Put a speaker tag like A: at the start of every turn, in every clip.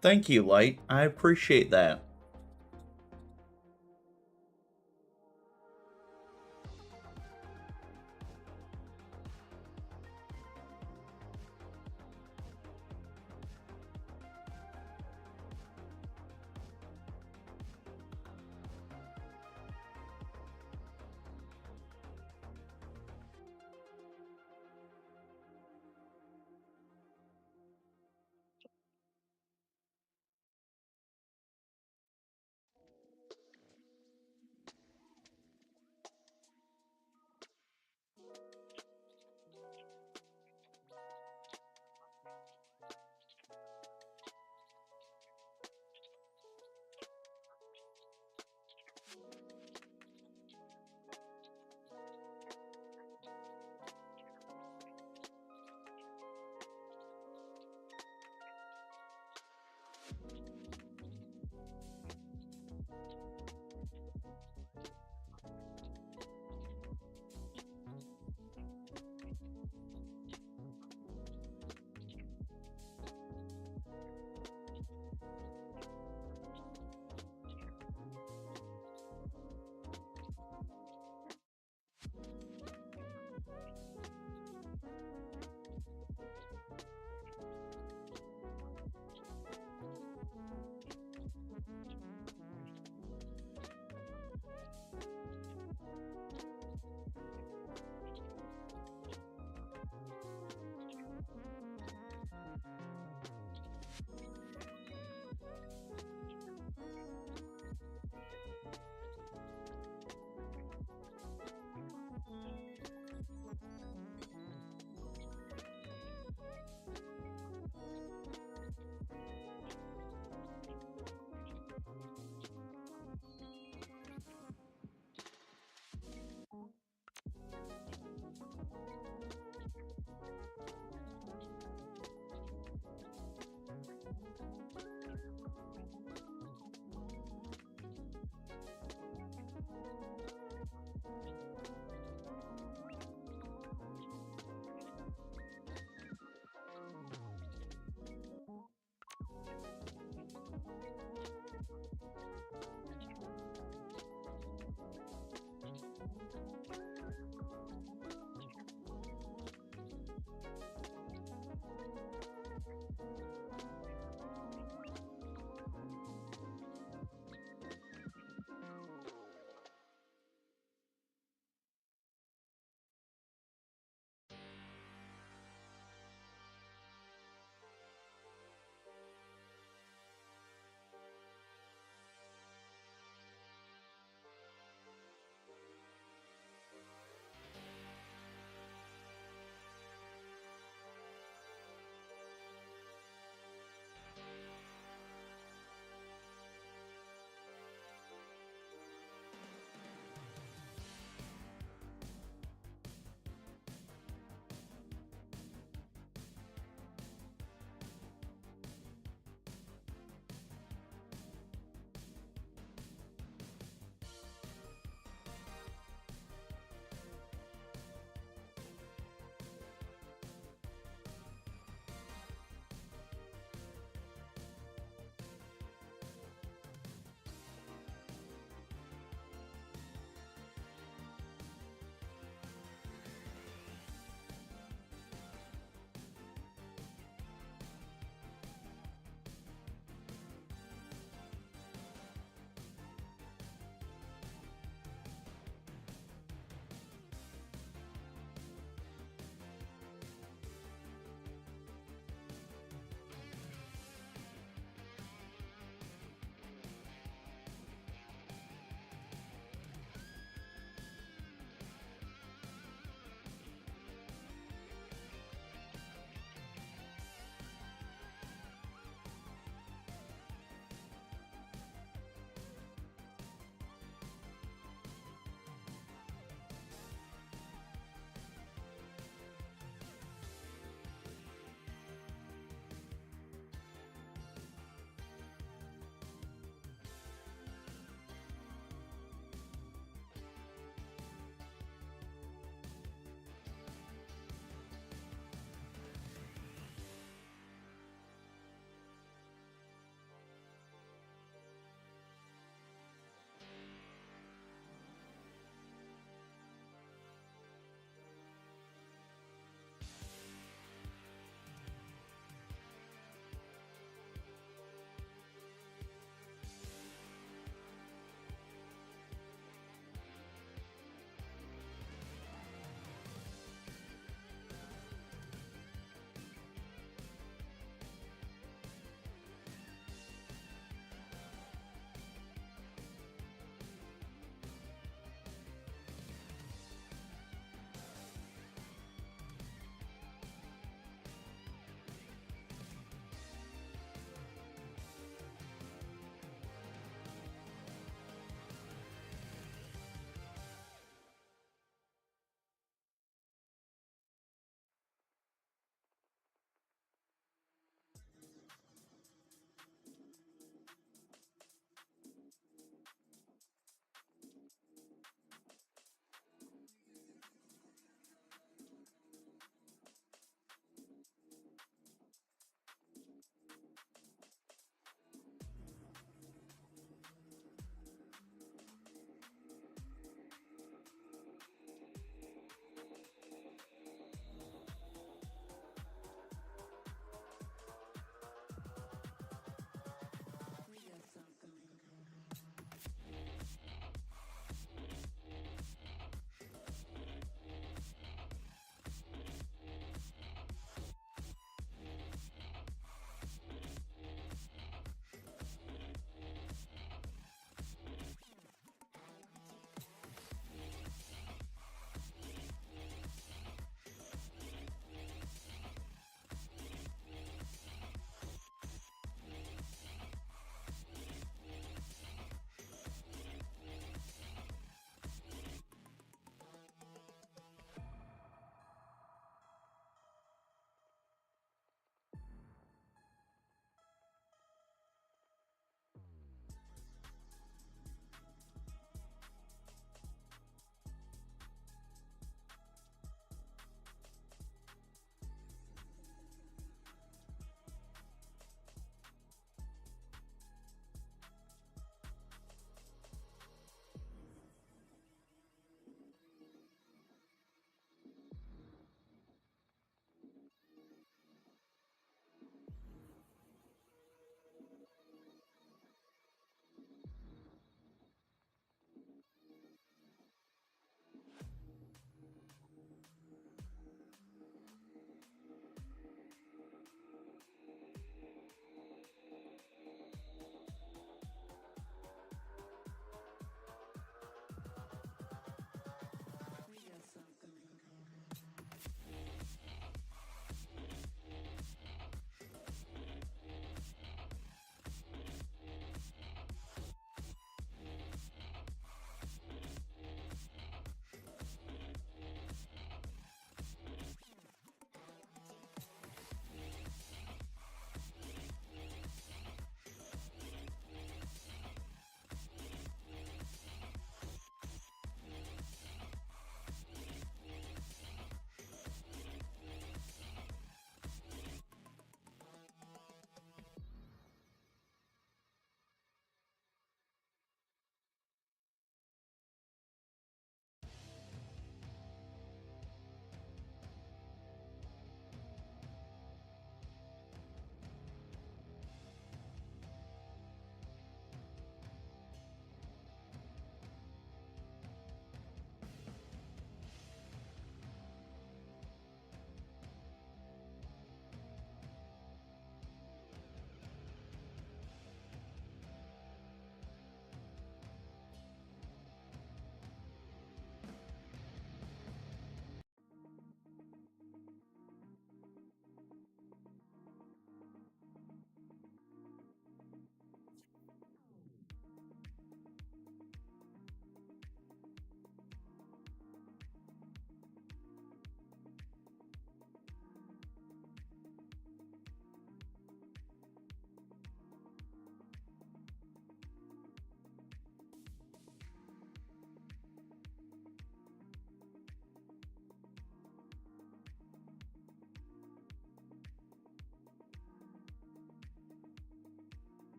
A: Thank you, Light. I appreciate that.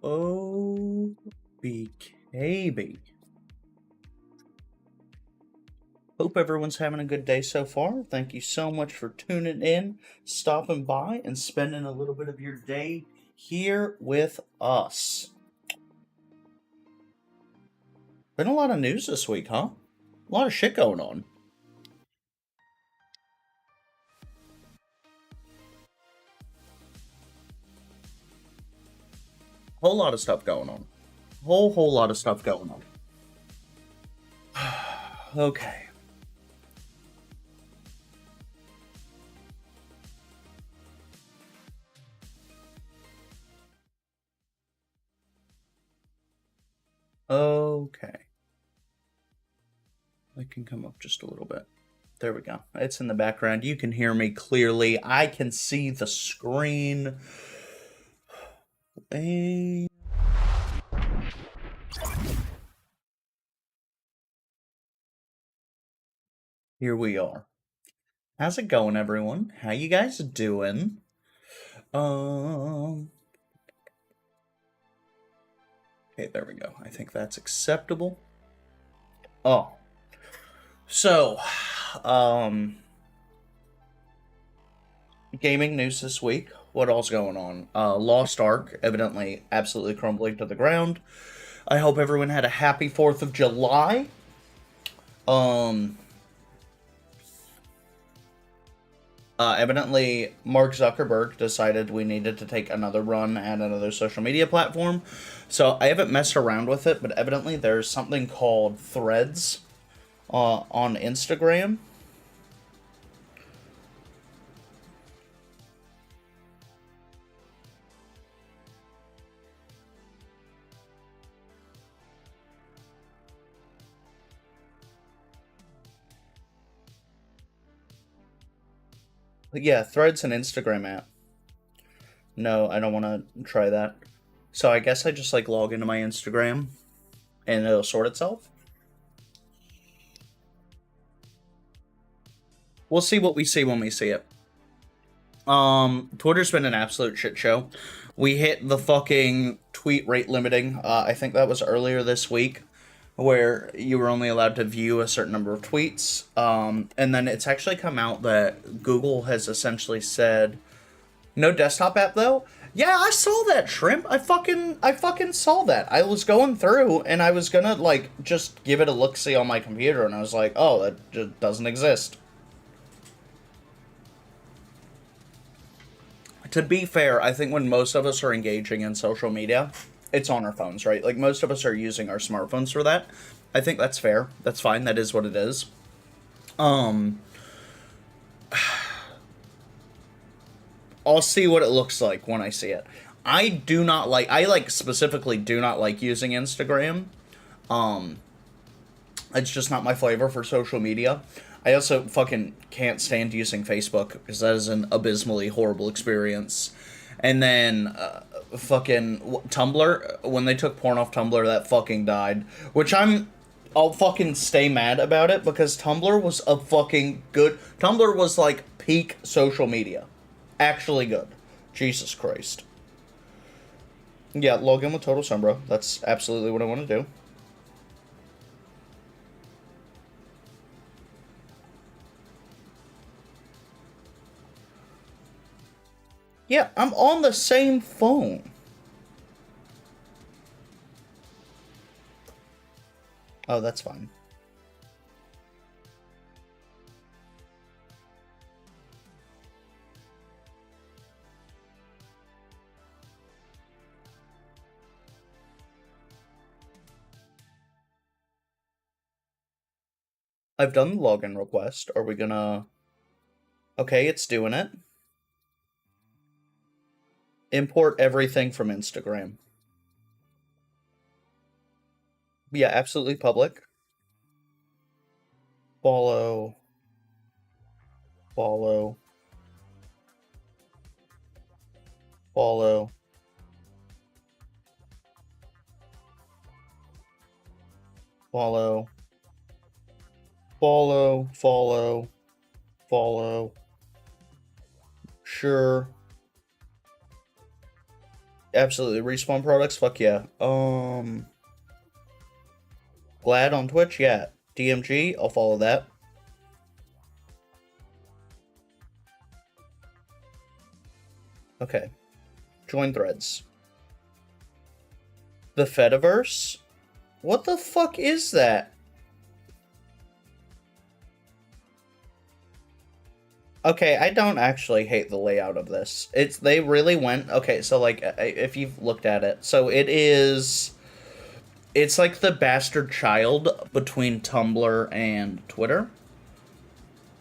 A: Oh, BKB. Hope everyone's having a good day so far. Thank you so much for tuning in, stopping by, and spending a little bit of your day here with us. Been a lot of news this week, huh? A lot of shit going on. Whole lot of stuff going on. Whole lot of stuff going on. Okay. Okay. I can come up just a little bit. There we go. It's in the background. You can hear me clearly. I can see the screen. And here we are. How's it going, everyone? How you guys doing? Okay, there we go. I think that's acceptable. Oh. So, gaming news this week. What all's going on? Lost Ark, evidently absolutely crumbling to the ground. I hope everyone had a happy 4th of July. Evidently, Mark Zuckerberg decided we needed to take another run at another social media platform. So I haven't messed around with it, but evidently there's something called Threads on Instagram. Yeah, Threads and Instagram app. No, I don't want to try that. So I guess I just like log into my Instagram and it'll sort itself. We'll see what we see when we see it. Twitter's been an absolute shit show. We hit the fucking tweet rate limiting. I think that was earlier this week, where you were only allowed to view a certain number of tweets. And then it's actually come out that Google has essentially said, no desktop app though. Yeah, I saw that, Shrimp. I fucking saw that. I was going through and I was gonna like just give it a look-see on my computer, and I was like, oh, that just doesn't exist. To be fair, I think when most of us are engaging in social media, it's on our phones, right? Like, most of us are using our smartphones for that. I think that's fair. That's fine. That is what it is. I'll see what it looks like when I see it. I specifically do not like using Instagram. It's just not my flavor for social media. I also fucking can't stand using Facebook because that is an abysmally horrible experience. And then fucking Tumblr, when they took porn off Tumblr, that fucking died. I'll fucking stay mad about it because Tumblr was a fucking good. Tumblr was like peak social media. Actually good. Jesus Christ. Yeah, log in with Total Sombra. That's absolutely what I want to do. Yeah, I'm on the same phone. Oh, that's fine. I've done the login request. Are we gonna... Okay, it's doing it. Import everything from Instagram. Yeah, absolutely public. Follow. Follow. Follow. Follow. Follow. Follow. Follow. Sure. Absolutely. Respawn products, fuck yeah. Glad on Twitch, yeah. DMG, I'll follow that. Okay. Join threads. The Fediverse? What the fuck is that? Okay, I don't actually hate the layout of this. They really went okay. So like, if you've looked at it, so it's like the bastard child between Tumblr and Twitter.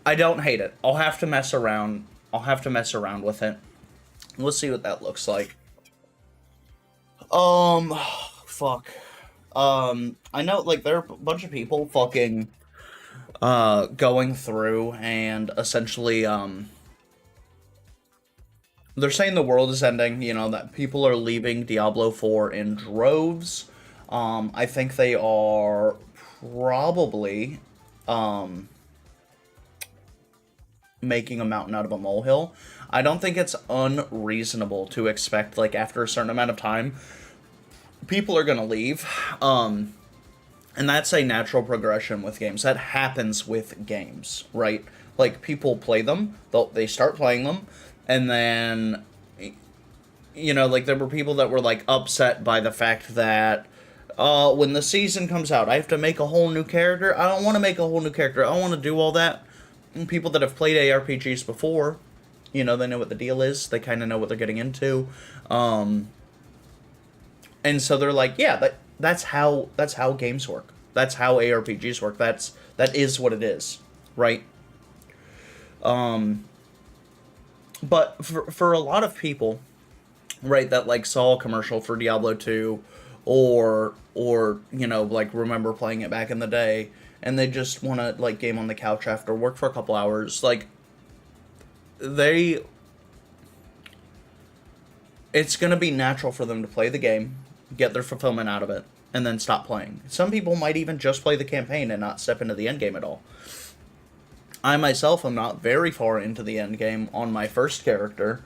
A: I don't hate it. I'll have to mess around. I'll have to mess around with it. Let's see what that looks like. Um, fuck. I know like there are a bunch of people fucking going through and essentially they're saying the world is ending, you know, that people are leaving Diablo 4 in droves. I think they are probably um making a mountain out of a molehill. I don't think it's unreasonable to expect like after a certain amount of time people are going to leave. And that's a natural progression with games. That happens with games, right? Like people play them, they start playing them, and then you know, like there were people that were like upset by the fact that when the season comes out, I have to make a whole new character. I don't want to make a whole new character. I don't want to do all that. And people that have played ARPGs before, you know, they know what the deal is. They kind of know what they're getting into. And so they're like, yeah, that's how games work. That's how ARPGs work. That is what it is, right? Um, but for a lot of people, right, that like saw a commercial for Diablo 2 or you know, like remember playing it back in the day and they just want to like game on the couch after work for a couple hours, like they it's going to be natural for them to play the game, get their fulfillment out of it, and then stop playing. Some people might even just play the campaign and not step into the end game at all. I myself am not very far into the end game on my first character,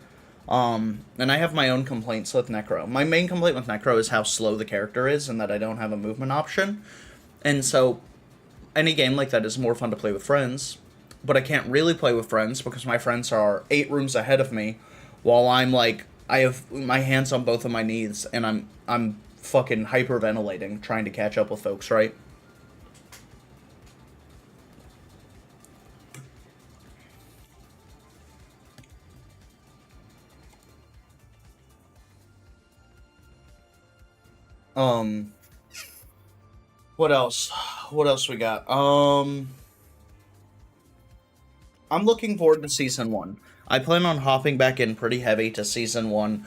A: and I have my own complaints with Necro. My main complaint with Necro is how slow the character is and that I don't have a movement option. And so, any game like that is more fun to play with friends, but I can't really play with friends because my friends are 8 rooms ahead of me, while I'm like, I have my hands on both of my knees, and I'm fucking hyperventilating trying to catch up with folks, right? Um, what else? What else we got? I'm looking forward to season 1. I plan on hopping back in pretty heavy to season 1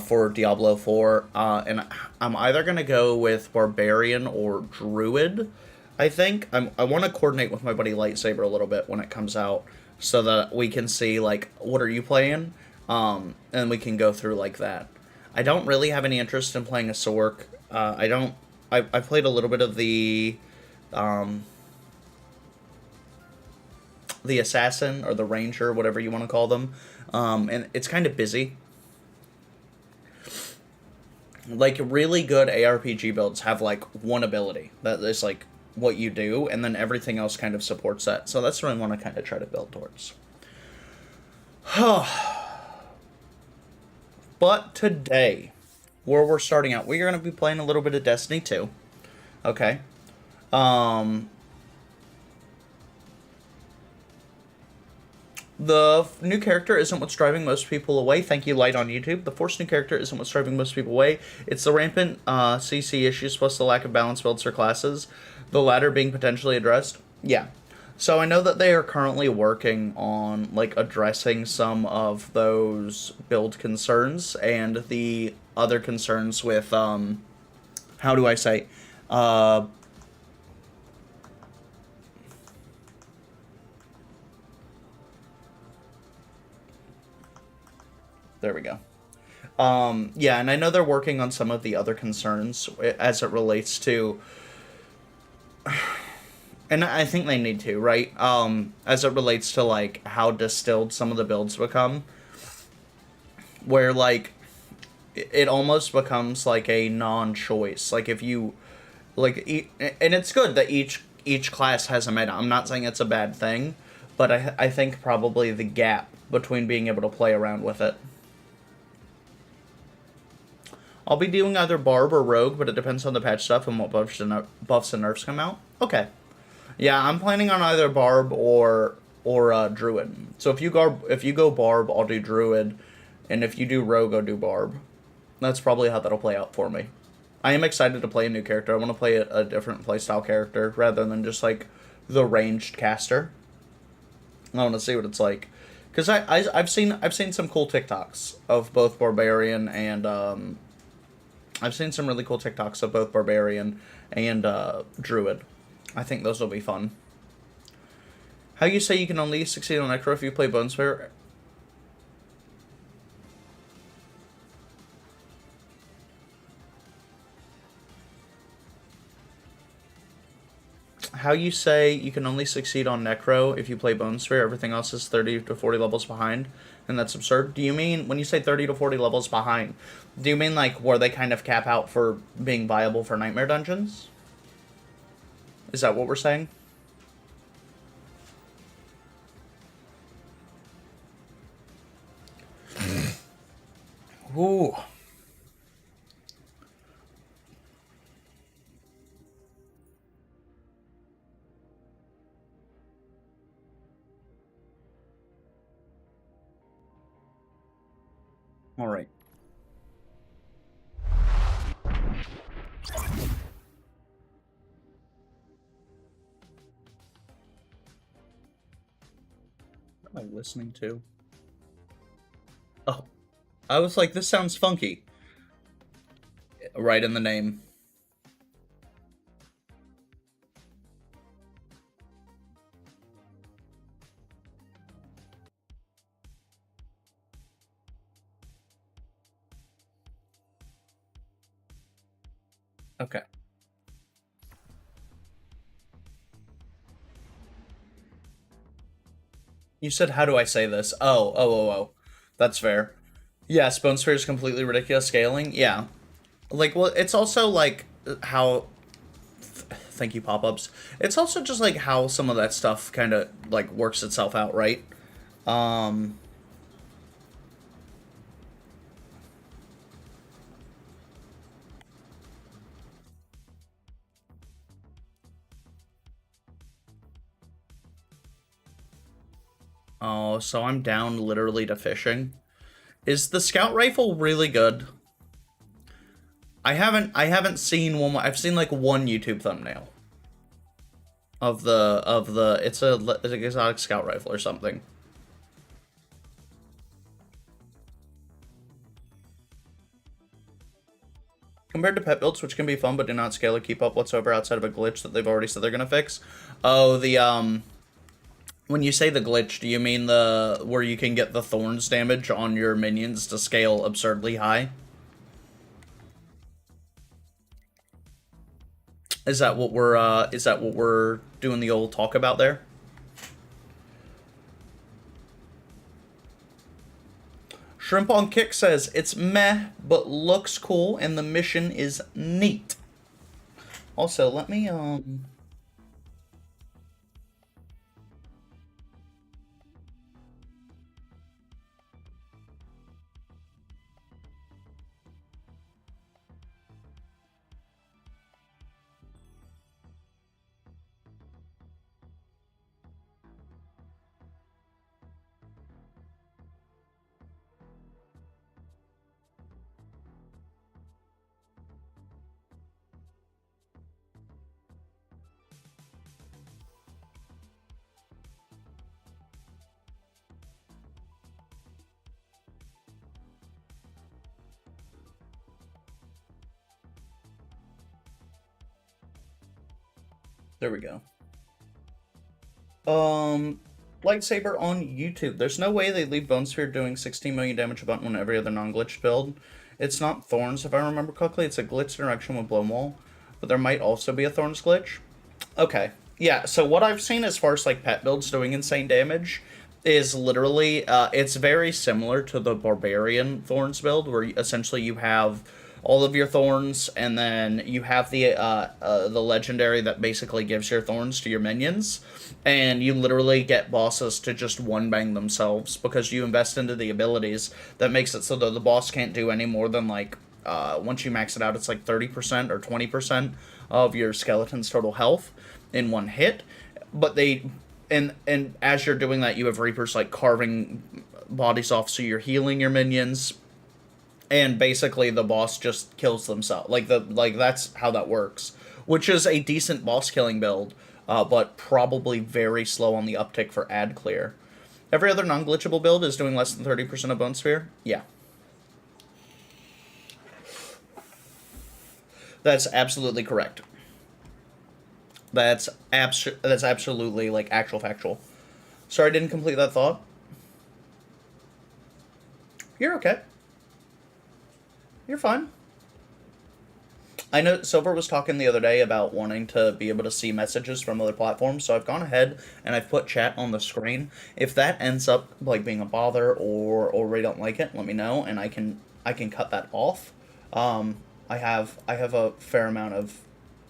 A: for Diablo 4, and I'm either gonna go with Barbarian or Druid. I think I want to coordinate with my buddy Lightsaber a little bit when it comes out, so that we can see like what are you playing, and we can go through like that. I don't really have any interest in playing a Sork. I don't. I played a little bit of um, the assassin or the ranger, whatever you want to call them, and it's kind of busy. Like really good ARPG builds have like one ability that is like what you do, and then everything else kind of supports that. So that's what I want to kind of try to build towards. But today, where we're starting out, we're going to be playing a little bit of Destiny 2. Okay. Um, the new character isn't what's driving most people away. Thank you, Light on YouTube. The forced new character isn't what's driving most people away. It's the rampant CC issues plus the lack of balanced builds for classes, the latter being potentially addressed. Yeah. So I know that they are currently working on like addressing some of those build concerns and the other concerns with how do I say uh there we go. Yeah, and I know they're working on some of the other concerns as it relates to, and I think they need to, right? As it relates to like how distilled some of the builds become, where like it almost becomes like a non-choice. Like if you and it's good that each class has a meta. I'm not saying it's a bad thing, but I think probably the gap between being able to play around with it. I'll be doing either Barb or Rogue, but it depends on the patch stuff and what buffs and nerfs come out. Okay. Yeah, I'm planning on either Barb or Druid. So if you go Barb, I'll do Druid, and if you do Rogue, I'll do Barb. That's probably how that'll play out for me. I am excited to play a new character. I want to play a different playstyle character rather than just like the ranged caster. I want to see what it's like, because I've seen some cool TikToks of both Barbarian and I've seen some really cool TikToks of both Barbarian and Druid. I think those will be fun. How you say you can only succeed on Necro if you play Bonesphere? How you say you can only succeed on Necro if you play Bonesphere, everything else is 30 to 40 levels behind, and that's absurd. Do you mean, when you say 30 to 40 levels behind, do you mean like where they kind of cap out for being viable for Nightmare Dungeons? Is that what we're saying? Ooh. All right. What am I listening to? Oh, I was like, this sounds funky. Right in the name. Okay. You said, how do I say this? Oh. That's fair. Yes, Bone Sphere is completely ridiculous scaling. Yeah. Like, well, it's also like how. Thank you, pop ups. It's also just like how some of that stuff kind of like works itself out, right? Um. Oh, so I'm down literally to fishing. Is the scout rifle really good? I haven't seen one. I've seen like one YouTube thumbnail of the it's an exotic scout rifle or something. Compared to pet builds, which can be fun but do not scale or keep up whatsoever outside of a glitch that they've already said they're gonna fix. Oh, the when you say the glitch, do you mean the where you can get the thorns damage on your minions to scale absurdly high? Is that what we're doing the old talk about there? Shrimp on Kick says it's meh but looks cool and the mission is neat. Also, let me there we go. Lightsaber on YouTube. There's no way they leave Bonesphere doing 16 million damage a button on every other non-glitched build. It's not Thorns, if I remember correctly. It's a glitched interaction with Blowmaul. But there might also be a Thorns glitch. Okay. Yeah, so what I've seen as far as like pet builds doing insane damage is literally it's very similar to the barbarian thorns build, where essentially you have all of your thorns, and then you have the legendary that basically gives your thorns to your minions, and you literally get bosses to just one bang themselves because you invest into the abilities that makes it so that the boss can't do any more than like once you max it out, it's like 30% or 20% of your skeleton's total health in one hit. But they and as you're doing that, you have Reapers like carving bodies off, so you're healing your minions, and basically the boss just kills themselves. Like that's how that works, which is a decent boss killing build, but probably very slow on the uptick for ad clear. Every other non-glitchable build is doing less than 30% of Bone Sphere. Yeah. That's absolutely correct. That's absolutely like actual factual. Sorry I didn't complete that thought. You're okay. You're fine. I know Silver was talking the other day about wanting to be able to see messages from other platforms, so I've gone ahead and I've put chat on the screen. If that ends up like being a bother or we don't like it, let me know and I can cut that off. I have a fair amount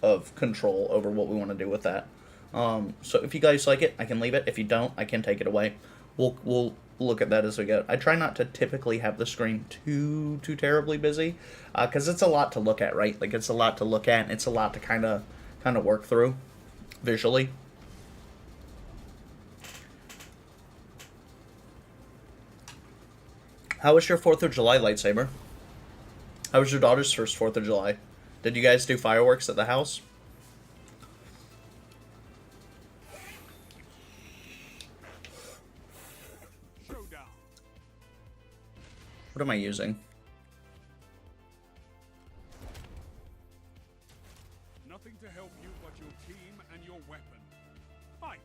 A: of control over what we want to do with that. So if you guys like it, I can leave it. If you don't, I can take it away. We'll look at that as we go. I try not to typically have the screen too terribly busy, because it's a lot to look at, right? Like it's a lot to look at. And it's a lot to kind of work through visually. How was your 4th of July lightsaber? How was your daughter's first 4th of July? Did you guys do fireworks at the house? What am I using?
B: Nothing to help you but your team and your weapon. Fight!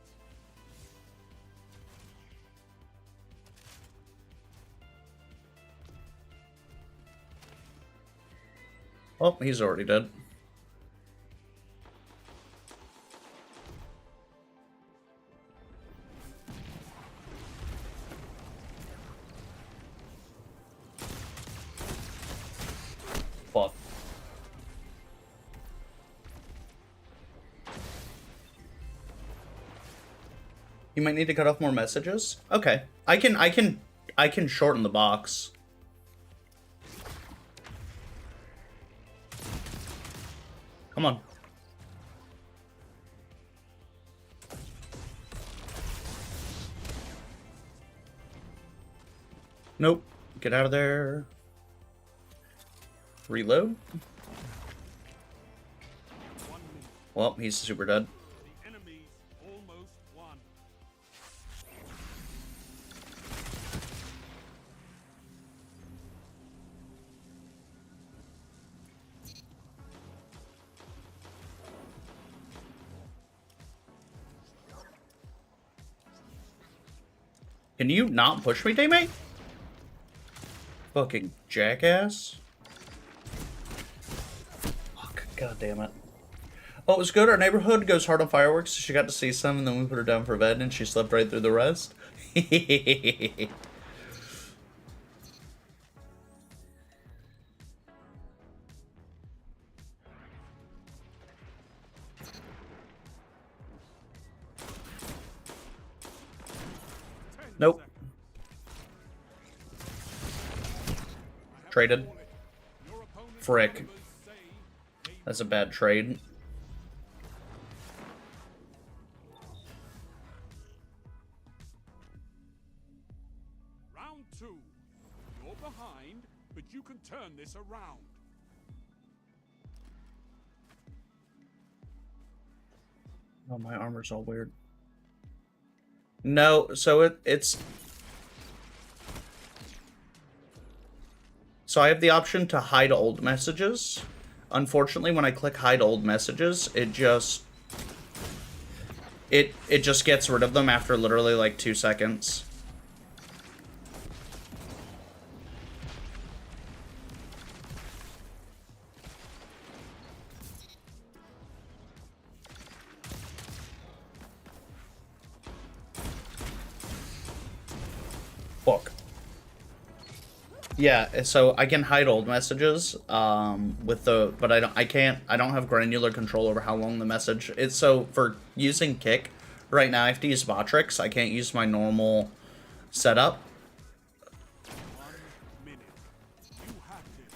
A: Oh, he's already dead. Fuck. You might need to cut off more messages? Okay. I can shorten the box. Come on. Nope. Get out of there. Reload. Well, he's super dead.
B: The enemy's almost won.
A: Can you not push me, teammate? Fucking jackass. Fuck, god damn it. Oh, it was good. Our neighborhood goes hard on fireworks. So she got to see some, and then we put her down for bed, and she slept right through the rest. Nope. Traded. Frick. That's a bad trade.
B: Round 2. You're behind, but you can turn this around.
A: Oh, my armor's all weird. No, so it's... So I have the option to hide old messages. Unfortunately, when I click hide old messages, it just gets rid of them after literally like 2 seconds. Yeah, so I can hide old messages with the, but I don't have granular control over how long the message is. So for using kick right now, I have to use Botrix. I can't use my normal setup.
B: 1 minute. You have this.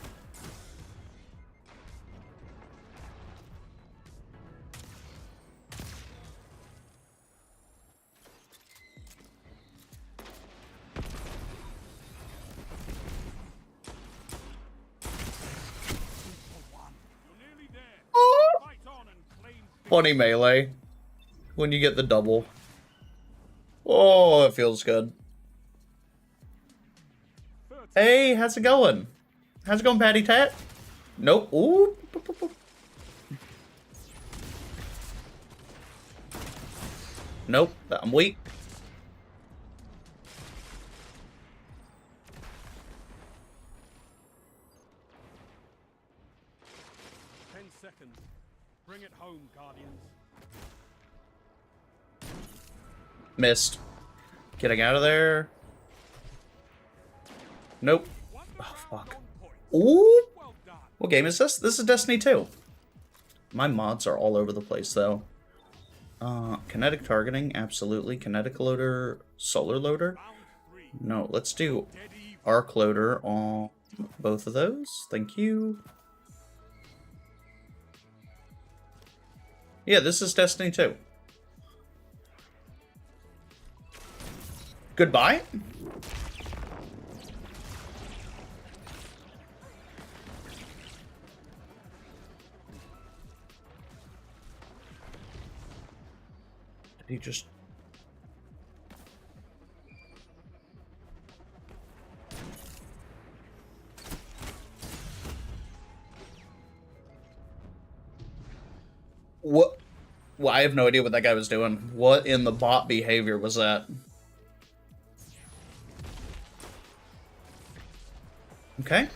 B: You're nearly there. Fight on and claim
A: Funny melee when you get the double. Oh, it feels good. Hey, how's it going? How's it going, Patty Tat? Nope. Ooh. Nope. I'm weak.
B: seconds. Bring it home, Guardians.
A: Missed. Getting out of there. Nope. Oh, fuck. Ooh. What game is this? This is Destiny 2. My mods are all over the place, though. Kinetic targeting, absolutely. Kinetic loader, solar loader. No, let's do arc loader on both of those. Thank you. Yeah, this is Destiny 2. Goodbye? Did he just... What? Well, I have no idea what that guy was doing. What in the bot behavior was that? Okay.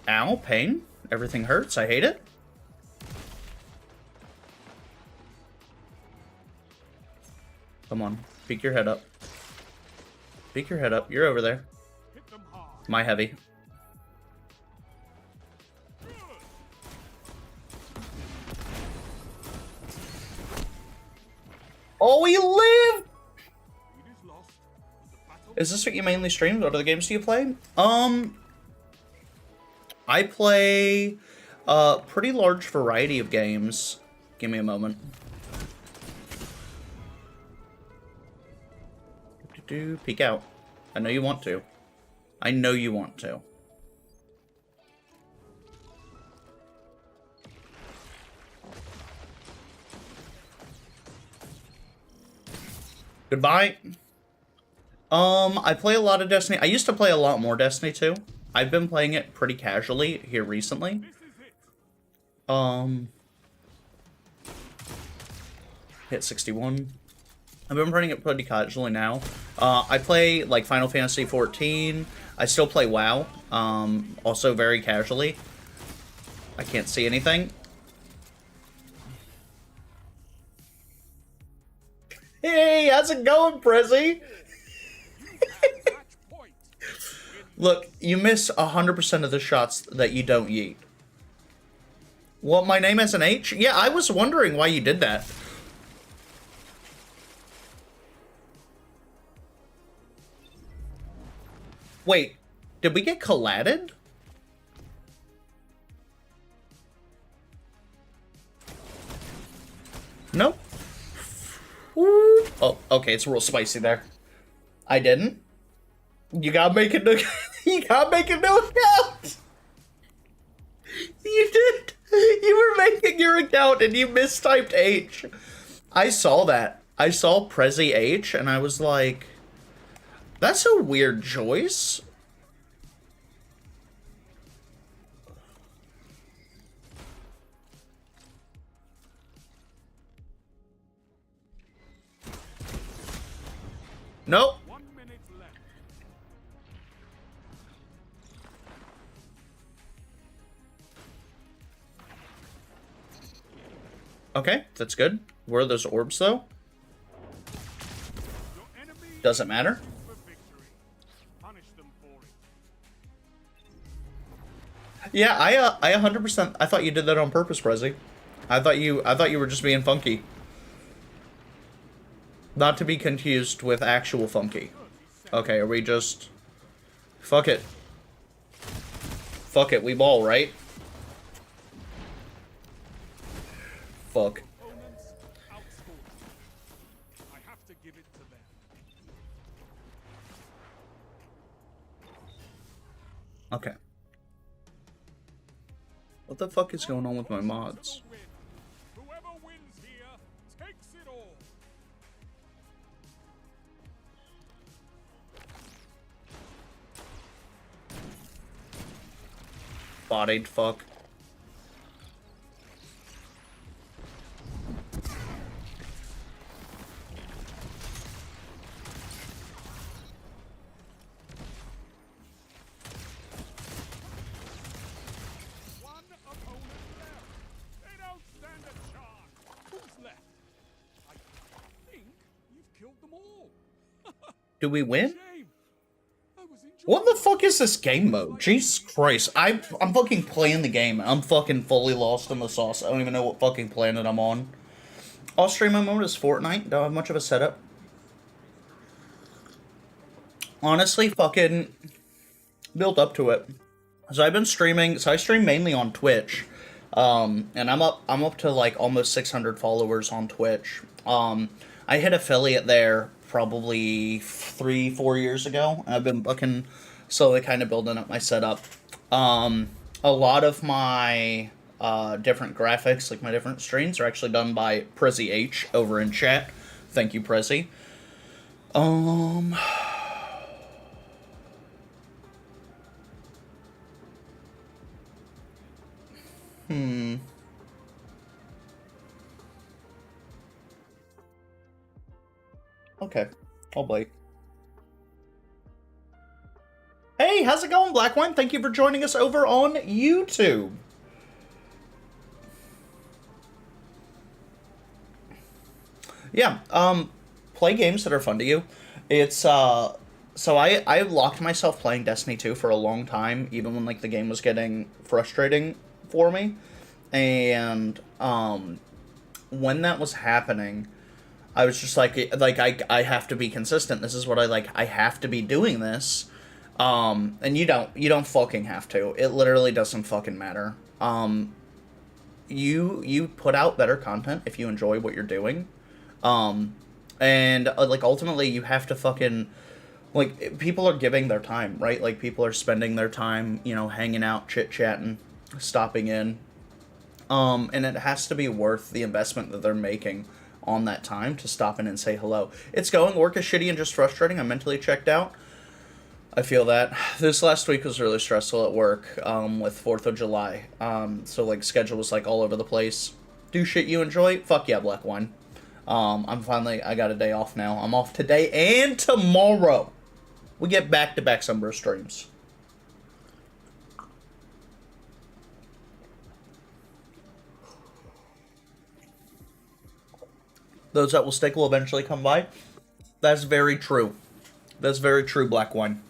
A: Ow, pain. Everything hurts. I hate it. Come on. Peek your head up. Peek your head up. You're over there. My heavy. Oh, we live! Is this what you mainly stream? What other games do you play? I play a pretty large variety of games. Give me a moment. Peek out. I know you want to. I know you want to. Goodbye. I play a lot of Destiny. I used to play a lot more Destiny 2. I've been playing it pretty casually here recently. Hit 61. I've been playing it pretty casually now. I play like Final Fantasy 14. I still play WoW. Also very casually. I can't see anything. Hey, how's it going, Prezi? Look, you miss 100% of the shots that you don't yeet. What, my name has an H? Yeah, I was wondering why you did that. Wait, did we get collided? Nope. Ooh. Oh, okay, it's real spicy there. I didn't. You gotta make a new you gotta make a new account. You did. You were making your account and you mistyped H. I saw that. I saw Prezi H and I was like, that's a weird choice. Nope.
B: 1 minute left.
A: Okay, that's good. Where are those orbs, though? Doesn't matter.
B: For victory. Punish them for it.
A: Yeah, I 100%. I thought you did that on purpose, Prezi. I thought you were just being funky. Not to be confused with actual funky. Okay, are we just... Fuck it. Fuck it, we ball, right? Fuck.
B: Opponents outscored. I have to give it to them.
A: Okay. What the fuck is going on with my mods?
B: Whoever wins here takes it all.
A: Bodied fuck.
B: One opponent left. They don't stand a chance. Who's left? I think you've killed them all.
A: Do we win?
B: Shame. I was enjoying
A: What the fuck is this game mode? Jesus Christ. I'm fucking playing the game. I'm fucking fully lost in the sauce. I don't even know what fucking planet I'm on. All streaming mode is Fortnite. Don't have much of a setup. Honestly, fucking built up to it. So I've been streaming. So I stream mainly on Twitch, and I'm up to like almost 600 followers on Twitch. I hit affiliate there probably 3-4 years ago, and I've been fucking slowly kind of building up my setup. A lot of my different graphics, like my different streams, are actually done by Prezi H over in chat. Thank you, Prezi. Okay, I'll wait. Hey, how's it going, Blackwine? Thank you for joining us over on YouTube. Yeah, play games that are fun to you. It's, so I locked myself playing Destiny 2 for a long time, even when, like, the game was getting frustrating for me. And, when that was happening, I was just like I have to be consistent. This is what I like. I have to be doing this. And you don't fucking have to. It literally doesn't fucking matter. You put out better content if you enjoy what you're doing. And like ultimately you have to fucking like people are giving their time, right? Like people are spending their time, you know, hanging out, chit-chatting, stopping in. And it has to be worth the investment that they're making on that time to stop in and say hello. It's going. Work is shitty and just frustrating. I'm mentally checked out. I feel that. This last week was really stressful at work with 4th of July. So, like, schedule was, like, all over the place. Do shit you enjoy? Fuck yeah, Black Wine. I got a day off now. I'm off today and tomorrow. We get back-to-back Summer streams. Those that will stick will eventually come by. That's very true. That's very true, Black Wine.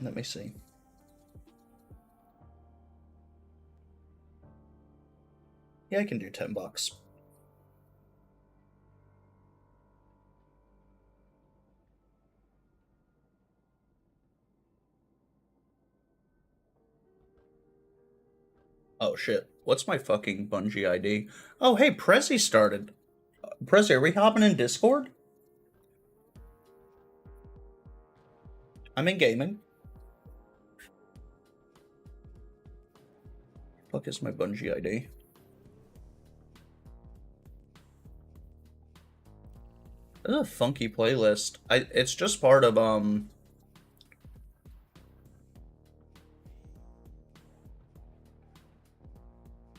A: Let me see. Yeah, I can do $10. Oh shit. What's my fucking Bungie ID? Oh hey, Prezi started. Prezi, are we hopping in Discord? I'm in gaming. Fuck is my Bungie ID? This is a funky playlist. It's just part of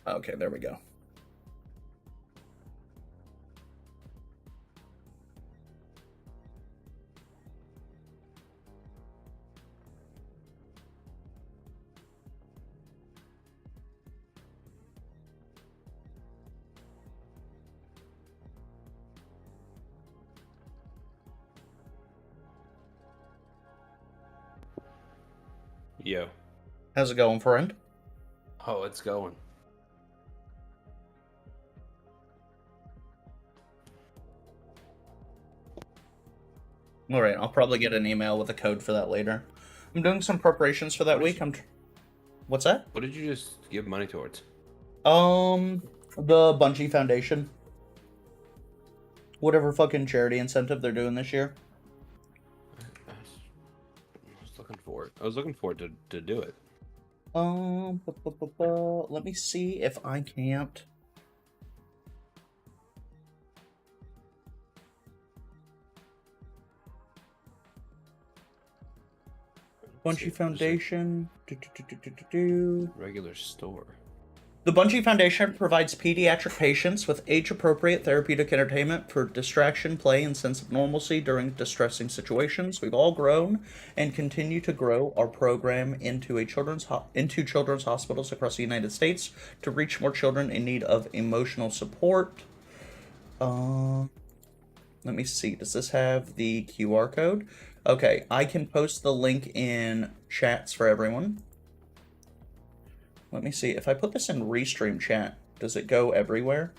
A: Okay, there we go.
C: Yo.
A: How's it going, friend?
C: Oh, it's going.
A: Alright, I'll probably get an email with a code for that later. I'm doing some preparations for that week. What's that?
C: What did you just give money towards?
A: The Bungie Foundation. Whatever fucking charity incentive they're doing this year.
C: I was looking for it. I was looking for it to do it.
A: Let me see if I can't. Bungie Foundation.
C: Regular store.
A: The Bungie Foundation provides pediatric patients with age-appropriate therapeutic entertainment for distraction, play, and sense of normalcy during distressing situations. We've all grown and continue to grow our program into children's hospitals across the United States to reach more children in need of emotional support. Let me see. Does this have the QR code? Okay, I can post the link in chats for everyone. Let me see. If I put this in Restream chat, does it go everywhere?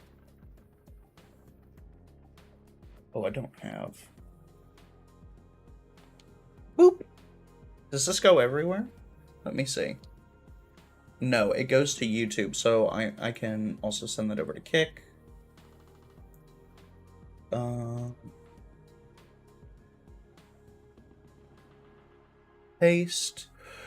A: Oh, I don't have. Boop! Does this go everywhere? Let me see. No, it goes to YouTube, so I can also send that over to Kick. Paste.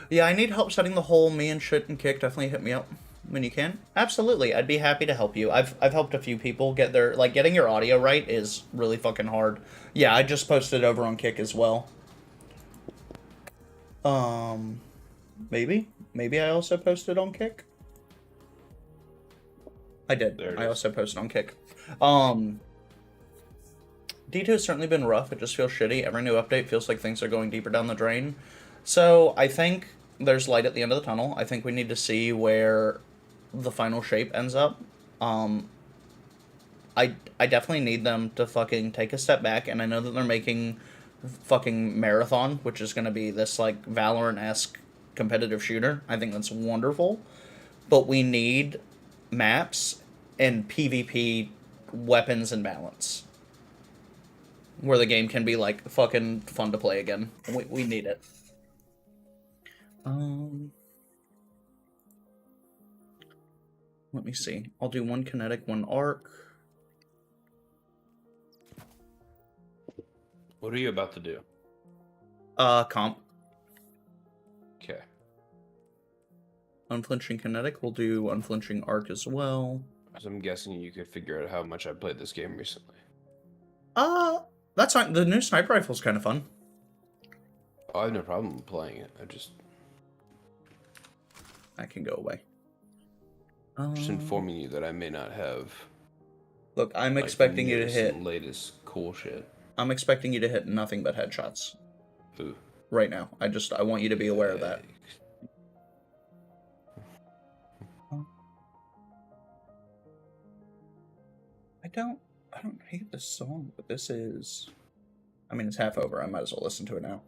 A: Yeah, I need help setting the whole me and shit and Kick. Definitely hit me up when you can. Absolutely, I'd be happy to help you. I've helped a few people get their, like, getting your audio right is really fucking hard. Yeah, I just posted over on Kick as well. Maybe I also posted on Kick. I did. I also posted on Kick. D2 has certainly been rough. It just feels shitty. Every new update feels like things are going deeper down the drain. So I think there's light at the end of the tunnel. I think we need to see where the final shape ends up. I definitely need them to fucking take a step back, and I know that they're making fucking Marathon, which is going to be this, like, Valorant-esque competitive shooter. I think that's wonderful. But we need maps and PvP weapons and balance. Where the game can be, like, fucking fun to play again. We need it. Let me see. I'll do one kinetic, one arc.
C: What are you about to do?
A: Comp.
C: Okay.
A: Unflinching kinetic. We'll do unflinching arc as well.
C: So I'm guessing you could figure out how much I played this game recently.
A: That's fine. The new sniper rifle's kind of fun.
C: Oh, I have no problem playing it.
A: I can go away.
C: Just informing you that I may not have.
A: Look, I'm expecting you to hit
C: latest cool shit.
A: I'm expecting you to hit nothing but headshots.
C: Ooh.
A: Right now. I want you to be aware of that. I don't hate this song, but this is... I mean, it's half over. I might as well listen to it now.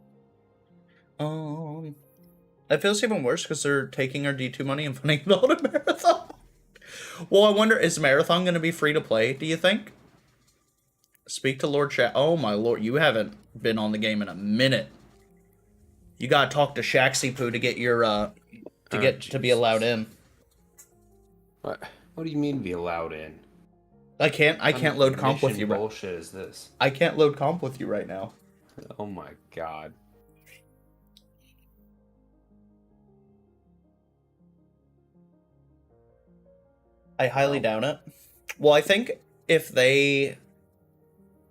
A: It feels even worse because they're taking our D2 money and putting it all to Marathon. Well, I wonder, is Marathon going to be free to play, do you think? Speak to Lord Shack. Oh my lord, you haven't been on the game in a minute. You gotta talk to Shaxy Poo to get your, to be allowed in.
C: What do you mean be allowed in?
A: I can't load comp with you.
C: What bullshit is this?
A: I can't load comp with you right now.
C: Oh my god.
A: I highly doubt it. Well, I think if they...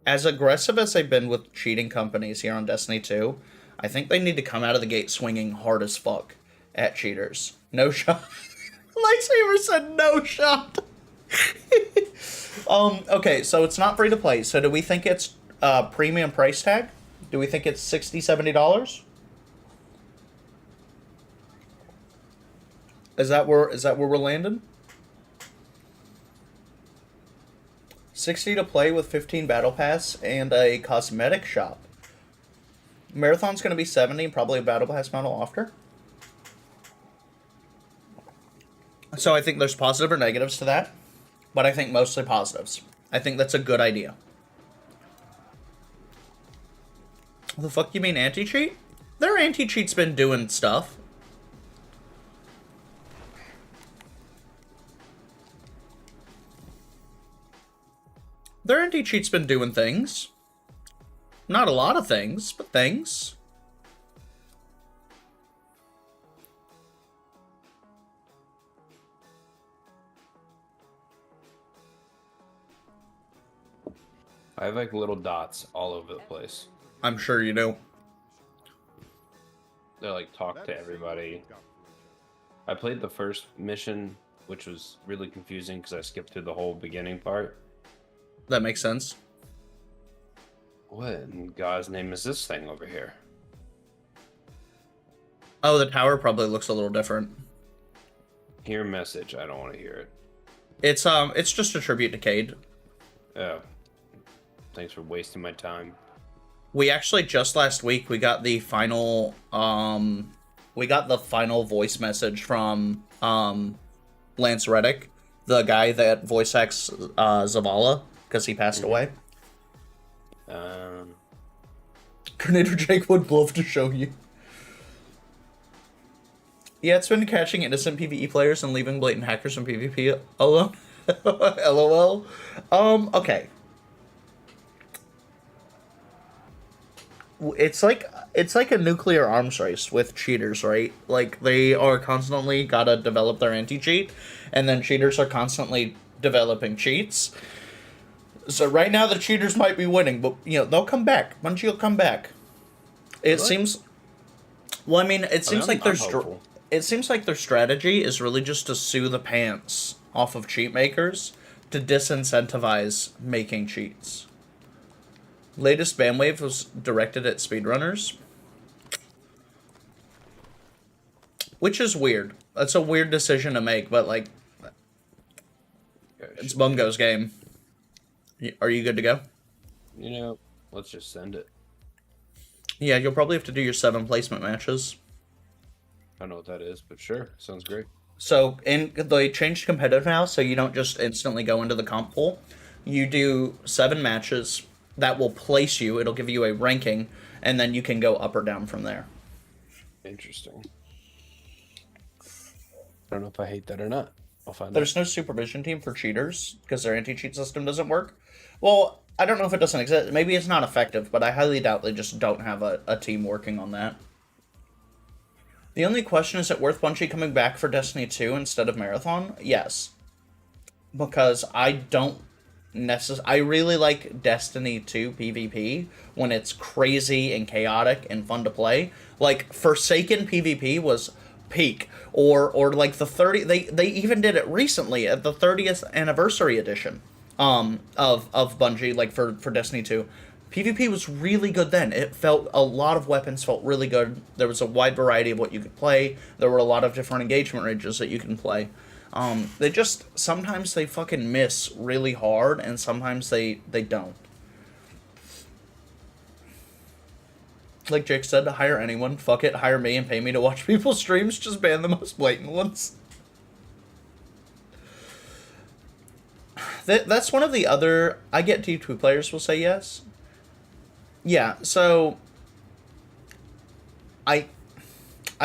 A: As aggressive as they've been with cheating companies here on Destiny 2, I think they need to come out of the gate swinging hard as fuck at cheaters. No shot. Lightsaber said no shot. Okay, so it's not free to play. So do we think it's premium price tag? Do we think it's $60, $70? Is that where we're landing? 60 to play with 15 battle pass and a cosmetic shop. Marathon's going to be 70 and probably a battle pass model after. So I think there's positive or negatives to that, but I think mostly positives. I think that's a good idea. The fuck you mean anti-cheat? Their anti-cheat's been doing stuff. Their anti-cheat's been doing things. Not a lot of things, but things.
C: I have like little dots all over the place.
A: I'm sure you do.
C: They're like talk to everybody. I played the first mission, which was really confusing because I skipped through the whole beginning part.
A: That makes sense.
C: What in God's name is this thing over here?
A: Oh, the tower probably looks a little different.
C: Hear message. I don't want to hear it.
A: It's just a tribute to Cade.
C: Oh. Thanks for wasting my time.
A: We actually just last week we got the final voice message from Lance Reddick, the guy that voice acts Zavala, because he passed away. Grenadier Jake would love to show you. Yeah, it's been catching innocent PvE players and leaving blatant hackers from PvP alone. LOL. Okay. It's like a nuclear arms race with cheaters, right? Like, they are constantly gotta develop their anti-cheat, and then cheaters are constantly developing cheats. So right now the cheaters might be winning, but, you know, they'll come back. Bungie will come back. It seems... Well, I mean, it seems like their strategy is really just to sue the pants off of cheat makers to disincentivize making cheats. Latest ban wave was directed at speedrunners, which is weird. That's a weird decision to make, but, like, it's Bungo's game. Are you good to go?
C: You know, let's just send it.
A: Yeah, you'll probably have to do your 7 placement matches.
C: I don't know what that is, but sure, sounds great.
A: So, they changed competitive now, so you don't just instantly go into the comp pool. You do 7 matches. That will place you. It'll give you a ranking, and then you can go up or down from there.
C: Interesting. I don't know if I hate that or not. I'll find out.
A: There's no supervision team for cheaters because their anti-cheat system doesn't work. Well, I don't know if it doesn't exist. Maybe it's not effective, but I highly doubt they just don't have a team working on that. The only question, is it worth Bungie coming back for Destiny 2 instead of Marathon? Yes. Because I really like Destiny 2 PvP when it's crazy and chaotic and fun to play. Like, Forsaken PvP was peak. Or like the 30... They even did it recently at the 30th anniversary edition of Bungie, like, for Destiny 2. PvP was really good then. A lot of weapons felt really good. There was a wide variety of what you could play. There were a lot of different engagement ranges that you can play. Sometimes they fucking miss really hard, and sometimes they don't. Like Jake said, to hire anyone, fuck it, hire me and pay me to watch people's streams, just ban the most blatant ones. That's one of the other... I get T2 players will say yes. Yeah, so... I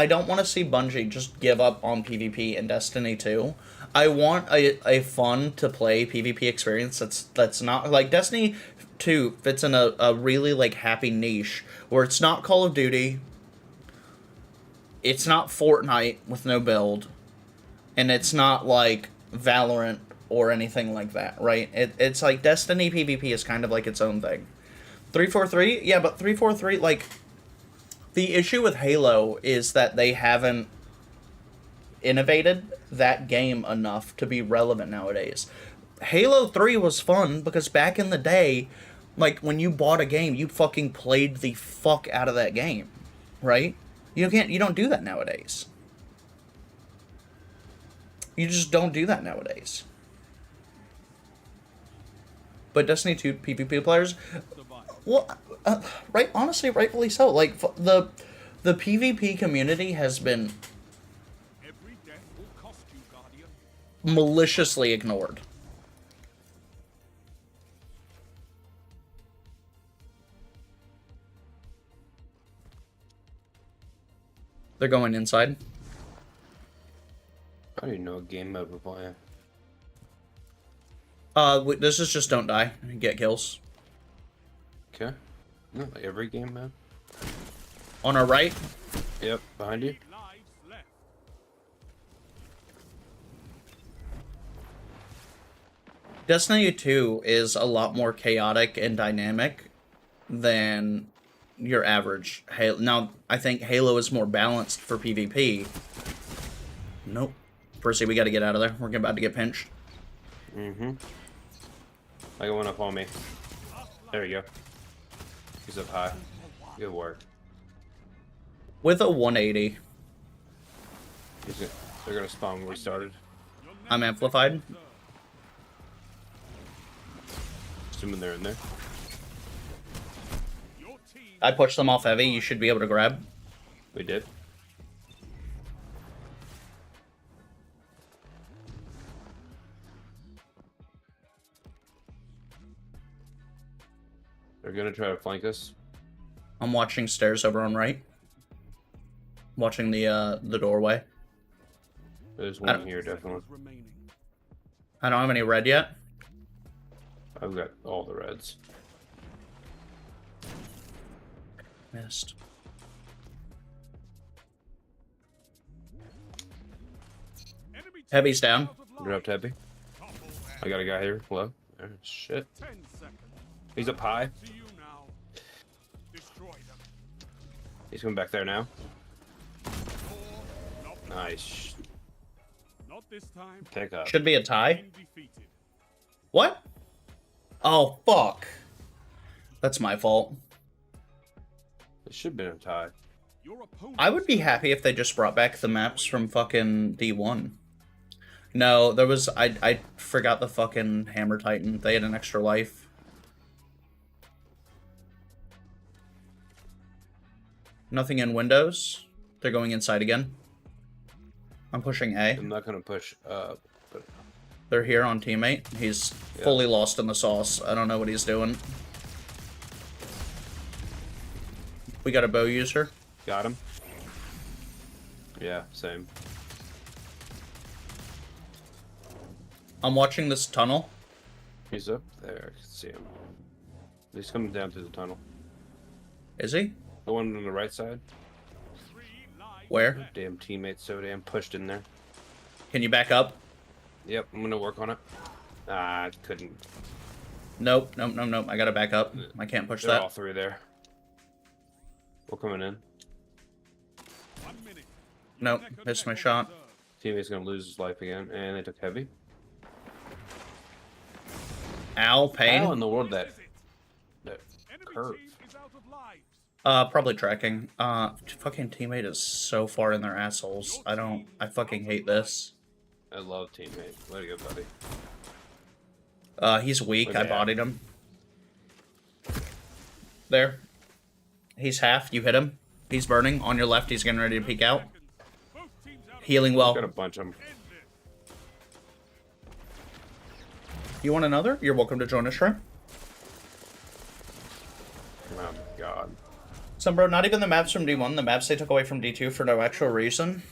A: don't want to see Bungie just give up on PvP in Destiny 2. I want a fun to play PvP experience that's not... Like, Destiny 2 fits in a really, like, happy niche where it's not Call of Duty, it's not Fortnite with no build, and it's not, like, Valorant or anything like that, right? It's like Destiny PvP is kind of like its own thing. 343? Yeah, but 343, like... The issue with Halo is that they haven't innovated that game enough to be relevant nowadays. Halo 3 was fun because back in the day, like, when you bought a game, you fucking played the fuck out of that game, right? You don't do that nowadays. You just don't do that nowadays. But Destiny 2 PvP players... Well, right, honestly, rightfully so. Like, the PvP community has been...
B: Every death will cost you, Guardian.
A: maliciously ignored. They're going inside.
C: I don't even know what game mode we're playing.
A: This is just don't die and get kills.
C: Okay. No, like every game mode.
A: On our right,
C: Yep, behind you.
B: Lives left.
A: Destiny 2 is a lot more chaotic and dynamic than your average Halo. Now, I think Halo is more balanced for PvP. Nope. Percy, we gotta get out of there. We're about to get pinched.
C: Mm-hmm. I got one up on me. There you go. He's up high. Good work.
A: With a 180,
C: They're gonna spawn where we started.
A: I'm amplified.
C: Assuming they're in there.
B: Your team
A: I pushed them off heavy. You should be able to grab.
C: We did. They're gonna try to flank us.
A: I'm watching stairs over on right. Watching the doorway.
C: There's
A: I
C: one
A: don't-
C: here, definitely.
B: remaining.
A: I don't have any red yet.
C: I've got all the reds.
A: Missed.
B: Enemy
A: Heavy's down.
B: out of
C: Dropped
B: line.
C: heavy.
B: Topple them.
C: I got a guy here. Hello. There. Shit.
B: 10 seconds.
C: He's up high.
B: To you now. Destroy them.
C: He's coming back there now.
B: Or not,
C: Nice.
B: not this time.
C: Pick up.
A: Should be a tie.
B: Been defeated.
A: What? Oh, fuck. That's my fault.
C: It should have been a tie.
B: Your opponent
A: I would be happy if they just brought back the maps from fucking D1. No, there was... I forgot the fucking Hammer Titan. They had an extra life. Nothing in windows. They're going inside again. I'm pushing A.
C: I'm not gonna push up, but
A: They're here on teammate. He's
C: Yeah.
A: fully lost in the sauce. I don't know what he's doing. We got a bow user.
C: got him. Yeah, same.
A: I'm watching this tunnel.
C: He's up there. I can see him. He's coming down through the tunnel.
A: Is he?
C: The one on the right side.
B: 3 lives
A: Where?
B: left.
C: Damn teammate's so damn pushed in there.
A: Can you back up?
C: Yep, I'm gonna work on it. Ah, I couldn't.
A: Nope, nope, nope, nope. I gotta back up. I can't push
C: They're
A: that.
C: all three there. We're coming in.
B: 1 minute.
A: Nope,
B: Neck and
A: missed my
B: neck on
A: shot.
B: reserve.
C: Teammate's gonna lose his life again, and they took heavy.
A: Ow, pain.
C: How in the world that
B: This is it.
C: that
B: Enemy
C: curve?
B: team is out of lives.
A: Probably tracking. Fucking teammate is so far in their assholes. I fucking hate this.
C: I love teammate. Way to go, buddy.
A: He's weak.
C: Where'd
A: I
C: they at?
A: bodied him. There. He's half. You hit him. He's burning. On your left, he's getting ready to peek out.
B: Seconds. Both teams out of
A: Healing
C: Got a
A: well.
C: bunch of them.
B: End it.
A: You want another? You're welcome to join us, Shrimp.
C: Oh my god.
A: Some bro, not even the maps from D1, the maps they took away from D2 for no actual reason.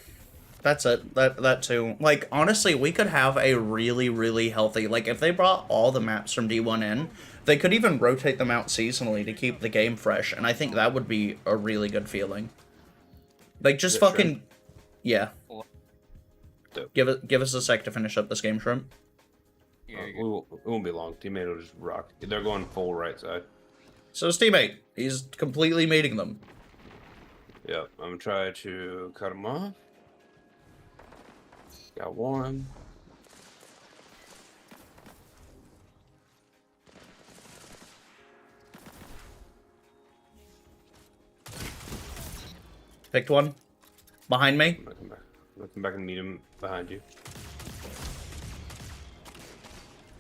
A: That's it. That too. Like, honestly, we could have a really, really healthy... Like, if they brought all the maps from D1 in, they could even rotate them out seasonally to keep the game fresh, and I think that would be a really good feeling. Like, just
C: Yeah,
A: fucking...
C: Shrimp.
A: Yeah.
C: Dope.
A: Give us a sec to finish up this game, Shrimp.
C: It won't be long. Teammate will just rock. They're going full right side.
A: So his teammate, he's completely mating them.
C: Yep, I'm gonna try to cut him off. Got one.
A: Picked one. Behind me.
C: I'm gonna come back. I'm gonna come back and meet him behind you.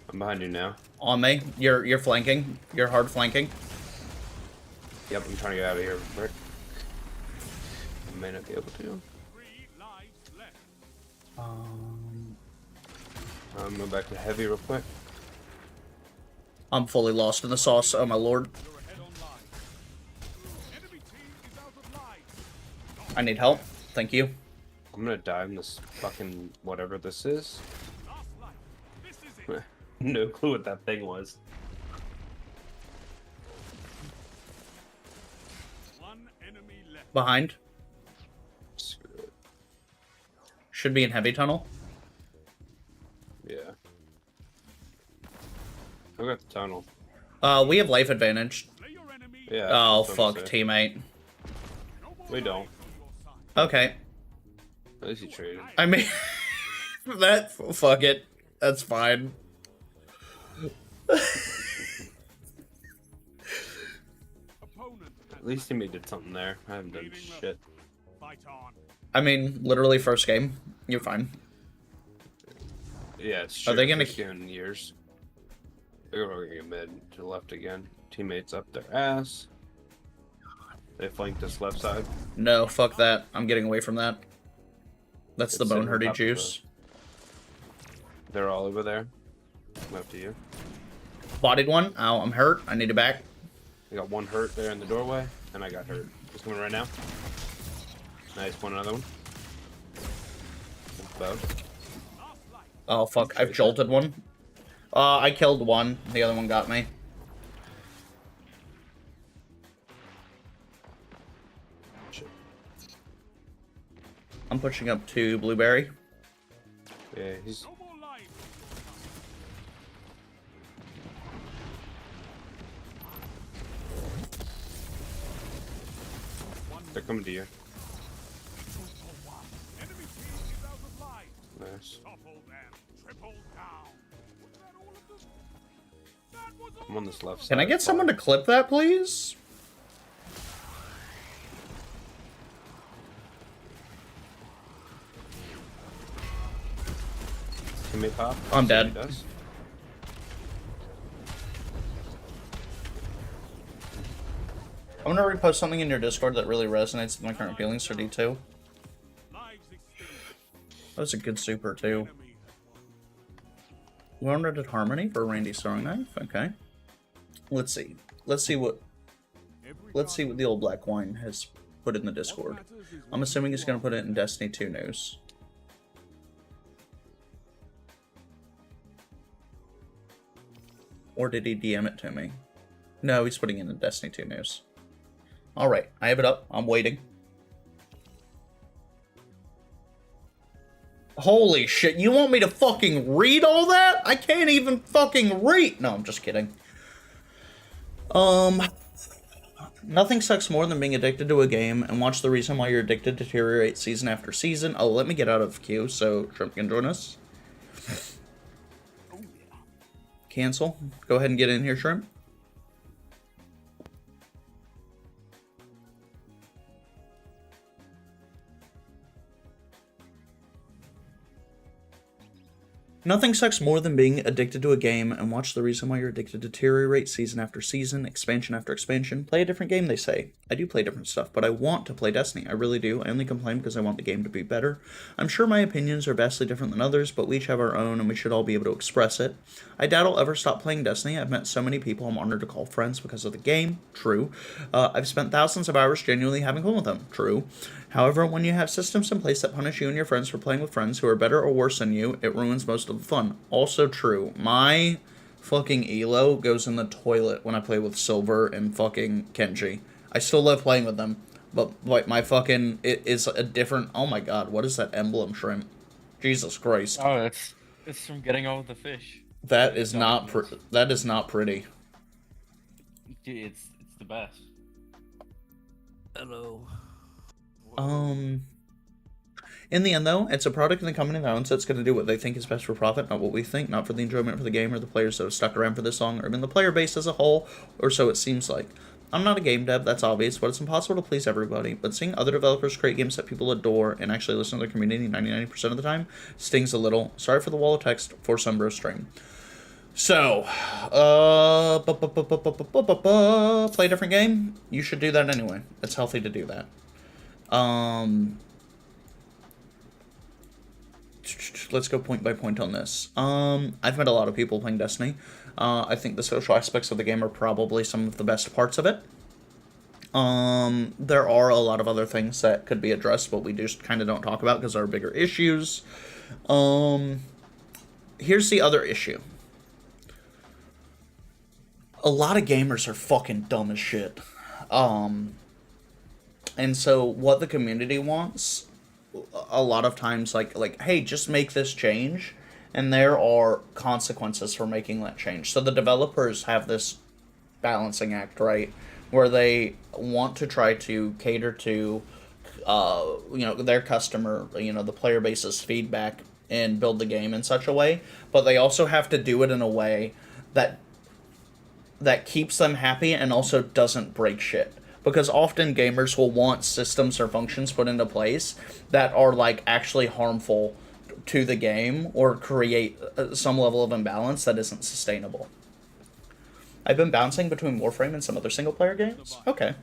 C: I'm behind you now.
A: On me. You're flanking. You're hard flanking.
C: Yep, I'm trying to get out of here, Rick. I may not be able to.
B: 3 lives left.
C: I'm going back to heavy real quick.
A: I'm fully lost in the sauce. Oh my lord.
B: You're ahead on life. Enemy team is out of life.
A: I need help. Thank you.
C: I'm gonna die in this fucking whatever this is.
B: Last life. This is it.
C: No clue what that thing was.
B: One enemy left.
A: Behind.
C: Screw it.
A: Should be in heavy tunnel.
C: Yeah. I got the tunnel.
A: We have life advantage.
B: Slay your enemy.
C: Yeah.
A: Oh,
C: that's what I'm
A: fuck,
C: saying.
A: teammate.
B: No more
C: We don't.
B: lives on your side.
A: Okay.
C: At least he traded.
A: I mean, fuck it. That's fine.
B: Opponent has
C: At least he did something there. I haven't done
B: Leaving the-
C: shit.
B: fight on.
A: I mean, literally first game. You're fine.
C: Yeah, it's
A: Are they gonna-
C: in years? They're going to get mid to the left again. Teammates up their ass. They flanked us left side.
A: No, fuck that. I'm getting away from that. That's the
C: It's
A: bone
C: sitting on
A: hurty
C: top of
A: juice.
C: They're all over there. Up to you.
A: Bodied one. Ow, I'm hurt. I need it back.
C: I got one hurt there in the doorway, and I got hurt. He's coming right now. Nice, one another one. About.
A: Oh, fuck. I've jolted one. I killed one. The other one got me.
C: Shit.
A: I'm pushing up to Blueberry.
C: Yeah, he's.
B: No more lives
C: They're coming to you.
B: enemy team is out of life.
C: Nice.
B: Topple them. Triple down. Was that all of them? That was all.
C: I'm on this left side.
A: Can I get someone to clip that, please?
C: Teammate pop.
A: I'm
C: See
A: dead.
C: what he does.
A: I'm gonna repost something in your Discord that really resonates with my current feelings for D2.
B: Lives extinguished.
A: That was a good super, too.
B: Enemy has won.
A: Wounded Harmony for Randy's throwing knife. Okay. Let's see. Let's see what the old black wine has put in the Discord. I'm assuming he's gonna put it in Destiny 2 news. Or did he DM it to me? No, he's putting it in Destiny 2 news. Alright, I have it up. I'm waiting. Holy shit, you want me to fucking read all that? I can't even fucking read. No, I'm just kidding. Nothing sucks more than being addicted to a game and watch the reason why you're addicted deteriorate season after season. Oh, let me get out of queue so Shrimp can join us. Cancel. Go ahead and get in here, Shrimp. Nothing sucks more than being addicted to a game and watch the reason why you're addicted deteriorate season after season, expansion after expansion. Play a different game, they say. I do play different stuff, but I want to play Destiny. I really do. I only complain because I want the game to be better. I'm sure my opinions are vastly different than others, but we each have our own and we should all be able to express it. I doubt I'll ever stop playing Destiny. I've met so many people I'm honored to call friends because of the game. True. I've spent thousands of hours genuinely having fun with them. True. However, when you have systems in place that punish you and your friends for playing with friends who are better or worse than you, it ruins most of the fun. Also true. My fucking elo goes in the toilet when I play with Silver and fucking Kenji. I still love playing with them, but like my fucking it is a different. Oh my god, what is that emblem, Shrimp? Jesus Christ.
D: Oh, it's from getting over the fish.
A: That is not that is not pretty.
D: Dude, it's the best. Hello.
A: In the end, though, it's a product in the company that owns it's going to do what they think is best for profit, not what we think, not for the enjoyment for the game or the players that have stuck around for this long, or even the player base as a whole, or so it seems like. I'm not a game dev, that's obvious, but it's impossible to please everybody. But seeing other developers create games that people adore and actually listen to their community 99% of the time stings a little. Sorry for the wall of text for Sunbro stream. So, play a different game? You should do that anyway. It's healthy to do that. let's go point by point on this. I've met a lot of people playing Destiny. I think the social aspects of the game are probably some of the best parts of it. There are a lot of other things that could be addressed, but we just kind of don't talk about because there are bigger issues. Here's the other issue. A lot of gamers are fucking dumb as shit. And so what the community wants, a lot of times, like, hey, just make this change, and there are consequences for making that change. So the developers have this balancing act, right, where they want to try to cater to, their customer, the player base's feedback and build the game in such a way, but they also have to do it in a way that keeps them happy and also doesn't break shit. Because often gamers will want systems or functions put into place that are, like, actually harmful to the game or create some level of imbalance that isn't sustainable. I've been bouncing between Warframe and some other single-player games? Okay.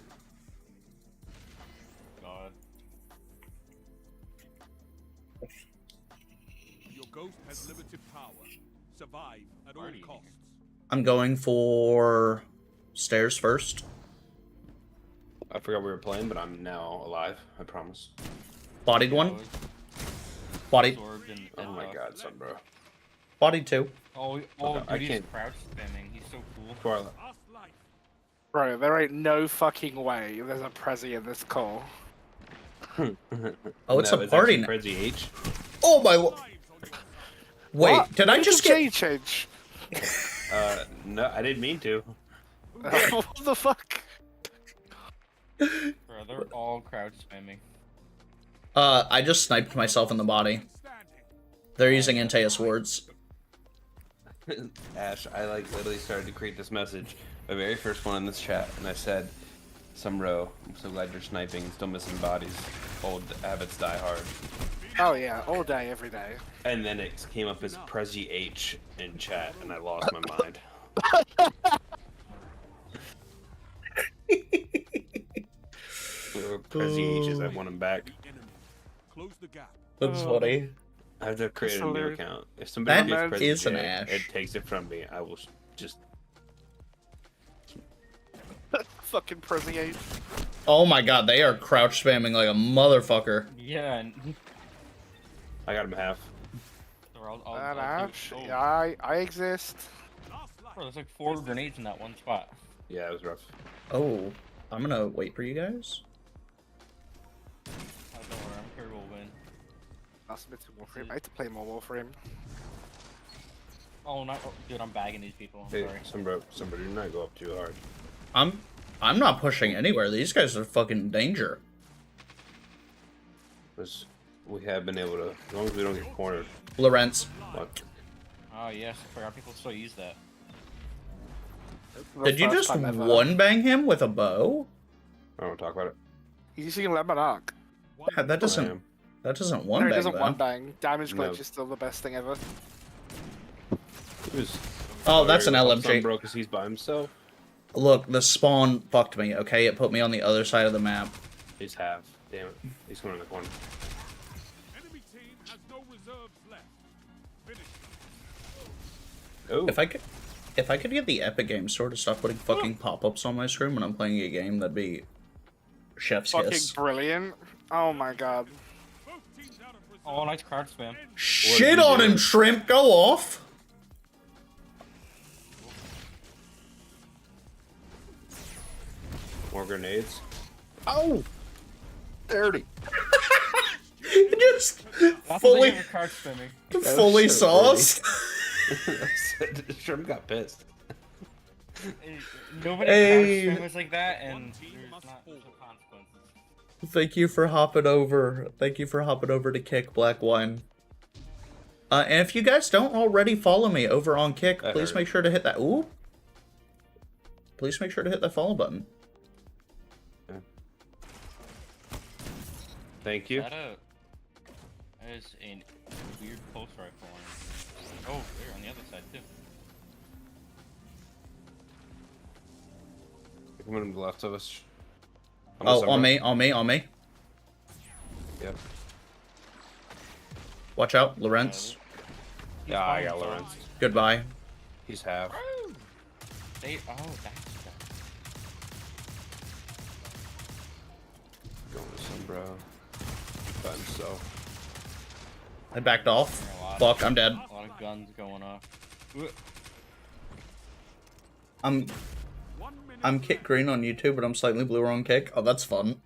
D: God.
B: Your ghost has limited power. Survive at all costs.
A: I'm going for stairs first.
C: I forgot we were playing, but I'm now alive. I promise.
A: Bodied one. Bodied.
C: Oh my god, son, bro.
A: Bodied two.
D: Oh,
C: I
D: dude, he's
C: can't-
D: crouch spamming. He's so cool.
C: Twyla.
B: Last life.
E: Bro, there ain't no fucking way there's a Prezi in this call.
A: Oh, it's
C: No,
A: a party
C: actually
A: now.
C: Prezi H.
A: Oh my.
B: Lives on your side.
A: Wait,
E: What?
A: did I
E: When
A: just
E: did
A: get?
E: change?
C: No, I didn't mean to.
E: What the fuck?
D: Bro, they're all crouch spamming.
A: I just sniped myself in the body.
B: Standing.
A: They're using Antaeus wards.
C: Ash, I literally started to create this message, the very first one in this chat, and I said, "Some row, I'm so glad you're sniping, still missing bodies. Old habits die hard."
E: Oh yeah, all day, every day.
C: And then it came up as Prezi H in chat, and I lost my mind. Prezi H is I want him back.
B: The enemy. Close the gap.
A: That's funny.
C: I have to create a new
E: hilarious.
C: account. If somebody
A: That
C: gets Prezi
A: is an
C: J,
A: Ash.
C: it takes it from me. I will just.
E: Fucking Prezi 8.
A: Oh my god, they are crouch spamming like a motherfucker.
D: Yeah, and
C: I got him half.
D: they're all
E: And
D: do-
E: Ash,
D: oh.
E: I exist.
B: Last life.
D: Bro, there's like 4 grenades in that one spot.
C: Yeah, it was rough.
A: Oh, I'm gonna wait for you guys.
D: Oh, don't worry, I'm sure we'll win.
E: I'll submit to Warframe. I have to play more Warframe.
D: Oh, not, dude, I'm bagging these people. I'm
C: Hey,
D: sorry.
C: somebody do not go up too hard.
A: I'm not pushing anywhere. These guys are fucking in danger.
C: Because we have been able to, as long as we don't get cornered.
A: Lorenz,
C: Fuck.
D: Oh, yes, I forgot people still use that.
E: The
A: did you
E: first
A: just
E: time ever.
A: one bang him with a bow?
C: I don't want to talk about it.
E: He's using Lemon Arc.
A: Yeah, that
C: I
A: doesn't
C: am.
A: one
E: No, he
A: bang
E: doesn't
A: though.
E: one bang. Damage
C: No.
E: glitch is still the best thing ever.
C: He was
A: Oh, that's an
C: worried about
A: LMG.
C: something, bro, because he's by himself.
A: Look, the spawn fucked me. Okay, it put me on the other side of the map.
C: He's half. Damn it. He's going in the corner.
B: Enemy team has no reserves left. Finish.
C: Oh.
A: If I could get the Epic Games Store to stop putting fucking pop-ups on my screen when I'm playing a game, that'd be chef's
E: Fucking
A: kiss.
E: brilliant. Oh my god.
B: Both teams out of reserve.
D: Oh, nice crouch spam.
A: Shit
C: you
A: on
C: doing?
A: him, Shrimp. Go off.
C: More grenades.
E: Oh! Dirty.
A: Just
D: That's
A: fully,
D: the crouch spamming.
A: fully
C: so
A: sauced.
C: Shrimp got pissed.
D: Nobody
A: Hey.
D: crouch spammers like that, and
B: One team
D: there's
B: must
D: not
B: fall.
D: there's no consequences.
A: Thank you for hopping over. Thank you for hopping over to Kick Black Wine. And if you guys don't already follow me over on Kick,
C: That
A: please
C: hurt.
A: make sure to hit that. Ooh. Please make sure to hit that follow button.
C: Thank you.
D: That is a weird pulse rifle on it. Oh, they're on the other side too.
C: They're coming to the left of us.
A: Oh, on me, on me, on me.
C: Yep.
A: Watch out, Lorenz.
C: Yeah, I got Lawrence.
A: Goodbye.
C: He's half.
D: They that's
C: Going to some bro. By himself.
A: I backed off. Fuck, I'm dead.
D: a lot of guns going off.
A: I'm Kit Green on YouTube, but I'm slightly bluer on Kick. Oh, that's fun.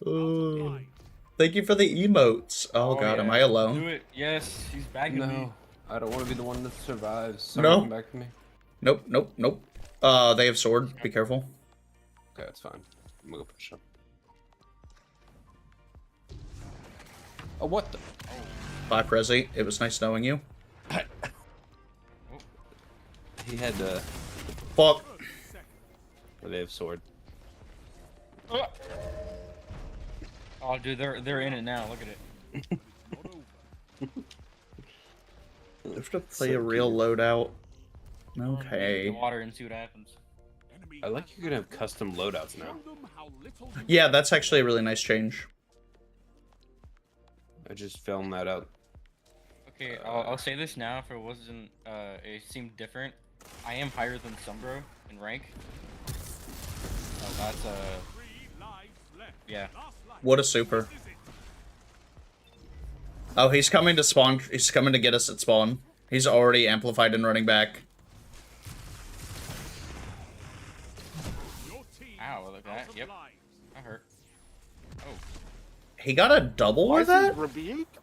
A: Oh, thank you for the emotes. Oh god,
D: yeah.
A: am I alone?
D: Do it. Yes, he's bagging me.
C: No, I don't want to be the one that survives. Someone
A: No.
C: come back to me.
A: Nope, nope, nope. They have sword. Be careful.
C: Okay, that's fine. I'm gonna go push him. Oh, what the?
A: Bye, Prezi. It was nice knowing you.
C: He had to.
A: Fuck.
C: Or they have sword.
D: Oh, dude, they're in it now. Look at it.
A: I have to play a real loadout. Okay.
D: The water and see what happens.
C: I like you're gonna have custom loadouts now.
A: Yeah, that's actually a really nice change.
C: I just filmed that out.
D: Okay, I'll say this now. If it wasn't, it seemed different. I am higher than Sumbro in rank. Oh, that's yeah.
A: What a super. Oh, he's coming to spawn. He's coming to get us at spawn. He's already amplified and running back.
D: Ow, look at that. Yep. That hurt. Oh.
A: He got a double
E: Why
A: with
E: is he
A: that?
E: rebuked?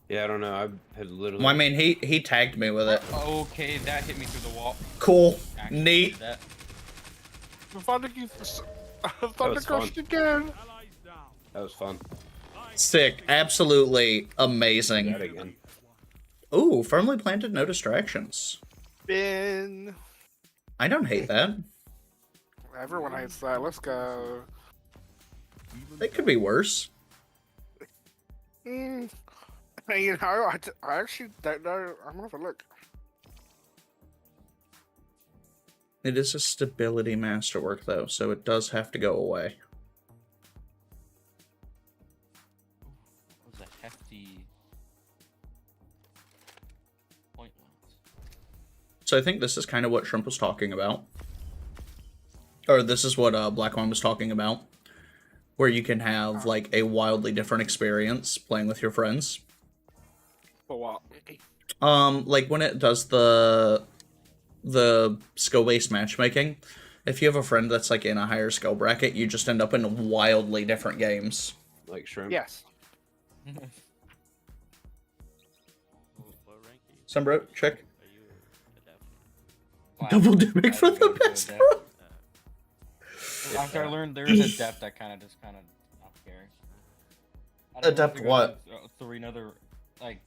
C: Yeah, I don't know. I had literally.
A: Well, I mean, he tagged me with it.
D: Okay, that hit me through the wall.
A: Cool.
D: Actually,
A: Neat.
D: that.
E: Thunder crushed again.
C: That was fun.
A: Sick. Absolutely amazing.
C: That again.
A: Ooh, firmly planted, no distractions.
E: Bin.
A: I don't hate that.
E: Everyone hates that. Let's go.
A: It could be worse.
E: You know, I actually don't know. I'm gonna have a look.
A: It is a stability masterwork, though, so it does have to go away.
D: That was a hefty point.
A: So I think this is kind of what Shrimp was talking about. Or this is what Black1 was talking about. Where you can have, like, a wildly different experience playing with your friends.
E: For what?
A: Like, when it does the skill-based matchmaking, if you have a friend that's, like, in a higher skill bracket, you just end up in wildly different games.
C: Like shrimp.
E: Yes.
F: What rank are you?
A: Sunbro, check.
F: Are you adept?
A: Double dimming for the best, bro.
D: After I learned there was a depth, that kind of not scary.
A: Adept what?
D: Three another, like,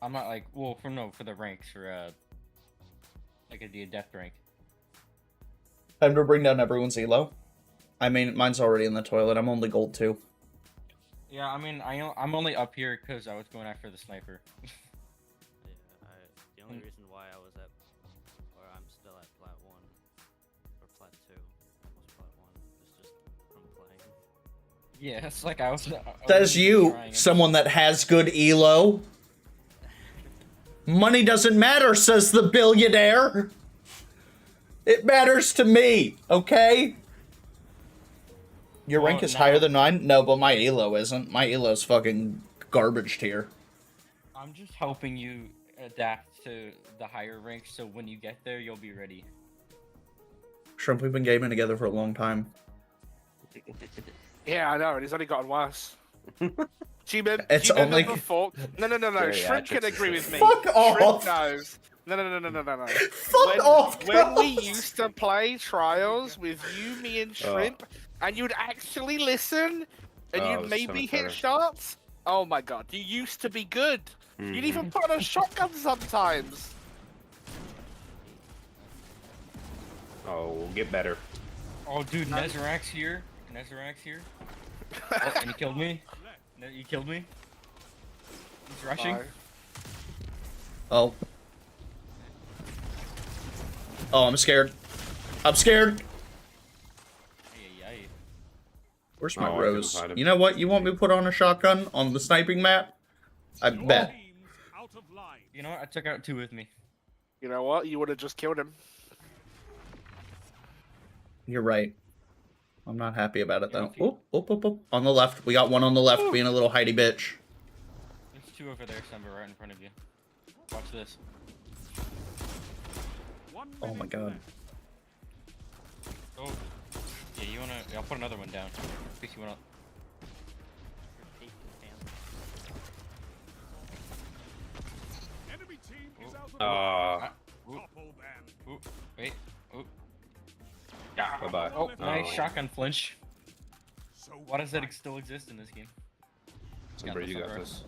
D: I'm not like, well, for the ranks, for, like, the adept rank.
A: Time to bring down everyone's elo. I mean, mine's already in the toilet. I'm only gold 2.
D: Yeah, I mean, I'm only up here because I was going after the sniper.
F: Yeah, the only reason why I was at, or I'm still at plat 1, or plat 2, almost plat 1, is just from playing.
D: Yeah, it's like I was.
A: Says you,
D: trying it.
A: someone that has good elo. Money doesn't matter, says the billionaire. It matters to me, okay? Your
D: Well,
A: rank is
D: now-
A: higher than mine? No, but my elo isn't. My elo's fucking garbage tier.
D: I'm just helping you adapt to the higher ranks, so when you get there, you'll be ready.
A: Shrimp, we've been gaming together for a long time.
E: Yeah, I know, and he's only gotten worse. G-Men,
A: It's
E: G-Men
A: only-
E: before. No. Shrimp can
C: Geriatrics.
E: agree with me.
A: Fuck
E: Shrimp
A: off.
E: knows. No.
A: Fuck off,
E: When we
A: Carlos.
E: used to play trials with you, me, and Shrimp, and you'd actually listen, and
C: Oh, it
E: you'd
C: was so
E: maybe
C: much
E: hit
C: better.
E: shots. Oh my god, you used to be good. You'd even put on a shotgun sometimes.
C: Oh, we'll get better.
D: Oh, dude, Nezarak's here. Oh, and he killed me. You killed me. He's rushing.
E: Bye.
A: Oh. Oh, I'm scared. I'm scared.
D: Ay.
A: Where's my
C: Oh, I couldn't
A: rose?
C: find him.
A: You know what? You want me to put on a shotgun on the sniping map? I
B: Your
A: bet.
B: team's out of line.
D: You know what? I took out 2 with me.
E: You know what? You would have just killed him.
A: You're right. I'm not happy about it
D: Yeah,
A: though.
D: if you-
A: Oh. On the left. We got one on the left being a little hidey bitch.
D: There's 2 over there, somewhere right in front of you. Watch this.
B: 1
A: Oh my
B: minute
A: god.
B: left.
D: Oh. Yeah, you wanna... I'll put another one down. In case you wanna...
B: Enemy team is out of line.
C: Ah,
D: Ooh,
B: Topple them.
D: ooh, wait. Ooh.
C: bye-bye.
D: Oh, nice
C: Oh.
D: shotgun flinch.
B: So
D: Why does that still exist in this game?
C: Somebody, you got
D: Somewhere.
C: this.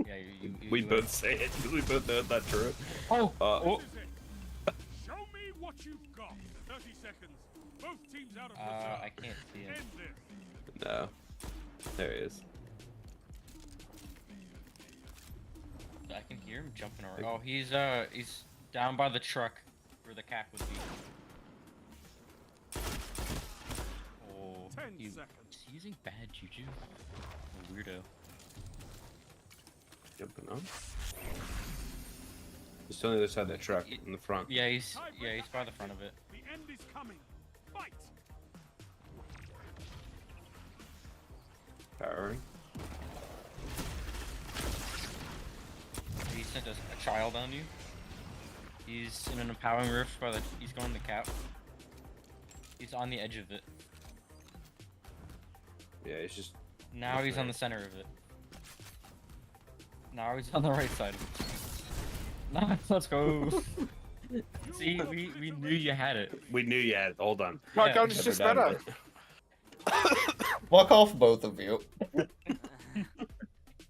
D: Yeah, you
C: We both say it. We both know that's true.
D: Oh!
C: Oh.
B: this is it. Show me what you've got. 30 seconds. Both teams out of reserve.
D: I can't see him.
B: End this.
C: No. There he is.
D: I can hear him jumping around. Oh, he's down by the truck where the cap would be. Oh,
B: 10
D: he-
B: seconds.
D: is he using bad juju? A weirdo.
C: Jumping on. He's still on the other side of that truck in the front.
D: Yeah, he's by the front of it.
B: The end is coming. Fight.
C: Powering.
D: He sent a child on you. He's in an empowering rift by the. He's going to cap. He's on the edge of it.
C: Yeah, he's just.
D: Now he's on the center of it. Now he's on the right side of it. Nice, let's go. See, we knew you had it.
C: We knew you had. Hold on.
E: My
D: Yeah.
E: gun's
C: Never
E: just
C: doubted
E: better.
C: it.
A: Fuck off, both of you.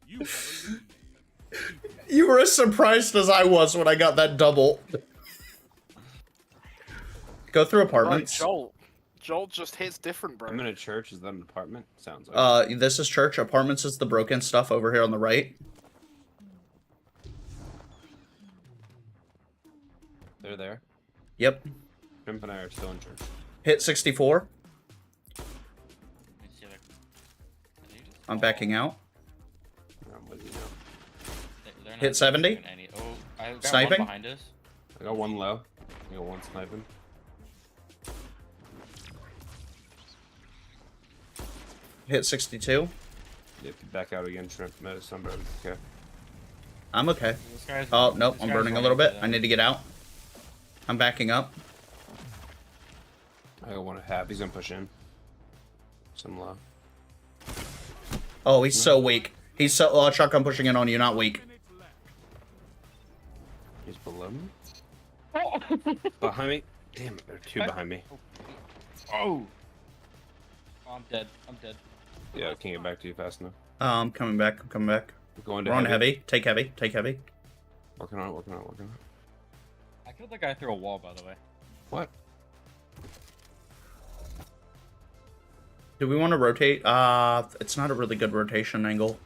B: You have a lead.
A: You were as surprised as I was when I got that double. Go through
E: Right,
A: apartments.
E: Jolt. Jolt just hits different, bro.
C: I'm in a church. Is that an apartment? Sounds like.
A: This is church. Apartments is the broken stuff over here on the right.
C: They're there.
A: Yep.
C: Shrimp and I are still in church.
A: Hit 64.
D: Let me see if I can-
A: I'm backing out.
C: I'm with you now.
D: They're not
A: Hit 70?
D: doing any- Oh, I got
A: Sniping?
D: one behind us.
C: I got one low. I got one sniping.
A: Hit 62.
C: You have to back out again, Shrimp. Met somebody. Okay.
A: I'm okay.
D: This guy's-
A: Oh, nope.
D: this
A: I'm
D: guy's
A: burning a
D: running
A: little bit.
D: to
A: I
D: them.
A: need to get out. I'm backing up.
C: I got one at half. He's gonna push in. Some low.
A: Oh, he's so weak. He's so... Oh, shotgun pushing in on you, not weak.
B: Minutes left.
C: He's below me. Behind me. Damn it, there are two behind me.
D: Oh! Oh, I'm dead. I'm dead.
C: Yeah, I can't get back to you fast enough.
A: I'm coming back. I'm coming back.
C: Going to
A: We're on heavy. Take heavy. Take heavy.
C: Working on it, working on it, working on it.
D: I killed the guy through a wall, by the way.
C: What?
A: Do we want to rotate? It's not a really good rotation angle.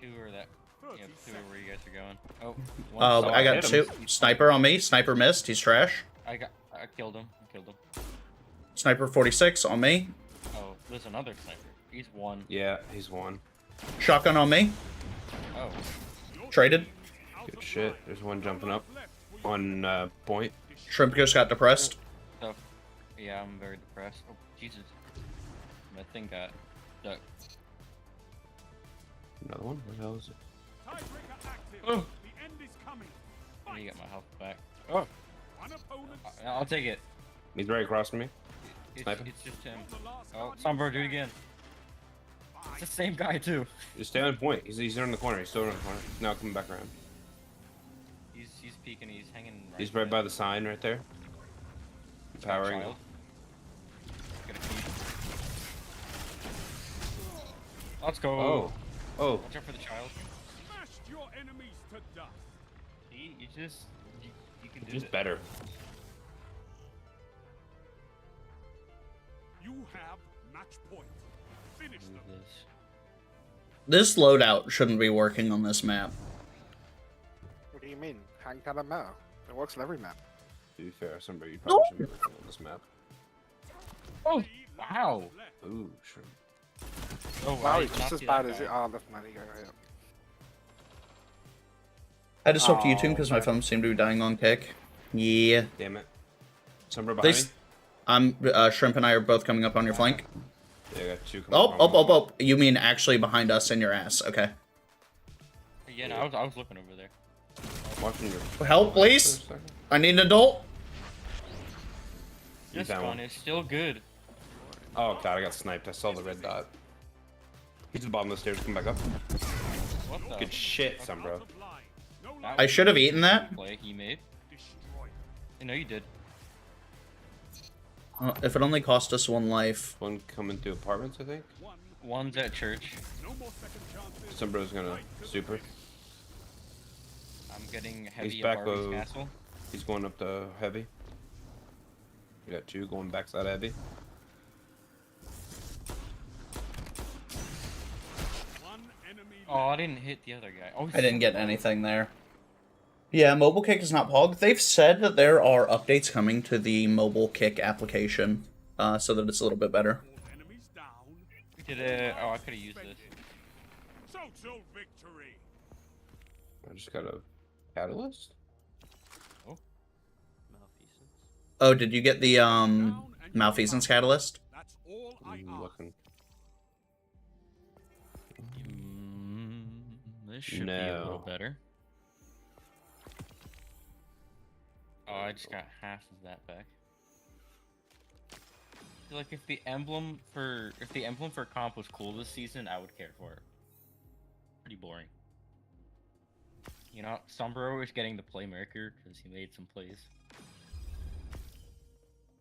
D: Two or that.
B: 30
D: Yeah, two
B: seconds.
D: are where you guys are going. Oh,
A: Oh,
D: one
A: I got
C: hit
A: two.
C: him.
A: Sniper on me. Sniper missed. He's trash.
D: I killed him. I killed him.
A: Sniper 46 on me.
D: Oh, there's another sniper. He's one.
C: Yeah, he's one.
A: Shotgun on me.
D: Oh,
A: Traded.
B: Out
C: Good
B: of
C: shit.
B: line.
C: There's one jumping up
B: Left for you.
C: on point.
A: Shrimp just got depressed.
D: so yeah, I'm very depressed. Oh, Jesus. My thing got stuck.
C: Another one? Where the hell is it?
B: Tiebreaker active.
D: Oh.
B: The end is coming.
D: Let me
B: Fight.
D: get my health back. Oh,
B: One opponent.
D: I'll take it.
C: He's right across from me.
D: It's,
C: Sniper.
D: it's just him.
B: The last
D: Oh,
B: guardian
D: Sombro, do it
B: standing.
D: again. It's
B: Fight.
D: the same guy too.
C: Just stay on point. He's in the corner. He's still in the corner. He's now coming back around.
D: He's peeking. He's hanging.
C: He's right by the sign right there. Powering.
D: Child. Get a feed. Let's go.
C: Oh. Oh.
D: Watch out for the child.
B: Smashed your enemies to dust.
D: See, you can do
C: Just
D: it.
C: better.
B: You have match point. Finish
D: Do
B: them.
D: this.
A: This loadout shouldn't be working on this map.
E: What do you mean? Hang kind of matter. It works on every map.
C: To be fair, somebody you probably shouldn't be on this map.
D: Oh, wow.
B: Left.
C: Ooh, sure.
D: Oh,
E: Wow,
D: I
E: he's
D: did
E: just
D: not
E: as
D: see
E: bad
D: that
E: as
D: guy.
E: it. Oh, that's money going right.
A: I just hooked YouTube
E: Oh,
A: because my
E: man.
A: phone seemed to be dying on kick. Yeah.
C: Damn it. Sombro
A: They,
C: behind me?
A: Shrimp and I are both coming up on your flank.
C: Yeah, I got two coming
A: Oh,
C: from
A: oh, oh, oh. You mean actually behind us in your ass. Okay.
D: Yeah, no, I was looking over there.
C: Watching your
A: Help,
C: for a
A: please.
C: second.
A: I need an adult.
D: This
C: down
D: gun
C: one.
D: is still good.
C: Oh god, I got sniped. I saw the red dot. He's at the bottom of the stairs. Come back up.
D: What the?
C: Good shit, Sombro.
D: That
A: I
D: was
A: should have
D: a
A: eaten that.
D: play he made. I know you did.
A: If it only cost us 1 life.
C: One coming through apartments, I think.
D: One's at church.
C: Sombro's gonna super.
D: I'm getting heavy
C: He's
D: at
C: back
D: Barbie's
C: low.
D: castle.
C: He's going up to heavy. We got two going backside heavy.
D: Oh, I didn't hit the other guy. Oh,
A: I didn't get anything there. Yeah, mobile kick is not POG. They've said that there are updates coming to the mobile kick application, so that it's a little bit better.
D: Did it? Oh, I could have used this.
B: So victory.
C: I just got a catalyst.
F: Malfeasance.
A: Oh, did you get the malfeasance catalyst?
B: That's all I
C: I'm
B: ask.
C: looking.
D: This should be a little
C: No.
D: better. Oh, I just got half of that back. I feel like if the emblem for comp was cool this season, I would care for it. Pretty boring. You know, Sombro is getting the playmaker because he made some plays.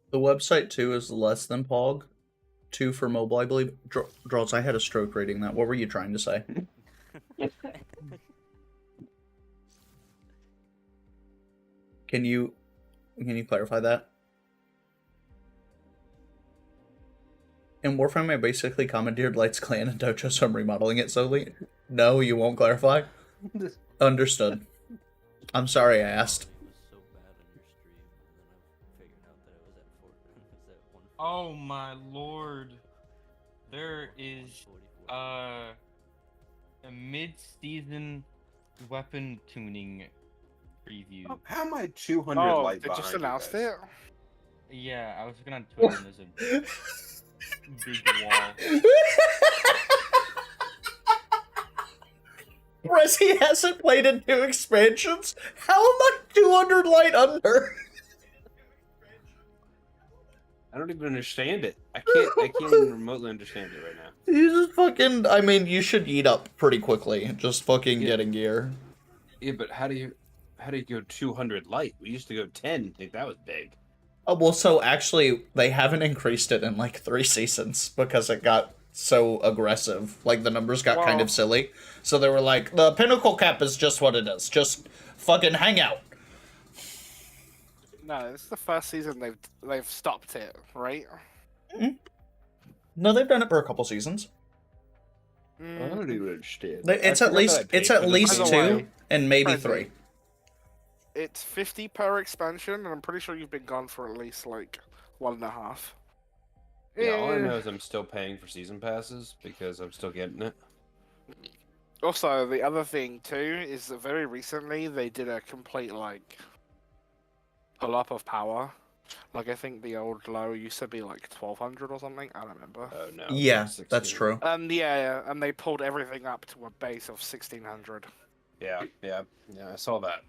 A: The website 2 is less than POG. 2 for mobile, I believe. Draws, I had a stroke reading that. What were you trying to say? Can you clarify that? In Warframe, I basically commandeered Light's clan and Dojo, so I'm remodeling it slowly. No, you won't clarify? Understood. I'm sorry I asked.
F: It was so bad on your stream, and then I figured out that it was at 1.
D: Oh my lord. There is
F: 44.
D: a mid-season weapon tuning preview.
C: How am I 200
E: Oh,
C: light
E: they just
C: behind you
E: announced
C: guys?
E: it?
D: Yeah, I was looking on Twitter and there's a big wall.
A: Resi hasn't played in 2 expansions? How am I 200 light under?
C: I don't even understand it. I can't even remotely understand it right now.
A: You just fucking, I mean, you should eat up pretty quickly. Just fucking
C: Yeah.
A: getting gear.
C: Yeah, but how do you go 200 light? We used to go 10. I think that was big.
A: Oh, well, so actually, they haven't increased it in like 3 seasons because it got so aggressive. Like, the numbers got kind
E: Well-
A: of silly. So they were like, the pinnacle cap is just what it is. Just fucking hang out.
E: No, this is the first season they've stopped it, right?
A: No, they've done it for a couple seasons.
C: I don't even understand.
A: It's
C: I
A: at
C: forgot
A: least
C: that I paid
A: it's
C: for
A: at
C: this
A: least
E: By the
A: 2
E: way,
A: and maybe
E: Prezi,
A: 3.
E: It's 50 per expansion, and I'm pretty sure you've been gone for at least like 1.5.
C: Yeah, all I know is I'm still paying for season passes because I'm still getting it.
E: Also, the other thing too is that very recently they did a complete like pull up of power. Like I think the old low used to be like 1200 or something. I don't remember.
C: Oh no.
A: Yeah,
C: it's
A: that's
C: 16.
A: true.
E: Yeah, and they pulled everything up to a base of 1600.
C: Yeah, I saw that.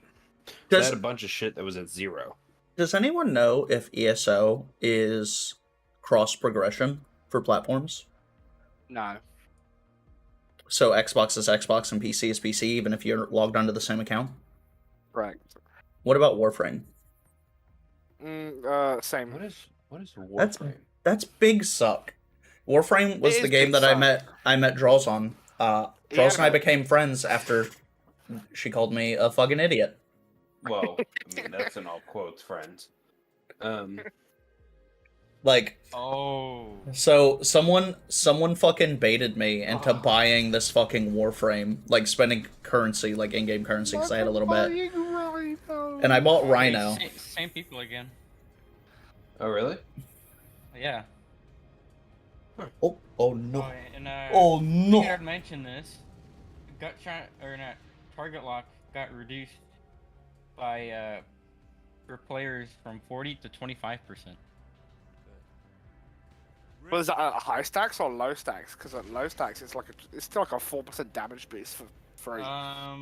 C: They
A: Does
C: had a bunch of shit that was at 0.
A: Does anyone know if ESO is cross progression for platforms?
E: No.
A: So Xbox is Xbox and PC is PC, even if you're logged onto the same account?
E: Correct.
A: What about Warframe?
E: Same.
C: What is
A: That's
C: Warframe?
A: that's big suck. Warframe was
E: It
A: the
E: is
A: game
E: big
A: that
E: suck.
A: I met Draws on. Draws
E: Yeah,
A: and I
E: but-
A: became friends after she called me a fucking idiot.
C: Well, I mean that's in all quotes, friends.
A: Like,
D: Oh.
A: so someone fucking baited me into buying this fucking Warframe, like spending currency, like in-game currency, because I had a little bit. And I bought Rhino.
D: Same people again.
C: Oh really?
D: Yeah.
A: Oh, oh no.
D: Oh, and
A: Oh no.
D: I had mentioned this. Gut shot or not? Target lock got reduced by for players from 40 to 25%.
E: Well, is that at high stacks or low stacks? Because at low stacks, it's still like a 4% damage boost for free.
D: I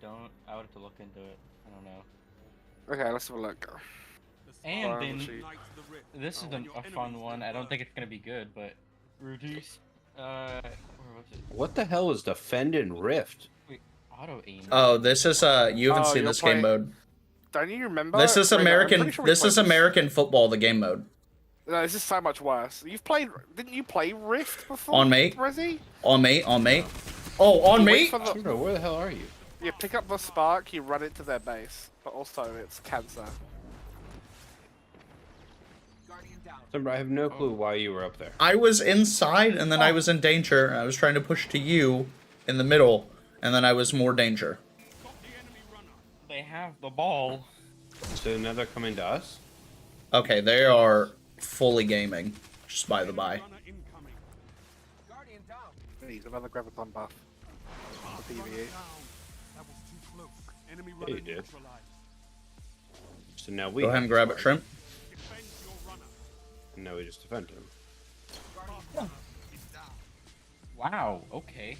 D: don't. I would have to look into it. I don't know.
E: Okay, let's have a look.
D: And
E: Fire
D: then
E: machine.
D: this is a fun one. I don't think it's gonna be good, but reduce. Where was it?
C: What the hell is Defend and Rift?
D: Wait, auto aim.
A: Oh, this is you haven't
E: Oh,
A: seen
E: you're
A: this game
E: playing-
A: mode.
E: Don't you remember?
A: This is
E: Wait, no, I'm
A: American.
E: pretty sure we
A: This
E: played
A: is American football. The game mode.
E: No, this is so much worse. Didn't you play Rift before?
A: On me.
E: Resi?
A: On me. On me. Oh, on
E: You
A: me.
E: wait for the-
C: Bro, where the hell are you?
E: You pick up the spark, you run it to their base, but also it's cancer.
C: Remember, I have no clue why you were up there.
A: I was inside, and then I was in danger. I was trying to push to you in the middle, and then I was more danger.
D: They have the ball.
C: So now they're coming to us?
A: Okay, they are fully gaming. Just by the by.
E: Please, another graviton buff. For PvE.
C: Yeah, you did. So now we
A: Go ahead and grab it, Shrimp.
C: And now we just defend him.
D: Wow. Okay.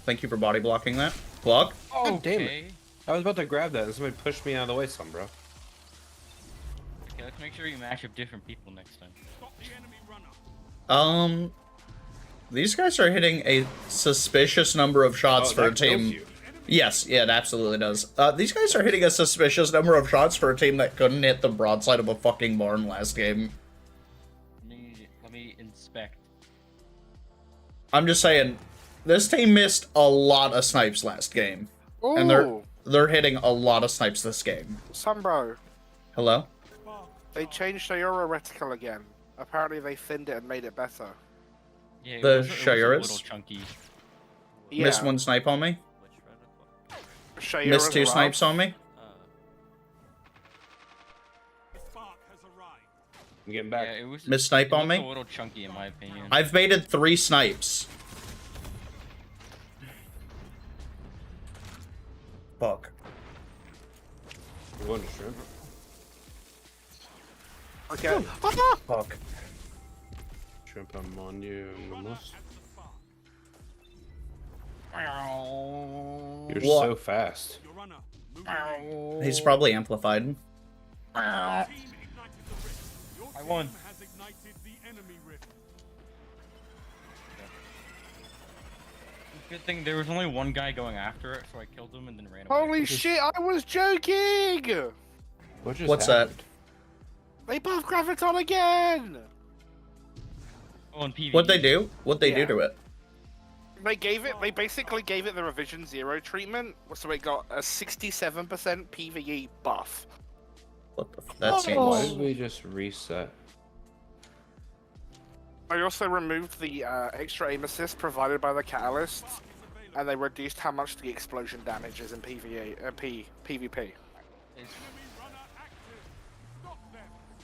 A: Thank you for body blocking that. Block.
D: Okay.
C: damn it. I was about to grab that and somebody pushed me out of the way some, bro.
D: Okay, let's make sure you match up different people next time.
A: These guys are hitting a suspicious number of shots for a
C: that kills
A: team.
C: you.
A: Yes, yeah, it absolutely does. These guys are hitting a suspicious number of shots for a team that couldn't hit the broadside of a fucking barn last game.
D: Let me inspect.
A: I'm just saying, this team missed a lot of snipes last game,
E: Ooh,
A: and they're hitting a lot of snipes this game.
E: Sunbro.
A: Hello?
E: They changed Sayora reticle again. Apparently they thinned it and made it better.
D: Yeah,
A: The
D: it was a
A: Shayaras?
D: little chunky.
E: Yeah.
A: Missed one snipe on me.
F: Which reticle?
E: Sayora
A: Missed two
E: as well.
A: snipes on me.
C: I'm getting
D: Yeah,
C: back.
D: it was.
A: Missed snipe
D: it
A: on
D: looked
A: me.
D: A little chunky in my opinion.
A: I've baited 3 snipes. Fuck.
C: You want to shrimp?
E: Okay.
A: Fuck.
C: Shrimp, I'm on you. Almost. You're
A: What?
C: so fast.
A: He's probably amplified.
D: I won. Good thing there was only one guy going after it, so I killed him and then ran away.
E: Holy shit, I was joking!
C: What just
A: What's
C: happened?
E: They buffed Graviton again!
D: Oh, and PvE.
A: What'd they do? What'd they do
E: Yeah.
A: to it?
E: They basically gave it the Revision Zero treatment, so it got a 67% PvE buff.
A: What the f- that seems...
C: Why did we just reset?
E: I also removed the extra aim assist provided by the catalysts, and they reduced how much the explosion damage is in PvP.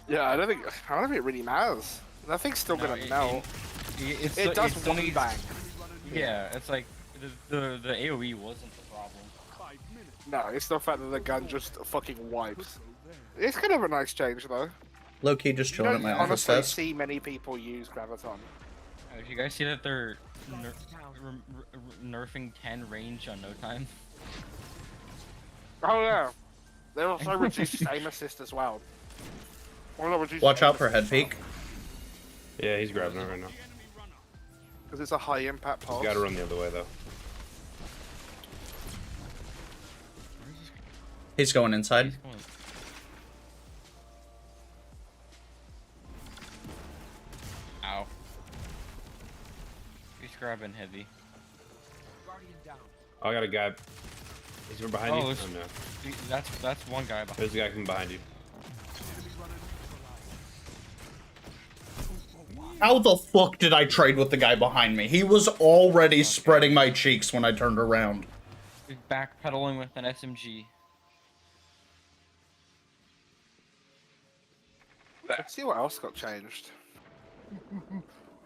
E: Yeah, I don't think it really matters. That thing's still gonna melt. It does
D: it's
E: one
D: only-
E: bang.
D: Yeah, it's like the AOE wasn't the problem.
E: No, it's the fact that the gun just fucking wipes. It's kind of a nice change though.
A: Low-key just
E: You
A: chilling at
E: don't
A: my office
E: honestly
A: desk.
E: see many people use Graviton.
D: Did you guys see that they're nerfing 10 range on no time?
E: Oh yeah. They also reduced aim assist as well. Well, they reduced
A: Watch
E: aim
A: out for head
E: assist as
A: peek.
C: Yeah, he's grabbing it right now.
E: Because it's a high impact pulse.
C: He's gotta run the other way though.
A: He's going inside.
D: He's going- Ow. He's grabbing heavy.
C: Oh, I got a guy. He's from behind you?
D: there's-
C: Oh, no.
D: That's one guy behind.
C: There's a guy coming behind you.
A: How the fuck did I trade with the guy behind me? He was already spreading my cheeks when I turned around.
D: He's backpedaling with an SMG.
E: Let's see what else got changed.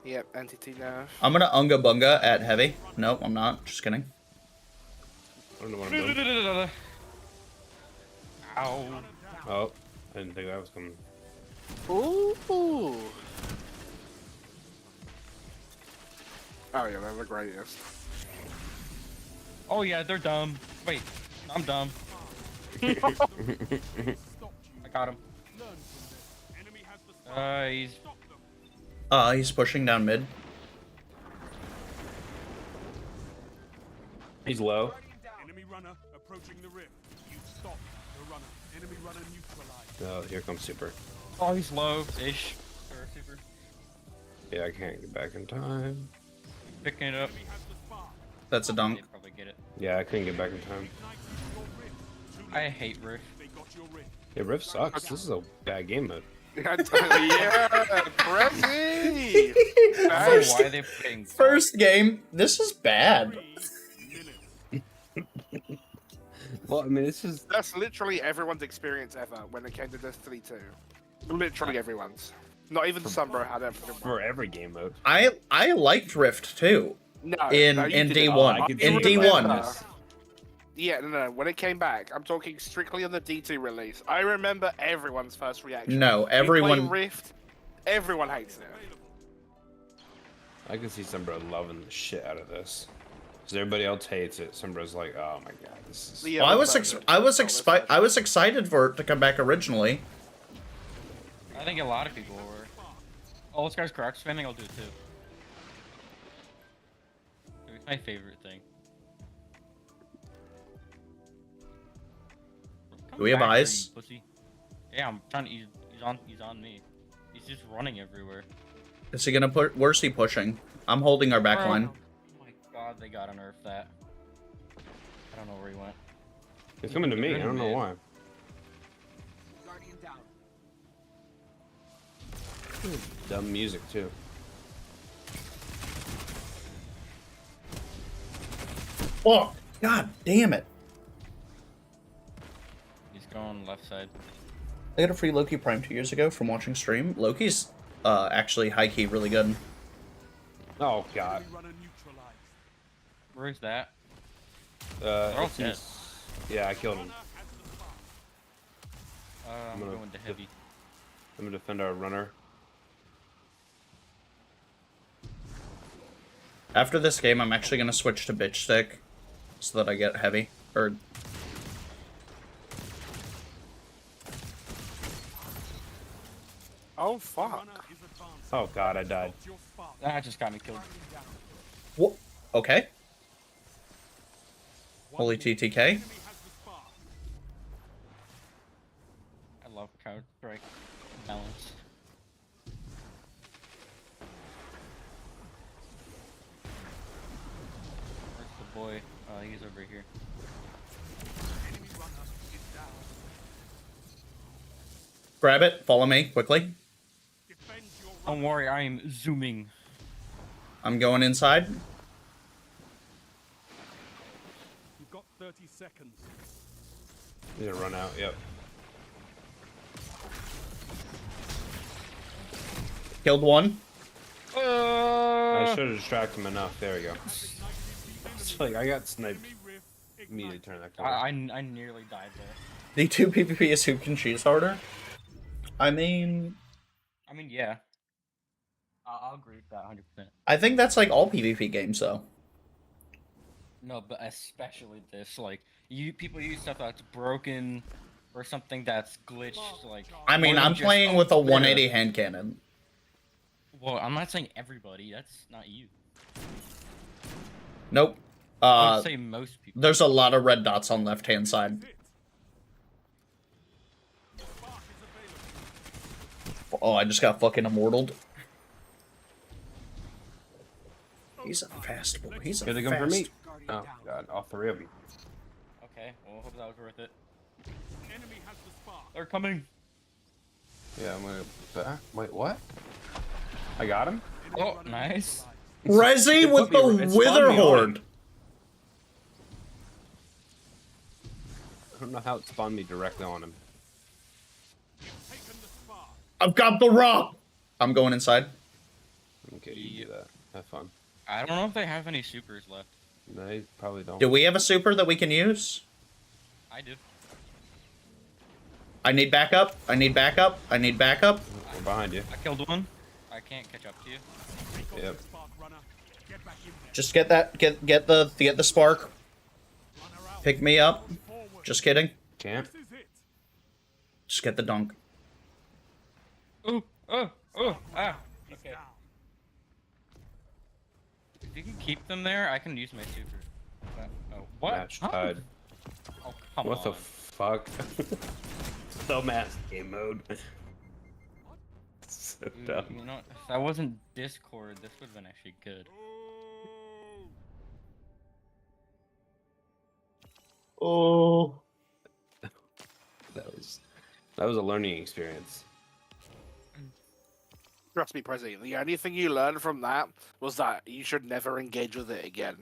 E: Yep, entity nerf.
A: I'm gonna unga bunga at heavy. Nope, I'm not. Just kidding.
C: I don't know what I'm doing.
D: Ow.
C: Oh, I didn't think that was coming.
E: Ooh. Oh yeah, they're the greatest.
D: Oh yeah, they're dumb. Wait, I'm dumb. I got him.
B: Enemy has the spot.
D: He's
B: Stop them.
A: He's pushing down mid.
C: He's low.
B: Enemy runner approaching the rift. You stop the runner. Enemy runner neutralized.
C: Oh, here comes super.
D: he's low-ish. Or super.
C: Yeah, I can't get back in time.
D: Picking it up.
B: Enemy has the spot.
A: That's a dunk.
D: They probably get it.
C: Yeah, I couldn't get back in time.
B: Ignite your rift. Too
D: I
B: late.
D: hate Riff.
B: They got your rift.
C: Yeah, Rift sucks. This is a bad game mode.
E: Yeah, Prezi!
D: I don't know
E: Nice.
D: why they're putting
A: First game. This is bad.
B: 3 minutes.
C: Well, I mean, it's just
E: That's literally everyone's experience ever when it came to Destiny 2. Literally everyone's. Not even Sunbro had everything.
C: for every game mode.
A: I liked Rift too.
E: No,
A: In
E: no, you
A: in
E: didn't.
A: D1.
C: I could
A: In
C: see
A: D1.
C: that.
E: Yeah, no. When it came back, I'm talking strictly on the D2 release. I remember everyone's first reaction.
A: No,
E: We play
A: everyone.
E: Rift, everyone hates it.
C: I can see Sunbro loving the shit out of this. Because everybody else hates it. Sunbro's like, oh my god, this is...
E: The
A: Well, I
E: other
A: was
E: version.
A: I was excited for it to come back originally.
D: I think a lot of people were. Oh, this guy's crouch spamming. I'll do it too. It's my favorite thing. Come
A: Do we have
D: back here,
A: eyes?
D: you pussy. Yeah, I'm trying to. He's on me. He's just running everywhere.
A: Is he gonna put? Where's he pushing? I'm holding our back
D: Bro.
A: line.
D: Oh my god, they gotta nerf that. I don't know where he went.
C: It's coming to me. I don't know why. Dumb music, too.
A: Oh, god damn it!
D: He's going left side.
A: I got a free Loki Prime 2 years ago from watching stream. Loki's actually high key really good.
C: Oh, God.
B: Enemy runner neutralized.
D: Where's that?
C: Uh,
D: all dead.
C: yeah, I killed him.
B: Runner has the spot.
D: I'm
C: gonna
D: going to heavy.
C: I'm gonna defend our runner.
A: After this game, I'm actually gonna switch to bitch stick, so that I get heavy. Or
E: Oh fuck!
B: Runner is advancing.
C: Oh, God, I died.
B: Got your spot.
D: That just got me killed.
A: what? Okay. Holy
B: Enemy
A: TTK.
B: has the spot.
D: I love Counter Strike balance. Where's the boy? Oh, he's over here.
B: Enemy runner is down.
A: Grab it. Follow me quickly.
B: Defend your
D: Don't
B: runner.
D: worry, I am zooming.
A: I'm going inside.
B: You've got 30 seconds.
C: He's gonna run out, yep.
A: Killed one.
C: I should have distracted him enough. There we go. It's like, I got sniped.
B: Enemy rift
C: Immediately
B: ignite.
C: turn that corner.
D: I nearly died there.
A: The 2 PvP is who can cheese harder. I mean,
D: Yeah. I'll agree with that 100%.
A: I think that's like all PvP games though.
D: No, but especially this, like, people use stuff that's broken or something that's glitched, like.
A: I mean,
D: more than
A: I'm
D: just,
A: playing
D: oh,
A: with a
D: it's
A: 180
D: there.
A: hand cannon.
D: Well, I'm not saying everybody. That's not you.
A: Nope.
D: I would say most people.
A: There's a lot of red dots on left hand side.
B: Hit. Spark is available.
A: Oh, I just got fucking immortaled. He's a fast boy. He's a
C: Here they
A: fast.
C: come for me. Oh, God. All three of you.
D: Okay, well, hope that was worth it.
B: Enemy has the spot.
D: They're coming.
C: Yeah, I'm gonna back. Wait, what? I got him?
D: Oh, nice.
A: Resi
C: It
A: with
C: put me-
A: the
C: it spawned
A: Wither
C: me on
A: Horde.
C: him. I don't know how it spawned me directly on him.
B: Taken the spot.
A: I've got the rock. I'm going inside.
C: Okay, you do that. Have fun.
D: I don't know if they have any supers left.
C: No, you probably don't.
A: Do we have a super that we can use?
D: I do.
A: I need backup. I need backup. I need backup.
C: We're behind you.
D: I killed one. I can't catch up to you.
C: Yep.
B: Spark runner. Get back in there.
A: Just get that. Get the spark.
B: Run around.
A: Pick me up.
B: Forward.
A: Just kidding.
C: Can't.
B: This is it.
A: Just get the dunk.
D: Oh, ah.
B: He's
D: Okay.
B: down.
D: If you can keep them there, I can use my super. Oh, what?
C: Match
D: Huh?
C: tied.
D: Oh, come
C: What
D: on.
C: the fuck? So mass game mode. So
D: Dude,
C: dumb.
D: you know, if that wasn't Discord, this would have been actually good.
A: Oh.
C: That was a learning experience.
E: Trust me, Prezi. The only thing you learned from that was that you should never engage with it again.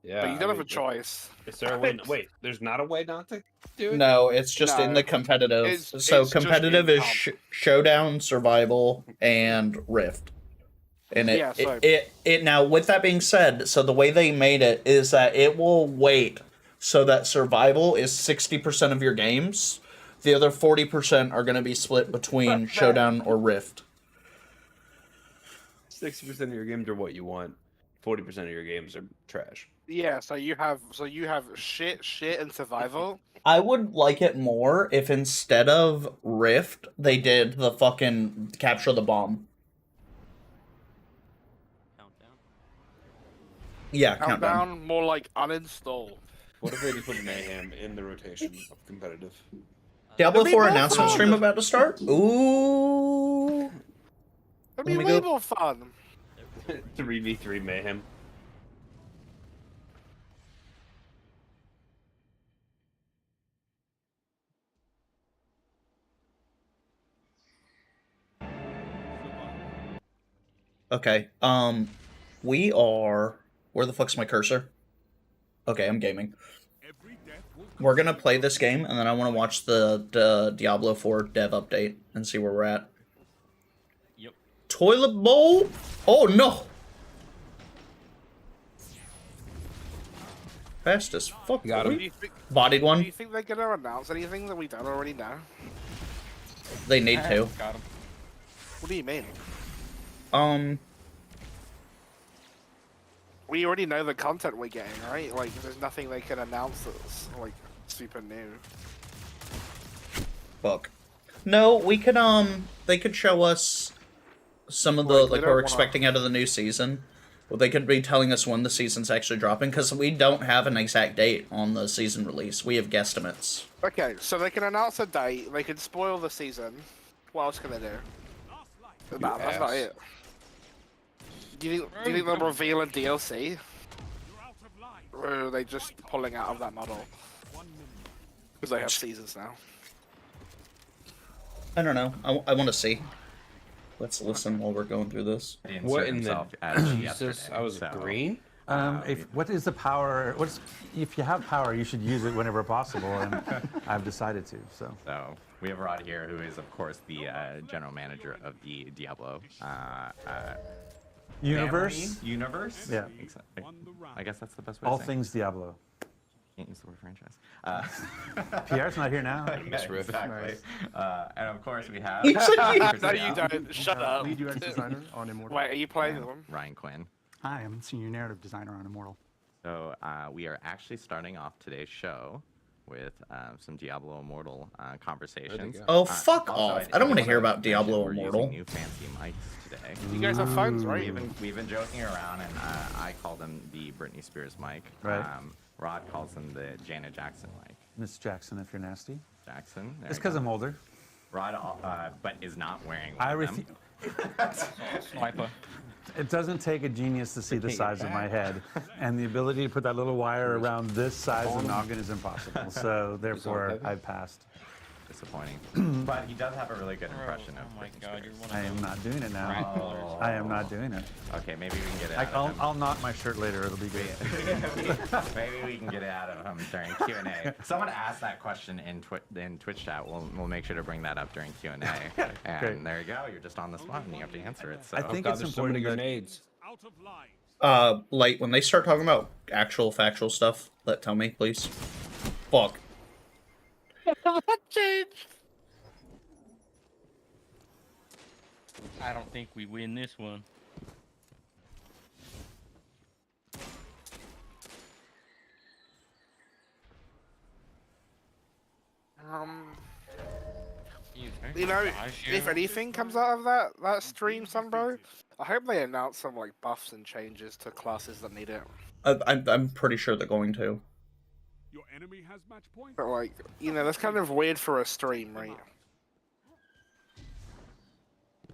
C: Yeah.
E: But you don't
C: I
E: have a
C: mean,
E: choice.
C: Is there a way? Wait, there's not a way not to do it.
A: No, it's just in
E: No.
A: the competitive.
E: It's
A: so
E: just
A: competitive
E: in
A: is
E: comp.
A: showdown, survival, and rift. And
E: Yeah, so-
A: it now with that being said, so the way they made it is that it will wait so that survival is 60% of your games. The other 40% are going to be split between showdown or rift.
C: 60% of your games are what you want. 40% of your games are trash.
E: Yeah, so you have shit, and survival.
A: I would like it more if instead of rift they did the fucking capture the bomb.
F: Countdown.
A: Yeah, countdown.
E: Countdown, more like uninstall.
C: What if they just put mayhem in the rotation of competitive?
A: Diablo
E: That'd be
A: 4
E: more
A: announcement
E: fun.
A: stream about to start? Ooh.
E: That'd be
A: Let me
E: way
A: go-
E: more fun.
C: 3v3 mayhem.
A: Okay. We are. Where the fuck's my cursor? Okay, I'm gaming.
B: Every death will
A: We're gonna play this game, and then I want to watch the Diablo 4 dev update and see where we're at.
D: Yep.
A: Toilet bowl? Oh no! Fast as fuck.
C: Got
E: Do
C: him.
E: you think,
A: Bodied
E: do
A: one.
E: you think they're gonna announce anything that we don't already know?
A: They need to.
D: Got him.
E: What do you mean? We already know the content we're getting, right? Like, there's nothing they can announce that's like super new.
A: Fuck. No, we could they could show us some of the
E: Like, they
A: like
E: don't
A: we're
E: wanna-
A: expecting out of the new season. Well, they could be telling us when the season's actually dropping because we don't have an exact date on the season release. We have guesstimates.
E: Okay, so they can announce a date. They can spoil the season. What else can they do?
B: last light.
E: Nah, that's not
C: ass.
E: it. Do you think they'll reveal a DLC?
B: You're out of line.
E: Or are they just pulling out of that model?
B: 1 minute.
E: Because they have seasons now.
A: I don't know. I want to see. Let's listen while we're going through this.
C: What in the
G: himself as
C: Jesus?
G: yesterday,
C: I was
G: so-
C: green.
H: What is the power? If you have power, you should use it whenever possible, and I've decided to. So
G: So we have Rod here, who is of course the general manager of the Diablo
H: universe,
G: family, universe.
H: Yeah.
G: Exactly.
B: Won the round.
G: I guess that's the best way.
H: all
G: to say
H: things Diablo.
G: Can't use the word franchise.
H: Pierre's not here now.
C: Miss Riff.
G: Exactly. And of course we have.
A: You said you-
E: No, you don't. Shut up.
I: Lead UX designer on Immortal.
E: Wait, are you playing them?
G: Ryan Quinn.
I: Hi, I'm senior narrative designer on Immortal.
G: So we are actually starting off today's show with some Diablo Immortal conversations.
C: go.
A: Oh, fuck off. I don't want to
G: wanna
A: hear about
G: mention
A: Diablo
G: we're
A: Immortal.
G: Using new fancy mics today.
E: You guys have phones, right?
G: We've been joking around, and I call them the Britney Spears mic.
H: Right.
G: Rod calls them the Janet Jackson mic.
H: Miss Jackson, if you're nasty.
G: Jackson. there
H: It's
G: you
H: because
G: go.
H: I'm older.
G: Rod, but is not wearing one
H: I
G: of
H: refuse.
G: them.
D: Sniper.
H: It doesn't take a genius to see the size of my head, and the ability to put that little wire around this size of noggin is impossible. So therefore,
C: heavy?
H: I passed.
G: disappointing. But he does have a really good impression of.
D: Oh my
G: Britney
D: god,
G: Spears.
D: you're one of
H: I am
D: those
H: not doing it now.
D: rat colors.
H: I am not doing it.
G: Okay, maybe we can get it out of him.
H: I'll knot my shirt later. It'll be good.
G: Maybe we can get it out of him during Q&A. Someone asked that question in Twitch chat. We'll make sure to bring that up during Q&A. And
H: Great.
G: there you go. You're just on the spot and you have to answer it. So.
H: I think
C: God,
H: it's
C: there's so many
H: important that
C: grenades.
B: Out of lives.
A: Like when they start talking about actual factual stuff, tell me, please. Fuck.
D: I don't think we win this one.
E: You know, if anything comes out of that stream, Sunbro, I hope they announce some like buffs and changes to classes that need it.
A: I'm pretty sure they're going to.
B: Your enemy has match point.
E: But like, you know, that's kind of weird for a stream, right?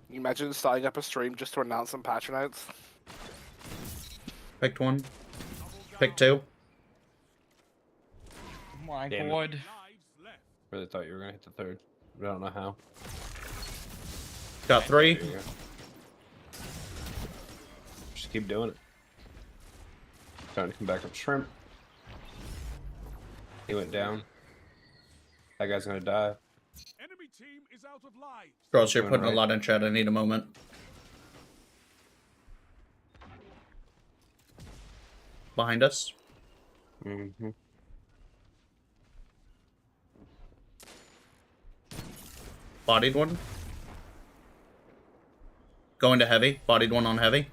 E: You imagine starting up a stream just to announce some patch notes?
A: Picked one. Pick two.
D: Oh my
C: Damn it.
D: god.
B: Lives left.
C: Really thought you were gonna hit the third. But I don't know how.
A: Got three.
C: There you go. Just keep doing it. Trying to come back up shrimp. He went down. That guy's gonna die.
B: Enemy team is out of lives.
A: Girls, you're
C: Doing
A: putting a
C: right.
A: lot in chat. I need a moment. Behind us.
C: Mm-hmm.
A: Bodied one. Going to heavy. Bodied one on heavy.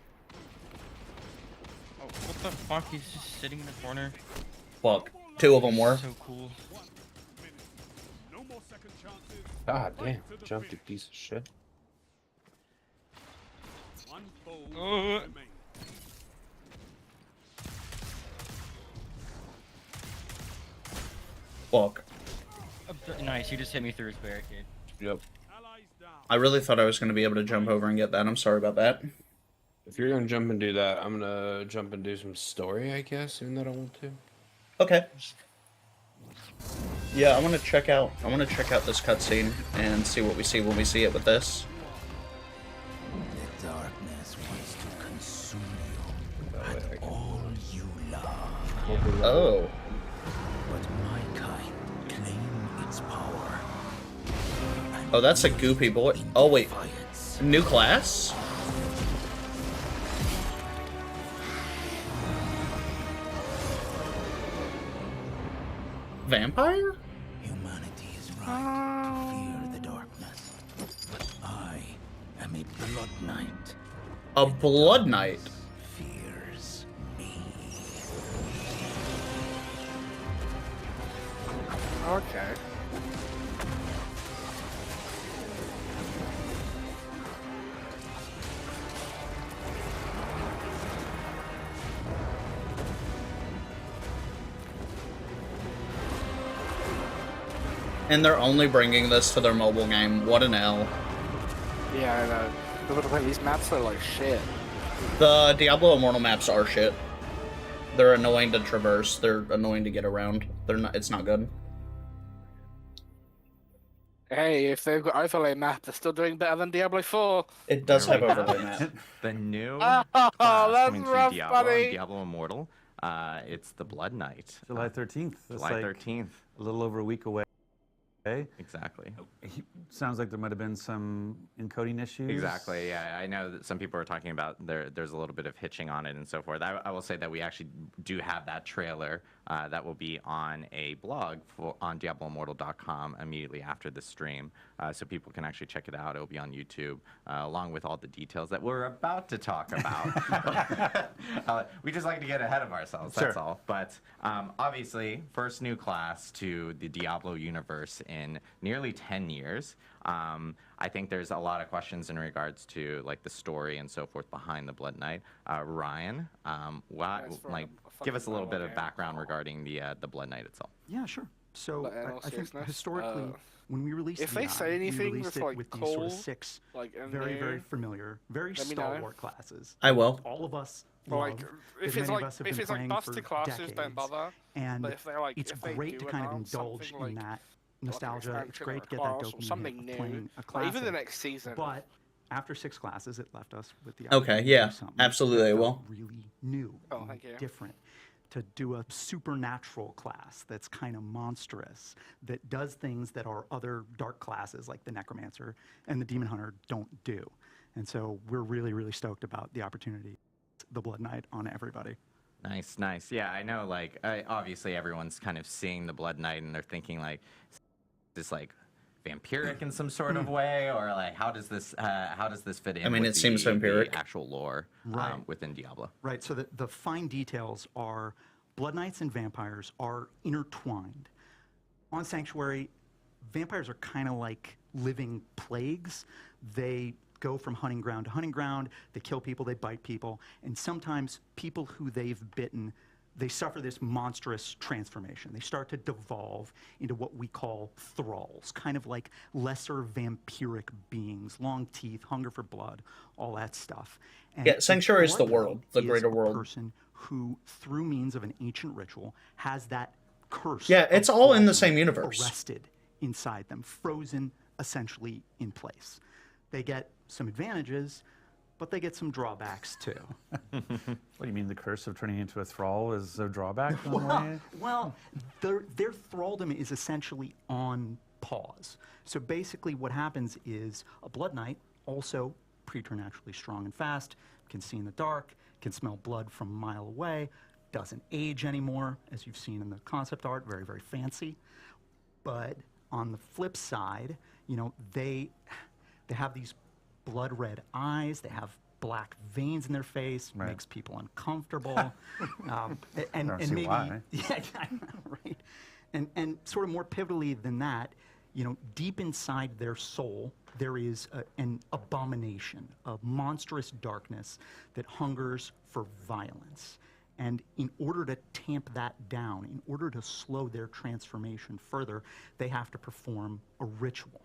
D: Oh, what the fuck? He's just sitting in the corner.
A: Fuck. Two of them were.
D: So cool.
B: 1 minute. No more second chances.
C: God
B: Right
C: damn.
B: to the
C: Jumped, you
B: finish.
C: piece of shit.
B: One foe
D: Uh.
B: remains.
A: Fuck.
D: Nice, you just hit me through his barricade.
C: Yep.
B: Allies down.
A: I really thought I was going to be able to jump over and get that. I'm sorry about that.
C: If you're gonna jump and do that, I'm gonna jump and do some story, I guess, even though I don't want to.
A: Okay. Yeah, I want to check out. I want to check out this cutscene and see what we see when we see it with this.
J: The darkness wants to consume
C: That way I
J: you,
C: can-
J: all you love.
C: Hopefully that
A: Oh.
C: will-
J: But my kind claim its power.
A: Oh, that's a goopy boy. Oh, wait.
J: Defiance.
A: New class? Vampire?
J: Humanity is right to fear the darkness. But I am a blood knight.
A: A blood knight.
J: Fears me.
E: Okay.
A: And they're only bringing this to their mobile game. What an L.
E: Yeah, I know. But these maps are like shit.
A: The Diablo Immortal maps are shit. They're annoying to traverse. They're annoying to get around. They're not. It's not good.
E: Hey, if they've got overlay map, they're still doing better than Diablo 4.
A: It does
G: There
A: have
G: we
A: overlay
G: have
A: map.
G: it. The new
E: Oh,
G: class
E: that's
G: coming to
E: rough,
G: Diablo
E: buddy.
G: and Diablo Immortal. It's the Blood Knight.
H: July 13th. That's
G: July
H: like
G: 13th.
H: a little over a week away.
G: Exactly.
H: Sounds like there might have been some encoding issues.
G: Exactly. Yeah, I know that some people are talking about there's a little bit of hitching on it and so forth. I will say that we actually do have that trailer that will be on a blog on DiabloImmortal.com immediately after the stream, so people can actually check it out. It will be on YouTube along with all the details that we're about to talk about. We just like to get ahead of ourselves. That's
H: Sure.
G: all. But obviously, first new class to the Diablo universe in nearly 10 years. I think there's a lot of questions in regards to like the story and so forth behind the Blood Knight. Ryan,
E: That's for
G: like
E: a
G: give us a little
E: fucking
G: bit of
E: game.
G: background regarding the Blood Knight itself.
I: Yeah, sure. So
E: But in all
I: I think
E: seriousness,
I: historically, when we released
E: if they
I: Neon,
E: say anything
I: we released
E: that's,
I: it
E: like,
I: with these sort
E: cool,
I: of six
E: like, and
I: very,
E: new,
I: very familiar, very
E: let me know.
I: stalwart classes.
A: I will.
I: All of us
E: Well,
I: love,
E: like,
I: as
E: if it's
I: many
E: like
I: of us have
E: if
I: been
E: it's like
I: playing
E: busted
I: for
E: classes,
I: decades.
E: don't bother.
I: And
E: But if they're like,
I: it's
E: if they
I: great
E: do
I: to kind of
E: announce
I: indulge
E: something
I: in
E: like
I: that nostalgia. It's
E: expansion or
I: great
E: a
I: to get that
E: class or
I: dopamine
E: something
I: hit
E: new.
I: of playing a
E: Like,
I: classic.
E: even the next season.
I: But after 6 classes, it left us with the
A: Okay,
I: opportunity to
A: yeah,
I: do something
A: absolutely,
I: that
A: I
I: felt
A: will.
I: really new,
E: Oh,
I: and
E: thank you.
I: different. To do a supernatural class that's kind of monstrous, that does things that our other dark classes like the Necromancer and the Demon Hunter don't do. And so we're really, really stoked about the opportunity, the Blood Knight on everybody.
G: Nice, nice. Yeah, I know. Like, obviously, everyone's kind of seeing the Blood Knight, and they're thinking like, is this like vampiric in some sort of way, or like how does this fit in?
A: I mean,
G: with
A: it seems
G: the
A: vampiric.
G: actual lore
I: Right.
G: within Diablo.
I: Right, so the fine details are Blood Knights and vampires are intertwined. On Sanctuary, vampires are kind of like living plagues. They go from hunting ground to hunting ground, they kill people, they bite people, and sometimes people who they've bitten, they suffer this monstrous transformation. They start to devolve into what we call thralls, kind of like lesser vampiric beings, long teeth, hunger for blood, all that stuff. And
A: Yeah, Sanctuary is the
I: Blood
A: world,
I: Knight
A: the
I: is
A: greater
I: a
A: world.
I: person who, through means of an ancient ritual, has that curse.
A: Yeah,
I: of
A: it's all in the
I: thraldom
A: same universe.
I: Arrested inside them, frozen essentially in place. They get some advantages, but they get some drawbacks too.
H: What do you mean the curse of turning into a thrall is a drawback? In a way?
I: Well, their thraldom is essentially on pause. So basically what happens is a Blood Knight, also preternaturally strong and fast, can see in the dark, can smell blood from a mile away, doesn't age anymore, as you've seen in the concept art, very, very fancy. But on the flip side, you know, they have these blood red eyes, they have black veins in their face,
H: Right.
I: makes people uncomfortable. And
H: don't see
I: maybe
H: why.
I: yeah, I know, right? And sort of more pivotally than that, you know, deep inside their soul, there is an abomination, a monstrous darkness that hungers for violence. And in order to tamp that down, in order to slow their transformation further, they have to perform a ritual.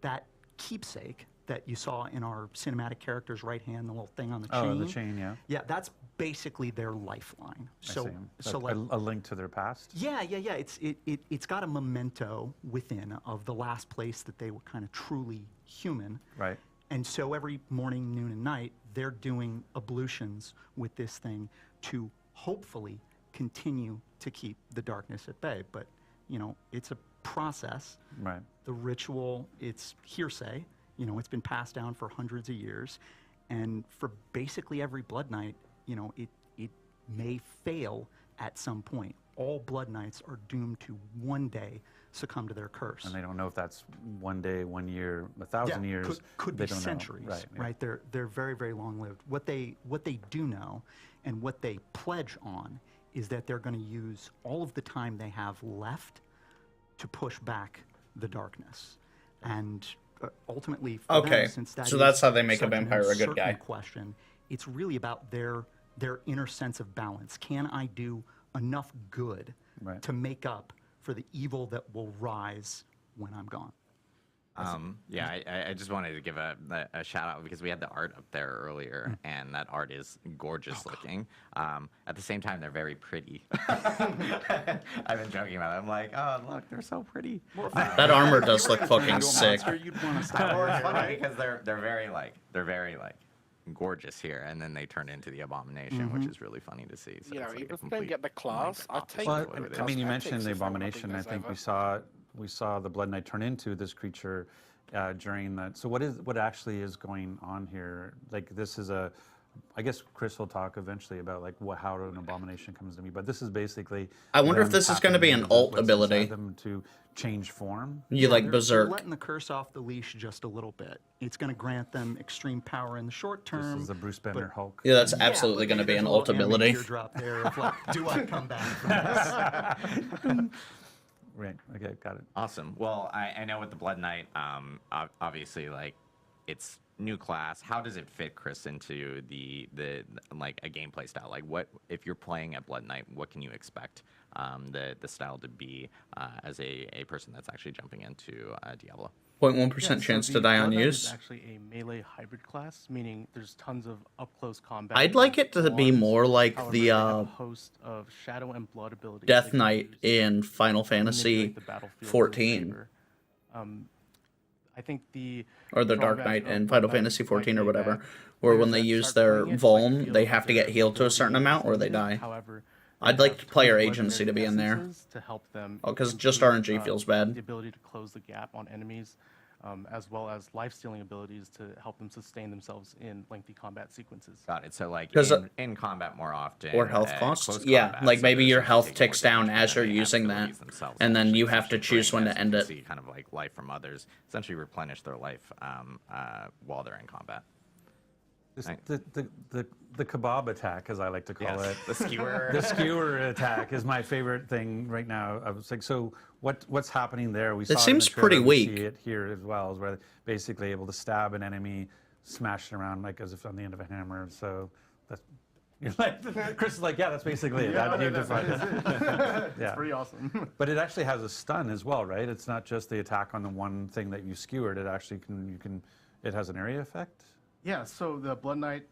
I: That keepsake that you saw in our cinematic character's right hand, the little thing on the chain.
H: Oh, the chain, yeah.
I: Yeah, that's basically their lifeline.
H: I see. Like a link to their past.
I: Yeah. It's got a memento within of the last place that they were kind of truly human.
H: Right.
I: And so every morning, noon, and night, they're doing ablutions with this thing to hopefully continue to keep the darkness at bay. But, you know, it's a process.
H: Right.
I: The ritual, it's hearsay. You know, it's been passed down for hundreds of years. And for basically every Blood Knight, you know, it may fail at some point. All Blood Knights are doomed to one day succumb to their curse.
H: And they don't know if that's 1 day, 1 year, 1,000 years.
I: Could
H: they
I: be
H: don't
I: centuries,
H: know.
I: right?
H: Yeah.
I: They're very, very long-lived. What they do know and what they pledge on is that they're going to use all of the time they have left to push back the darkness. And ultimately, for
A: Okay,
I: them, since that
A: so
I: is
A: that's how they make a
I: such an
A: vampire a good
I: uncertain
A: guy.
I: question, it's really about their inner sense of balance. Can I do enough good
H: Right.
I: to make up for the evil that will rise when I'm gone?
G: Yeah, I just wanted to give a shout out because we had the art up there earlier, and that art is gorgeous looking. At the same time, they're very pretty. I've been joking about it. I'm like, oh, look, they're so pretty.
A: That armor does look fucking sick.
I: You'd want to stop
G: Well,
I: right
G: it's
I: there,
G: funny
I: right?
G: because they're very gorgeous here, and then they turn into the abomination, which is really funny to see. So
E: You know,
G: it's like
E: even
G: a
E: if they
G: complete
E: get the class, I
G: opposite
E: take
G: of
H: But
G: what it
H: I
G: is.
H: mean, you
E: Cosmetics
H: mentioned the
E: is one of the
H: abomination. I
E: best
H: think
E: ever.
H: we saw the Blood Knight turn into this creature during that. So what actually is going on here? Like this is I guess Chris will talk eventually about like how an abomination comes to be. But this is basically.
A: I wonder if
H: them
A: this is gonna
H: tapping
A: be an
H: into
A: alt
H: what's inside
A: ability.
H: them to change form.
A: You like
I: They're
A: Berserk.
I: letting the curse off the leash just a little bit. It's going to grant them extreme power in the short
H: This
I: term.
H: is the Bruce Banner
I: but-
H: Hulk.
A: Yeah, that's
I: Yeah,
A: absolutely
I: but
A: going to be
I: there's
A: an
I: a little
A: alt
I: anime
A: ability.
I: teardrop there of like, do I come back from this?
H: Right. Okay. Got it.
G: Awesome. Well, I know with the Blood Knight, obviously, like, it's new class, how does it fit, Chris, into the like a gameplay style? Like, what if you're playing at Blood Knight? What can you expect the style to be as a person that's actually jumping into Diablo?
A: 0.1% chance to die on
K: Blood Knight
A: use.
K: is actually a melee hybrid class, meaning there's tons of up close combat.
A: I'd like
K: with
A: it to be
K: wands.
A: more like
K: However,
A: the
K: they have a host of shadow and blood abilities.
A: Death
K: they can
A: Knight
K: use
A: in Final
K: to manipulate
A: Fantasy
K: the battlefield in their
A: 14.
K: favor. I think the
A: or the Dark
K: drawback
A: Knight
K: of
A: in
K: Blood
A: Final
K: Knight
A: Fantasy
K: might
A: 14 or
K: be
A: whatever,
K: that
A: where
K: players
A: when they
K: that
A: use
K: start
A: their
K: playing it might
A: Vuln,
K: feel
A: they
K: that
A: have to
K: their
A: get healed to a certain
K: ability
A: amount or
K: is
A: they
K: limited.
A: die.
K: However,
A: I'd
K: they
A: like
K: have
A: player
K: 20
A: agency to be in there.
K: essences to help them
A: Oh, because just
K: improve,
A: RNG feels bad.
K: The ability to close the gap on enemies, as well as life-stealing abilities to help them sustain themselves in lengthy combat sequences.
G: Got it. So like
A: 'Cause,
G: in combat more often,
A: Or health
G: close
A: costs. Yeah,
G: combat,
A: like
G: so
A: maybe
G: they're
A: your
G: essentially
A: health
G: taking more
A: ticks down
G: damage,
A: as
G: but
A: you're
G: they have
A: using that,
G: abilities themselves
A: and then
G: which
A: you have to
G: essentially
A: choose
G: bring,
A: when
G: as
A: to
G: you
A: end
G: can
A: it.
G: see, kind of like life from others, essentially replenish their life while they're in combat.
H: The kebab attack, as I like to call it.
G: The skewer.
H: The skewer attack is my favorite thing right now. I was like, so what's happening there? We
A: It
H: saw it in
A: seems
H: the trailer,
A: pretty
H: we
A: weak.
H: see it here as well, is where they're basically able to stab an enemy, smash it around like as if on the end of a hammer. So that's you're like, Chris is like, yeah, that's basically it.
K: Yeah,
H: You've
K: that
H: defined
K: is
H: it.
K: It's
H: Yeah.
K: pretty awesome.
H: But it actually has a stun as well, right? It's not just the attack on the one thing that you skewered. It actually it has an area effect.
K: Yeah, so the Blood Knight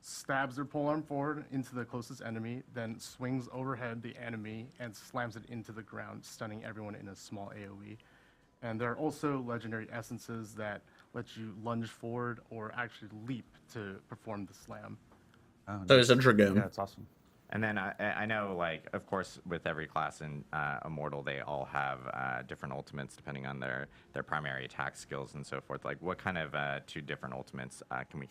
K: stabs their polearm forward into the closest enemy, then swings overhead the enemy and slams it into the ground, stunning everyone in a small AoE. And there are also legendary essences that let you lunge forward or actually leap to perform the slam.
H: Oh,
A: So it's a Dragoon.
H: Yeah, it's awesome.
G: And then I know, like, of course, with every class in Immortal, they all have different ultimates depending on their primary attack skills and so forth. Like, what kind of two different ultimates can we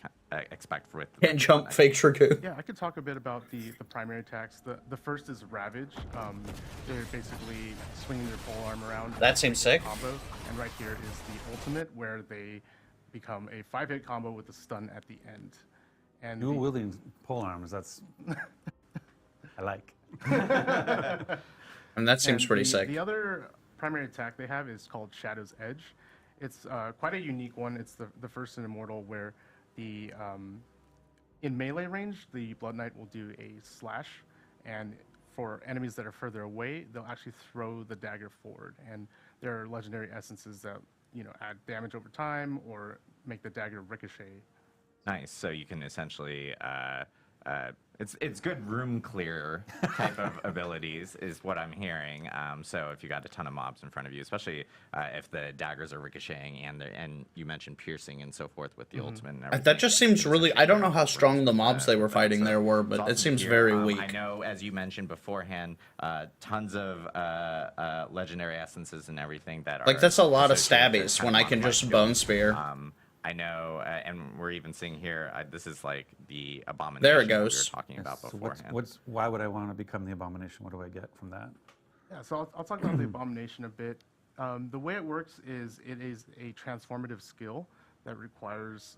G: expect with?
A: Can't jump, fake Dragoon.
K: Yeah, I could talk a bit about the primary attacks. The first is Ravage. They're basically swinging their polearm around.
A: That seems sick.
K: Combos. And right here is the ultimate, where they become a 5-hit combo with a stun at the end. And
H: Dual wielding pole arms. That's I like.
A: And that seems pretty sick.
K: The other primary attack they have is called Shadow's Edge. It's quite a unique one. It's the first in Immortal where the in melee range, the Blood Knight will do a slash, and for enemies that are further away, they'll actually throw the dagger forward. And there are legendary essences that add damage over time or make the dagger ricochet.
G: Nice. So you can essentially it's good room clear type of abilities is what I'm hearing. So if you got a ton of mobs in front of you, especially if the daggers are ricocheting and you mentioned piercing and so forth with the ultimate and everything.
A: That just seems really. I don't know how strong the mobs they were fighting there were,
G: It's
A: but
G: awesome
A: it seems
G: to hear.
A: very weak.
G: I know, as you mentioned beforehand, tons of legendary essences and everything that are
A: Like that's a lot of
G: associated with
A: stabbies
G: kind
A: when
G: of
A: I can
G: modified
A: just
G: skills.
A: bone spear.
G: I know, and we're even seeing here. This is like the abomination
A: There it
G: that we were
A: goes.
G: talking about
H: So
G: beforehand.
H: why would I want to become the abomination? What do I get from that?
K: Yeah, so I'll talk about the Abomination a bit. The way it works is it is a transformative skill that requires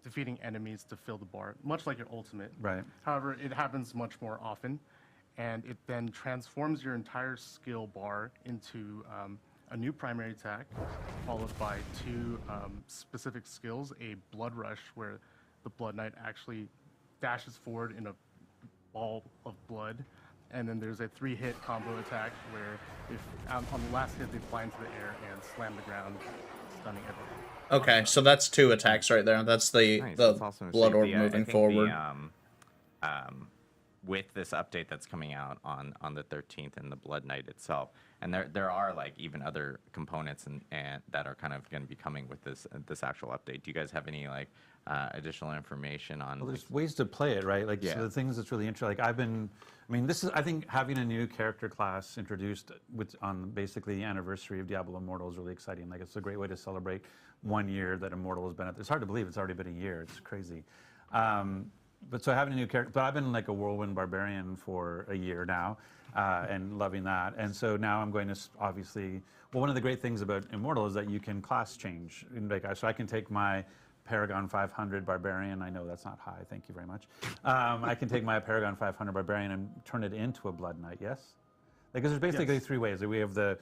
K: defeating enemies to fill the bar, much like your ultimate.
H: Right.
K: However, it happens much more often, and it then transforms your entire skill bar into a new primary attack, followed by two specific skills, a Blood Rush, where the Blood Knight actually dashes forward in a ball of blood, and then there's a 3-hit combo attack where if on the last hit they fly into the air and slam the ground, stunning everyone.
A: Okay, so that's 2 attacks right there. That's the
G: Nice,
A: the
G: that's awesome to
A: blood
G: see.
A: orb
G: I
A: moving
G: think
A: forward.
G: With this update that's coming out on the 13th and the Blood Knight itself, and there are like even other components and that are kind of going to be coming with this actual update. Do you guys have any like additional information on?
H: Well, there's ways to play it, right? Like
G: Yeah.
H: so the things that's really interesting. Like this is I think having a new character class introduced on basically the anniversary of Diablo Immortal is really exciting. Like it's a great way to celebrate 1 year that Immortal has been at. It's hard to believe it's already been a year. It's crazy. But so having a new character, but I've been like a whirlwind barbarian for a year now, and loving that. And so now I'm going to obviously. Well, one of the great things about Immortal is that you can class change. So I can take my Paragon 500 Barbarian. I know that's not high. Thank you very much. I can take my Paragon 500 Barbarian and turn it into a Blood Knight. Yes. Because there's basically 3 ways. We have the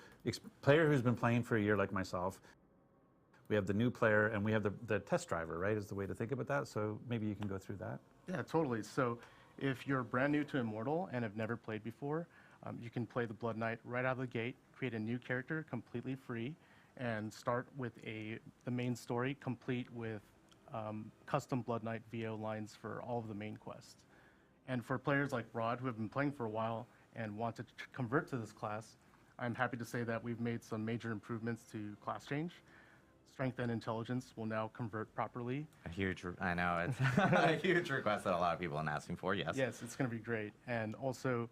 H: player who's been playing for a year, like myself. we have the new player, and we have the test driver, right, is the way to think about that. So maybe you can go through that.
K: Yeah, totally. So if you're brand new to Immortal and have never played before, you can play the Blood Knight right out of the gate, create a new character completely free, and start with the main story complete with custom Blood Knight VO lines for all of the main quests. And for players like Rod, who have been playing for a while and want to convert to this class, I'm happy to say that we've made some major improvements to class change. Strength and intelligence will now convert properly.
G: I know, it's a huge request that a lot of people are asking for, yes.
K: Yes, it's going to be great. And also,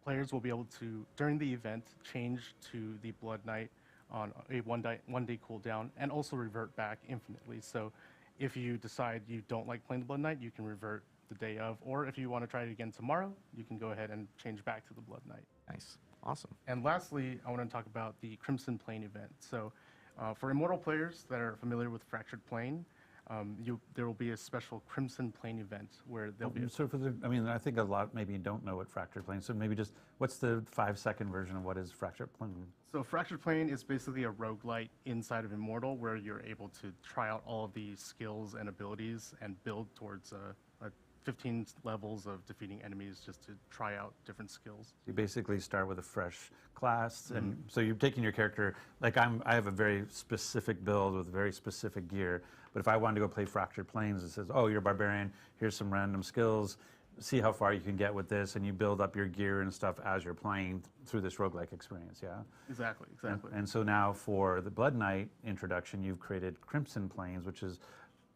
K: players will be able to, during the event, change to the Blood Knight on a one-day cooldown, and also revert back infinitely. So if you decide you don't like playing the Blood Knight, you can revert the day of, or if you want to try it again tomorrow, you can go ahead and change back to the Blood Knight.
G: Nice. Awesome.
K: And lastly, I want to talk about the Crimson Plane event. So for Immortal players that are familiar with Fractured Plane, there will be a special Crimson Plane event where there'll be.
H: So I think a lot maybe don't know what Fractured Plane. So maybe just what's the 5-second version of what is Fractured Plane?
K: So Fractured Plane is basically a roguelite inside of Immortal where you're able to try out all of the skills and abilities and build towards 15 levels of defeating enemies just to try out different skills.
H: You basically start with a fresh class, and so you're taking your character. Like I have a very specific build with very specific gear. But if I wanted to go play Fractured Planes, it says, "Oh, you're a barbarian. Here's some random skills. See how far you can get with this," and you build up your gear and stuff as you're playing through this roguelike experience. Yeah.
K: Exactly.
H: And so now for the Blood Knight introduction, you've created Crimson Planes, which is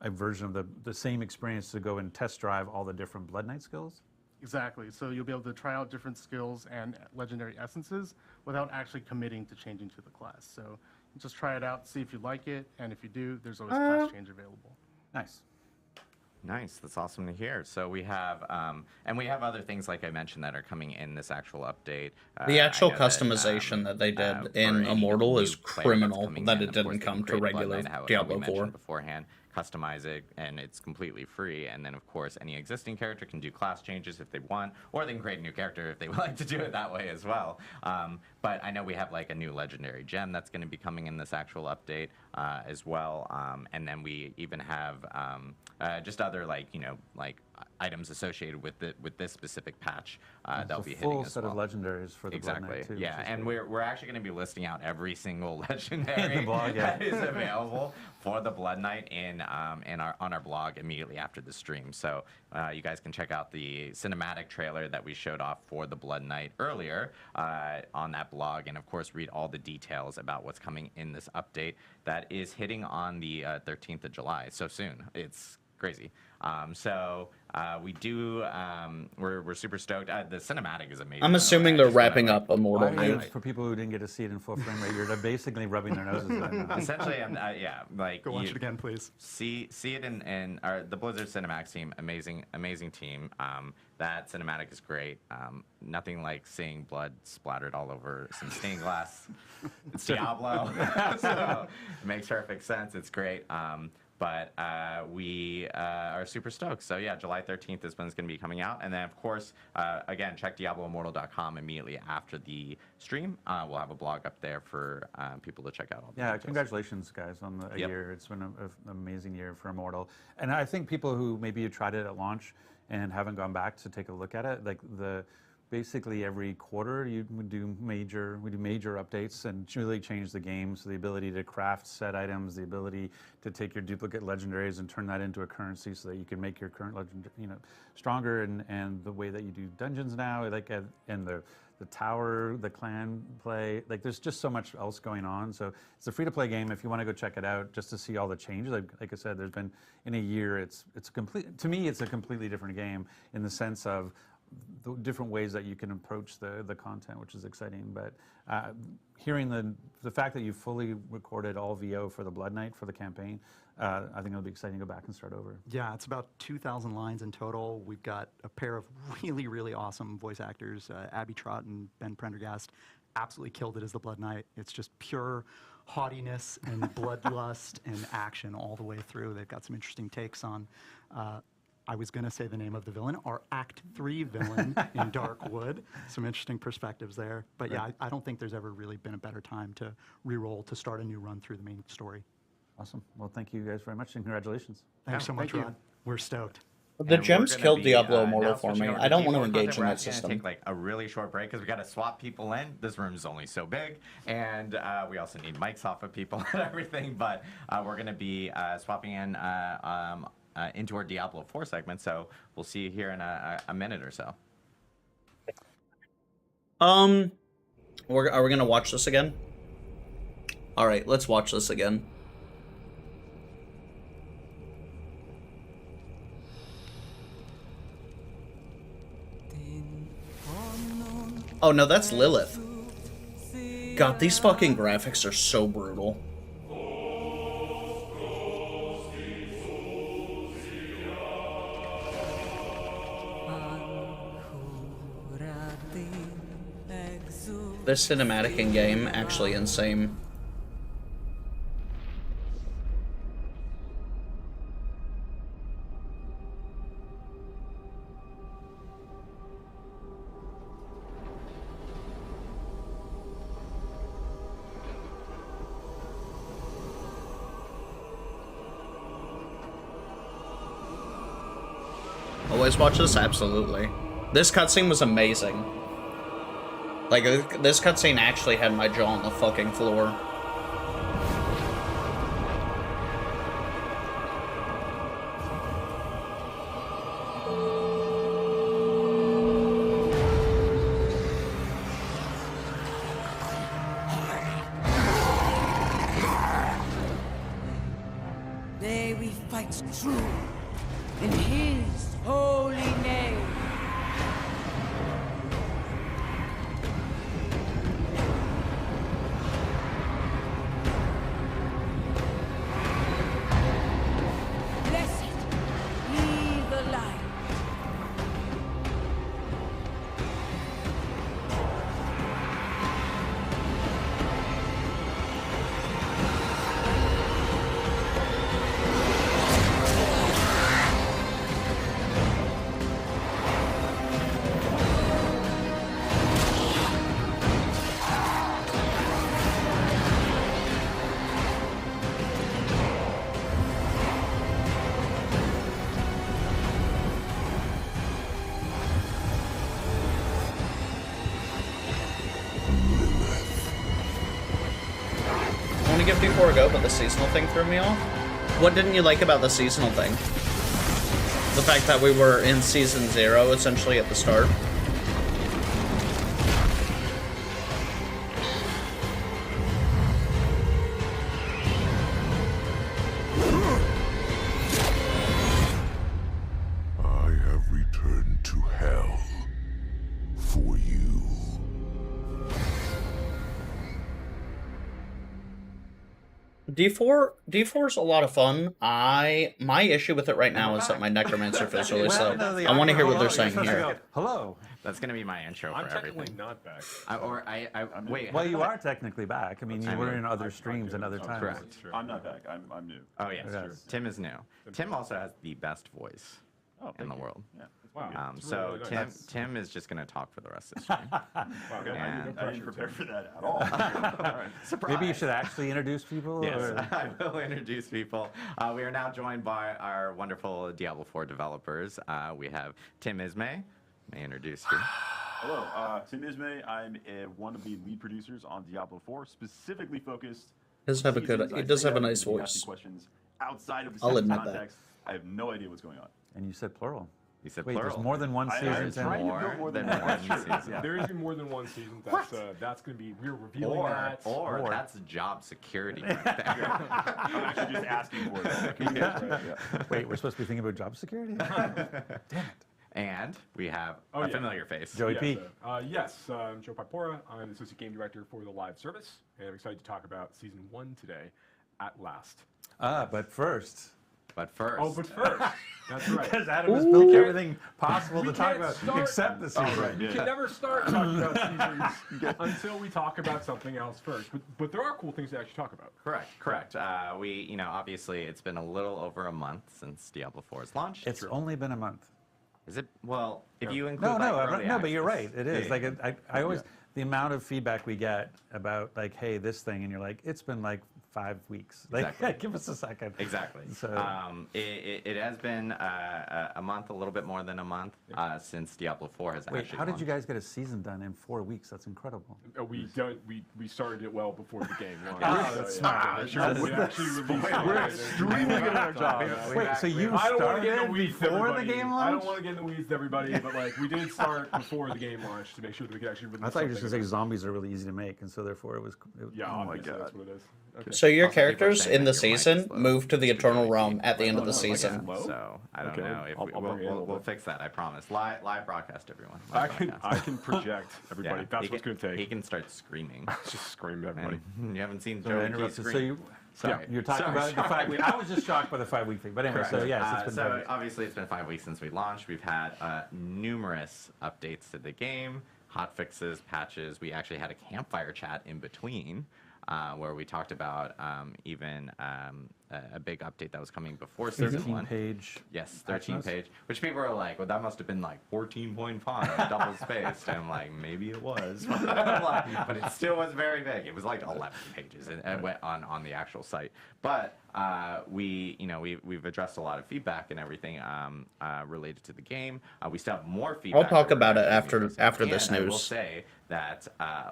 H: a version of the same experience to go and test drive all the different Blood Knight skills?
K: Exactly. So you'll be able to try out different skills and legendary essences without actually committing to changing to the class. So just try it out, see if you like it, and if you do, there's always class change available.
H: Nice.
G: Nice. That's awesome to hear. So we have, and we have other things like I mentioned that are coming in this actual update.
A: The actual customization that they did in Immortal is criminal that it didn't come to regular Diablo 4.
G: Beforehand, customize it, and it's completely free. And then, of course, any existing character can do class changes if they want, or they can create a new character if they would like to do it that way as well. But I know we have like a new legendary gem that's going to be coming in this actual update as well. And then we even have just other items associated with this specific patch that'll be hitting as well.
H: Full set of legendaries for the Blood Knight too.
G: Yeah, and we're actually going to be listing out every single legendary
H: the blog,
G: that is available for the Blood Knight on our blog immediately after the stream. So you guys can check out the cinematic trailer that we showed off for the Blood Knight earlier on that blog, and of course read all the details about what's coming in this update that is hitting on the 13th of July. So soon. It's crazy. We do. We're super stoked. The cinematic is amazing.
A: I'm assuming they're wrapping up Immortal.
H: For people who didn't get to see it in full frame rate, you're basically rubbing their noses in it.
G: Essentially,
I: Go watch it again, please.
G: See it in the Blizzard cinematics team. Amazing team. That cinematic is great. Nothing like seeing blood splattered all over some stained glass. It's Diablo, so it makes perfect sense. It's great. But we are super stoked. So yeah, July 13th is when it's going to be coming out. And then, of course, again, check DiabloImmortal.com immediately after the stream. We'll have a blog up there for people to check out all the details.
H: Congratulations, guys, on the year. It's been an amazing year for Immortal. And I think people who maybe tried it at launch and haven't gone back to take a look at it, basically every quarter we do major updates and really change the game. So the ability to craft set items, the ability to take your duplicate legendaries and turn that into a currency so that you can make your current legend stronger, and the way that you do dungeons now, and the tower, the clan play, there's just so much else going on. So it's a free-to-play game. If you want to go check it out, just to see all the changes, like I said, there's been in a year. It's a completely different game in the sense of the different ways that you can approach the content, which is exciting. But hearing the fact that you fully recorded all VO for the Blood Knight for the campaign, I think it'll be exciting to go back and start over.
I: Yeah, it's about 2,000 lines in total. We've got a pair of really awesome voice actors, Abby Trott and Ben Prendergast. Absolutely killed it as the Blood Knight. It's just pure haughtiness and bloodlust and action all the way through. They've got some interesting takes on I was going to say the name of the villain, our Act 3 villain in Darkwood. Some interesting perspectives there. But yeah, I don't think there's ever really been a better time to re-roll, to start a new run through the main story.
H: Awesome. Well, thank you guys very much, and congratulations.
I: Thanks so much,
K: thank you.
I: Rod. We're stoked.
A: The
G: And we're
A: gems
G: gonna
A: killed
G: be,
A: Diablo
G: now
A: Immortal for
G: switching
A: me.
G: over
A: I don't want to
G: T4
A: engage
G: content.
A: in
G: We're
A: that
G: actually gonna
A: system.
G: take like a really short break because we got to swap people in. This room's only so big, and we also need mics off of people and everything. But we're going to be swapping in into our Diablo 4 segment. So we'll see you here in a minute or so.
A: Are we gonna watch this again? All right, let's watch this again. Oh no, that's Lilith. God, these fucking graphics are so brutal. This cinematic in game actually insane. Always watch this? Absolutely. This cutscene was amazing. Like, this cutscene actually had my jaw on the fucking floor.
L: May we fight true in his holy name. Blessed be the light.
A: I want to give D4 a go, but the seasonal thing threw me off. What didn't you like about the seasonal thing? The fact that we were in Season 0, essentially, at the start.
B: I have returned to hell for you.
A: D4's a lot of fun. My issue with it right now is that my necromancer feels really slow. I want to hear what they're saying here.
H: Hello.
G: That's going to be my intro
M: I'm
G: for
M: technically
G: everything.
M: not back.
G: Wait.
H: Well, you are technically back. I mean, you
G: I
H: were
G: mean,
H: in other streams and other times.
G: Correct.
M: I'm not back. I'm new.
G: Oh yes,
H: Yes.
G: Tim is new. Tim also has the best voice in the world.
M: Yeah. Wow.
G: So
M: really
G: Tim,
M: nice.
G: Tim is just going to talk for the rest of the stream.
M: Wow, good.
G: And-
M: I didn't prepare for that at all. All right.
G: Surprise.
H: Maybe you should actually introduce people.
G: Yes,
H: Or...
G: I will introduce people. We are now joined by our wonderful Diablo 4 developers. We have Tim Ismay. May I introduce you?
M: Hello, Tim Ismay. I'm one of the lead producers on Diablo 4, specifically focused.
A: Does have a good.
M: seasons.
A: He
M: I
A: does
M: say
A: have a
M: that
A: nice
M: because you ask me
A: voice.
M: Questions outside of the
A: I'll
M: season
A: admit that.
M: context. I have no idea what's going on.
H: And you said plural.
G: You said
H: Wait,
G: plural.
H: there's more than one
M: I'm
H: season.
M: trying to
G: More
M: build more than
G: than
M: one.
G: one season.
M: Yeah. There is more than one season. That's going to be we're revealing
G: Or
M: that.
G: that's job security right there.
M: I'm actually just asking for it. Yeah.
H: Wait, we're supposed to be thinking about job security? Damn it.
G: And we have
M: Oh,
G: a
M: yeah.
G: familiar face.
H: Joey
M: Yes,
H: P.
M: Yes, I'm Joe Pipora. I'm the Associate Game Director for the live service, and I'm excited to talk about Season 1 today, at last.
H: But first,
G: But first.
N: Oh, but first. That's right.
H: Because Adam has built everything possible to talk about
N: start-
H: except the season.
M: Oh, right,
N: We
M: yeah.
N: can never start talking about seasons until we talk about something else first. But there are cool things to actually talk about.
G: Correct. We, obviously it's been a little over a month since Diablo 4's launched.
H: It's only been a month.
G: Is it? Well, if you include
H: No,
G: like, early
H: but you're
G: access.
H: right. It is.
G: Yeah.
H: Like I always the amount of feedback we get about like, hey, this thing, and you're like, it's been like 5 weeks. Like,
G: Exactly.
H: give us a second.
G: Exactly.
H: So
G: It has been a month, a little bit more than a month since Diablo 4 has
H: wait,
G: actually
H: how did you
G: launched.
H: guys get a season done in 4 weeks? That's incredible.
N: We started it well before the game launched.
H: Ah, that's smart.
N: We actually released it.
M: We're extremely good at our job.
H: Wait, so you
N: I don't want to get in
H: started
N: the weeds,
H: before the
N: everybody.
H: game
N: I
H: launched?
N: don't want to get in the weeds, everybody, but like we did start before the game launched to make sure that we could actually release.
H: I thought you were just
N: something.
H: gonna say zombies are really easy to make, and so therefore it was.
N: Yeah,
H: oh my
N: obviously,
H: god.
N: that's what it is. Okay.
A: So your
G: Also, people are
A: characters
G: saying
A: in the
G: that your mic is
A: season
G: low.
A: move to the
G: It's really
A: Eternal Realm
G: deep.
A: at the end of the
N: no,
A: season.
N: low?
G: So I don't
N: Okay,
G: know if
N: I'll bring it in a little
G: we'll
N: bit.
G: fix that. I promise. Live broadcast, everyone.
N: I
G: Live
N: can
G: broadcast.
N: project everybody.
G: Yeah,
N: That's
G: he
N: what's
G: can-
N: going to
G: He
N: take.
G: can start screaming.
N: Just scream at everybody.
G: And you haven't seen
H: So I
G: Joey
H: interrupted.
G: scream.
H: So you.
G: Sorry.
H: You're talking
G: Sorry,
H: about the
G: sorry.
H: 5 week. I was just shocked by the 5 week thing, but anyway.
G: Correct.
H: So yes, it's been 5
G: so
H: weeks.
G: obviously it's been 5 weeks since we launched. We've had numerous updates to the game, hot fixes, patches. We actually had a campfire chat in between. Where we talked about even a big update that was coming before season
H: 13
G: one.
H: page.
G: Yes,
H: patch
G: 13
H: notes?
G: page. Which people are like, well, that must have been like 14 point font, double spaced. And I'm like, maybe it was, but it still was very big. It was like 11 pages, and it went on the actual site. But we've addressed a lot of feedback and everything related to the game. We still have more feedback.
A: I'll talk
G: that we're
A: about it
G: actually
A: after
G: and
A: this
G: I will
A: news.
G: say that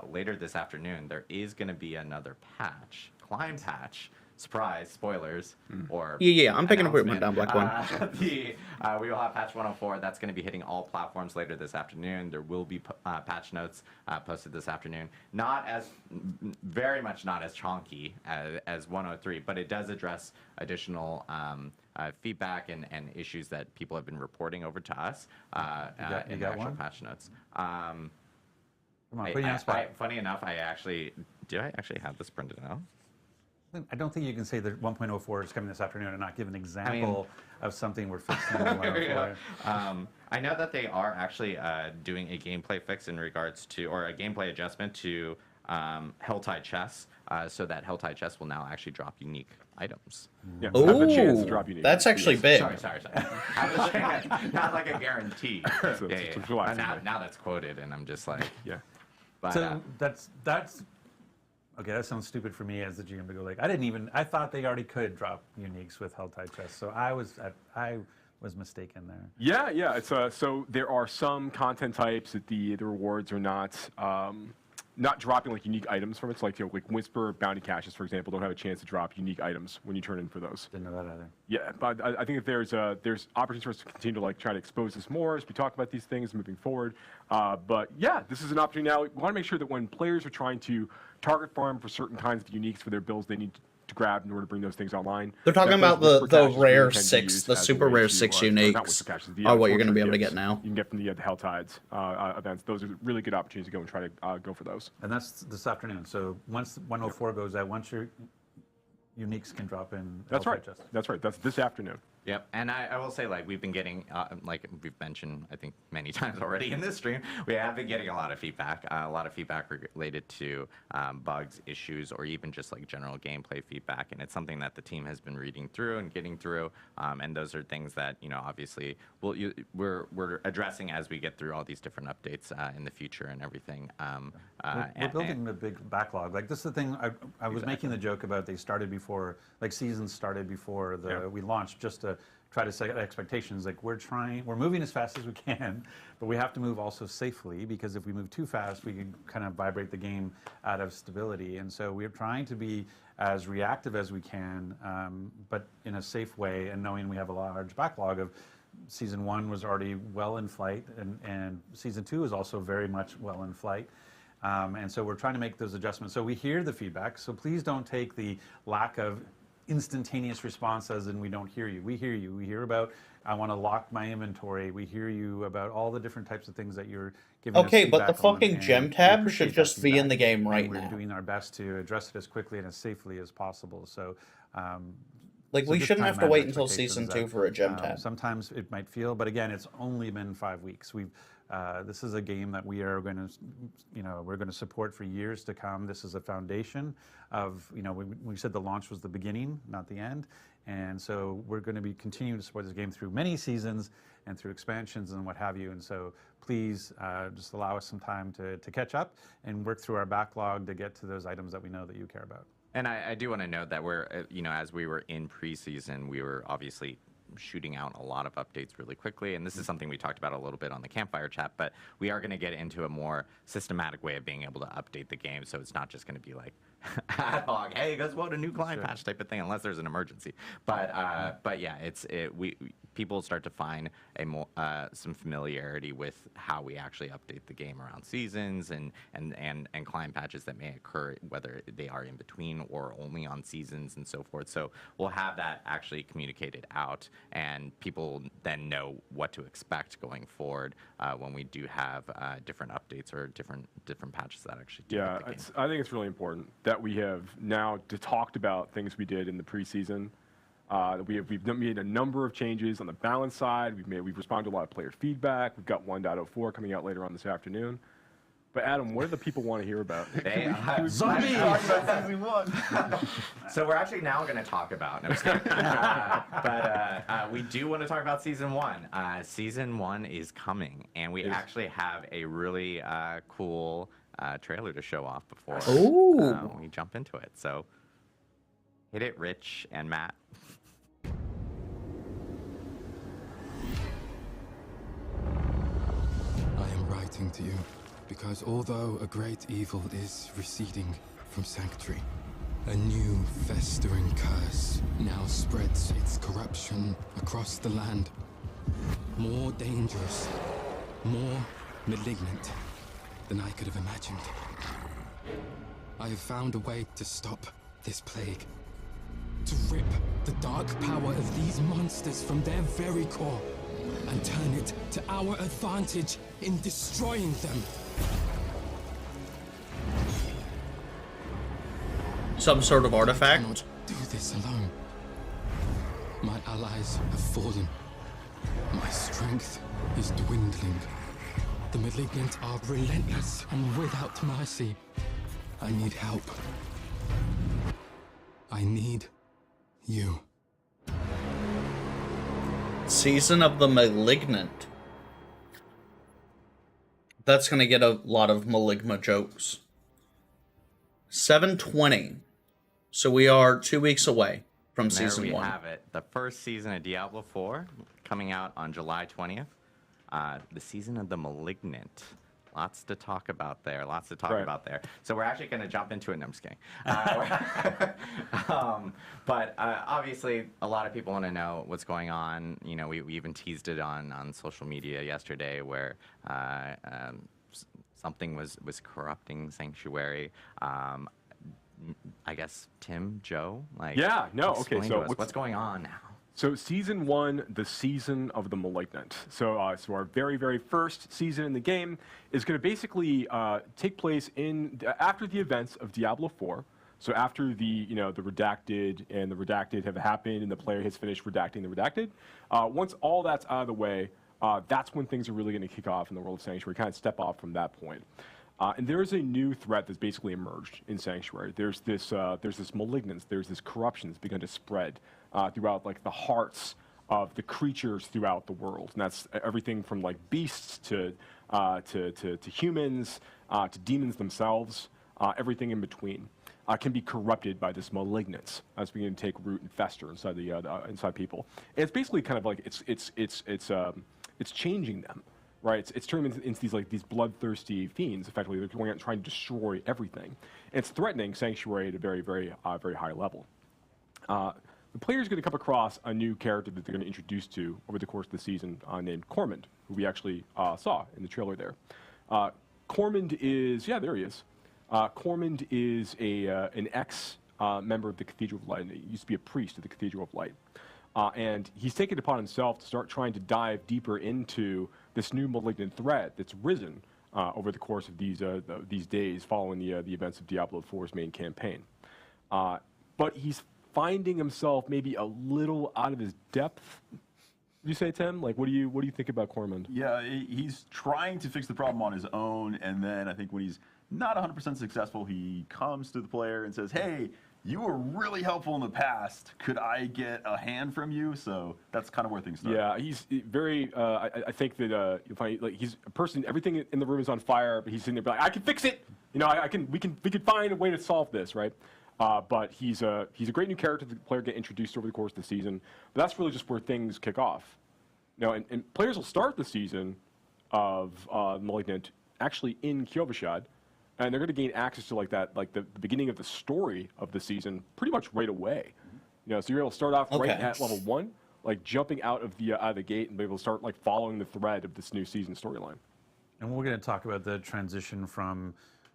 G: later this afternoon there is going to be another patch, climb patch. Surprise, spoilers, or
A: Yeah, I'm picking up where it went
G: announcement.
A: down, Black One.
G: We will have patch 104. That's going to be hitting all platforms later this afternoon. There will be patch notes posted this afternoon. Very much not as chonky as 103, but it does address additional feedback and issues that people have been reporting over to us
H: You
G: in the
H: got
G: actual
H: one?
G: patch notes.
H: Come on, put you on the spot.
G: Funny enough, did I actually have this printed out?
H: I don't think you can say that 1.04 is coming this afternoon and not give an example of something we're fixing in 104.
G: I know that they are actually doing a gameplay fix in regards to, or a gameplay adjustment to Helltide chests, so that Helltide chests will now actually drop unique items.
N: Yeah, have a chance to
A: Ooh,
N: drop unique.
A: that's actually big.
G: Sorry. Have a chance, not like a guarantee.
N: So
G: yeah,
N: it's
G: yeah.
N: relaxing,
G: Now,
N: right?
G: now that's quoted, and I'm just like,
N: Yeah.
G: But,
H: So that's okay. That sounds stupid for me as the GM to go like, I thought they already could drop uniques with Helltide chests, so I was mistaken there.
N: Yeah. It's so there are some content types that the rewards are not dropping like unique items from it. So like like Whisper bounty caches, for example, don't have a chance to drop unique items when you turn in for those.
H: Didn't know that either.
N: Yeah, but I think that there's opportunities for us to continue to like try to expose this more as we talk about these things moving forward. But yeah, this is an opportunity now. We want to make sure that when players are trying to target farm for certain kinds of uniques for their builds, they need to grab in order to bring those things online.
A: They're talking
N: that
A: about
N: those
A: the
N: Whisper caches
A: rare
N: really can be
A: 6,
N: used
A: the
N: as a
A: super
N: way
A: rare
N: to,
A: 6
N: not
A: uniques
N: Whisper caches, the,
A: are what you're going to be
N: torture
A: able to
N: gifts
A: get now.
N: You can get from the Helltides events. Those are really good opportunities to go and try to go for those.
H: And that's this afternoon. So once 104 goes out, once your uniques can drop in.
N: That's
H: Helltide
N: right.
H: chests.
N: That's right. That's this afternoon.
G: Yep, and I will say, like, we've been getting, like we've mentioned, I think, many times already in this stream, we have been getting a lot of feedback related to bugs, issues, or even just, like, general gameplay feedback, and it's something that the team has been reading through and getting through, and those are things that, obviously, we're addressing as we get through all these different updates in the future and everything.
H: We're building a big backlog. Like, this is the thing, I was making the joke about they started before, like, seasons started before we launched, just to try to set expectations. Like, we're moving as fast as we can, but we have to move also safely, because if we move too fast, we can kind of vibrate the game out of stability. And so we're trying to be as reactive as we can, but in a safe way, and knowing we have a large backlog of Season 1 was already well in flight, and Season 2 is also very much well in flight. And so we're trying to make those adjustments. So we hear the feedback, so please don't take the lack of instantaneous response as in we don't hear you. We hear you. We hear about, I want to lock my inventory. We hear you about all the different types of things that you're giving us
A: Okay, but the
H: feedback on,
A: fucking
H: and
A: gem
H: we
A: tab
H: appreciate
A: should
H: that
A: just be in
H: feedback,
A: the game right
H: and we're
A: now.
H: doing our best to address it as quickly and as safely as possible. So
A: Like,
H: So
A: we
H: just
A: shouldn't
H: kind
A: have
H: of
A: to wait
H: manage
A: until season
H: expectations
A: 2 for a gem
H: that,
A: tab.
H: sometimes it might feel, but again, it's only been 5 weeks. This is a game that we are going to, we're going to support for years to come. This is a foundation of, we said the launch was the beginning, not the end. And so we're going to be continuing to support this game through many seasons and through expansions and what have you. And so please just allow us some time to catch up and work through our backlog to get to those items that we know that you care about.
G: And I do want to note that we're, as we were in preseason, we were obviously shooting out a lot of updates really quickly. And this is something we talked about a little bit on the campfire chat, but we are going to get into a more systematic way of being able to update the game. So it's not just going to be like ad hoc, hey, guess what, a new client patch type of thing, unless there's an emergency. But yeah, people start to find some familiarity with how we actually update the game around seasons and client patches that may occur, whether they are in between or only on seasons and so forth. So we'll have that actually communicated out, and people then know what to expect going forward when we do have different updates or different patches that actually do hit the game.
N: I think it's really important that we have now talked about things we did in the preseason. We've made a number of changes on the balance side. We've responded to a lot of player feedback. We've got 1.04 coming out later on this afternoon. But Adam, what do the people want to hear about?
G: Zombies! So we're actually now going to talk about. No, but we do want to talk about season 1. Season 1 is coming, and we actually have a really cool trailer to show off before we jump into it. So hit it, Rich and Matt.
O: I am writing to you because although a great evil is receding from Sanctuary, a new festering curse now spreads its corruption across the land. More dangerous, more malignant than I could have imagined. I have found a way to stop this plague, to rip the dark power of these monsters from their very core and turn it to our advantage in destroying them.
A: Some sort of artifact?
O: I cannot do this alone. My allies have fallen. My strength is dwindling. The malignant are relentless and without mercy. I need help. I need you.
A: Season of the Malignant. That's going to get a lot of Maligma jokes. 7/20. So we are 2 weeks away from season 1.
G: There we have it. The first season of Diablo 4 coming out on July 20th. The season of the Malignant. Lots to talk about there. So we're actually going to jump into it. No, I'm just kidding. But obviously, a lot of people want to know what's going on. We even teased it on social media yesterday where something was corrupting Sanctuary. I guess Tim, Joe,
N: explain
G: to us what's going on now.
N: So season 1, the season of the Malignant. So our very, very first season in the game is going to basically take place after the events of Diablo 4. So after the redacted and the redacted have happened and the player has finished redacting the redacted, once all that's out of the way, that's when things are really going to kick off in the world of Sanctuary, kind of step off from that point. And there is a new threat that's basically emerged in Sanctuary. There's this malignance, there's this corruption that's begun to spread throughout the hearts of the creatures throughout the world, and that's everything from beasts to humans to demons themselves, everything in between. Can be corrupted by this malignance as beginning to take root and fester inside inside people. And it's basically kind of it's changing them. Right, it's turning into these bloodthirsty fiends. Effectively, they're going out and trying to destroy everything. And it's threatening Sanctuary at a very, very, very high level. The player is going to come across a new character that they're going to introduce to over the course of the season, named Cormund, who we actually saw in the trailer there. Cormund is, there he is. Cormund is an ex-member of the Cathedral of Light. He used to be a priest of the Cathedral of Light. And he's taken it upon himself to start trying to dive deeper into this new malignant threat that's risen over the course of these days following the events of Diablo 4's main campaign. But he's finding himself maybe a little out of his depth. You say, Tim? Like, what do you think about Cormond?
M: Yeah, he's trying to fix the problem on his own, and then I think when he's not 100% successful, he comes to the player and says, "Hey, you were really helpful in the past. Could I get a hand from you?" So that's kind of where things start.
N: Yeah, he's very. I think that you'll find like he's a person. Everything in the room is on fire, but he's sitting there like, "I can fix it. You know, we can find a way to solve this, right?" But he's a great new character the player get introduced over the course of the season. But that's really just where things kick off. You know, and players will start the season of Malignant actually in Kyovashad. And they're going to gain access to like the beginning of the story of the season pretty much right away. You know, so you're able to start off right at level 1, like jumping out of the gate and be able to start like following the thread of this new season storyline.
H: And we're going to talk about the transition from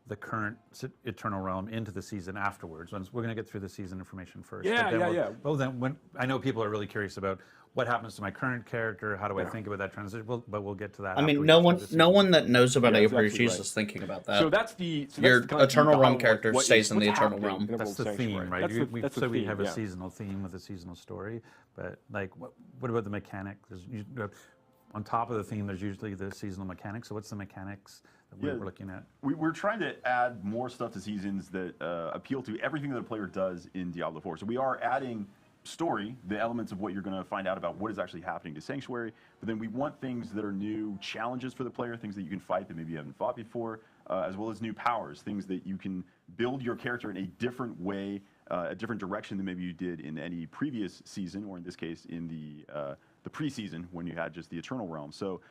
H: the current Eternal Realm into the season afterwards. We're going to get through the season information first.
N: Yeah.
H: Well, then I know people are really curious about what happens to my current character. How do I think about that transition? But we'll get to that.
A: I mean, no one that knows about Abraxas is thinking about that.
N: So that's
A: your Eternal Realm character stays in the Eternal Realm.
H: That's the theme, right? We have a seasonal theme with a seasonal story. But like, what about the mechanic? On top of the theme, there's usually the seasonal mechanics. So what's the mechanics that we're looking at?
M: We're trying to add more stuff to seasons that appeal to everything that a player does in Diablo 4. So we are adding story, the elements of what you're going to find out about what is actually happening to Sanctuary, but then we want things that are new challenges for the player, things that you can fight that maybe you haven't fought before, as well as new powers, things that you can build your character in a different way, a different direction than maybe you did in any previous season, or in this case in the preseason when you had just the Eternal Realm. So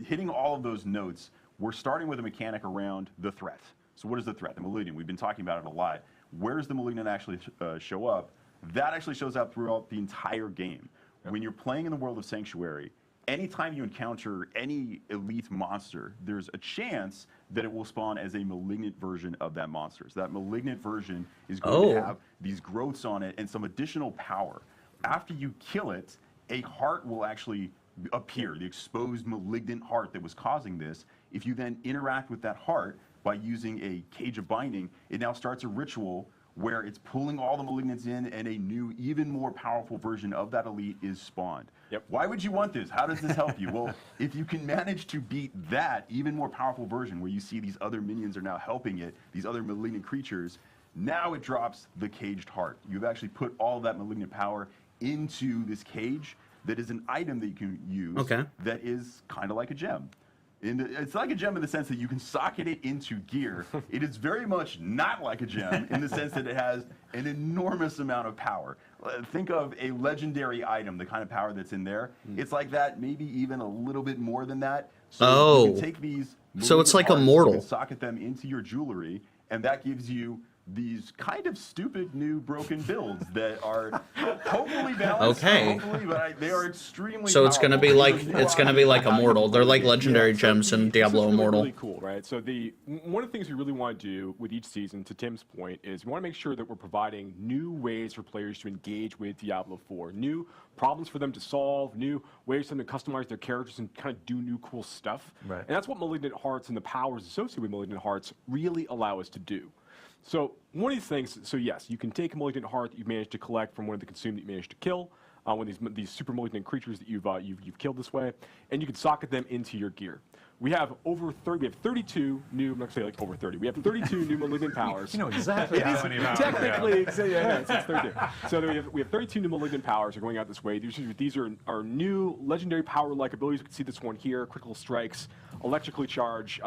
M: hitting all of those notes, we're starting with a mechanic around the threat. So what is the threat? The Malignant. We've been talking about it a lot. Where does the Malignant actually show up? That actually shows up throughout the entire game. Yep. When you're playing in the world of Sanctuary, anytime you encounter any elite monster, there's a chance that it will spawn as a malignant version of that monster. So that malignant version is going to have these growths on it and some additional power. After you kill it, a heart will actually appear, the exposed malignant heart that was causing this. If you then interact with that heart by using a Cage of Binding, it now starts a ritual where it's pulling all the malignants in and a new, even more powerful version of that elite is spawned.
N: Yep.
M: Why would you want this? How does this help you? Well, if you can manage to beat that even more powerful version where you see these other minions are now helping it, these other malignant creatures, now it drops the caged heart. You've actually put all of that malignant power into this cage that is an item that you can use that is kind of like a gem. It's like a gem in the sense that you can socket it into gear. It is very much not like a gem in the sense that it has an enormous amount of power. Think of a legendary item, the kind of power that's in there. It's like that, maybe even a little bit more than that. So you can take these.
A: So it's like
M: parts,
A: immortal.
M: you can socket them into your jewelry, and that gives you these kind of stupid new broken builds that are hopefully balanced. Hopefully, but they are extremely.
A: So it's going to be like Immortal. They're like legendary gems
N: so
A: in Diablo Immortal.
N: Really cool, right? So one of the things we really want to do with each season, to Tim's point, is we want to make sure that we're providing new ways for players to engage with Diablo 4, new problems for them to solve, new ways for them to customize their characters and kind of do new cool stuff.
H: Right.
N: And that's what Malignant Hearts and the powers associated with Malignant Hearts really allow us to do. So one of these things, so yes, you can take a Malignant Heart that you've managed to collect from one of the consumed that you managed to kill, one of these super malignant creatures that you've killed this way, and you can socket them into your gear. We have 32 new, I'm not going to say like over 30, we have 32 new malignant powers.
H: You know exactly how many powers.
N: Technically, it's 32. So we have 32 new malignant powers are going out this way. These are new legendary power-like abilities. You can see this one here, critical strikes, electrically charge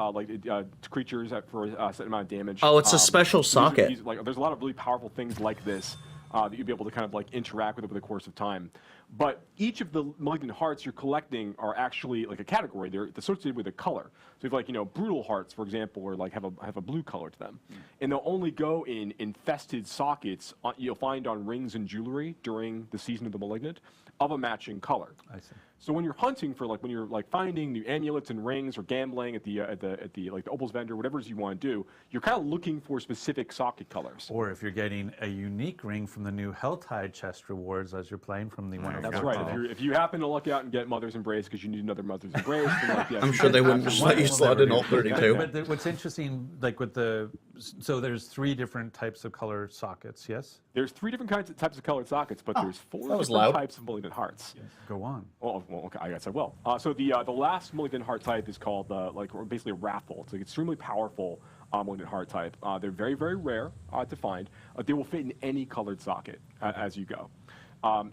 N: creatures for a certain amount of damage.
A: Oh, it's a special socket.
N: There's a lot of really powerful things like this that you'll be able to kind of like interact with over the course of time. But each of the malignant hearts you're collecting are actually like a category. They're associated with a color. So if brutal hearts, for example, or like have a blue color to them, and they'll only go in infested sockets you'll find on rings and jewelry during the season of the malignant of a matching color.
H: I see.
N: So when you're hunting for when you're finding new amulets and rings or gambling at the opals vendor, whatever it is you want to do, you're kind of looking for specific socket colors.
H: Or if you're getting a unique ring from the new Helltide chest rewards as you're playing from the one.
N: That's right. If you happen to luck out and get Mother's Embrace because you need another Mother's Embrace, then
A: I'm sure they wouldn't just let you slot in all 32.
H: But what's interesting, like with the So there's 3 different types of color sockets, yes?
N: There's 3 different types of colored sockets, but there's 4
A: that was
N: different
A: loud.
N: types of malignant hearts.
H: Go on.
N: Well, okay, I guess I will. So the last malignant heart type is called basically a wrathful. It's an extremely powerful malignant heart type. They're very, very rare to find. They will fit in any colored socket as you go.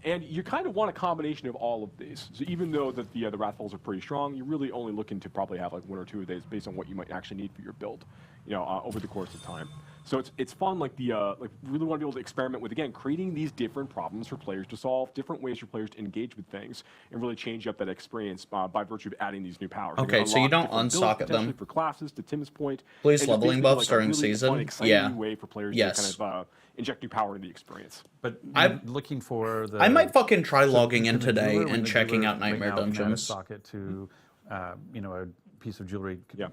N: And you kind of want a combination of all of these. So even though that the Wrathfuls are pretty strong, you're really only looking to probably have like 1 or 2 of these based on what you might actually need for your build, over the course of time. So it's fun, like really want to be able to experiment with, again, creating these different problems for players to solve, different ways for players to engage with things, and really change up that experience by virtue of adding these new powers.
A: Okay, so you don't unsocket them.
N: For classes, to Tim's point.
A: Please
N: and just
A: leveling
N: basically,
A: buffs
N: like, a
A: during
N: really
A: season.
N: Fun, exciting
A: Yeah.
N: new way for players
A: Yes.
N: to kind of inject new power into the experience.
H: But
A: I'm
H: looking for the.
A: I might fucking try logging in
H: the
A: today
H: jeweler, when
A: and
H: the
A: checking
H: jeweler
A: out
H: right
A: Nightmare
H: now can add a
A: Dungeons.
H: socket to, a piece of jewelry.
N: Yeah.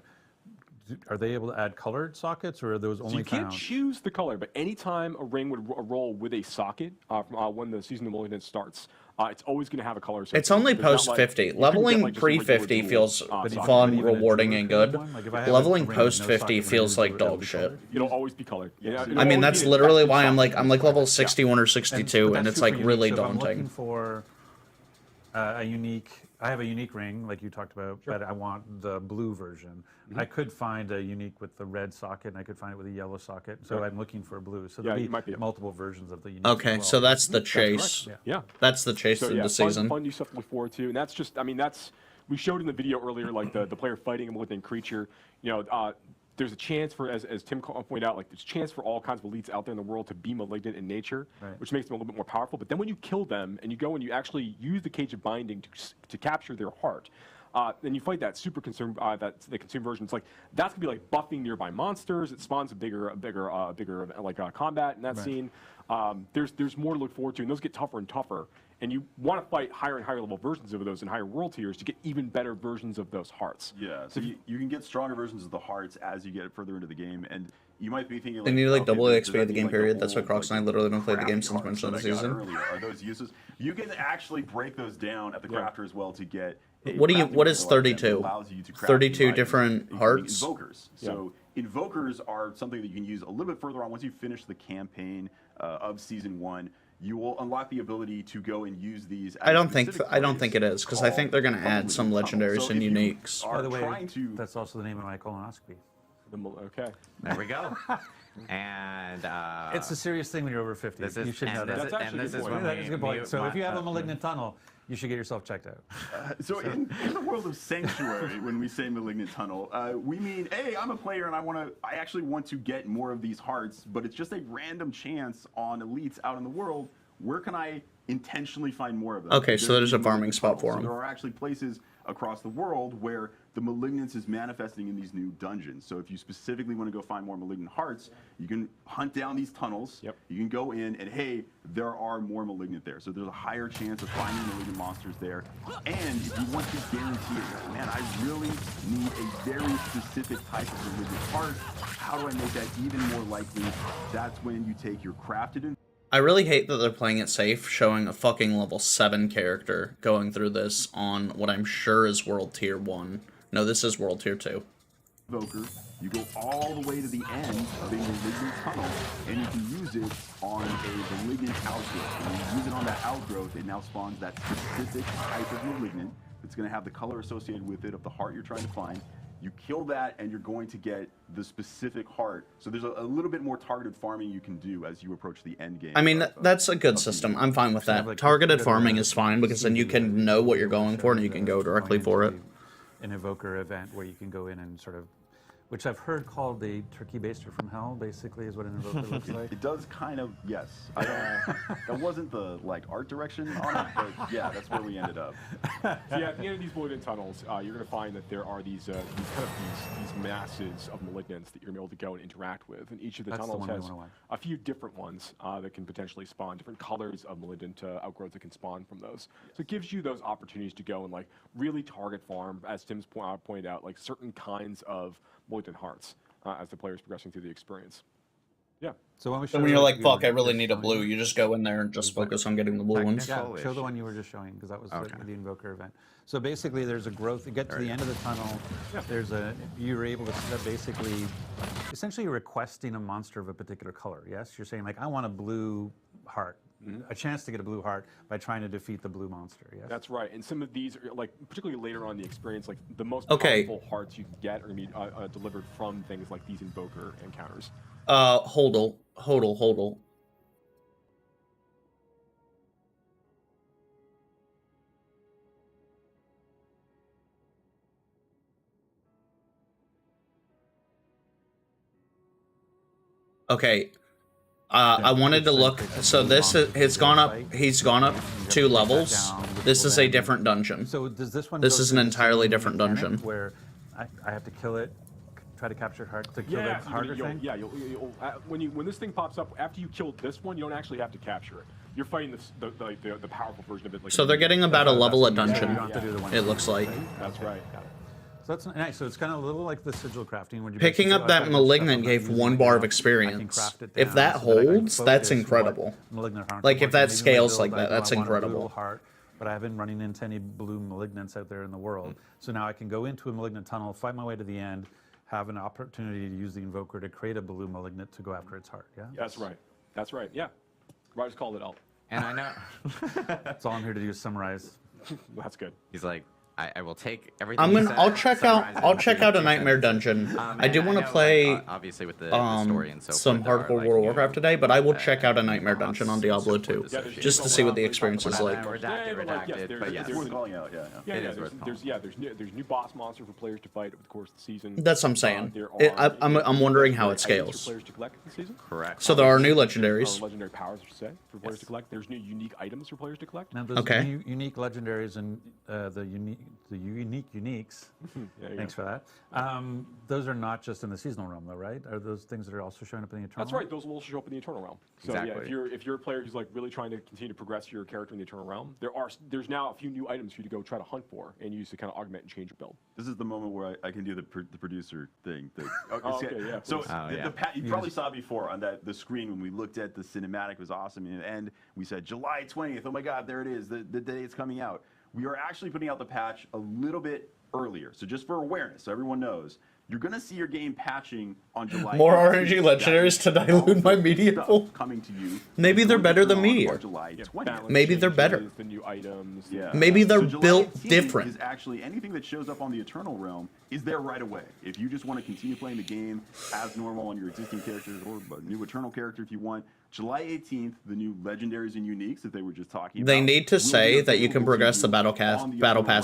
H: Are they able to add colored sockets, or are those
N: So
H: only
N: you can't
H: found?
N: choose the color, but anytime a ring would roll with a socket when the Season of Malignance starts, it's always going to have a color.
A: It's only post 50. Leveling pre 50 feels fun, rewarding, and good. Leveling post 50 feels like dog shit.
N: It'll always be colored. Yeah,
A: I mean, that's literally why I'm like level 61 or 62, and it's like really
H: So if I'm looking
A: daunting.
H: for a unique. I have a unique ring, like you talked about, but I want the blue version. I could find a unique with the red socket, and I could find it with a yellow socket. So I'm looking for a blue. So there'll be multiple versions of the unique.
A: Okay,
H: as well.
A: so that's the chase.
N: Yeah.
A: That's the chase
N: So,
A: of
N: yeah,
A: the season.
N: Fun new stuff to look forward to, and that's just, I mean, we showed in the video earlier, like the player fighting a malignant creature. There's a chance for, as Tim pointed out, like there's a chance for all kinds of elites out there in the world to be malignant in nature, which makes them a little bit more powerful. But then when you kill them and you go and you actually use the Cage of Binding to capture their heart, then you fight that super consume, the consume version. It's like that's gonna be like buffing nearby monsters. It spawns a bigger combat in that scene. There's more to look forward to, and those get tougher and tougher. And you want to fight higher and higher level versions of those in higher world tiers to get even better versions of those hearts.
M: Yeah, so you can get stronger versions of the hearts as you get further into the game, and you might be thinking
A: They need like double
M: okay,
A: XP
M: does
A: at
M: that
A: the
M: mean,
A: game
M: like,
A: period. That's why
M: old,
A: Crocs and I literally don't play the game
M: crappy
A: since
M: hearts
A: mentioned
M: that
A: the
M: I got
A: season.
M: earlier? Are those useless? You can actually break those down at the crafter as well to get.
A: What is 32? 32 different hearts?
M: Invokers. So invokers are something that you can use a little bit further on once you finish the campaign of season 1. You will unlock the ability to go and use these.
A: I don't think it is, because I think they're gonna add some legendaries and uniques.
H: By the way, that's also the name of my colonoscopy.
N: Okay.
G: There we go. And
H: it's a serious thing when you're over 50.
G: This is,
H: You should know that.
G: This is when
H: That's a good point. So if you have a malignant tunnel, you should get yourself checked out.
M: So in the world of Sanctuary, when we say malignant tunnel, we mean, hey, I'm a player and I actually want to get more of these hearts, but it's just a random chance on elites out in the world. Where can I intentionally find more of them?
A: Okay, so there's a farming spot for
M: So
A: them.
M: there are actually places across the world where the malignance is manifesting in these new dungeons. So if you specifically want to go find more malignant hearts, you can hunt down these tunnels. You can go in and, hey, there are more malignant there. So there's a higher chance of finding malignant monsters there. And if you want to guarantee it, man, I really need a very specific type of malignant heart. How do I make that even more likely? That's when you take your crafted
A: I really hate that they're playing it safe, showing a fucking level 7 character going through this on what I'm sure is World Tier 1. No, this is World Tier 2.
M: Invoker, you go all the way to the end of a malignant tunnel, and you can use it on a malignant outgrowth. When you use it on that outgrowth, it now spawns that specific type of malignant that's going to have the color associated with it of the heart you're trying to find. You kill that, and you're going to get the specific heart. So there's a little bit more targeted farming you can do as you approach the end game.
A: I mean, that's a good system. I'm fine with that. Targeted farming is fine, because then you can know what you're going for, and you can go directly for it.
H: An evoker event where you can go in and sort of, which I've heard called the turkey baster from hell, basically, is what an evoker looks like.
M: It does kind of, yes. That wasn't the art direction on it, but yeah, that's where we ended up.
N: So yeah, at the end of these malignant tunnels, you're going to find that there are these masses of malignants that you're going to be able to go and interact with, and each of the tunnels has a few different ones that can potentially spawn different colors of malignant outgrowths that can spawn from those. So it gives you those opportunities to go and like really target farm, as Tim's pointed out, like certain kinds of malignant hearts as the player's progressing through the experience. Yeah.
H: So when,
A: when you're like, fuck, I really need a blue, you just go in there and just focus on getting the blue ones.
H: Yeah, show the one you were just showing, because that was the invoker event. So basically, there's a growth. You get to the end of the tunnel. You're able to basically essentially you're requesting a monster of a particular color. Yes, you're saying like I want a blue heart. A chance to get a blue heart by trying to defeat the blue monster. Yes.
N: That's right. And some of these, are, like particularly later on in the experience, like the most
A: Okay.
N: powerful hearts you can get are going to be delivered from things like these invoker encounters.
A: Hodl. Okay. I wanted to look. So this is he's gone up. He's gone up 2 levels. This is a different dungeon.
H: So does this one?
A: This
H: go
A: is an
H: through the
A: entirely
H: same
A: different
H: mechanic
A: dungeon.
H: where I have to kill it, try to capture heart to kill
N: Yeah,
H: the harder thing.
N: When this thing pops up after you kill this one, you don't actually have to capture it. You're fighting the powerful version of it. Like
A: So they're getting about a level a dungeon.
H: You don't have to do the one
A: It looks like.
N: That's right.
H: So that's nice. So it's kind of a little like the sigil crafting. Where you
A: Picking up that malignant gave 1 bar of experience. If that holds, that's incredible. Like if that scales like that, that's incredible.
H: But I haven't running into any blue malignants out there in the world. So now I can go into a malignant tunnel, fight my way to the end, have an opportunity to use the invoker to create a blue malignant to go after its heart. Yeah.
N: That's right. That's right. Yeah. Roger's called it out.
G: And I know.
H: That's all I'm here to do is summarize.
N: That's good.
G: He's like, I will take everything.
A: I'll check out a nightmare dungeon. I do want to play
G: obviously with the story and so
A: some hardcore World of Warcraft today, but I will check out a nightmare dungeon on Diablo 2 just to see what the experience is like.
N: There's new boss monsters for players to fight over the course of the season.
A: That's what I'm saying. I'm wondering how it scales.
N: Players to collect this season.
G: Correct.
A: So there are new legendaries.
N: Legendary powers, I should say, for players to collect. There's new unique items for players to collect.
H: Now those unique legendaries and the unique uniques. Thanks for that. Those are not just in the seasonal realm, though, right? Are those things that are also showing up in the eternal?
N: That's right. Those will also show up in the eternal realm. So yeah, if you're a player who's like really trying to continue to progress your character in the eternal realm, there's now a few new items for you to go try to hunt for and use to kind of augment and change your build.
M: This is the moment where I can do the producer thing.
N: Yeah.
M: So you probably saw before on the screen when we looked at the cinematic, it was awesome, and we said July 20th. Oh my God, there it is, the day it's coming out. We are actually putting out the patch a little bit earlier. So just for awareness, so everyone knows, you're going to see your game patching on July 18th.
A: More RNG legendaries to dilute my media pool.
M: Coming to you.
A: Maybe they're better than Meteor.
M: July 20th.
A: Maybe they're better.
N: The new items.
M: Yeah.
A: Maybe they're
M: July
A: built
M: 18th
A: different.
M: Is actually anything that shows up on the Eternal Realm is there right away. If you just want to continue playing the game as normal on your existing characters or a new Eternal character if you want, July 18th, the new legendaries and uniques that they were just talking about.
A: They need to say that you can progress the battle pass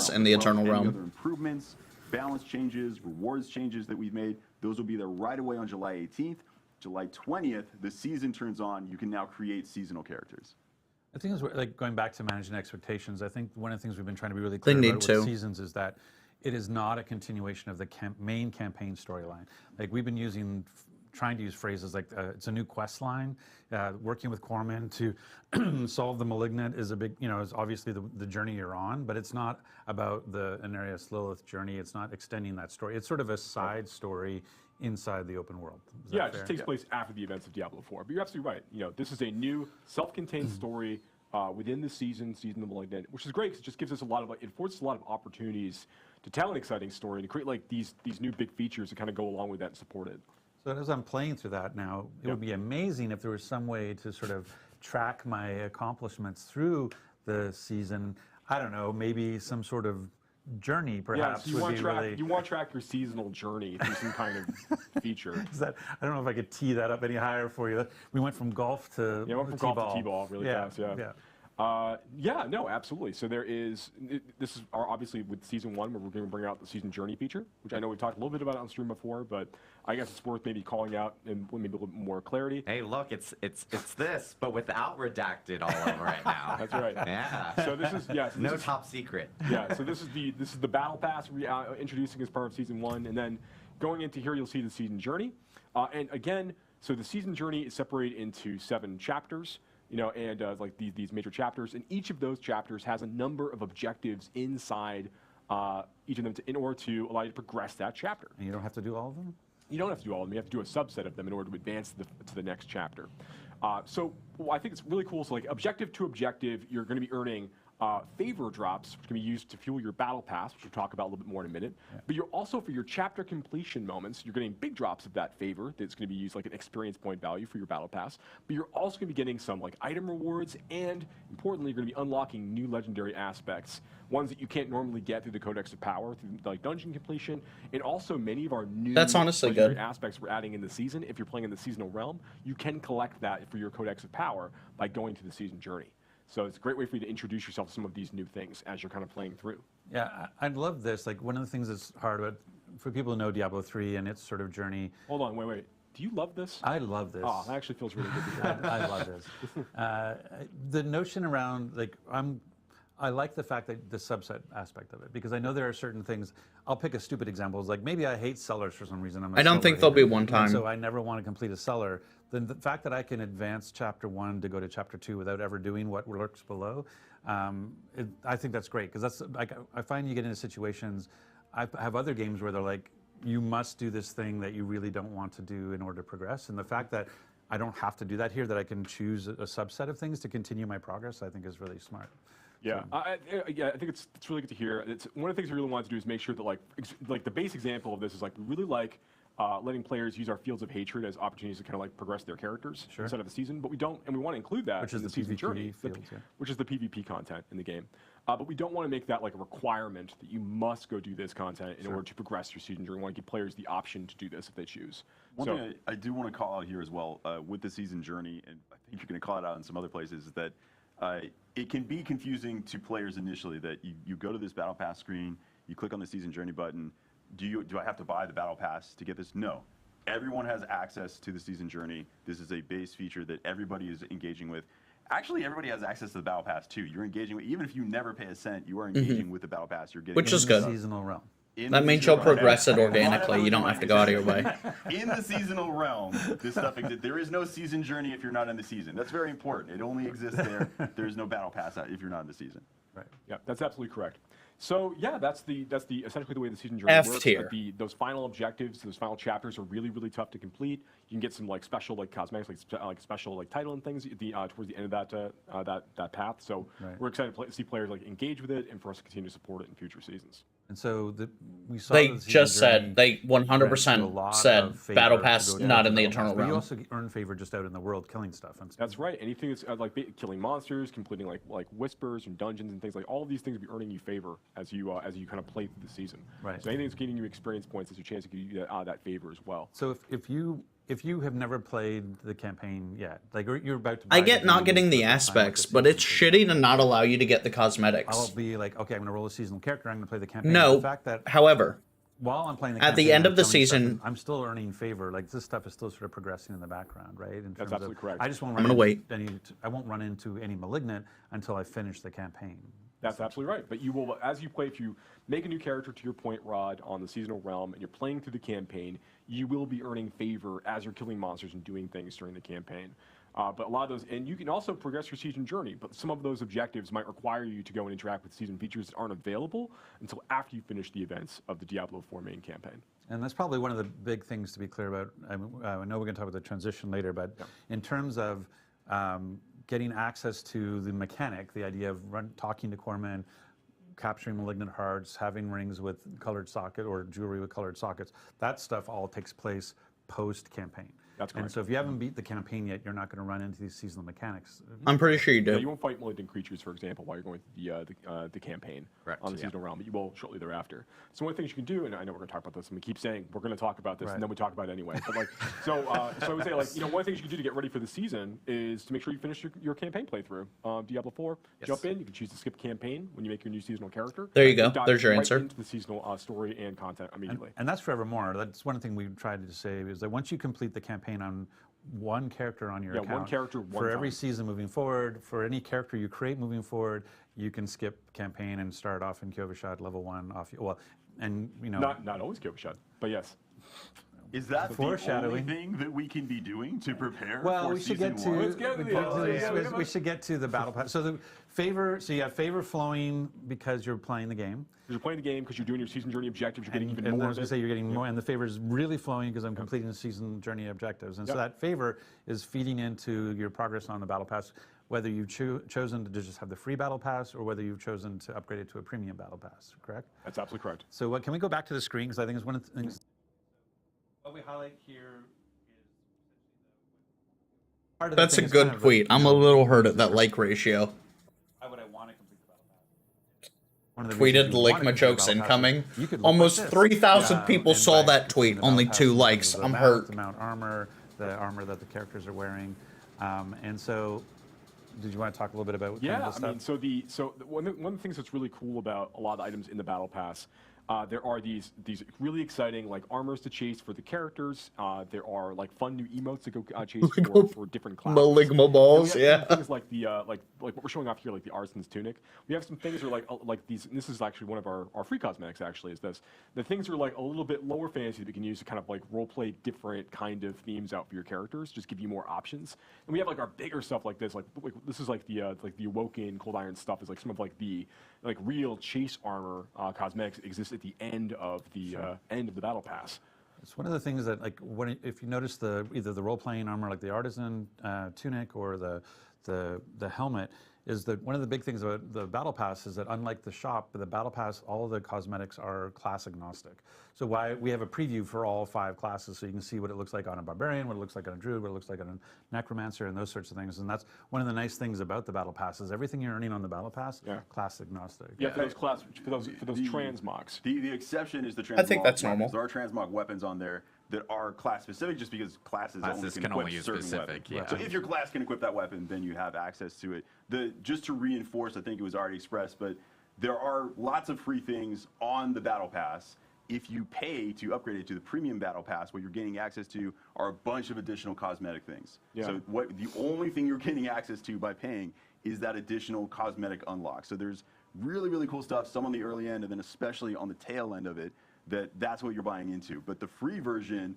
A: in the Eternal Realm.
M: Other improvements, balance changes, rewards changes that we've made, those will be there right away on July 18th. July 20th, the season turns on. You can now create seasonal characters.
H: I think it's like going back to managing expectations. I think one of the things we've been trying to be really clear about with seasons is that it is not a continuation of the main campaign storyline. Like we've been trying to use phrases like it's a new quest line. Working with Corman to solve the malignant is a big, is obviously the journey you're on, but it's not about the Anarius Lilith journey. It's not extending that story. It's sort of a side story inside the open world.
N: Yeah, it just takes place after the events of Diablo 4. But you're absolutely right. This is a new self-contained story within the season of the Malignant, which is great because it just gives us it affords us a lot of opportunities to tell an exciting story and to create like these new big features that kind of go along with that and support it.
H: So as I'm playing through that now, it would be amazing if there was some way to sort of track my accomplishments through the season. I don't know, maybe some sort of journey perhaps
N: you want to track your seasonal journey through some kind of feature.
H: I don't know if I could tee that up any higher for you. We went from golf to
N: golf to t-ball really fast. No, absolutely. So this is obviously with season 1 where we're going to bring out the season journey feature, which I know we've talked a little bit about on stream before, but I guess it's worth maybe calling out and maybe a little bit more clarity.
G: Hey, look, it's this, but without redacted all over it now.
N: That's right.
G: Yeah.
N: So this is
G: no top secret.
N: Yeah. So this is the battle pass introducing as part of season 1, and then going into here you'll see the season journey, and again, so the season journey is separated into 7 chapters. Like these major chapters, and each of those chapters has a number of objectives inside each of them in order to allow you to progress that chapter.
H: And you don't have to do all of them?
N: You don't have to do all of them. You have to do a subset of them in order to advance to the next chapter. So I think it's really cool. So like objective to objective, you're going to be earning favor drops, which can be used to fuel your battle pass, which we'll talk about a little bit more in a minute. But you're also, for your chapter completion moments, you're getting big drops of that favor that's going to be used like an experience point value for your battle pass. But you're also going to be getting some like item rewards, and importantly, you're going to be unlocking new legendary aspects, ones that you can't normally get through the Codex of Power, through like dungeon completion, and also many of our new
A: That's honestly
N: legendary
A: good.
N: aspects we're adding in the season. If you're playing in the seasonal realm, you can collect that for your Codex of Power by going to the season journey. So it's a great way for you to introduce yourself to some of these new things as you're kind of playing through.
H: Yeah, I love this. Like, one of the things that's hard about, for people who know Diablo 3 and its sort of journey.
N: Hold on, wait. Do you love this?
H: I love this.
N: Oh, that actually feels really good to hear.
H: I love this. The notion around, like, I like the fact that the subset aspect of it, because I know there are certain things. I'll pick a stupid example. It's like, maybe I hate sellers for some reason.
A: I don't think there'll be one time.
H: So I never want to complete a seller. Then the fact that I can advance chapter 1 to go to chapter 2 without ever doing what lurks below, I think that's great, because that's like, I find you get into situations. I have other games where they're like, you must do this thing that you really don't want to do in order to progress. And the fact that I don't have to do that here, that I can choose a subset of things to continue my progress, I think is really smart.
N: Yeah, I think it's really good to hear. It's one of the things we really want to do is make sure that like the base example of this is like we really like letting players use our fields of hatred as opportunities to kind of like progress their characters inside of the season, but we don't, and we want to include that
H: Which
N: in
H: is
N: the
H: the
N: season
H: PvP
N: journey,
H: fields, yeah.
N: which is the PvP content in the game. But we don't want to make that like a requirement that you must go do this content in order to progress your season journey. We want to give players the option to do this if they choose.
M: One thing I do want to call out here as well with the season journey, and I think you're going to call it out in some other places, is that it can be confusing to players initially that you go to this battle pass screen, you click on the season journey button. Do I have to buy the battle pass to get this? No. Everyone has access to the season journey. This is a base feature that everybody is engaging with. Actually, everybody has access to the battle pass too. You're engaging with, even if you never pay a cent, you are engaging with the battle pass. You're getting
A: Which is good.
H: Seasonal realm.
A: That means you'll progress it organically. You don't have to go out of your way.
M: In the seasonal realm, this stuff exists. There is no season journey if you're not in the season. That's very important. It only exists there. There's no battle pass if you're not in the season.
H: Right.
N: Yeah, that's absolutely correct. So yeah, that's the essentially the way the season journey
A: F
N: works.
A: tier.
N: Those final objectives, those final chapters are really, really tough to complete. You can get some like special like cosmetics, like special like title and things at towards the end of that path. So we're excited to see players like engage with it and for us to continue to support it in future seasons.
H: And so we saw
A: They
H: the season
A: just said,
H: journey
A: they
H: went through a
A: 100%
H: lot
A: said
H: of favor
A: Battle
H: to
A: Pass
H: go down
A: not
H: to
A: in the
H: Battle Pass,
A: Eternal
H: but you
A: Realm.
H: also earn favor just out in the world killing stuff. And
N: That's right. Anything that's killing monsters, completing like whispers and dungeons and things like all of these things will be earning you favor as you kind of play through the season.
H: Right.
N: So anything that's getting you experience points is your chance to get that favor as well.
H: So if you have never played the campaign yet, like you're about to buy
A: I get
H: the
A: not
H: game
A: getting
H: for
A: the
H: first time with
A: aspects,
H: the
A: but it's
H: season.
A: shitty to not allow you to get the cosmetics.
H: I'll be like, okay, I'm going to roll a seasonal character. I'm going to play the campaign.
A: No,
H: The fact that
A: however,
H: while I'm playing the
A: at the
H: campaign,
A: end
H: I'm
A: of the
H: killing stuff,
A: season-
H: I'm still earning favor. Like this stuff is still sort of progressing in the background, right? In
N: That's
H: terms
N: absolutely
H: of,
N: correct.
H: I just won't.
A: I'm gonna wait.
H: I won't run into any malignant until I finish the campaign.
N: That's absolutely right. But you will, as you play, if you make a new character, to your point, Rod, on the seasonal realm, and you're playing through the campaign, you will be earning favor as you're killing monsters and doing things during the campaign. But a lot of those, and you can also progress your season journey, but some of those objectives might require you to go and interact with season features that aren't available until after you finish the events of the Diablo 4 main campaign.
H: And that's probably one of the big things to be clear about. I know we're going to talk about the transition later, but in terms of getting access to the mechanic, the idea of talking to Corman, capturing malignant hearts, having rings with colored socket or jewelry with colored sockets, that stuff all takes place post-campaign.
N: That's correct.
H: And so if you haven't beat the campaign yet, you're not going to run into these seasonal mechanics.
A: I'm pretty sure you do.
N: Yeah, you won't fight malignant creatures, for example, while you're going through the campaign on the seasonal realm, but you will shortly thereafter. So one of the things you can do, and I know we're going to talk about this, and we keep saying we're going to talk about this, and then we talk about it anyway. But like, so I would say, like, you know, one of the things you can do to get ready for the season is to make sure you finish your campaign playthrough. Diablo 4, jump in. You can choose to skip campaign when you make your new seasonal character.
A: There you go.
N: Dive
A: There's your
N: right
A: answer.
N: into the seasonal story and content immediately.
H: And that's forevermore. That's one thing we tried to say is that once you complete the campaign on one character on your account,
N: one character, one
H: for every
N: time.
H: season moving forward, for any character you create moving forward, you can skip campaign and start off in Kyovashad level 1 off. Well, and you know,
N: not always Kyovashad, but yes.
M: Is that the
H: Foreshadowing.
M: only thing that we can be doing to prepare
H: well,
M: for
H: we should
M: season
H: get to
M: one?
H: we should get to the battle pass. So the favor, so you have favor flowing because you're playing the game.
N: You're playing the game because you're doing your season journey objectives. You're getting even
H: and
N: more.
H: I was going to say you're getting more, and the favor is really flowing because I'm completing the season journey objectives, and so that favor is feeding into your progress on the battle pass. whether you've chosen to just have the free battle pass or whether you've chosen to upgrade it to a premium battle pass, correct?
N: That's absolutely correct.
H: So can we go back to the screen, because I think it's one of the things. What we highlight here is
A: That's a good tweet. I'm a little hurt at that like ratio.
H: Why would I want to complete the battle pass? One of the
A: Tweeted
H: reasons you
A: like
H: wanna
A: my
H: complete the
A: jokes
H: battle pass
A: incoming.
H: is you could look
A: Almost
H: like this.
A: 3,000 people
H: and
A: saw
H: by
A: that tweet.
H: completing the
A: Only
H: battle
A: 2
H: pass in
A: likes.
H: terms of
A: I'm
H: the
A: hurt.
H: mount, the mount armor, the armor that the characters are wearing, and so. Did you want to talk a little bit about kind of the stuff?
N: One of the things that's really cool about a lot of the items in the battle pass, there are these really exciting like armors to chase for the characters. There are like fun new emotes to go chase for different classes.
A: Maligma balls,
N: And we have
A: yeah.
N: things like the like what we're showing off here, like the Artisan's Tunic. We have some things that are like these. And this is actually one of our free cosmetics. Actually, is this the things are like a little bit lower fantasy that we can use to kind of like role play different kind of themes out for your characters, just give you more options. And we have like our bigger stuff like this. Like this is like the Awoken Cold Iron stuff is like some of like the like real chase armor cosmetics that exists at the end of the battle pass.
H: It's one of the things that, like, if you notice either the role-playing armor, like the Artisan tunic, or the helmet, is that one of the big things about the battle pass is that unlike the shop, the battle pass, all of the cosmetics are class agnostic. So we have a preview for all 5 classes, so you can see what it looks like on a barbarian, what it looks like on a druid, what it looks like on a necromancer, and those sorts of things. And that's one of the nice things about the battle pass is everything you're earning on the battle pass, class agnostic.
N: Yeah, for those transmogs.
M: The exception is the transmog.
A: I think that's normal.
M: There are transmog weapons on there that are class specific, just because classes
G: can
M: only
G: only use
M: certain
G: specific,
M: weapons.
G: yeah.
M: So if your class can equip that weapon, then you have access to it. Just to reinforce, I think it was already expressed, but there are lots of free things on the battle pass. If you pay to upgrade it to the premium battle pass, what you're gaining access to are a bunch of additional cosmetic things.
N: Yeah.
M: So the only thing you're getting access to by paying is that additional cosmetic unlock. So there's really, really cool stuff, some on the early end, and then especially on the tail end of it, that's what you're buying into. But the free version...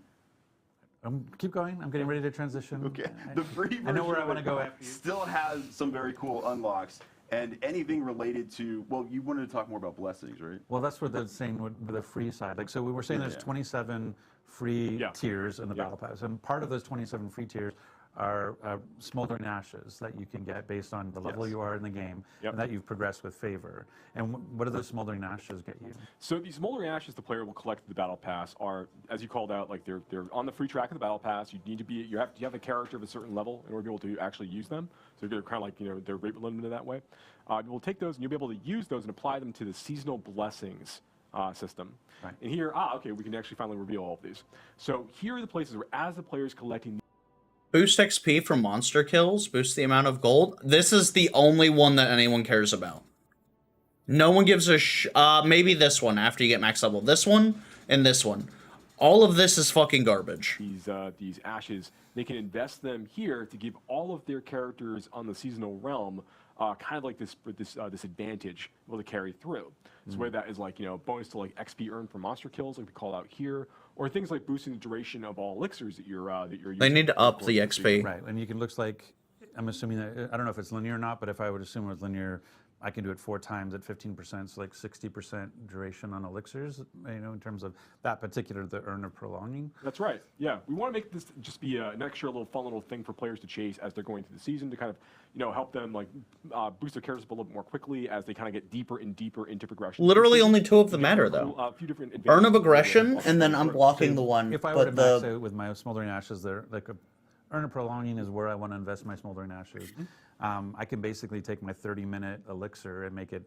H: Keep going. I'm getting ready to transition.
M: Okay. The free version
H: I know where I want to go after you.
M: still has some very cool unlocks. And anything related to, well, you wanted to talk more about blessings, right?
H: Well, that's what they're saying with the free side. Like, so we were saying there's 27 free tiers in the battle pass, and part of those 27 free tiers are smoldering ashes that you can get based on the level you are in the game, and that you've progressed with favor. And what do those smoldering ashes get you?
N: So these smoldering ashes the player will collect in the battle pass are, as you called out, like they're on the free track of the battle pass. You need to be you have a character of a certain level in order to be able to actually use them. So they're kind of like they're rate limited that way. We'll take those and you'll be able to use those and apply them to the seasonal blessings system.
H: Right.
N: And here, okay, we can actually finally reveal all of these. So here are the places where, as the player is collecting.
A: Boost XP from monster kills, boost the amount of gold. This is the only one that anyone cares about. No one gives a maybe this one after you get max level. This one and this one. All of this is fucking garbage.
N: These ashes, they can invest them here to give all of their characters on the seasonal realm kind of like this advantage able to carry through. So whether that is like bonus to like XP earned from monster kills, like we call out here, or things like boosting the duration of all elixirs that you're using.
A: They need to up the XP.
H: Right, and you can looks like, I'm assuming that, I don't know if it's linear or not, but if I would assume it was linear, I can do it 4 times at 15%, so like 60% duration on elixirs, in terms of that particular, the earn or prolonging.
N: That's right, yeah. We want to make this just be an extra little fun little thing for players to chase as they're going through the season to kind of, help them like boost their characters up a little bit more quickly as they kind of get deeper and deeper into progression.
A: Literally only 2 of them matter though.
N: A few different
A: Earn of aggression, and then I'm blocking the one.
H: If I were to max out with my smoldering ashes, they're like earn or prolonging is where I want to invest my smoldering ashes. I can basically take my 30-minute elixir and make it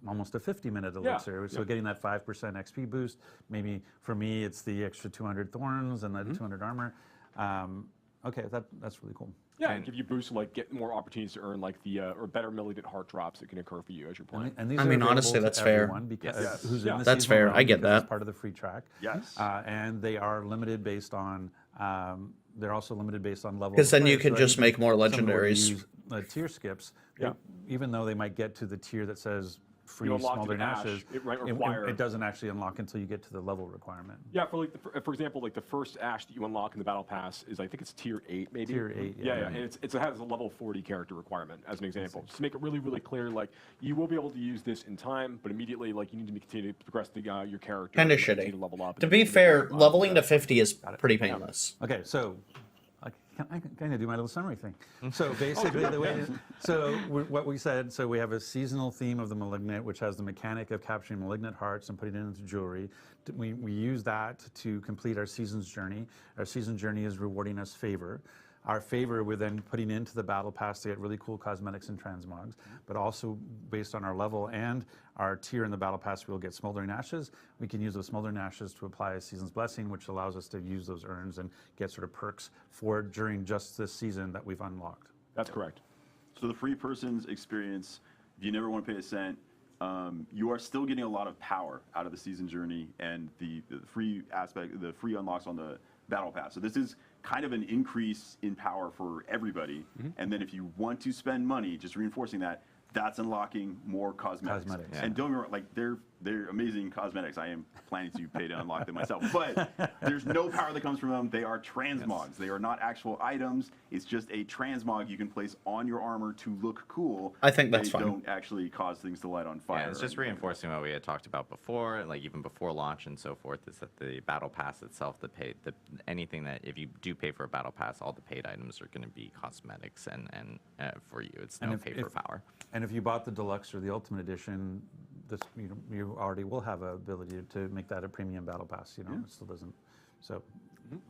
H: almost a 50-minute elixir. So getting that 5% XP boost, maybe for me it's the extra 200 thorns and the 200 armor. Okay, that's really cool.
N: Yeah, and give you boosts to like get more opportunities to earn like the or better militant heart drops that can occur for you as you're playing.
H: And these
A: I mean, honestly, that's fair.
H: Because who's in the
A: that's
H: seasonal
A: fair.
H: realm,
A: I get
H: because
A: that.
H: It's part of the free track.
M: Yes.
H: And they are limited based on. They're also limited based on level.
A: Because then you can just make more legendaries.
H: Tier skips. Even though they might get to the tier that says free smoldering ashes, it doesn't actually unlock until you get to the level requirement.
N: Yeah, for like for example, like the first ash that you unlock in the battle pass is I think it's tier 8 maybe.
H: Tier 8.
N: Yeah, and it has a level 40 character requirement as an example. Just to make it really really clear, like you will be able to use this in time, but immediately like you need to continue to progress your character.
A: Kind of shitty. To be fair, leveling to 50 is pretty painless.
H: Okay, so. I kind of do my little summary thing. So basically, what we said, so we have a seasonal theme of the Malignant, which has the mechanic of capturing Malignant hearts and putting it into jewelry. We use that to complete our season's journey. Our season journey is rewarding us favor. Our favor, we're then putting into the battle pass to get really cool cosmetics and transmogs, but also based on our level and our tier in the battle pass, we'll get Smoldering Ashes. We can use those Smoldering Ashes to apply a Season's Blessing, which allows us to use those urns and get sort of perks for during just this season that we've unlocked.
N: That's correct.
M: So the free person's experience, if you never want to pay a cent, you are still getting a lot of power out of the season journey and the free aspect, the free unlocks on the battle pass. So this is kind of an increase in power for everybody. And then if you want to spend money, just reinforcing that, that's unlocking more cosmetics. And don't get me wrong, like they're amazing cosmetics. I am planning to pay to unlock them myself. But there's no power that comes from them. They are transmogs. They are not actual items. It's just a transmog you can place on your armor to look cool.
A: I think that's fine.
M: They don't actually cause things to light on fire.
G: Yeah, it's just reinforcing what we had talked about before, like even before launch and so forth, is that the battle pass itself, anything that if you do pay for a battle pass, all the paid items are going to be cosmetics and for you, it's no pay for power.
H: And if you bought the deluxe or the ultimate edition, this you already will have an ability to make that a premium battle pass. It still doesn't. So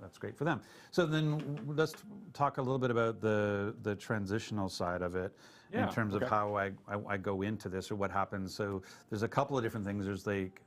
H: that's great for them. So then let's talk a little bit about the transitional side of it in terms of how I go into this or what happens. So there's a couple of different things. There's like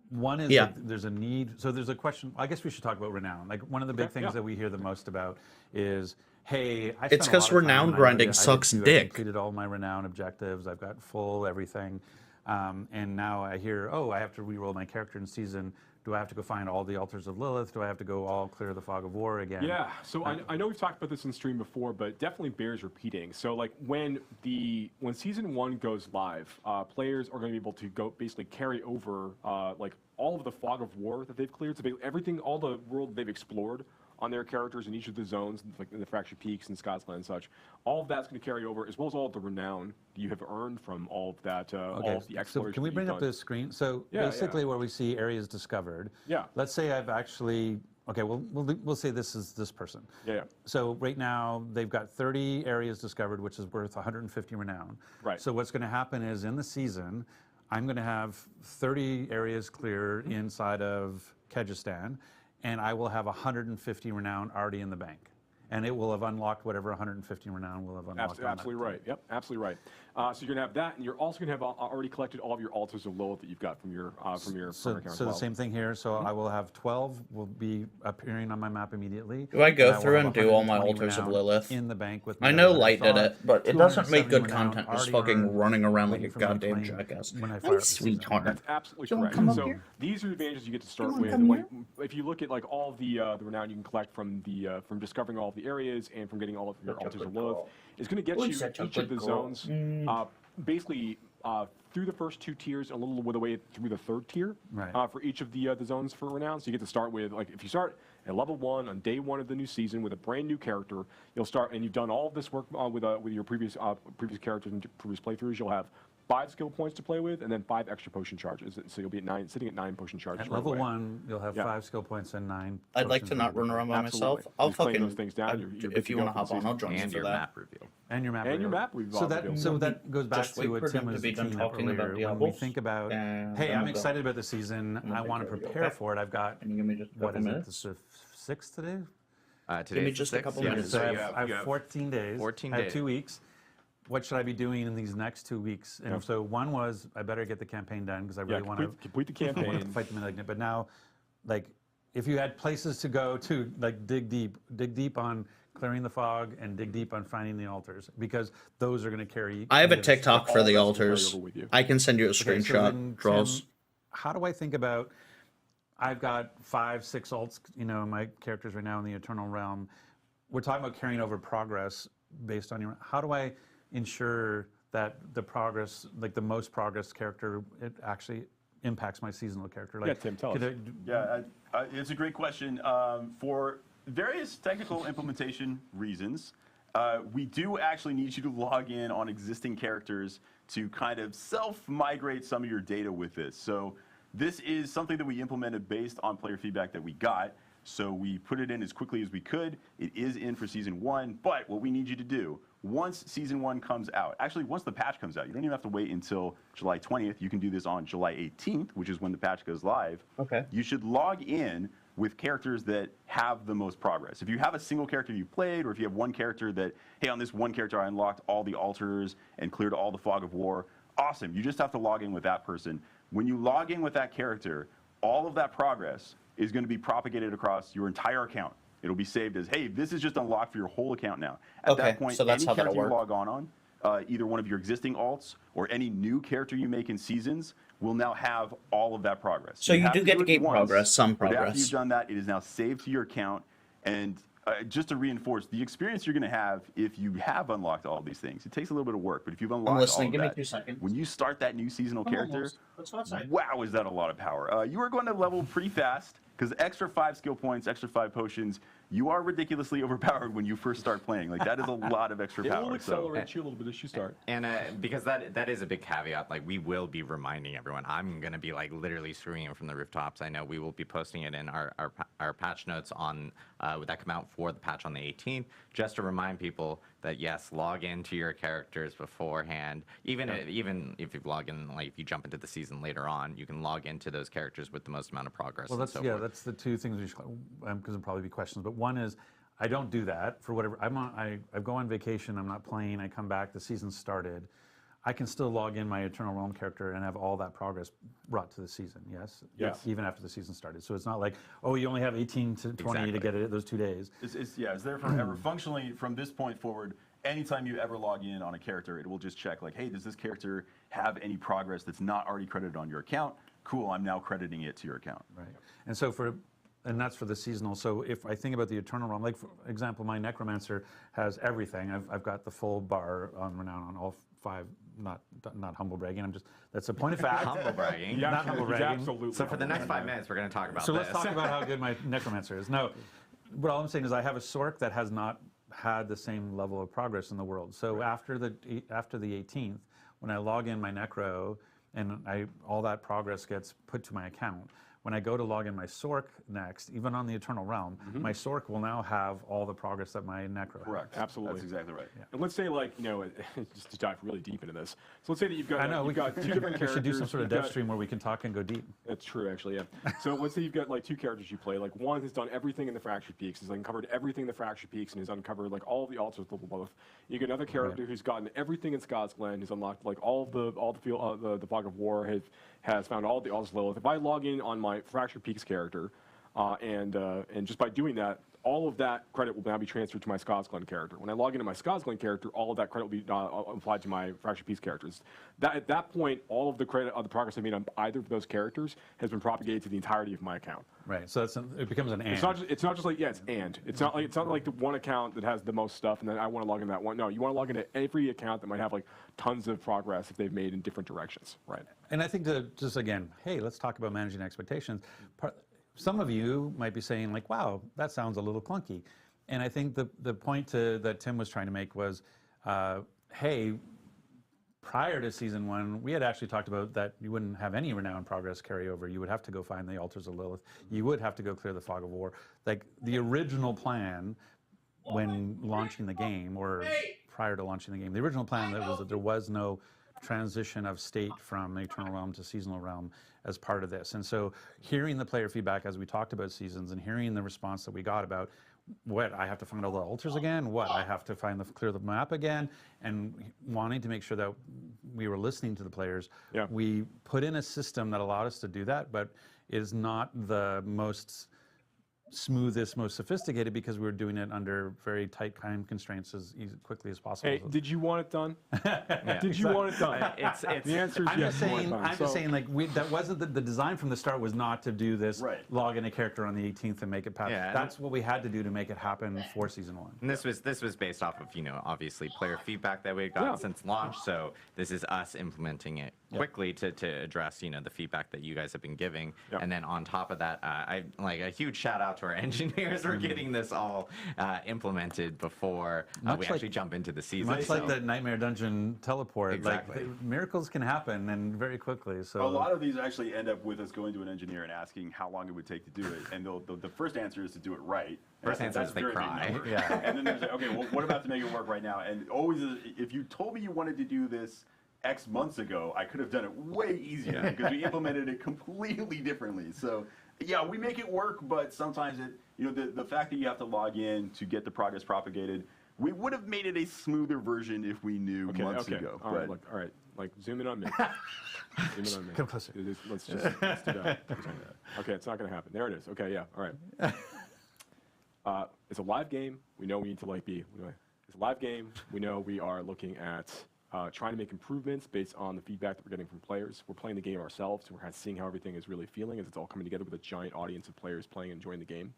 H: one is like there's a need. So there's a question. I guess we should talk about renown. Like one of the big things that we hear the most about is, hey,
A: it's because renown grinding sucks dick.
H: I completed all my renown objectives. I've got full everything. And now I hear, oh, I have to reroll my character in season. Do I have to go find all the altars of Lilith? Do I have to go all clear the fog of war again?
N: Yeah, so I know we've talked about this in stream before, but definitely bears repeating. So like when season 1 goes live, players are going to be able to go basically carry over like all of the fog of war that they've cleared. So everything, all the world they've explored on their characters in each of the zones, like in the Fractured Peaks and Scotsland and such. All of that's going to carry over, as well as all of the renown you have earned from all of that, all of the exploration.
H: So can we bring up the screen? So basically where we see areas discovered, let's say I've actually, we'll say this is this person. So right now they've got 30 areas discovered, which is worth 150 renown.
N: Right.
H: So what's going to happen is in the season, I'm going to have 30 areas clear inside of Kyrgyzstan, and I will have 150 renown already in the bank. And it will have unlocked whatever 150 renown will have unlocked.
N: Absolutely right. Yep, absolutely right. So you're going to have that, and you're also going to have already collected all of your altars of Lilith that you've got from your
H: So the same thing here. So I will have 12 will be appearing on my map immediately.
A: Do I go through and do all my altars of Lilith?
H: In the bank with
A: I know Light did it, but it doesn't make good content just fucking running around like a goddamn jackass. Hey, sweetheart.
N: That's absolutely correct. So these are the advantages you get to start with. If you look at like all the renown you can collect from discovering all of the areas and from getting all of your altars of Lilith, it's going to get you each of the zones basically through the first 2 tiers and a little bit of the way through the 3rd tier for each of the zones for renown. So you get to start with, like, if you start at level 1 on day 1 of the new season with a brand new character, you'll start, and you've done all of this work with your previous characters and previous playthroughs. You'll have 5 skill points to play with, and then 5 extra potion charges. So you'll be at sitting at 9 potion charges.
H: At level 1, you'll have 5 skill points and 9.
A: I'd like to not run around by myself. I'll fucking
N: those things down.
A: If you want to hop on, I'll join you for that.
G: Map reveal.
H: And your map
N: reveal.
H: So that goes back to what Tim was teeing up earlier. When we think about, hey, I'm excited about the season. I want to prepare for it. I've got, what is it, the 6th today?
A: Give me just a couple minutes.
H: So I have 14 days. I have 2 weeks. What should I be doing in these next 2 weeks? And so one was, I better get the campaign done because I really want to
N: complete the campaign,
H: fight the Malignant. But now, like, if you had places to go to, like, dig deep on clearing the fog and dig deep on finding the altars, because those are going to carry.
A: I have a TikTok for the altars. I can send you a screenshot. Draws.
H: How do I think about? I've got 5, 6 alts, my characters right now in the Eternal Realm. We're talking about carrying over progress based on your. How do I ensure that the progress, like the most progress character, it actually impacts my seasonal character? Like,
N: Tim, tell us.
M: It's a great question. For various technical implementation reasons, we do actually need you to log in on existing characters to kind of self-migrate some of your data with this. So this is something that we implemented based on player feedback that we got. So we put it in as quickly as we could. It is in for Season 1, but what we need you to do, once Season 1 comes out, actually once the patch comes out, you don't even have to wait until July 20th. You can do this on July 18th, which is when the patch goes live.
A: Okay.
M: You should log in with characters that have the most progress. If you have a single character you played, or if you have one character that, hey, on this one character I unlocked all the altars and cleared all the fog of war, awesome. You just have to log in with that person. When you log in with that character, all of that progress is going to be propagated across your entire account. It'll be saved as, hey, this is just unlocked for your whole account now. At
A: Okay,
M: that point,
A: so that's
M: any
A: how that'll
M: character you
A: work.
M: log on, either one of your existing alts or any new character you make in seasons will now have all of that progress.
A: So you
M: have
A: do
M: to
A: get to
M: it
A: gain
M: once,
A: progress, some
M: but after
A: progress.
M: you've done that, it is now saved to your account. And just to reinforce, the experience you're going to have if you have unlocked all of these things, it takes a little bit of work, but if you've unlocked
A: listening.
M: all of
A: Give me
M: that,
A: 2 seconds.
M: when you start that new seasonal
A: I'm
M: character,
A: almost. Let's go outside.
M: wow, is that a lot of power. You are going to level pretty fast, because extra 5 skill points, extra 5 potions, you are ridiculously overpowered when you first start playing. Like, that is a lot of extra
N: It
M: power.
N: will
M: so-
N: accelerate you a little bit as you start.
G: And because that is a big caveat, like we will be reminding everyone. I'm gonna be like literally screaming from the rooftops. I know we will be posting it in our patch notes on that come out for the patch on the 18th, just to remind people that yes, log into your characters beforehand. Even if you log in, like if you jump into the season later on, you can log into those characters with the most amount of progress.
H: Well,
G: and
H: that's
G: so
H: yeah,
G: forth.
H: that's the two things we should, because there'll probably be questions. But one is, I don't do that for whatever. I go on vacation. I'm not playing. I come back. The season started. I can still log in my Eternal Realm character and have all that progress brought to the season. Yes.
N: Yes.
H: Even after the season started. So it's not like, oh, you only have 18 to 20 to get it those 2 days.
M: It's there forever. Functionally, from this point forward, anytime you ever log in on a character, it will just check like, hey, does this character have any progress that's not already credited on your account? Cool, I'm now crediting it to your account.
H: Right. And so and that's for the seasonal. So if I think about the Eternal Realm, like for example, my Necromancer has everything. I've got the full bar on renown on all 5. Not humble bragging. That's a point of fact.
G: Humble bragging.
H: Not humble bragging.
N: Absolutely.
G: So for the next 5 minutes, we're going to talk about
H: So
G: this.
H: let's talk about how good my Necromancer is. No, but all I'm saying is I have a Sork that has not had the same level of progress in the world. So after the 18th, when I log in my Necro and all that progress gets put to my account, when I go to log in my Sork next, even on the Eternal Realm, my Sork will now have all the progress that my Necro
M: Correct.
H: has.
N: Absolutely.
M: That's exactly right.
H: Yeah.
N: And let's say, like, just to dive really deep into this. So let's say that you've got,
H: I know,
N: you've got 2 different
H: we
N: characters.
H: should do some sort of
N: you've
H: dev
N: got-
H: stream where we can talk and go deep.
N: That's true, actually, yeah. So let's say you've got like 2 characters you play. Like one has done everything in the Fractured Peaks, has uncovered everything in the Fractured Peaks, and has uncovered like all the altars level both. You get another character who's gotten everything in Scott's Glen, who's unlocked like all the field, the Fog of War, has found all the altars level. If I log in on my Fractured Peaks character, and just by doing that, all of that credit will now be transferred to my Scott's Glen character. When I log into my Scott's Glen character, all of that credit will be applied to my Fractured Peaks characters. At that point, all of the credit of the progress I made on either of those characters has been propagated to the entirety of my account.
H: Right. So it becomes an and.
N: It's not just like it's and. It's not like the one account that has the most stuff and then I want to log into that one. No, you want to log into every account that might have like tons of progress if they've made in different directions. Right.
H: And I think to just again, hey, let's talk about managing expectations. Some of you might be saying like, wow, that sounds a little clunky. And I think the point that Tim was trying to make was, hey, prior to season 1, we had actually talked about that you wouldn't have any renown progress carryover. You would have to go find the altars of Lilith. You would have to go clear the Fog of War. Like the original plan when launching the game, or prior to launching the game, the original plan was that there was no transition of state from Eternal Realm to Seasonal Realm as part of this. And so hearing the player feedback as we talked about seasons and hearing the response that we got about what I have to find all the altars again, what I have to clear the map again, and wanting to make sure that we were listening to the players, we put in a system that allowed us to do that, but is not the most smoothest, most sophisticated, because we were doing it under very tight time constraints as quickly as possible.
N: Hey, did you want it done? Did you want it done? The answer is
H: I'm
N: yes.
H: just saying, like that wasn't the design from the start was not to do this.
M: Right.
H: Log in a character on the 18th and make it pass.
G: Yeah,
H: That's what we had to do to make it happen for season 1.
G: And this was based off of obviously player feedback that we got since launch. So this is us implementing it quickly to address the feedback that you guys have been giving, and then on top of that, I like a huge shout out to our engineers for getting this all implemented before we actually jump into the season.
H: Much like that Nightmare Dungeon teleport,
G: Exactly.
H: like miracles can happen and very quickly. So
M: a lot of these actually end up with us going to an engineer and asking how long it would take to do it, and the first answer is to do it right.
G: First answer is they cry.
M: Yeah. And then there's like, okay, well, what about to make it work right now? And always, if you told me you wanted to do this X months ago, I could have done it way easier because we implemented it completely differently. So yeah, we make it work, but sometimes the fact that you have to log in to get the progress propagated, we would have made it a smoother version if we knew months ago.
N: All right, look, all right, like zoom in on me. Zoom in on me.
H: Come closer.
N: Let's do that. Okay, it's not going to happen. There it is. Okay, yeah, all right. It's a live game. We know we need to it's a live game. We know we are looking at trying to make improvements based on the feedback that we're getting from players. We're playing the game ourselves, so we're seeing how everything is really feeling as it's all coming together with a giant audience of players playing and enjoying the game.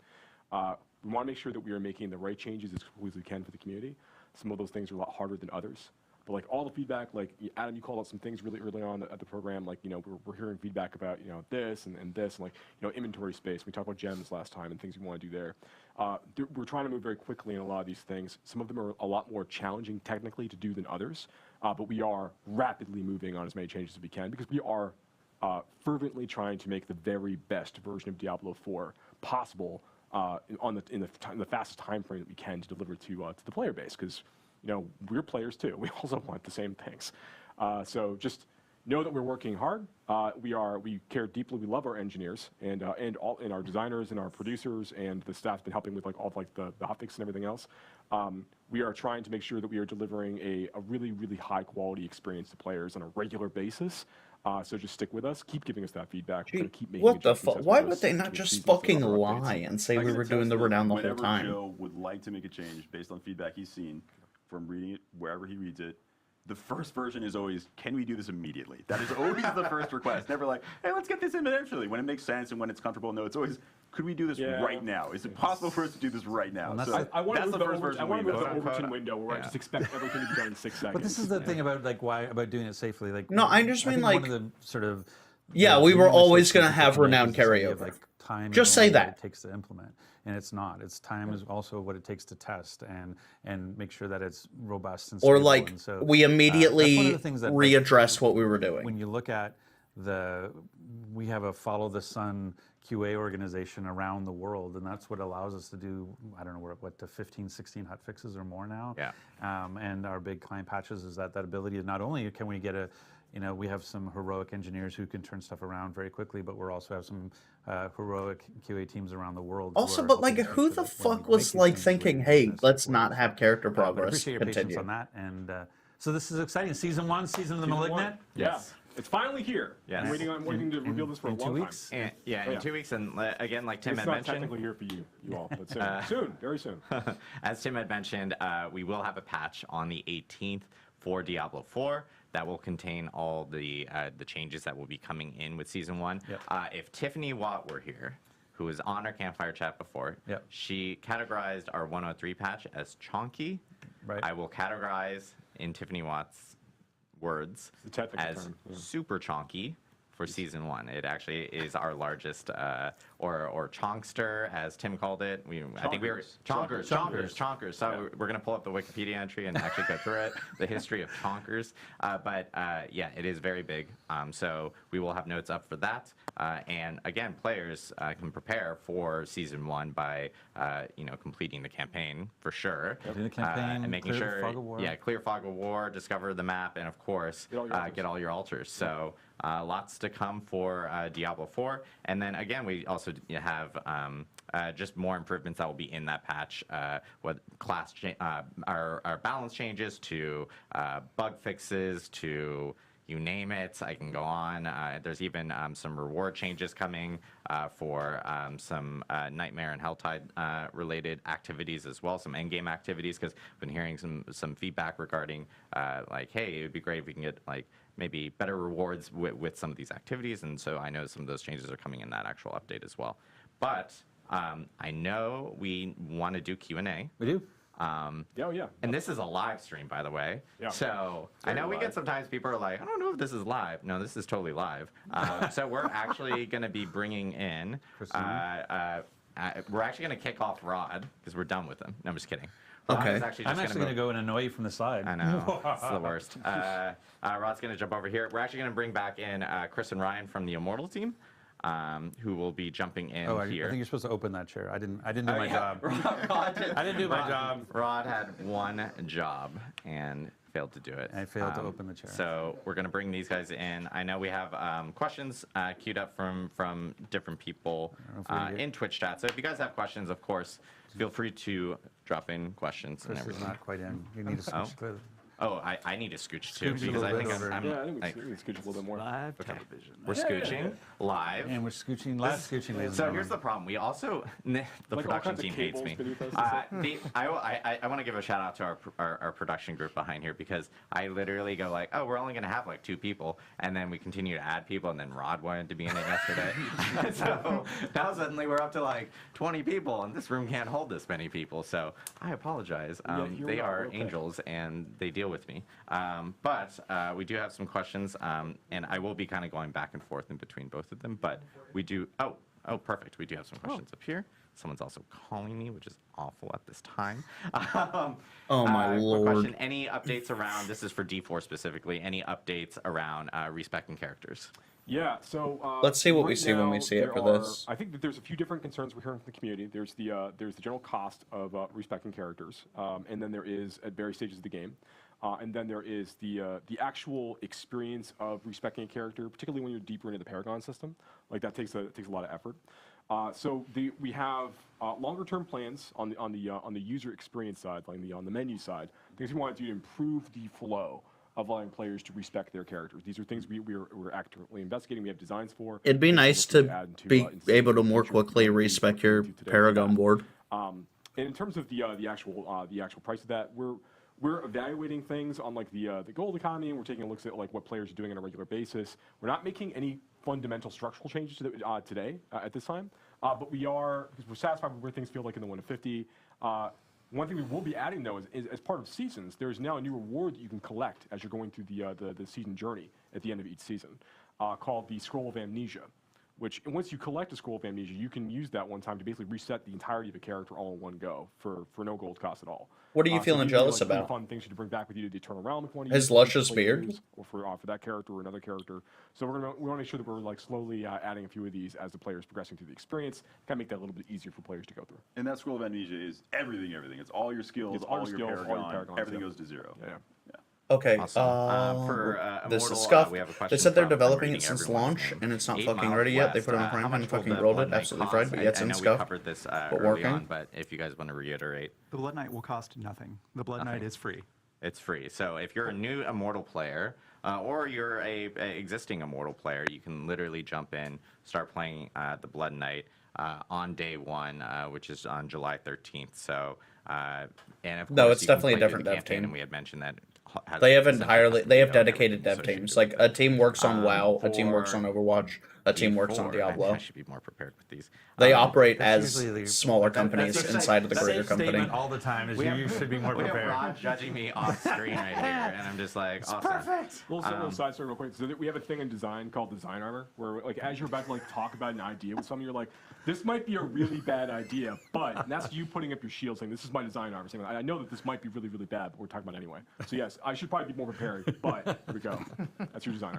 N: We want to make sure that we are making the right changes as quickly as we can for the community. Some of those things are a lot harder than others. But like all the feedback, like Adam, you called out some things really early on at the program, like we're hearing feedback about this and this, and like inventory space. We talked about gems last time and things we want to do there. We're trying to move very quickly in a lot of these things. Some of them are a lot more challenging technically to do than others, but we are rapidly moving on as many changes as we can because we are fervently trying to make the very best version of Diablo 4 possible in the fastest time frame that we can to deliver to the player base because. We're players too. We also want the same things. So just know that we're working hard. We care deeply. We love our engineers and our designers and our producers and the staff's been helping with like all of like the hotfix and everything else. We are trying to make sure that we are delivering a really, really high quality experience to players on a regular basis. So just stick with us. Keep giving us that feedback. We're gonna keep making
A: what the fuck? Why would they not just fucking lie and say we were doing the renown the whole time?
M: Whenever Joe would like to make a change based on feedback he's seen from reading it wherever he reads it, the first version is always, can we do this immediately? That is always the first request. Never like, hey, let's get this in eventually. When it makes sense and when it's comfortable. No, it's always, could we do this right now? Is it possible for us to do this right now?
N: Well,
M: so
N: I want to
M: that's the first version.
N: I want to move the Overton window where I just expect everything to be done in 6 seconds.
H: But this is the thing about about doing it safely. Like
A: no, I just mean like
H: one of the sort of
A: we were always gonna have renowned carryover.
H: Like time
A: just say that
H: it takes to implement. And it's not. It's time is also what it takes to test and make sure that it's robust and stable.
A: Or like
H: and so,
A: we immediately
H: one of the things that,
A: readdress what we were doing.
H: When you look at we have a follow the sun QA organization around the world, and that's what allows us to do, I don't know, what to 15, 16 hotfixes or more now.
G: Yeah.
H: And our big client patches is that ability of not only can we get we have some heroic engineers who can turn stuff around very quickly, but we also have some heroic QA teams around the world.
A: Also, but like, who the fuck was like thinking, hey, let's not have character progress?
H: Appreciate your patience on that. And so this is exciting. Season 1, Season of the Malignant.
N: Yes. It's finally here.
G: Yes.
N: I'm waiting to reveal this for a long
H: weeks?
N: time.
G: In 2 weeks. And again, like Tim had mentioned.
N: It's not technically here for you all, but soon, very soon.
G: As Tim had mentioned, we will have a patch on the 18th for Diablo 4 that will contain all the changes that will be coming in with Season 1.
H: Yep.
G: If Tiffany Watt were here, who was on our campfire chat before, she categorized our 103 patch as chonky.
H: Right.
G: I will categorize in Tiffany Watt's words as super chonky for Season 1. It actually is our largest, or chonkster, as Tim called it. I think we were chonkers. So we're going to pull up the Wikipedia entry and actually go through it, the history of chonkers. But it is very big. So we will have notes up for that. And again, players can prepare for Season 1 by completing the campaign for sure.
H: Completing the campaign,
G: and making
H: clear
G: sure,
H: the fog of war.
G: clear fog of war, discover the map, and of course, get all your altars. So lots to come for Diablo 4. And then again, we also have just more improvements that will be in that patch. What class our balance changes to bug fixes to you name it. I can go on. There's even some reward changes coming for some Nightmare and Helltide related activities as well, some endgame activities, because I've been hearing some feedback regarding like, hey, it would be great if we can get like maybe better rewards with some of these activities, and so I know some of those changes are coming in that actual update as well. But I know we want to do Q&A.
H: We do.
N: Yeah.
G: And this is a live stream, by the way.
N: Yeah.
G: So I know we get sometimes people are like, I don't know if this is live. No, this is totally live. So we're actually going to be bringing in. We're actually going to kick off Rod because we're done with him. No, I'm just kidding.
H: Okay. I'm actually going to go and annoy you from the side.
G: I know. It's the worst. Rod's going to jump over here. We're actually going to bring back in Chris and Ryan from the Immortal team, who will be jumping in here.
H: I think you're supposed to open that chair. I didn't do my job.
G: I
H: didn't do my job.
G: Rod had one job and failed to do it.
H: I failed to open the chair.
G: So we're going to bring these guys in. I know we have questions queued up from different people in Twitch chat. So if you guys have questions, of course, feel free to drop in questions.
H: Chris
G: and everything.
H: is not quite in. You need to switch to
G: Oh, I need to scooch too
H: Scooch a
G: because I
H: little
G: think
H: bit
G: I'm
N: Yeah, I think we can scooch a little bit more.
F: Live
G: okay.
F: television.
G: We're scooching live.
H: And we're scooching live scooching, ladies
G: So
H: and
G: here's the problem. We also the
N: Like
G: production team hates me. I want to give a shout out to our production group behind here because I literally go like, oh, we're only gonna have like 2 people, and then we continue to add people, and then Rod wanted to be in it yesterday. So now suddenly we're up to like 20 people, and this room can't hold this many people. So I apologize. They are angels, and they deal with me. But we do have some questions, and I will be kind of going back and forth in between both of them. But we do. Oh, perfect. We do have some questions up here. Someone's also calling me, which is awful at this time.
A: Oh my lord!
G: Question: any updates around? This is for D4 specifically. Any updates around respecting characters?
N: Yeah, so
A: let's see what we
N: right
A: see when we
N: now,
A: see it for
N: there
A: this.
N: I think that there's a few different concerns we're hearing from the community. There's the general cost of respecting characters, and then there is at various stages of the game, and then there is the actual experience of respecting a character, particularly when you're deeper into the Paragon system. Like that takes a lot of effort. So we have longer term plans on the user experience side, like on the menu side. Things we want to do to improve the flow of allowing players to respect their characters. These are things we're actively investigating. We have designs for.
A: It'd be nice to be able to more quickly respec your Paragon board.
N: And in terms of the actual price of that, we're evaluating things on like the gold economy, and we're taking a look at like what players are doing on a regular basis. We're not making any fundamental structural changes today at this time, but we are, because we're satisfied with where things feel like in the 150. One thing we will be adding, though, is as part of seasons, there is now a new reward that you can collect as you're going through the season journey at the end of each season, called the Scroll of Amnesia, which once you collect a Scroll of Amnesia, you can use that one time to basically reset the entirety of a character all in one go for no gold cost at all.
A: What are you feeling jealous
N: like,
A: about?
N: Fun things to bring back with you to the Eternal Realm if you want to
A: His
N: use
A: luscious beard?
N: or for that character or another character. So we want to make sure that we're like slowly adding a few of these as the players progressing through the experience. Kind of make that a little bit easier for players to go through.
M: And that Scroll of Amnesia is everything. It's all your skills,
N: It's
M: all your Paragon,
N: Paragons,
M: everything
N: yeah.
M: goes to 0.
N: Yeah.
A: Okay,
G: Awesome.
A: this
G: Immortal,
A: is Scuff.
G: we have a
A: They
G: question
A: said they're
G: from- I'm
A: developing
G: reading
A: it since
G: everyone's
A: launch,
G: name.
A: and it's not
G: 8
A: fucking
G: Miles
A: ready yet. They
G: West.
A: put it on
G: How
A: Prime
G: much
A: and
G: will
A: fucking
G: the
A: rolled
G: Blood
A: it.
G: Knight
A: Absolutely
G: cost?
A: fried, but yet
G: I
A: in
G: know we
A: Scuff.
G: covered this
A: But
G: early
A: working.
G: on, but if you guys want to reiterate.
I: The Blood Knight will cost nothing. The Blood Knight is free.
G: It's free. So if you're a new Immortal player, or you're a existing Immortal player, you can literally jump in, start playing the Blood Knight on day 1, which is on July 13th. So, and of course,
A: No, it's
G: you can
A: definitely a
G: play through
A: different
G: the
A: dev
G: campaign,
A: team.
G: And we had mentioned that.
A: They have dedicated dev teams. Like a team works on WoW, a team works on Overwatch, a team works on Diablo.
G: I should be more prepared with these.
A: They operate
H: That's
A: as
H: usually the-
A: smaller companies
H: that's the
A: inside of the
H: safe
A: greater company.
H: statement all the time is you should be more
G: We have
H: prepared.
G: Rod judging me off screen right here, and I'm just like, awesome.
N: Perfect. Little side story real quick. So we have a thing in design called design armor, where like as you're about to like talk about an idea with someone, you're like, this might be a really bad idea, but and that's you putting up your shield saying, this is my design armor. Saying, I know that this might be really, really bad, but we're talking about it anyway. So yes, I should probably be more prepared, but here we go. That's your design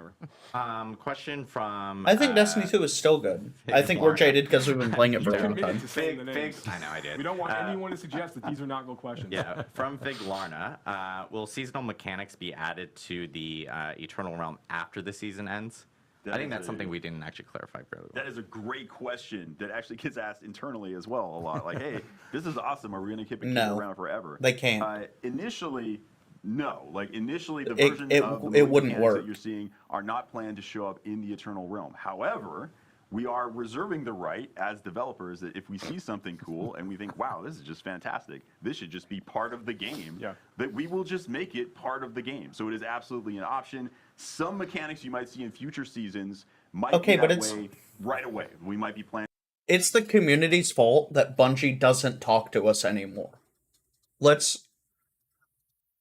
N: armor.
G: Question from.
A: I think Destiny 2 is still good. I think we're jaded because we've been playing it for a long time.
G: Fig, I know I did.
N: We don't want anyone to suggest that these are not real questions.
G: Yeah, from Fig Larna, will seasonal mechanics be added to the Eternal Realm after the season ends? I think that's something we didn't actually clarify fairly well.
M: That is a great question that actually gets asked internally as well a lot. Like, hey, this is awesome. Are we going to keep it around forever?
A: They can't.
M: Initially, no. Like, initially, the
A: It-
M: version
A: it-
M: of
A: it wouldn't
M: mechanics
A: work.
M: that you're seeing are not planned to show up in the Eternal Realm. However, we are reserving the right as developers that if we see something cool and we think, wow, this is just fantastic, this should just be part of the game, that we will just make it part of the game. So it is absolutely an option. Some mechanics you might see in future seasons might
A: Okay,
M: be
A: but
M: that
A: it's-
M: way right away. We might be planning.
A: It's the community's fault that Bungie doesn't talk to us anymore.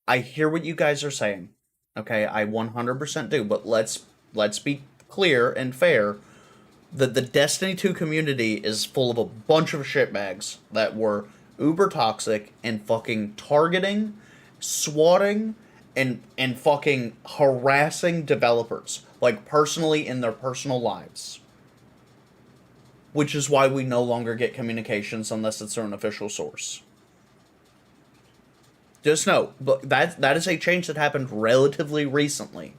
A: I hear what you guys are saying. Okay, I 100% do, but let's be clear and fair that the Destiny 2 community is full of a bunch of shitbags that were uber toxic and fucking targeting, swatting, and fucking harassing developers, like personally in their personal lives. Which is why we no longer get communications unless it's through an official source. Just know, but that is a change that happened relatively recently.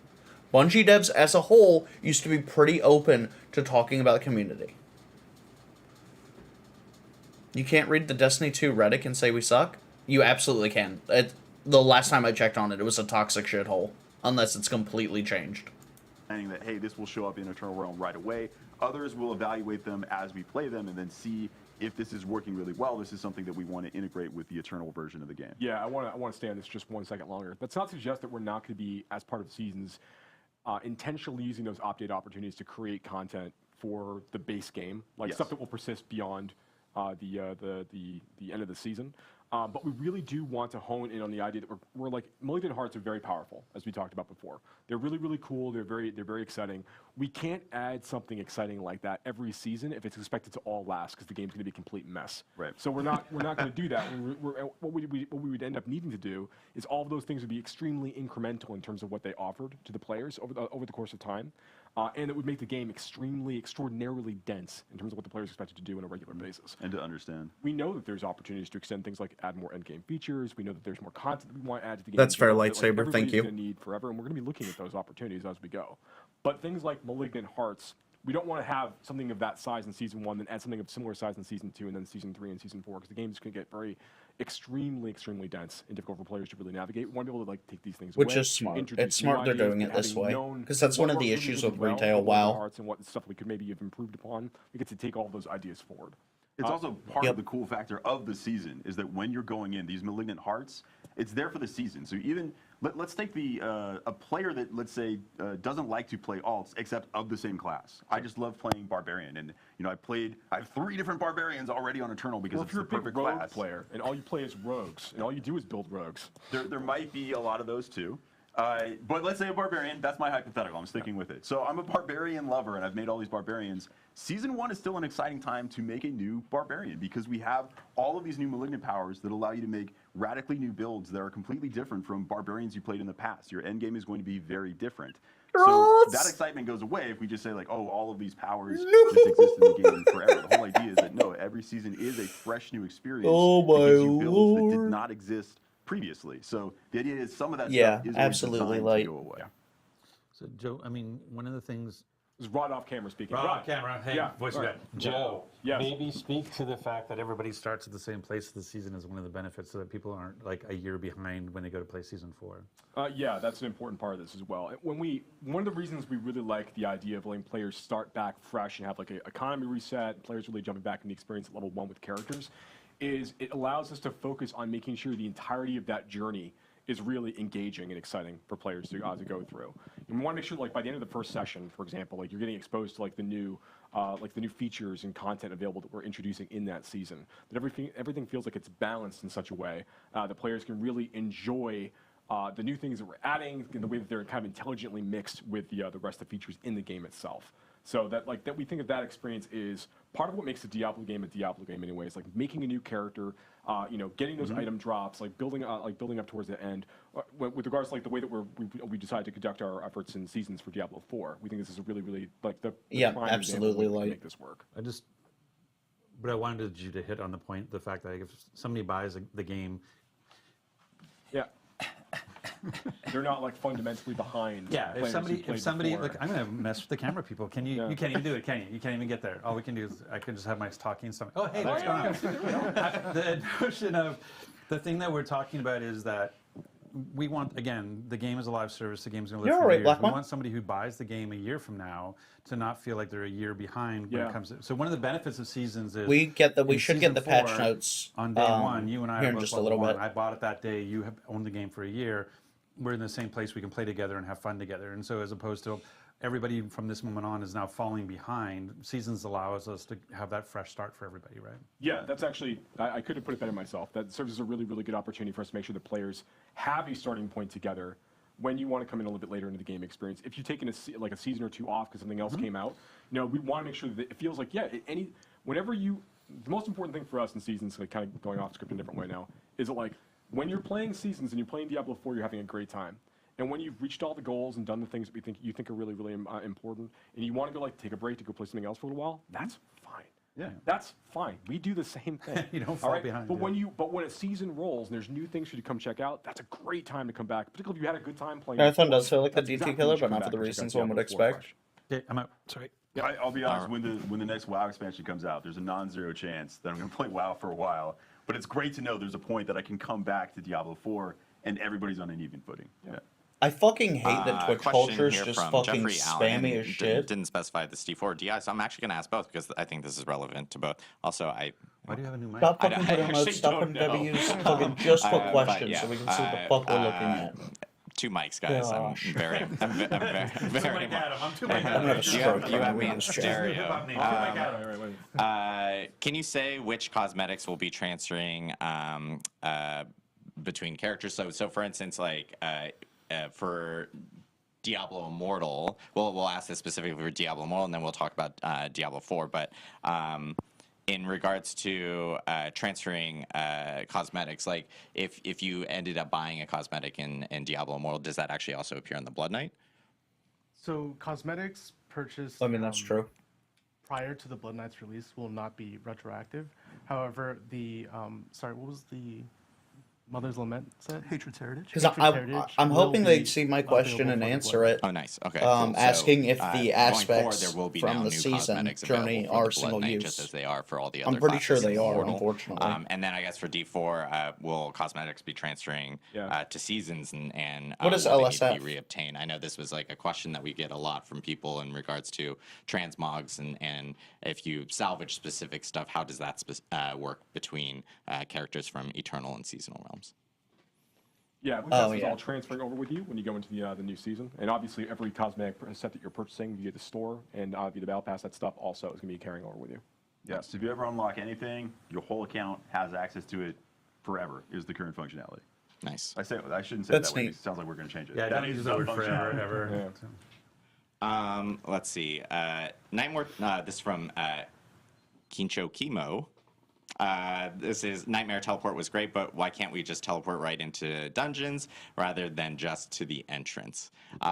A: Bungie devs as a whole used to be pretty open to talking about the community. You can't read the Destiny 2 Reddit and say we suck? You absolutely can. The last time I checked on it, it was a toxic shithole. Unless it's completely changed.
M: Saying that, hey, this will show up in Eternal Realm right away. Others will evaluate them as we play them and then see if this is working really well. This is something that we want to integrate with the Eternal version of the game.
N: Yeah, I want to stay on this just 1 second longer. That's not to suggest that we're not going to be, as part of the seasons, intentionally using those update opportunities to create content for the base game, like stuff that will persist beyond the end of the season. But we really do want to hone in on the idea that we're like, Malignant Hearts are very powerful, as we talked about before. They're really, really cool. They're very exciting. We can't add something exciting like that every season if it's expected to all last, because the game's going to be a complete mess.
M: Right.
N: So we're not going to do that. What we would end up needing to do is all of those things would be extremely incremental in terms of what they offered to the players over the course of time. And it would make the game extraordinarily dense in terms of what the players expected to do on a regular basis.
M: And to understand.
N: We know that there's opportunities to extend things like add more endgame features. We know that there's more content that we want to add to the game.
A: That's fair, lightsaber. Thank you.
N: Going to need forever, and we're going to be looking at those opportunities as we go. But things like Malignant Hearts, we don't want to have something of that size in Season 1, then add something of similar size in Season 2, and then Season 3 and Season 4, because the game's going to get extremely dense and difficult for players to really navigate. We want to be able to like take these things
A: Which
N: away,
A: is smart.
N: introduce
A: It's smart they're doing it this way, because that's one of the issues with retail WoW.
N: Hearts and what stuff we could maybe have improved upon. We get to take all those ideas forward.
M: It's also part of the cool factor of the season is that when you're going in, these Malignant Hearts, it's there for the season. So even, let's take a player that, let's say, doesn't like to play alts except of the same class. I just love playing Barbarian, and I have 3 different Barbarians already on Eternal because it's the perfect
N: rogue
M: class.
N: Player, and all you play is rogues, and all you do is build rogues.
M: There might be a lot of those too. But let's say a Barbarian, that's my hypothetical, I'm sticking with it. So I'm a Barbarian lover and I've made all these Barbarians. Season 1 is still an exciting time to make a new Barbarian because we have all of these new Malignant powers that allow you to make radically new builds that are completely different from Barbarians you played in the past. Your endgame is going to be very different. So that excitement goes away if we just say like, oh, all of these powers just exist in the game forever. The whole idea is that no, every season is a fresh new experience.
A: Oh my
M: that gives you builds that did
A: lord.
M: not exist previously. So the idea is some of that
A: Yeah,
M: stuff is
A: absolutely,
M: designed
A: like-
M: to go away.
H: So Joe, I mean, one of the things.
N: This is Rod off camera speaking.
H: Rod off camera. Hey,
N: yeah,
H: voice
N: right.
H: guy. Joe,
N: Yes.
H: maybe speak to the fact that everybody starts at the same place of the season is one of the benefits, so that people aren't like a year behind when they go to play season 4.
N: Yeah, that's an important part of this as well. One of the reasons we really like the idea of letting players start back fresh and have like an economy reset, players really jumping back in the experience at level 1 with characters, is it allows us to focus on making sure the entirety of that journey is really engaging and exciting for players to go through. And we want to make sure, like by the end of the first session, for example, like you're getting exposed to like the new features and content available that we're introducing in that season. That everything feels like it's balanced in such a way that players can really enjoy the new things that we're adding in the way that they're kind of intelligently mixed with the rest of the features in the game itself. So that we think of that experience is part of what makes the Diablo game a Diablo game anyways, like making a new character, getting those item drops, like building up towards the end. With regards to like the way that we decided to conduct our efforts in seasons for Diablo 4, we think this is a really like the prime
A: absolutely
N: example of
A: like
N: make this work.
H: But I wanted you to hit on the point, the fact that if somebody buys the game,
N: yeah. They're not like fundamentally behind.
H: Yeah, if somebody,
N: before.
H: look, I'm gonna mess with the camera people. Can you?
N: Yeah.
H: You can't even do it, can you? You can't even get there. All we can do is I can just have my talking and stuff. Oh, hey, what's going on? The notion of the thing that we're talking about is that we want, again, the game is a live service. The game's gonna live for years. We want somebody who buys the game a year from now to not feel like they're a year behind when it comes to. So one of the benefits of seasons is
A: we should get the patch notes
H: on day 1. You and I
A: here
H: are
A: in
H: both
A: just a
H: level
A: little
H: 1.
A: bit.
H: I bought it that day. You have owned the game for a year. We're in the same place. We can play together and have fun together. And so, as opposed to, everybody from this moment on is now falling behind. Seasons allows us to have that fresh start for everybody, right?
N: Yeah, that's actually, I could have put it better myself. That serves as a really, really good opportunity for us to make sure the players have a starting point together when you want to come in a little bit later into the game experience. If you've taken like a season or two off because something else came out, we want to make sure that it feels like, whenever the most important thing for us in Seasons, like kind of going off script in a different way now, is that like, when you're playing Seasons and you're playing Diablo 4, you're having a great time. And when you've reached all the goals and done the things that you think are really, really important, and you want to go like take a break to go play something else for a little while, that's fine.
H: Yeah,
N: that's fine. We do the same thing.
H: You don't fall behind.
N: But when a season rolls and there's new things for you to come check out, that's a great time to come back. Particularly if you had a good time playing.
A: Marathon does feel like the
N: that's
A: DT
N: exactly
A: killer,
N: when you
A: but
N: come
A: not
N: back
A: for the
N: and check out
A: reasons one would
N: Diablo 4
A: expect.
N: fresh.
H: Okay, I'm out. Sorry.
M: Yeah, I'll be honest. When the next WoW expansion comes out, there's a non-zero chance that I'm going to play WoW for a while. But it's great to know there's a point that I can come back to Diablo 4 and everybody's on an even footing. Yeah.
A: I fucking hate that Twitch
G: Question
A: culture is
G: here
A: just
G: from
A: fucking
G: Jeffrey Allen,
A: spammy as shit.
G: Didn't specify this D4 DI, so I'm actually going to ask both because I think this is relevant to both. Also,
H: Why do you have a new mic?
A: Stop
G: I
A: fucking putting
G: actually
A: those, stop
G: don't
A: putting
G: know.
A: W's, fucking just put
G: But
A: questions
G: yeah,
A: so we can see what the fuck we're looking at.
G: 2 mics, guys.
A: Gosh.
G: I'm very
H: I'm too like Adam. I'm too like
A: I'm gonna have a
H: Adam.
A: stroke.
G: You have me in
A: Who's
G: stereo.
H: Too like Adam.
G: Can you say which cosmetics will be transferring between characters? So for instance, like for Diablo Immortal, we'll ask this specifically for Diablo Immortal, and then we'll talk about Diablo 4. But in regards to transferring cosmetics, like if you ended up buying a cosmetic in Diablo Immortal, does that actually also appear on the Blood Knight?
K: So cosmetics purchased.
A: I mean, that's true.
K: Prior to the Blood Knight's release will not be retroactive. However, the what was the Mother's Lament set?
I: Hatred's Heritage.
A: Because I'm hoping they'd see my question and answer it.
G: Oh, nice. Okay. Cool.
A: Asking
G: So,
A: if the
G: going
A: aspects
G: forward, there will be
A: from
G: now
A: the
G: new
A: season
G: cosmetics
A: journey
G: available for
A: are
G: the Blood
A: single
G: Knight,
A: use.
G: just as they are for all the other
A: I'm pretty sure
G: classes
A: they
G: in
A: are,
G: Immortal.
A: unfortunately.
G: And then I guess for D4, will cosmetics be transferring to seasons and
A: What does
G: will they
A: LSF?
G: need to be reobtained? I know this was like a question that we get a lot from people in regards to transmogs and if you salvage specific stuff, how does that work between characters from Eternal and Seasonal Realms?
N: Yeah, this is all transferring over with you when you go into the new season. And obviously, every cosmetic set that you're purchasing via the store and via the Battle Pass, that stuff also is going to be carrying over with you.
M: Yes, if you ever unlock anything, your whole account has access to it forever, is the current functionality.
G: Nice.
M: I shouldn't say
A: That's
M: it that way.
A: neat.
M: Because it sounds like we're going to change it.
H: Yeah,
M: That
H: don't
M: is
H: use
M: the
H: the word forever,
M: functionality.
H: ever.
G: Let's see. Nightmare. This is from Kincho Kimo. This is Nightmare Teleport was great, but why can't we just teleport right into dungeons rather than just to the entrance?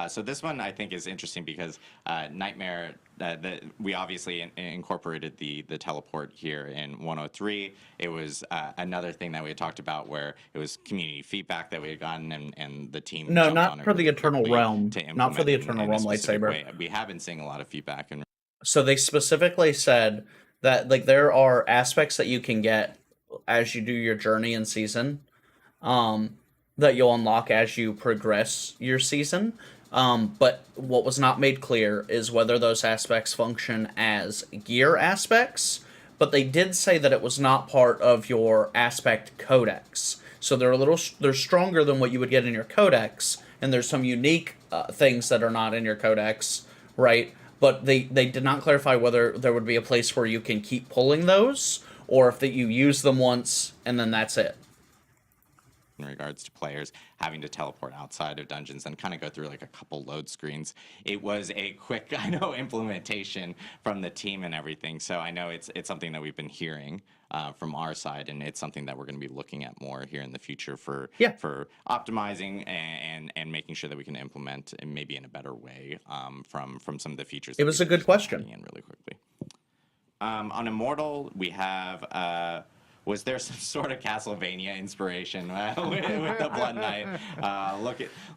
G: So this one I think is interesting because Nightmare, we obviously incorporated the teleport here in 103. It was another thing that we had talked about where it was community feedback that we had gotten and the team
A: No,
G: jumped
A: not
G: on it
A: for the
G: really
A: Eternal
G: quickly
A: Realm.
G: to
A: Not for the
G: implement
A: Eternal
G: in a
A: Realm
G: specific
A: lightsaber.
G: way. We have been seeing a lot of feedback and
A: So they specifically said that like there are aspects that you can get as you do your journey in season, that you'll unlock as you progress your season. But what was not made clear is whether those aspects function as gear aspects. But they did say that it was not part of your aspect codex. So they're stronger than what you would get in your codex, and there's some unique things that are not in your codex, right? But they did not clarify whether there would be a place where you can keep pulling those, or if that you use them once and then that's it.
G: in regards to players having to teleport outside of dungeons and kind of go through like a couple load screens. It was a quick, implementation from the team and everything. So I know it's something that we've been hearing from our side, and it's something that we're going to be looking at more here in the future for optimizing and making sure that we can implement maybe in a better way from some of the features.
A: It was a good question.
G: In really quickly. On Immortal, we have. Was there some sort of Castlevania inspiration with the Blood Knight?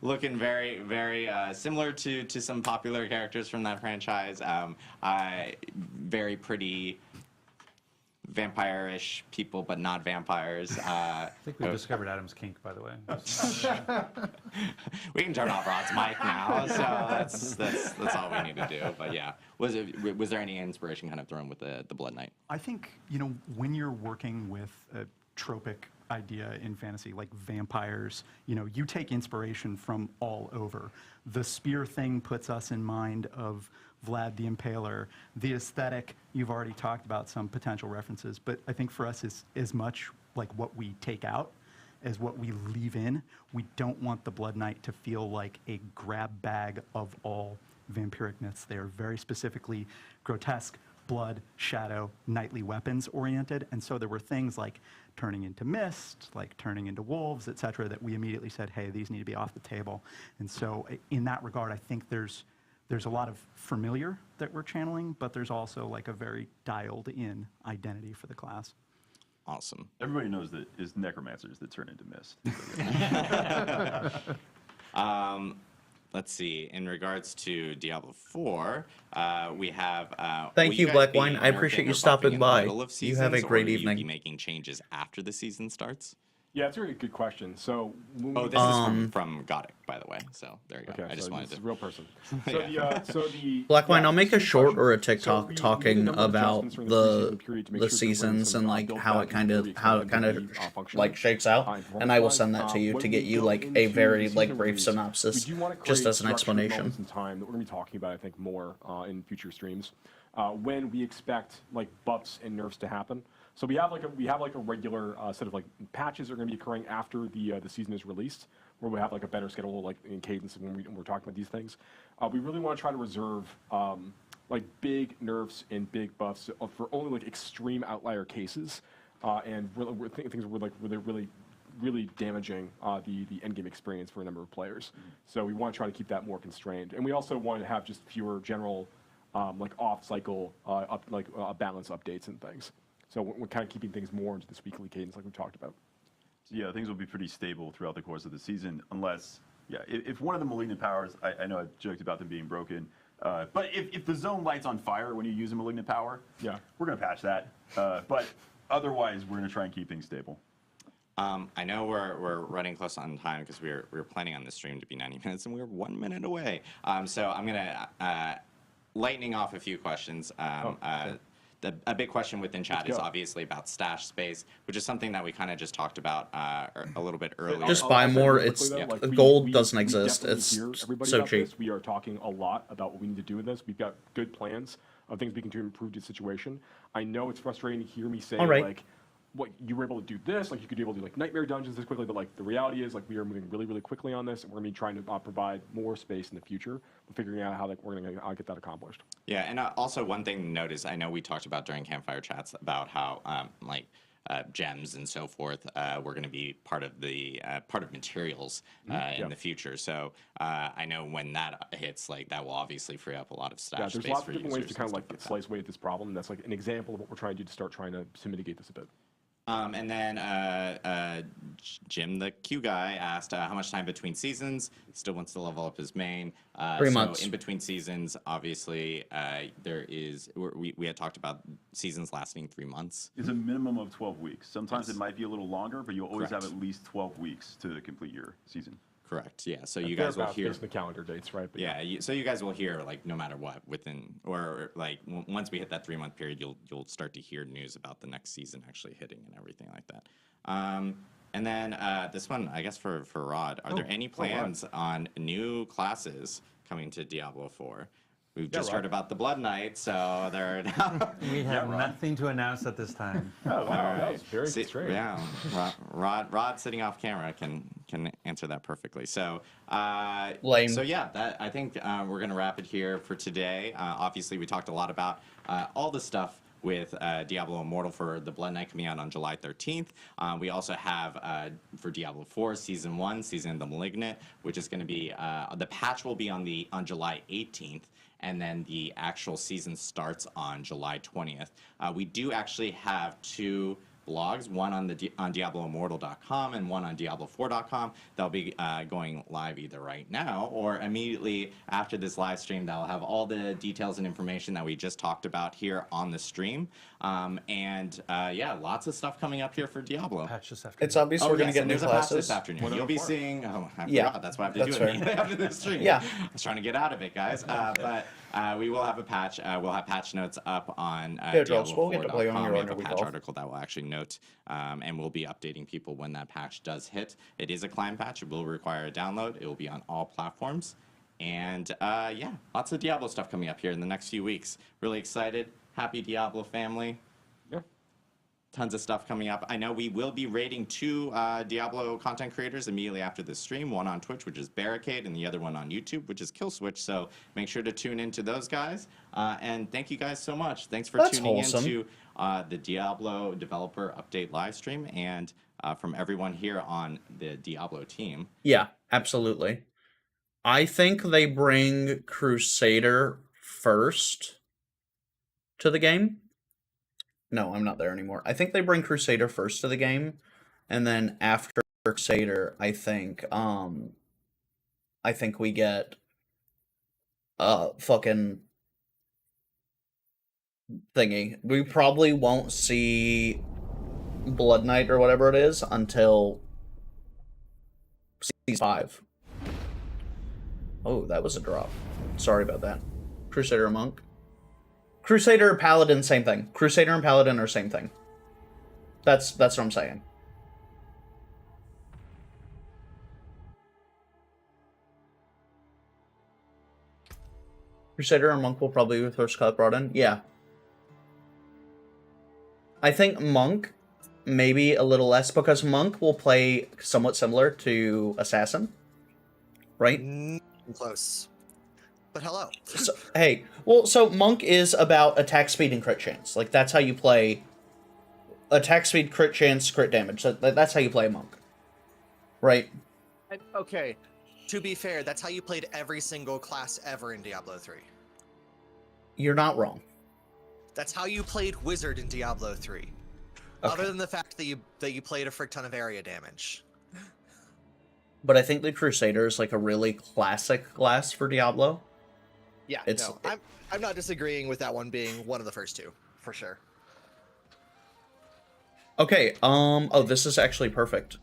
G: Looking very, very similar to some popular characters from that franchise. Very pretty vampire-ish people, but not vampires.
H: I think we discovered Adam's kink, by the way.
G: We can turn off Rod's mic now, so that's all we need to do. But yeah, was there any inspiration kind of thrown with the Blood Knight?
I: I think when you're working with tropic idea in fantasy, like vampires. You know, you take inspiration from all over. The spear thing puts us in mind of Vlad the Impaler. The aesthetic, you've already talked about some potential references, but I think for us is as much like what we take out as what we leave in. We don't want the Blood Knight to feel like a grab bag of all vampiric myths. They are very specifically grotesque, blood, shadow, knightly weapons oriented. And so there were things like turning into mist, like turning into wolves, etc., that we immediately said, hey, these need to be off the table. And so in that regard, I think there's a lot of familiar that we're channeling, but there's also like a very dialed in identity for the class.
G: Awesome.
M: Everybody knows that it's necromancers that turn into mist.
G: Let's see. In regards to Diablo 4, we have.
A: Thank
G: will
A: you,
G: guys
A: Black
G: be
A: Wine. I
G: nerfing
A: appreciate
G: or
A: you
G: buffing
A: stopping
G: in the
A: by.
G: middle of
A: You have a
G: seasons,
A: great
G: or will
A: evening.
G: You be making changes after the season starts?
N: Yeah, it's a really good question. So,
G: Oh, this is from Godic, by the way. So there you go.
N: Okay,
G: I just
N: so
G: wanted
N: this
G: to.
N: is a real person.
G: Yeah.
N: So the
A: Black Wine,
N: yeah,
A: I'll make a
N: good
A: short
N: question.
A: or a
N: So
A: TikTok
N: we made a
A: talking
N: number of
A: about
N: adjustments during the pre-season period to make
A: the
N: sure that we're bringing
A: seasons
N: some,
A: and like
N: build
A: how it
N: back
A: kind
N: into
A: of how it kind of like shakes out, and I will send that to you to get you like a very like brief synopsis, just as an explanation.
N: In time that we're going to be talking about, I think, more in future streams when we expect like buffs and nerfs to happen. So we have like a regular set of like patches that are going to be occurring after the season is released, where we have like a better schedule like in cadence when we're talking about these things. We really want to try to reserve like big nerfs and big buffs for only like extreme outlier cases, and things were like really damaging the end game experience for a number of players. So we want to try to keep that more constrained, and we also want to have just fewer general like off cycle balance updates and things. So we're kind of keeping things more into this weekly cadence like we talked about.
M: So yeah, things will be pretty stable throughout the course of the season, unless, if one of the malignant powers, I know I joked about them being broken, but if the zone lights on fire when you use a malignant power, we're going to patch that. But otherwise, we're going to try and keep things stable.
G: I know we're running close on time because we were planning on this stream to be 90 minutes, and we're 1 minute away. So I'm going to lightning off a few questions. A big question within chat is obviously about stash space, which is something that we kind of just talked about a little bit earlier.
A: Just buy more. It's gold doesn't exist. It's so cheap.
N: We are talking a lot about what we need to do with this. We've got good plans of things we can do to improve the situation. I know it's frustrating to hear me say like, what you were able to do this, like you could be able to do like nightmare dungeons this quickly, but like the reality is like we are moving really quickly on this, and we're gonna be trying to provide more space in the future, but figuring out how we're gonna get that accomplished.
G: Yeah, and also one thing to note is I know we talked about during campfire chats about how gems and so forth were going to be part of the part of materials in the future. So I know when that hits, like that will obviously free up a lot of stash
N: there's
G: space
N: lots
G: for
N: of different ways to kind of like
G: like
N: slice away at this problem, and that's like an example of what we're trying to do to start trying to mitigate this a bit.
G: And then Jim, the Q guy, asked how much time between seasons. He still wants to level up his main.
A: 3 months.
G: So in between seasons, obviously, there is. We had talked about seasons lasting 3 months.
M: It's a minimum of 12 weeks. Sometimes it might be a little longer, but you'll always have at least 12 weeks to complete your season.
G: Correct. Yeah. So you guys will hear
N: the calendar dates, right? But
G: so you guys will hear like no matter what within or like once we hit that 3 month period, you'll start to hear news about the next season actually hitting and everything like that. And then this one, I guess for Rod, are there any plans on new classes coming to Diablo 4? We've just heard about the Blood Knight, so they're
H: we have nothing to announce at this time.
N: Oh, wow, that was very strange.
G: Yeah, Rod sitting off camera can answer that perfectly. So,
A: lame.
G: So yeah, I think we're gonna wrap it here for today. Obviously, we talked a lot about all the stuff with Diablo Immortal for the Blood Knight coming out on July 13th. We also have for Diablo 4 Season 1, Season of the Malignant, which is going to be the patch will be on July 18th. And then the actual season starts on July 20th. We do actually have 2 blogs, one on DiabloImmortal.com and one on Diablo4.com. They'll be going live either right now or immediately after this live stream. That'll have all the details and information that we just talked about here on the stream. Yeah, lots of stuff coming up here for Diablo.
H: Patch this afternoon.
A: It's obvious we're going to get new
G: there's a patch
A: classes
G: this afternoon. You'll be seeing. Oh, I
A: Yeah,
G: forgot. That's why I have to do
A: that's
G: it
A: fair.
G: immediately after this stream.
A: Yeah.
G: I was trying to get out of it, guys. But we will have a patch. We'll have patch notes up on
A: Yeah, Joel, we'll get to play on
G: Diablo4.com.
A: your
G: We
A: own
G: have a
A: week
G: patch
A: off.
G: article that will actually note, and we'll be updating people when that patch does hit. It is a client patch. It will require a download. It will be on all platforms. And yeah, lots of Diablo stuff coming up here in the next few weeks. Really excited. Happy Diablo family.
N: Yeah.
G: Tons of stuff coming up. I know we will be rating 2 Diablo content creators immediately after this stream. One on Twitch, which is Barricade, and the other one on YouTube, which is Killswitch. So make sure to tune into those guys. And thank you guys so much. Thanks for tuning into the Diablo Developer Update live stream, and from everyone here on the Diablo team.
A: Yeah, absolutely. I think they bring Crusader first to the game. No, I'm not there anymore. I think they bring Crusader first to the game, and then after Crusader, I think we get fucking thingy. We probably won't see Blood Knight or whatever it is until Season 5. Oh, that was a drop. Sorry about that. Crusader or Monk? Crusader or Paladin, same thing. Crusader and Paladin are same thing. That's what I'm saying. Crusader or Monk will probably be the first cut brought in. Yeah. I think Monk, maybe a little less, because Monk will play somewhat similar to Assassin. Right?
P: Close. But hello.
A: So, hey, well, so Monk is about attack speed and crit chance. Like, that's how you play attack speed, crit chance, crit damage. So that's how you play Monk. Right?
P: Okay. To be fair, that's how you played every single class ever in Diablo 3.
A: You're not wrong.
P: That's how you played Wizard in Diablo 3.
A: Okay.
P: Other than the fact that you played a frick ton of area damage.
A: But I think the Crusader is like a really classic class for Diablo.
P: Yeah, I'm not disagreeing with that one being one of the first 2, for sure.
A: Okay, oh, this is actually perfect.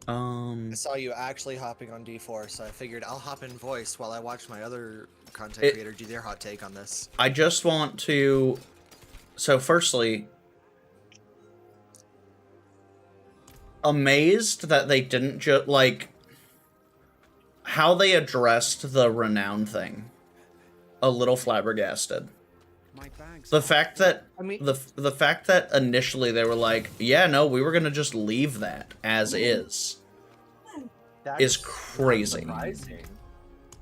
P: I saw you actually hopping on D4, so I figured I'll hop in voice while I watch my other content creator do their hot take on this.
A: I just want to... So, firstly... Amazed that they didn't just, like... How they addressed the renown thing. A little flabbergasted. The fact that the fact that initially they were like, yeah, no, we were gonna just leave that as is crazy.
P: Surprising.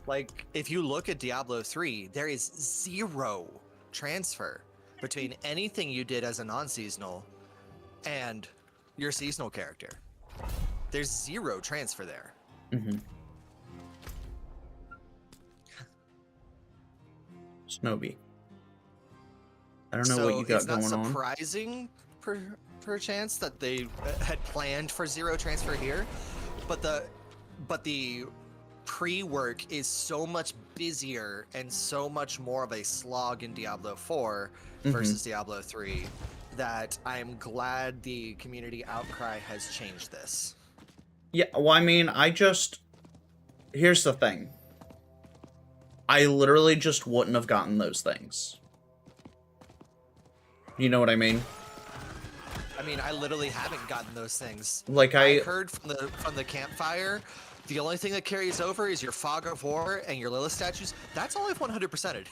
P: Like, if you look at Diablo 3, there is 0 transfer between anything you did as a non-seasonal and your seasonal character. There's 0 transfer there.
A: Mm-hmm. Snowbee. I don't know what you got going on.
P: It's not surprising, per chance, that they had planned for 0 transfer here, but the pre-work is so much busier and so much more of a slog in Diablo 4 versus Diablo 3 that I'm glad the community outcry has changed this.
A: Yeah, well, I mean, here's the thing. I literally just wouldn't have gotten those things. You know what I mean?
P: I mean, I literally haven't gotten those things.
A: Like,
P: I heard from the campfire, the only thing that carries over is your Fog of War and your Lilith statues. That's all I've 100%ed.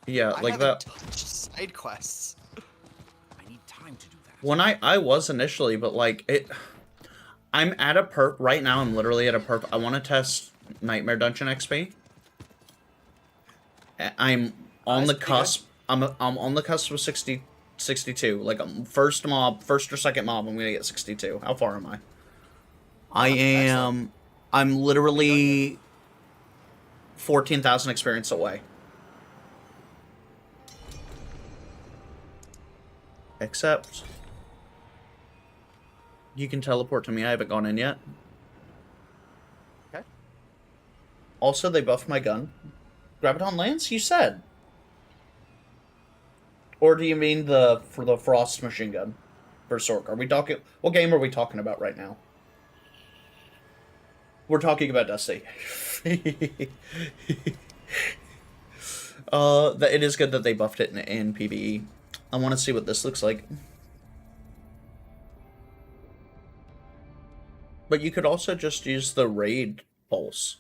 A: Yeah,
P: I
A: like
P: haven't
A: that.
P: touched side quests.
J: I need time to do that.
A: When I was initially, but like I'm at a perp right now. I'm literally at a perp. I want to test Nightmare Dungeon XP. I'm on the cusp. I'm on the cusp of 62. Like, first or second mob, I'm gonna get 62. How far am I? I'm literally 14,000 experience away. Except you can teleport to me. I haven't gone in yet.
P: Okay.
A: Also, they buffed my gun. Graviton Lance, you said. Or do you mean for the Frost machine gun? Berserk. Are we talking... What game are we talking about right now? We're talking about Dusty. It is good that they buffed it in PvE. I want to see what this looks like. But you could also just use the raid pulse.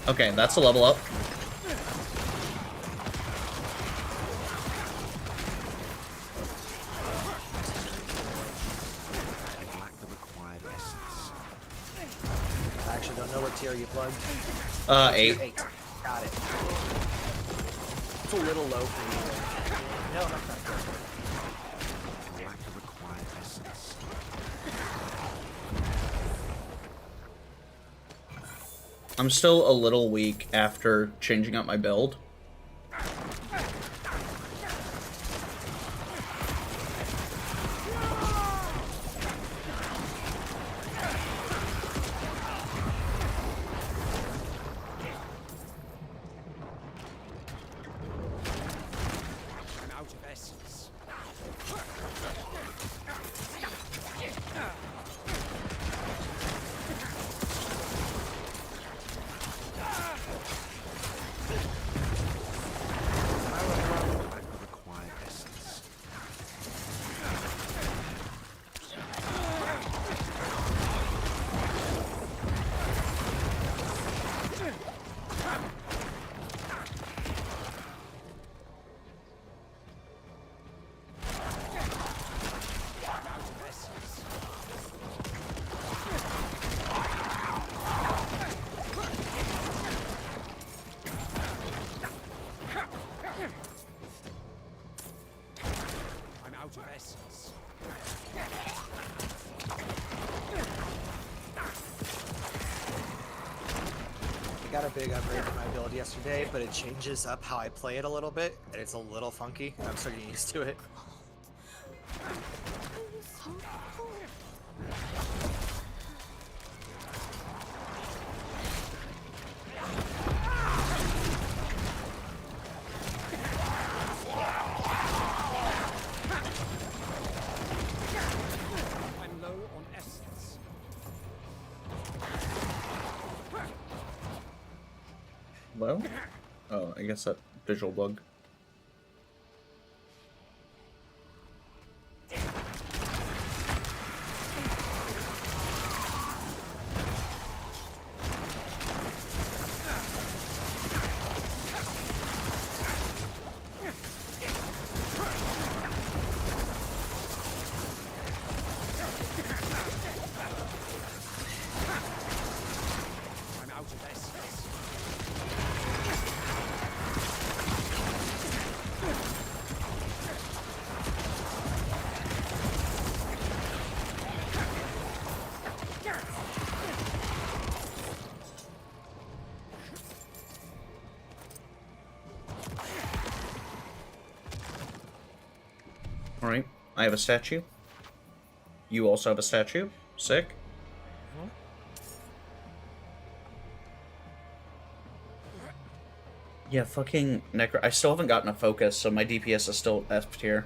A: Okay, that's a level up.
P: I actually don't know what tier you plugged.
A: 8.
P: 8. Got it. It's a little low for you. No, that's not good.
J: Lack the required essence.
A: I'm still a little weak after changing up my build.
J: I'm out of essence. I'm out of essence.
P: I got a big upgrade to my build yesterday, but it changes up how I play it a little bit, and it's a little funky. I'm still getting used to it.
J: I'm low on essence.
A: Well, oh, I guess that visual bug.
J: I'm out of essence.
A: Alright, I have a statue. You also have a statue. Sick. Yeah, fucking Necro. I still haven't gotten a focus, so my DPS is still F tier.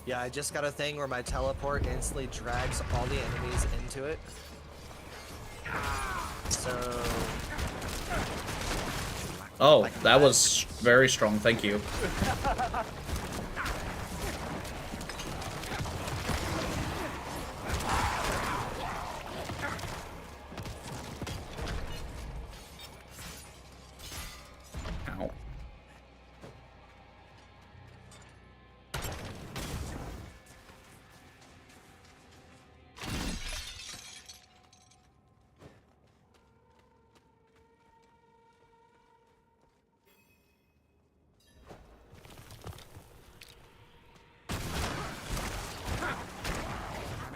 P: Yeah, I just got a thing where my teleport instantly drags all the enemies into it. So...
A: Oh, that was very strong. Thank you. Ow.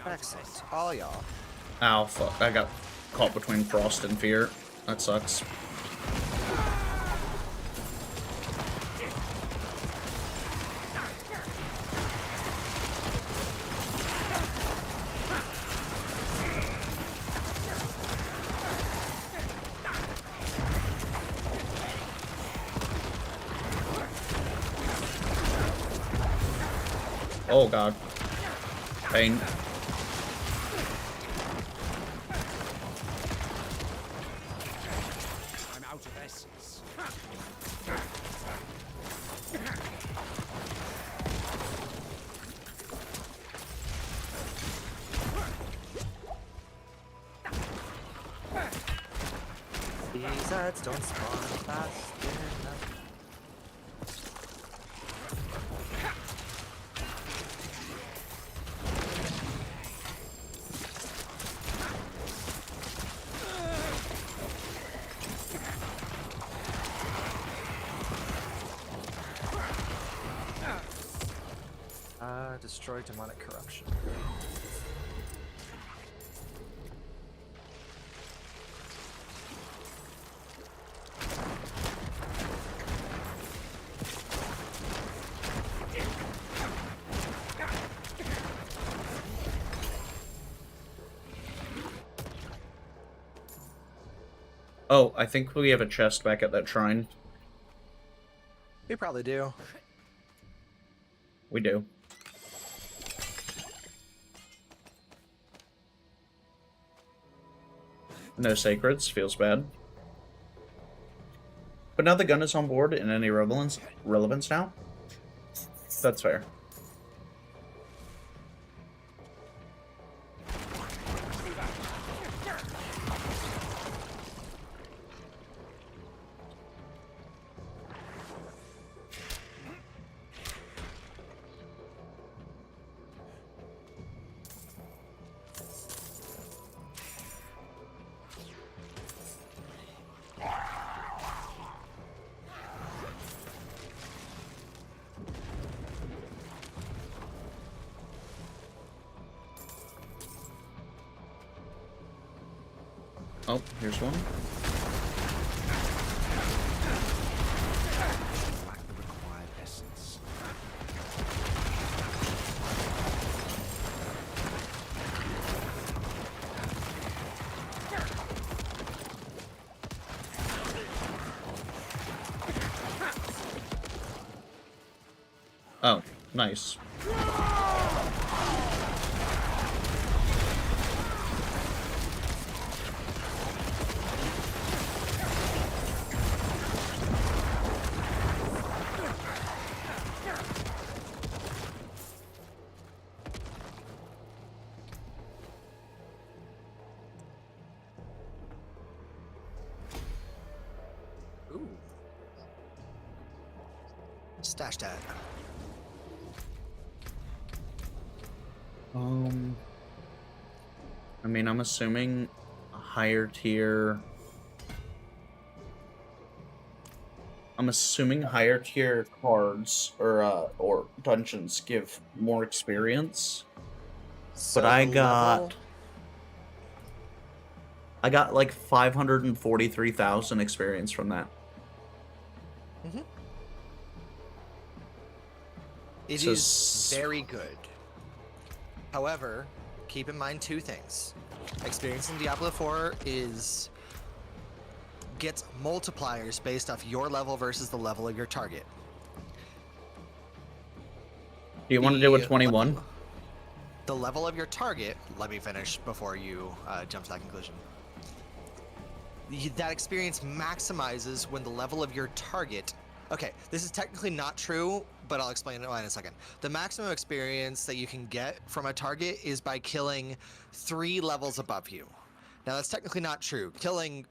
P: Excellent. All y'all.
A: Ow, fuck. I got caught between Frost and Fear. That sucks. Oh god. Pain.
B: I'm out of essence.
P: These ads don't spawn fast enough. Destroy demonic corruption.
A: Oh, I think we have a chest back at that shrine.
P: We probably do.
A: We do. No sacreds, feels bad. But now the gun is on board in any relevance now? That's fair. Oh, here's one.
B: Lack the required essence.
A: Oh, nice.
P: Ooh. Stash that.
A: I mean, I'm assuming a higher tier. I'm assuming higher tier cards or dungeons give more experience.
P: So
A: But I
P: the
A: got
P: level-
A: like 543,000 experience from that.
P: It
A: So
P: is very good. However, keep in mind two things. Experience in Diablo 4 gets multipliers based off your level versus the level of your target.
A: Do you want to do a 21?
P: The level of your target, let me finish before you jump to that conclusion. That experience maximizes when the level of your target. Okay, this is technically not true, but I'll explain it why in a second. The maximum experience that you can get from a target is by killing 3 levels above you. Now, that's technically not true. Killing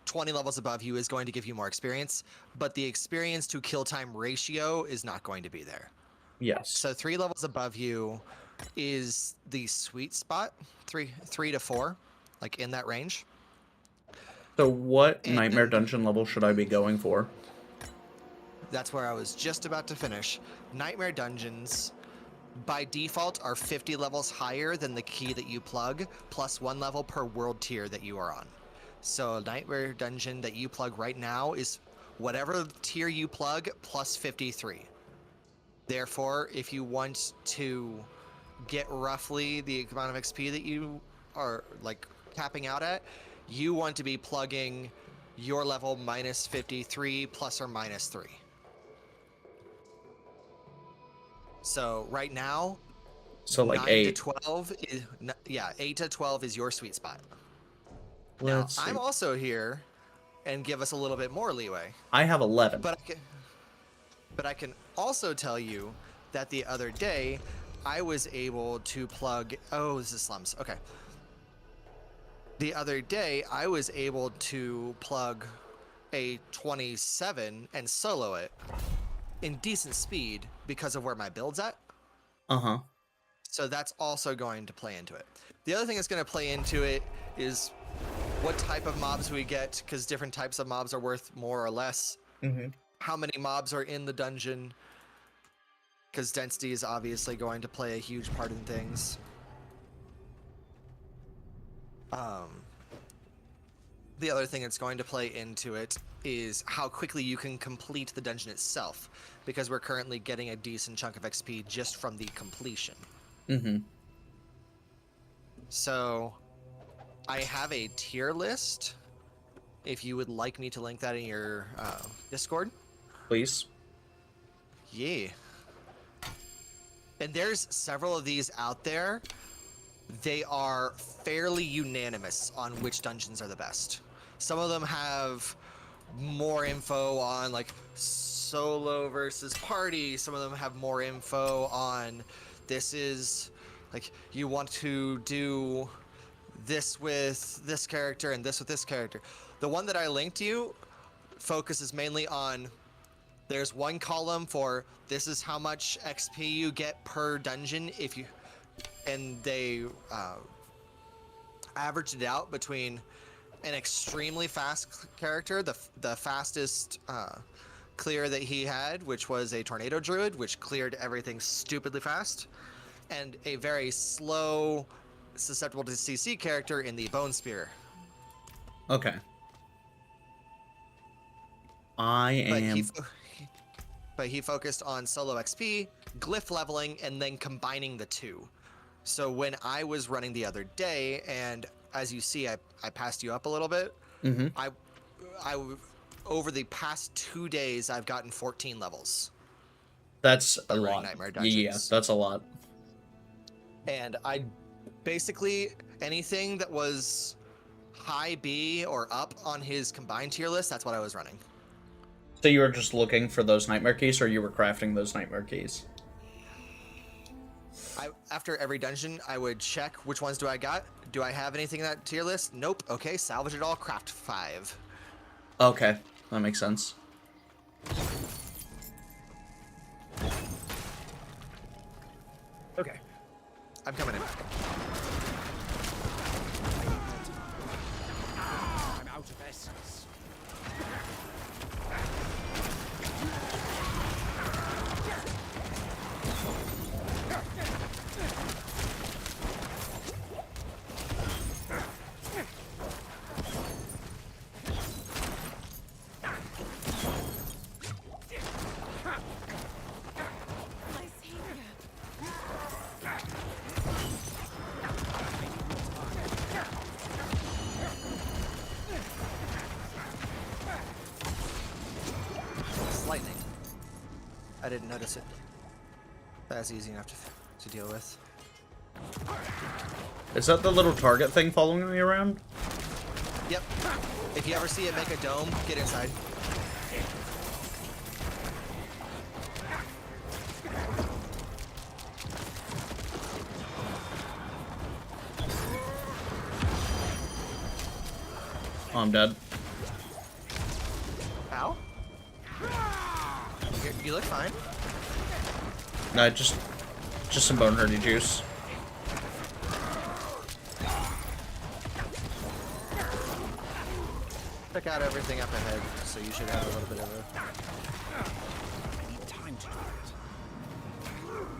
P: 20 levels above you is going to give you more experience, but the experience to kill time ratio is not going to be there.
A: Yes.
P: So 3 levels above you is the sweet spot, 3 to 4, like in that range.
A: So what Nightmare Dungeon level should I be going for?
P: That's where I was just about to finish. Nightmare Dungeons by default are 50 levels higher than the key that you plug, plus 1 level per world tier that you are on. So a Nightmare Dungeon that you plug right now is whatever tier you plug plus 53. Therefore, if you want to get roughly the amount of XP that you are like capping out at, you want to be plugging your level minus 53 plus or minus 3. So right now,
A: So like
P: 9
A: 8.
P: to 12 is, yeah, 8 to 12 is your sweet spot.
A: Let's
P: now,
A: see.
P: I'm also here and give us a little bit more leeway.
A: I have 11.
P: But I can also tell you that the other day I was able to plug, oh, this is slums. Okay. The other day I was able to plug a 27 and solo it in decent speed because of where my build's at.
A: Uh-huh.
P: So that's also going to play into it. The other thing that's going to play into it is what type of mobs we get, because different types of mobs are worth more or less.
A: Mm-hmm.
P: How many mobs are in the dungeon, because density is obviously going to play a huge part in things. The other thing that's going to play into it is how quickly you can complete the dungeon itself, because we're currently getting a decent chunk of XP just from the completion.
A: Mm-hmm.
P: So I have a tier list, if you would like me to link that in your Discord.
A: Please.
P: Yeah. And there's several of these out there. They are fairly unanimous on which dungeons are the best. Some of them have more info on like solo versus party. Some of them have more info on this is like you want to do this with this character and this with this character. The one that I linked you focuses mainly on there's one column for this is how much XP you get per dungeon if you, and they averaged it out between an extremely fast character, the fastest clear that he had, which was a tornado druid, which cleared everything stupidly fast, and a very slow, susceptible to CC character in the bone spear.
A: Okay.
P: But he focused on solo XP, glyph leveling, and then combining the two. So when I was running the other day, and as you see, I passed you up a little bit.
A: Mm-hmm.
P: I over the past 2 days, I've gotten 14 levels.
A: That's a lot.
P: Nightmare
A: Yeah,
P: Dungeons.
A: that's a lot.
P: And I basically anything that was high B or up on his combined tier list, that's what I was running.
A: So you were just looking for those nightmare keys, or you were crafting those nightmare keys?
P: After every dungeon, I would check which ones do I got. Do I have anything in that tier list? Nope. Okay, salvage it all, craft 5.
A: Okay, that makes sense.
P: Okay. I'm coming in.
B: I'm out of essence.
P: It's lightning. I didn't notice it. That's easy enough to deal with.
A: Is that the little target thing following me around?
P: Yep. If you ever see it make a dome, get inside.
A: Oh, I'm dead.
P: Ow. You look fine.
A: No, just some bone hurdy juice.
P: Check out everything up ahead, so you should have a little bit of a...
B: I need time to do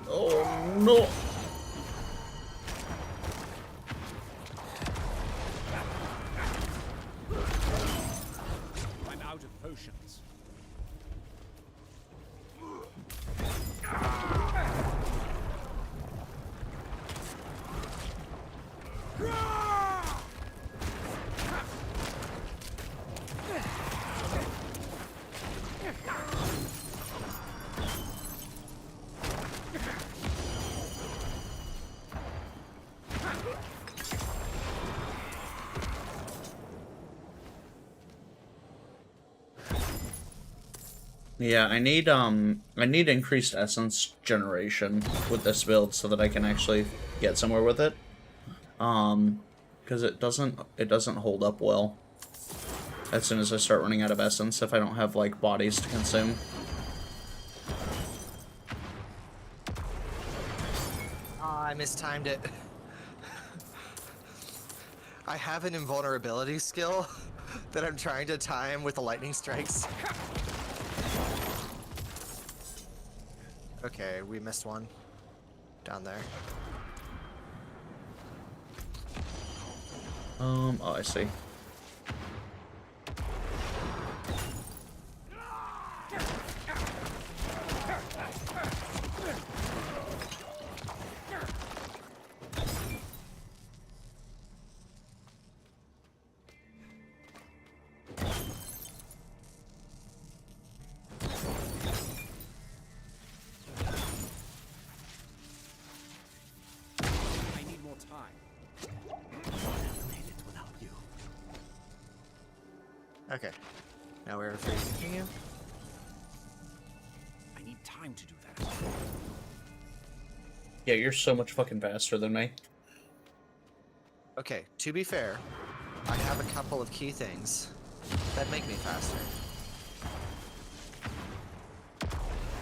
B: it.
A: Oh no!
B: I'm out of potions.
A: Yeah, I need increased essence generation with this build so that I can actually get somewhere with it. Because it doesn't hold up well as soon as I start running out of essence if I don't have like bodies to consume.
P: Ah, I mistimed it. I have an invulnerability skill that I'm trying to time with the lightning strikes. Okay, we missed one. Down there.
A: Oh, I see.
B: I need more time.
P: Okay. Now we're freezing you.
B: I need time to do that.
A: Yeah, you're so much fucking faster than me.
P: Okay, to be fair, I have a couple of key things that make me faster.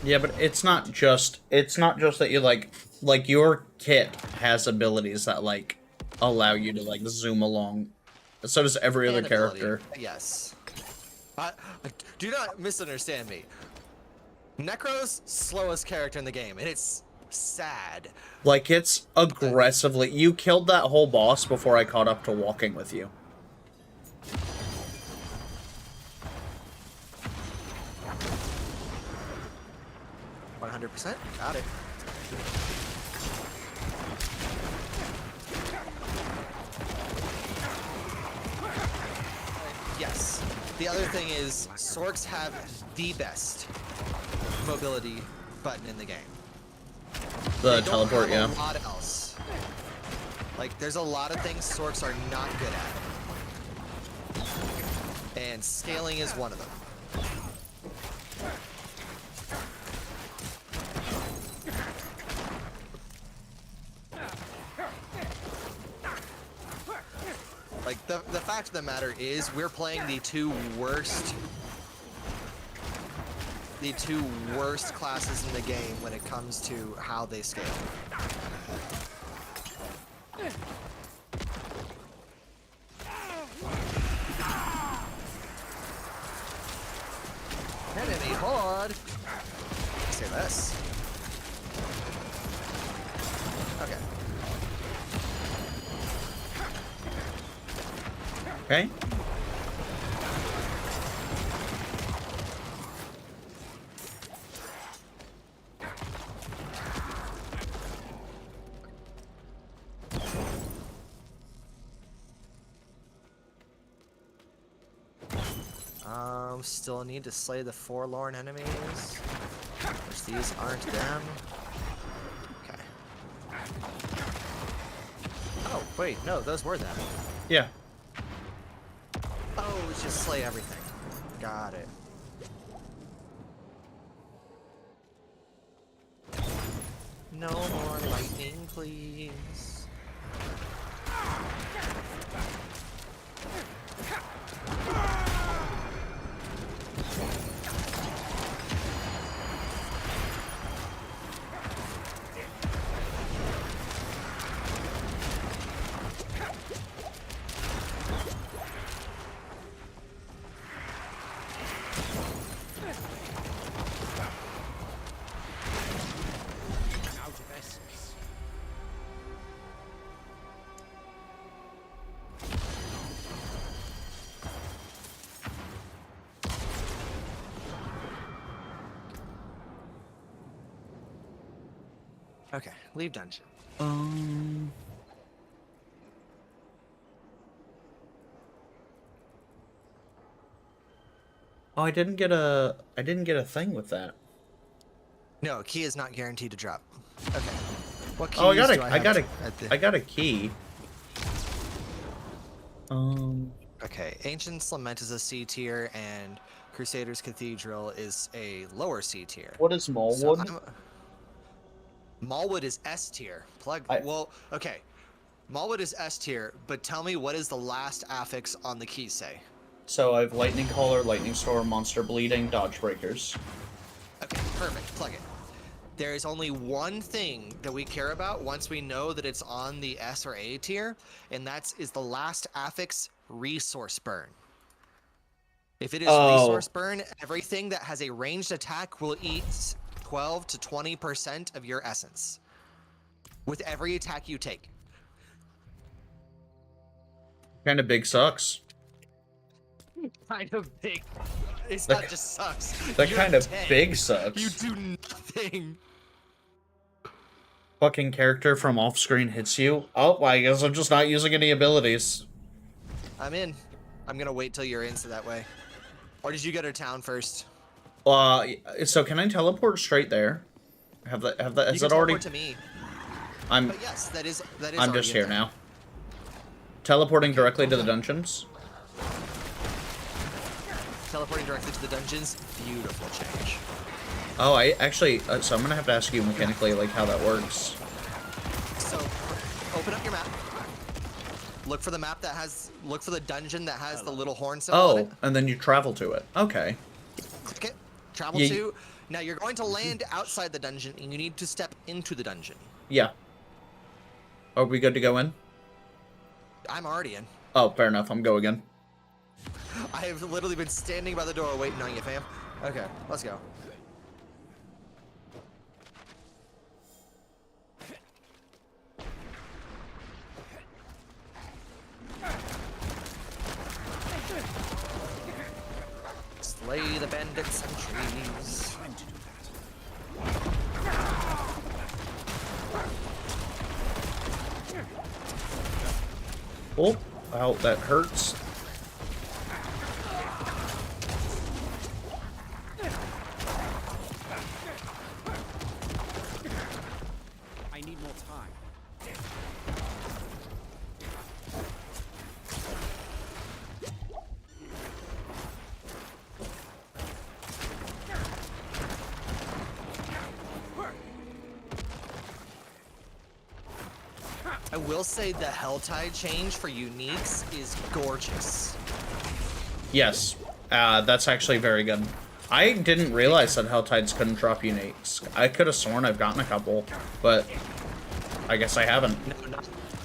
A: Yeah, but it's not just that you like your kit has abilities that like allow you to like zoom along. So does every other
P: And ability,
A: character.
P: yes. Do not misunderstand me. Necro's slowest character in the game, and it's sad.
A: Like it's aggressively. You killed that whole boss before I caught up to walking with you.
P: %. Got it. Yes. The other thing is, Sorks have the best mobility button in the game.
A: The
P: They don't
A: teleport,
P: have
A: yeah.
P: a lot else. Like, there's a lot of things Sorks are not good at. And scaling is one of them. Like, the fact of the matter is, we're playing the two worst classes in the game when it comes to how they scale. Enemy horde! Say less. Okay.
A: Okay.
P: Still need to slay the forlorn enemies, which these aren't them. Okay. Oh, wait, no, those were them.
A: Yeah.
P: Oh, it's just slay everything. Got it. No more lightning, please. Okay, leave dungeon.
A: Oh, I didn't get a thing with that.
P: No, key is not guaranteed to drop. Okay. What keys
A: Oh, I got
P: do I have
A: I got a key.
P: Okay, Ancient's Lament is a C tier, and Crusader's Cathedral is a lower C tier.
A: What is Mallwood?
P: Mallwood is S tier. Well, okay. Mallwood is S tier, but tell me, what is the last affix on the key say?
A: So I have Lightning Caller, Lightning Storm, Monster Bleeding, Dodge Breakers.
P: Okay, perfect. Plug it. There is only one thing that we care about once we know that it's on the S or A tier, and is the last affix Resource Burn. If it is Resource Burn, everything that has a ranged attack will eat 12 to 20% of your essence with every attack you take.
A: Kind of big sucks.
P: Kind of big. It's
A: That-
P: not just sucks.
A: That
P: You're
A: kind of
P: dead.
A: big sucks.
P: You do nothing.
A: Fucking character from off-screen hits you. Oh, I guess I'm just not using any abilities.
P: I'm in. I'm gonna wait till you're in so that way. Or did you go to town first?
A: So can I teleport straight there? Is
P: You
A: it
P: can
A: already?
P: teleport to me.
A: I'm.
P: But yes, that is.
A: I'm just here now. Teleporting directly to the dungeons.
P: Teleporting directly to the dungeons. Beautiful change.
A: Oh, I actually. So I'm gonna have to ask you mechanically, like how that works.
P: So, open up your map. Look for the map that has. Look for the dungeon that has the little horn symbol on it.
A: Oh, and then you travel to it. Okay.
P: Click it. Travel
A: Yeah,
P: to. Now you're going to land outside the dungeon, and you need to step into the dungeon.
A: Yeah. Are we good to go in?
P: I'm already in.
A: Oh, fair enough. I'm going in.
P: I have literally been standing by the door waiting on you, fam. Okay, let's go. Slay the bandit sentries.
A: Oh, ow, that hurts.
B: I need more time.
P: I will say the Helltide change for uniques is gorgeous.
A: Yes, that's actually very good. I didn't realize that Helltides couldn't drop uniques. I could have sworn I've gotten a couple, but I guess I haven't.
P: No,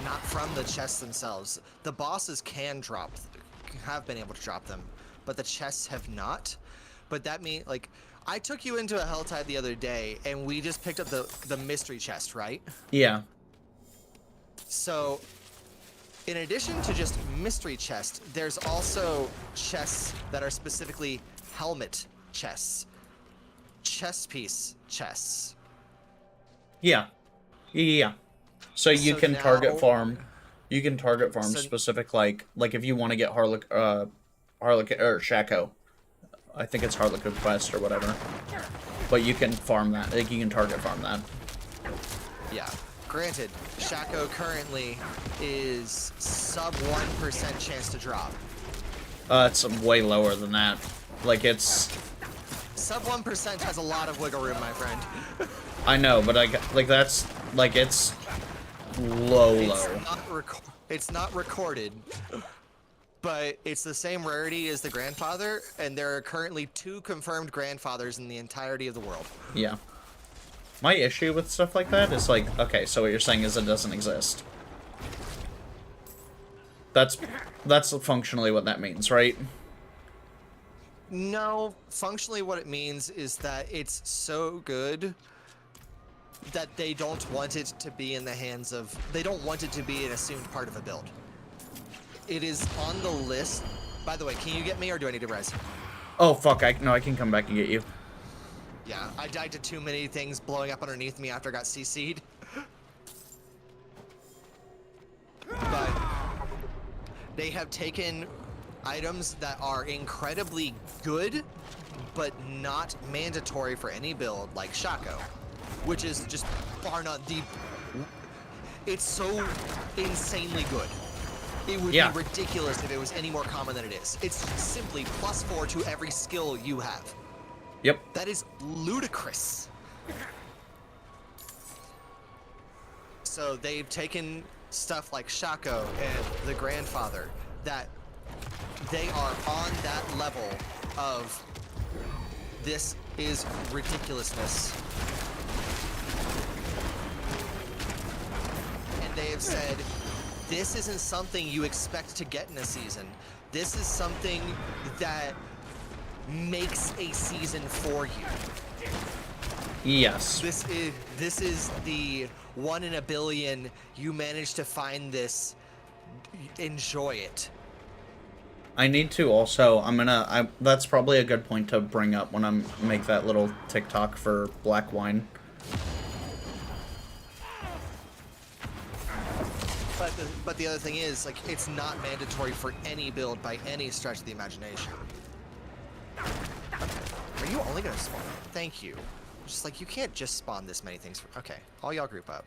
P: not from the chests themselves. The bosses have been able to drop them, but the chests have not. But that means, like, I took you into a Helltide the other day, and we just picked up the mystery chest, right?
A: Yeah.
P: So, in addition to just mystery chest, there's also chests that are specifically helmet chests, chest piece chests.
A: Yeah. Yeah. So you
P: So
A: can
P: now-
A: target farm. You can target farm
P: So-
A: specific, like if you want to get Harlequin or Shaco. I think it's Harlequin Quest or whatever. But you can farm that. Like you can target farm that.
P: Yeah. Granted, Shaco currently is sub 1% chance to drop.
A: It's way lower than that. Like it's.
P: Sub 1% has a lot of wiggle room, my friend.
A: I know, but that's like it's low.
P: It's not recorded, but it's the same rarity as the grandfather, and there are currently 2 confirmed grandfathers in the entirety of the world.
A: Yeah. My issue with stuff like that is like, okay, so what you're saying is it doesn't exist. That's functionally what that means, right?
P: No, functionally what it means is that it's so good that they don't want it to be in the hands of... They don't want it to be an assumed part of a build. It is on the list... By the way, can you get me or do I need to res?
A: Oh, fuck, I can come back and get you.
P: Yeah, I died to too many things blowing up underneath me after I got CC'd. They have taken items that are incredibly good, but not mandatory for any build, like Shaco, which is just far not the. It's so insanely good. It would be ridiculous if it was any more common than it is. It's simply +4 to every skill you have.
A: Yep.
P: That is ludicrous. So they've taken stuff like Shaco and the Grandfather, that they are on that level of this is ridiculousness. And they have said, this isn't something you expect to get in a season. This is something that makes a season for you.
A: Yes.
P: This is the 1 in a billion. You managed to find this. Enjoy it.
A: I need to also, that's probably a good point to bring up when I make that little TikTok for black wine.
P: But the other thing is, like, it's not mandatory for any build by any stretch of the imagination. Are you only gonna spawn? Thank you. Just like, you can't just spawn this many things. Okay, all y'all group up.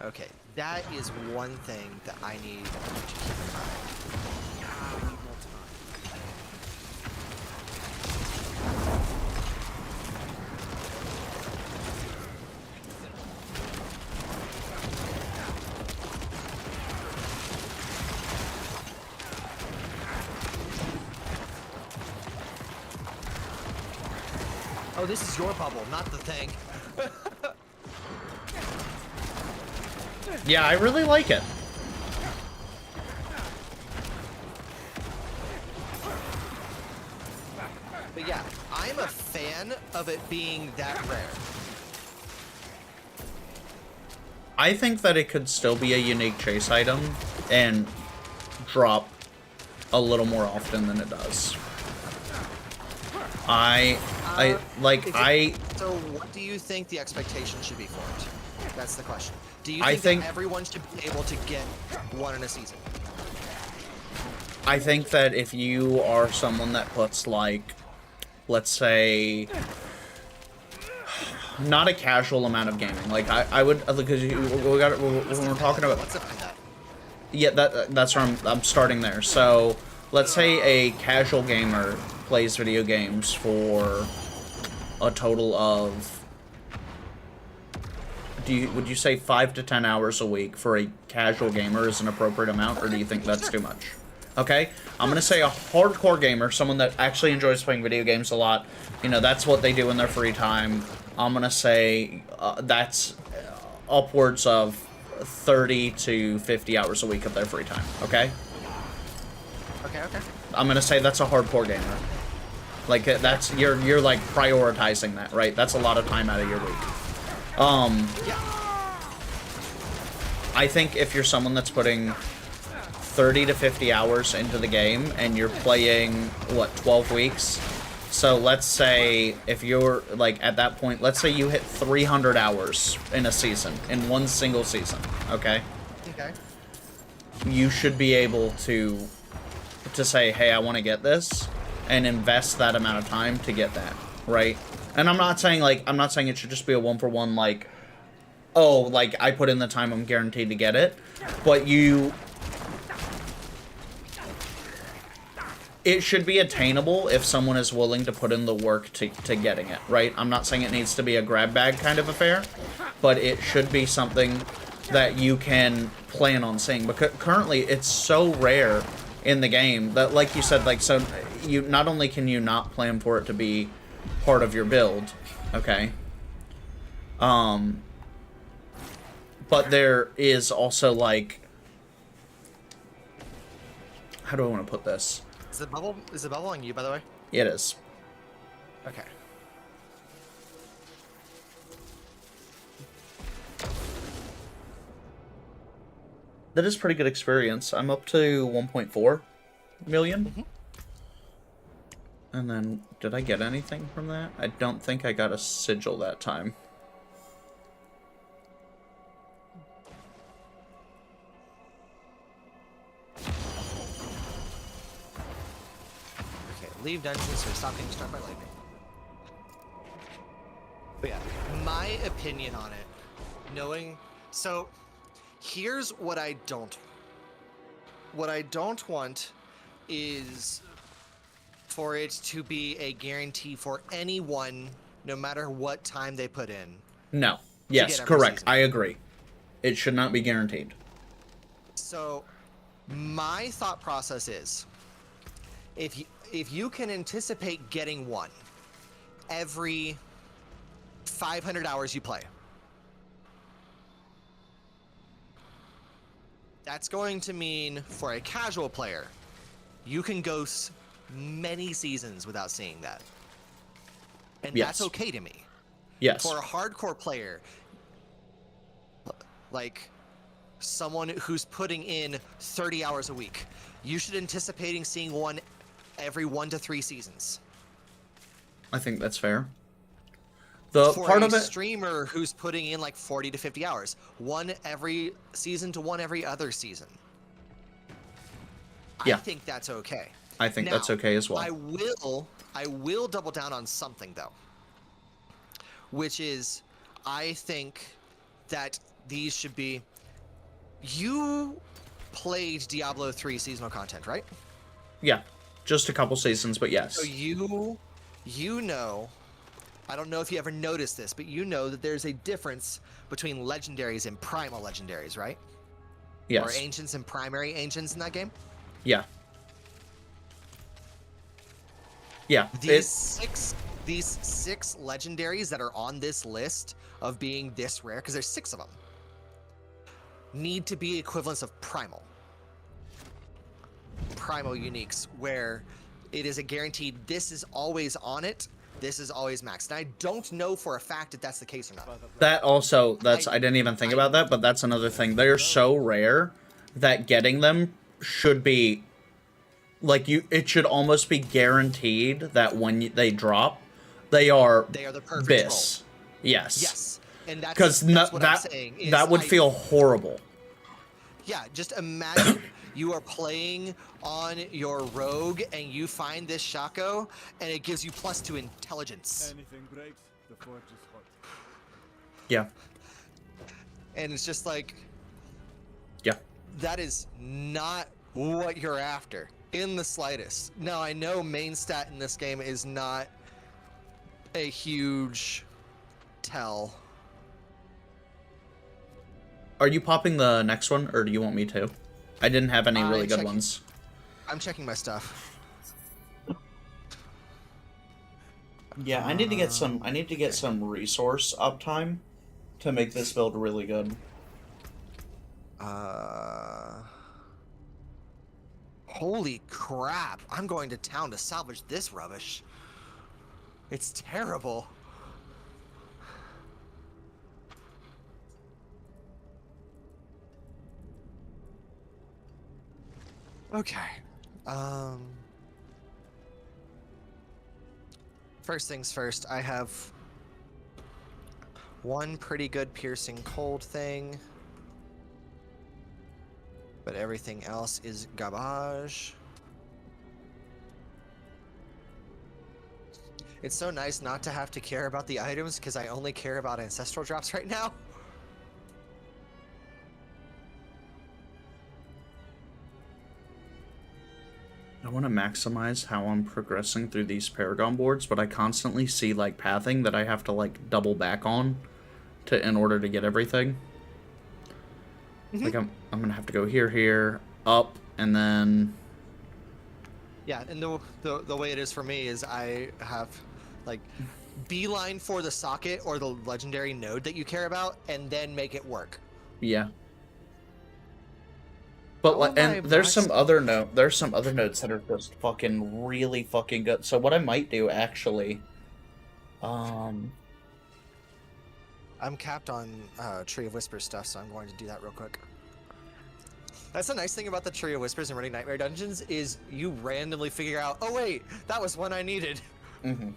P: Okay, that is one thing that I need to keep in mind. Oh, this is your bubble, not the thing.
A: Yeah, I really like it.
P: But yeah, I'm a fan of it being that rare.
A: I think that it could still be a unique chase item and drop a little more often than it does.
P: So what do you think the expectation should be for it? That's the question. Do you
A: I
P: think
A: think
P: that everyone should be able to get one in a season?
A: I think that if you are someone that puts, like, let's say, not a casual amount of gaming, like I would, because when we're talking about,
P: Let's define that.
A: yeah, that's where I'm starting there. So let's say a casual gamer plays video games for a total of, would you say 5 to 10 hours a week for a casual gamer is an appropriate amount, or do you think that's too much? Okay, I'm gonna say a hardcore gamer, someone that actually enjoys playing video games a lot, you know, that's what they do in their free time. I'm gonna say that's upwards of 30 to 50 hours a week of their free time, okay?
P: Okay.
A: I'm gonna say that's a hardcore gamer. Like, that's, you're like prioritizing that, right? That's a lot of time out of your week. I think if you're someone that's putting 30 to 50 hours into the game and you're playing, what, 12 weeks? So let's say if you're, like, at that point, let's say you hit 300 hours in a season, in one single season, okay?
P: Okay.
A: You should be able to say, hey, I want to get this, and invest that amount of time to get that, right? And I'm not saying it should just be a one-for-one, like, oh, like, I put in the time, I'm guaranteed to get it. But it should be attainable if someone is willing to put in the work to getting it, right? I'm not saying it needs to be a grab bag kind of affair, but it should be something that you can plan on seeing. Because currently, it's so rare in the game that, like you said, like, so you not only can you not plan for it to be part of your build, okay, but there is also, like, how do I want to put this?
P: Is the bubble on you, by the way?
A: It is.
P: Okay.
A: That is pretty good experience. I'm up to 1.4 million.
P: Mm-hmm.
A: And then, did I get anything from that? I don't think I got a sigil that time.
P: Leave dungeons or stop getting struck by lightning. But yeah, my opinion on it, so here's what I don't. What I don't want is for it to be a guarantee for anyone, no matter what time they put in.
A: No. Yes, correct. I agree. It should not be guaranteed.
P: So, my thought process is, if you can anticipate getting one every 500 hours you play, that's going to mean for a casual player, you can go many seasons without seeing that. And that's okay to me.
A: Yes.
P: For a hardcore player, like someone who's putting in 30 hours a week, you should anticipating seeing one every 1 to 3 seasons.
A: I think that's fair. The
P: For
A: part
P: a
A: of it,
P: streamer who's putting in like 40 to 50 hours, one every season to one every other season.
A: Yeah.
P: I think that's okay.
A: I think
P: Now,
A: that's okay as well.
P: I will double down on something though, which is I think that these should be. You played Diablo 3 seasonal content, right?
A: Yeah, just a couple seasons, but yes.
P: So you know, I don't know if you ever noticed this, but you know that there's a difference between legendaries and primal legendaries, right?
A: Yes.
P: Or ancients and primary ancients in that game?
A: Yeah. Yeah.
P: These six legendaries that are on this list of being this rare, because there's 6 of them, need to be equivalents of primal uniques, where it is a guaranteed this is always on it, this is always maxed. And I don't know for a fact if that's the case or not.
A: That also, I didn't even think about that, but that's another thing. They're so rare that getting them should be, like, it should almost be guaranteed that when they drop, they are
P: the perfect
A: bis. Yes.
P: Yes. And that's
A: because
P: what I'm saying. Is
A: that would feel horrible.
P: Yeah, just imagine you are playing on your rogue and you find this Shaco and it gives you +2 intelligence.
B: Anything breaks, the forge is hot.
A: Yeah.
P: And it's just like,
A: yeah,
P: that is not what you're after in the slightest. Now, I know main stat in this game is not a huge tell.
A: Are you popping the next one, or do you want me to? I didn't have any really good ones.
P: I'm checking my stuff.
A: Yeah, I need to get some. I need to get some resource uptime to make this build really good.
P: Holy crap! I'm going to town to salvage this rubbish. It's terrible. Okay. First things first, I have one pretty good piercing cold thing, but everything else is garbage. It's so nice not to have to care about the items because I only care about ancestral drops right now.
A: I want to maximize how I'm progressing through these Paragon boards, but I constantly see, like, pathing that I have to, like, double back on in order to get everything. Like, I'm gonna have to go here, up, and then...
P: Yeah, and the way it is for me is I have, like, beeline for the socket or the legendary node that you care about, and then make it work.
A: Yeah. But and there's some other nodes that are just fucking really fucking good. So what I might do actually,
P: I'm capped on Tree of Whispers stuff, so I'm going to do that real quick. That's the nice thing about the Tree of Whispers and running Nightmare Dungeons is you randomly figure out, oh wait, that was one I needed.
A: Mm-hmm.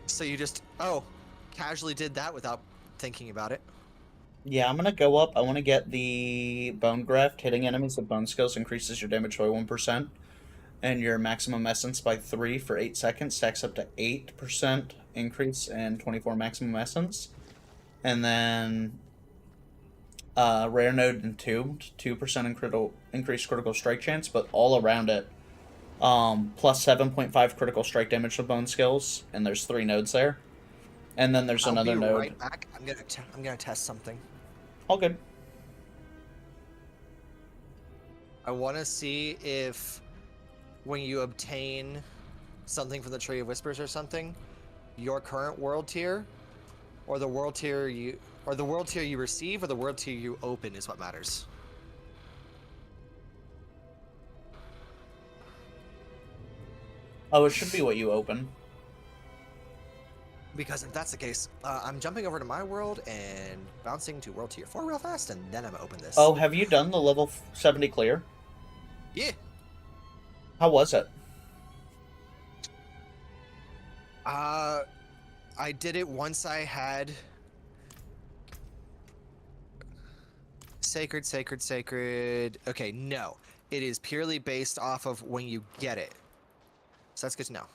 P: So you just casually did that without thinking about it.
A: Yeah, I'm gonna go up. I want to get the Bone Graft. Hitting enemies with bone skills increases your damage by 1%. and your maximum essence by 3 for 8 seconds stacks up to 8% increase in 24 maximum essence. And then rare node entombed, 2% increased critical strike chance, but all around it, plus 7.5 critical strike damage with bone skills, and there's 3 nodes there. And then there's another node.
P: I'll be right back. I'm gonna test something.
A: All good.
P: I want to see if when you obtain something from the Tree of Whispers or something, your current world tier, or the world tier you receive, or the world tier you open is what matters.
A: Oh, it should be what you open.
P: Because if that's the case, I'm jumping over to my world and bouncing to world tier 4 real fast, and then I'm gonna open this.
A: Oh, have you done the level 70 clear?
P: Yeah.
A: How was it?
P: I did it once I had Sacred. Okay, no. It is purely based off of when you get it. So that's good to know.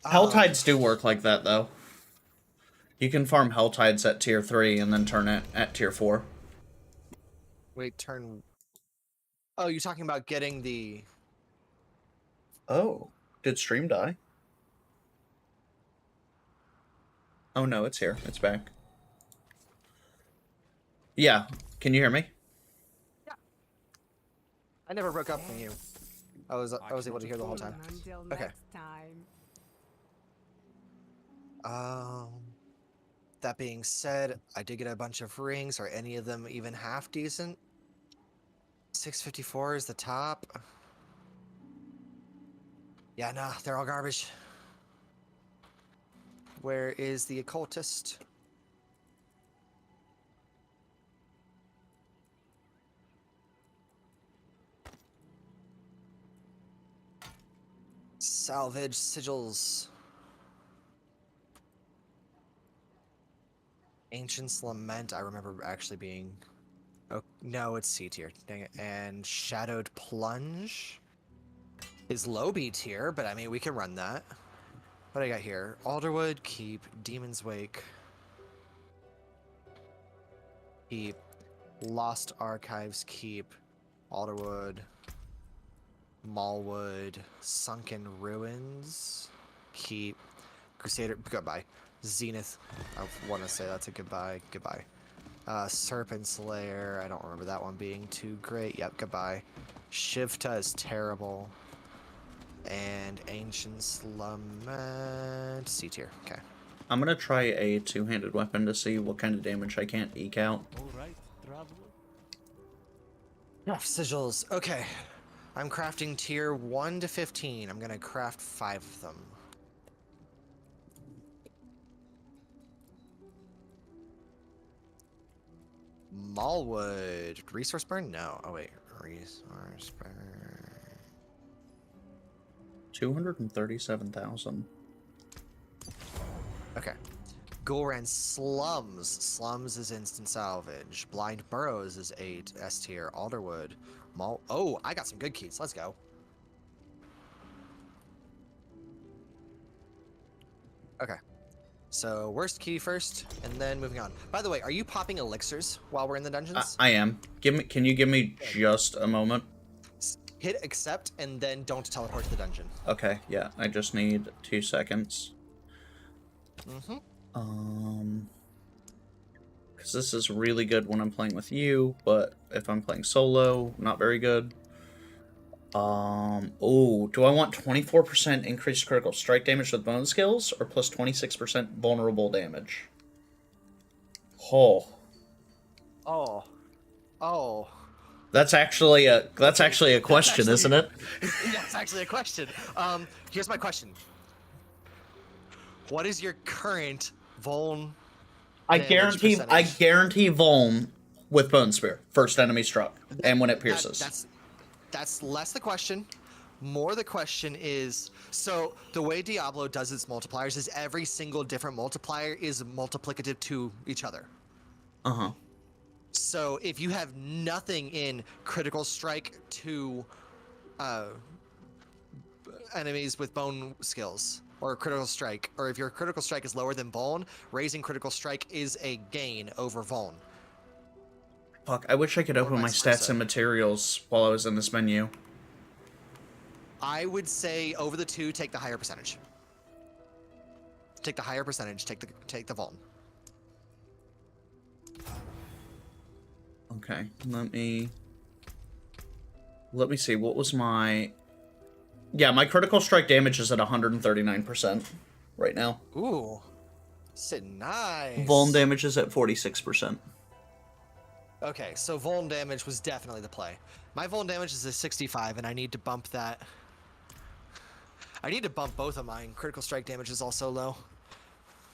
A: Helltides do work like that, though. You can farm Helltides at tier 3 and then turn it at tier 4.
P: Wait, turn... Oh, you're talking about getting the...
A: Oh, did stream die? Oh no, it's here. It's back. Yeah, can you hear me?
P: Yeah. I never broke up from you. I was able to hear the whole time. Okay. That being said, I did get a bunch of rings. Are any of them even half decent? 654 is the top. Yeah, nah, they're all garbage. Where is the occultist? Salvage sigils. Ancient's Lament, I remember actually being... Oh, no, it's C tier. Dang it. And Shadowed Plunge is low B tier, but I mean, we can run that. What do I got here? Alderwood, keep. Demon's Wake. Keep. Lost Archives, keep. Alderwood. Mallwood. Sunken Ruins. Keep. Crusader, goodbye. Zenith, I want to say that's a goodbye. Goodbye. Serpent Slayer, I don't remember that one being too great. Yep, goodbye. Shivta is terrible. And Ancient's Lament, C tier. Okay.
A: I'm gonna try a two-handed weapon to see what kind of damage I can't eke out.
J: Alright, traveler.
P: Craft sigils. Okay. I'm crafting tier 1 to 15. I'm gonna craft 5 of them. Mallwood. Resource burn? No. Oh, wait. Resource burn.
A: 237,000.
P: Okay. Gulran Slums. Slums is instant salvage. Blind Burrows is 8. S tier. Alderwood. Oh, I got some good keys. Let's go. Okay. So, worst key first, and then moving on. By the way, are you popping elixirs while we're in the dungeons?
A: I am. Can you give me just a moment?
P: Hit accept, and then don't teleport to the dungeon.
A: Okay, yeah. I just need 2 seconds. Because this is really good when I'm playing with you, but if I'm playing solo, not very good. Oh, do I want 24% increased critical strike damage with bone skills, or plus 26% vulnerable damage? Oh.
P: Oh.
A: That's actually a question, isn't it?
P: That's actually a question. Here's my question. What is your current vuln?
A: I guarantee vuln with bone spear, first enemy struck, and when it pierces.
P: That's less the question. More the question is, so the way Diablo does its multipliers is every single different multiplier is multiplicative to each other.
A: Uh-huh.
P: So if you have nothing in critical strike to enemies with bone skills, or critical strike, or if your critical strike is lower than Vuln, raising critical strike is a gain over Vuln.
A: Fuck, I wish I could open my
P: vice
A: stats
P: versa.
A: and materials while I was in this menu.
P: I would say over the 2, take the higher percentage. Take the higher percentage. Take the Vuln.
A: Okay, let me see. What was my? Yeah, my critical strike damage is at 139% right now.
P: Ooh, sitting nice.
A: Vuln damage is at 46%.
P: Okay, so Vuln damage was definitely the play. My Vuln damage is a 65, and I need to bump that. I need to bump both of mine. Critical strike damage is also low,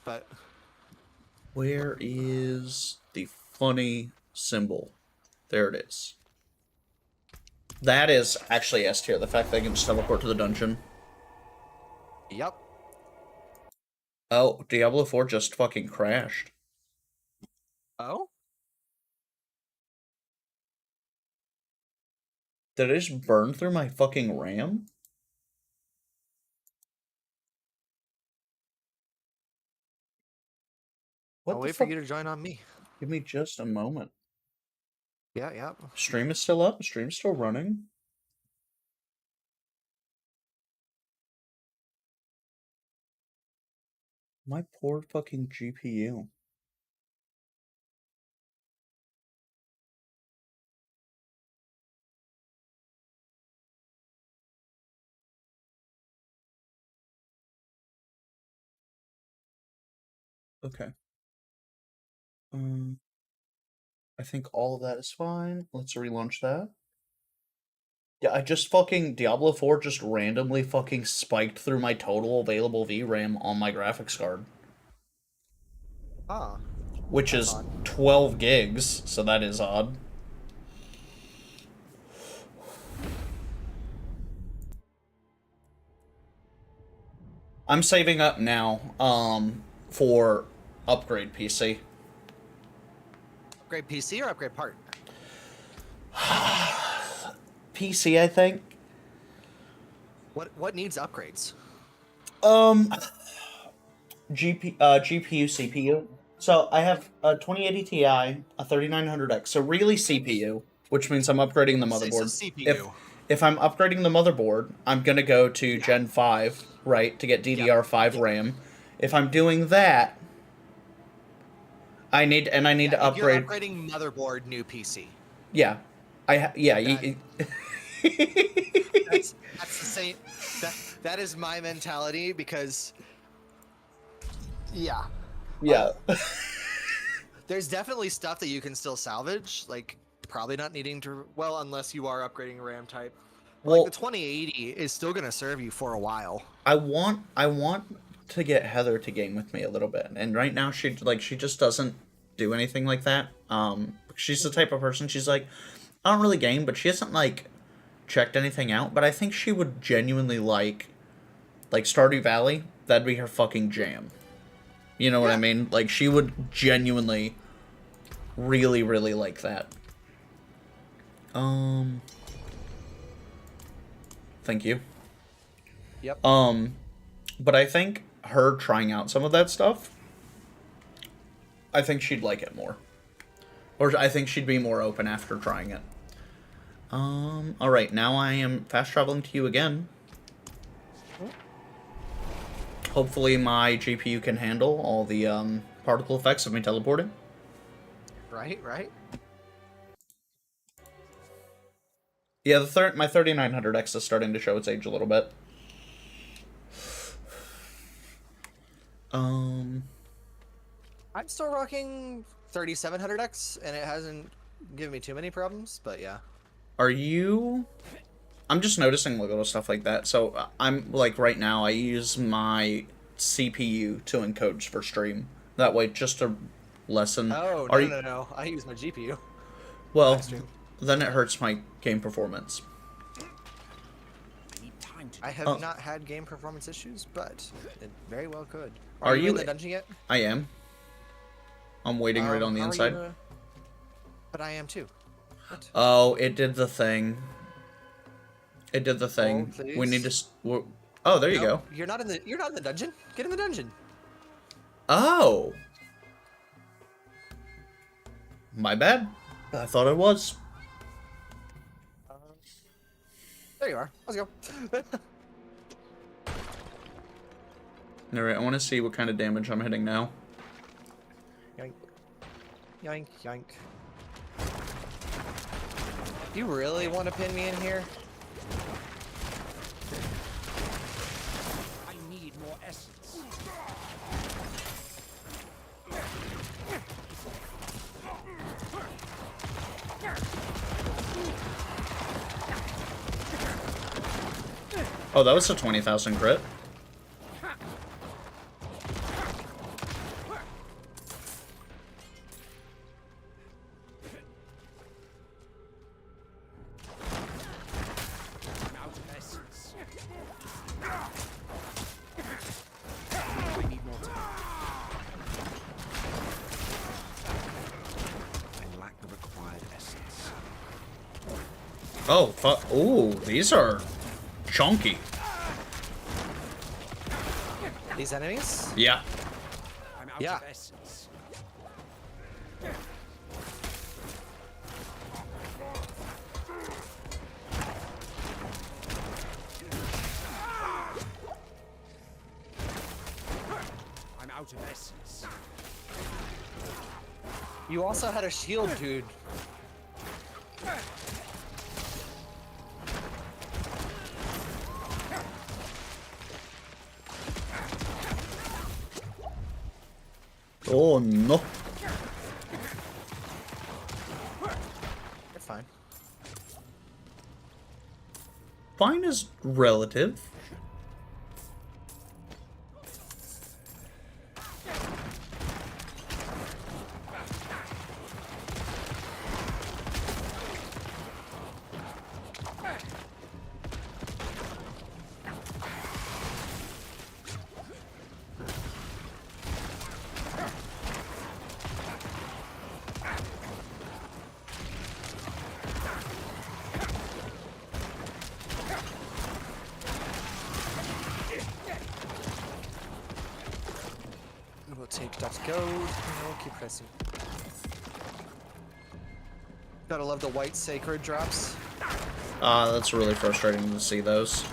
P: but
A: Where is the funny symbol? There it is. That is actually S tier. The fact that I can just teleport to the dungeon.
P: Yep.
A: Oh, Diablo 4 just fucking crashed.
P: Oh?
A: Did it just burn through my fucking RAM? What
P: I'll
A: the
P: wait for
A: fuck?
P: you to join on me.
A: Give me just a moment.
P: Yeah.
A: Stream is still up. Stream's still running. My poor fucking GPU. Okay. I think all of that is fine. Let's relaunch that. Yeah, I just fucking Diablo 4 just randomly fucking spiked through my total available VRAM on my graphics card.
P: Ah.
A: Which
P: That's
A: is
P: odd.
A: 12 gigs, so that is odd. I'm saving up now, for upgrade PC.
P: Upgrade PC or upgrade part?
A: PC, I think.
P: What needs upgrades?
A: GPU, CPU. So I have a 2080 Ti, a 3900X. So really CPU, which means I'm upgrading the
P: Say so
A: motherboard.
P: CPU.
A: If I'm upgrading the motherboard, I'm gonna go to Gen 5, right, to get DDR5 RAM. If I'm doing that, I need to
P: If
A: upgrade.
P: you're upgrading motherboard, new PC.
A: Yeah,
P: That's the same. That is my mentality because. Yeah.
A: Yeah.
P: There's definitely stuff that you can still salvage, like probably not needing to. Well, unless you are upgrading RAM type.
A: Well,
P: Like the 2080 is still gonna serve you for a while.
A: I want to get Heather to game with me a little bit, and right now she just doesn't do anything like that. She's the type of person, she's like, I don't really game, but she hasn't like checked anything out. But I think she would genuinely like Stardew Valley. That'd be her fucking jam. You know what I mean? Like she would genuinely, really, really like that. Thank you.
P: Yep.
A: But I think her trying out some of that stuff, I think she'd like it more. Or I think she'd be more open after trying it. Alright, now I am fast traveling to you again. Hopefully my GPU can handle all the, particle effects of me teleporting.
P: Right.
A: Yeah, my 3900X is starting to show its age a little bit.
P: I'm still rocking 3700X, and it hasn't given me too many problems. But yeah.
A: Are you? I'm just noticing little stuff like that. So I'm like right now I use my CPU to encode for stream. That way, just to lessen.
P: Oh no! I use my GPU.
A: Well, then it hurts my game performance.
P: I have not had game performance issues, but it very well could.
A: Are you
P: in the dungeon yet?
A: I am. I'm waiting right on the
P: How are
A: inside.
P: you, But I am too. What?
A: Oh, it did the thing. It did the thing.
P: Oh,
A: We need to.
P: please.
A: Oh, there you
P: No,
A: go.
P: You're not in the. You're not in the dungeon. Get in the dungeon.
A: Oh. My bad. I thought it was.
P: There you are. Let's go.
A: Alright, I want to see what kind of damage I'm hitting now.
P: Yoink. Yoink, yoink. You really want to pin me in here?
J: I need more essence.
A: Oh, that was a 20,000 crit.
J: I'm out of essence. I need more time. I lack the required essence.
A: Oh, fuck. Ooh, these are chunky.
P: These enemies?
A: Yeah.
J: I'm out
P: Yeah.
J: of essence. I'm out of essence.
P: You also had a shield, dude.
A: Oh, no.
P: You're fine.
A: Fine is relative.
P: We'll take that gold, and we'll keep pressing. Gotta love the white sacred drops.
A: That's really frustrating to see those.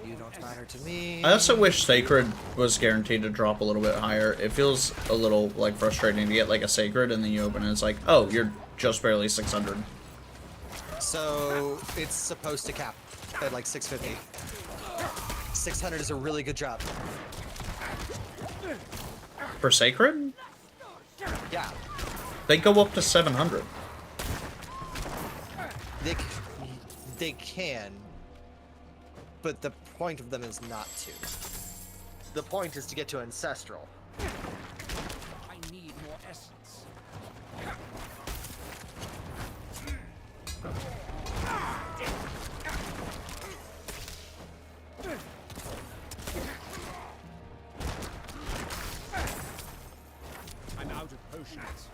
P: You don't matter to me.
A: I also wish Sacred was guaranteed to drop a little bit higher. It feels a little, like, frustrating to get, like, a Sacred, and then you open it, and it's like, oh, you're just barely 600.
P: So, it's supposed to cap at, like, 650. 600 is a really good drop.
A: For Sacred?
P: Yeah.
A: They go up to 700.
P: They can, but the point of them is not to. The point is to get to Ancestral.
J: I need more essence. I'm out of potions.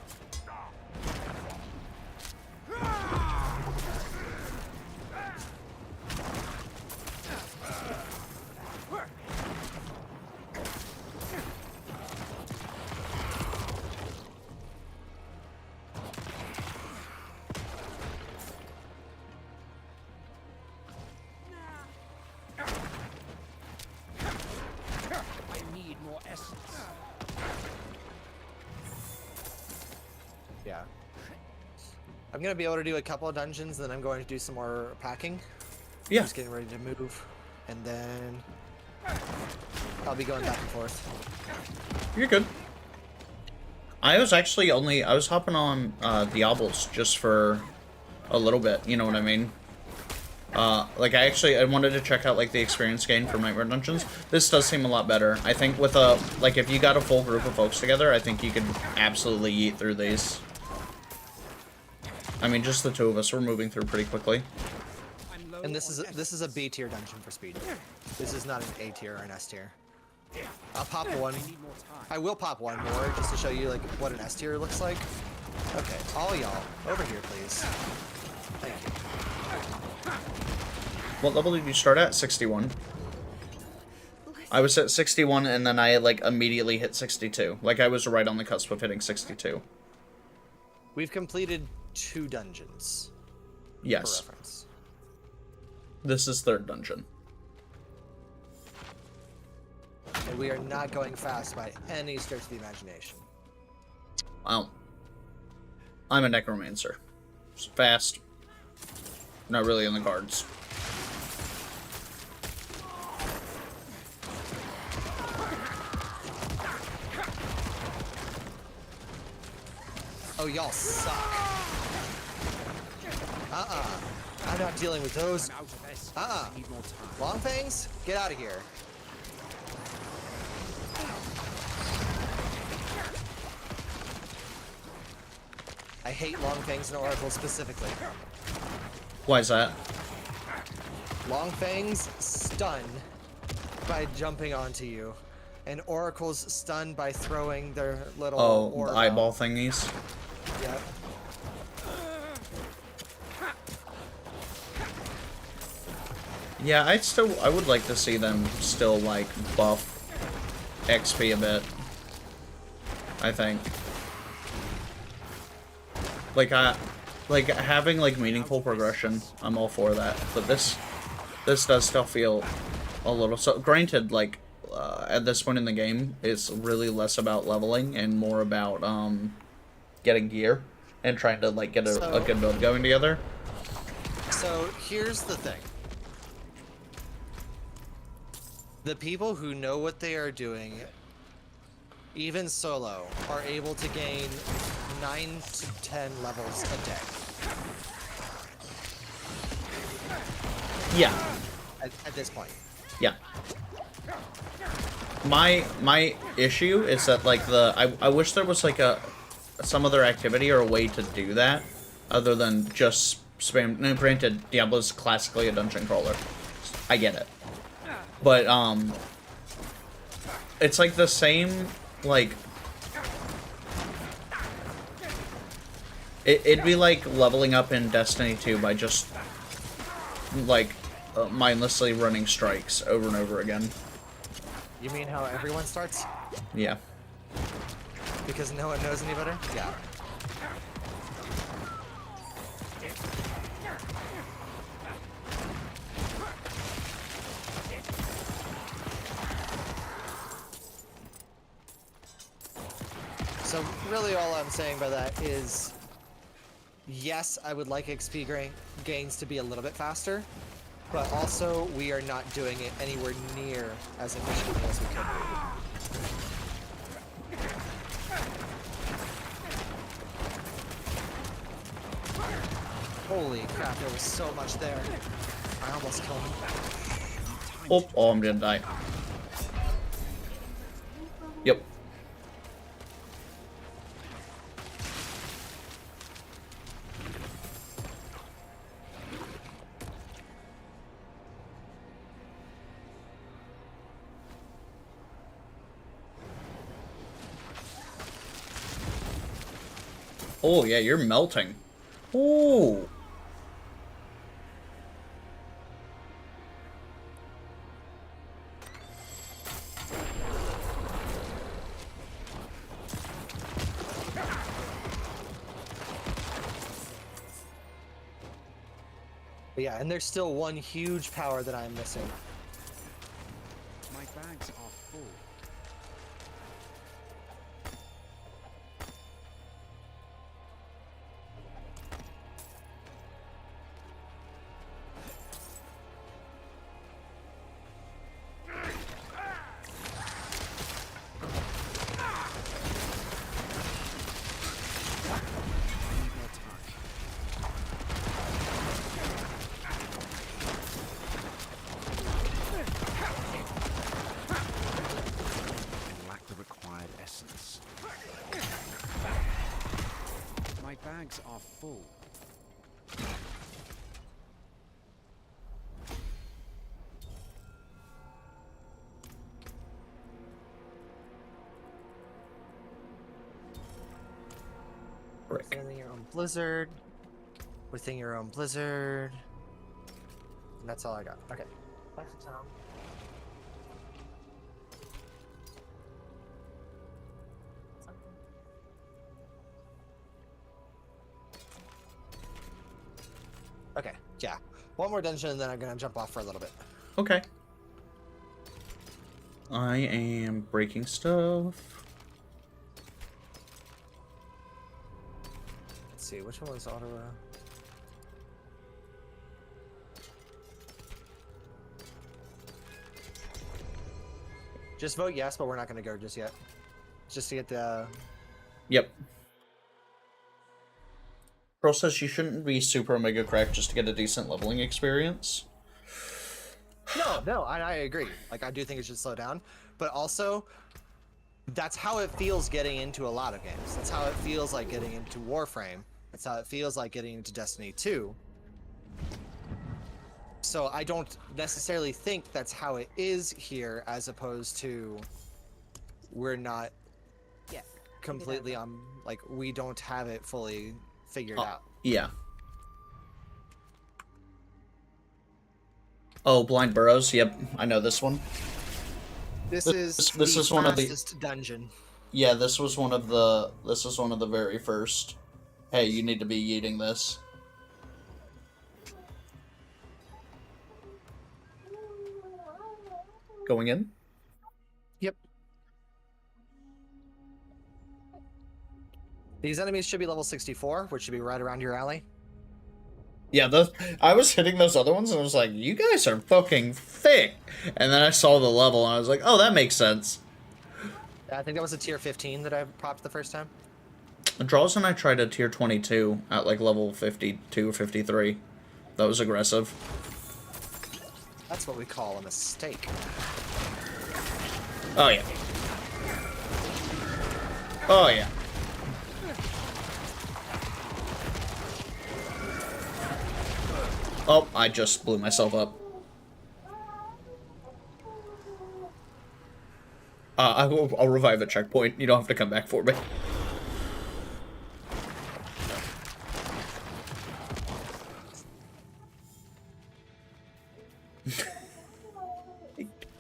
J: I need more essence.
P: Yeah. I'm gonna be able to do a couple of dungeons, then I'm going to do some more packing.
A: Yeah.
P: Just getting ready to move, and then I'll be going back and forth.
A: You're good. I was hopping on Diablos just for a little bit, you know what I mean? Like, I wanted to check out, like, the experience gain for Nightmare Dungeons. This does seem a lot better. I think with like, if you got a full group of folks together, I think you could absolutely yeet through these. I mean, just the two of us, we're moving through pretty quickly.
P: And this is a B tier dungeon for speed. This is not an A tier or an S tier. I'll pop one. I will pop one more just to show you like what an S tier looks like. Okay, all y'all over here, please. Thank you.
A: What level did you start at? 61. I was at 61 and then I like immediately hit 62. Like I was right on the cusp of hitting 62.
P: We've completed 2 dungeons.
A: Yes.
P: For reference.
A: This is 3rd dungeon.
P: And we are not going fast by any stretch of the imagination.
A: Well, I'm a necromancer. Fast. Not really in the cards.
P: Oh, y'all suck. I'm not dealing with those. Long fangs, get out of here. I hate long fangs and oracles specifically.
A: Why is that?
P: Long fangs stun by jumping onto you, and oracles stun by throwing their little orb
A: eyeball
P: out.
A: thingies.
P: Yep.
A: Yeah, I would like to see them still like buff XP a bit. I think. Like having like meaningful progression, I'm all for that. But this does still feel a little so. Granted, like at this point in the game, it's really less about leveling and more about getting gear and trying to like get a good build going together.
P: So here's the thing. The people who know what they are doing, even solo, are able to gain 9 to 10 levels a day.
A: Yeah.
P: At this point.
A: Yeah. My issue is that like I wish there was like some other activity or a way to do that other than just spam. Now, granted, Diablo's classically a dungeon crawler. I get it. But it's like the same like it'd be like leveling up in Destiny 2 by just like mindlessly running strikes over and over again.
P: You mean how everyone starts?
A: Yeah.
P: Because no one knows any better? Yeah. So really all I'm saying by that is, yes, I would like XP gains to be a little bit faster, but also we are not doing it anywhere near as efficiently as we could be. Holy crap, there was so much there. I almost killed him.
A: Oh, I'm gonna die. Yep. Oh, yeah, you're melting. Ooh.
P: But yeah, and there's still one huge power that I'm missing.
B: My bags are full. Lack the required essence. My bags are full.
A: Frick.
P: Within your own blizzard. Within your own blizzard. And that's all I got. Okay. Back to town. Okay, yeah. One more dungeon and then I'm gonna jump off for a little bit.
A: Okay. I am breaking stuff.
P: Let's see, which one was Ottawa? Just vote yes, but we're not gonna go just yet. Just to get the...
A: Yep. Pearl says you shouldn't be super omega cracked just to get a decent leveling experience.
P: No, I agree. Like, I do think it should slow down. But also, that's how it feels getting into a lot of games. That's how it feels like getting into Warframe. That's how it feels like getting into Destiny 2. So I don't necessarily think that's how it is here, as opposed to we're not completely on, like, we don't have it fully figured out.
A: Yeah. Oh, Blind Burrows. Yep, I know this one.
P: This is
A: one of the
P: fastest dungeon.
A: Yeah, this was one of the very first. Hey, you need to be eating this. Going in?
P: Yep. These enemies should be level 64, which should be right around your alley.
A: Yeah, I was hitting those other ones and I was like, you guys are fucking thick. And then I saw the level and I was like, oh, that makes sense.
P: I think that was a tier 15 that I propped the first time.
A: Draws and I tried a tier 22 at like level 52 or 53. That was aggressive.
P: That's what we call a mistake.
A: Oh, yeah. Oh, yeah. Oh, I just blew myself up. I'll revive a checkpoint. You don't have to come back for me.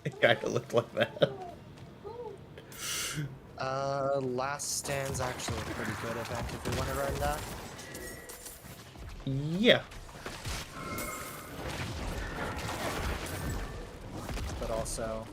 A: It kind of looked like that.
P: Last Stand's actually a pretty good event if we want to run that.
A: Yeah.
P: But also...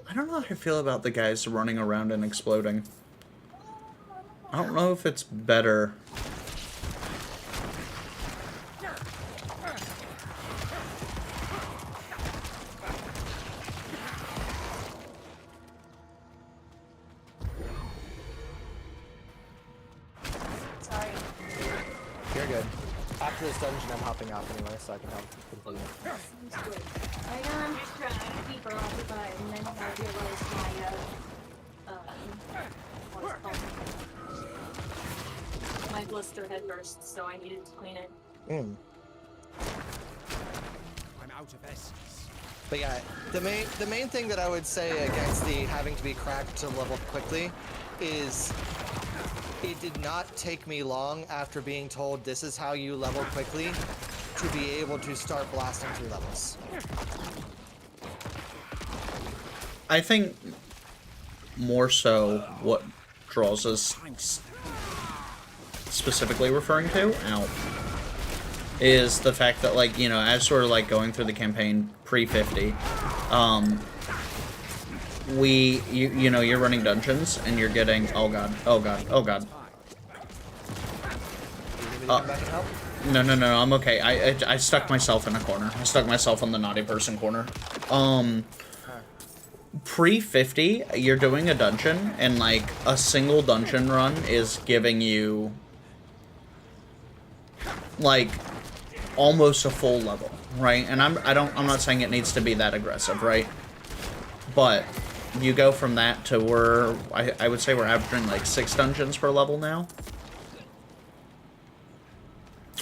A: I don't know how I feel about the guys running around and exploding. I don't know if it's better.
P: Sorry. You're good. After this dungeon, I'm hopping off anyway, so I can help complete it.
Q: Sounds good. Right now, I'm just trying to keep her occupied, and then I realized what's it called? My blister had burst, so I needed to clean it.
P: I'm out of essence. But yeah, the main thing that I would say against the having to be cracked to level quickly is it did not take me long after being told this is how you level quickly to be able to start blasting through levels.
A: I think more so what Draws is specifically referring to, is the fact that, like, you know, as sort of like going through the campaign pre-50, you know, you're running dungeons and you're getting, oh god. No, I'm okay. I stuck myself in a corner. I stuck myself in the naughty person corner. Pre-50, you're doing a dungeon, and like a single dungeon run is giving you like almost a full level, right? And I'm not saying it needs to be that aggressive, right? But you go from that to I would say we're averaging like 6 dungeons per level now.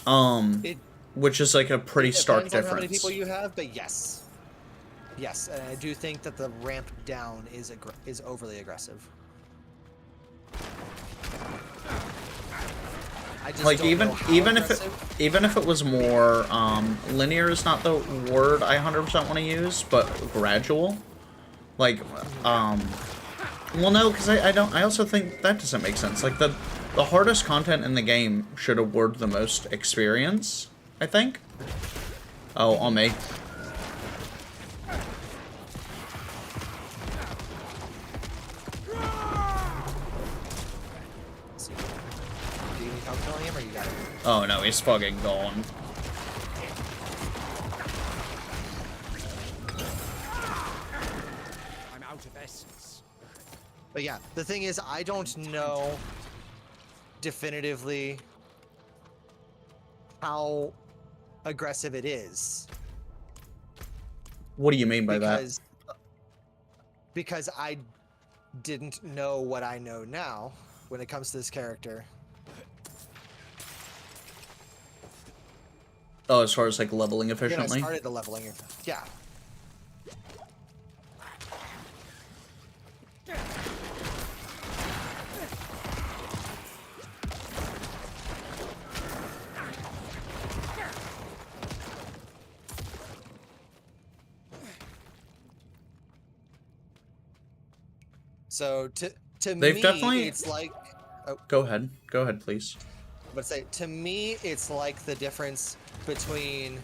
P: It
A: which is like a pretty stark
P: depends on how many
A: difference.
P: people you have, but yes. Yes, and I do think that the ramp down is overly aggressive. I just
A: Like
P: don't
A: even
P: know how
A: even
P: aggressive.
A: even if it was more linear is not the word I 100% want to use, but gradual. Like well no, because I also think that doesn't make sense. Like the hardest content in the game should award the most experience, I think. Oh, on me.
P: Do you need help killing him, or you got it?
A: Oh no, he's fucking gone.
B: I'm out of essence.
P: But yeah, the thing is, I don't know definitively how aggressive it is.
A: What do you mean by
P: Because I didn't know what I know now when it comes to this character.
A: Oh, as far as like leveling
P: When I
A: efficiently?
P: started the leveling, yeah. So to
A: They've
P: me,
A: definitely
P: it's like. Oh.
A: Go ahead, please.
P: But say to me, it's like the difference between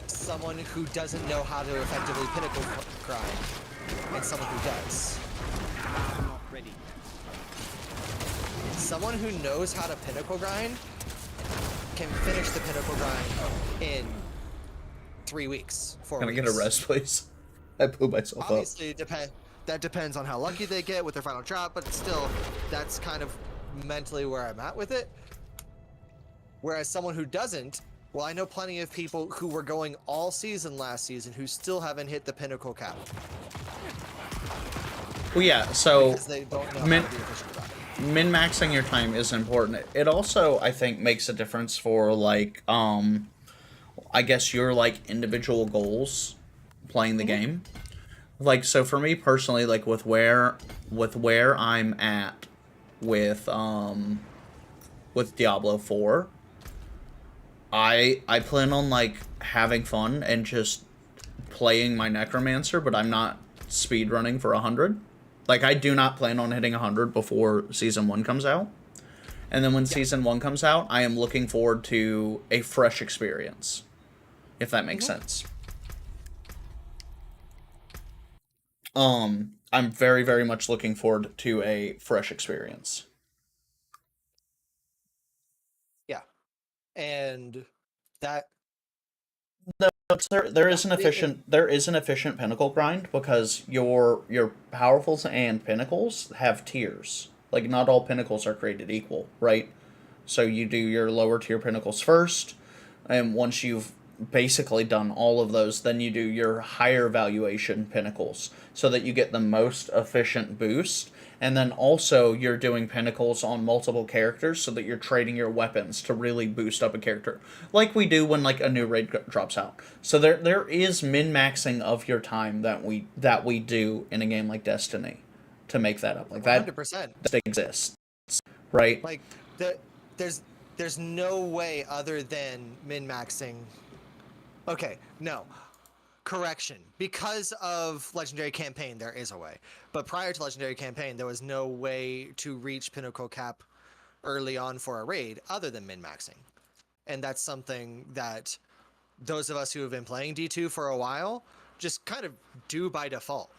P: someone who doesn't know how to effectively pinnacle grind and someone who does.
B: I'm not ready.
P: Someone who knows how to pinnacle grind can finish the pinnacle grind in 3 weeks, 4
A: Can I
P: weeks.
A: get a rest, please? I blew myself
P: Obviously, that depends on how lucky they get with their final drop, but still, that's kind of mentally where I'm at with it. Whereas someone who doesn't, well, I know plenty of people who were going all season last season who still haven't hit the pinnacle cap.
A: Well, yeah, so
P: Because they don't know how to be efficient about it.
A: min-maxing your time is important. It also, I think, makes a difference for, like, I guess your, like, individual goals playing the game. Like, so for me personally, like, with where I'm at with Diablo 4, I plan on, like, having fun and just playing my Necromancer, but I'm not speedrunning for 100. Like, I do not plan on hitting 100 before Season 1 comes out. And then when Season 1 comes out, I am looking forward to a fresh experience. If that makes sense. I'm very, very much looking forward to a fresh experience.
P: Yeah. And that...
A: There is an efficient pinnacle grind because your powerfuls and pinnacles have tiers. Like, not all pinnacles are created equal, right? So you do your lower tier pinnacles first, and once you've basically done all of those, then you do your higher valuation pinnacles so that you get the most efficient boost. And then also you're doing pinnacles on multiple characters so that you're trading your weapons to really boost up a character, like we do when like a new raid drops out. So there is min-maxing of your time that we do in a game like Destiny to make that up. Like that
P: 100%.
A: exists, right?
P: Like there's no way other than min-maxing. Okay, no. Correction. Because of Legendary Campaign, there is a way. But prior to Legendary Campaign, there was no way to reach Pinnacle Cap early on for a raid other than min-maxing. And that's something that those of us who have been playing D2 for a while just kind of do by default.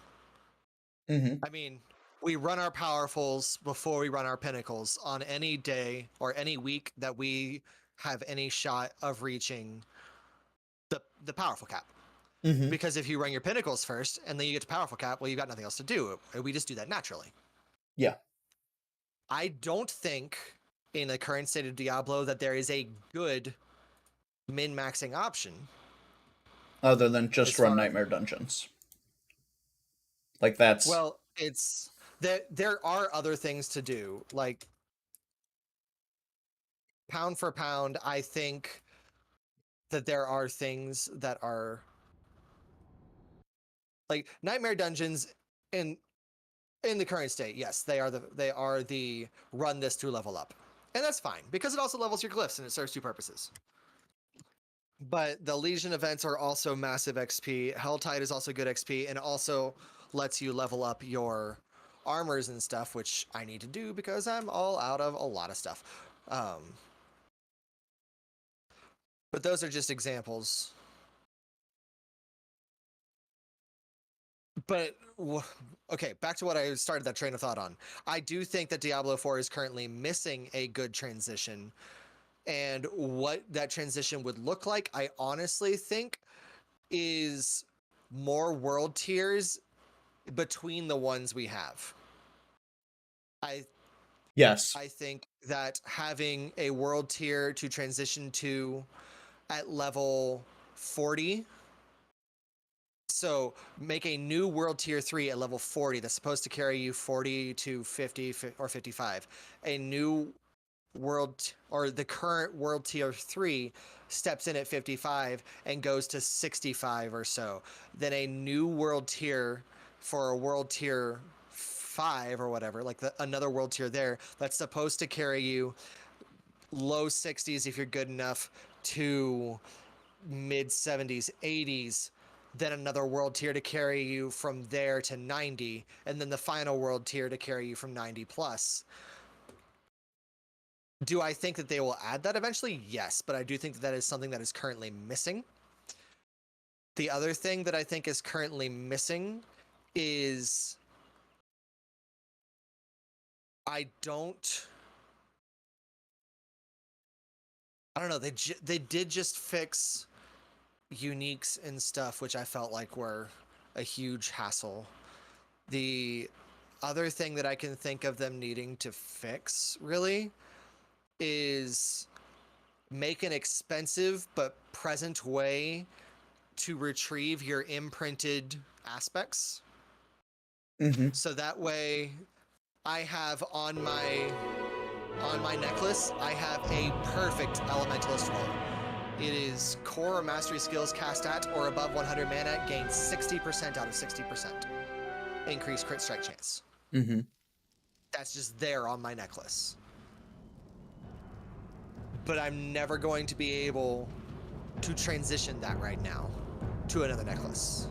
P: I mean, we run our powerfuls before we run our pinnacles on any day or any week that we have any shot of reaching the powerful cap. Because if you run your pinnacles first and then you get to powerful cap, well, you got nothing else to do. We just do that naturally.
A: Yeah.
P: I don't think in the current state of Diablo that there is a good min-maxing option.
A: Other than just run Nightmare Dungeons. Like that's...
P: Well, it's... There are other things to do. Like, pound for pound, I think that there are things that are like Nightmare Dungeons in the current state. Yes, they are the run this to level up, and that's fine because it also levels your glyphs and it serves two purposes. But the Legion events are also massive XP. Helltide is also good XP, and also lets you level up your armors and stuff, which I need to do because I'm all out of a lot of stuff. But those are just examples. But okay, back to what I started that train of thought on. I do think that Diablo 4 is currently missing a good transition. And what that transition would look like, I honestly think, is more world tiers between the ones we have.
A: Yes.
P: I think that having a world tier to transition to at level 40. So make a new world tier 3 at level 40 that's supposed to carry you 40 to 50 or 55. A new world, or the current world tier 3 steps in at 55 and goes to 65 or so. Then a new world tier for a world tier 5 or whatever, like another world tier there, that's supposed to carry you low 60s if you're good enough to mid 70s, 80s, then another world tier to carry you from there to 90, and then the final world tier to carry you from 90 plus. Do I think that they will add that eventually? Yes, but I do think that that is something that is currently missing. The other thing that I think is currently missing is I don't know, they did just fix uniques and stuff, which I felt like were a huge hassle. The other thing that I can think of them needing to fix, really, is make an expensive but present way to retrieve your imprinted aspects.
A: Mm-hmm.
P: So that way I have on my necklace, I have a perfect elementalist roll. It is core or mastery skills cast at or above 100 mana, gain 60% out of 60%. Increased crit strike chance.
A: Mm-hmm.
P: That's just there on my necklace. But I'm never going to be able to transition that right now to another necklace,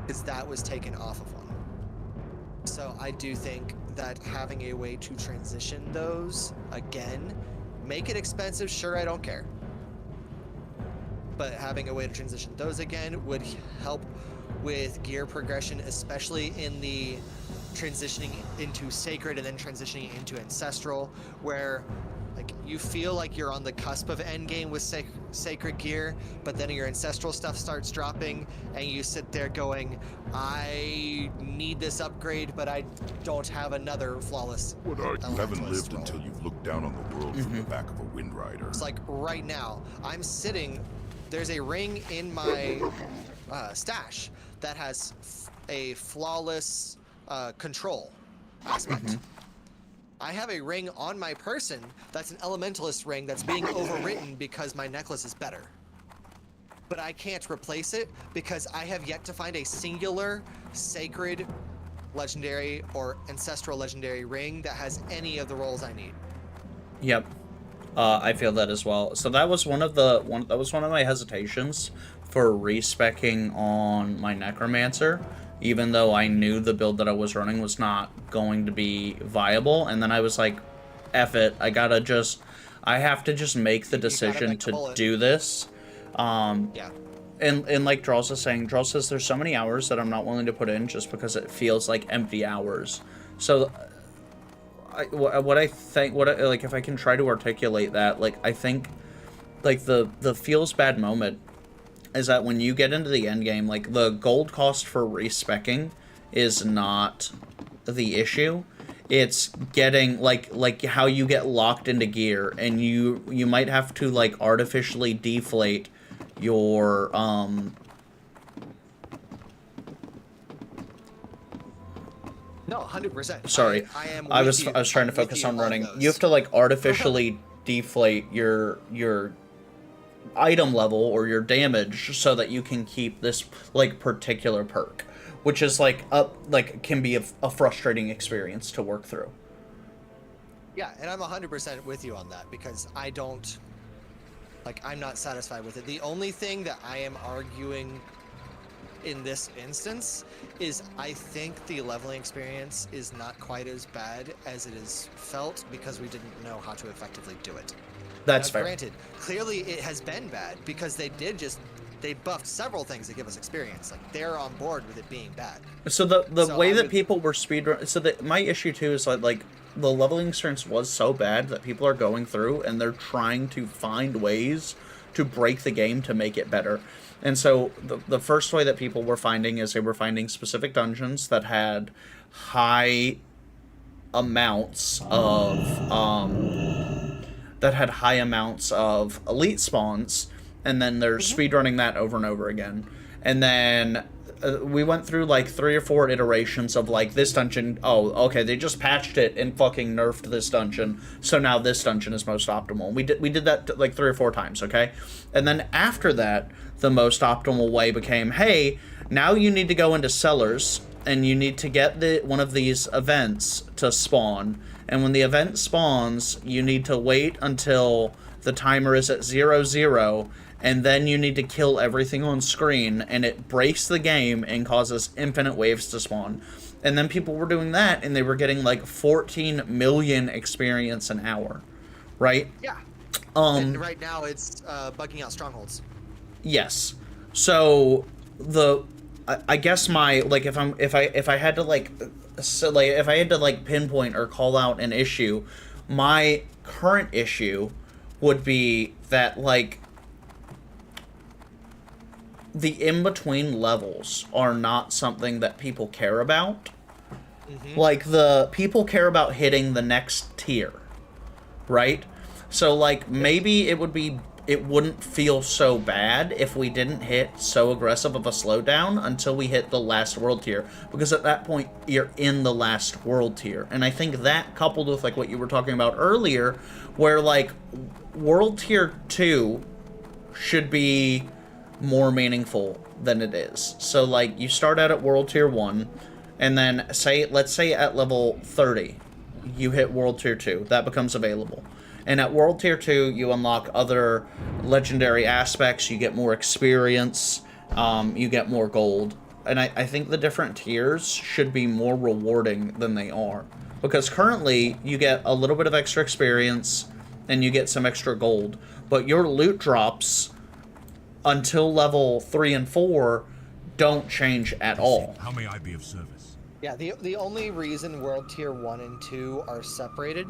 P: because that was taken off of one. So I do think that having a way to transition those, again, make it expensive, sure, I don't care. But having a way to transition those again would help with gear progression, especially in the transitioning into sacred and then transitioning into ancestral, where like you feel like you're on the cusp of endgame with sacred gear, but then your ancestral stuff starts dropping and you sit there going, I need this upgrade, but I don't have another flawless.
R: You haven't lived until you've looked down on the world from the back of a wind rider.
P: It's like right now, I'm sitting, there's a ring in my stash that has a flawless control aspect. I have a ring on my person that's an elementalist ring that's being overwritten because my necklace is better. But I can't replace it because I have yet to find a singular sacred legendary or ancestral legendary ring that has any of the roles I need.
A: Yep. I feel that as well. So that was one of my hesitations for respecking on my necromancer, even though I knew the build that I was running was not going to be viable. And then I was like, F it, I have to just make the decision to do this.
P: Yeah.
A: And like Draws is saying, Draws says there's so many hours that I'm not willing to put in just because it feels like empty hours. So like if I can try to articulate that, like I think like the feels bad moment is that when you get into the end game, like the gold cost for respecking is not the issue. It's getting like how you get locked into gear, and you might have to like artificially deflate your
P: No, 100%.
A: Sorry, I was trying to focus on running. You have to like artificially deflate your item level or your damage so that you can keep this like particular perk, which is like can be a frustrating experience to work through.
P: Yeah, and I'm 100% with you on that because I'm not satisfied with it. The only thing that I am arguing in this instance is I think the leveling experience is not quite as bad as it is felt because we didn't know how to effectively do it.
A: That's
P: now,
A: fair.
P: Granted, clearly it has been bad because they buffed several things to give us experience. Like they're on board with it being bad.
A: So the way that people were speedrun, so that my issue too is like the leveling experience was so bad that people are going through and they're trying to find ways to break the game to make it better. And so the first way that people were finding is they were finding specific dungeons that had high amounts of elite spawns, and then they're speedrunning that over and over again. And then we went through like 3 or 4 iterations of like this dungeon. Oh, okay, they just patched it and fucking nerfed this dungeon, so now this dungeon is most optimal. We did that like 3 or 4 times, okay? And then after that, the most optimal way became, hey, now you need to go into cellars and you need to get one of these events to spawn. And when the event spawns, you need to wait until the timer is at 0-0, and then you need to kill everything on screen, and it breaks the game and causes infinite waves to spawn. And then people were doing that, and they were getting like 14 million experience an hour, right?
P: Yeah. And right now it's bugging out strongholds.
A: Yes. So I guess my like if I had to pinpoint or call out an issue, my current issue would be that like the in-between levels are not something that people care about. Like the people care about hitting the next tier, right? So like maybe it wouldn't feel so bad if we didn't hit so aggressive of a slowdown until we hit the last world tier, because at that point you're in the last world tier. And I think that coupled with like what you were talking about earlier, where like world tier 2 should be more meaningful than it is. So like you start out at world tier 1, and then let's say at level 30 you hit world tier 2, that becomes available. And at World Tier 2, you unlock other legendary aspects, you get more experience, you get more gold. And I think the different tiers should be more rewarding than they are. Because currently, you get a little bit of extra experience, and you get some extra gold. But your loot drops, until level 3 and 4, don't change at all.
R: How may I be of service?
P: Yeah, the only reason World Tier 1 and 2 are separated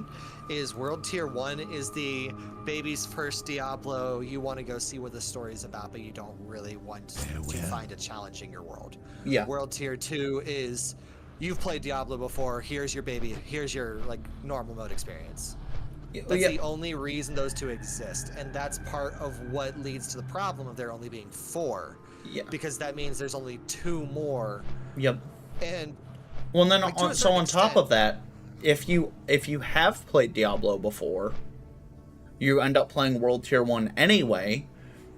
P: is World Tier 1 is the baby's first Diablo, you want to go see what the story's about, but you don't really want to find a challenge in your world.
A: Yeah.
P: World Tier 2 is, you've played Diablo before, here's your baby, here's your like normal mode experience. That's the only reason those two exist, and that's part of what leads to the problem of there only being 4.
A: Yeah.
P: Because that means there's only 2 more.
A: Yep.
P: And
A: well, and then
P: like,
A: on top of that, if you have played Diablo before, you end up playing World Tier 1 anyway,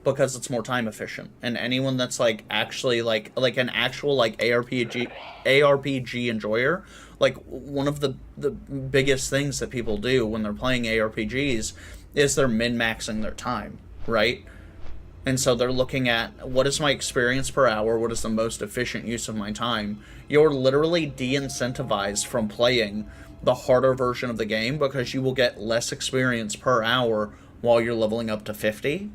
A: because it's more time efficient. And anyone that's like actually like an actual like ARPG enjoyer, like one of the biggest things that people do when they're playing ARPGs is they're min-maxing their time, right? And so they're looking at, what is my experience per hour? What is the most efficient use of my time? You're literally de-incentivized from playing the harder version of the game because you will get less experience per hour while you're leveling up to 50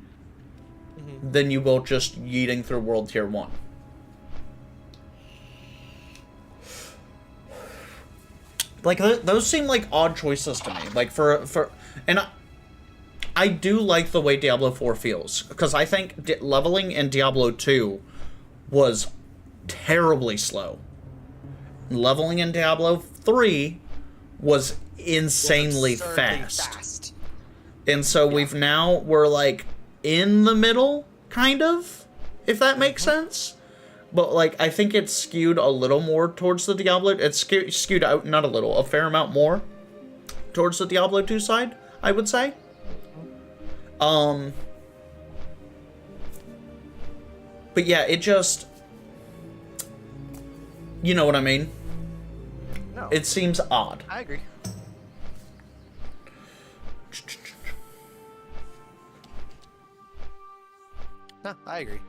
A: than you will just yeeting through World Tier 1. Like, those seem like odd choices to me. Like, and I do like the way Diablo 4 feels, because I think leveling in Diablo 2 was terribly slow. Leveling in Diablo 3 was insanely fast. And so we're like in the middle, kind of, if that makes sense. But like, I think it's skewed a little more towards the Diablo. It's skewed out, not a little, a fair amount more towards the Diablo 2 side, I would say. But yeah, it just, you know what I mean?
P: No.
A: It seems odd.
P: I agree. No, I agree.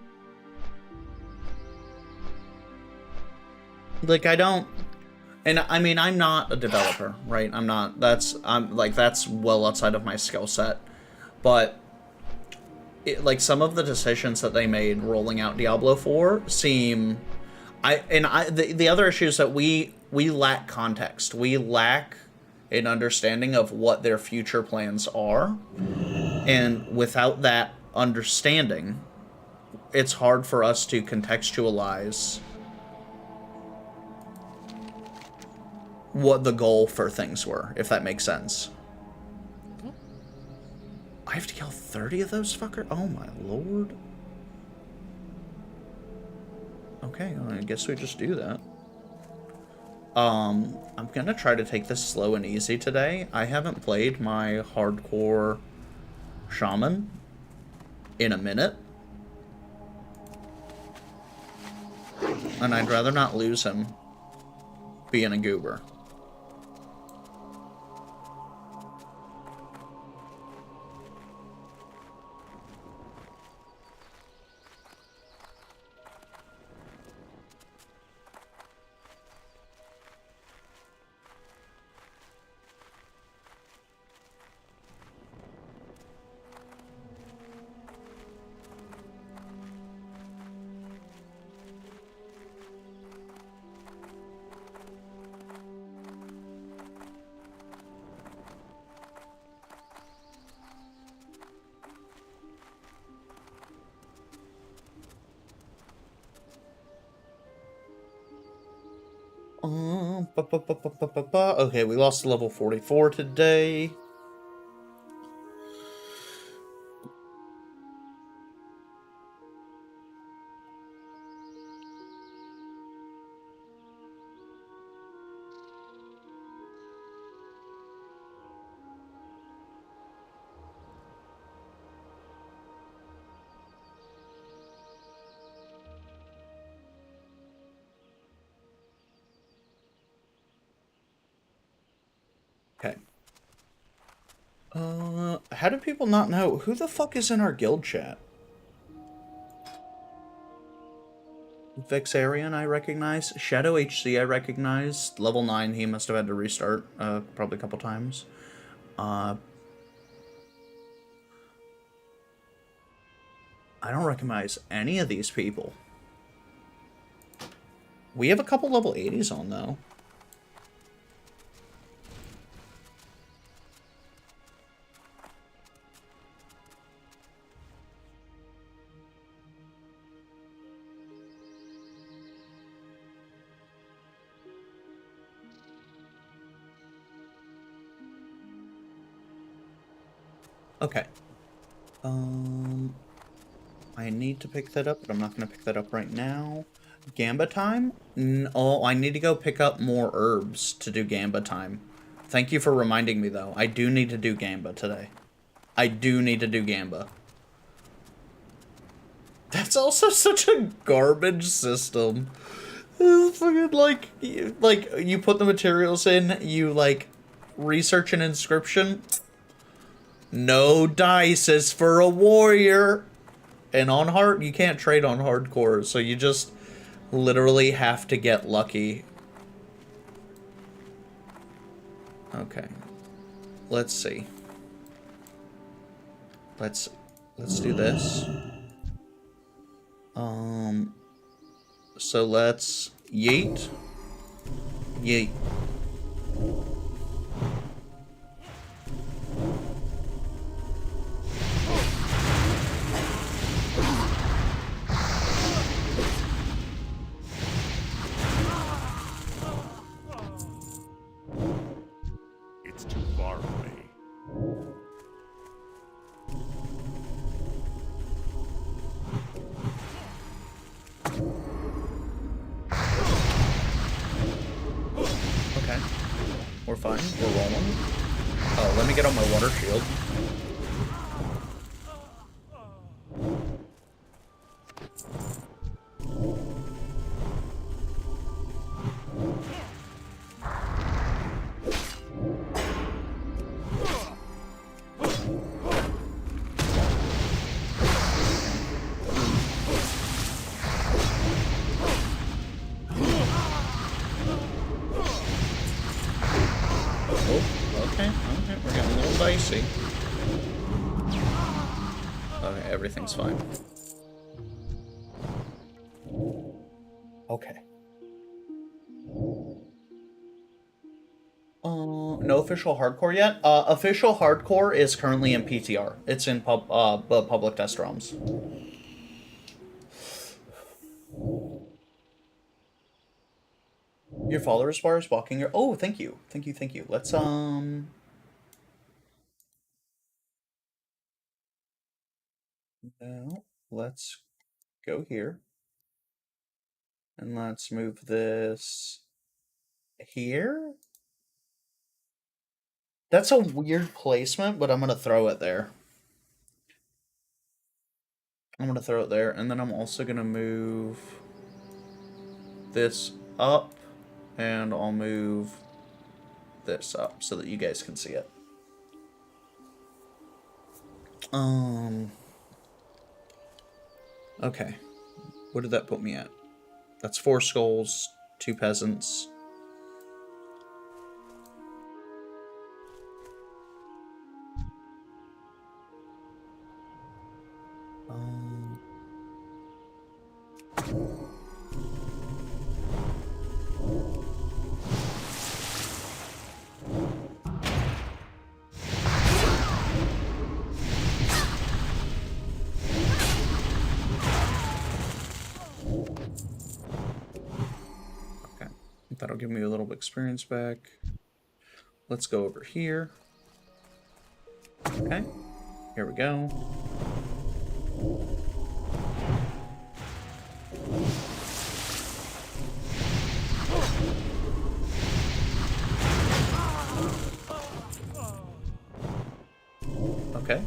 A: Like, I don't, and I mean, I'm not a developer, right? I'm that's well outside of my skill set. But, like, some of the decisions that they made rolling out Diablo 4 seem, the other issue is that we lack context. We lack an understanding of what their future plans are. And without that understanding, it's hard for us to contextualize what the goal for things were, if that makes sense. I have to kill 30 of those fuckers? Oh my lord. Okay, well, I guess we just do that. I'm gonna try to take this slow and easy today. I haven't played my hardcore shaman in a minute. And I'd rather not lose him being a goober. Okay, we lost to level 44 today. Okay. How do people not know? Who the fuck is in our guild chat? Vexarian, I recognize. Shadow HC, I recognize. Level 9, he must have had to restart, probably a couple times. I don't recognize any of these people. We have a couple level 80s on, though. Okay. I need to pick that up, but I'm not going to pick that up right now. Gamba time? Oh, I need to go pick up more herbs to do Gamba time. Thank you for reminding me, though. I do need to do Gamba today. I do need to do Gamba. That's also such a garbage system. Fucking, like, you put the materials in, you, like, research an inscription. No dice is for a warrior. And on hard, you can't trade on hardcore, so you just literally have to get lucky. Okay. Let's see. Let's do this. So let's yeet. Yeet.
B: It's too far away.
A: Okay. We're fine. We're rolling. Oh, let me get on my water shield. Okay, everything's fine. Okay. No official hardcore yet. Official hardcore is currently in PTR. It's in public test realms. Your followers bar is walking your. Oh, thank you, thank you, thank you. Let's Now let's go here, and let's move this here. That's a weird placement, but I'm gonna throw it there. I'm gonna throw it there, and then I'm also gonna move this up, and I'll move this up so that you guys can see it. Okay. What did that put me at? That's 4 skulls, 2 peasants. Okay, that'll give me a little experience back. Let's go over here. Okay, here we go. Okay.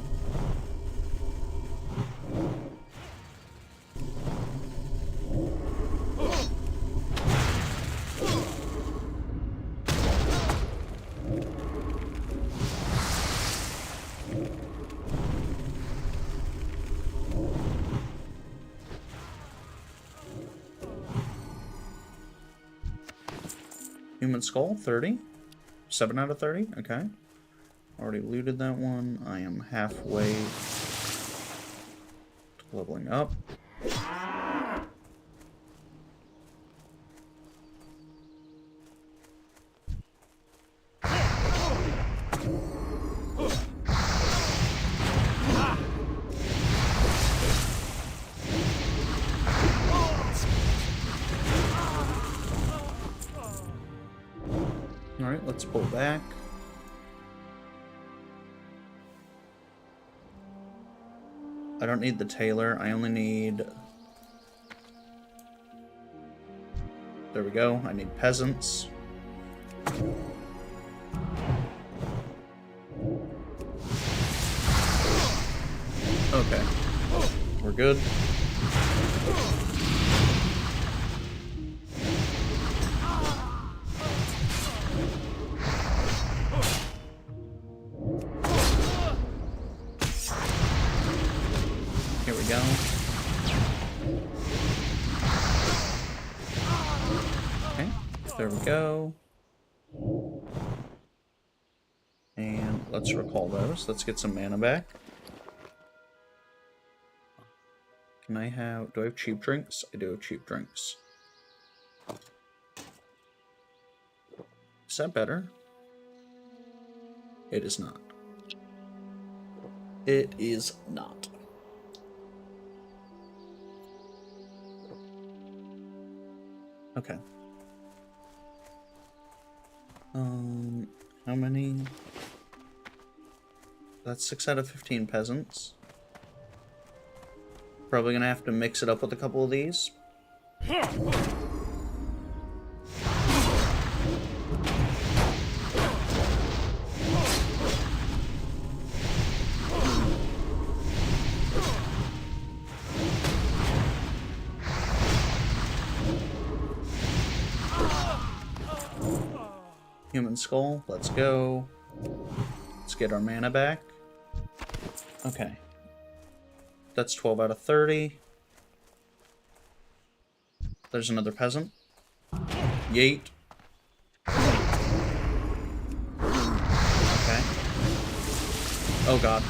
A: Human skull, 30. 7 out of 30, okay. Already looted that one. I am halfway to leveling up. Alright, let's pull back. I don't need the tailor, I only need... There we go, I need peasants. Okay, we're good. Here we go. Okay, there we go. And let's recall those. Let's get some mana back. Can I have... Do I have cheap drinks? I do have cheap drinks. Is that better? It is not. It is not. Okay. How many? That's 6 out of 15 peasants. Probably gonna have to mix it up with a couple of these. Human skull, let's go. Let's get our mana back. Okay. That's 12 out of 30. There's another peasant. Yeet. Okay. Oh god.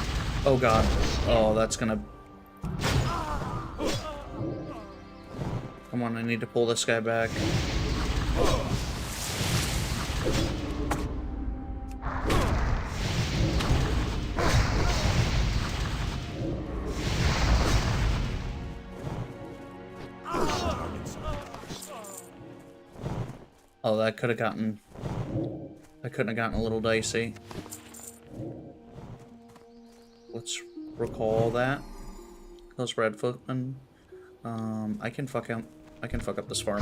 A: Oh god. Oh, that's gonna Come on, I need to pull this guy back. Oh, that could have gotten... That couldn't have gotten a little dicey. Let's recall that. Those red footmen. I can fuck up this farmer.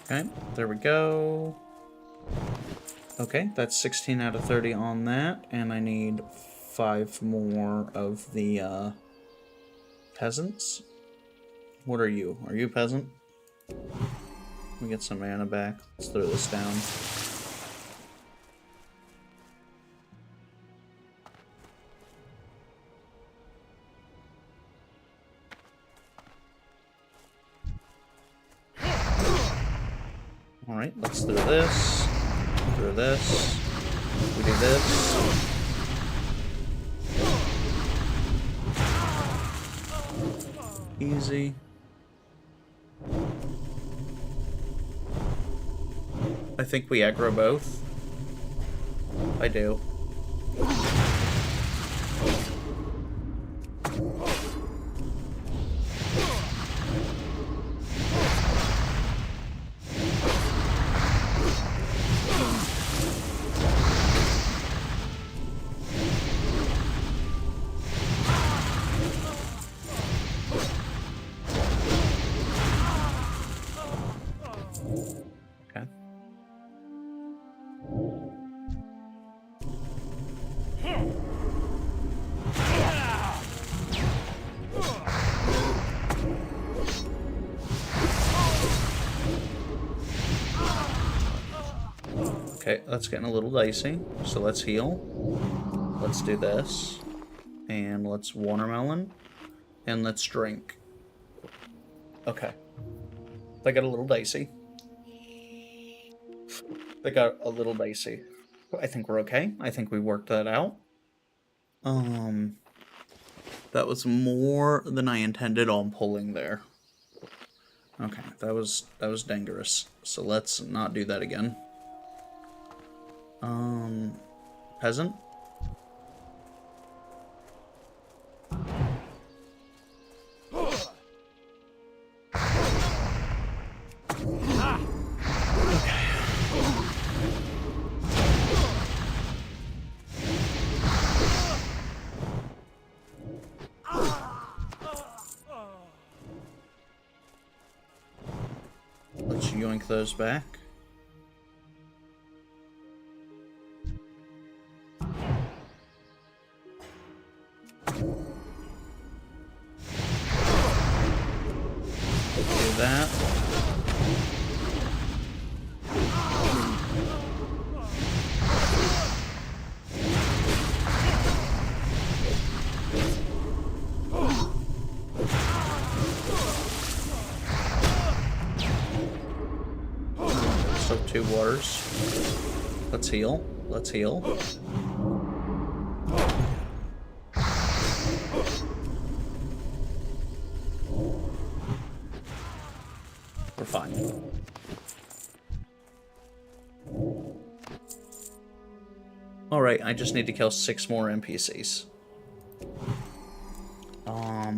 A: Okay, there we go. Okay, that's 16 out of 30 on that, and I need 5 more of the peasants. What are you? Are you peasant? We get some mana back. Let's throw this down. Alright, let's throw this. Throw this. We do this. Easy. I think we aggro both. I do. Okay. Okay, that's getting a little dicey, so let's heal. Let's do this. And let's watermelon. And let's drink. Okay. They got a little dicey. They got a little dicey. I think we're okay. I think we worked that out. That was more than I intended on pulling there. Okay, that was dangerous. So let's not do that again. Peasant? Let's yoink those back. Do that. So 2 waters. Let's heal. Let's heal. We're fine. Alright, I just need to kill 6 more NPCs.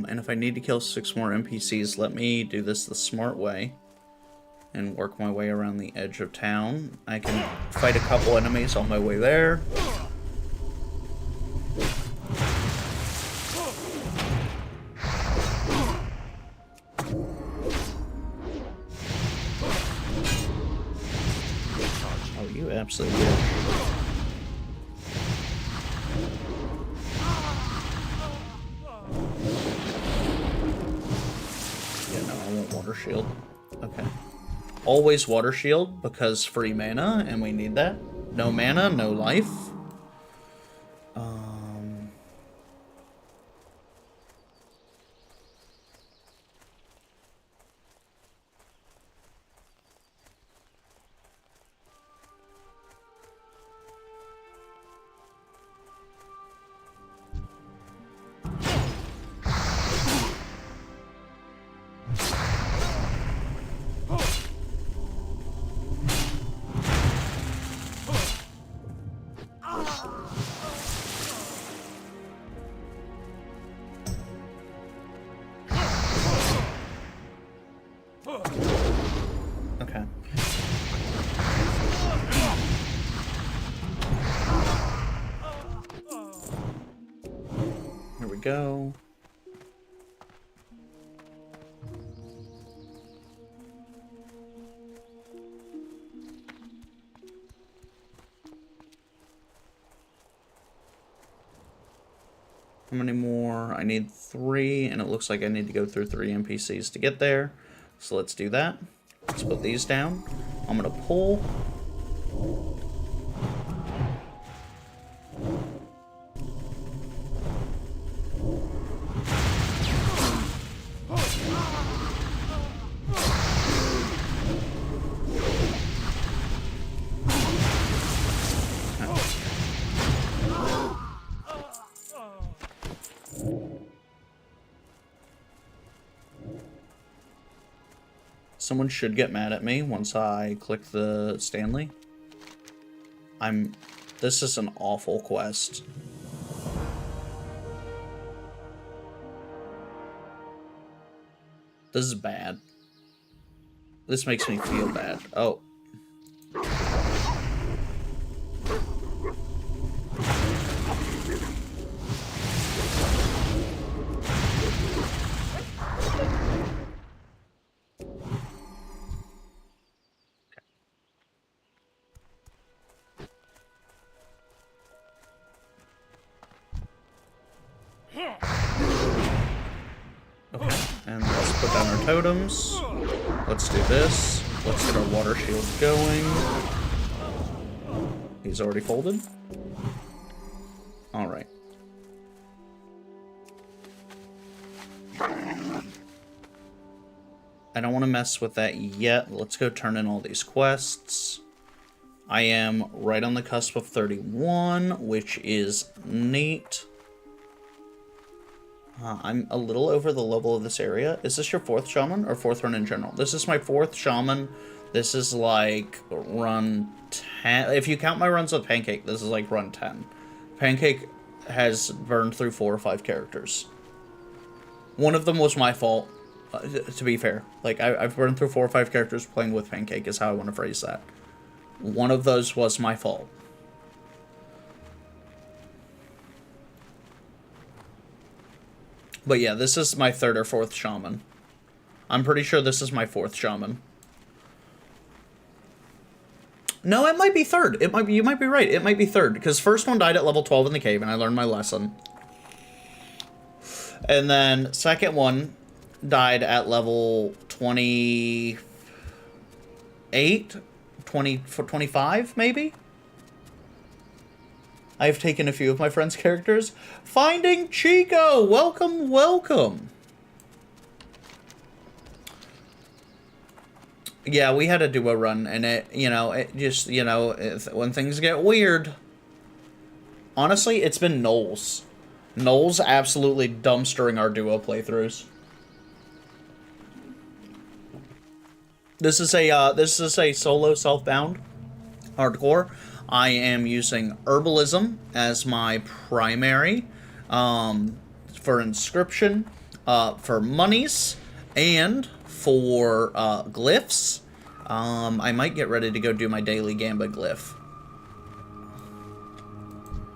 A: And if I need to kill 6 more NPCs, let me do this the smart way and work my way around the edge of town. I can fight a couple enemies on my way there. Oh, you absolutely did. Yeah, no, I won't water shield. Okay. Always water shield, because free mana, and we need that. No mana, no life. go. How many more? I need 3, and it looks like I need to go through 3 NPCs to get there. So let's do that. Let's put these down. I'm gonna pull. Someone should get mad at me once I click the Stanley. This is an awful quest. This is bad. This makes me feel bad. Oh. Okay, and let's put down our totems. Let's do this. Let's get our water shield going. He's already folded. Alright. I don't want to mess with that yet. Let's go turn in all these quests. I am right on the cusp of 31, which is neat. I'm a little over the level of this area. Is this your 4th shaman or 4th run in general? This is my 4th shaman. This is like run 10. If you count my runs with Pancake, this is like run 10. Pancake has burned through 4 or 5 characters. One of them was my fault, to be fair. Like, I've burned through 4 or 5 characters playing with Pancake is how I want to phrase that. One of those was my fault. But yeah, this is my 3rd or 4th shaman. I'm pretty sure this is my 4th shaman. No, it might be 3rd. It might be, you might be right. It might be 3rd. Because first one died at level 12 in the cave, and I learned my lesson. And then second one died at level 28? 25, maybe? I've taken a few of my friends' characters. Finding Chico! Welcome, welcome! Yeah, we had a duo run, and it just, when things get weird. Honestly, it's been Knowles. Knowles absolutely dumpstering our duo playthroughs. This is a solo self-bound hardcore. I am using herbalism as my primary for inscription, for monies, and for glyphs. I might get ready to go do my daily Gamba glyph.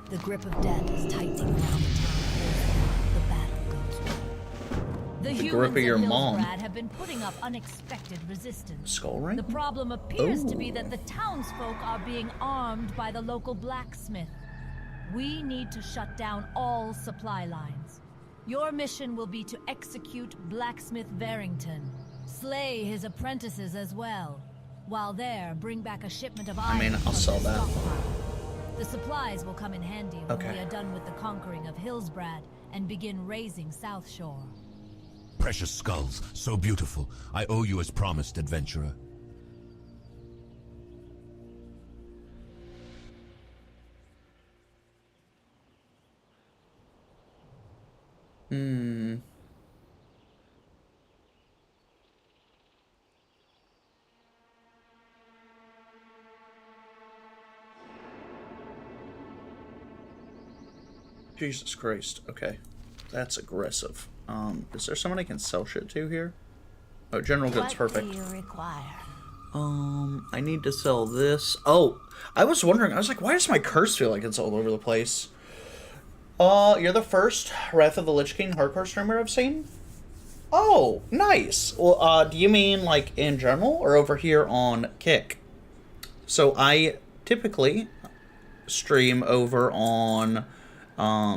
S: The grip of death is tightening around the town. The battle goes on. The
A: grip of your mom.
S: have been putting up unexpected resistance.
A: Skull ring?
S: The problem appears to be that the townsfolk are being armed by the local blacksmith. We need to shut down all supply lines. Your mission will be to execute Blacksmith Barrington. Slay his apprentices as well. While there, bring back a shipment of
A: I mean,
S: items
A: I'll
S: from
A: sell
S: their
A: that.
S: stockpile. The supplies will come in handy when
A: Okay.
S: we are done with the conquering of Hillsbrad and begin raising South Shore.
R: Precious skulls, so beautiful. I owe you as promised, adventurer.
A: Jesus Christ. Okay. That's aggressive. Is there someone I can sell shit to here? Oh, general goods, perfect.
S: What do you require?
A: I need to sell this. Oh, I was wondering, I was like, why does my curse feel like it's all over the place? You're the first Wrath of the Lich King hardcore streamer I've seen. Oh, nice. Well, do you mean like in general or over here on Kick? So I typically stream over on, oh,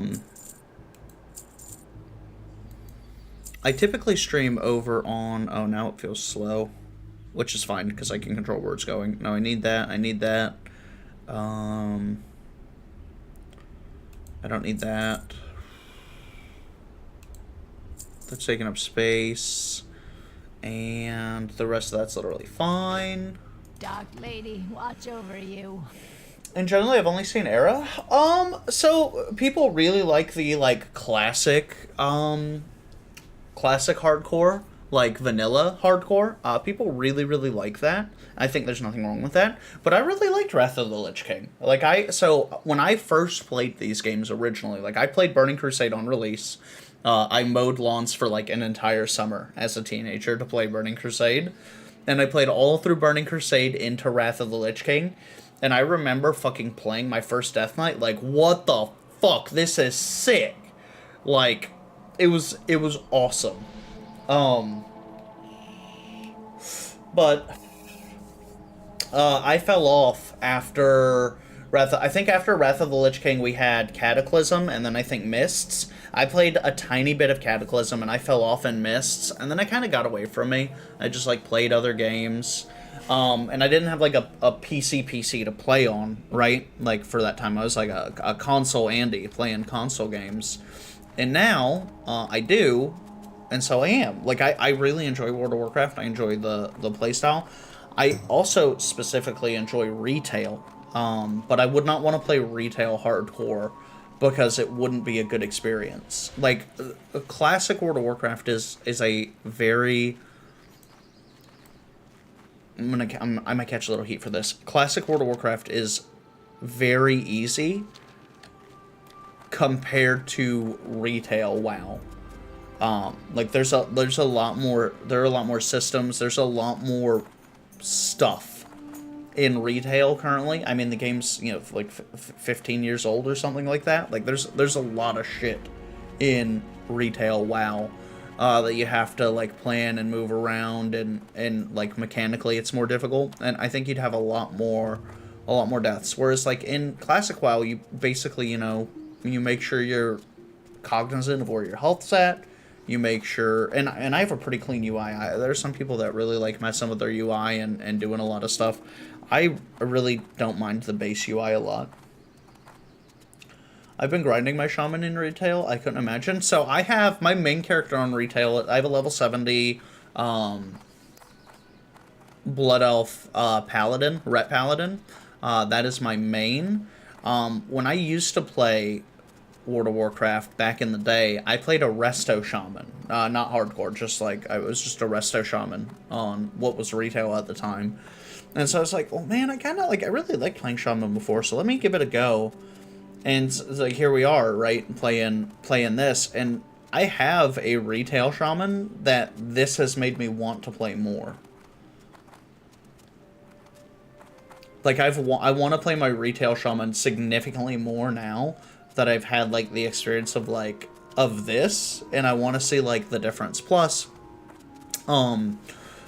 A: now it feels slow, which is fine because I can control where it's going. No, I need that. I need that. I don't need that. That's taking up space. And the rest of that's literally fine.
S: Dark Lady, watch over you.
A: And generally, I've only seen Era. So people really like the, like, classic hardcore, like vanilla hardcore. People really, really like that. I think there's nothing wrong with that. But I really liked Wrath of the Lich King. So when I first played these games originally, like, I played Burning Crusade on release. I mowed lawns for, like, an entire summer as a teenager to play Burning Crusade. And I played all through Burning Crusade into Wrath of the Lich King. And I remember fucking playing my first Death Knight, like, what the fuck? This is sick. Like, it was awesome. But I fell off after I think after Wrath of the Lich King we had Cataclysm, and then I think Mists. I played a tiny bit of Cataclysm, and I fell off in Mists, and then it kind of got away from me. I just, like, played other games. And I didn't have, like, a PC to play on, right? Like, for that time, I was, like, a console Andy playing console games. And now, I do, and so I am. Like, I really enjoy World of Warcraft. I enjoy the playstyle. I also specifically enjoy retail, but I would not want to play retail hardcore because it wouldn't be a good experience. Like, a classic World of Warcraft is a very... I might catch a little heat for this. Classic World of Warcraft is very easy compared to retail WoW. Like, there are a lot more systems. There's a lot more stuff in retail currently. I mean, the game's, you know, like 15 years old or something like that. Like, there's a lot of shit in retail WoW that you have to, like, plan and move around, and like, mechanically it's more difficult. And I think you'd have a lot more deaths. Whereas, like, in classic WoW, you basically, you know, you make sure you're cognizant of where your health's at. You make sure, and I have a pretty clean UI. There are some people that really like messing with their UI and doing a lot of stuff. I really don't mind the base UI a lot. I've been grinding my shaman in retail. I couldn't imagine. So I have my main character on retail. I have a level 70 Blood Elf Paladin, Ret Paladin. That is my main. When I used to play World of Warcraft back in the day, I played a Resto Shaman. Not hardcore, just like, I was just a Resto Shaman on what was retail at the time. And so I was like, well, man, I really liked playing Shaman before, so let me give it a go. And like, here we are, right, playing this, and I have a retail Shaman that this has made me want to play more. Like, I want to play my retail Shaman significantly more now that I've had, like, the experience of, like, of this, and I want to see, like, the difference. Plus,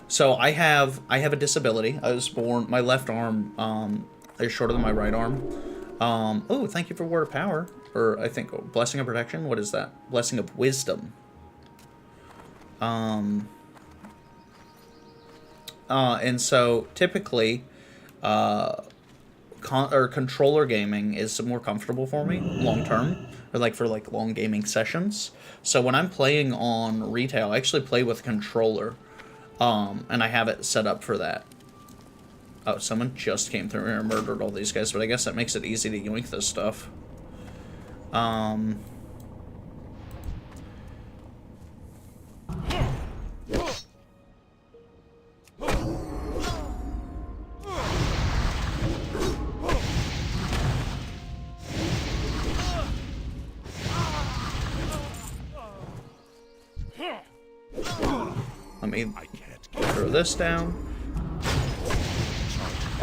A: so I have a disability. I was born, my left arm, is shorter than my right arm. Oh, thank you for Word of Power, or I think Blessing of Protection. What is that? Blessing of Wisdom. And so typically, controller gaming is more comfortable for me long term, or like for like long gaming sessions. So when I'm playing on retail, I actually play with a controller, and I have it set up for that. Oh, someone just came through here and murdered all these guys, but I guess that makes it easy to yoink this stuff. Let me throw this down.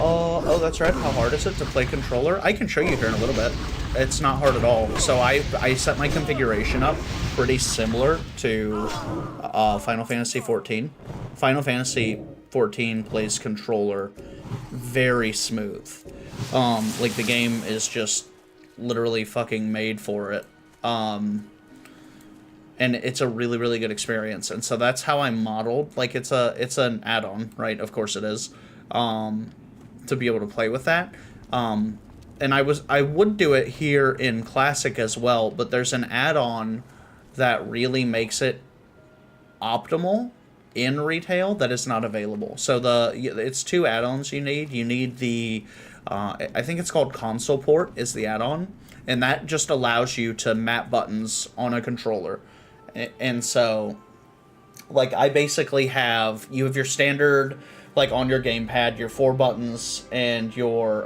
A: Oh, that's right. How hard is it to play controller? I can show you here in a little bit. It's not hard at all. So I set my configuration up pretty similar to Final Fantasy XIV. Final Fantasy XIV plays controller very smooth. Like the game is just literally fucking made for it. And it's a really, really good experience. And so that's how I modeled. Like it's an add-on, right? Of course it is. To be able to play with that. And I would do it here in Classic as well, but there's an add-on that really makes it optimal in retail that is not available. So it's 2 add-ons you need. You need the I think it's called Console Port is the add-on, and that just allows you to map buttons on a controller. And so, like, I basically have your standard, like, on your gamepad, your 4 buttons and your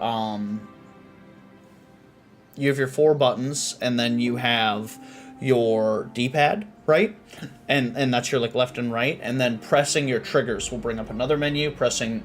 A: you have your 4 buttons, and then you have your D-pad, right? And that's your, like, left and right, and then pressing your triggers will bring up another menu, pressing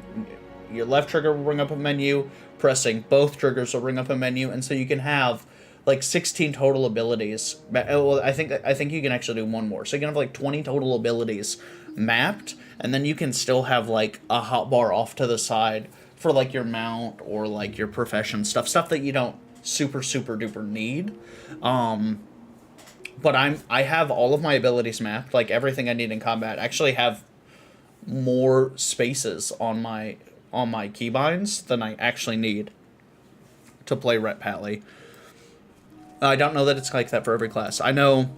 A: your left trigger will bring up a menu, pressing both triggers will bring up a menu, and so you can have like 16 total abilities. Well, I think you can actually do one more. So you can have like 20 total abilities mapped, and then you can still have like a hotbar off to the side for like your mount or like your profession stuff that you don't super duper need. But I have all of my abilities mapped, like everything I need in combat. I actually have more spaces on my keybinds than I actually need to play Ret Pally. I don't know that it's like that for every class. I know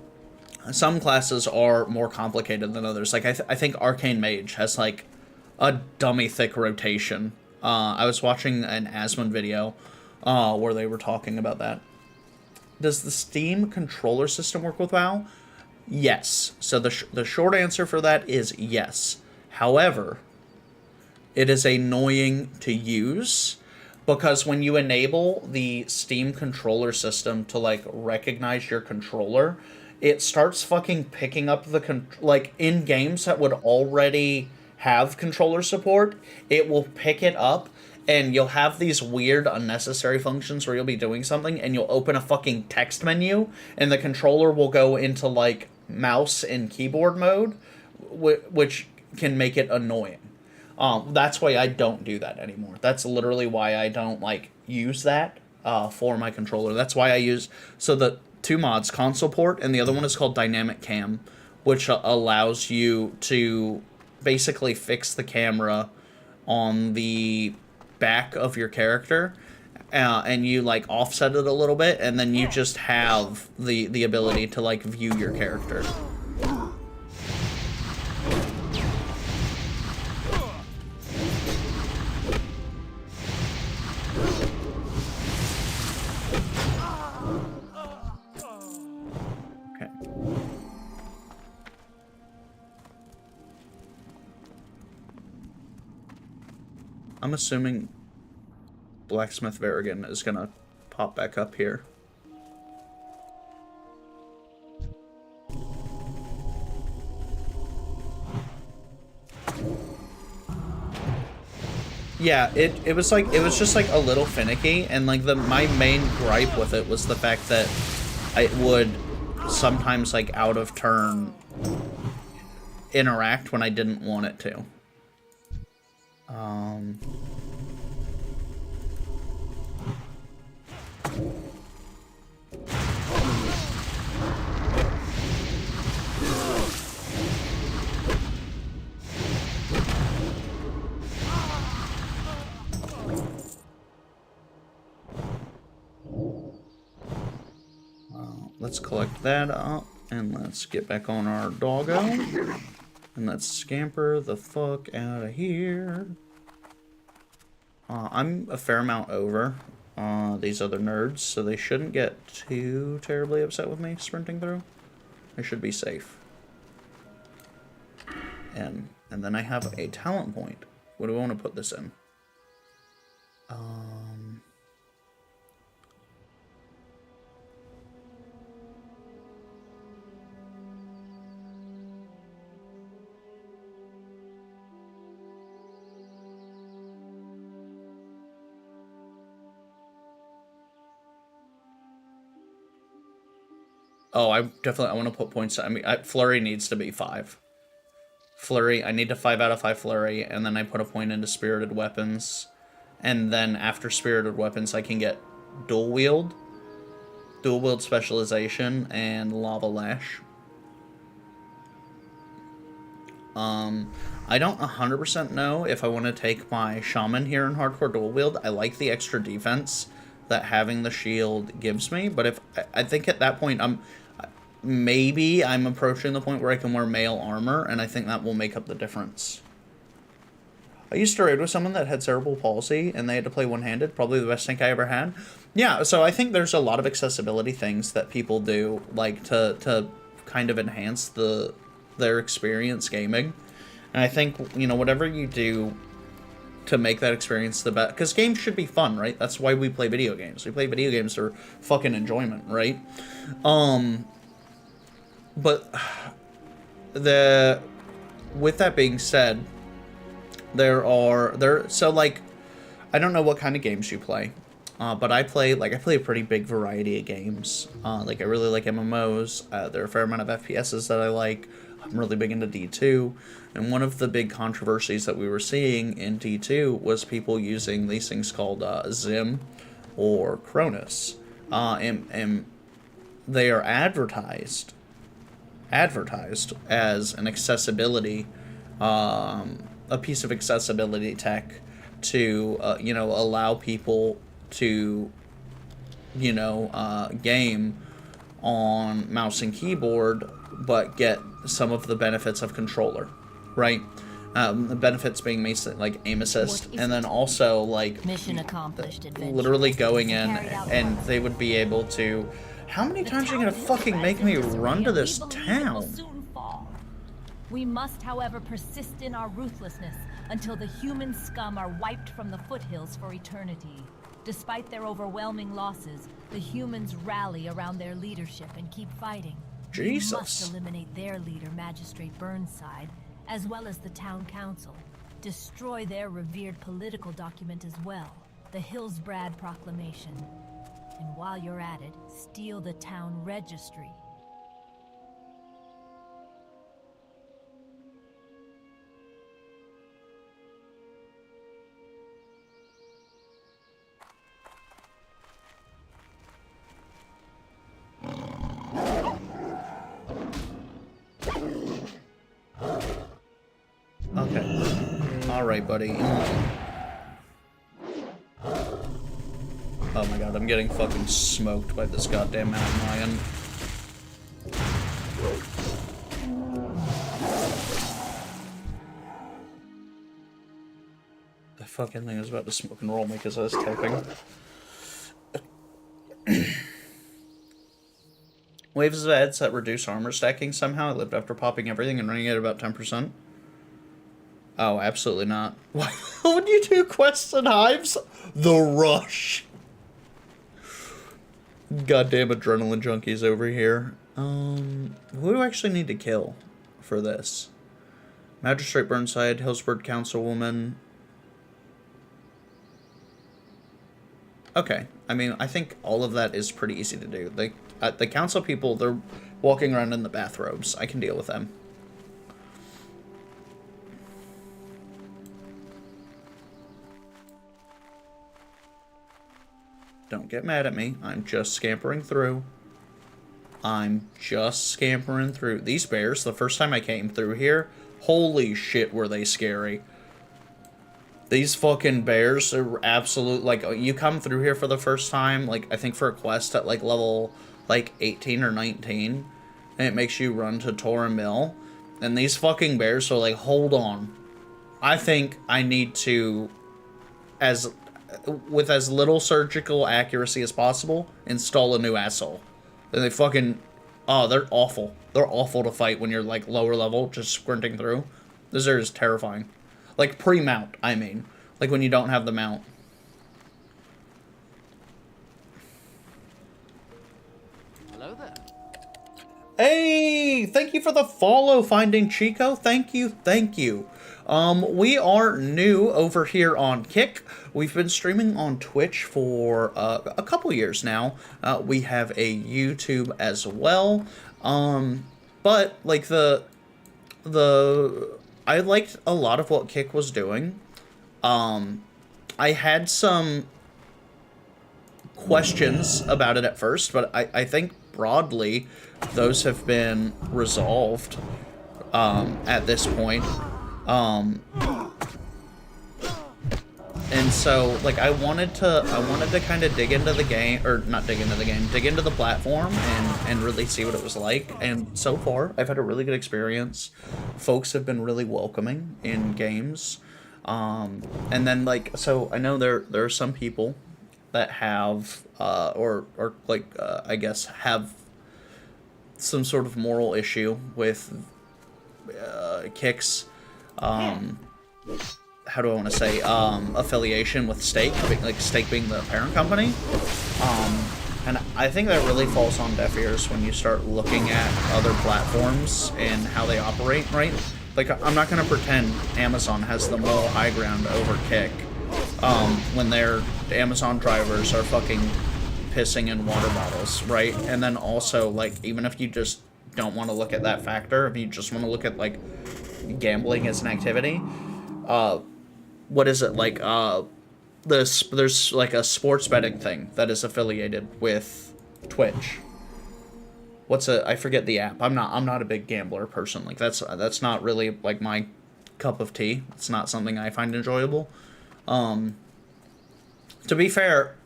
A: some classes are more complicated than others. Like, I think Arcane Mage has, like, a dummy thick rotation. I was watching an Asmund video where they were talking about that. Does the Steam controller system work with WoW? Yes. So the short answer for that is yes. However, it is annoying to use, because when you enable the Steam controller system to, like, recognize your controller, it starts fucking picking up like, in games that would already have controller support, it will pick it up, and you'll have these weird, unnecessary functions where you'll be doing something, and you'll open a fucking text menu, and the controller will go into, like, mouse and keyboard mode, which can make it annoying. That's why I don't do that anymore. That's literally why I don't, like, use that for my controller. That's why I use... So the 2 mods, Console Port, and the other one is called Dynamic Cam, which allows you to basically fix the camera on the back of your character, and you, like, offset it a little bit, and then you just have the ability to, like, view your character. I'm assuming Blacksmith Varigan is gonna pop back up here. Yeah, it was just like a little finicky, and like my main gripe with it was the fact that it would sometimes, like, out of turn interact when I didn't want it to. Let's collect that up, and let's get back on our doggo, and let's scamper the fuck out of here. I'm a fair amount over these other nerds, so they shouldn't get too terribly upset with me sprinting through. I should be safe. And then I have a talent point. What do I want to put this in? Oh, I want to put points. I mean, Flurry needs to be 5. Flurry, I need to 5 out of 5 Flurry, and then I put a point into Spirited Weapons. And then after Spirited Weapons, I can get Dual Wield Specialization, and Lava Lash. I don't 100% know if I want to take my Shaman here in Hardcore Dual Wield. I like the extra defense that having the shield gives me, but I think at that point maybe I'm approaching the point where I can wear mail armor, and I think that will make up the difference. I used to raid with someone that had cerebral palsy, and they had to play one-handed. Probably the best tank I ever had. Yeah, so I think there's a lot of accessibility things that people do, like, to kind of enhance their experience gaming. And I think, you know, whatever you do to make that experience the best... Because games should be fun, right? That's why we play video games. We play video games for fucking enjoyment, right? But with that being said, so like, I don't know what kind of games you play, but I play a pretty big variety of games. Like, I really like MMOs. There are a fair amount of FPSs that I like. I'm really big into D2, and one of the big controversies that we were seeing in D2 was people using these things called Zim or Cronus, and they are advertised as an accessibility, a piece of accessibility tech to, you know, allow people to, you know, game on mouse and keyboard, but get some of the benefits of controller, right? The benefits being like aim assist, and then also like
S: mission accomplished.
A: Literally going in, and they would be able to. How many times are you gonna fucking make me run to this town?
S: We must, however, persist in our ruthlessness until the human scum are wiped from the foothills for eternity. Despite their overwhelming losses, the humans rally around their leadership and keep fighting.
A: Jesus.
S: We must eliminate their leader, Magistrate Burnside, as well as the town council. Destroy their revered political document as well, the Hillsbrad Proclamation. And while you're at it, steal the town registry.
A: Okay. Alright, buddy. Oh my god, I'm getting fucking smoked by this goddamn mountain lion. The fucking thing was about to smoke and roll me because I was typing. Waves of ads that reduce armor stacking somehow. I lived after popping everything and running at about 10%. Oh, absolutely not. Why would you do quests and hives? The rush. Goddamn adrenaline junkies over here. Who do I actually need to kill for this? Magistrate Burnside, Hillsbrad Councilwoman. Okay, I mean, I think all of that is pretty easy to do. The council people, they're walking around in the bathrobes. I can deal with them. Don't get mad at me. I'm just scampering through. These bears, the first time I came through here, holy shit, were they scary. These fucking bears are absolute, like, you come through here for the first time, like, I think for a quest at, like, level, like, 18 or 19, and it makes you run to Torin Mill, and these fucking bears are like, hold on. I think I need to, with as little surgical accuracy as possible, install a new asshole. And they fucking, oh, they're awful. They're awful to fight when you're, like, lower level, just sprinting through. This is terrifying. Like, pre-mount, I mean. Like, when you don't have the mount.
F: Hello there.
A: Hey, Hey, thank you for the follow, Finding Chico. Thank you, thank you. We are new over here on Kick. We've been streaming on Twitch for a couple years now. We have a YouTube as well. But like I liked a lot of what Kick was doing. I had some questions about it at first, but I think broadly those have been resolved at this point. And so like I wanted to kind of dig into the game, or not dig into the game, dig into the platform and really see what it was like. And so far I've had a really good experience. Folks have been really welcoming in games. And then like, so I know there are some people that have I guess have some sort of moral issue with Kick's how do I want to say affiliation with Stake, like Stake being the parent company. And I think that really falls on deaf ears when you start looking at other platforms and how they operate, right? Like, I'm not going to pretend Amazon has the moral high ground over Kick when their Amazon drivers are fucking pissing in water bottles, right? And then also, like, even if you just don't want to look at that factor, if you just want to look at, like, gambling as an activity, what is it, like, there's, like, a sports betting thing that is affiliated with Twitch. I forget the app. I'm not a big gambler person. Like, that's not really, like, my cup of tea. It's not something I find enjoyable. To be fair,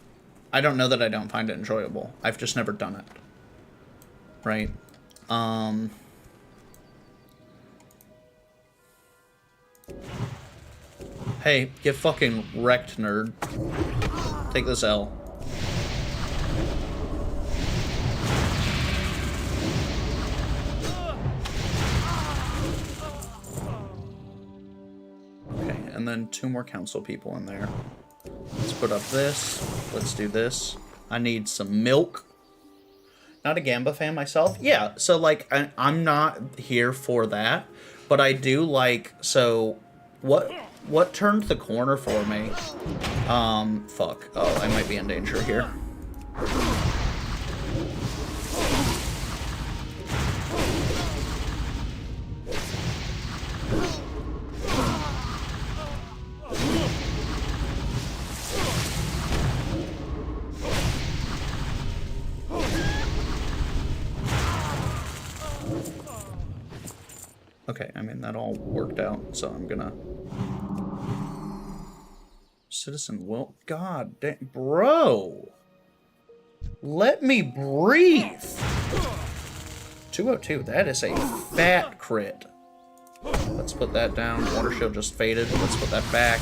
A: I don't know that I don't find it enjoyable. I've just never done it. Right? Hey, get fucking wrecked, nerd. Take this L. Okay, and then 2 more council people in there. Let's put up this. Let's do this. I need some milk. Not a Gamba fan myself. Yeah, so, like, I'm not here for that. But I do like... So, what turned the corner for me? Fuck. Oh, I might be in danger here. Okay, I mean, that all worked out, so I'm gonna... Citizen Will... God damn... Bro! Let me breathe! 202, that is a fat crit. Let's put that down. Water shield just faded. Let's put that back.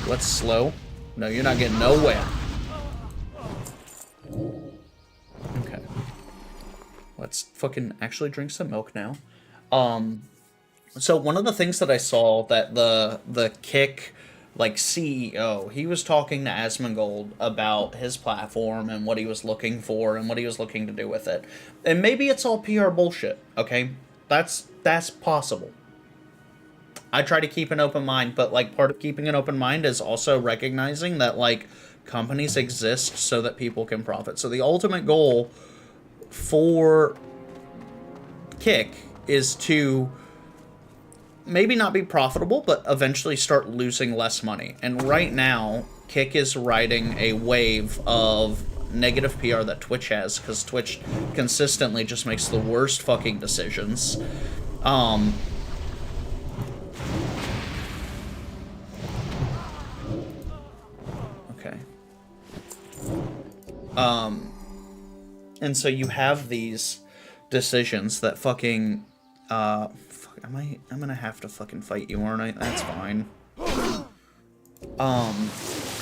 A: Let's slow. No, you're not getting nowhere. Okay. Let's fucking actually drink some milk now. So one of the things that I saw that the Kick, like, CEO, he was talking to Asmongold about his platform and what he was looking for and what he was looking to do with it. And maybe it's all PR bullshit, okay? That's possible. I try to keep an open mind, but, like, part of keeping an open mind is also recognizing that, like, companies exist so that people can profit. So the ultimate goal for Kick is to maybe not be profitable, but eventually start losing less money. And right now, Kick is riding a wave of negative PR that Twitch has, because Twitch consistently just makes the worst fucking decisions. Okay. And so you have these decisions that fucking, fuck, I'm gonna have to fucking fight you, aren't I? That's fine.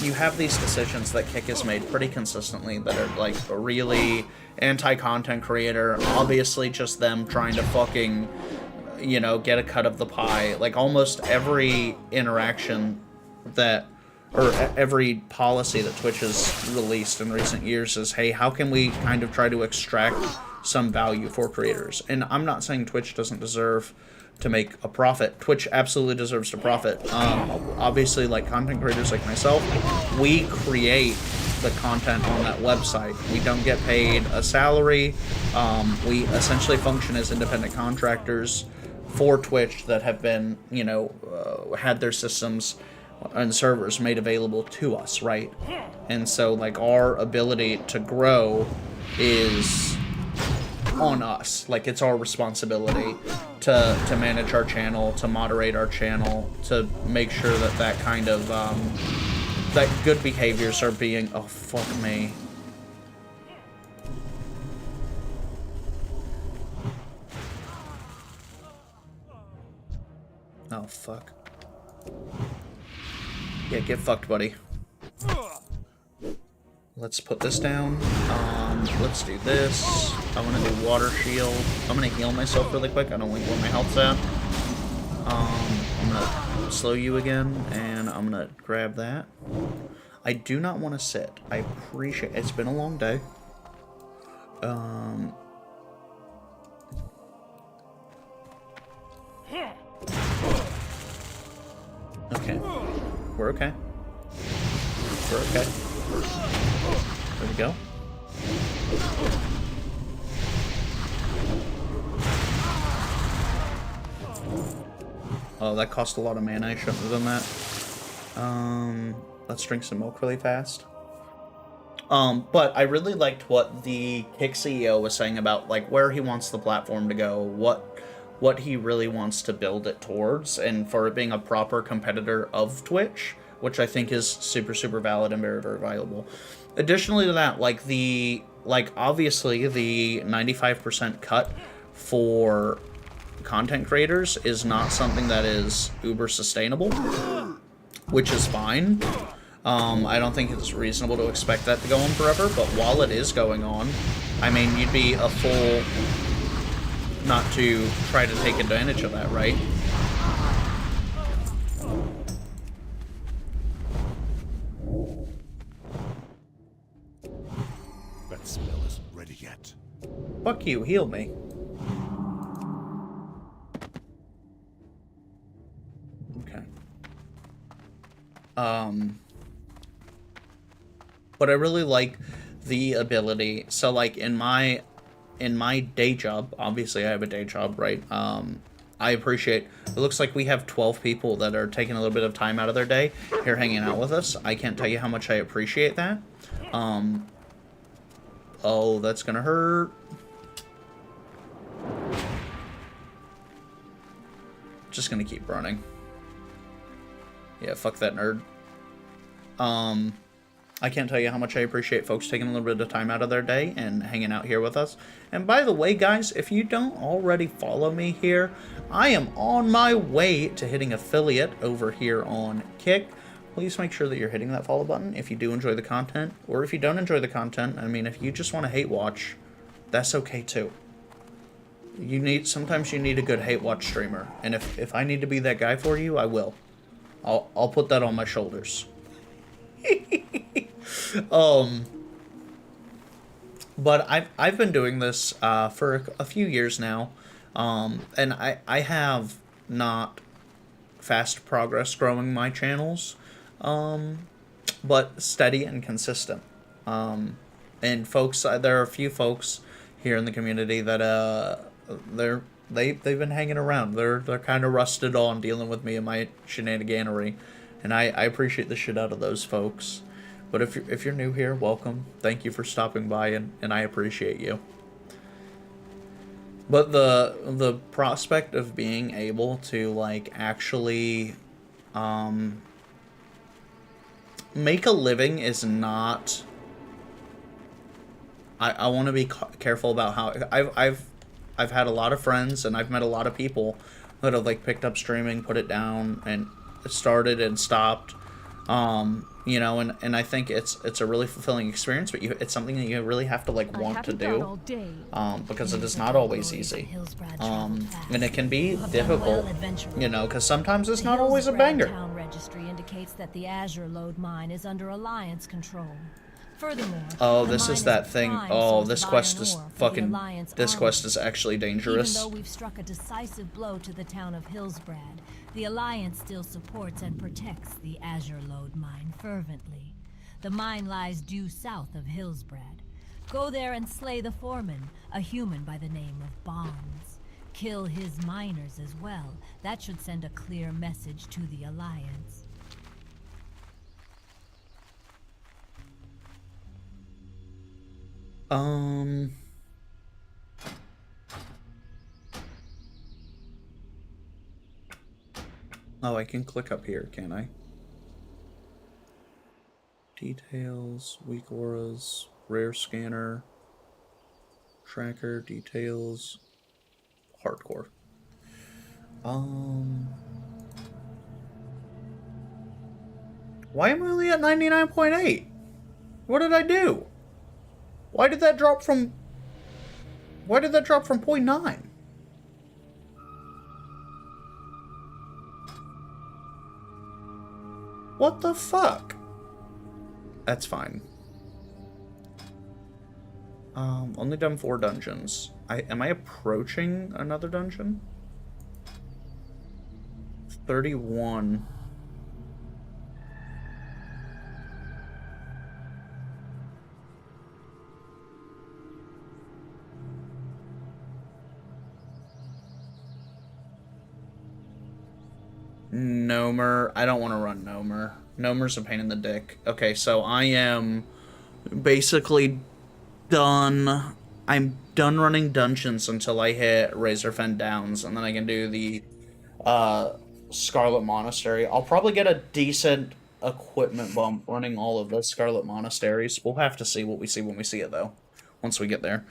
A: You have these decisions that Kick has made pretty consistently that are, like, really anti-content creator, obviously just them trying to fucking, you know, get a cut of the pie. Like, almost every interaction that, or every policy that Twitch has released in recent years is, hey, how can we kind of try to extract some value for creators. And I'm not saying Twitch doesn't deserve to make a profit. Twitch absolutely deserves to profit. Obviously, like content creators like myself, we create the content on that website. We don't get paid a salary. We essentially function as independent contractors for Twitch that have been, you know, had their systems and servers made available to us, right? And so, like, our ability to grow is on us. Like, it's our responsibility to manage our channel, to moderate our channel, to make sure that that kind of that good behaviors are being... Oh, fuck me. Oh, fuck. Yeah, get fucked, buddy. Let's put this down. Let's do this. I want to do water shield. I'm going to heal myself really quick. I don't like where my health's at. I'm going to slow you again, and I'm going to grab that. I do not want to sit. I appreciate... It's been a long day. Okay. We're okay. We're okay. There we go. Oh, that cost a lot of mana. I shouldn't have done that. Let's drink some milk really fast. But I really liked what the Kick CEO was saying about, like, where he wants the platform to go, what he really wants to build it towards, and for it being a proper competitor of Twitch, which I think is super, super valid and very, very valuable. Additionally to that, obviously the 95% cut for content creators is not something that is uber sustainable, which is fine. I don't think it's reasonable to expect that to go on forever, but while it is going on, I mean, you'd be a fool not to try to take advantage of that, right?
B: That spell isn't ready yet.
A: Fuck you, heal me. Okay. But I really like the ability. So, like, in my day job, obviously I have a day job, right? I appreciate, it looks like we have 12 people that are taking a little bit of time out of their day here hanging out with us. I can't tell you how much I appreciate that. Oh, that's gonna hurt. Just gonna keep running. Yeah, fuck that nerd. I can't tell you how much I appreciate folks taking a little bit of time out of their day and hanging out here with us. And by the way, guys, if you don't already follow me here, I am on my way to hitting affiliate over here on Kick. Please make sure that you're hitting that follow button if you do enjoy the content, or if you don't enjoy the content. I mean, if you just want to hate watch, that's okay too. Sometimes you need a good hate watch streamer, and if I need to be that guy for you, I will. I'll put that on my shoulders. But I've been doing this for a few years now, and I have not fast progress growing my channels, but steady and consistent. And folks, there are a few folks here in the community that they've been hanging around. They're kind of rusted on dealing with me and my shenaniganery, and I appreciate the shit out of those folks. But if you're new here, welcome. Thank you for stopping by, and I appreciate you. But the prospect of being able to, like, actually make a living is not... I want to be careful about how... I've had a lot of friends, and I've met a lot of people that have, like, picked up streaming, put it down, and started and stopped. You know, and I think it's a really fulfilling experience, but it's something that you really have to, like, want to do, because it is not always easy, and it can be difficult, you know, because sometimes it's not always a banger.
S: Town registry indicates that the Azure Lode mine is under Alliance control. Furthermore,
A: Oh,
S: the
A: this is
S: mine
A: that
S: a
A: thing.
S: prime
A: Oh,
S: source
A: this
S: of
A: quest
S: iron
A: is
S: ore for the
A: fucking.
S: Alliance
A: This
S: army.
A: quest is actually dangerous.
S: Even though we've struck a decisive blow to the town of Hillsbrad, the Alliance still supports and protects the Azure Lode mine fervently. The mine lies due south of Hillsbrad. Go there and slay the foreman, a human by the name of Bonds. Kill his miners as well. That should send a clear message to the Alliance.
A: Oh, I can click up here, can I? Details, weak auras, rare scanner, tracker, details, hardcore. Why am I only at 99.8? What did I do? Why did that drop from 0.9? What the fuck? That's fine. Only done 4 dungeons. Am I approaching another dungeon? 31. Nomer. I don't want to run Nomer. Nomer's a pain in the dick. Okay, so I am basically done. I'm done running dungeons until I hit Razorfen Downs, and then I can do the Scarlet Monastery. I'll probably get a decent equipment bump running all of the Scarlet Monasteries. We'll have to see what we see when we see it, though, once we get there.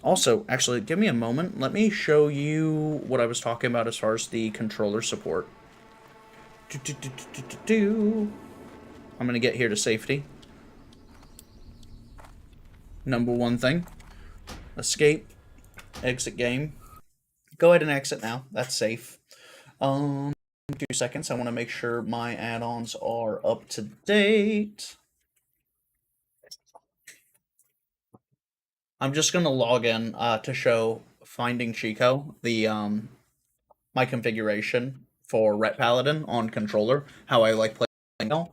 A: Also, actually, give me a moment. Let me show you what I was talking about as far as the controller support. I'm gonna get here to safety. Number 1 thing. Escape. Exit game. Go ahead and exit now. That's safe. 2 seconds. I want to make sure my add-ons are up to date. I'm just gonna log in to show Finding Chico, the my configuration for Ret Paladin on controller, how I like playing now.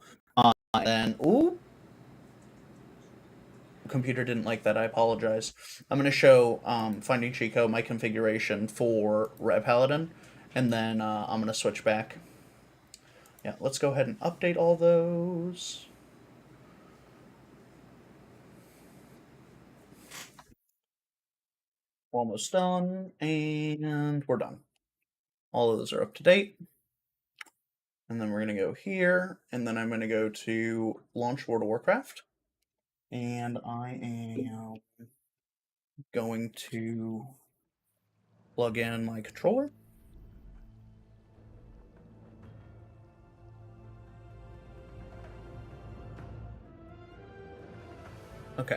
A: Then, ooh, computer didn't like that. I apologize. I'm gonna show Finding Chico, my configuration for Ret Paladin, and then I'm gonna switch back. Yeah, let's go ahead and update all those. We're almost done, and we're done. All of those are up to date. And then we're going to go here, and then I'm going to go to Launch World of Warcraft. And I am going to plug in my controller. Okay.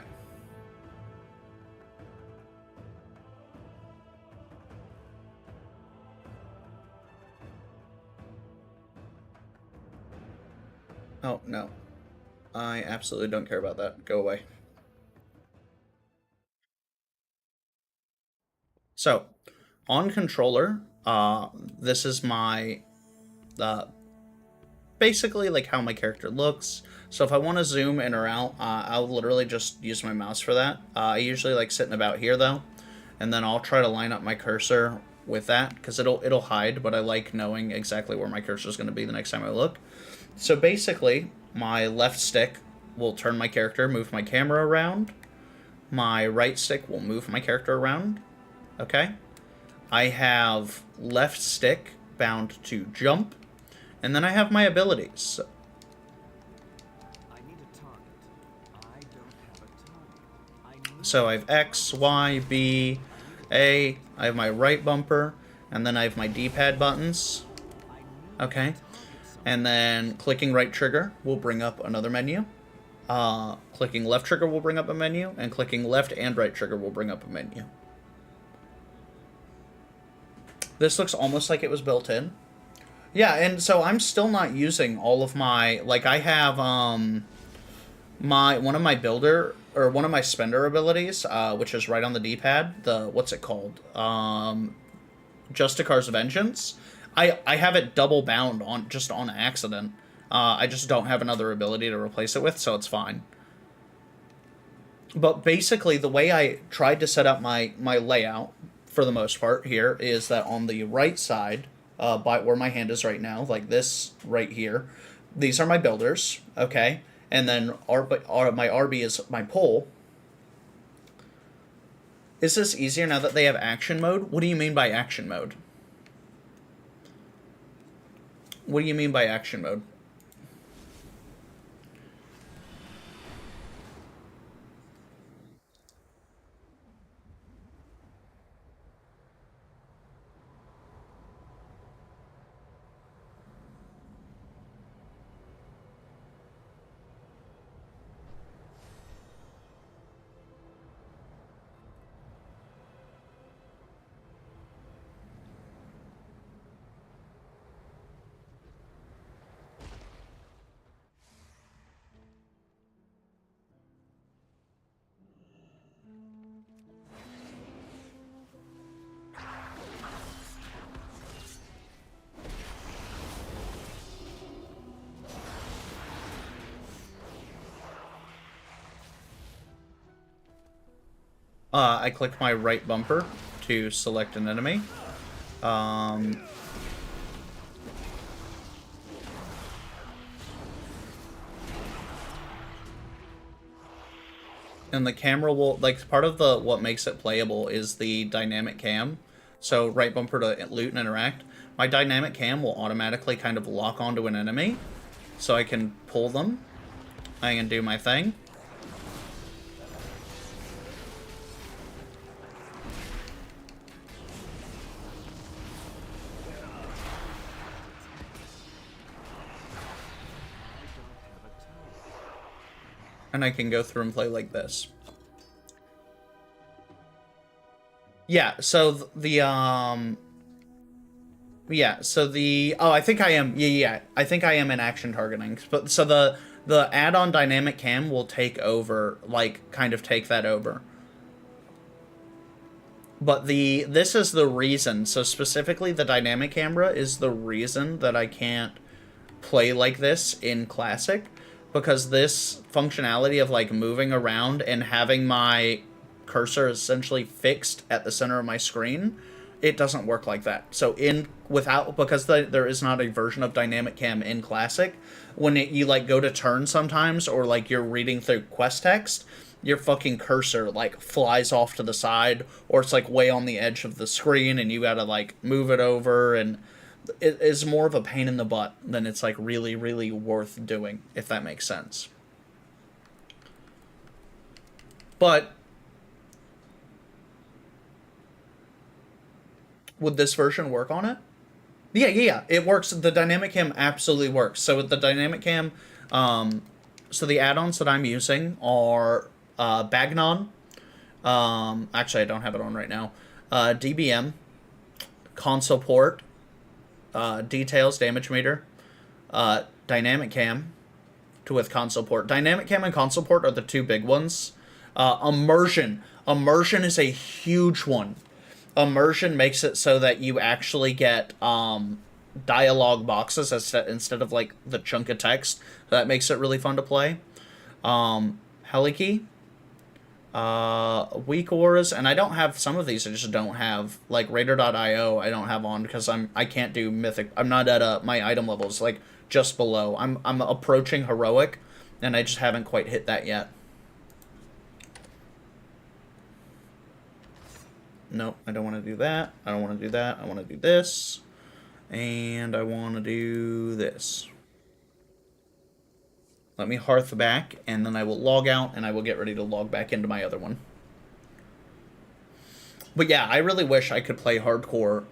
A: Oh, no. I absolutely don't care about that. Go away. So, on controller, this is my, basically like how my character looks. So if I want to zoom in or out, I'll literally just use my mouse for that. I usually like sitting about here though, and then I'll try to line up my cursor with that because it'll hide, but I like knowing exactly where my cursor is going to be the next time I look. So basically, my left stick will turn my character, move my camera around. My right stick will move my character around. Okay? I have left stick bound to jump, and then I have my abilities. So I have X, Y, B, A, I have my right bumper, and then I have my D-pad buttons. Okay? And then clicking right trigger will bring up another menu. Clicking left trigger will bring up a menu, and clicking left and right trigger will bring up a menu. This looks almost like it was built in. Yeah, and so I'm still not using all of my, like I have one of my builder or one of my spender abilities, which is right on the D-pad. The what's it called? Justicar's Vengeance. I have it double bound on accident. I just don't have another ability to replace it with, so it's fine. But basically, the way I tried to set up my layout, for the most part, here, is that on the right side, by where my hand is right now, like this right here, these are my builders, okay? And then my RB is my pole. Is this easier now that they have action mode? What do you mean by action mode? What do you mean by action mode? I clicked my right bumper to select an enemy. And the camera will, like, part of what makes it playable is the dynamic cam. So right bumper to loot and interact. My dynamic cam will automatically kind of lock onto an enemy, so I can pull them. I can do my thing. And I can go through and play like this. Yeah, so oh, I think I am, yeah, I think I am in action targeting. But so the add-on dynamic cam will take over, like, kind of take that over. But this is the reason, so specifically the dynamic camera is the reason that I can't play like this in Classic. Because this functionality of, like, moving around and having my cursor essentially fixed at the center of my screen, it doesn't work like that. So because there is not a version of dynamic cam in Classic, when you, like, go to turn sometimes, or, like, you're reading through quest text, your fucking cursor, like, flies off to the side, or it's, like, way on the edge of the screen, and you gotta, like, move it over, and it is more of a pain in the butt than it's, like, really, really worth doing, if that makes sense. But would this version work on it? Yeah, it works. The dynamic cam absolutely works. So with the dynamic cam, so the add-ons that I'm using are Bagnon. Actually, I don't have it on right now. DBM, console port, details, damage meter, dynamic cam with console port. Dynamic cam and console port are the two big ones. Immersion is a huge one. Immersion makes it so that you actually get dialogue boxes instead of, like, the chunk of text. That makes it really fun to play. Heliki, weak auras, and I don't have some of these. I just don't have, like, Raider.io. I don't have on because I can't do mythic. I'm not at my item levels, like, just below. I'm approaching heroic, and I just haven't quite hit that yet. Nope, I don't want to do that. I don't want to do that. I want to do this. And I want to do this. Let me hearth back, and then I will log out, and I will get ready to log back into my other one. But yeah, I really wish I could play hardcore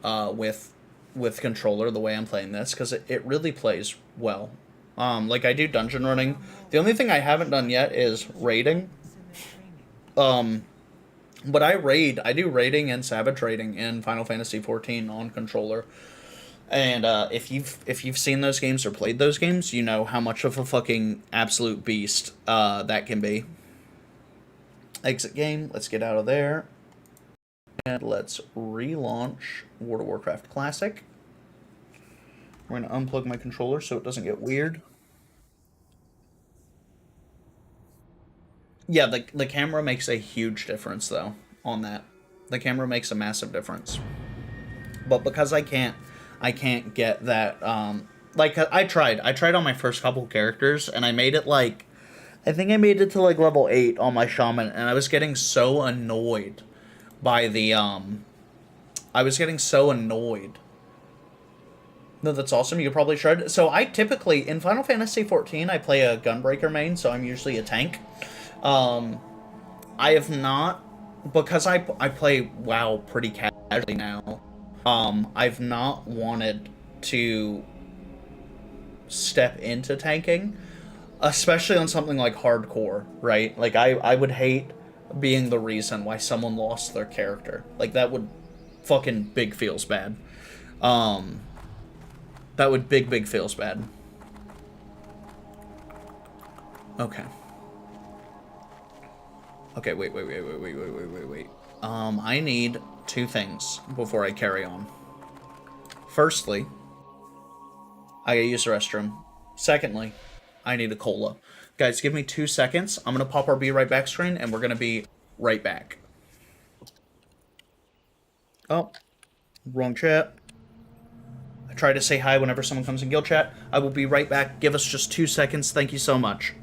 A: with controller the way I'm playing this, because it really plays well. Like, I do dungeon running. The only thing I haven't done yet is raiding. But I do raiding and savage raiding in Final Fantasy XIV on controller. And if you've seen those games or played those games, you know how much of a fucking absolute beast that can be. Exit game. Let's get out of there. And let's relaunch World of Warcraft Classic. We're going to unplug my controller so it doesn't get weird. Yeah, the camera makes a huge difference, though, on that. The camera makes a massive difference. But because I can't get that, like, I tried on my first couple characters, and I made it, like, I think I made it to, like, level 8 on my shaman, and I was getting so annoyed by the, I was getting so annoyed. No, that's awesome. You probably should. So I typically, in Final Fantasy XIV, I play a Gunbreaker main, so I'm usually a tank. I have not, because I play WoW pretty casually now, I've not wanted to step into tanking, especially on something like hardcore, right? Like, I would hate being the reason why someone lost their character. Like, that would fucking big feels bad. That would big feels bad. Okay. Okay, wait. I need 2 things before I carry on. Firstly, I gotta use the restroom. Secondly, I need a cola. Guys, give me 2 seconds. I'm gonna pop our Be Right Back screen, and we're gonna be right back. Oh, wrong chat. I try to say hi whenever someone comes in guild chat. I will be right back. Give us just 2 seconds. Thank you so much.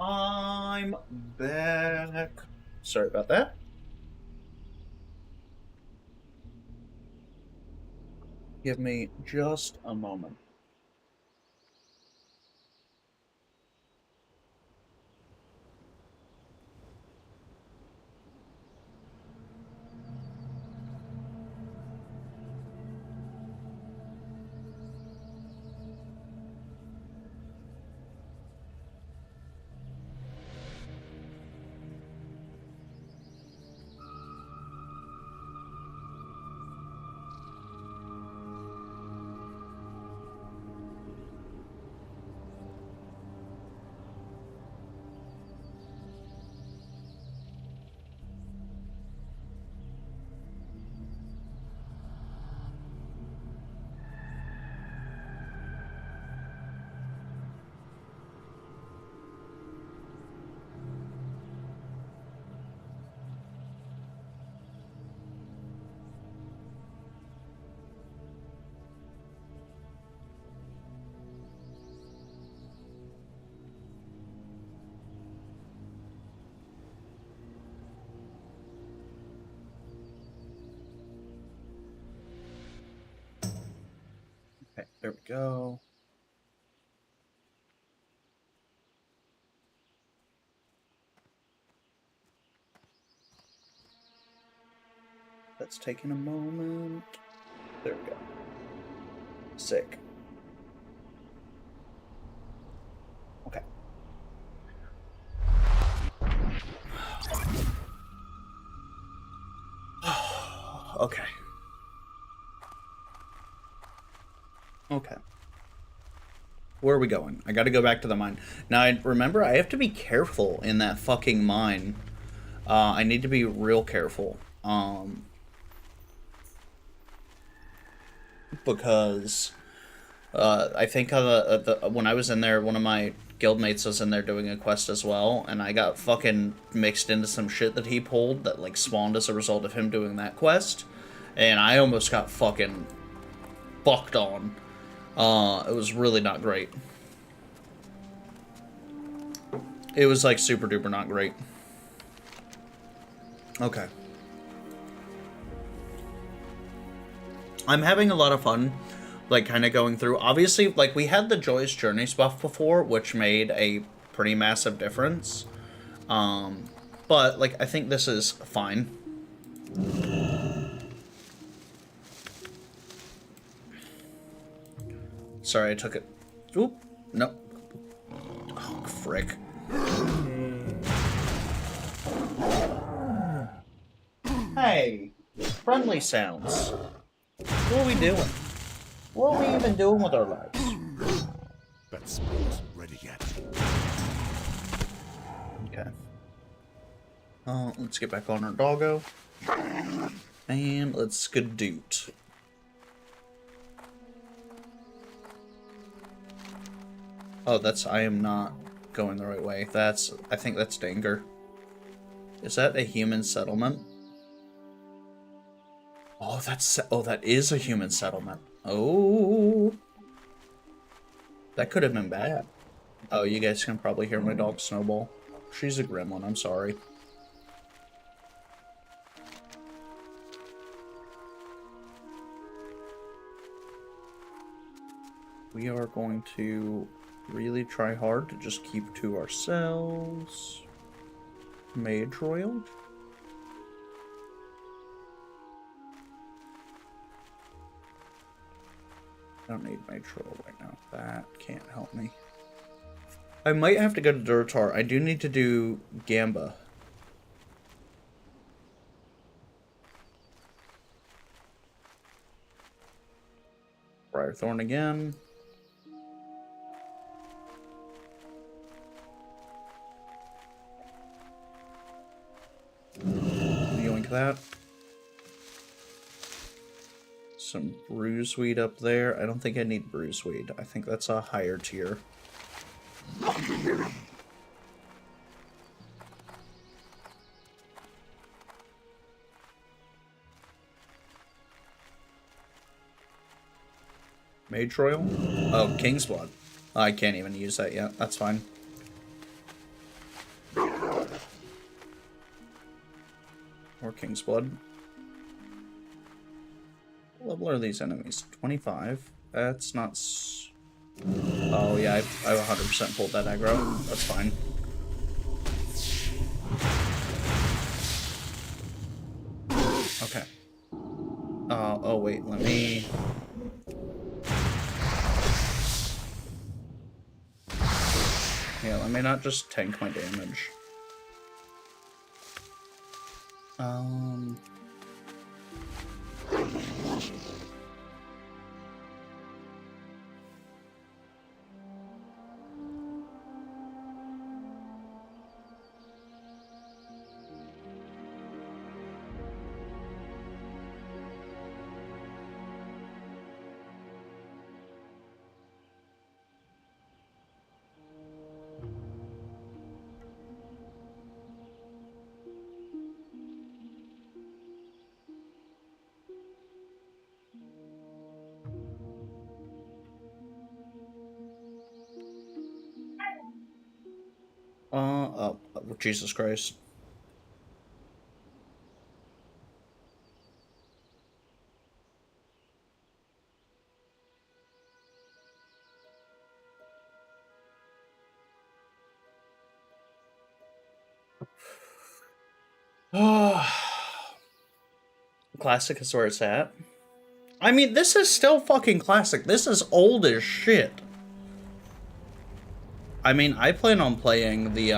A: I'm back. Sorry about that. Give me just a moment. Okay, there we go. That's taking a moment. There we go. Sick. Okay. Okay. Okay. Where are we going? I gotta go back to the mine. Now, remember, I have to be careful in that fucking mine. I need to be real careful. Because I think when I was in there, one of my guildmates was in there doing a quest as well, and I got fucking mixed into some shit that he pulled that like spawned as a result of him doing that quest, and I almost got fucking fucked on. It was really not great. It was like super duper not great. Okay. I'm having a lot of fun, like, kind of going through. Obviously, like, we had the Joyous Journeys buff before, which made a pretty massive difference. But, like, I think this is fine. Sorry, I took it. Oop. No. Oh, frick. Hey. Friendly sounds. What are we doing? What are we even doing with our lives?
B: That spell isn't ready yet.
A: Okay. Let's get back on our doggo. And let's skadoot. Oh, I am not going the right way. I think that's Danger. Is that a human settlement? Oh, that is a human settlement. Oh. That could have been bad. Oh, you guys can probably hear my dog Snowball. She's a gremlin, I'm sorry. We are going to really try hard to just keep to ourselves. Mage Royal. I don't need Mage Royal right now. That can't help me. I might have to go to Durtar. I do need to do Gamba. Briarthorn again. Yoink that. Some bruiseweed up there. I don't think I need bruiseweed. I think that's a higher tier. Mage Royal? Oh, King's Blood. I can't even use that yet. That's fine. Or King's Blood. What level are these enemies? 25? That's not... Oh yeah, I 100% pulled that aggro. That's fine. Okay. Oh wait, let me... Yeah, let me not just tank my damage. Oh, Jesus Christ. Classic is where it's at. I mean, this is still fucking classic. This is old as shit. I mean, I plan on playing the,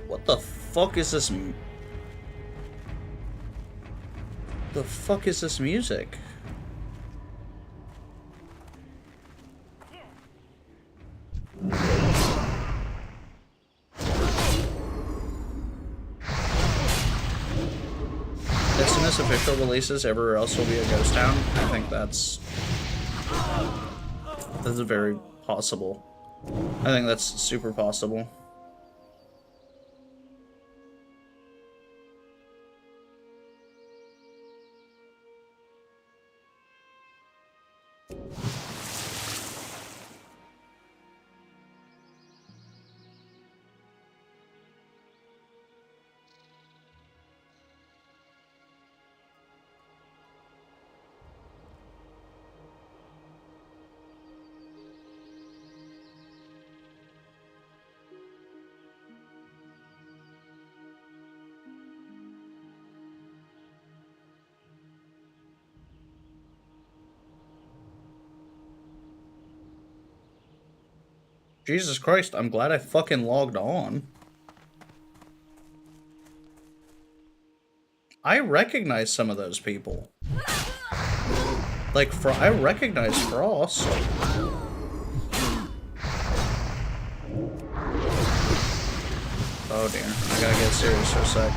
A: What the fuck is this? The fuck is this music? As soon as official releases, everywhere else will be a ghost town. I think that's very possible. I think that's super possible. Jesus Christ, I'm glad I fucking logged on. I recognize some of those people. Like, I recognize Frost. Oh dear, I gotta get serious for a sec.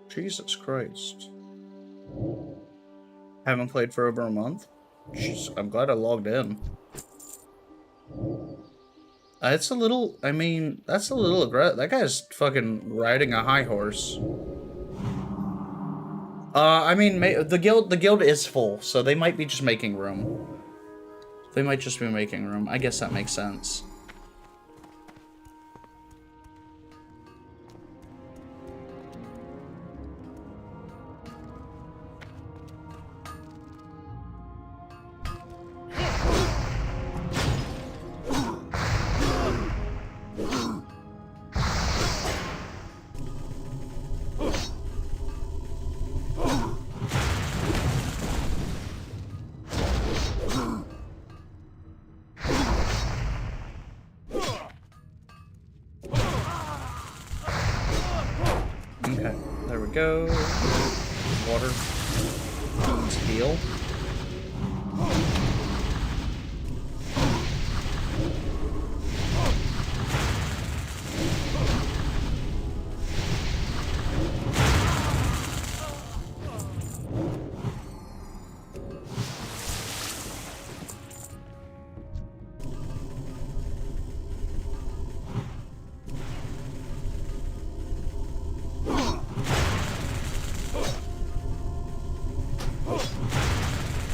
A: Jesus Christ. Haven't played for over a month? Jeez, I'm glad I logged in. It's a little, I mean, that's a little aggressive. That guy's fucking riding a high horse. I mean, the guild is full, so they might be just making room. They might just be making room. I guess that makes sense. Okay. There we go. Water. Let's heal.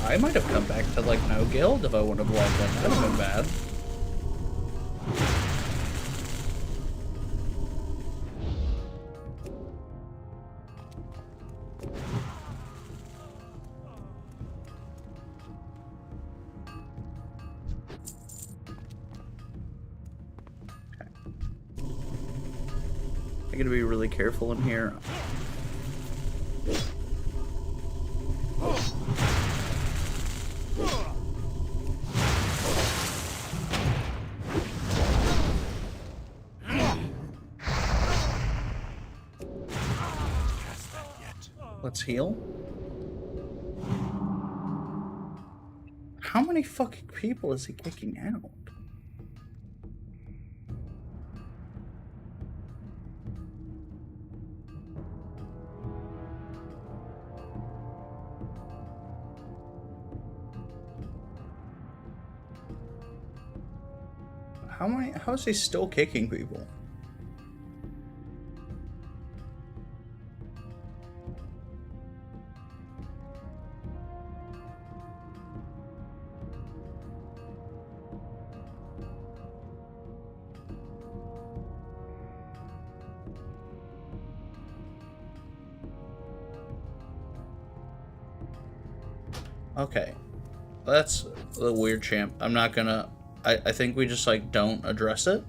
A: I might have come back to, like, no guild if I would have logged in. That would have been bad. I gotta be really careful in here. Let's heal. How many fucking people is he kicking out? How is he still kicking people? Okay. That's a weird champ. I'm not gonna... I think we just, like, don't address it.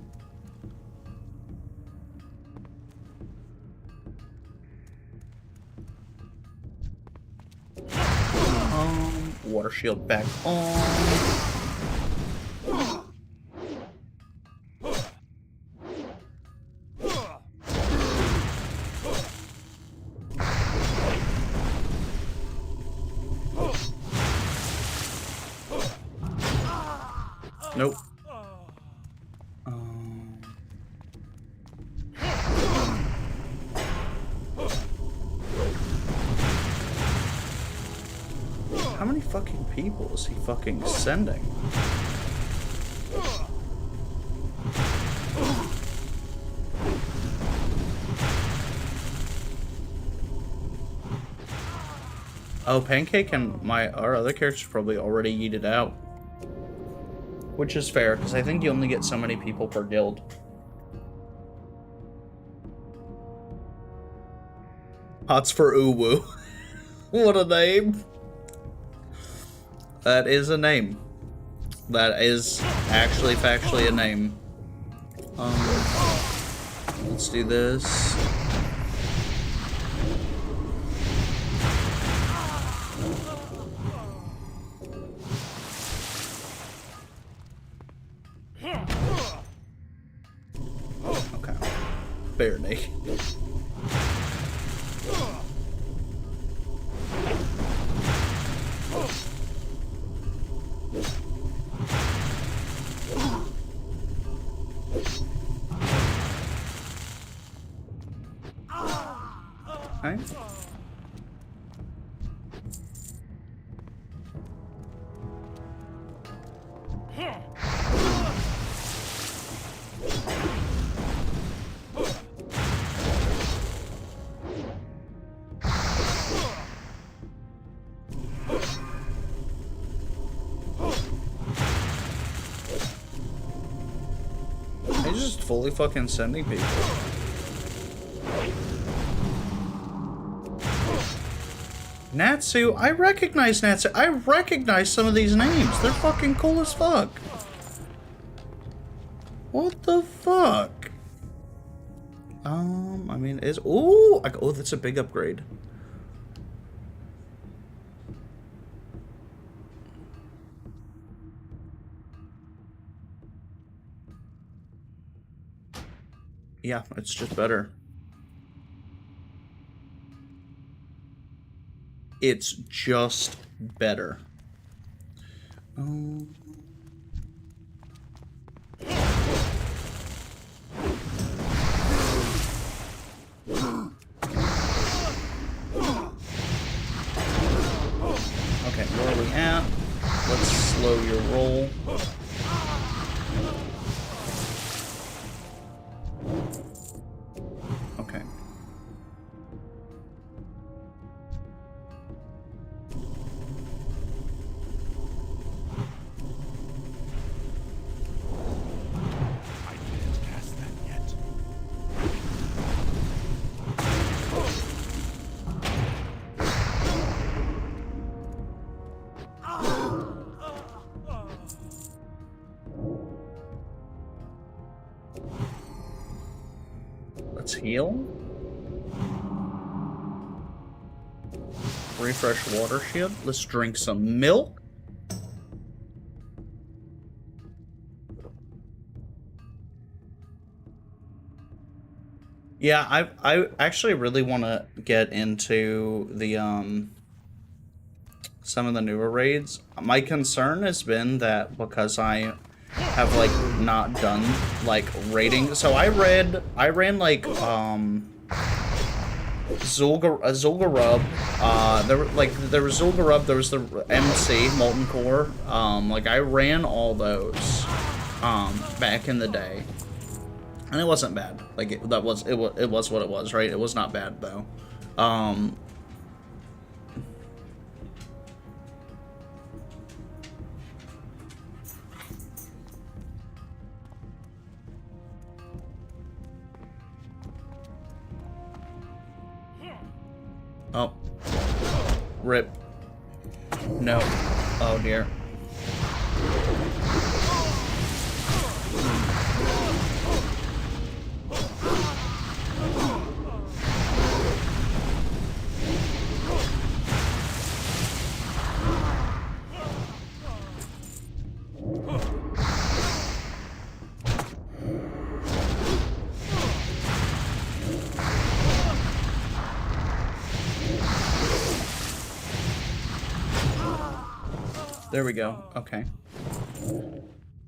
A: Water shield back on. Nope. How many fucking people is he fucking sending? Oh, Pancake and our other characters probably already yeeted out. Which is fair, because I think you only get so many people per guild. Hots for Uwu. What a name. That is a name. That is actually factually a name. Let's do this. Okay. Bare naked. Okay. He's just fully fucking sending people. Natsu, I recognize Natsu. I recognize some of these names. They're fucking cool as fuck. What the fuck? I mean, oh, that's a big upgrade. Yeah, it's just better. It's just better. Oh. Okay, where are we at? Let's slow your roll. Okay.
B: I can't cast that yet.
A: Let's heal. Refresh water shield. Let's drink some milk. Yeah, I actually really want to get into the some of the newer raids. My concern has been that because I have like not done like raiding, so I ran like Zul'Gurub. There was Zul'Gurub, there was the MC Molten Core. Like I ran all those back in the day, and it wasn't bad. Like it was what it was, right? It was not bad though. Oh. Rip. No. Oh dear. There we go. Okay.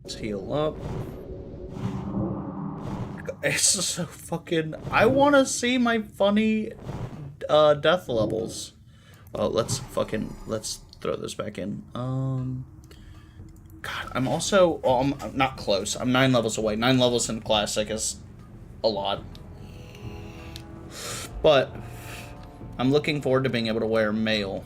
A: Let's heal up. It's so fucking... I want to see my funny death levels. Oh, let's throw this back in. God, I'm also... Oh, I'm not close. I'm 9 levels away. 9 levels in Classic is a lot. But I'm looking forward to being able to wear mail.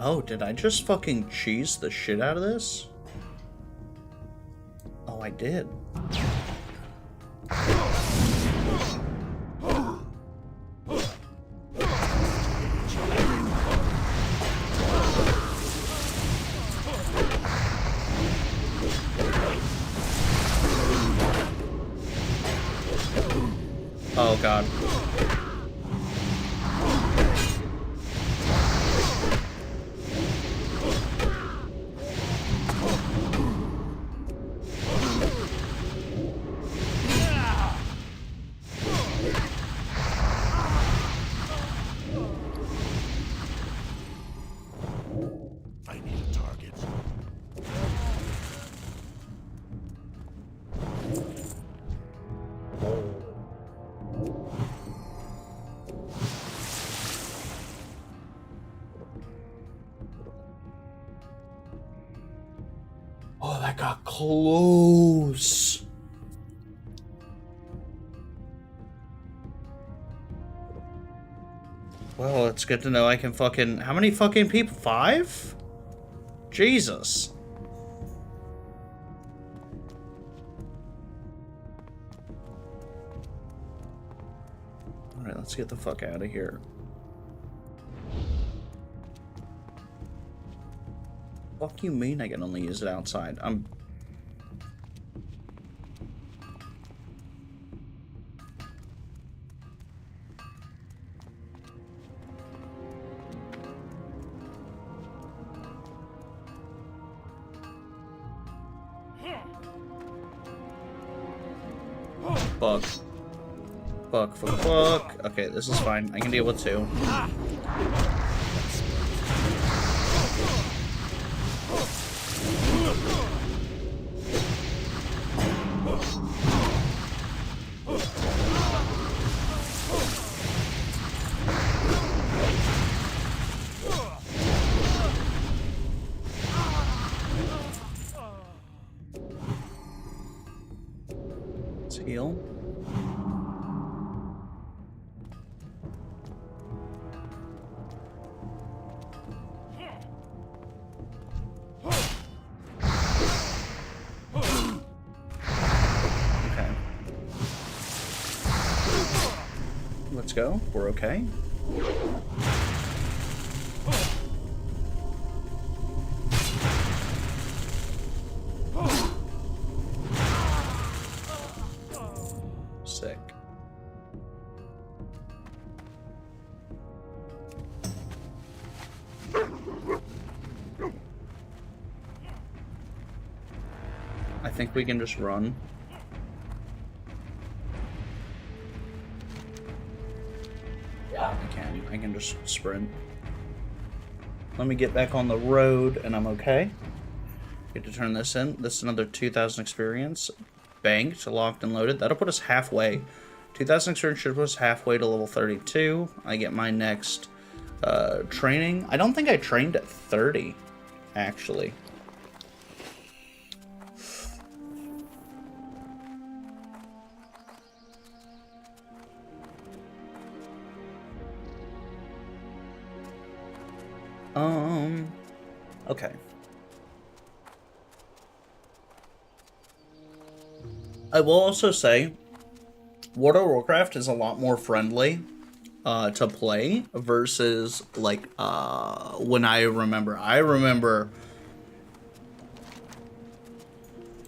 A: Oh, did I just fucking cheese the shit out of this? Oh, I did. Oh, God.
B: I need a target.
A: Oh, that got close. Well, it's good to know I can fucking... How many fucking people? 5? Jesus. Alright, let's get the fuck out of here. Fuck you mean I can only use it outside? Fuck. Fuck, fuck, fuck. Okay, this is fine. I can deal with 2. Let's heal. Let's go. We're okay. Sick. I think we can just run. Yeah, I can just sprint. Let me get back on the road and I'm okay. Get to turn this in. This is another 2,000 experience. Banked, locked, and loaded. That'll put us halfway. 2,000 experience should put us halfway to level 32. I get my next training. I don't think I trained at 30, actually. Okay. I will also say, World of Warcraft is a lot more friendly to play versus, like, when I remember. I remember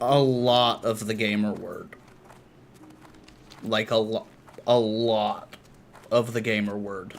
A: a lot of the gamer word. Like, a lot of the gamer word.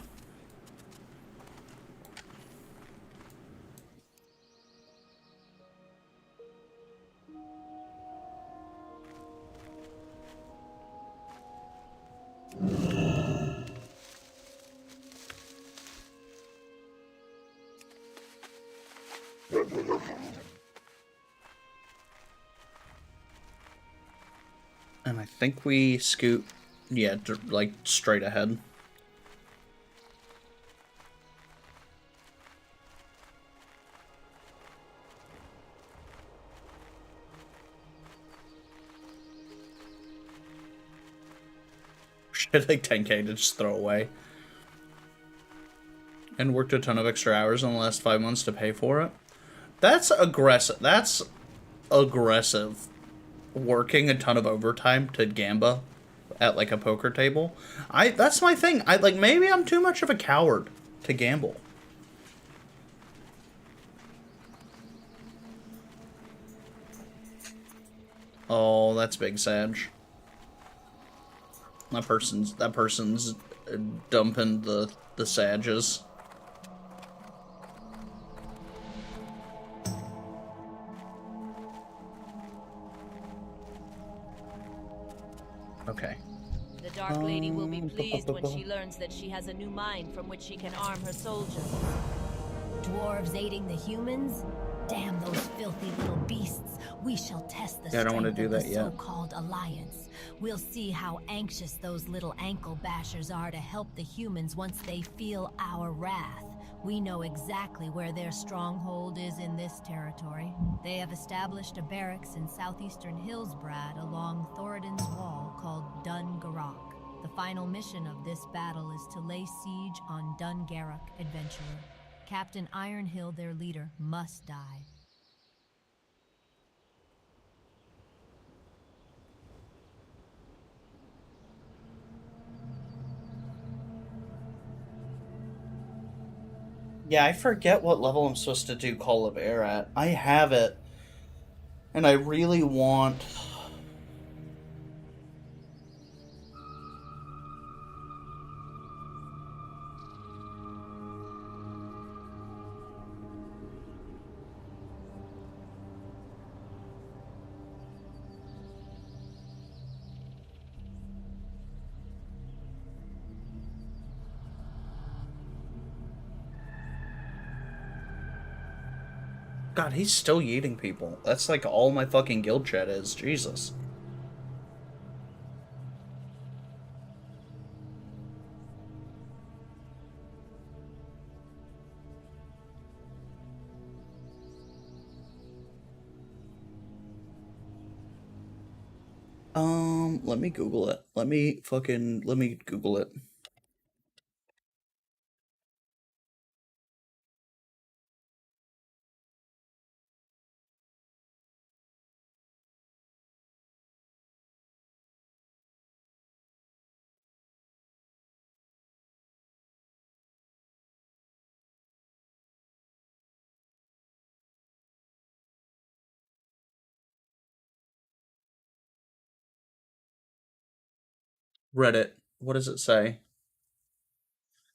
A: And I think we scoot, yeah, like straight ahead. Shit, like 10k to just throw away. And worked a ton of extra hours in the last 5 months to pay for it. That's aggressive. That's aggressive. Working a ton of overtime to gamba at like a poker table. That's my thing. Like, maybe I'm too much of a coward to gamble. Oh, that's big Sag. That person's dumping the Sages. Okay.
S: The Dark Lady will be pleased when she learns that she has a new mine from which she can arm her soldiers. Dwarves aiding the humans? Damn those filthy little beasts. We shall test the strength of the so-called alliance. We'll see how anxious those little ankle bashers are to help the humans once they feel our wrath. We know exactly where their stronghold is in this territory. They have established a barracks in southeastern Hillsbrad along Thoradin's wall called Dun Garak. The final mission of this battle is to lay siege on Dun Garak, adventurer. Captain Ironhill, their leader, must die.
A: Yeah, I forget what level I'm supposed to do Call of Air at. I have it. And I really want... God, he's still yeeting people. That's like all my fucking guild chat is. Jesus. Let me Google it. Let me Google it. Reddit. What does it say?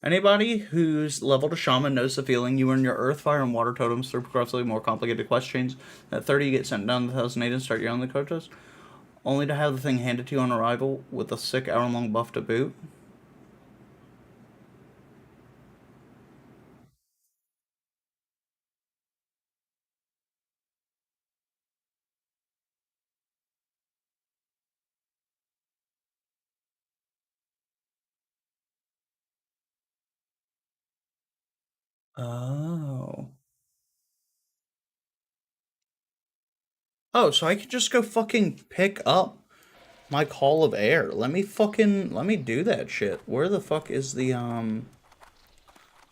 A: Anybody who's leveled a shaman knows the feeling. You earn your earth, fire, and water totems through progressively more complicated quest chains. At 30, you get sent down to 1008 and start your own quotas, only to have the thing handed to you on arrival with a sick hour-long buff to boot. Oh. Oh, so I could just go fucking pick up my Call of Air. Let me do that shit. Where the fuck is the,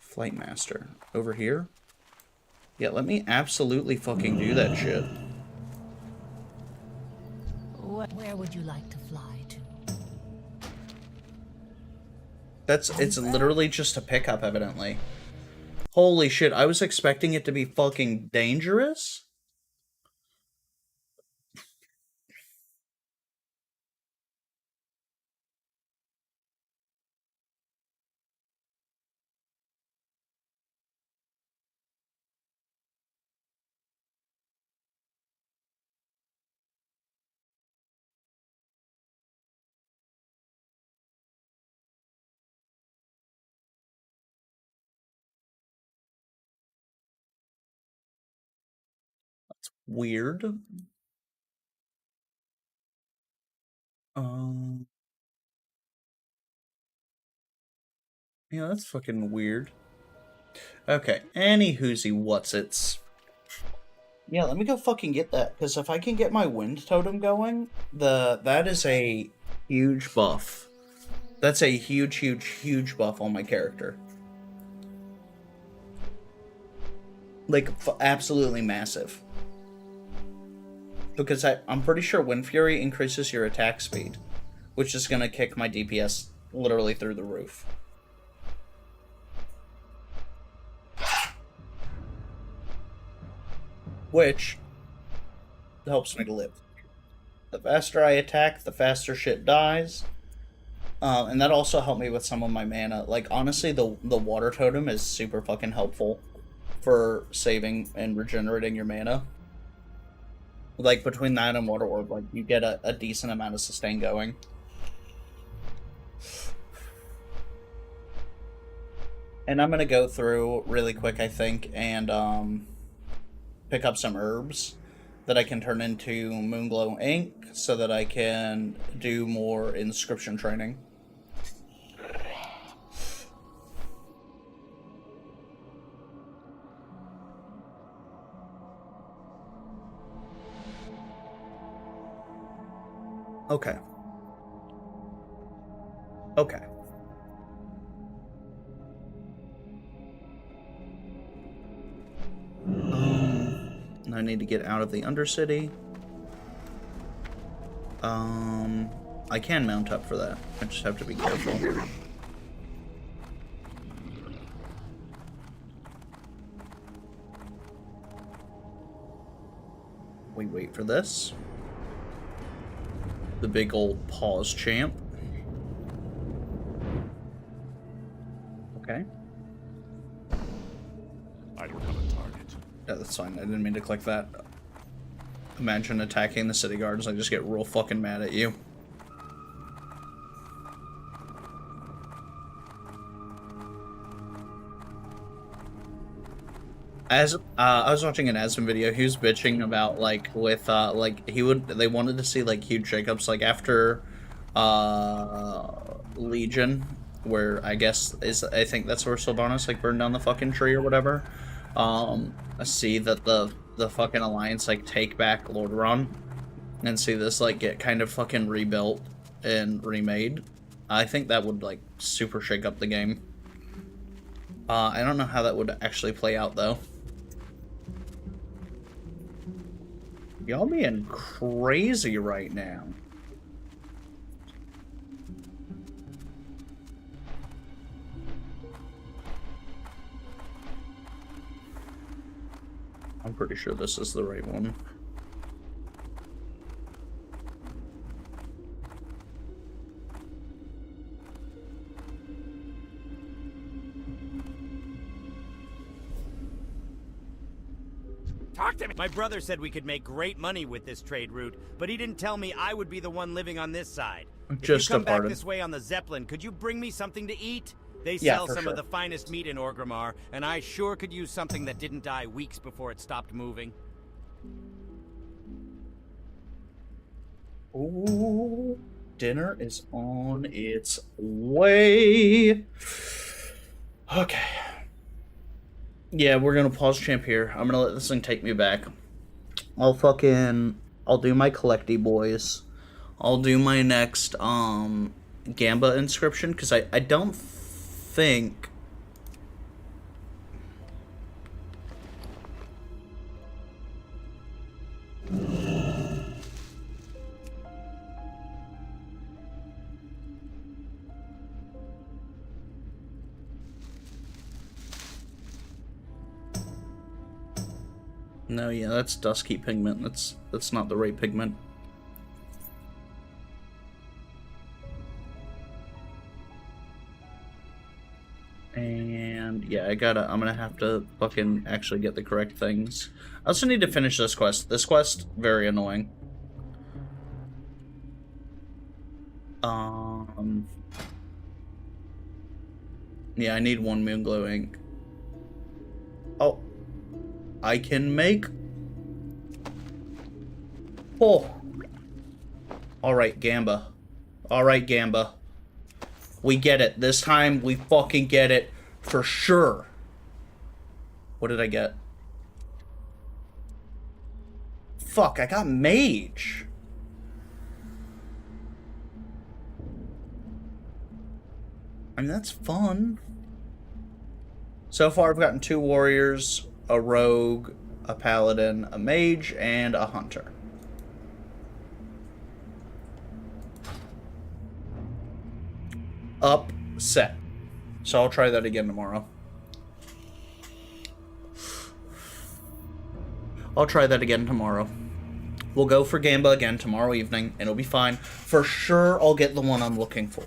A: Flight Master? Over here? Yeah, let me absolutely fucking do that shit.
S: Where would you like to fly to?
A: It's literally just a pickup, evidently. Holy shit, I was expecting it to be fucking dangerous? That's weird. Yeah, that's fucking weird. Okay, any whoozy whatsits. Yeah, let me go fucking get that, because if I can get my wind totem going, that is a huge buff. That's a huge, huge, huge buff on my character. Like, absolutely massive. Because I'm pretty sure Wind Fury increases your attack speed, which is gonna kick my DPS literally through the roof. Which helps me to live. The faster I attack, the faster shit dies. And that also helped me with some of my mana. Like, honestly, the water totem is super fucking helpful for saving and regenerating your mana. Like, between that and water orb, like, you get a decent amount of sustain going. And I'm gonna go through really quick, I think, and pick up some herbs that I can turn into Moonglow ink so that I can do more inscription training. Okay. Okay. I need to get out of the Undercity. I can mount up for that. I just have to be careful. We wait for this. The big old pause champ. Okay.
B: I don't have a target.
A: Yeah, that's fine. I didn't mean to click that. Imagine attacking the city guards. I just get real fucking mad at you. As I was watching an Aspen video, he was bitching about like with like they wanted to see like huge shakeups like after Legion, where I think that's where Sylvanas like burned down the fucking tree or whatever. I see that the fucking Alliance like take back Lordaeron and see this like get kind of fucking rebuilt and remade. I think that would like super shake up the game. I don't know how that would actually play out though. Y'all being crazy right now. I'm pretty sure this is the right one.
T: Talk to me! My brother said we could make great money with this trade route, but he didn't tell me I would be the one living on this side.
A: Just
T: if you come back
A: departed.
T: this way on the Zeppelin, could you bring me something to eat? They
A: Yeah,
T: sell
A: for
T: some
A: sure.
T: of the finest meat in Orgrimmar, and I sure could use something that didn't die weeks before it stopped moving.
A: Ooh, dinner is on its way. Okay. Yeah, we're gonna pause champ here. I'm gonna let this thing take me back. I'll do my collecty boys. I'll do my next Gamba inscription because I don't think no, yeah, that's dusky pigment. That's not the right pigment. And yeah, I'm gonna have to fucking actually get the correct things. I also need to finish this quest. This quest, very annoying. Yeah, I need 1 Moonglow ink. Oh. I can make... Oh. Alright, Gamba. Alright, Gamba. We get it. This time, we fucking get it. For sure. What did I get? Fuck, I got Mage. I mean, that's fun. So far, I've gotten 2 warriors, a rogue, a paladin, a mage, and a hunter. Upset. So I'll try that again tomorrow. I'll try that again tomorrow. We'll go for Gamba again tomorrow evening, and it'll be fine. For sure, I'll get the one I'm looking for.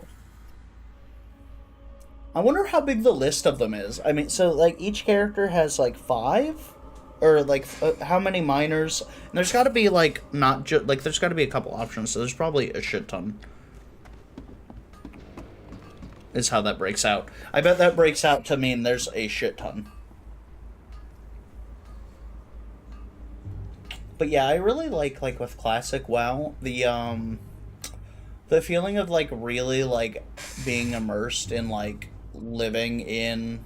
A: I wonder how big the list of them is. I mean, so, like, each character has, like, 5? Or, like, how many minors? And there's gotta be, like, not just... Like, there's gotta be a couple options, so there's probably a shit ton. Is how that breaks out. I bet that breaks out to mean there's a shit ton. But yeah, I really like with classic WoW, the feeling of, like, really, like, being immersed in, like, living in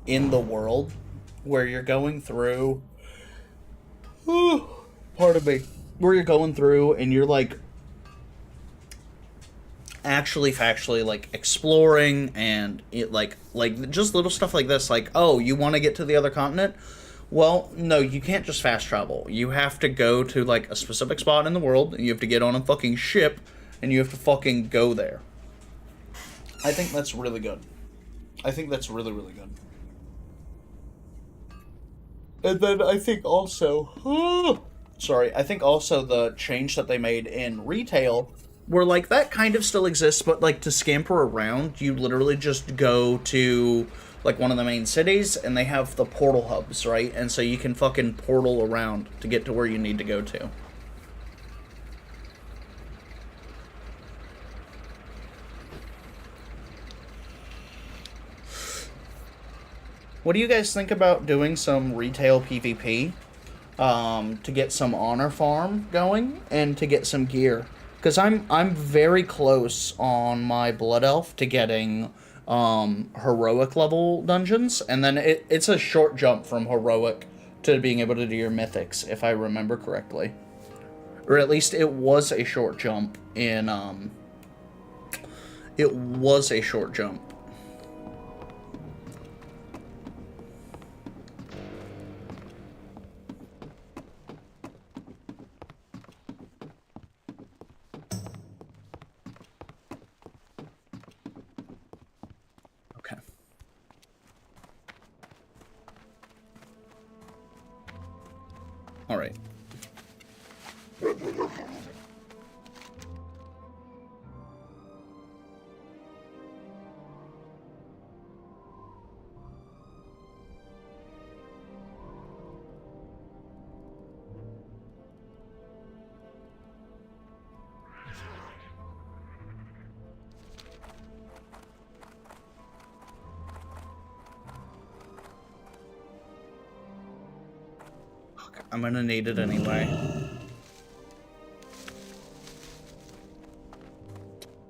A: the world where you're going through pardon me, where you're going through and you're like actually factually like exploring, and it like just little stuff like this, like, oh, you want to get to the other continent? Well, no, you can't just fast travel. You have to go to like a specific spot in the world, and you have to get on a fucking ship, and you have to fucking go there. I think that's really good. I think that's really, really good. And then I think also... I think also the change that they made in retail, where, like, that kind of still exists, but, like, to scamper around, you literally just go to, like, one of the main cities, and they have the portal hubs, right? And so you can fucking portal around to get to where you need to go to. what do you guys think about doing some retail PvP to get some honor farm going and to get some gear? Because I'm very close on my blood elf to getting heroic level dungeons, and then it's a short jump from heroic to being able to do your mythics, if I remember correctly. Or at least it was a short jump in it was a short jump. Okay. All right. I'm gonna need it anyway.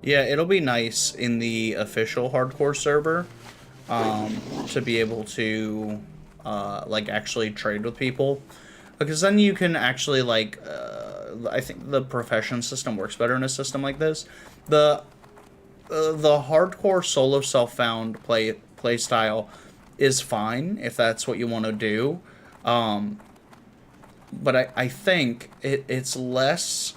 A: Yeah, it'll be nice in the official hardcore server to be able to like actually trade with people, because then you can actually like I think the profession system works better in a system like this. The hardcore solo self-found play style is fine if that's what you want to do. But I think it's less...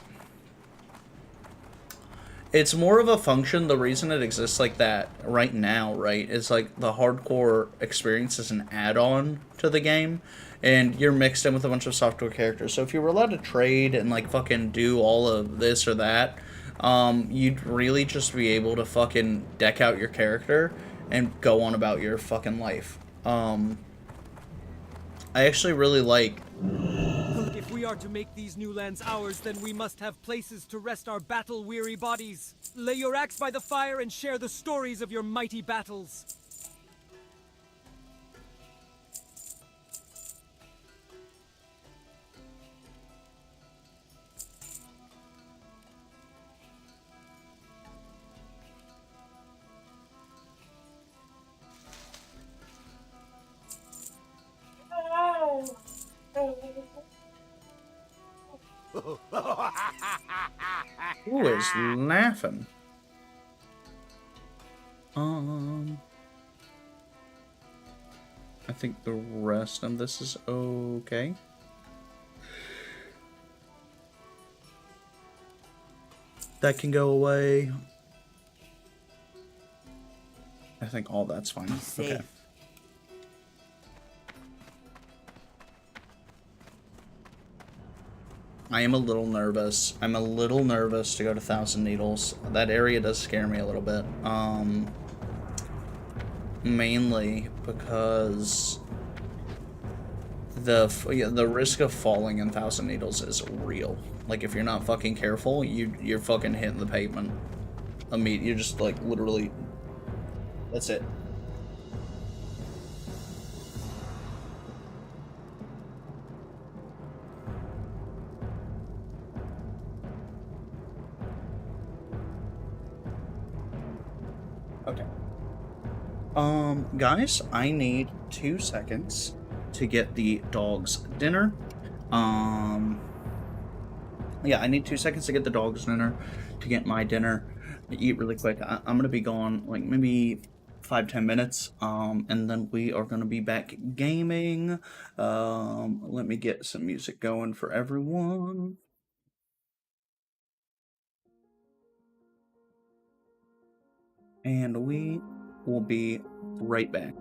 A: It's more of a function. The reason it exists like that right now, right, is like the hardcore experience is an add-on to the game, and you're mixed in with a bunch of software characters. So if you were allowed to trade and like fucking do all of this or that, you'd really just be able to fucking deck out your character and go on about your fucking life. I actually really like...
U: If we are to make these new lands ours, then we must have places to rest our battle-weary bodies. Lay your axe by the fire and share the stories of your mighty battles.
A: Who is laughing? I think the rest of this is okay. That can go away. I think all that's fine. Okay. I am a little nervous. I'm a little nervous to go to Thousand Needles. That area does scare me a little bit. Mainly because the risk of falling in Thousand Needles is real. Like, if you're not fucking careful, you're fucking hitting the pavement. You're just like literally. That's it. Okay. Guys, I need 2 seconds to get the dog's dinner. Yeah, I need 2 seconds to get the dog's dinner, to get my dinner, eat really quick. I'm gonna be gone, like, maybe 5-10 minutes, and then we are gonna be back gaming. Let me get some music going for everyone. And we will be right back.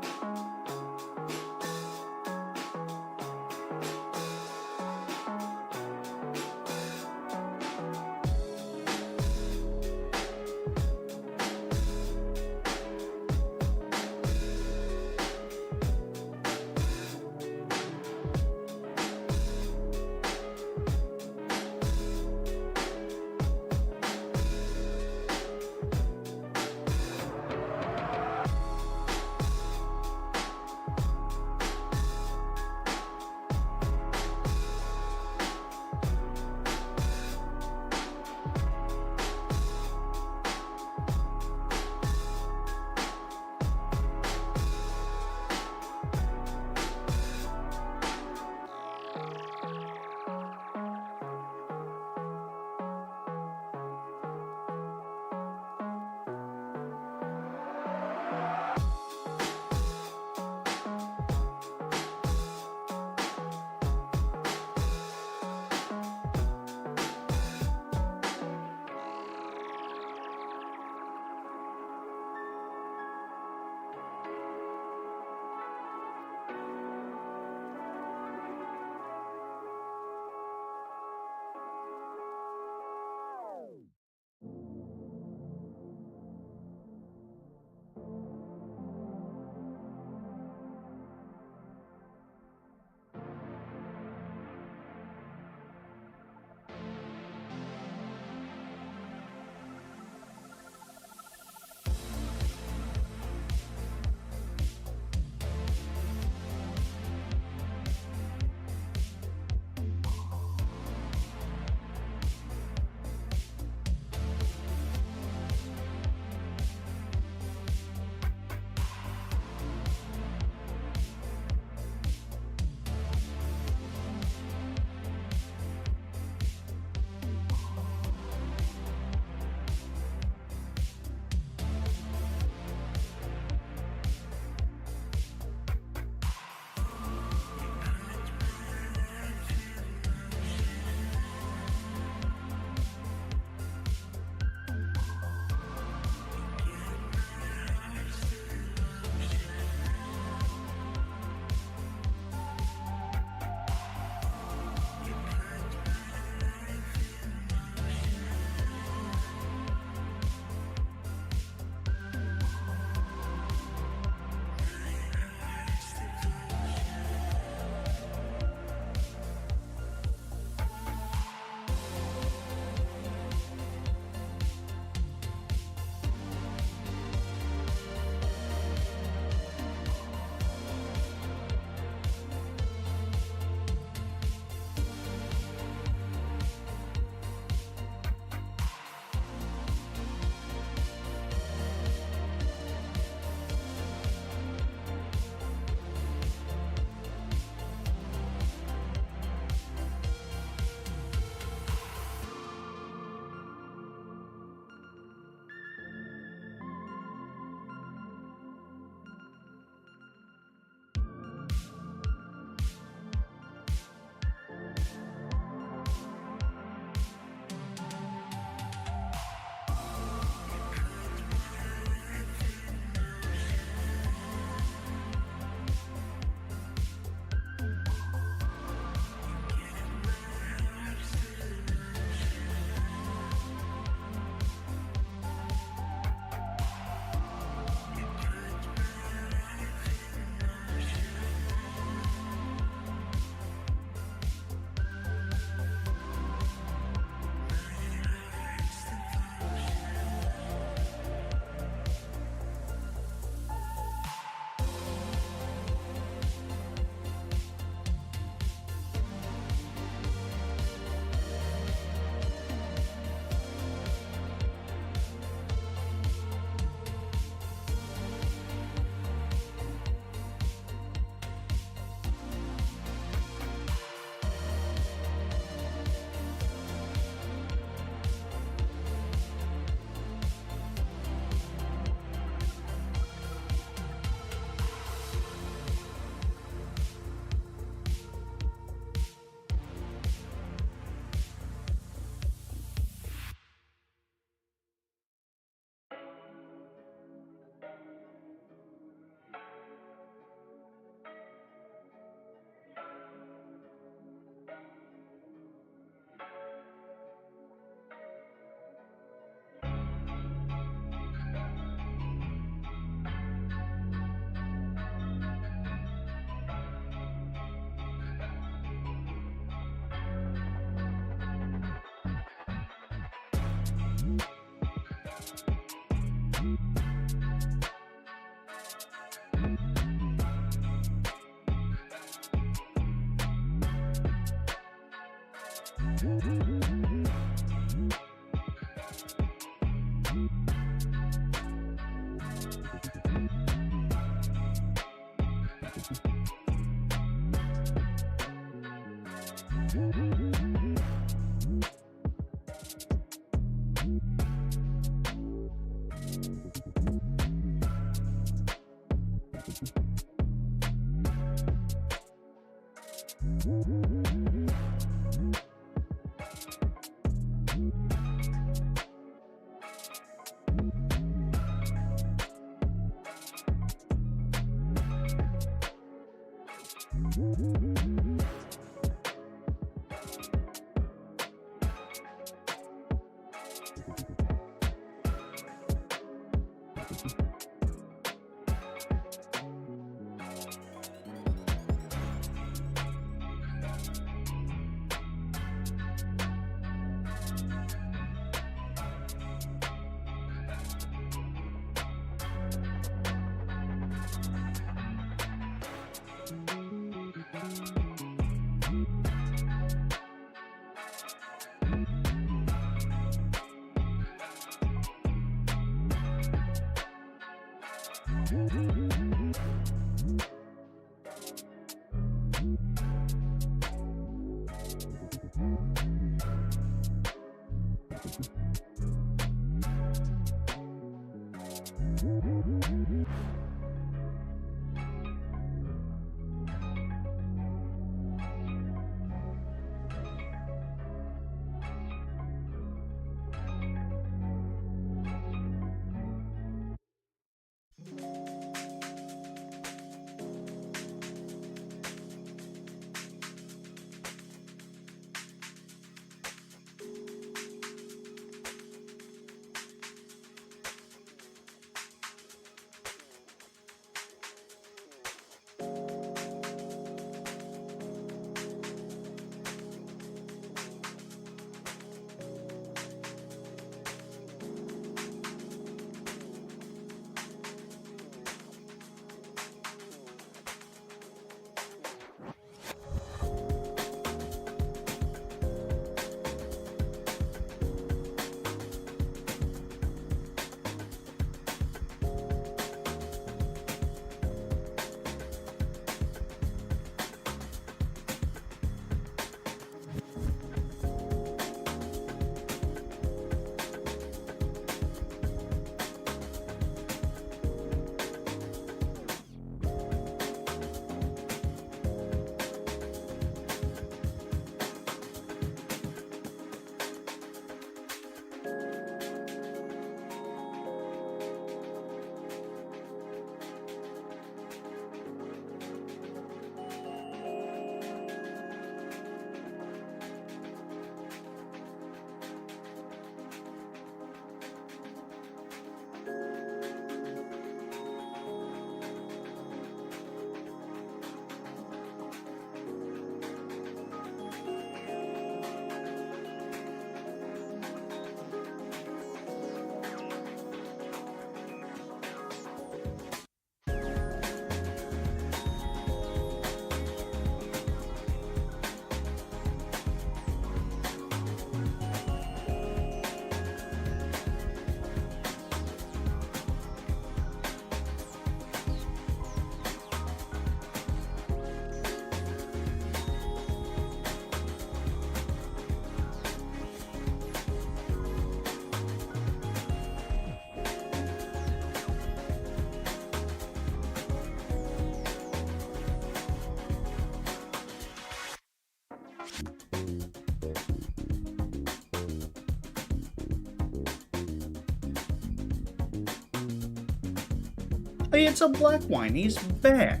A: Hey, it's a black wine. He's back.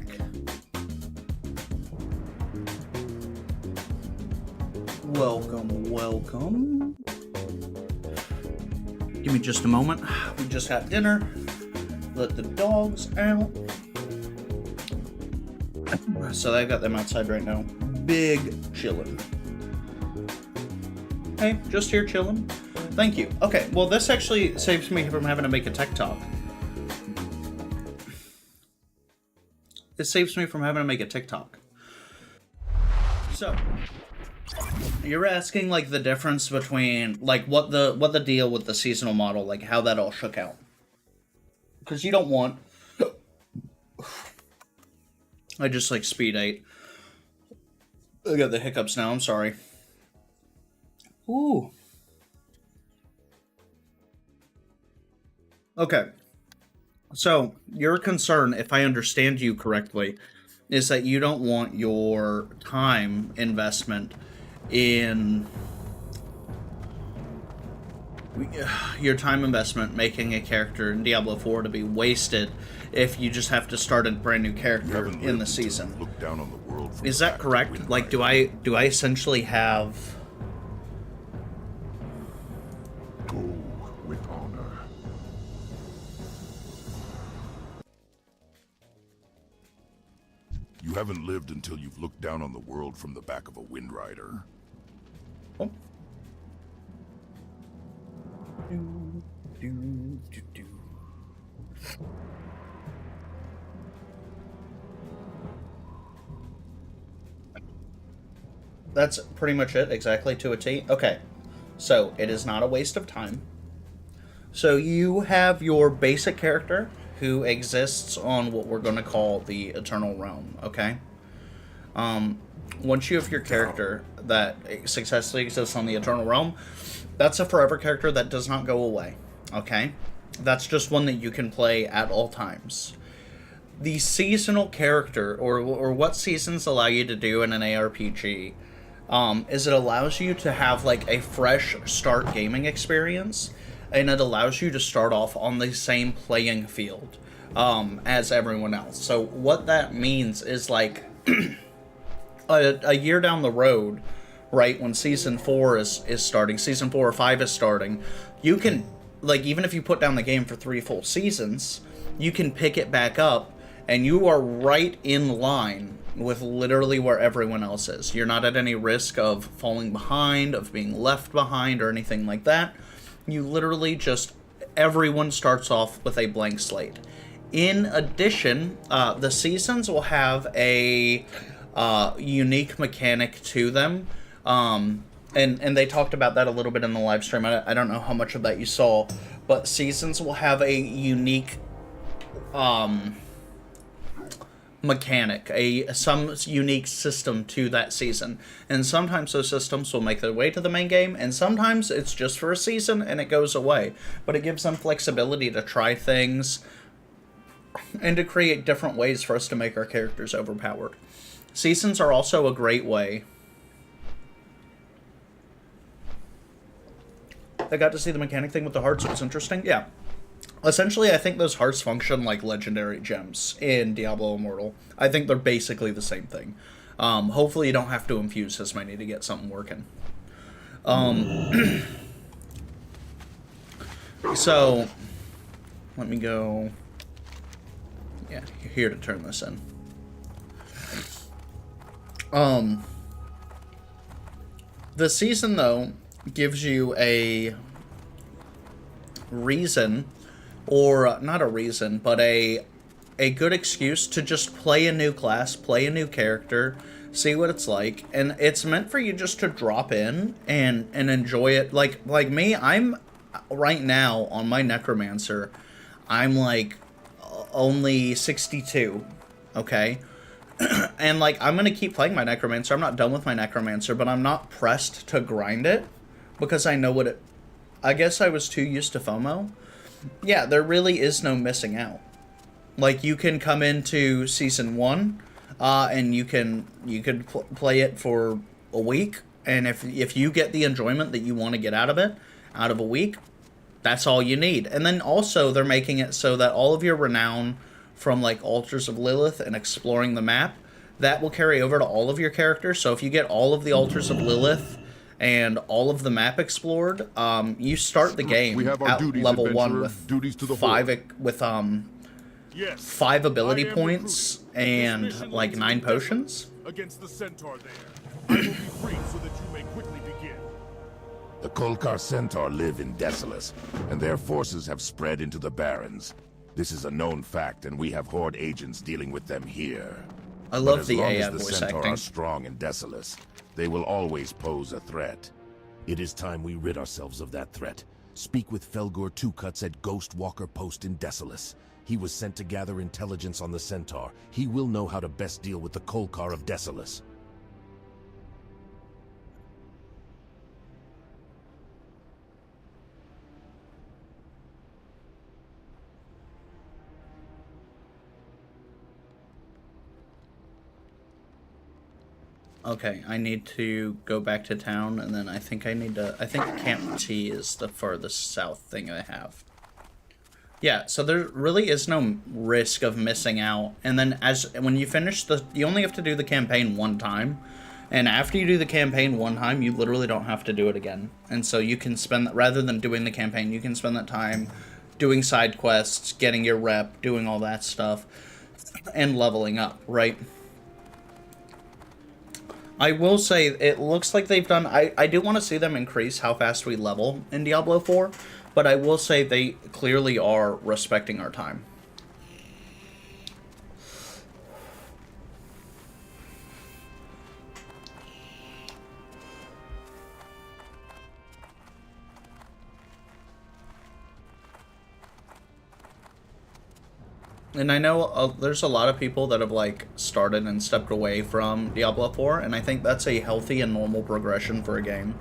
A: Welcome, welcome. Give me just a moment. We just had dinner. Let the dogs out. So I got them outside right now. Big chillin'. Hey, just here chillin'. Thank you. Okay, well this actually saves me from having to make a tech talk. It saves me from having to make a TikTok. So, You're asking like the difference between like what the deal with the seasonal model, like how that all shook out. Because you don't want. I just like speed ate. I got the hiccups now. I'm sorry. Ooh. Okay. So your concern, if I understand you correctly, is that you don't want your time investment in making a character in Diablo 4 to be wasted if you just have to start a brand new character in the season.
R: Look down on the world from
A: Is
R: the
A: that
R: back
A: correct? Like, do I essentially have?
R: Go with honor. You haven't lived until you've looked down on the world from the back of a Wind Rider.
A: Oh. That's pretty much it, exactly to a T. Okay, so it is not a waste of time. So you have your basic character who exists on what we're going to call the Eternal Realm, okay? Once you have your character that successfully exists on the Eternal Realm, that's a forever character that does not go away, okay? That's just one that you can play at all times. The seasonal character, or what seasons allow you to do in an ARPG, is it allows you to have like a fresh start gaming experience, and it allows you to start off on the same playing field as everyone else. So what that means is like a year down the road, right, when Season 4 is starting, Season 4 or 5 is starting, you can, like, even if you put down the game for 3 full seasons, you can pick it back up, and you are right in line with literally where everyone else is. You're not at any risk of falling behind, of being left behind, or anything like that. You literally just, everyone starts off with a blank slate. In addition, the seasons will have a unique mechanic to them. And they talked about that a little bit in the live stream. I don't know how much of that you saw, but seasons will have a unique mechanic, some unique system to that season. And sometimes those systems will make their way to the main game, and sometimes it's just for a season and it goes away. But it gives them flexibility to try things and to create different ways for us to make our characters overpowered. Seasons are also a great way. I got to see the mechanic thing with the hearts. It was interesting. Yeah. Essentially, I think those hearts function like legendary gems in Diablo Immortal. I think they're basically the same thing. Hopefully you don't have to infuse as many to get something working. So, let me go... Yeah, here to turn this in. The season, though, gives you a reason, or not a reason, but a good excuse to just play a new class, play a new character, see what it's like, and it's meant for you just to drop in and enjoy it. Like me, I'm right now on my Necromancer, I'm like only 62, okay? And like I'm gonna keep playing my Necromancer. I'm not done with my Necromancer, but I'm not pressed to grind it because I know what it... I guess I was too used to FOMO. Yeah, there really is no missing out. Like, you can come into Season 1, and you could play it for a week, and if you get the enjoyment that you want to get out of it, out of a week, that's all you need. And then also, they're making it so that all of your renown from, like, Altars of Lilith and exploring the map, that will carry over to all of your characters. So if you get all of the Altars of Lilith and all of the map explored, you start the game at level 1 with 5 ability points and like 9 potions.
B: Against the centaur there. I will be free so that you may quickly begin.
R: The Kolkar Centaur live in Desolus, and their forces have spread into the Barrens. This is a known fact, and we have Horde agents dealing with them here.
A: I love
D: as
A: the
D: long
A: AI
D: as the
A: voice
D: Centaur
A: acting.
D: are strong and Desolace, they will always pose a threat. It is time we rid ourselves of that threat. Speak with Felgor Two Cuts at Ghost Walker Post in Desolace. He was sent to gather intelligence on the Centaur. He will know how to best deal with the Kolkar of Desolace.
A: Okay, I need to go back to town, and then I think I need to... I think Camp T is the farthest south thing I have. Yeah, so there really is no risk of missing out. And then when you finish you only have to do the campaign one time. And after you do the campaign one time, you literally don't have to do it again. And so you can spend, rather than doing the campaign, you can spend that time doing side quests, getting your rep, doing all that stuff, and leveling up, right? I will say, it looks like they've done... I do want to see them increase how fast we level in Diablo 4, but I will say they clearly are respecting our time. And I know there's a lot of people that have, like, started and stepped away from Diablo 4, and I think that's a healthy and normal progression for a game.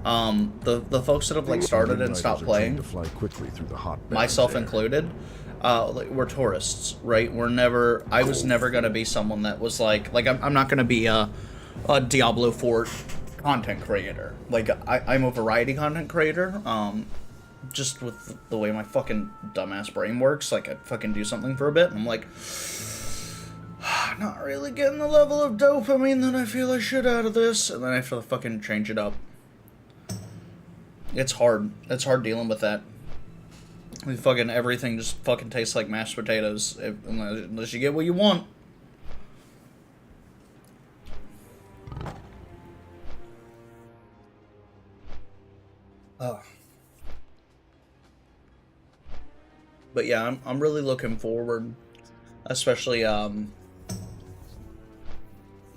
A: The folks that have, like, started and stopped playing, myself included, we're tourists, right? I was never gonna be someone that was like I'm not gonna be a Diablo 4 content creator. Like, I'm a variety content creator, just with the way my fucking dumbass brain works. Like, I fucking do something for a bit, and I'm like, not really getting the level of dopamine that I feel I should out of this, and then I have to fucking change it up. It's hard. It's hard dealing with that. Fucking everything just fucking tastes like mashed potatoes, unless you get what you want. But yeah, I'm really looking forward, especially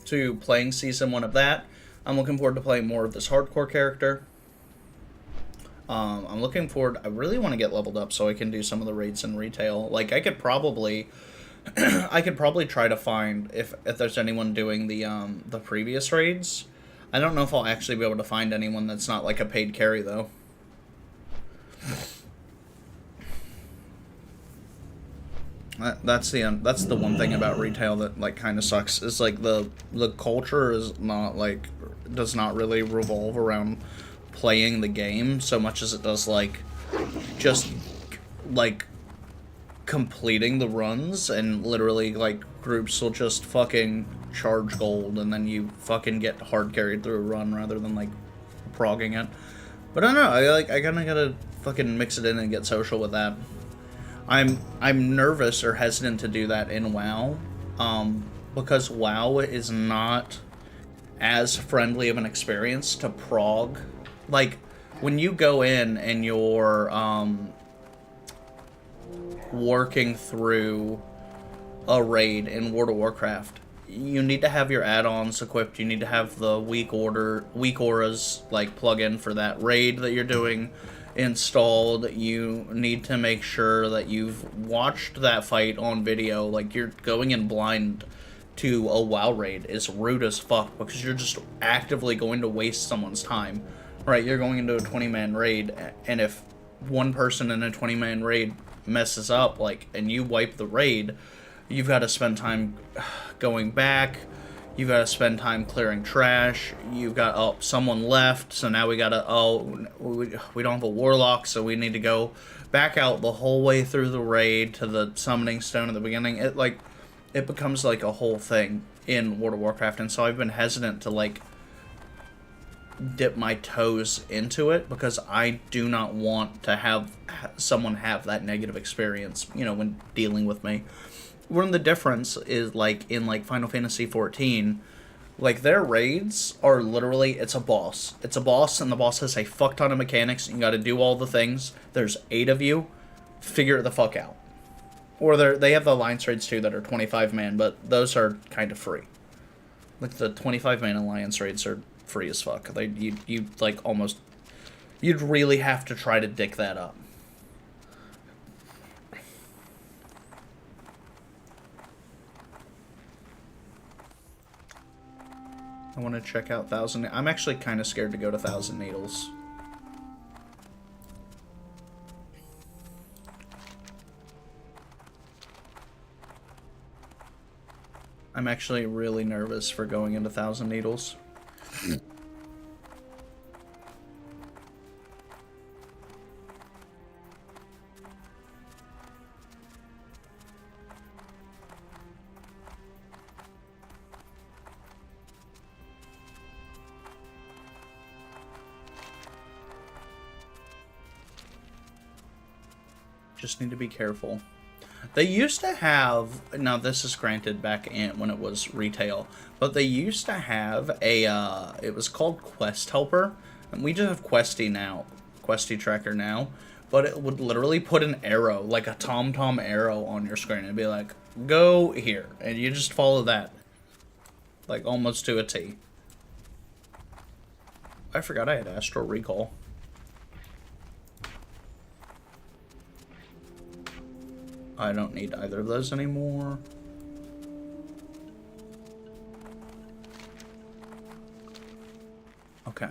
A: to playing Season 1 of that. I'm looking forward to playing more of this hardcore character. I'm looking forward... I really want to get leveled up so I can do some of the raids in retail. Like, I could probably... I could probably try to find if there's anyone doing the previous raids. I don't know if I'll actually be able to find anyone that's not, like, a paid carry, though. That's the one thing about retail that, like, kind of sucks, is like the culture is not, like, does not really revolve around playing the game so much as it does, like, just, like, completing the runs. And literally, like, groups will just fucking charge gold and then you fucking get hard carried through a run rather than, like, progging it. But I don't know, I kind of gotta fucking mix it in and get social with that. I'm nervous or hesitant to do that in WoW, because WoW is not as friendly of an experience to prog. Like, when you go in and you're working through a raid in World of Warcraft, you need to have your add-ons equipped. You need to have the weak auras, like, plug in for that raid that you're doing installed. You need to make sure that you've watched that fight on video. Like, you're going in blind to a WoW raid is rude as fuck, because you're just actively going to waste someone's time, right? You're going into a 20-man raid, and if one person in a 20-man raid messes up, like, and you wipe the raid, you've got to spend time going back. You've got to spend time clearing trash. You've got, oh, someone left, so now we got to, oh, we don't have a warlock, so we need to go back out the whole way through the raid to the summoning stone at the beginning. It becomes like a whole thing in World of Warcraft, and so I've been hesitant to, like, dip my toes into it, because I do not want to have someone have that negative experience, you know, when dealing with me. One of the difference is, like, in, like, Final Fantasy XIV, like, their raids are literally, it's a boss. It's a boss, and the boss has a fuck ton of mechanics, and you gotta do all the things. There's 8 of you. Figure it the fuck out. Or they have the alliance raids too that are 25 man, but those are kind of free. Like the 25 man alliance raids are free as fuck. You like almost, you'd really have to try to dick that up. I want to check out 1,000. I'm actually kind of scared to go to 1,000 Needles. I'm actually really nervous for going into 1,000 Needles. Just need to be careful. They used to have, now this is granted back in when it was retail, but they used to have a, it was called Quest Helper, and we just have Questy now, Questy Tracker now, but it would literally put an arrow, like a TomTom arrow on your screen, and be like, go here, and you just follow that, like almost to a T. I forgot I had Astral Recall. I don't need either of those anymore. Okay.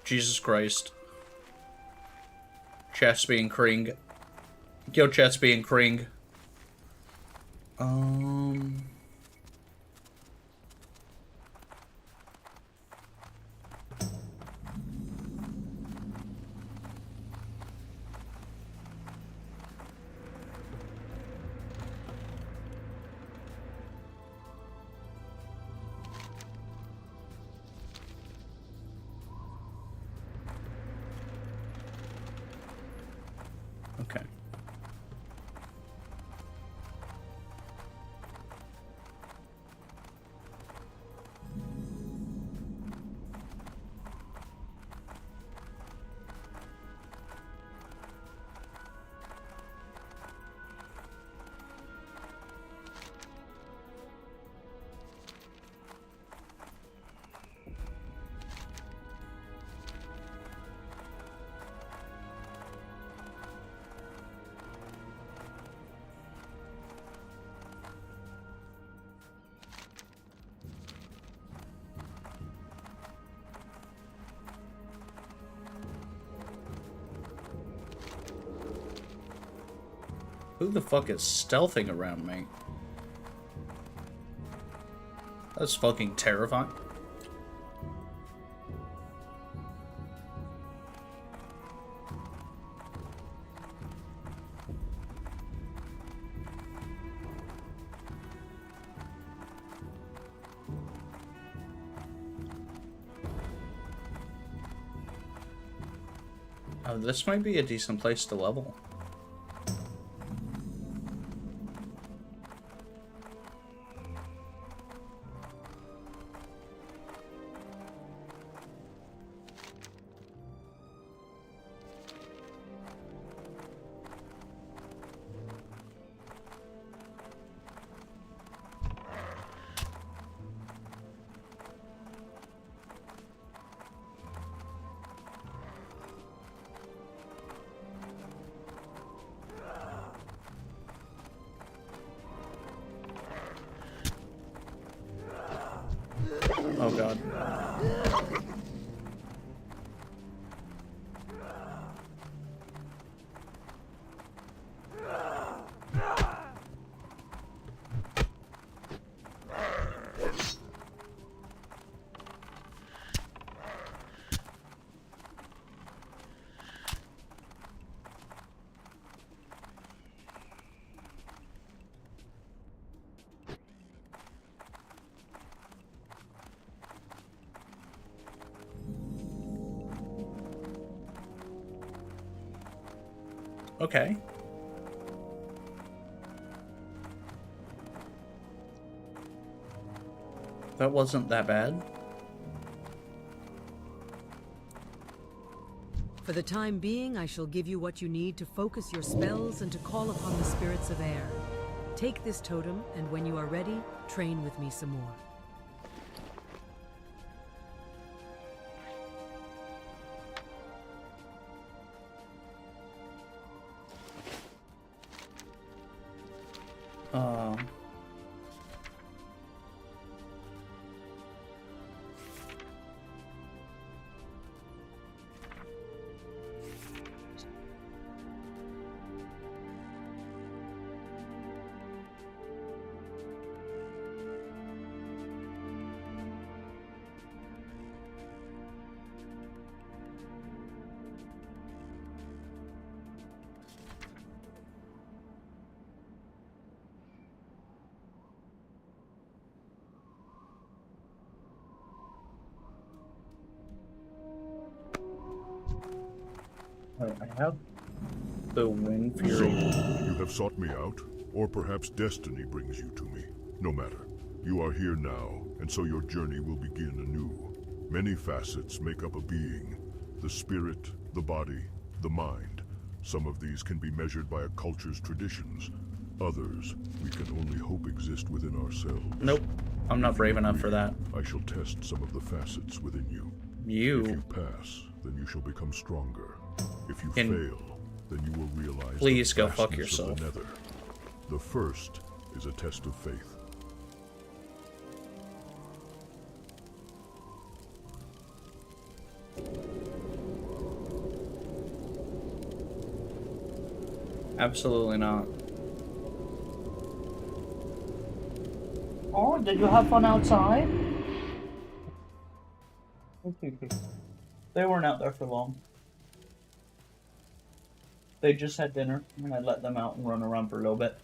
A: Jesus Christ. Chespy and Kring. Yo, Chespy and Kring. Okay. Who the fuck is stealthing around me? That's fucking terrifying. Oh, this might be a decent place to level. Oh god. Okay. That wasn't that bad.
L: For the time being, I shall give you what you need to focus your spells and to call upon the spirits of air. Take this totem, and when you are ready, train with me some more.
A: I have the Wind Fury.
C: So, you have sought me out, or perhaps destiny brings you to me. No matter. You are here now, and so your journey will begin anew. Many facets make up a being. The spirit, the body, the mind. Some of these can be measured by a culture's traditions. Others, we can only hope exist within ourselves.
A: Nope. I'm not brave enough for that.
C: I shall test some of the facets within you. If you pass, then you shall become stronger. If you fail, then you will realize
A: please
C: the
A: go fuck
C: vastness
A: yourself.
C: of the nether. The first is a test of faith.
A: Absolutely not. Oh, did you have fun outside? They weren't out there for long. They just had dinner, and I let them out and run around for a little bit.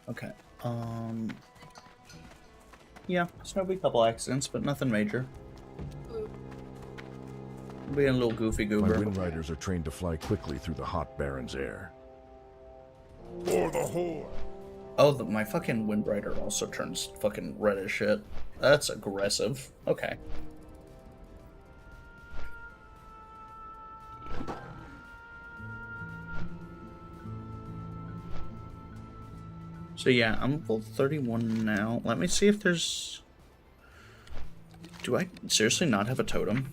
A: Okay, yeah, there's gonna be a couple accidents, but nothing major. Being a little goofy goober.
D: My wind riders are trained to fly quickly through the hot Baron's air.
C: For the Horde!
A: Oh, my fucking Wind Rider also turns fucking red as shit. That's aggressive. Okay. So yeah, I'm level 31 now. Let me see if there's... Do I seriously not have a totem?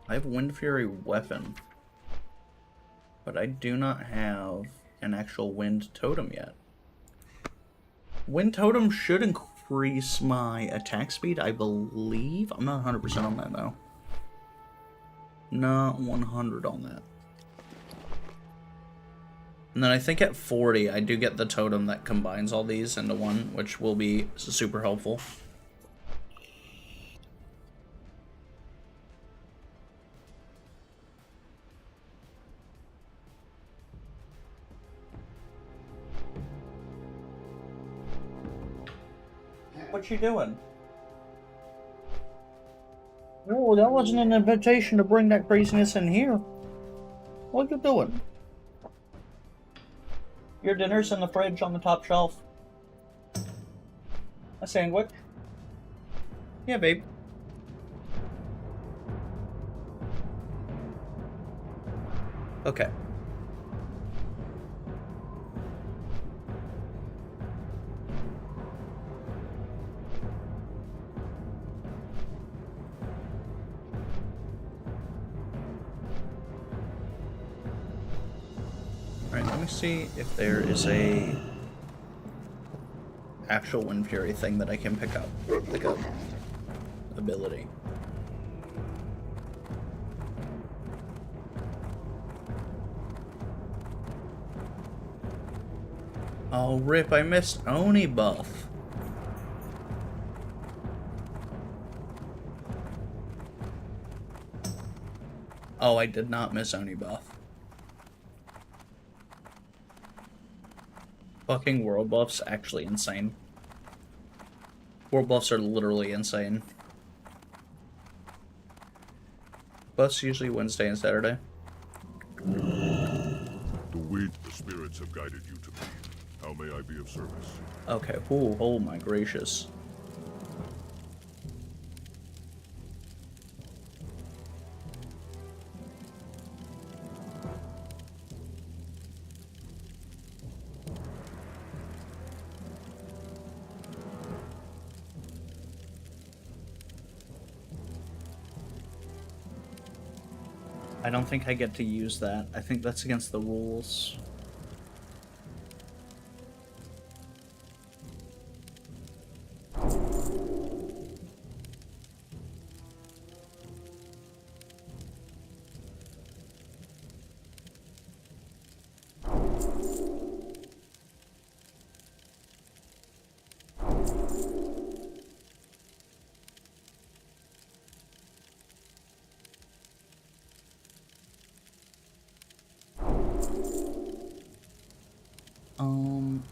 A: I have Wind Fury weapon, but I do not have an actual wind totem yet. Wind totem should increase my attack speed, I believe. I'm not 100% on that though. Not 100 on that. And then I think at 40, I do get the totem that combines all these into one, which will be super helpful. What you doing? No, that wasn't an invitation to bring that craziness in here. What you doing? Your dinner's in the fridge on the top shelf. A sandwich? Yeah, babe. Okay. Alright, let me see if there is a actual Wind Fury thing that I can pick up. Like a ability. Oh, rip, I missed Oni buff. Oh, I did not miss Oni buff. fucking world buffs actually insane. World buffs are literally insane. Buffs usually Wednesday and Saturday.
C: The spirits have guided you to me. How may I be of service?
A: Okay, ooh, oh my gracious. I don't think I get to use that. I think that's against the rules.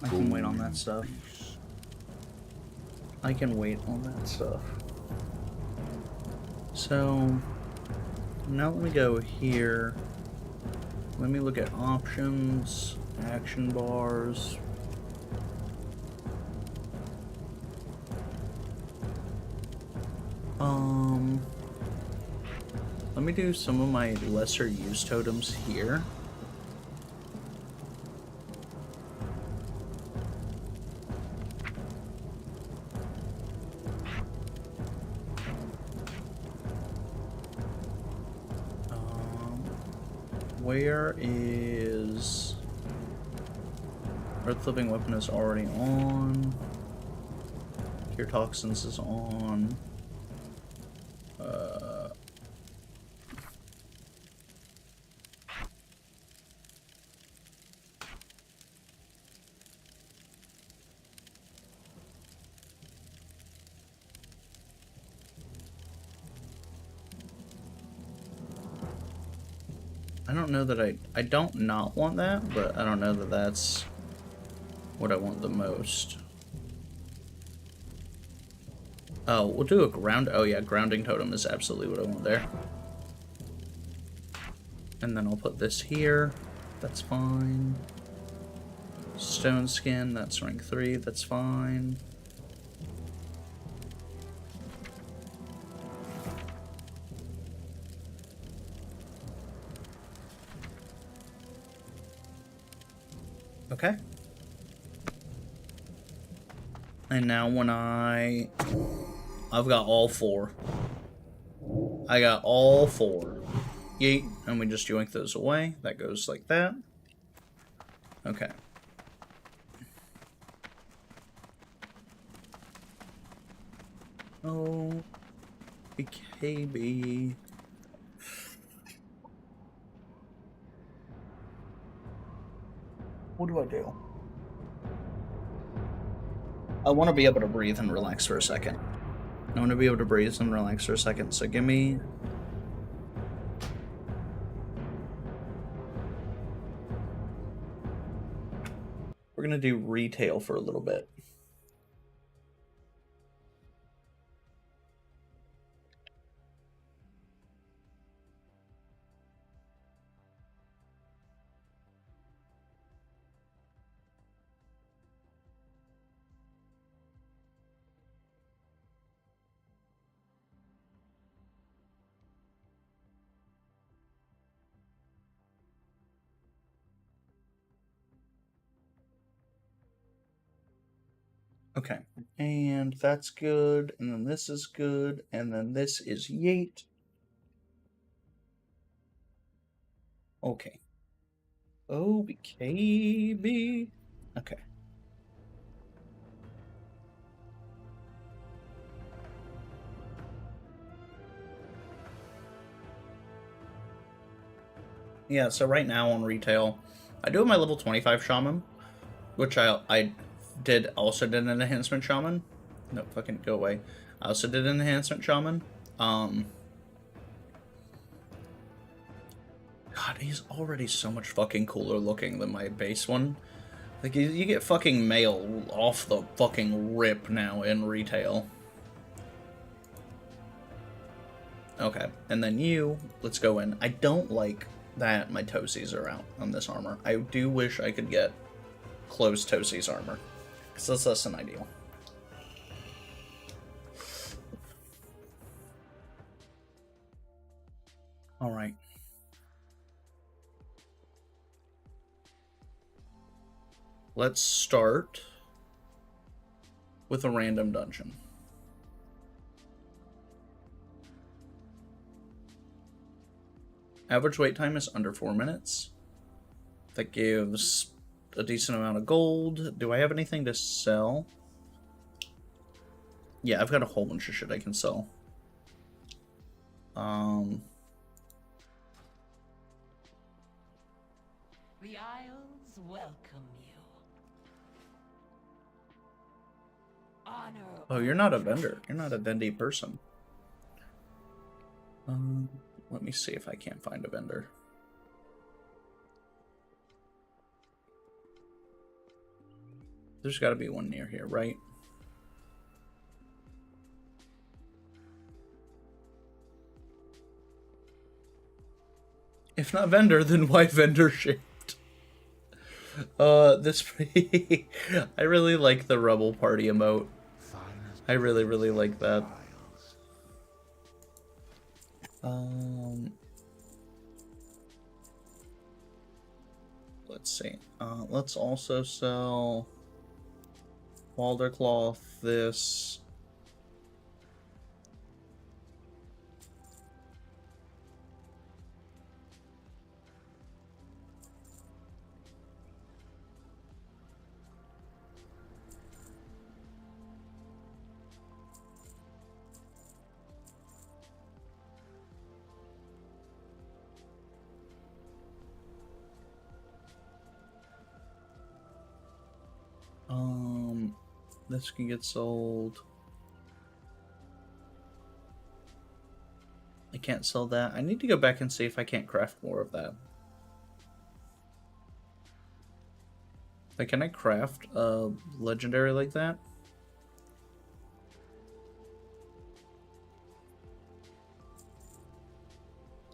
A: I can wait on that stuff. I can wait on that stuff. So, now let me go here. Let me look at options, action bars. Let me do some of my lesser used totems here. Where is... Earth Flipping Weapon is already on. Cure Toxins is on. I don't know that I don't not want that, but I don't know that that's what I want the most. Oh, we'll do a ground. Oh yeah, grounding totem is absolutely what I want there. And then I'll put this here. That's fine. Stone skin, that's rank 3, that's fine. Okay. And now when I've got all 4. I got all 4. Yeet, and we just yoink those away. That goes like that. Okay. Oh, BKB. What do I do? I want to be able to breathe and relax for a second. I want to be able to breathe and relax for a second. So give me... We're going to do retail for a little bit. Okay, and that's good, and then this is good, and then this is yeet. Okay. Oh, BKB. Okay. Yeah, so right now on retail, I do have my level 25 shaman, which I also did an enhancement shaman. No, fucking go away. I also did an enhancement shaman. God, he's already so much fucking cooler looking than my base one. Like, you get fucking mail off the fucking rip now in retail. Okay, and then let's go in. I don't like that my toesies are out on this armor. I do wish I could get closed toesies armor, because that's less than ideal. Alright. Let's start with a random dungeon. Average wait time is under 4 minutes. That gives a decent amount of gold. Do I have anything to sell? Yeah, I've got a whole bunch of shit I can sell.
J: The Isles welcome you. Honor.
A: Oh, you're not a vendor. You're not a vendy person. Let me see if I can't find a vendor. There's got to be one near here, right? If not vendor, then why vendor shaped? This I really like the Rebel Party emote. I really, really like that. Let's see. Let's also sell Walder Cloth, this. This can get sold. I can't sell that. I need to go back and see if I can't craft more of that. Like, can I craft a legendary like that?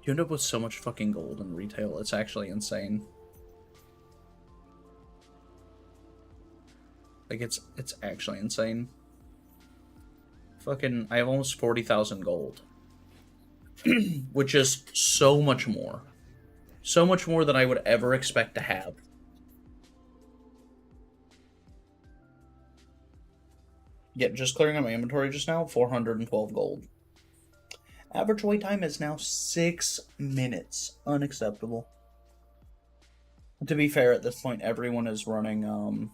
A: You end up with so much fucking gold in retail. It's actually insane. Like, it's actually insane. Fucking, I have almost 40,000 gold. Which is so much more. So much more than I would ever expect to have. Yeah, just clearing out my inventory just now, 412 gold. Average wait time is now 6 minutes. Unacceptable. To be fair, at this point, everyone is running,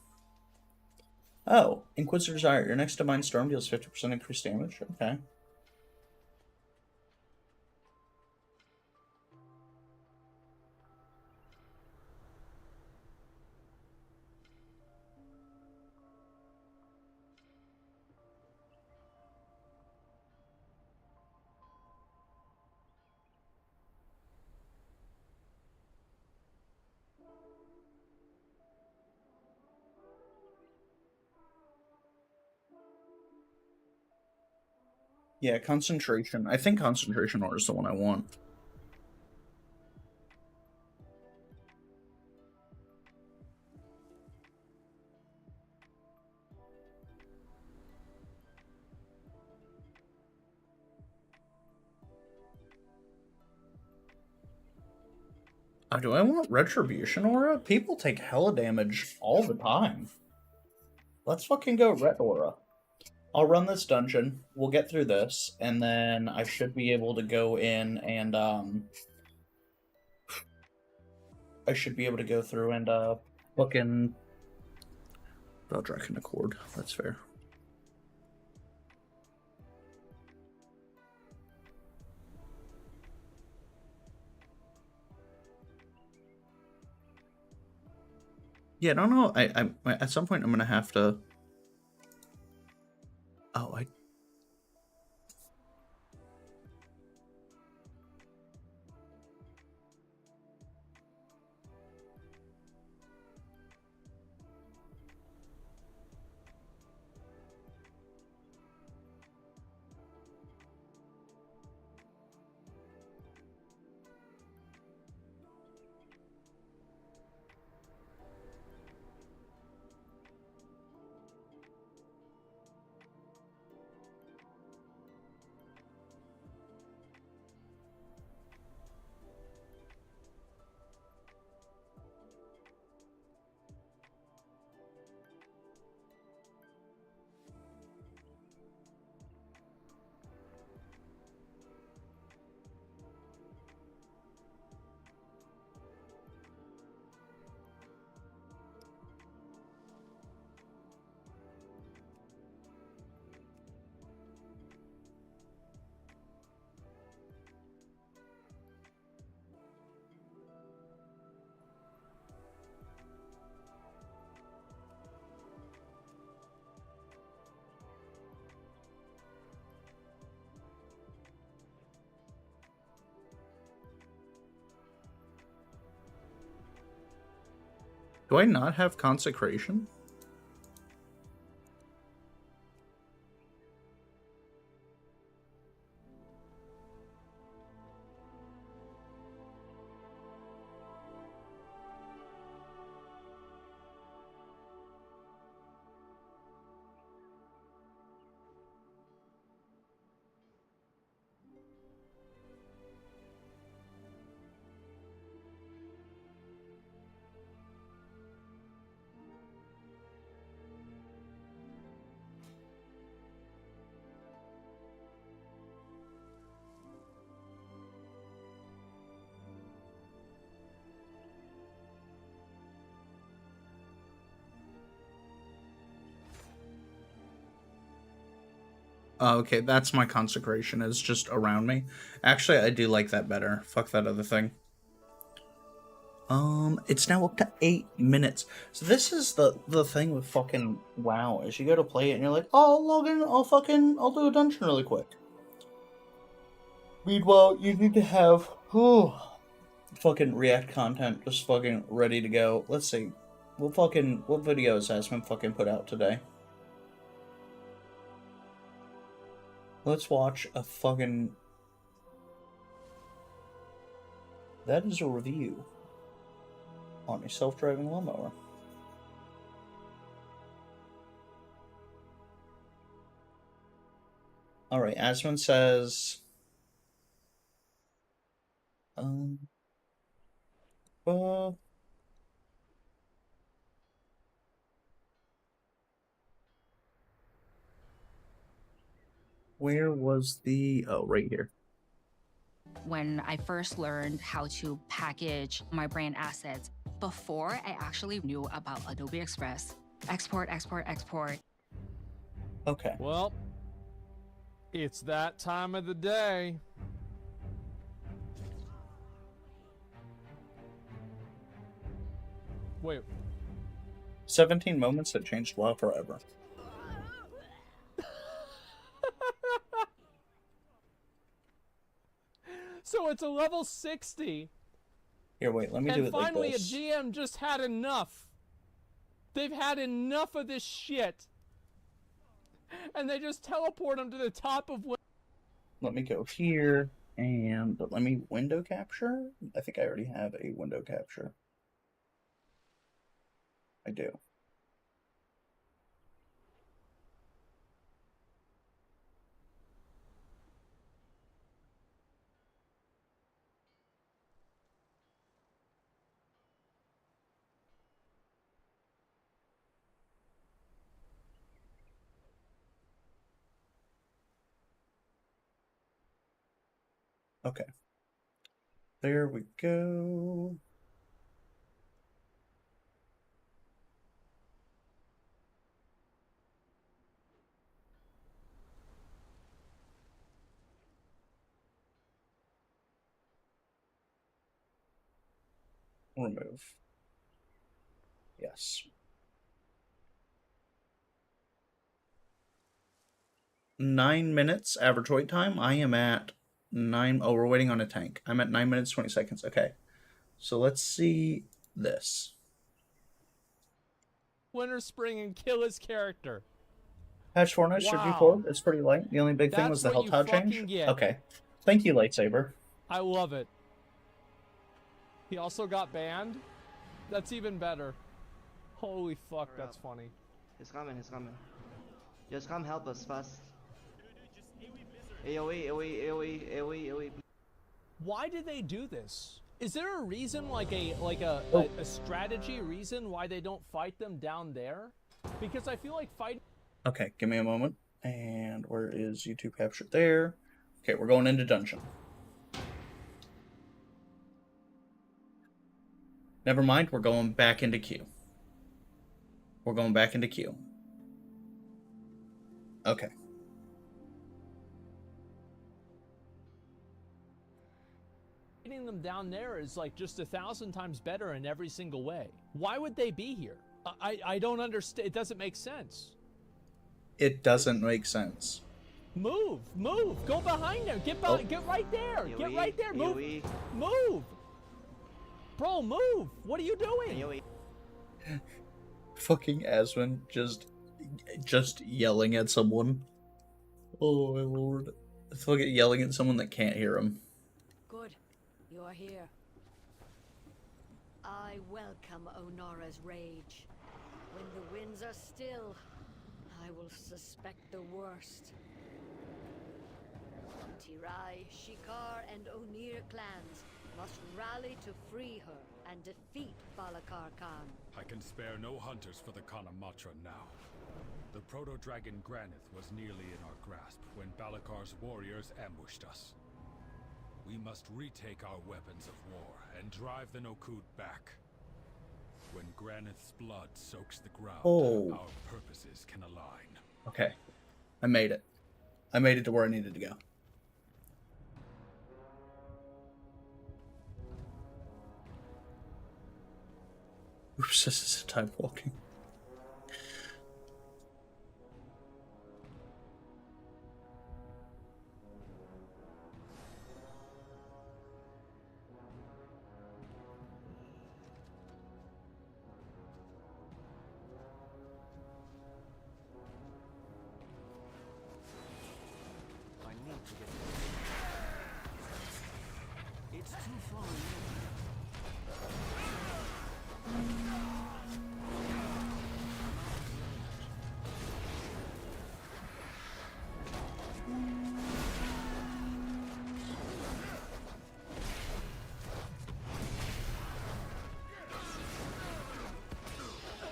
A: Oh, Inquisitor's Ire. Your next Divine Storm deals 50% increased damage. Okay. Yeah, concentration. I think concentration ore is the one I want. Do I want Retribution Aura? People take hella damage all the time. Let's fucking go Ret Aura. I'll run this dungeon, we'll get through this, and then I should be able to go in and, I should be able to go through and, fucking... Veldrak Accord, that's fair. Yeah, I don't know, I at some point I'm gonna have to... Oh, Do I not have consecration? Okay, that's my consecration. It's just around me. Actually, I do like that better. Fuck that other thing. It's now up to 8 minutes. So this is the thing with fucking WoW, is you go to play it and you're like, oh, I'll log in, I'll do a dungeon really quick. Meanwhile, you need to have, fucking React content just fucking ready to go. Let's see. What videos has been fucking put out today? Let's watch a fucking... That is a review on a self-driving lawnmower. Alright, Asmund says... Where was the... Oh, right here.
E: When I first learned how to package my brand assets, before I actually knew about Adobe Express, export.
A: Okay.
B: Well, it's that time of the day. Wait.
A: 17 moments that changed WoW forever.
B: So it's a level 60.
A: Here, wait, let me do it like
B: finally
A: this.
B: a GM just had enough. They've had enough of this shit. And they just teleport them to the top of...
A: Let me go here, and let me window capture. I think I already have a window capture. I do. Okay. There we go. Remove. Yes. 9 minutes average wait time. I am at 9. Oh, we're waiting on a tank. I'm at 9 minutes 20 seconds. Okay. So let's see this.
B: Winter, spring, and kill his character.
A: Patch 4 nights should be forward. It's pretty light. The only big thing was the health tile change.
B: Get.
A: Okay. Thank you, lightsaber.
B: I love it. He also got banned. That's even better. Holy fuck, that's funny.
V: He's coming. Just come help us fast. AoE.
B: Why did they do this? Is there a reason, like a strategy reason why they don't fight them down there? Because I feel like fighting...
A: Okay, give me a moment. And where is YouTube capture? There. Okay, we're going into dungeon. Never mind, we're going back into queue. Okay.
B: Fighting them down there is like just 1,000 times better in every single way. Why would they be here? I don't understand. It doesn't make sense.
A: It doesn't make sense.
B: Move! Go behind them! Get right there! Get right there! Move! Bro, move! What are you doing?
A: Fucking Asmund just yelling at someone. Oh my lord. Fucking yelling at someone that can't hear him.
L: Good. You are here. I welcome Onara's rage. When the winds are still, I will suspect the worst. Tirai, Shikar, and Onir clans must rally to free her and defeat Balakar Khan.
K: I can spare no hunters for the Kanamatra now. The proto-dragon Granith was nearly in our grasp when Balakar's warriors ambushed us. We must retake our weapons of war and drive the Nokud back. When Granith's blood soaks the ground, our purposes can align.
A: Okay. I made it. I made it to where I needed to go. Oops, this is time walking.
J: I need to get It's too far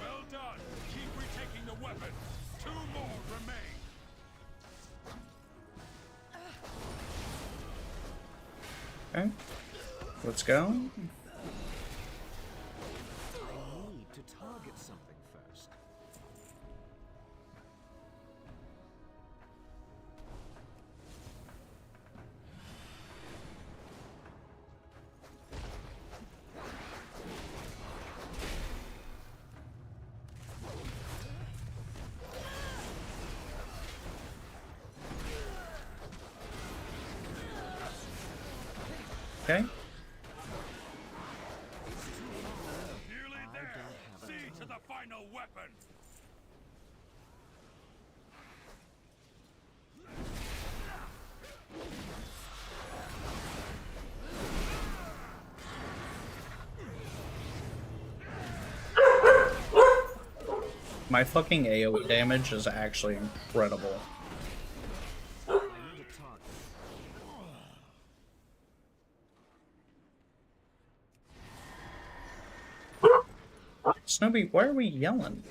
K: Well done! Keep retaking the weapon! 2 more remain!
A: Okay. Let's go.
J: I need to target something first.
A: Okay.
K: Nearly there! See to the final weapon!
A: My fucking AoE damage is actually incredible.
J: I need a target.
A: Snowbee, why are we yelling?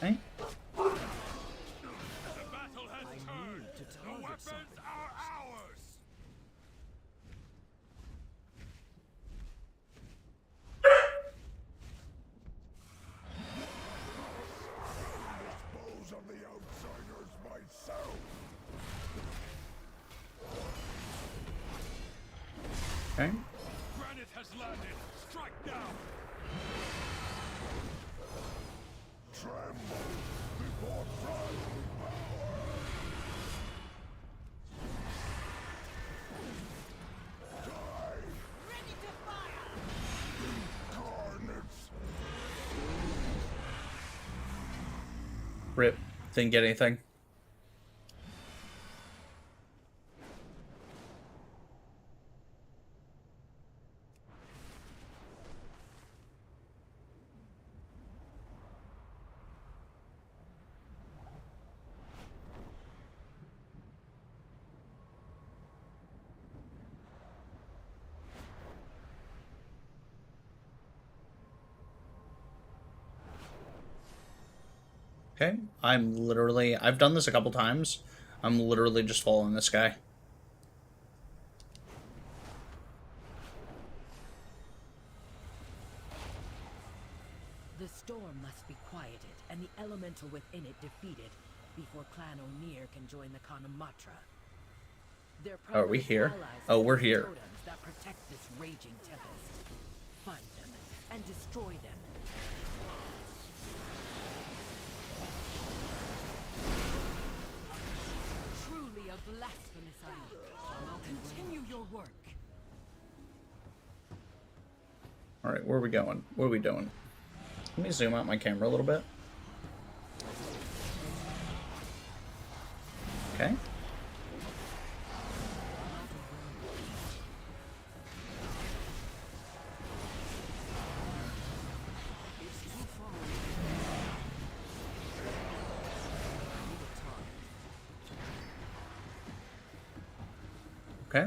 A: Okay.
K: The battle has turned! The weapons are ours!
C: Dispose of the outsiders myself.
A: Okay.
K: Granite has landed! Strike now!
C: Tremble before tribal power. Die.
J: Ready to fire!
C: Incarnates.
A: Rip. Didn't get anything. Okay, I've done this a couple times. I'm literally just following this guy.
O: The storm must be quieted, and the elemental within it defeated, before Clan O'Neill can join the Kanamatra. Their
A: Oh, are we
O: primary
A: here?
O: allies
A: Oh,
O: are
A: we're
O: the
A: here.
O: totems that protect this raging tempest. Find them and destroy them. your work.
A: All right, where are we going? What are we doing? Let me zoom out my camera a little bit. Okay. Okay.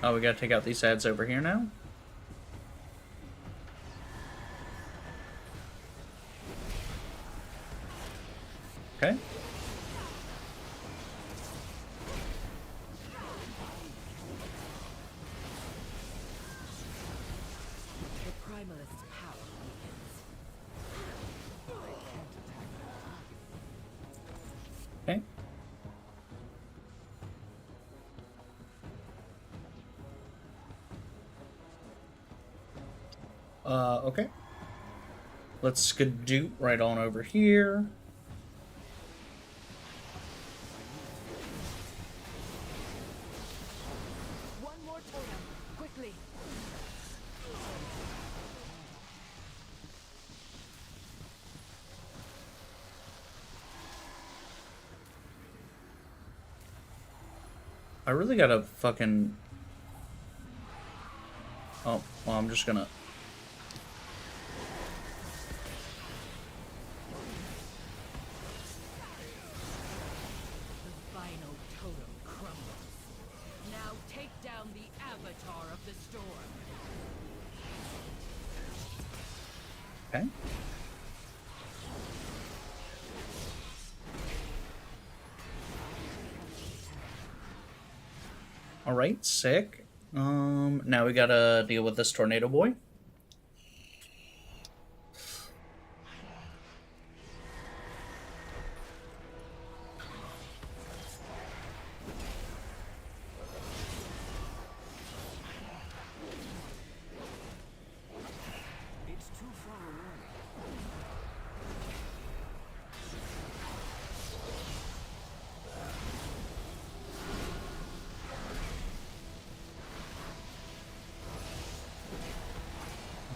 A: Oh, we gotta take out these ads over here now? Okay.
O: The primalist's power weakens.
A: Okay. Okay. Let's skadoot right on over here.
O: One more totem, quickly.
A: I really gotta fucking... Oh, well, I'm just gonna...
O: The final totem crumbles. Now take down the avatar of the storm.
A: Okay. Alright, sick. Now we gotta deal with this tornado boy.
J: It's too far away.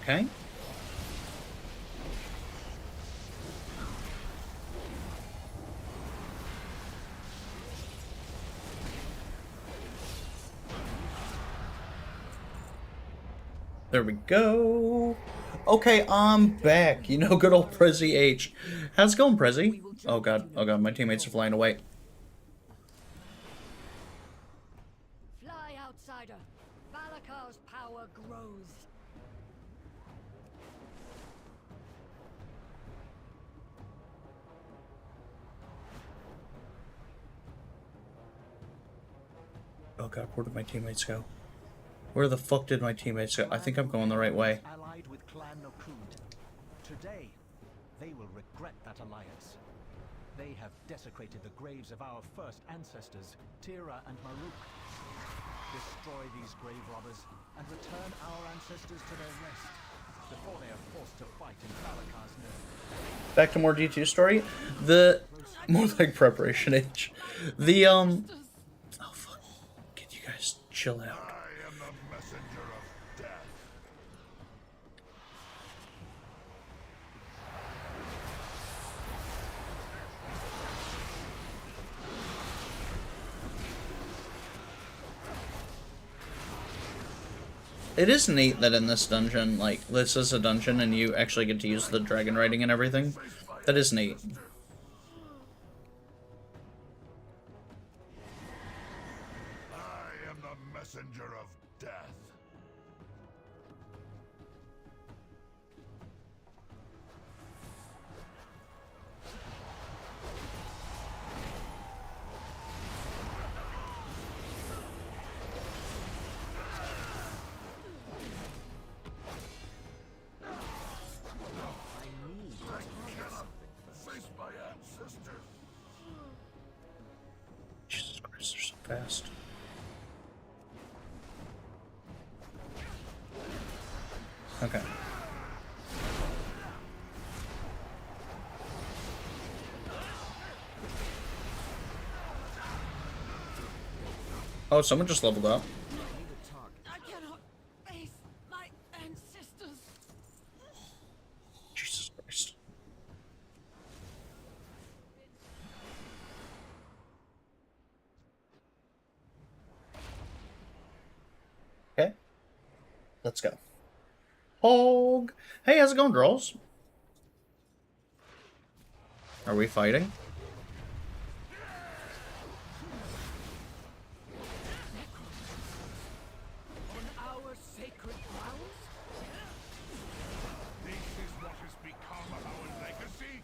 A: Okay. There we go. Okay, I'm back. You know, good old Prezi H. How's it going, Prezi? Oh god, my teammates are flying away.
O: Fly, outsider. Valakar's power grows.
A: Oh god, where did my teammates go? Where the fuck did my teammates go? I think I'm going the right way.
J: Allied with Clan Nokud. Today, they will regret that alliance. They have desecrated the graves of our first ancestors, Tira and Maruk. Destroy these grave robbers and return our ancestors to their rest before they are forced to fight in Valakar's name.
A: Back to more D2 story. The more like preparation H. The oh fuck. Can you guys chill out?
C: I am the messenger of death.
A: It is neat that in this dungeon, like, this is a dungeon and you actually get to use the dragon writing and everything. That is neat.
C: I am the messenger of death. Face my ancestors.
A: Jesus Christ, they're so fast. Okay. Oh, someone just leveled up.
O: I cannot face my ancestors.
A: Jesus Christ. Okay. Let's go. Hog. Hey, how's it going, Draws? Are we fighting?
J: On our sacred grounds?
K: This is what has become of our legacy?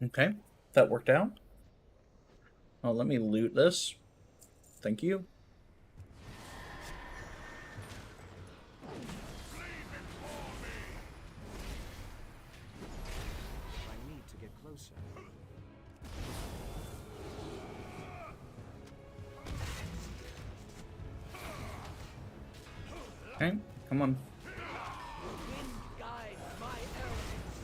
A: Okay, that worked out. Oh, let me loot this. Thank you.
J: I need to get closer.
A: Okay, come on.
J: Wind guides my elves.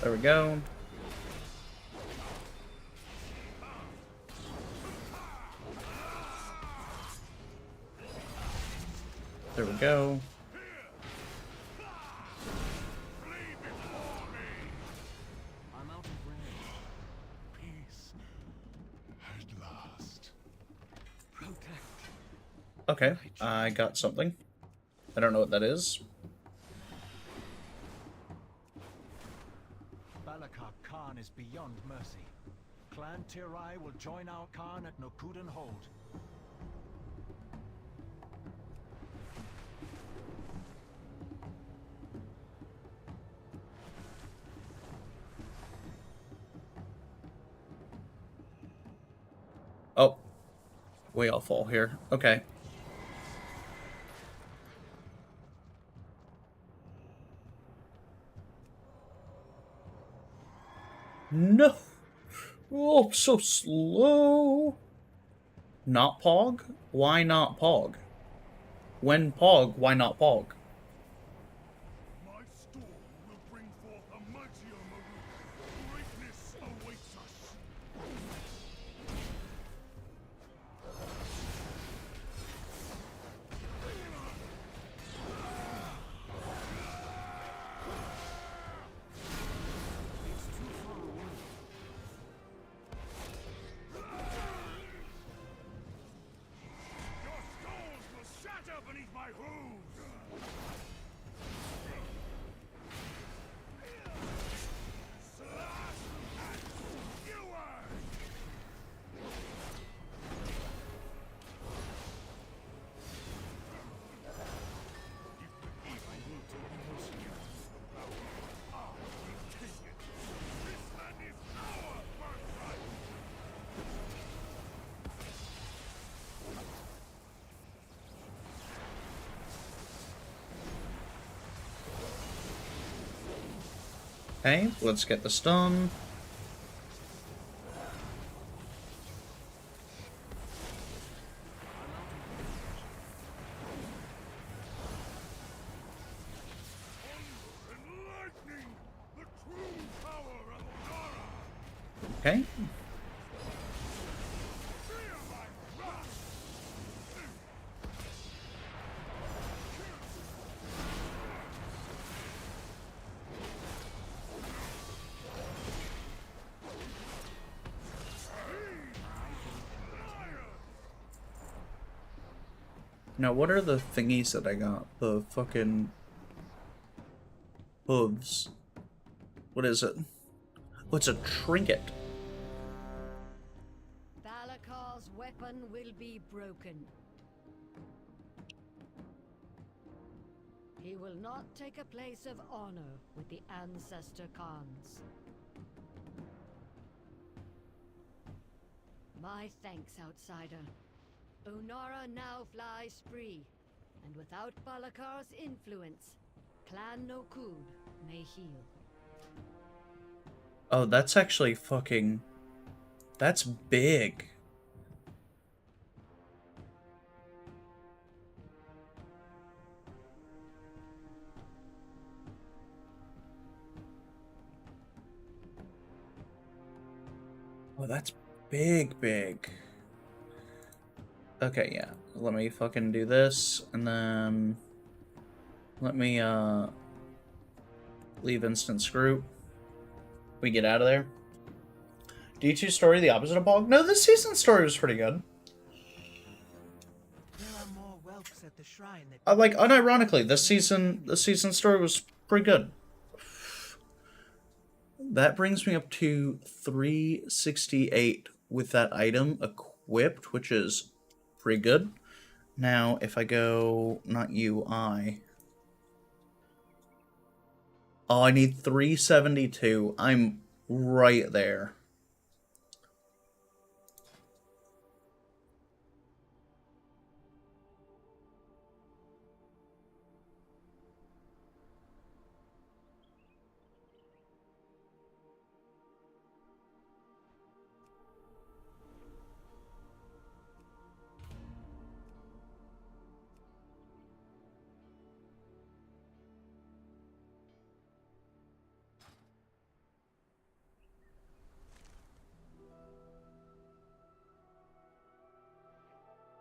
A: There we go. There we go.
J: I'm out of range.
K: Peace. At last.
J: Protect.
A: Okay, I got something. I don't know what that is.
J: Balakar Khan is beyond mercy. Clan Tirai will join our Khan at Nokudan Hold.
A: Oh, we all fall here. Okay. No. Oh, I'm so slow. Not Pog? Why not Pog? When Pog, why not Pog?
K: My storm will bring forth a mightier Maruk. Greatness awaits us. Your skulls will shatter beneath my hooves! Slash and skewer! If I need to push you, I will take it. This land is our birthright!
A: Okay, let's get this done.
K: Enlightening the true power of Odara!
A: Okay.
K: Fear my wrath!
A: Now, what are the thingies that I got? The fucking hooves. What is it? Oh, it's a trinket.
O: Balakar's weapon will be broken. He will not take a place of honor with the ancestor Khans. My thanks, outsider. Unara now flies free, and without Balakar's influence, Clan Nokud may heal.
A: Oh, that's actually fucking... That's big. Oh, that's big, big. Okay, yeah. Let me fucking do this, and then... Let me, leave instant screw. We get out of there. D2 story the opposite of Bog? No, this season's story was pretty good.
J: There are more whelps at the shrine that
A: Like, unironically, this season story was pretty good. That brings me up to 368 with that item equipped, which is pretty good. Now, if I go, not UI. Oh, I need 372. I'm right there.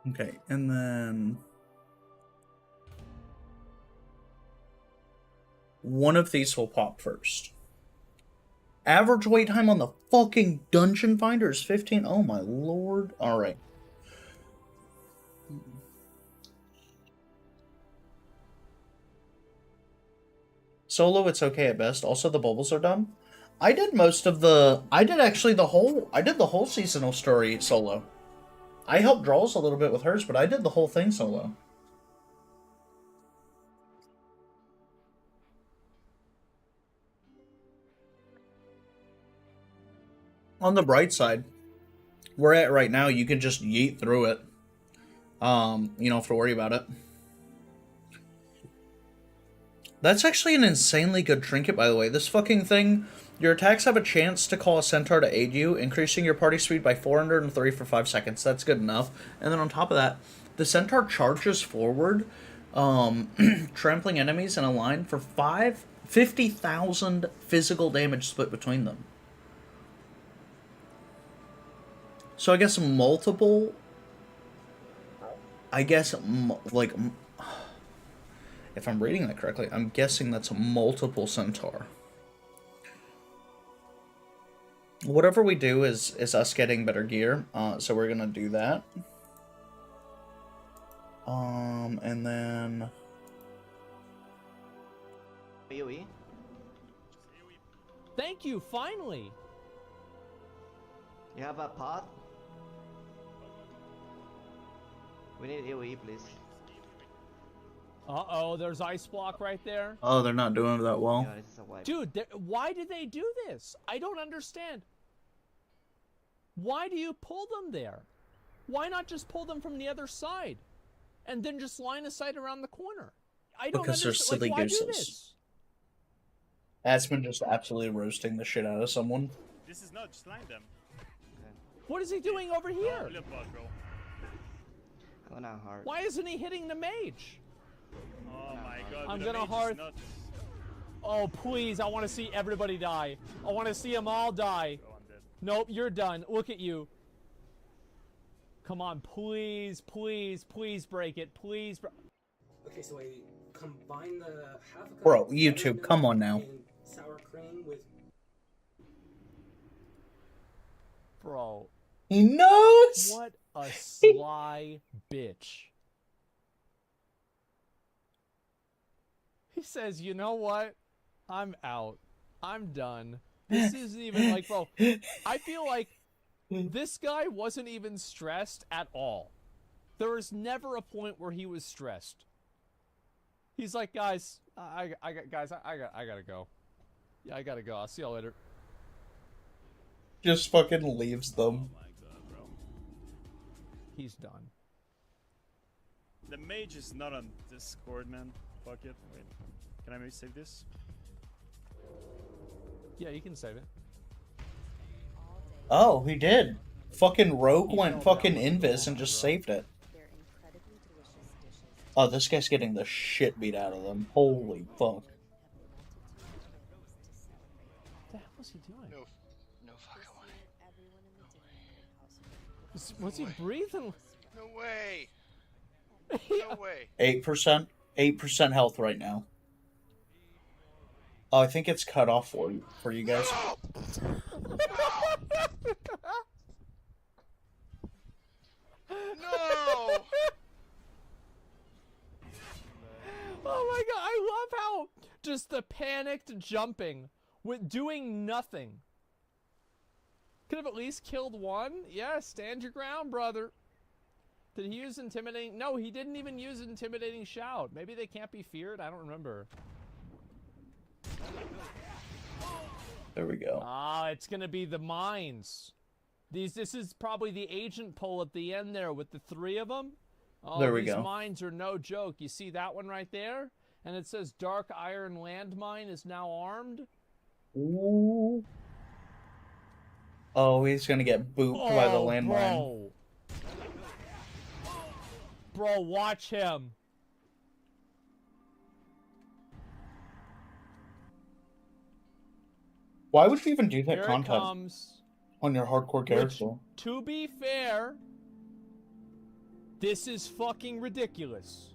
A: Okay, and then one of these will pop first. Average wait time on the fucking dungeon finder is 15. Oh my lord. Alright. Solo, it's okay at best. Also, the bubbles are dumb. I did most of the... I did the whole seasonal story solo. I helped Draws a little bit with hers, but I did the whole thing solo. On the bright side, we're at right now, you can just yeet through it. You don't have to worry about it. That's actually an insanely good trinket, by the way. This fucking thing, your attacks have a chance to call a centaur to aid you, increasing your party speed by 403 for 5 seconds. That's good enough. And then on top of that, the centaur charges forward, trampling enemies in a line for 50,000 physical damage split between them. So I guess multiple... like... If I'm reading that correctly, I'm guessing that's a multiple centaur. Whatever we do is us getting better gear, so we're gonna do that. And then...
V: AoE?
B: Thank you, finally!
V: You have a path? We need AoE, please.
B: Uh-oh, there's ice block right there.
A: Oh, they're not doing it that well.
V: Yeah, this is a wipe.
B: Dude, why did they do this? I don't understand. Why do you pull them there? Why not just pull them from the other side? And then just line of sight around the corner? I don't
A: Because they're
B: understand.
A: silly
B: Like, why do
A: gooses.
B: this?
A: Aspen just absolutely roasting the shit out of someone.
I: This is not just line them.
B: What is he doing over here?
V: I'm gonna heart.
B: Why isn't he hitting the mage?
I: Oh my god.
B: I'm
I: the
B: gonna
I: mage is
B: hearth.
I: not-
B: Oh, please, I want to see everybody die. I want to see them all die.
I: Oh, I'm dead.
B: Nope, you're done. Look at you. Come on, please, please, please break it. Please.
M: Okay, so I combine the half a cup
A: Bro,
M: of
A: YouTube,
M: buttermilk
A: come on now.
M: and sour cream with
B: Bro.
A: He knows!
B: What a sly bitch. He says, you know what? I'm out. I'm done. This isn't even like, bro, I feel like this guy wasn't even stressed at all. There was never a point where he was stressed. He's like, guys, I gotta go. Yeah, I gotta go. I'll see y'all later.
A: Just fucking leaves them.
B: He's done.
I: The mage is not on Discord, man. Fuck it. Wait. Can I maybe save this?
B: Yeah, you can save it.
A: Oh, he did. Fucking Rogue went fucking invis and just saved it. Oh, this guy's getting the shit beat out of them. Holy fuck.
B: What the hell was he doing?
H: No fucking way.
B: Was he breathing?
H: No way. No way.
A: 8%? 8% health right now. Oh, I think it's cut off for you guys.
H: No!
B: Oh my god, I love how just the panicked jumping with doing nothing. Could have at least killed one. Yeah, stand your ground, brother. Did he use intimidating? No, he didn't even use intimidating shout. Maybe they can't be feared. I don't remember.
A: There we go.
B: Ah, it's gonna be the mines. This is probably the agent pull at the end there with the 3 of them. Oh,
A: there we
B: these
A: go.
B: mines are no joke. You see that one right there? And it says Dark Iron Landmine is now armed.
A: Ooh. Oh, he's gonna get booped by the landmine.
B: Bro, watch him.
A: Why would you even do that
B: Here
A: content
B: it comes.
A: on your hardcore character?
B: Which, to be fair, this is fucking ridiculous.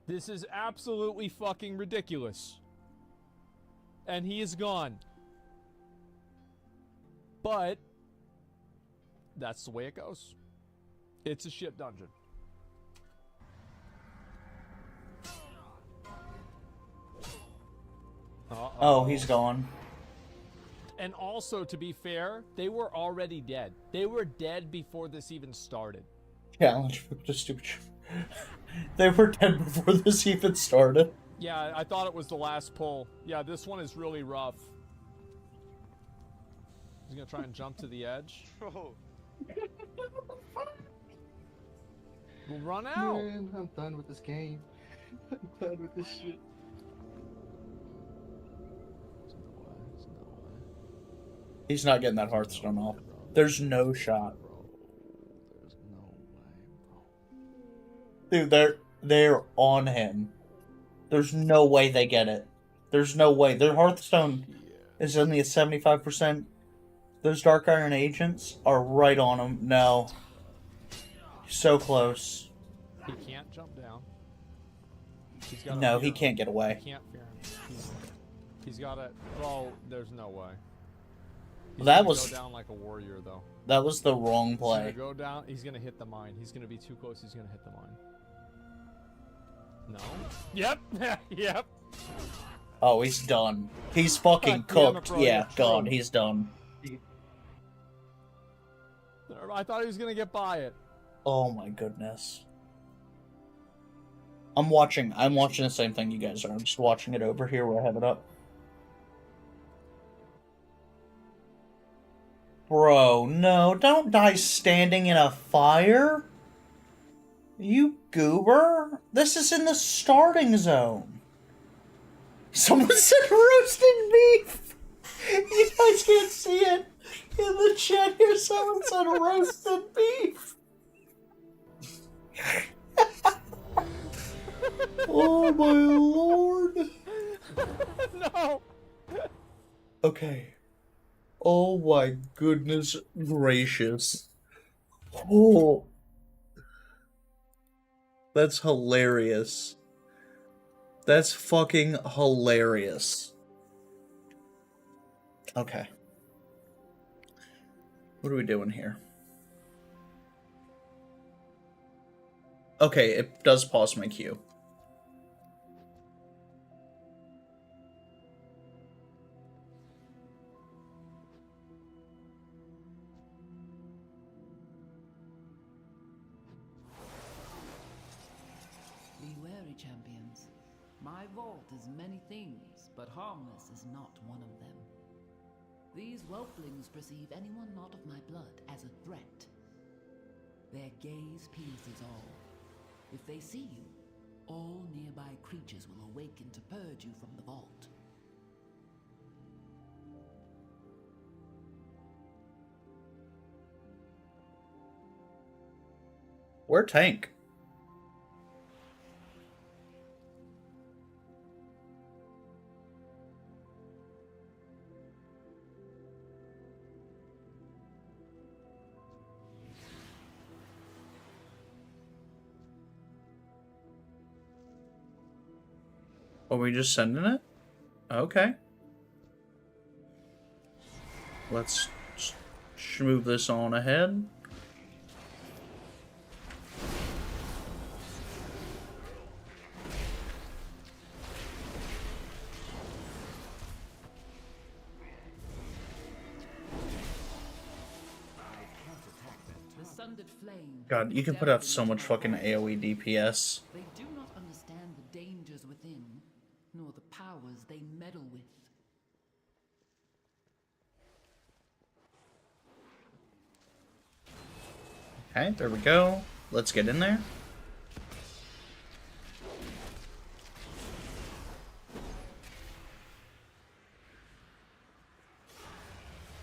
B: This is absolutely fucking ridiculous. And he is gone. But that's the way it goes. It's a shit dungeon.
A: Oh, he's gone.
B: And also, to be fair, they were already dead. They were dead before this even started.
A: Challenge for the stupid. They were dead before this even started.
B: Yeah, I thought it was the last pull. Yeah, this one is really rough. He's gonna try and jump to the edge.
H: Oh.
B: We'll run out.
N: Man, I'm done with this game. I'm done with this shit.
A: He's not getting that Hearthstone off. There's no shot. Dude, they're on him. There's no way they get it. There's no way. Their Hearthstone is only at 75%. Those Dark Iron agents are right on him. No. So close.
B: He can't jump down. He's gotta
A: No,
B: fear
A: he
B: him.
A: can't get away.
B: He can't fear him. He's got to. Well, there's no way. He's
A: That
B: gonna
A: was
B: go down like a warrior, though.
A: That was the wrong
B: He's
A: play.
B: gonna go down. He's gonna hit the mine. He's gonna be too close. He's gonna hit the mine. No. Yep. Yep.
A: Oh, he's done. He's fucking
B: God damn it,
A: cooked.
B: bro,
A: Yeah,
B: you're
A: gone.
B: true.
A: He's done.
B: I thought he was gonna get by it.
A: Oh my goodness. I'm watching the same thing you guys are. I'm just watching it over here where I have it up. Bro, no, don't die standing in a fire. You goober. This is in the starting zone. Someone said roasted beef. You guys can't see it. In the chat here, someone said roasted beef. Oh my lord.
B: No.
A: Okay. Oh my goodness gracious. Oh. That's hilarious. That's fucking hilarious. Okay. What are we doing here? Okay, it does pause my queue.
W: Be wary, champions. My vault is many things, but harmless is not one of them. These whelplings perceive anyone not of my blood as a threat. Their gaze pierces all. If they see you, all nearby creatures will awaken to purge you from the vault.
A: We're tank. Are we just sending it? Okay. Let's move this on ahead. God, you can put out so much fucking AoE DPS.
W: They do not understand the dangers within, nor the powers they meddle with.
A: Okay, there we go. Let's get in there.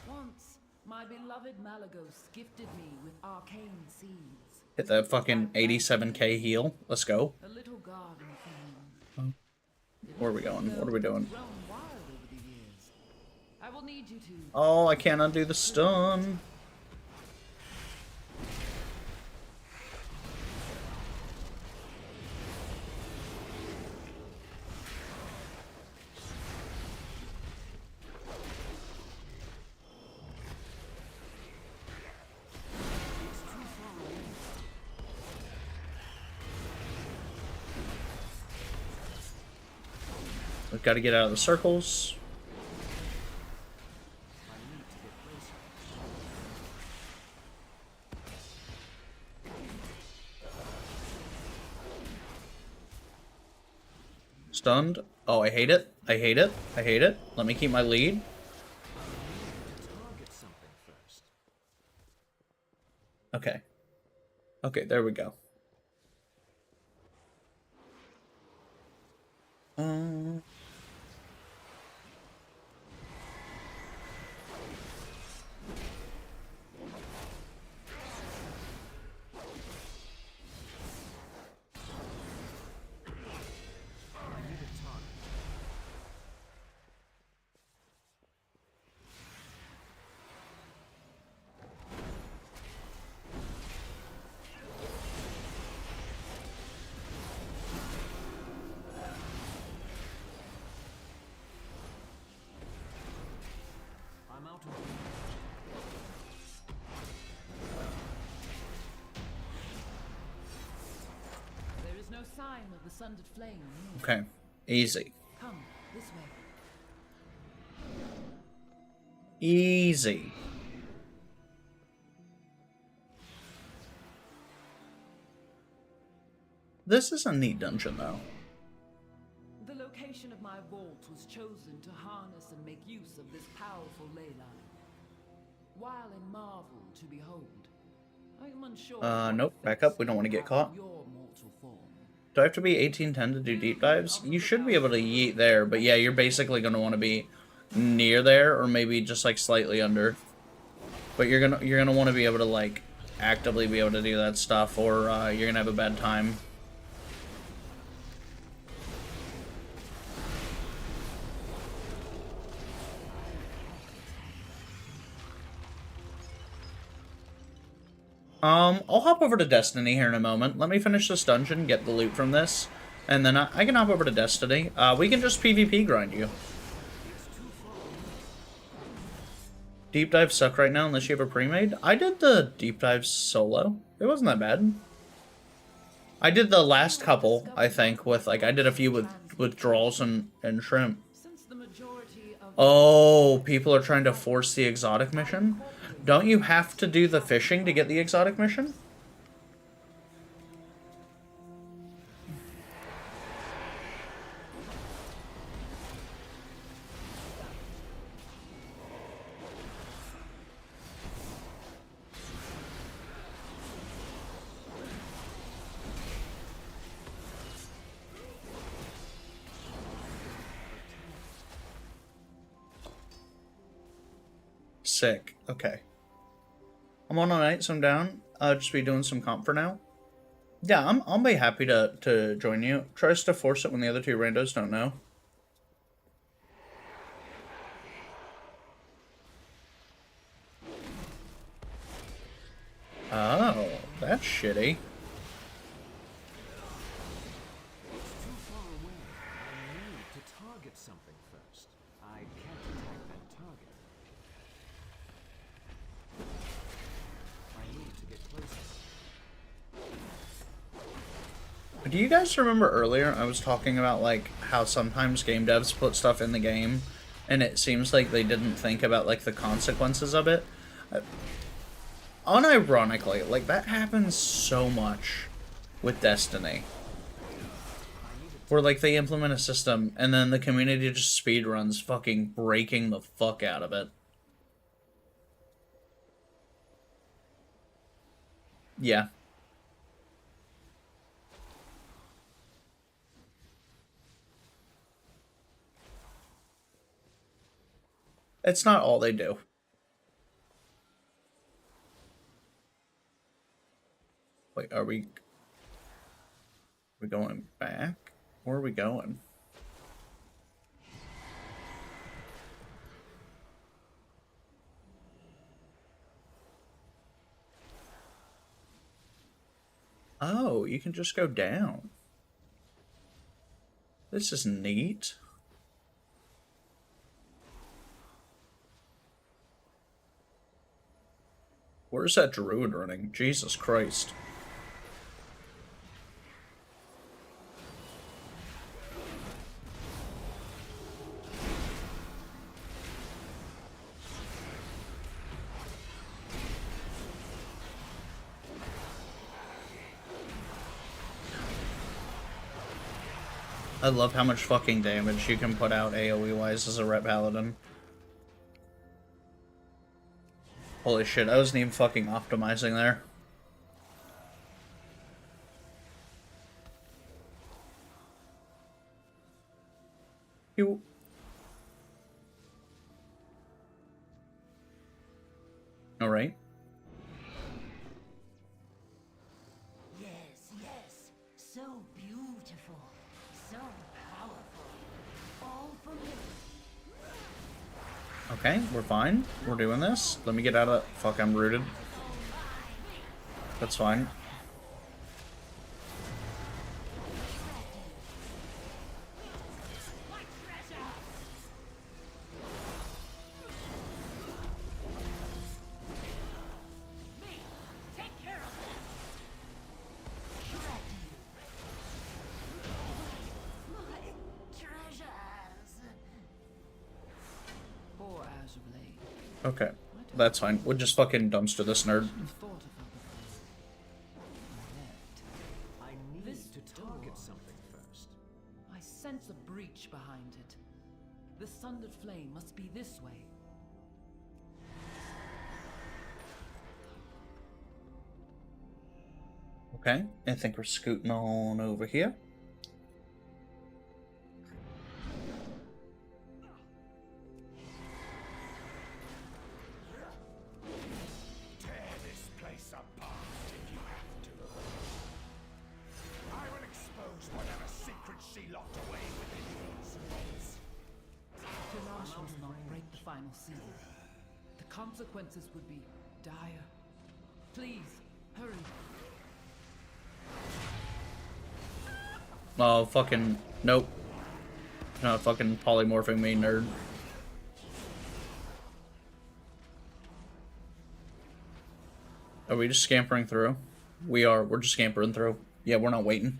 W: Once, my beloved Malagos gifted me with arcane seeds.
A: Hit that fucking 87k heal. Let's go.
W: A little garden thing.
A: Where are we going? What are we doing?
W: Grown wild over the years. I will need you to.
A: Oh, I can't undo the stun. We've got to get out of the circles. Stunned. Oh, I hate it. I hate it. I hate it. Let me keep my lead. Okay. Okay, there we go.
J: I'm out of.
W: There is no sign of the sundered flame.
A: Okay. Easy.
W: Come this way.
A: Easy. This is a neat dungeon, though.
W: The location of my vault was chosen to harness and make use of this powerful ley line. While in marvel to behold, I am unsure.
A: Nope. Back up. We don't want to get caught.
W: Your mortal form.
A: Do I have to be 1810 to do deep dives? You should be able to yeet there, but yeah, you're basically going to want to be near there, or maybe just like slightly under. But you're gonna want to be able to like actively be able to do that stuff, or you're gonna have a bad time. I'll hop over to Destiny here in a moment. Let me finish this dungeon, get the loot from this, and then I can hop over to Destiny. We can just PvP grind you. Deep dives suck right now unless you have a pre-made. I did the deep dives solo. It wasn't that bad. I did the last couple, I think, with like I did a few with withdrawals and shrimp. Oh, people are trying to force the exotic mission? Don't you have to do the fishing to get the exotic mission? Sick. Okay. I'm on all night, so I'm down. I'll just be doing some comp for now. Yeah, I'll be happy to join you. Tries to force it when the other two randos don't know. Oh, that's shitty.
J: Target something first. I can't attack that target. I need to get closer.
A: Do you guys remember earlier I was talking about like how sometimes game devs put stuff in the game and it seems like they didn't think about like the consequences of it? Unironically, like that happens so much with Destiny. Where like they implement a system and then the community just speedruns fucking breaking the fuck out of it. Yeah. It's not all they do. Wait, are we going back? Where are we going? Oh, you can just go down. This is neat. Where's that druid running? Jesus Christ. I love how much fucking damage you can put out AoE-wise as a Ret Paladin. Holy shit, I wasn't even fucking optimizing there. You... Alright.
W: Yes, yes. So beautiful. So powerful. All for me.
A: Okay, we're fine. We're doing this. Let me get out of... Fuck, I'm rooted. That's fine. Okay, that's fine. We'll just fucking dumpster this nerd.
J: I need to target something first.
W: I sense a breach behind it. The sundered flame must be this way.
A: Okay, I think we're scooting on over here.
W: The consequences would be dire. Please, hurry.
A: Oh, fucking... Nope. Not fucking polymorphing me, nerd. Are we just scampering through? We are. We're just scampering through. Yeah, we're not waiting.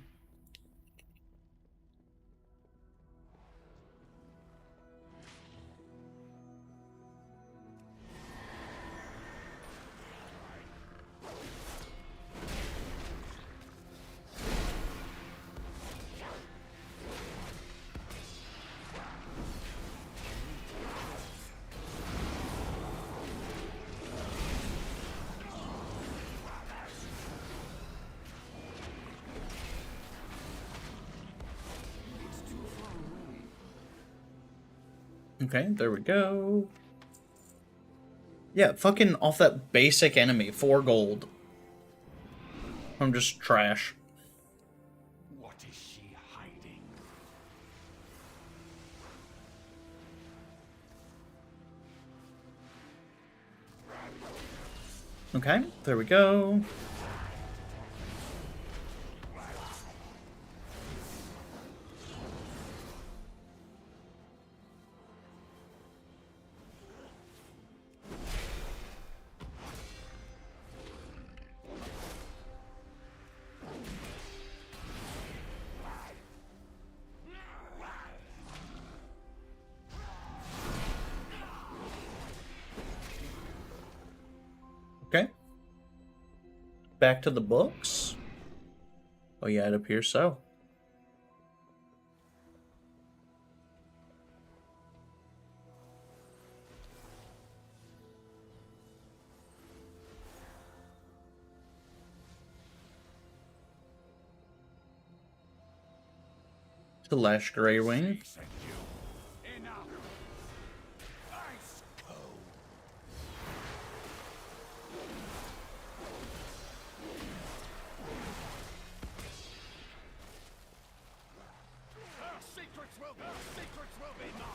A: Okay, there we go. Yeah, fucking off that basic enemy, 4 gold. I'm just trash.
K: What is she hiding?
A: Okay, there we go. Okay. Back to the books. Oh yeah, it appears so. To Lash Greywing.
K: Secrets will be mine.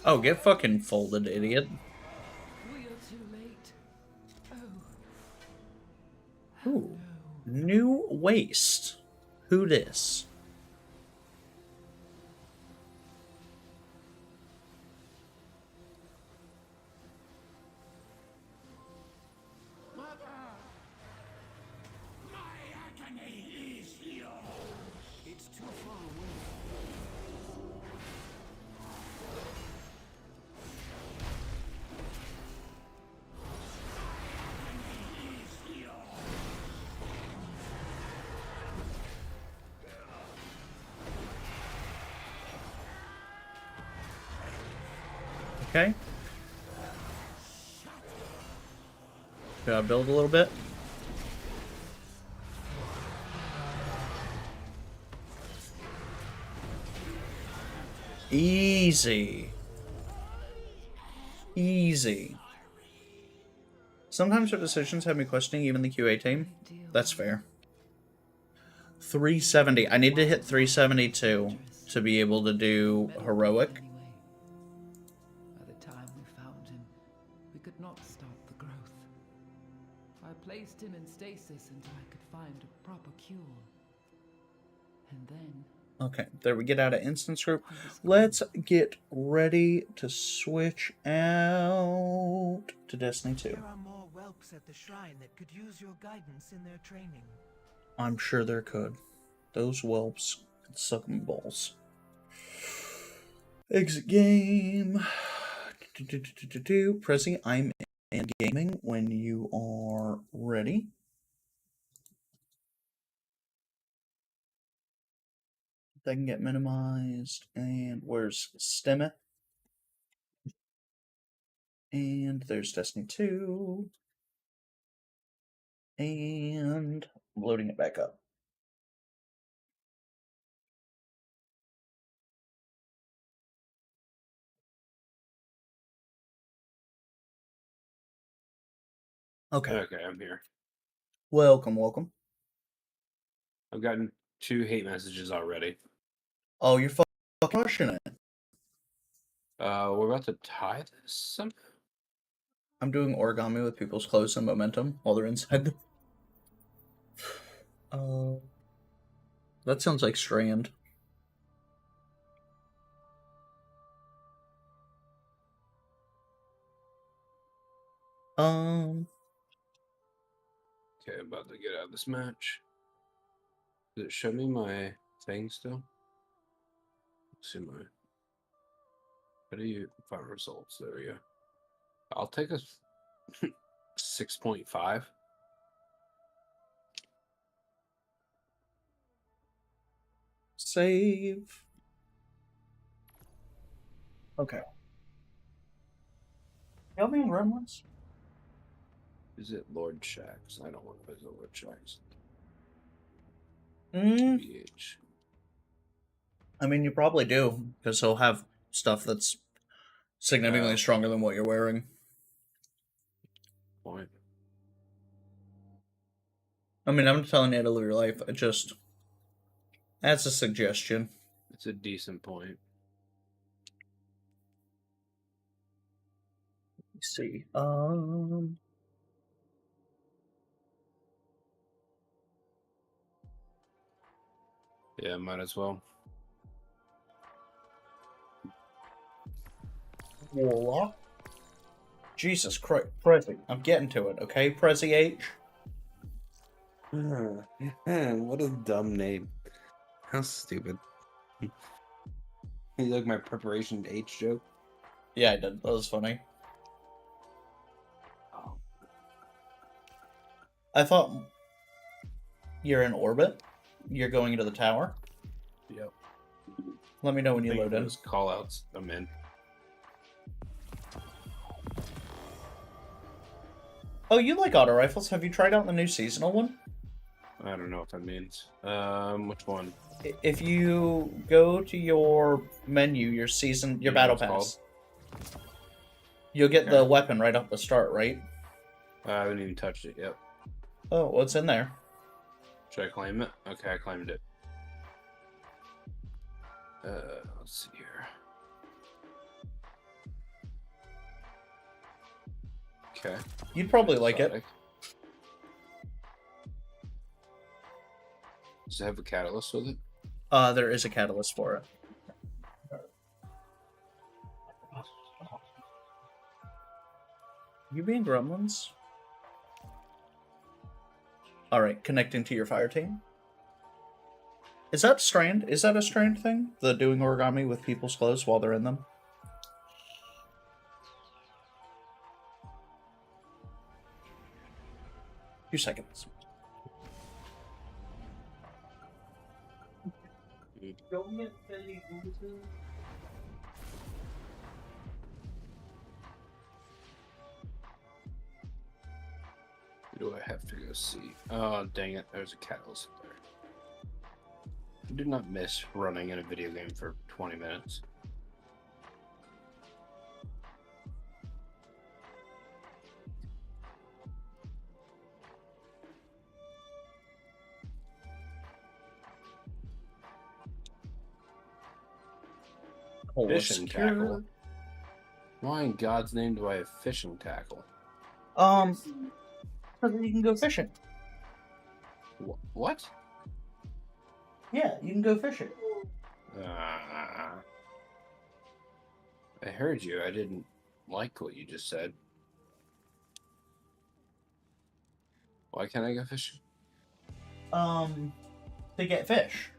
A: Oh, get fucking folded, idiot.
W: We are too late. Oh.
A: Ooh. New waste. Who dis?
J: It's too far away.
A: Okay. Should I build a little bit? Easy. Easy. Sometimes our decisions have me questioning even the QA team. That's fair. 370. I need to hit 372 to be able to do heroic.
W: By the time we found him, we could not stop the growth. I placed him in stasis until I could find a proper cure. And then...
A: Okay, there we get out of instance group. Let's get ready to switch out to Destiny 2.
G: There are more whelps at the shrine that could use your guidance in their training.
A: I'm sure there could. Those whelps could suck my balls. Exit game. Pressing I'm in gaming when you are ready. That can get minimized. And where's Stemmet? And there's Destiny 2. And I'm loading it back up. Okay.
P: Okay, I'm here.
A: Welcome, welcome.
P: I've gotten 2 hate messages already.
A: Oh, you're crushing it.
P: We're about to tie this somehow?
A: I'm doing origami with people's clothes and momentum while they're inside. That sounds like Strand.
P: Okay, I'm about to get out of this match. Does it show me my thing still? Let's see my... How do you find results? There we go. I'll take a 6.5.
A: Save. Okay. Y'all being gremlins?
P: Visit Lord Shax. I don't want to visit Lord Shax. BH.
A: I mean, you probably do, because he'll have stuff that's significantly stronger than what you're wearing.
P: Point.
A: I mean, I'm telling you to live your life. That's a suggestion.
P: It's a decent point.
A: Let's see.
P: Yeah, might as well.
A: Warlock. Jesus Christ, Prezi. I'm getting to it, okay? Prezi H.
P: What a dumb name. How stupid. You like my preparation H joke?
A: Yeah, I did. That was funny. I thought you're in orbit. You're going into the tower.
P: Yep.
A: Let me know when you load in.
P: Those callouts. I'm in.
A: Oh, you like auto rifles? Have you tried out the new seasonal one?
P: I don't know what that means. Which one?
A: If you go to your menu, your battle pass, you'll get the weapon right off the start, right?
P: I haven't even touched it yet.
A: Oh, what's in there?
P: Should I claim it? Okay, I claimed it. Let's see here. Okay.
A: You'd probably like it.
P: Does it have a catalyst with it?
A: There is a catalyst for it. You being gremlins? Alright, connecting to your fire team. Is that Strand? Is that a Strand thing? The doing origami with people's clothes while they're in them? Few seconds.
P: Who do I have to go see? Oh, dang it. There's a catalyst there. I did not miss running in a video game for 20 minutes. Fishing tackle? Why in God's name do I have fishing tackle?
A: So that you can go fishing.
P: What?
A: Yeah, you can go fishing.
P: I heard you. I didn't like what you just said. Why can't I go fishing?
A: To get fish.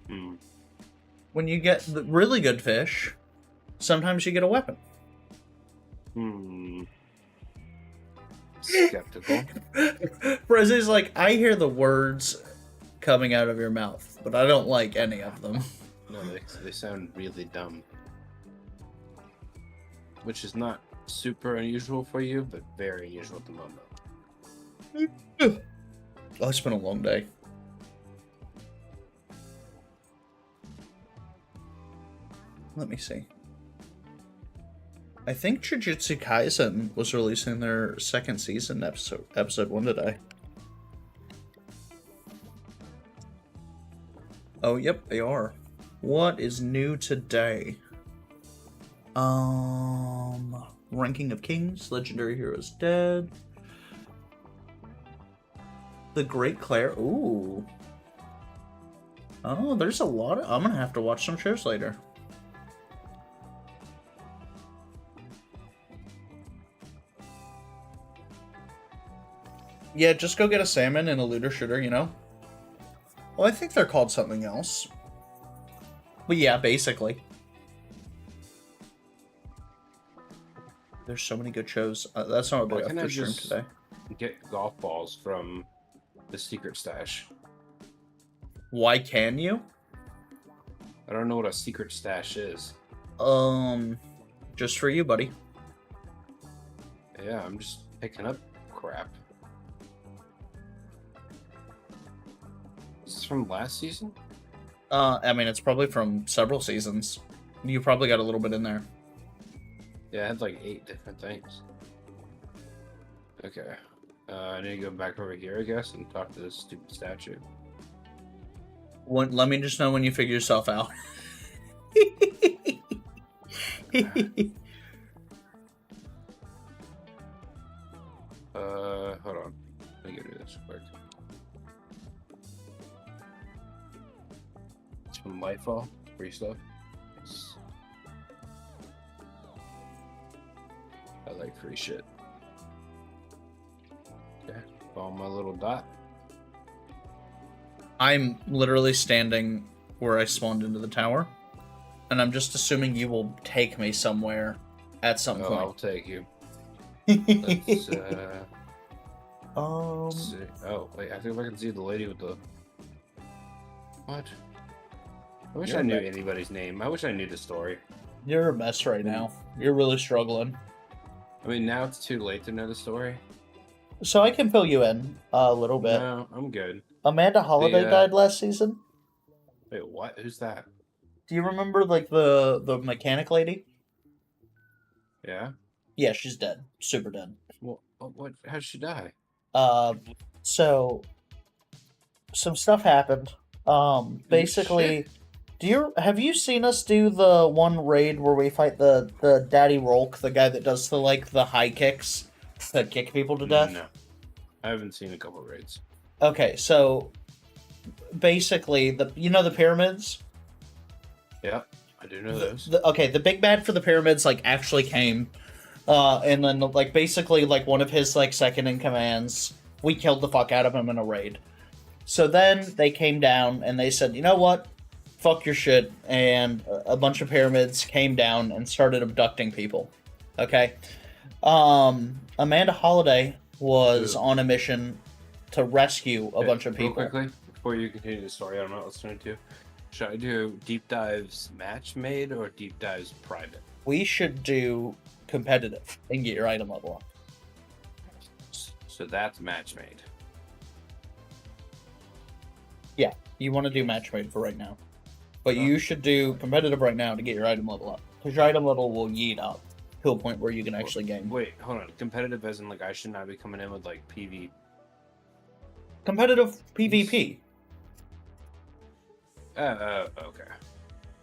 P: Hmm.
A: When you get the really good fish, sometimes you get a weapon.
P: Skeptical.
A: Prezi's like, I hear the words coming out of your mouth, but I don't like any of them.
P: No, they sound really dumb. Which is not super unusual for you, but very unusual at the moment.
A: Oh, it's been a long day. Let me see. I think Jujutsu Kaisen was releasing their second season episode 1 today. Oh, yep, they are. What is new today? Ranking of Kings, Legendary Heroes Dead. The Great Claire. Ooh. Oh, there's a lot of... I'm gonna have to watch some shows later. Yeah, just go get a salmon and a looter shooter, you know? Well, I think they're called something else. But yeah, basically. There's so many good shows. That's not what I stream today.
P: Get golf balls from the secret stash.
A: Why can you?
P: I don't know what a secret stash is.
A: Just for you, buddy.
P: Yeah, I'm just picking up crap. Is this from last season?
A: I mean, it's probably from several seasons. You probably got a little bit in there.
P: Yeah, I had like 8 different things. Okay. I need to go back over here, I guess, and talk to this stupid statue.
A: Let me just know when you figure yourself out.
P: Hold on. Let me go do this quick. It's from Lightfall. Free stuff. Nice. I like free shit. Okay. Follow my little dot.
A: I'm literally standing where I spawned into the tower, and I'm just assuming you will take me somewhere at some point.
P: I'll take you. Let's, see. Oh, wait, I think I can see the lady with the... What? I wish I knew anybody's name. I wish I knew the story.
A: You're a mess right now. You're really struggling.
P: I mean, now it's too late to know the story.
A: So I can fill you in a little bit.
P: No, I'm good.
A: Amanda Holiday died last season.
P: Wait, what? Who's that?
A: Do you remember, like, the mechanic lady?
P: Yeah?
A: Yeah, she's dead. Super dead.
P: What? How did she die?
A: So some stuff happened. Basically, have you seen us do the one raid where we fight the Daddy Rolk, the guy that does the high kicks that kick people to death?
P: No. I haven't seen a couple raids.
A: Okay, so basically the pyramids?
P: Yeah, I do know those.
A: The big bad for the pyramids actually came. And then basically one of his second in commands, we killed the fuck out of him in a raid. So then they came down and they said, you know what? Fuck your shit. And a bunch of pyramids came down and started abducting people. Okay. Amanda Holiday was on a mission to rescue a bunch of people.
P: Real quickly, before you continue the story, I'm not listening to. Should I do deep dives match made or deep dives private?
A: We should do competitive and get your item level up.
P: So that's match made.
A: Yeah, you want to do match made for right now. But you should do competitive right now to get your item level up. Because your item level will yeet up to a point where you can actually game.
P: Wait, hold on. Competitive as in I should not be coming in with PV.
A: Competitive PvP.
P: Okay.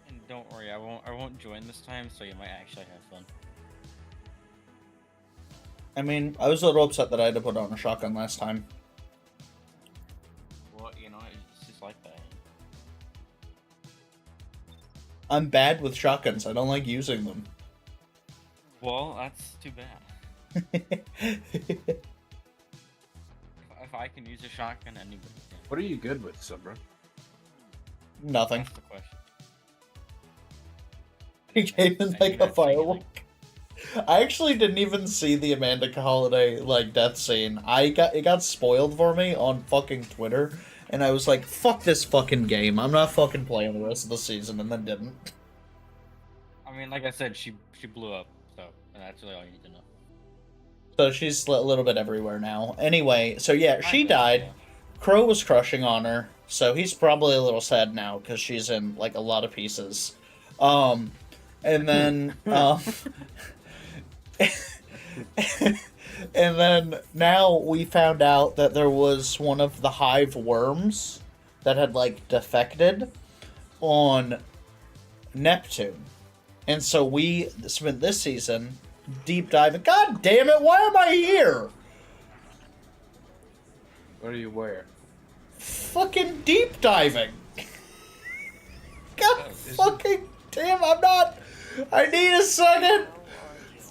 F: And don't worry, I won't join this time, so you might actually have fun.
A: I mean, I was a little upset that I had to put on a shotgun last time.
F: Well, it's just like that.
A: I'm bad with shotguns. I don't like using them.
F: Well, that's too bad. If I can use a shotgun, anybody can.
P: What are you good with, Subra?
A: Nothing.
F: That's the question.
A: He came in a firework. I actually didn't even see the Amanda Holiday death scene. It got spoiled for me on fucking Twitter, and I was like, "Fuck this fucking game! I'm not fucking playing the rest of the season," and then didn't.
F: I mean, like I said, she blew up, so that's really all you need to know.
A: So she's a little bit everywhere now. Anyway, so yeah, she died. Crow was crushing on her, so he's probably a little sad now because she's in a lot of pieces. And then and then now we found out that there was one of the hive worms that had defected on Neptune. And so we spent this season deep diving. God damn it, why am I here?
P: What are you wearing?
A: Fucking deep diving. God fucking damn, I'm not. I need a second.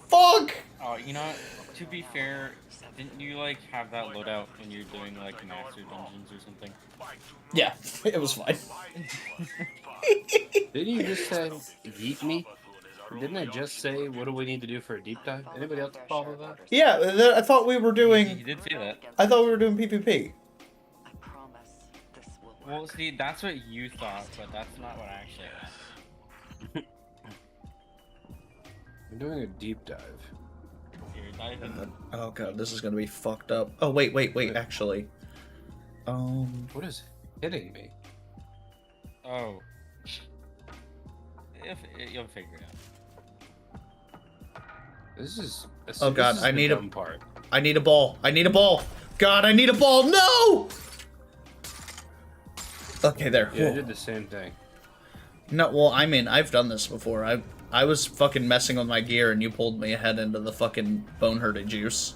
A: Fuck.
F: Oh, to be fair, didn't you have that loadout when you're doing master dungeons or something?
A: Yeah, it was fine.
P: Didn't you just say yeet me? Didn't I just say what do we need to do for a deep dive? Anybody else follow that?
A: Yeah, I thought we were doing.
F: You did say that.
A: I thought we were doing PvP.
F: Well, see, that's what you thought, but that's not what I actually
P: I'm doing a deep dive.
F: You're diving.
A: Oh god, this is gonna be fucked up. Oh wait, actually.
P: What is hitting me?
F: Oh. You'll figure it out.
P: This is.
A: Oh god,
P: this is
A: I
P: the
A: need
P: dumb part.
A: I need a ball. I need a ball. God, I need a ball. No. Okay, there.
P: Yeah, I did the same thing.
A: No, well, I mean, I've done this before. I was fucking messing with my gear, and you pulled me ahead into the fucking bone hurting juice.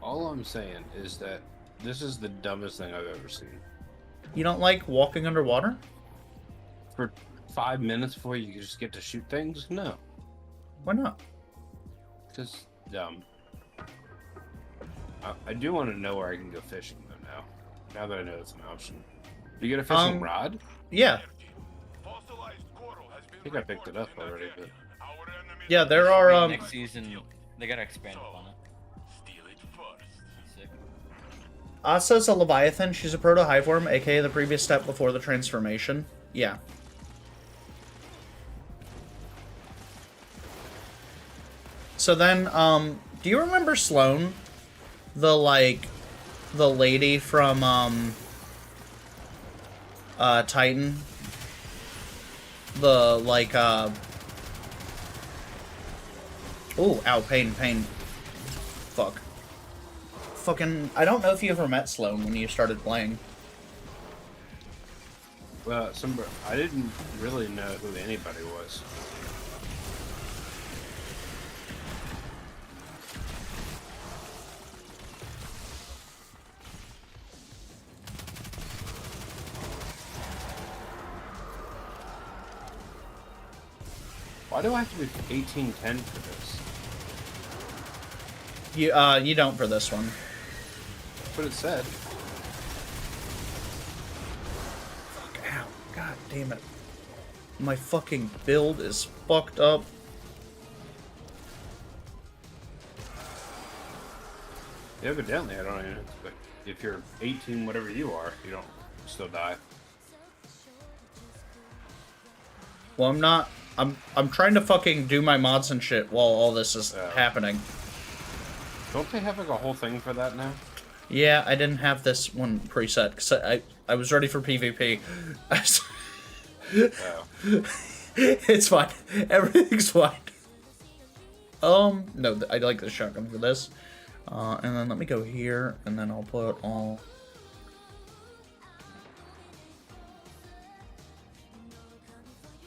P: All I'm saying is that this is the dumbest thing I've ever seen.
A: You don't like walking underwater?
P: For 5 minutes before you just get to shoot things? No.
A: Why not?
P: Because dumb. I do want to know where I can go fishing though now. Now that I know it's an option. Do you get a fishing rod?
A: Yeah.
P: I think I picked it up already, but
A: Yeah, there are
F: next season they gotta expand upon it. Sick.
A: Asa's a Leviathan. She's a proto-hive worm, aka the previous step before the transformation. Yeah. So then, do you remember Sloane? The lady from, Titan? The, ooh, ow, pain. Fuck. Fucking, I don't know if you ever met Sloane when you started playing.
P: well, I didn't really know who anybody was. Why do I have to be 1810 for this?
A: You don't for this one.
P: That's what it said.
A: Fuck, ow. God damn it. My fucking build is fucked up.
P: Evidently, I don't even. But if you're 18, whatever you are, you don't still die.
A: Well, I'm not. I'm trying to fucking do my mods and shit while all this is happening.
P: Don't they have like a whole thing for that now?
A: Yeah, I didn't have this one preset because I was ready for PvP. It's fine. Everything's fine. No, I like the shotgun for this. And then let me go here, and then I'll put all.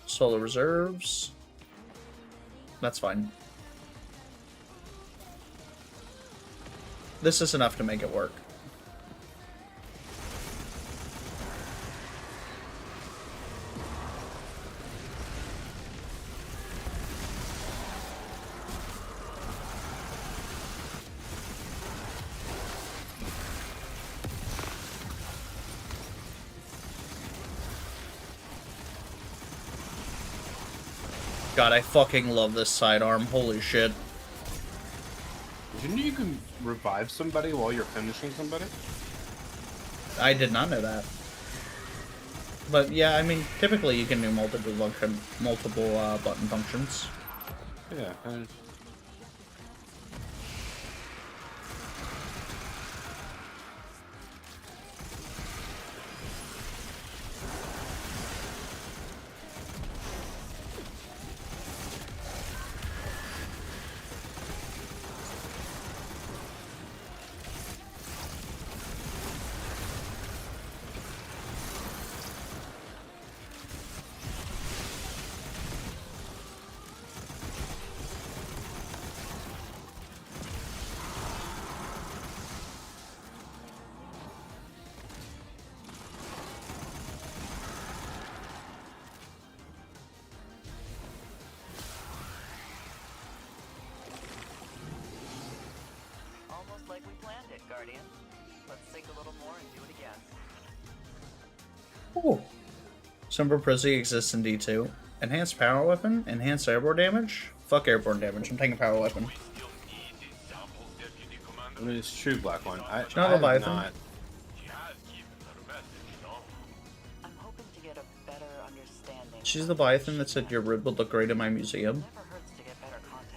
A: Solar reserves. That's fine. This is enough to make it work. God, I fucking love this sidearm. Holy shit.
P: Did you know you can revive somebody while you're finishing somebody?
A: I did not know that. But yeah, I mean, typically you can do multiple button functions.
P: Yeah.
Q: Almost like we planned it, Guardian. Let's think a little more and do it again.
A: Ooh. Somber Prissy exists in D2. Enhanced power weapon? Enhanced airborne damage? Fuck airborne damage. I'm taking power weapon.
P: I mean, it's true, Black One.
A: It's not Leviathan.
Q: I'm hoping to get a better understanding.
A: She's the Leviathan that said your rib would look great in my museum.
Q: Never hurts to get better context.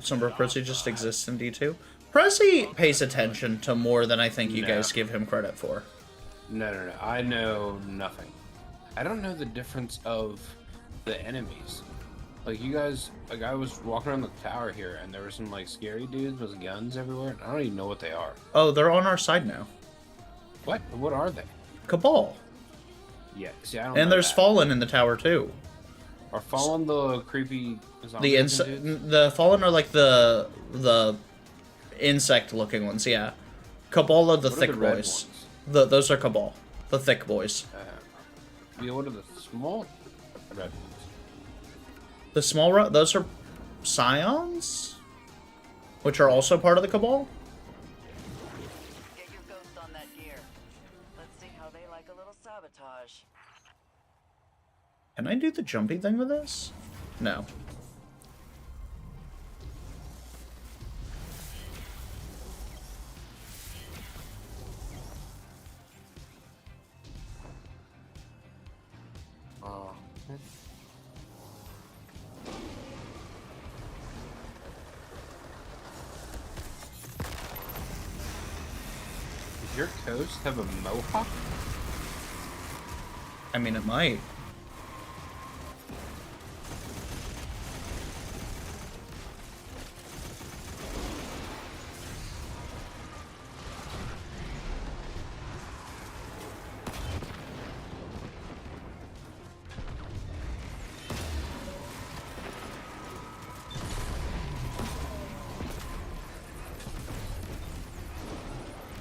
A: Sombra Prezi just exists in D2. Prezi pays attention to more than I think you guys give him credit for.
P: No. I know nothing. I don't know the difference of the enemies. Like, you guys, like, I was walking around the tower here, and there were some, like, scary dudes with guns everywhere, and I don't even know what they are.
A: Oh, they're on our side now.
P: What? What are they?
A: Cabal.
P: Yeah, see, I don't
A: And
P: know
A: there's
P: that.
A: Fallen in the tower, too.
P: Are Fallen the creepy zombie
A: The Fallen are like the insect-looking ones, yeah. Cabal are the
P: What are
A: thick
P: the red
A: boys.
P: ones?
A: Those are Cabal. The thick boys.
P: Yeah, what are the small red ones?
A: The small, those are Scions? Which are also part of the Cabal?
Q: Get your ghost on that gear. Let's see how they like a little sabotage.
A: Can I do the jumpy thing with this? No.
P: Does your coast have a mohawk?
A: I mean, it might.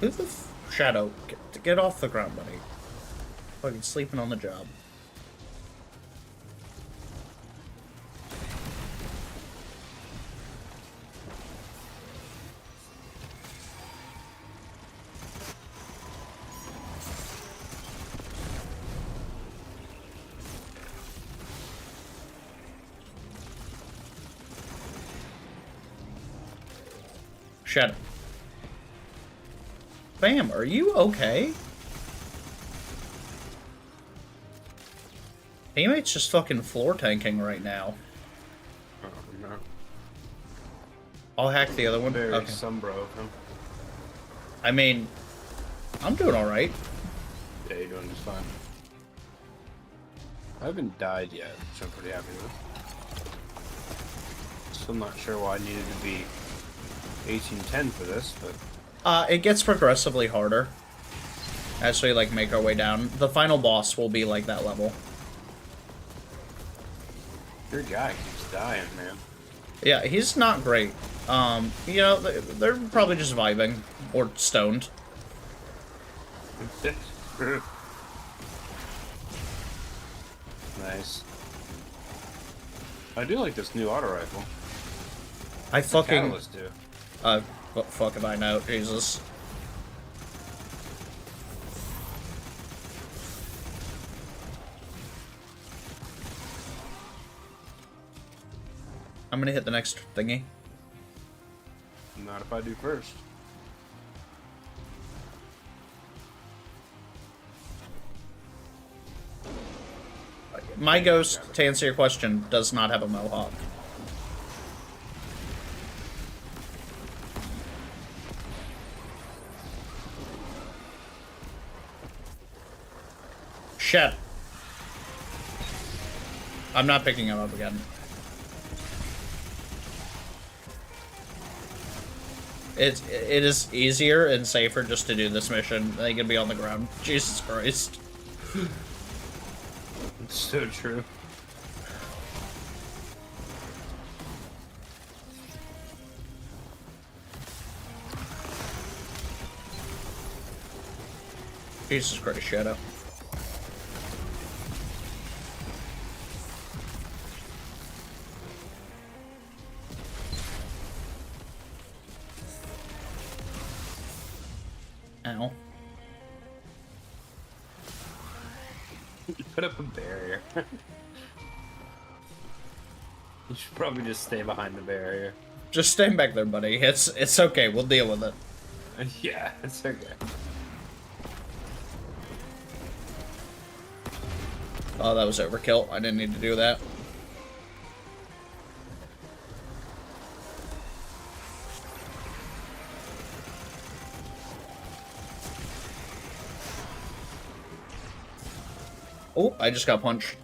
A: Who the Shadow? Get off the ground, buddy. Fucking sleeping on the job. Shadow. Bam, are you okay? Teammate's just fucking floor tanking right now.
P: Oh, no.
A: I'll hack the other one.
P: Very
A: Okay.
P: Sombra of him.
A: I mean, I'm doing alright.
P: Yeah, you're doing just fine. I haven't died yet, which I'm pretty happy with. Still not sure why I needed to be 1810 for this, but...
A: It gets progressively harder as we, like, make our way down. The final boss will be, like, that level.
P: Your guy keeps dying, man.
A: Yeah, he's not great. You know, they're probably just vibing. Or stoned.
P: Nice. I do like this new auto rifle.
A: I fucking...
P: Catalyst do.
A: What fuck if I know, Jesus. I'm gonna hit the next thingy.
P: Not if I do first.
A: My ghost, to answer your question, does not have a mohawk. Shit. I'm not picking him up again. It is easier and safer just to do this mission. They can be on the ground. Jesus Christ.
P: It's so true.
A: Jesus Christ, Shadow. Ow.
P: Put up a barrier. You should probably just stay behind the barrier.
A: Just stand back there, buddy. It's okay. We'll deal with it.
P: Yeah, it's okay.
A: Oh, that was overkill. I didn't need to do that. Oh, I just got punched.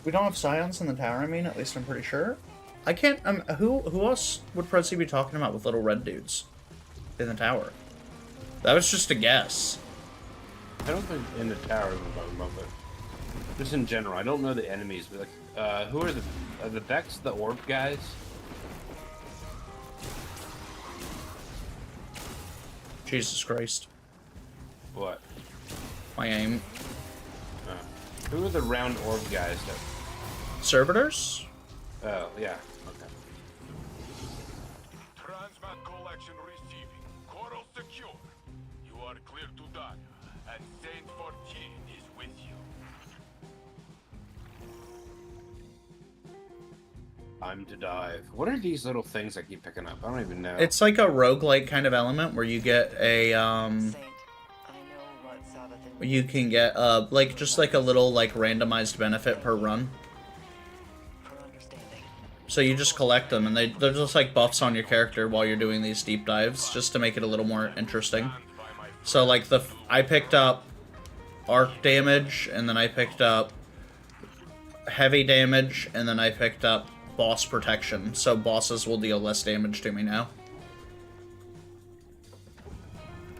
A: We don't have scions in the tower, I mean, at least I'm pretty sure. I can't, who else would Prezi be talking about with little red dudes in the tower? That was just a guess.
P: I don't think in the tower by the moment. Just in general, I don't know the enemies, but like, who are the Vex, the orb guys?
A: Jesus Christ.
P: What?
A: My aim.
P: Who are the round orb guys that...
A: Servitors?
P: Oh, yeah. Okay.
S: Transmat collection receiving. Coral secure. You are clear to die, and Saint 14 is with you.
P: Time to dive. What are these little things I keep picking up? I don't even know.
A: It's like a roguelike kind of element where you get a, you can get, like, just like a little, like, randomized benefit per run. So you just collect them, and they're just like buffs on your character while you're doing these deep dives, just to make it a little more interesting. So, like, I picked up arc damage, and then I picked up heavy damage, and then I picked up boss protection. So bosses will deal less damage to me now.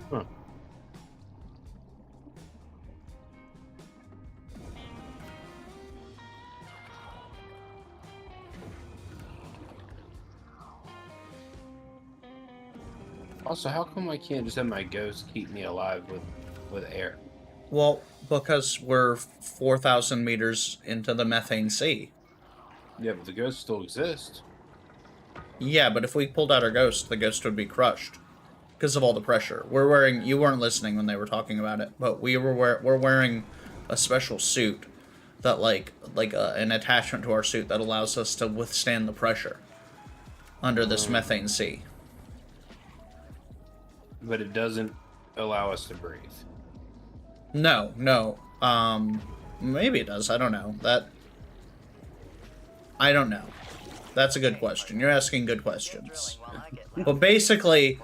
P: Huh. Also, how come I can't just have my ghost keep me alive with air?
A: Well, because we're 4,000 meters into the methane sea.
P: Yeah, but the ghost still exists.
A: Yeah, but if we pulled out our ghost, the ghost would be crushed. Because of all the pressure. You weren't listening when they were talking about it, but we're wearing a special suit that, like an attachment to our suit that allows us to withstand the pressure under this methane sea.
P: But it doesn't allow us to breathe.
A: No. Maybe it does. I don't know. I don't know. That's a good question. You're asking good questions. But basically,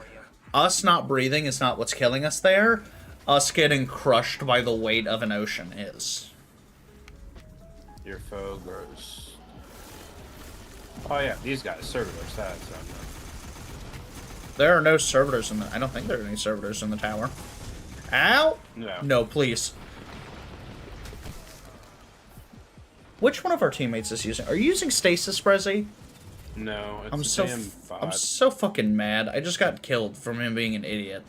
A: us not breathing is not what's killing us there. Us getting crushed by the weight of an ocean is.
P: Your foe grows. Oh yeah, these guys, servitors. That's
A: There are no servitors in the... I don't think there are any servitors in the tower. Ow!
P: No.
A: No, please. Which one of our teammates is using... Are you using stasis, Prezi?
P: No, it's
A: I'm so fucking mad. I just got killed from him being an idiot.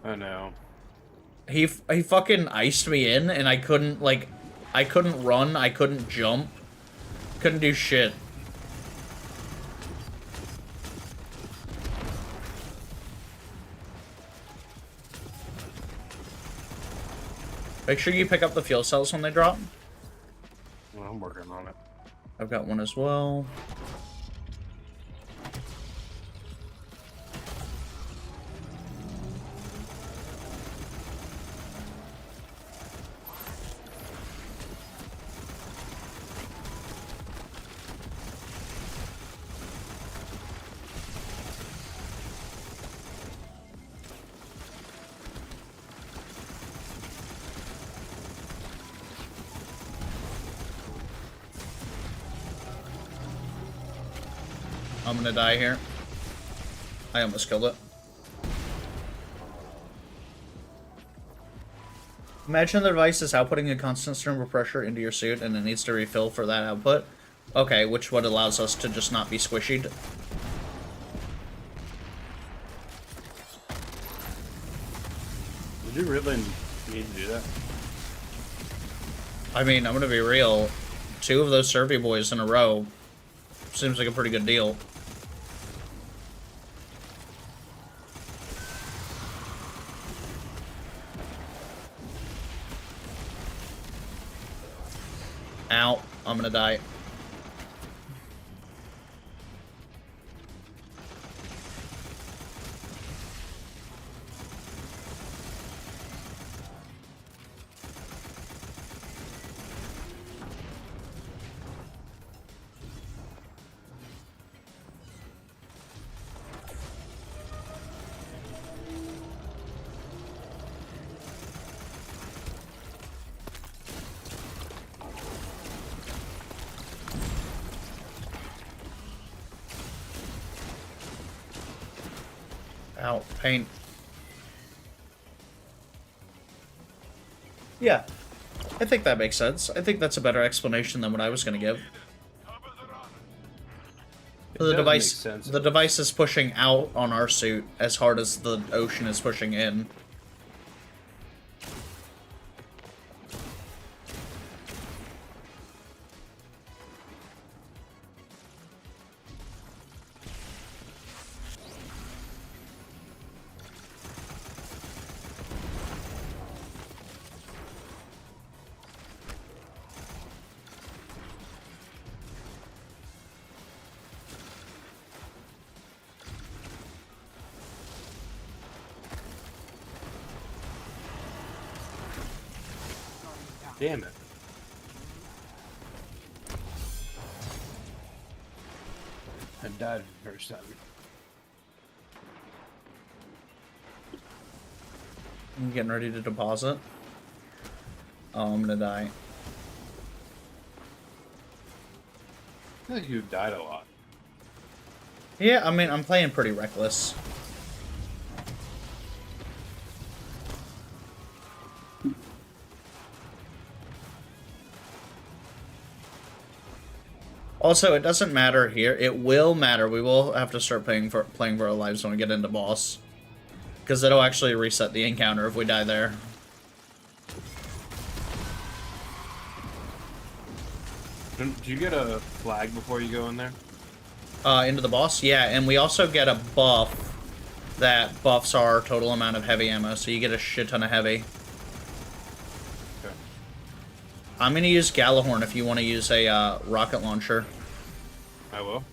P: I know.
A: He fucking iced me in, and I couldn't, like... I couldn't run, I couldn't jump. Couldn't do shit. Make sure you pick up the fuel cells when they drop.
P: Well, I'm working on it.
A: I've got one as well. I'm gonna die here. I almost killed it. Imagine the device is outputting a constant stream of pressure into your suit and it needs to refill for that output. Okay, which what allows us to just not be squishied.
P: Did you really need to do that?
A: I mean, I'm gonna be real. 2 of those Survey boys in a row seems like a pretty good deal. Ow, I'm gonna die. Ow, pain. Yeah, I think that makes sense. I think that's a better explanation than what I was going to give. The device is pushing out on our suit as hard as the ocean is pushing in.
P: Damn it. I died the first time.
A: I'm getting ready to deposit. Oh, I'm gonna die.
P: I think you died a lot.
A: Yeah, I mean, I'm playing pretty reckless. Also, it doesn't matter here. It will matter. We will have to start playing for our lives when we get into boss. Because it'll actually reset the encounter if we die there.
P: Did you get a flag before you go in there?
A: Into the boss? Yeah, and we also get a buff that buffs our total amount of heavy ammo, so you get a shit ton of heavy.
P: Okay.
A: I'm gonna use Galahorn if you want to use a rocket launcher.
P: I will.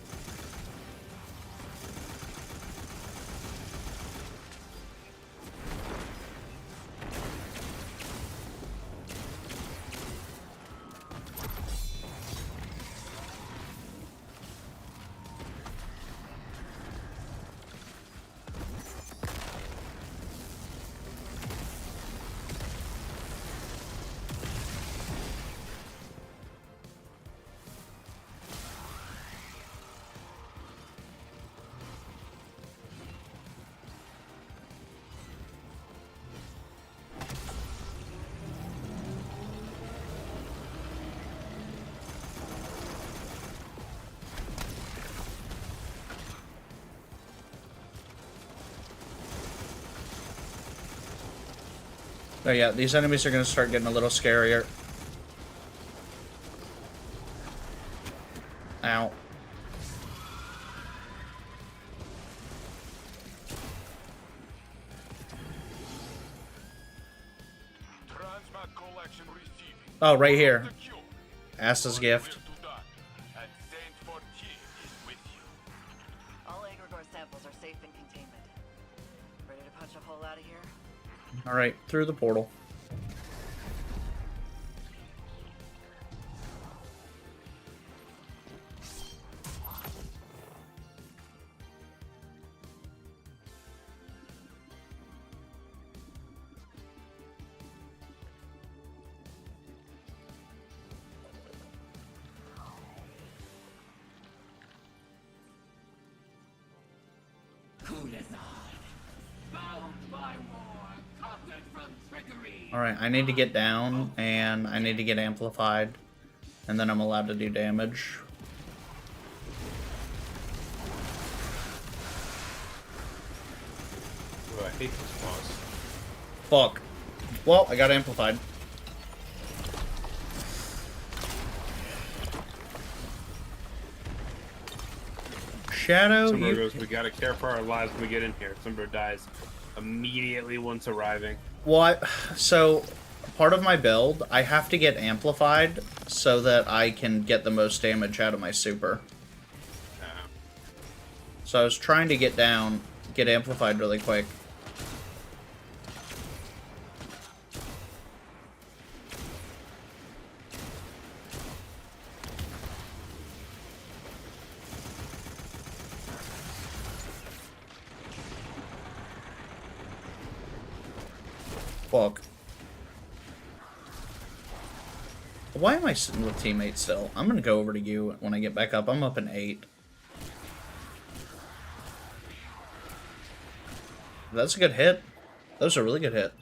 A: Oh yeah, these enemies are going to start getting a little scarier. Ow. Oh, right here. Asta's gift.
Q: All egregore samples are safe in containment. Ready to punch a hole out of here?
A: Alright, through the portal. Alright, I need to get down, and I need to get amplified, and then I'm allowed to do damage.
P: Oh, I hate this boss.
A: Fuck. Well, I got amplified. Shadow,
P: Somber goes, we gotta care for our lives when we get in here. Somber dies immediately once arriving.
A: What? So, part of my build, I have to get amplified so that I can get the most damage out of my super. So I was trying to get down, get amplified really quick. Fuck. Why am I sitting with teammates still? I'm gonna go over to you when I get back up. I'm up in 8. That's a good hit. That was a really good hit.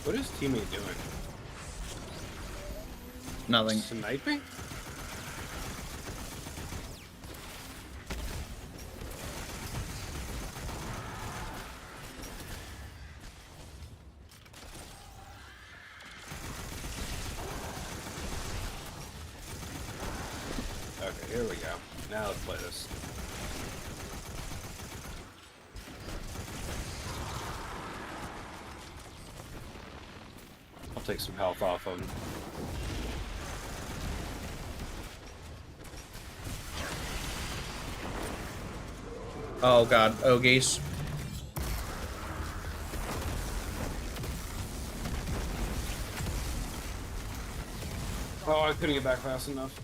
P: What is teammate doing?
A: Nothing.
P: Sniping? Okay, here we go. Now let's play this. I'll take some health off of him.
A: Oh god, Ogies.
P: Oh, I couldn't get back fast enough.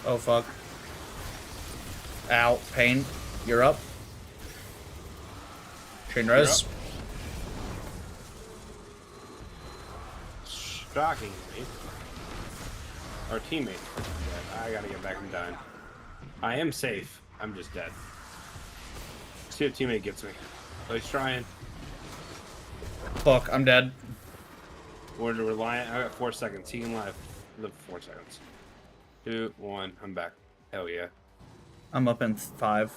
A: Oh fuck. Ow, pain. You're up. Chain res.
P: Shockingly, our teammate. I gotta get back and dying. I am safe. I'm just dead. See if teammate gets me. Oh, he's trying.
A: Fuck, I'm dead.
P: We're reliant. I got 4 seconds. He can live 4 seconds. 2, 1. I'm back. Hell yeah.
A: I'm up in 5.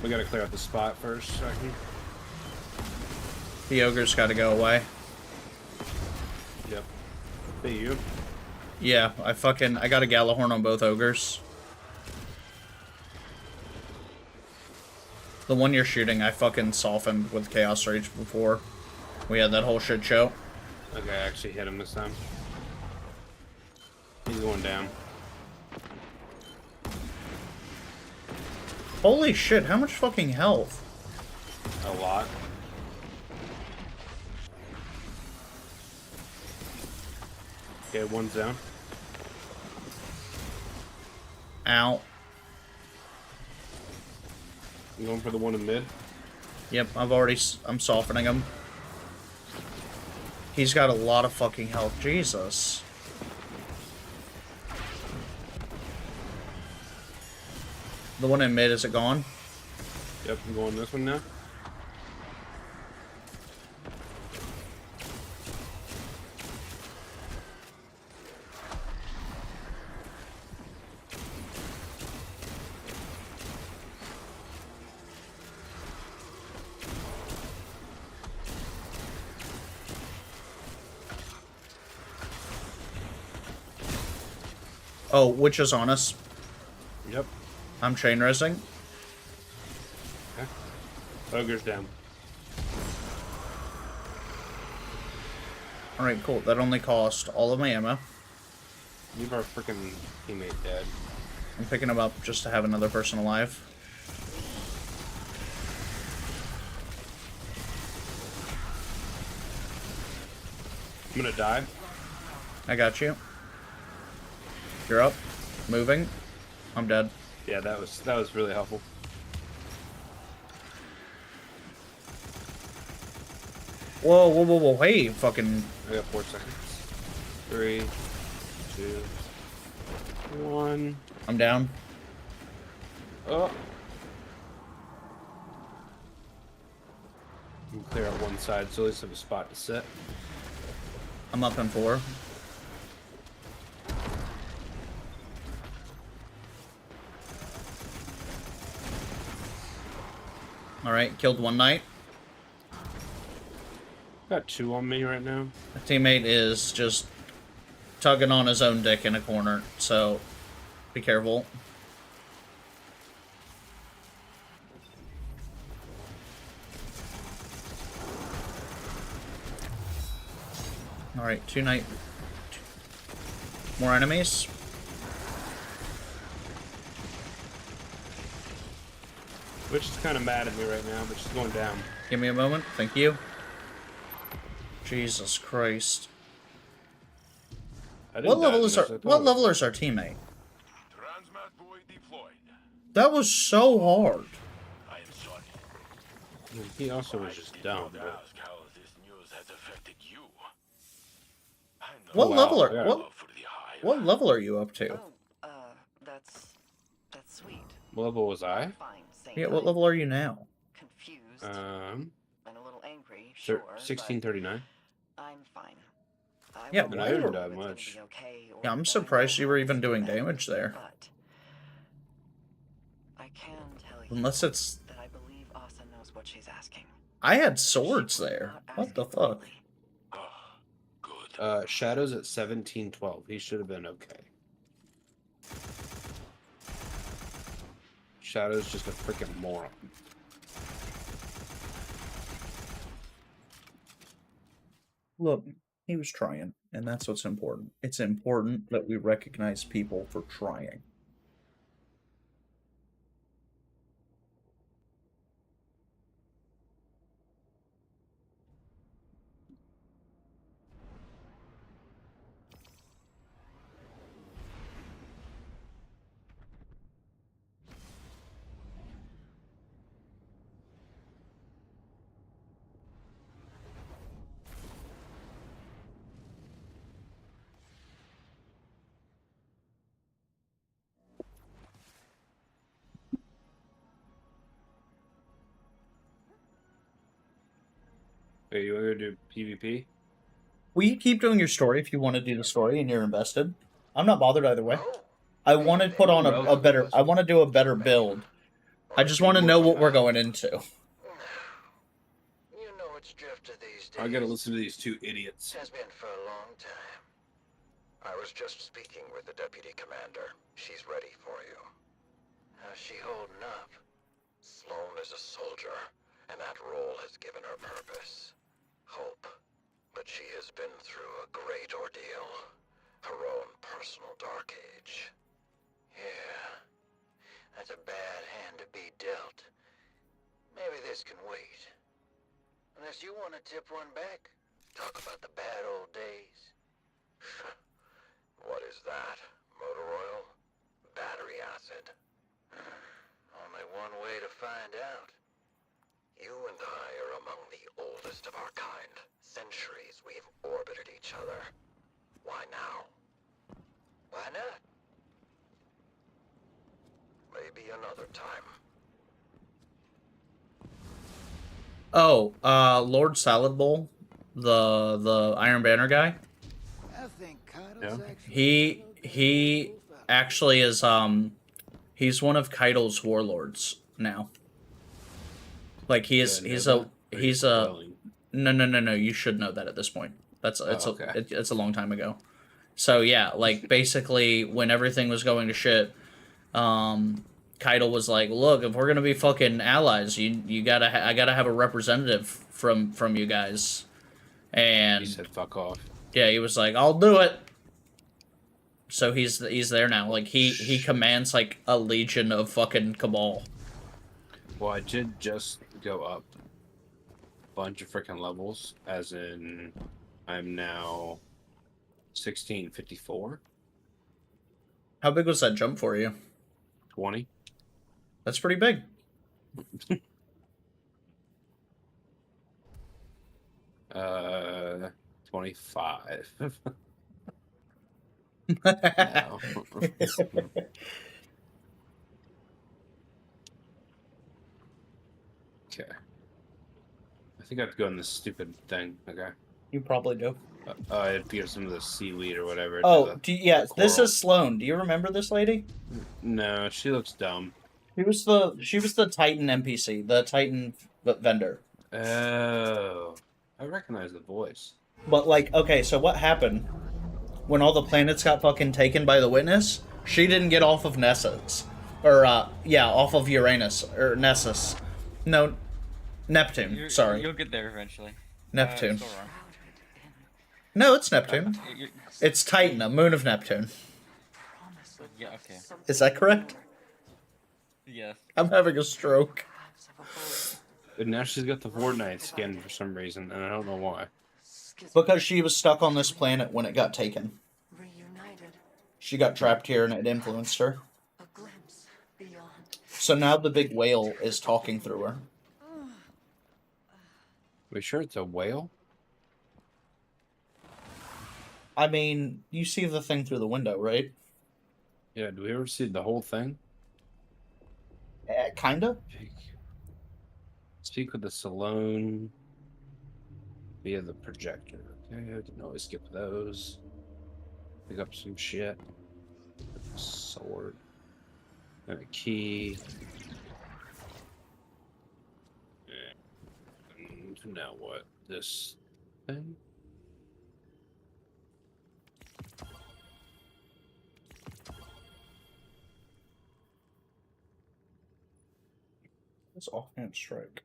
P: We gotta clear out the spot first, so I can...
A: The ogre's gotta go away.
P: Yep. Hey, you?
A: Yeah, I got a Galahorn on both ogres. The one you're shooting, I fucking softened with Chaos Rage before. We had that whole shit show.
P: Okay, I actually hit him this time. He's going down.
A: Holy shit, how much fucking health?
P: A lot. Okay, one's down.
A: Ow.
P: You going for the one in mid?
A: Yep, I'm softening him. He's got a lot of fucking health. Jesus. The one in mid, is it gone?
P: Yep, I'm going this one now.
A: Oh, witch is on us.
P: Yep.
A: I'm chain resing.
P: Okay. Ogre's down.
A: Alright, cool. That only cost all of my ammo.
P: Leave our freaking teammate dead.
A: I'm picking him up just to have another person alive.
P: I'm gonna die.
A: I got you. You're up. Moving. I'm dead.
P: Yeah, that was really helpful.
A: Whoa, whoa, whoa, whoa. Hey, fucking...
P: I got 4 seconds. 3, 2, 1.
A: I'm down.
P: Oh. You can clear out one side, so at least have a spot to sit.
A: I'm up in 4. Alright, killed one knight.
P: Got 2 on me right now.
A: My teammate is just tugging on his own dick in a corner, so be careful. Alright, more enemies.
P: Which is kind of mad at me right now, but she's going down.
A: Give me a moment. Thank you. Jesus Christ. What level is our teammate? That was so hard.
P: He also was just dumb. But...
A: What level are you up to?
Q: That's sweet.
P: What level was I?
A: Yeah, what level are you now?
Q: Confused. And a little angry, sure.
P: 1639.
Q: I'm fine.
A: Yeah,
P: and I haven't died much.
A: Yeah, I'm surprised you were even doing damage there.
Q: But I can tell you
A: Unless it's...
Q: that I believe Asa knows what she's asking.
A: I had swords there. What the fuck?
P: Shadow's at 1712. He should have been okay. Shadow's just a freaking moron.
A: Look, he was trying, and that's what's important. It's important that we recognize people for trying.
P: Hey, you want to do PvP?
A: Will you keep doing your story if you want to do the story and you're invested? I'm not bothered either way. I want to put on a better... I want to do a better build. I just want to know what we're going into.
P: I gotta listen to these two idiots.
R: Has been for a long time. I was just speaking with the deputy commander. She's ready for you. How's she holding up? Sloane is a soldier, and that role has given her purpose. Hope. But she has been through a great ordeal. Her own personal dark age. Yeah. That's a bad hand to be dealt. Maybe this can wait. Unless you want to tip one back. Talk about the bad old days. What is that? Motor oil? Battery acid? Only one way to find out. You and I are among the oldest of our kind. Centuries we've orbited each other. Why now? Why not? Maybe another time.
A: Oh, Lord Salad Bowl, the Iron Banner guy.
P: Yeah.
A: He actually is he's one of Keitel's warlords now. Like he's a no, you should know that at this point. It's a long time ago. So yeah, like basically when everything was going to shit, Keitel was like, look, if we're gonna be fucking allies, I gotta have a representative from you guys. And
P: he said fuck off.
A: Yeah, he was like, I'll do it. So he's there now. Like he commands like a legion of fucking Cabal.
P: Well, I did just go up a bunch of freaking levels, as in I'm now 1654.
A: How big was that jump for you?
P: 20.
A: That's pretty big.
P: 25. Okay. I think I have to go on this stupid thing. Okay.
A: You probably do.
P: I had to get some of the seaweed or whatever.
A: Oh, this is Sloane. Do you remember this lady?
P: No, she looks dumb.
A: She was the Titan NPC, the Titan vendor.
P: Oh, I recognize the voice.
A: But like, okay, so what happened when all the planets got fucking taken by the Witness? She didn't get off of Nessus, or off of Uranus or Nessus. No, Neptune. Sorry.
F: You'll get there eventually.
A: Neptune. No, it's Neptune.
F: You're-
A: It's Titan, a moon of Neptune.
F: Yeah, okay.
A: Is that correct?
F: Yes.
A: I'm having a stroke.
P: And now she's got the Fortnite skin for some reason, and I don't know why.
A: Because she was stuck on this planet when it got taken. She got trapped here and it influenced her. So now the big whale is talking through her.
P: We sure it's a whale?
A: I mean, you see the thing through the window, right?
P: Yeah, do we ever see the whole thing?
A: Kinda.
P: Speak with the Salone via the projector. Okay, I can always skip those. Pick up some shit. Sword. And a key. And now what? This thing?
A: It's offhand strike.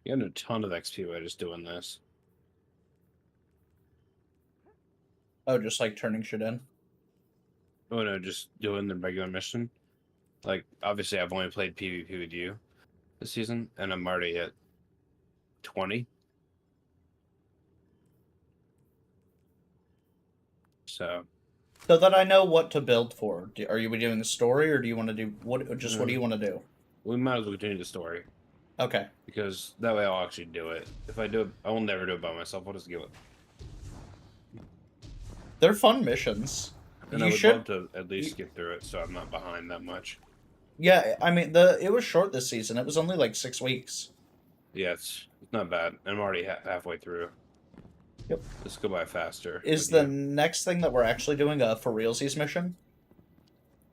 P: You got a ton of XP by just doing this.
A: Oh, just like turning shit in?
P: Oh no, just doing the regular mission. Like, obviously I've only played PvP with you this season, and I'm already at 20. So
A: that I know what to build for. Are you doing the story, or do you want to do what? Just what do you want to do?
P: We might as well continue the story.
A: Okay.
P: Because that way I'll actually do it. If I do it, I will never do it by myself. I'll just give it.
A: They're fun missions.
P: And I would love to at least get through it, so I'm not behind that much.
A: Yeah, I mean it was short this season. It was only like 6 weeks.
P: Yeah, it's not bad. I'm already halfway through.
A: Yep.
P: Let's go by faster.
A: Is the next thing that we're actually doing a for realsies mission?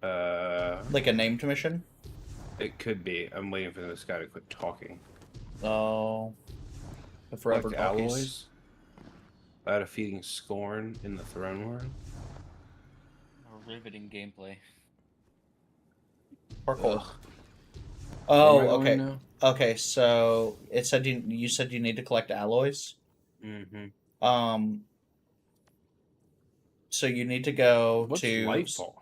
A: Like a named mission?
P: It could be. I'm waiting for this guy to quit talking.
A: Oh. The forever
P: like
A: talkies.
P: alloys. About a feeding scorn in the throne world.
F: Riveting gameplay.
A: Parkour.
P: Ugh.
A: Oh,
P: Where am I going
A: okay.
P: now?
A: Okay, so it said you said you need to collect alloys.
P: Mm-hmm.
A: So you need to go
P: What's
A: to
P: Lightfall?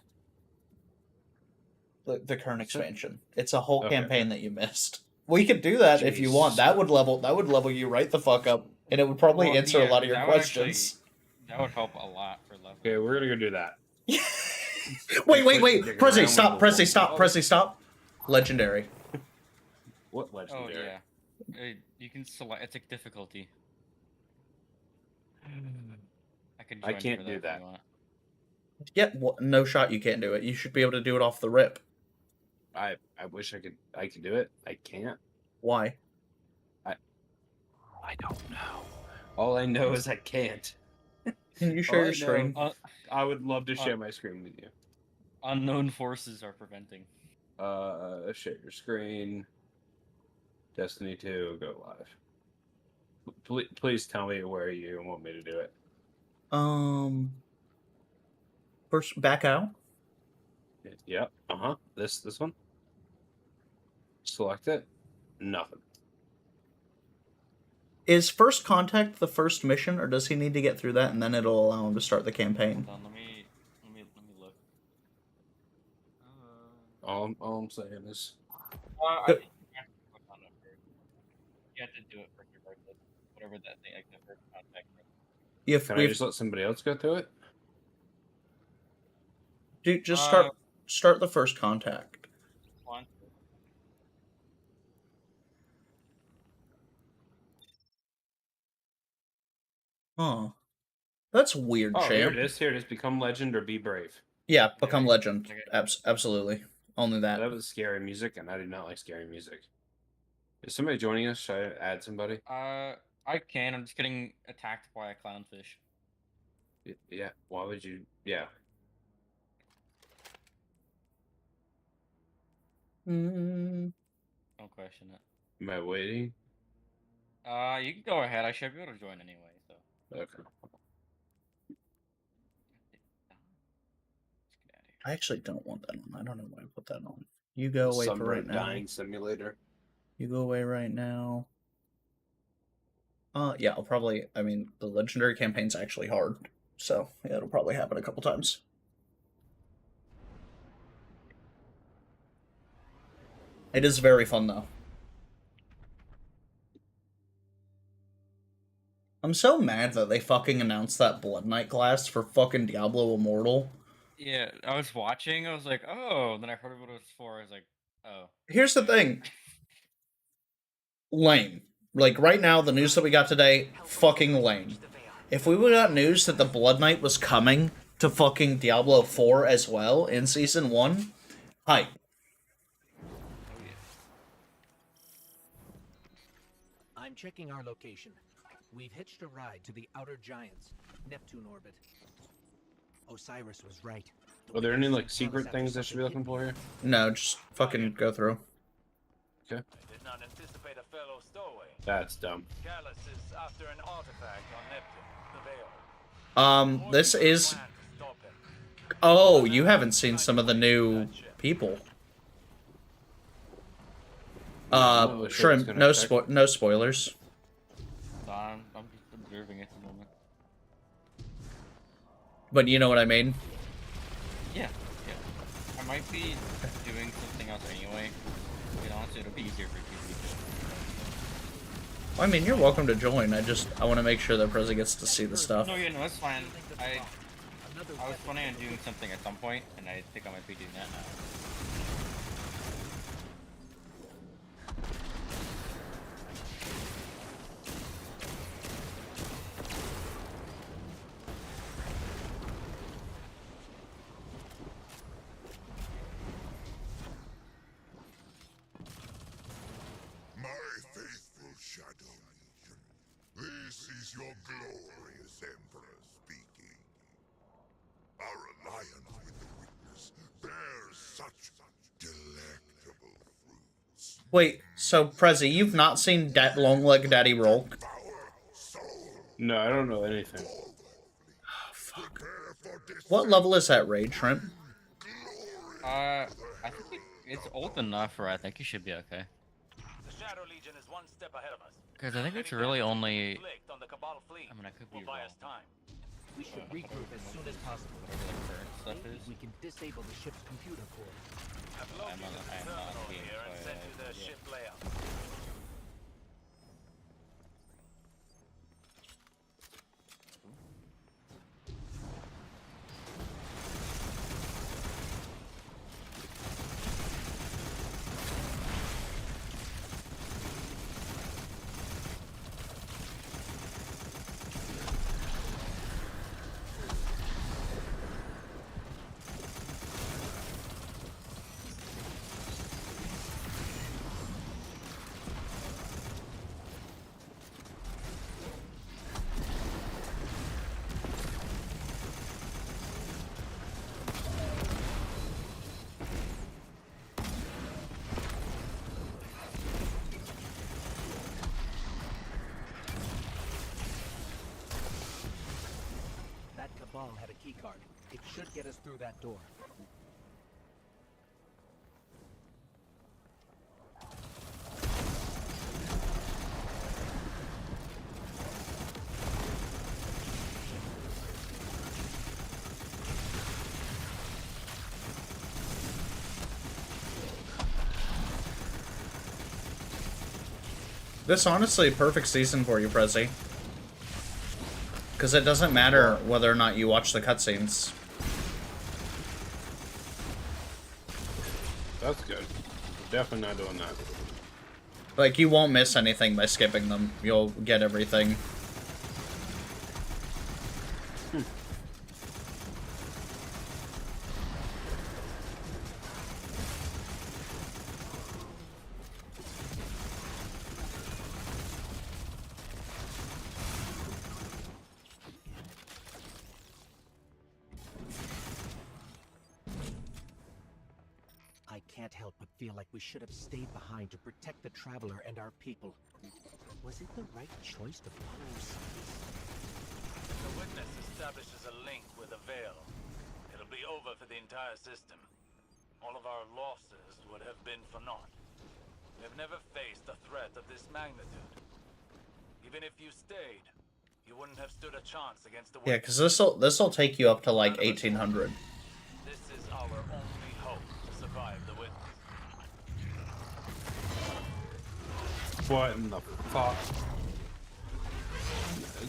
A: the current expansion. It's a whole
P: Okay.
A: campaign that you missed. We could do that if you want. That would level you right the fuck up, and it would probably
F: Well,
A: answer a
F: yeah,
A: lot of your
F: that would
A: questions.
F: that would help a lot for level.
P: Okay, we're gonna go do that.
A: Wait!
P: Dig
A: Pressy,
P: around
A: stop!
P: with the
A: Pressy, stop!
P: wall.
A: Pressy, stop! Legendary.
P: What
F: Oh
P: legendary?
F: yeah. You can select. It's a difficulty.
P: I can't do that.
A: Yeah, no shot. You can't do it. You should be able to do it off the rip.
P: I wish I could do it. I can't.
A: Why?
P: I don't know. All I know is I can't.
A: Can you share
P: All
A: your
P: I
A: screen?
P: know- I would love to share my screen with you.
F: Unknown forces are preventing.
P: Share your screen. Destiny 2, go live. Please tell me where you want me to do it.
A: First, back out.
P: Yep. This one. Select it. Nothing.
A: Is first contact the first mission, or does he need to get through that and then it'll allow him to start the campaign?
F: Hold on, let me look.
P: All I'm saying is.
F: I think you have to click on it first. You have to do it first, regardless. Whatever that thing, like the first contact.
P: Can I just let somebody else go through it?
A: Dude, just start the first contact.
F: One.
A: Huh. That's weird,
P: Oh, here
A: champ.
P: it is. Here it is. Become legend or be brave.
A: Yeah, become legend. Absolutely. Only that.
P: That was scary music, and I do not like scary music. Is somebody joining us? Should I add somebody?
F: I can. I'm just getting attacked by a clownfish.
P: Yeah. Why would you? Yeah.
A: Mm.
F: Don't question it.
P: Am I waiting?
F: You can go ahead. I should be able to join anyway. So.
P: Okay.
A: I actually don't want that on. I don't know why I put that on. You go away for right now.
P: Dying simulator.
A: You go away right now. Yeah, I'll probably. I mean, the legendary campaign's actually hard, so yeah, it'll probably happen a couple times. It is very fun though. I'm so mad that they fucking announced that Blood Knight class for fucking Diablo Immortal.
F: Yeah, I was watching. I was like, oh. Then I heard what it was for. I was like, oh.
A: Here's the thing. Lame. Like, right now, the news that we got today, fucking lame. If we would have got news that the Blood Knight was coming to fucking Diablo 4 as well in Season 1, hype.
J: I'm checking our location. We've hitched a ride to the Outer Giants, Neptune orbit. Osiris was right.
P: Are there any like secret things I should be looking for here?
A: No, just fucking go through.
P: Okay.
S: I did not anticipate a fellow stowaway.
P: That's dumb.
S: Callus is after an artifact on Neptune, the Veil.
A: This is... Oh, you haven't seen some of the new people. Shrimp, no spoilers.
F: I'm just observing at the moment.
A: But you know what I mean?
F: Yeah. I might be doing something else anyway. You know, honestly, it'll be easier for you to
A: I mean, you're welcome to join. I want to make sure that Prezi gets to see the stuff.
F: No, yeah, no, that's fine. I was planning on doing something at some point, and I think I might be doing that now.
C: This is your glorious Emperor speaking. Our alliance with the Witness bears such delectable fruits.
A: Wait, so Prezi, you've not seen Long-Leg Daddy Rolk?
P: No, I don't know anything.
A: Fuck. What level is that raid, Shrimp?
F: I think it's old enough where I think you should be okay.
S: The Shadow Legion is one step ahead of us.
F: Because I think it's really only... I mean, I could be wrong.
J: We should regroup as soon as possible.
F: Whatever the current stuff is.
J: We can disable the ship's computer core.
F: I am not being
S: ship layout.
J: Cabal had a keycard. It should get us through that door.
A: This honestly a perfect season for you, Prezi. Because it doesn't matter whether or not you watch the cutscenes.
P: That's good. Definitely not doing that.
A: Like, you won't miss anything by skipping them. You'll get everything.
J: I can't help but feel like we should have stayed behind to protect the Traveler and our people. Was it the right choice to follow Osiris?
S: The Witness establishes a link with the Veil. It'll be over for the entire system. All of our losses would have been for naught. We've never faced a threat of this magnitude. Even if you stayed, you wouldn't have stood a chance against the
A: Yeah, because this'll take you up to like 1800.
S: This is our only hope to survive the witness.
P: What in the fuck?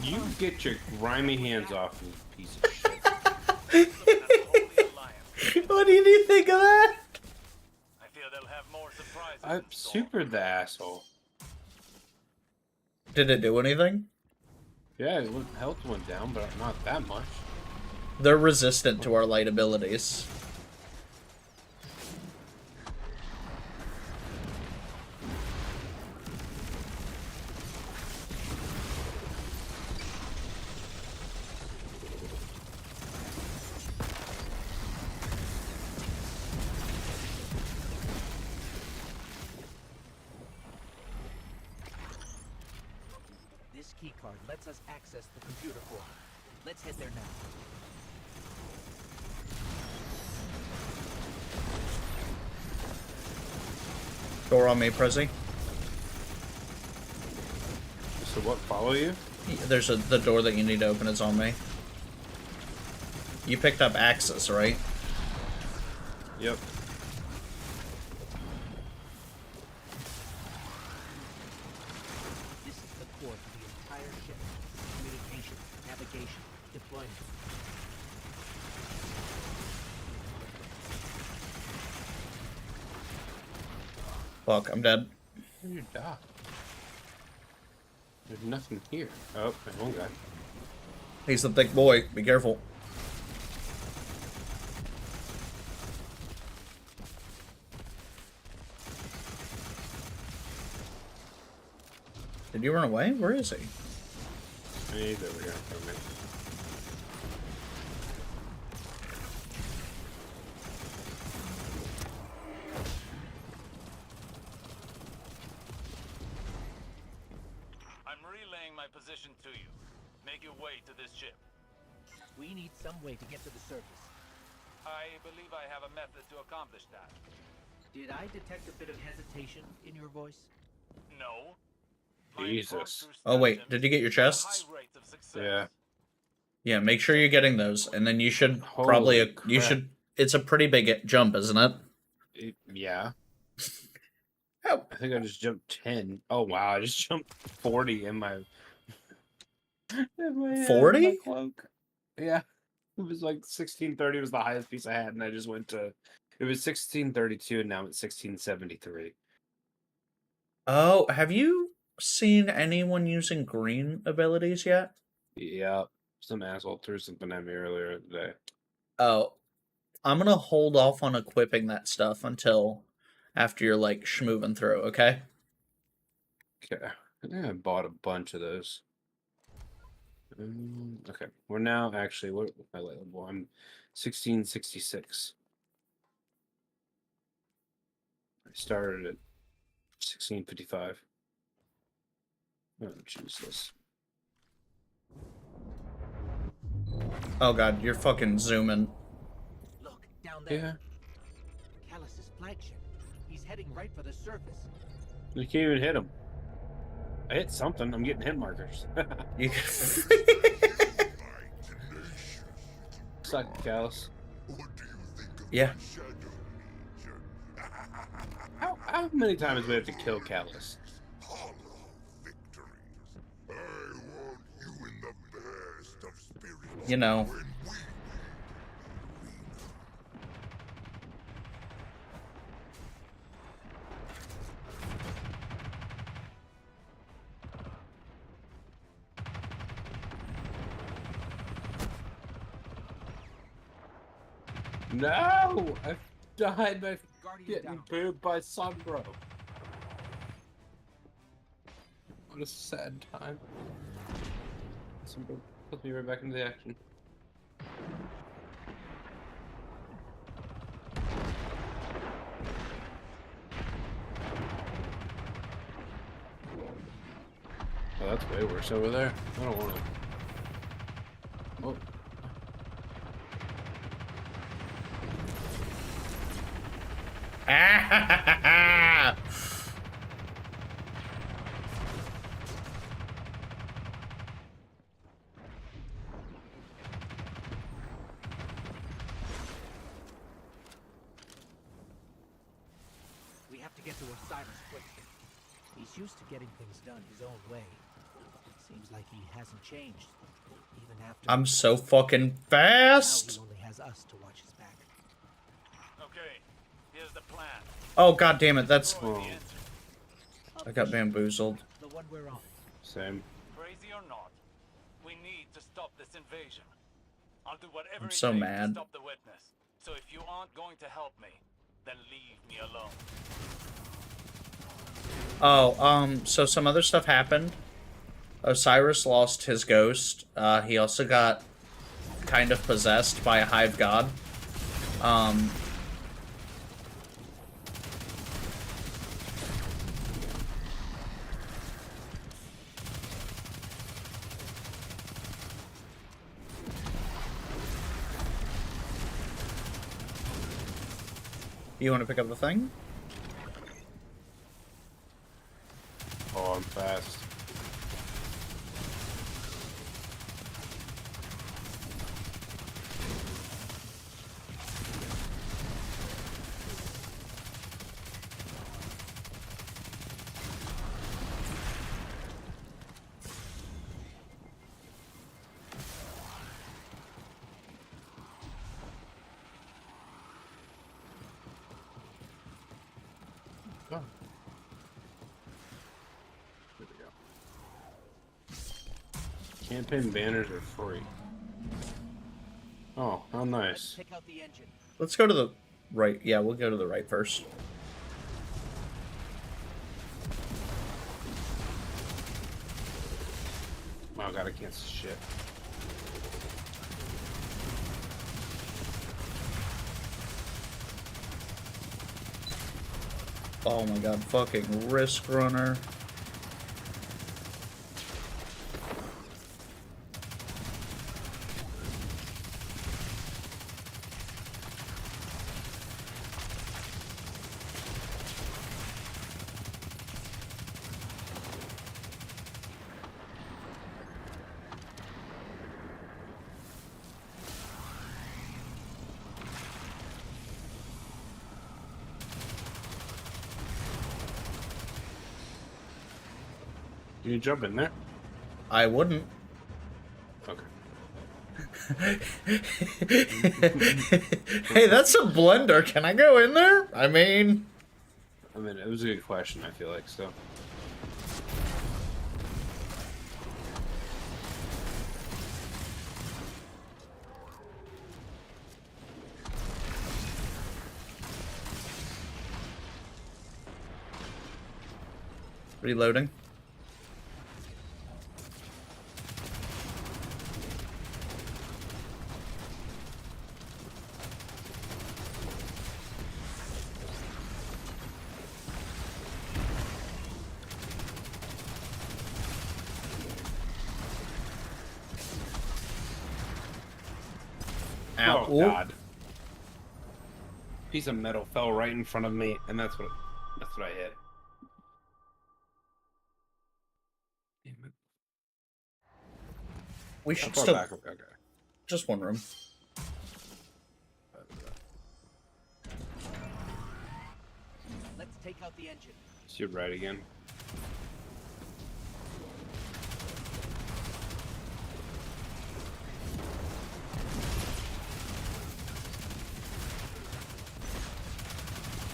P: You get your grimy hands off me, piece of shit.
A: What do you think of that?
S: I feel they'll have more surprises.
P: I supered the asshole.
A: Did it do anything?
P: Yeah, health went down, but not that much.
A: They're resistant to our light abilities.
J: This keycard lets us access the computer core. Let's head there now.
A: Door on me, Prezi.
P: So what, follow you?
A: There's the door that you need to open is on me. You picked up Axis, right?
P: Yep.
J: This is the core to the entire ship. Communication, navigation, deployment.
A: Fuck, I'm dead.
P: Where you die? There's nothing here. Oh, there's one guy.
A: He's the thick boy. Be careful. Did you run away? Where is he?
P: He's over here from me.
S: I'm relaying my position to you. Make your way to this ship.
J: We need some way to get to the surface.
S: I believe I have a method to accomplish that.
J: Did I detect a bit of hesitation in your voice?
S: No.
P: Jesus.
A: Oh wait, did you get your chests?
P: Yeah.
A: Yeah, make sure you're getting those, and then you should
P: Holy
A: you
P: crap.
A: should. It's a pretty big jump, isn't it?
P: Yeah. I think I just jumped 10. Oh wow, I just jumped 40 in my
A: 40?
P: cloak. Yeah. It was like 1630 was the highest piece I had, and I just went to it was 1632 and now it's 1673.
A: Oh, have you seen anyone using green abilities yet?
P: Yeah. Some asshole threw something at me earlier today.
A: Oh, I'm gonna hold off on equipping that stuff until after you're like schmoving through, okay?
P: Okay. I think I bought a bunch of those. Okay. We're now actually what my level? I'm 1666. I started at 1655. Oh Jesus.
A: Oh god, you're fucking zooming.
J: Look, down there.
P: Yeah.
J: Callus's flagship. He's heading right for the surface.
P: You can't even hit him. I hit something. I'm getting hit markers.
A: You
P: Suck, Callus.
A: Yeah.
P: How many times do we have to kill Callus?
A: You know.
P: No! I've died by getting booed by Sunbro. What a sad time. Sunbro puts me right back into the action. Oh, that's way worse over there. I don't want to. Oh.
G: get to Osiris quickly. He's used to getting things done his own way. Seems like he hasn't changed, even after.
A: I'm so fucking
G: Now
A: fast.
G: he only has us to watch his back.
S: Okay, here's the plan.
A: Oh god damn it, that's
S: Destroy the engine.
A: I got bamboozled.
G: The one we're on.
P: Same.
S: Crazy or not, we need to stop this invasion. I'll do whatever
A: I'm
S: it
A: so
S: takes
A: mad.
S: to stop the witness. So if you aren't going to help me, then leave me alone.
A: Oh, so some other stuff happened. Osiris lost his ghost. He also got kind of possessed by a hive god. You want to pick up the thing?
P: Oh, I'm fast. Oh. There we go. Campaign banners are free. Oh, how nice.
G: Pick out the engine.
A: Let's go to the right. Yeah, we'll go to the right first.
P: Oh god, I can't see shit.
A: Oh my god, fucking Risk Runner.
P: Can you jump in there?
A: I wouldn't.
P: Okay.
A: Hey, that's a blender. Can I go in there? I mean,
P: it was a good question, I feel like, so.
A: reloading. Ow.
P: Oh god. Piece of metal fell right in front of me, and that's what I hit. Damn it.
A: We should
P: How far
A: still
P: back? Okay.
A: just one room.
G: Let's take out the engine.
P: So you're right again.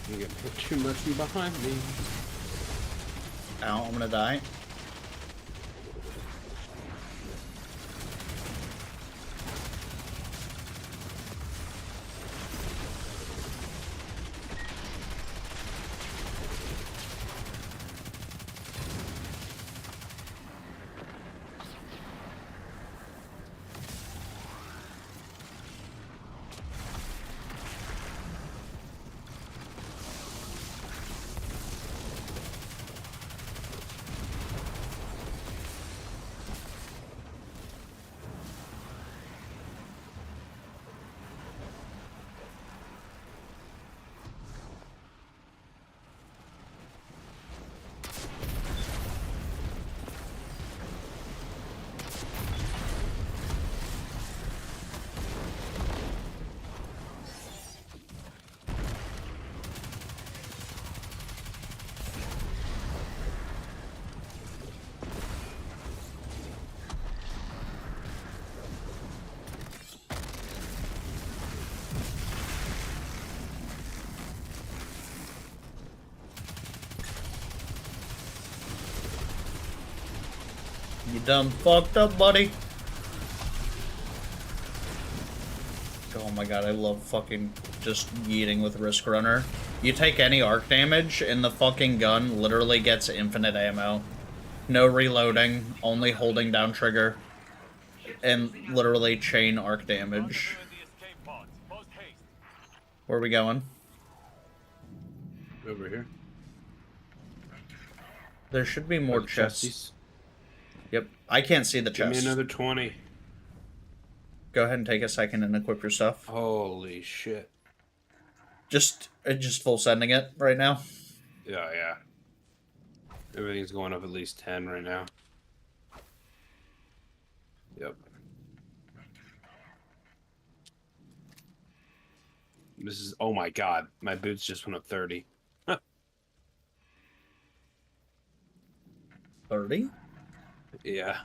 P: I'm getting hit too much from behind me.
A: Ow, I'm gonna die. You done fucked up, buddy. Oh my god, I love fucking just yeeting with Risk Runner. You take any arc damage, and the fucking gun literally gets infinite ammo. No reloading, only holding down trigger. And literally chain arc damage. Where are we going?
P: Over here.
A: There should be more chests.
P: Chesties.
A: Yep. I can't see the
P: Give
A: chest.
P: me another 20.
A: Go ahead and take a second and equip your stuff.
P: Holy shit.
A: Just full sending it right now.
P: Yeah. Everything's going up at least 10 right now. Yep. This is, oh my god, my boots just went up 30.
A: 30?
P: Yeah.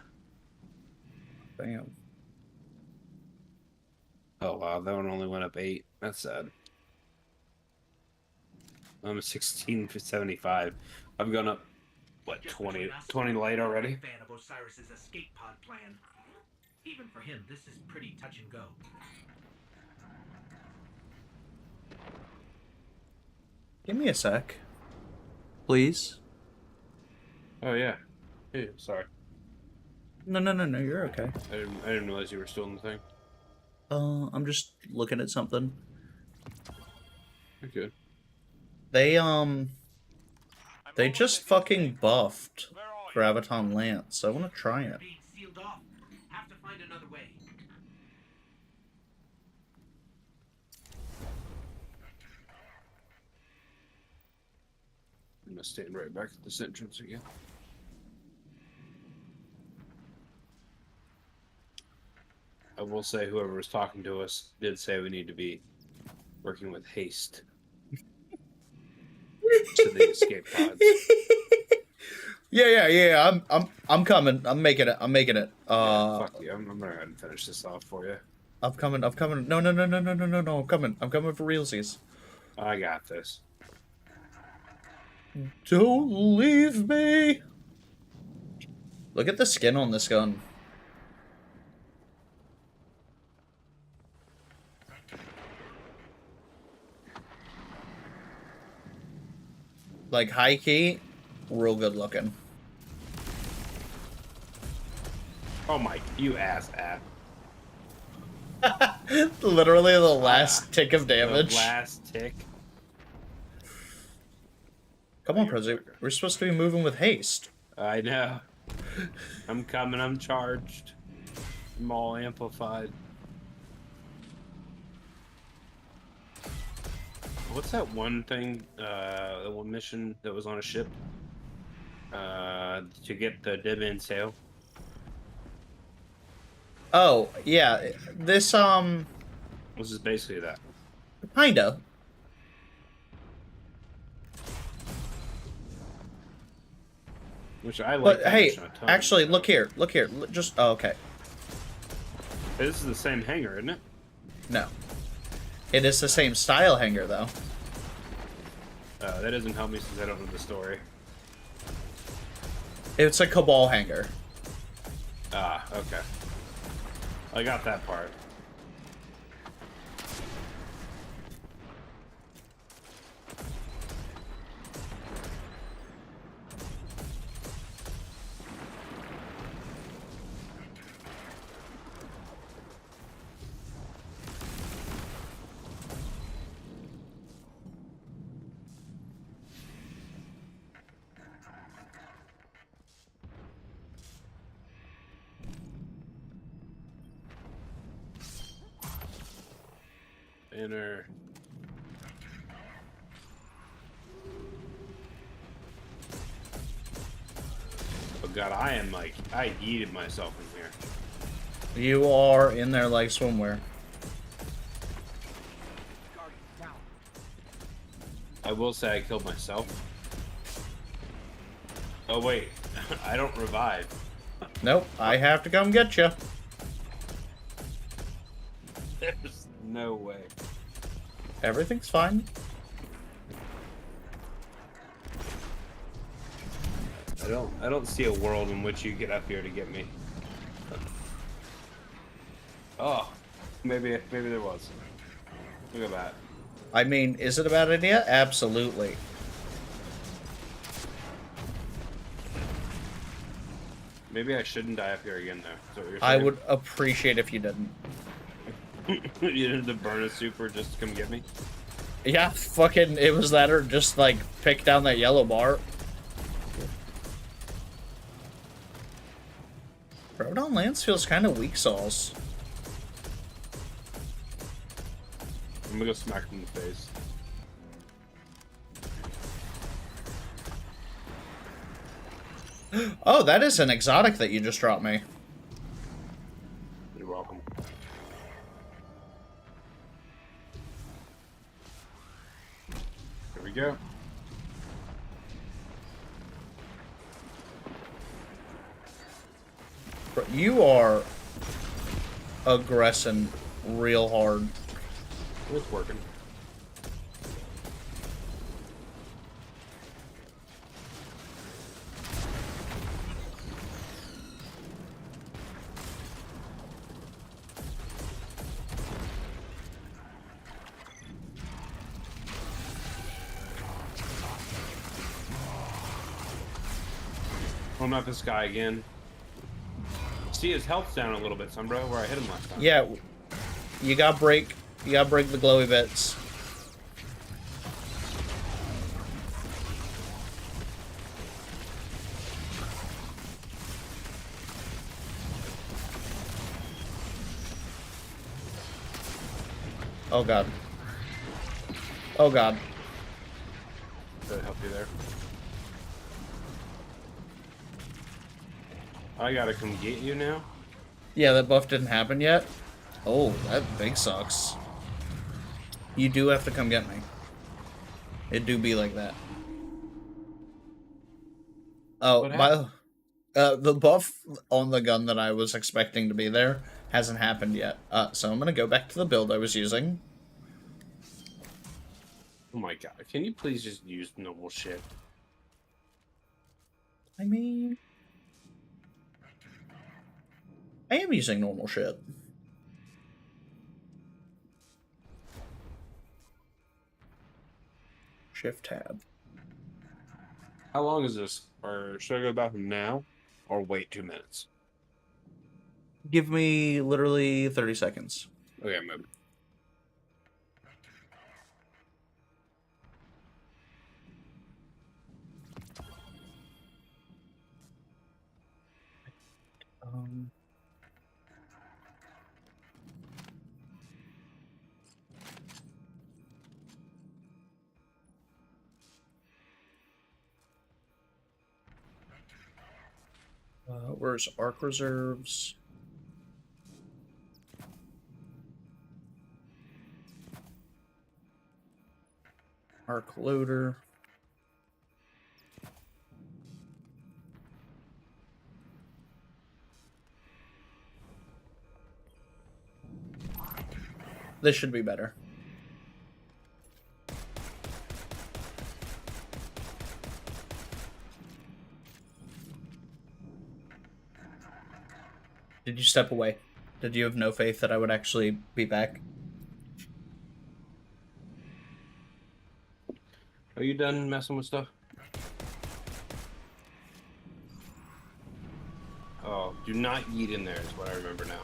A: Damn.
P: Oh wow, that one only went up 8. That's sad. I'm 16 for 75. I've gone up, what, 20 light already?
G: Fan of Osiris's escape pod plan. Even for him, this is pretty touch and go.
A: Give me a sec. Please.
P: Oh yeah. Hey, sorry.
A: No, you're okay.
P: I didn't realize you were still in the thing.
A: I'm just looking at something.
P: Okay.
A: They just fucking buffed Graviton Lance. I want to try it.
G: Being sealed off. Have to find another way.
P: I'm gonna stand right back at this entrance again. I will say whoever was talking to us did say we need to be working with haste to the escape pods.
A: Yeah. I'm coming. I'm making it.
P: Yeah, fuck you. I'm gonna go ahead and finish this off for you.
A: I'm coming. No. I'm coming for realsies.
P: I got this.
A: Don't leave me. Look at the skin on this gun. Like, high key, real good looking.
P: Oh my, you ass.
A: Literally the last tick of damage.
P: The last tick.
A: Come on, Prezi. We're supposed to be moving with haste.
P: I know. I'm coming, I'm charged. I'm all amplified. What's that one thing, the one mission that was on a ship? To get the Deadman sail?
A: Oh, yeah. This
P: is basically that.
A: Kinda.
P: Which I like.
A: But hey, actually, look here. Just, oh, okay.
P: This is the same hangar, isn't it?
A: No. It is the same style hanger, though.
P: That doesn't help me since I don't know the story.
A: It's a Cabal hanger.
P: Ah, okay. I got that part. Inner. Oh god, I am like, I yeeted myself in here.
A: You are in there like swimwear.
P: I will say I killed myself. Oh wait, I don't revive.
A: Nope, I have to come get you.
P: There's no way.
A: Everything's fine.
P: I don't see a world in which you get up here to get me. Oh, maybe there was. Look at that.
A: I mean, is it a bad idea? Absolutely.
P: Maybe I shouldn't die up here again, though. Is that what you're
A: I
P: saying?
A: would appreciate if you didn't.
P: You didn't have to burn a super just to come get me?
A: Yeah, fucking, it was that or just, like, pick down that yellow bar. Rodon Lance feels kind of weak sauce.
P: I'm gonna go smack him in the face.
A: Oh, that is an exotic that you just dropped me.
P: You're welcome. Here we go.
A: Bro, you are aggressing real hard.
P: It's working. I'm not this guy again. See, his health's down a little bit, Sunbro, where I hit him last time.
A: Yeah, you gotta break the glowy bits. Oh god. Oh god.
P: Did I help you there? I gotta come get you now?
A: Yeah, that buff didn't happen yet. Oh, that big sucks. You do have to come get me. It do be like that. Oh, the buff on the gun that I was expecting to be there hasn't happened yet. So I'm gonna go back to the build I was using.
P: Oh my god, can you please just use normal shit?
A: I mean, I am using normal shit. Shift tab.
P: How long is this? Or should I go back now? Or wait 2 minutes?
A: Give me literally 30 seconds.
P: Okay, maybe.
A: Where's Arc Reserves? Arc Loader. This should be better. Did you step away? Did you have no faith that I would actually be back?
P: Are you done messing with stuff? Oh, do not yeet in there is what I remember now.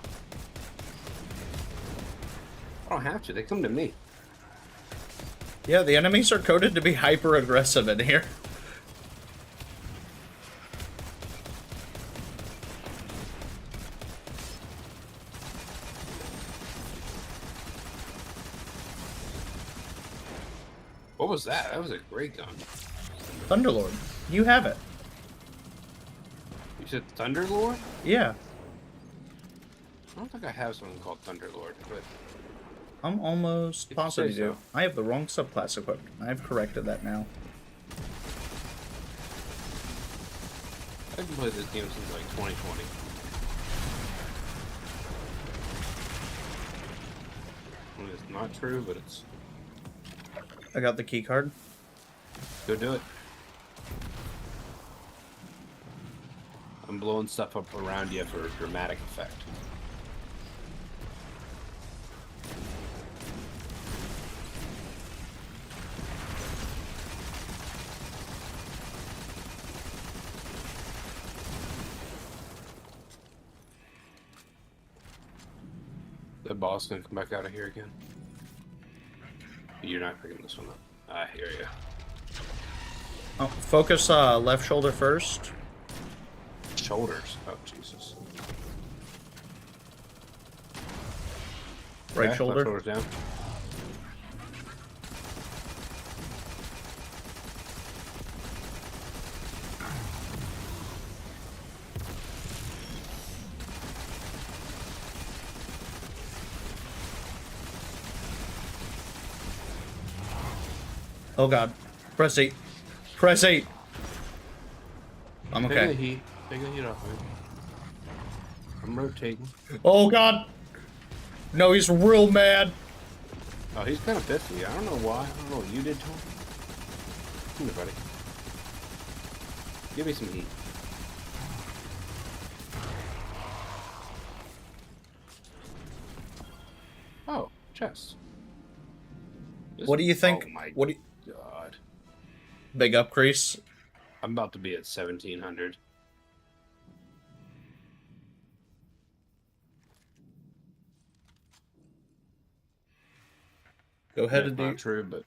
P: I don't have to, they come to me.
A: Yeah, the enemies are coded to be hyper aggressive in here.
P: What was that? That was a great gun.
A: Thunderlord, you have it.
P: You said Thunderlord?
A: Yeah.
P: I don't think I have something called Thunderlord, but...
A: I'm almost
P: If you
A: positive
P: say
A: you do.
P: so.
A: I have the wrong subclass equipped. I've corrected that now.
P: I haven't played this game since like 2020. I mean, it's not true, but it's...
A: I got the key card.
P: Go do it. I'm blowing stuff up around you for dramatic effect. The boss gonna come back out of here again. You're not picking this one up. I hear you.
A: Oh, focus left shoulder first.
P: Shoulders. Oh, Jesus.
A: Right
P: Okay,
A: shoulder.
P: left shoulder's down.
A: Oh god. Press 8. Press 8. I'm okay.
P: Take the heat. Take the heat off of it. I'm rotating.
A: Oh god. No, he's real mad.
P: Oh, he's kind of pissy. I don't know why. I don't know what you did to him. Come here, buddy. Give me some heat. Oh, chest.
A: What do you think?
P: Oh my
A: What do you...
P: God.
A: Big up, Crease.
P: I'm about to be at 1700.
A: Go ahead
P: That's
A: and do...
P: not true, but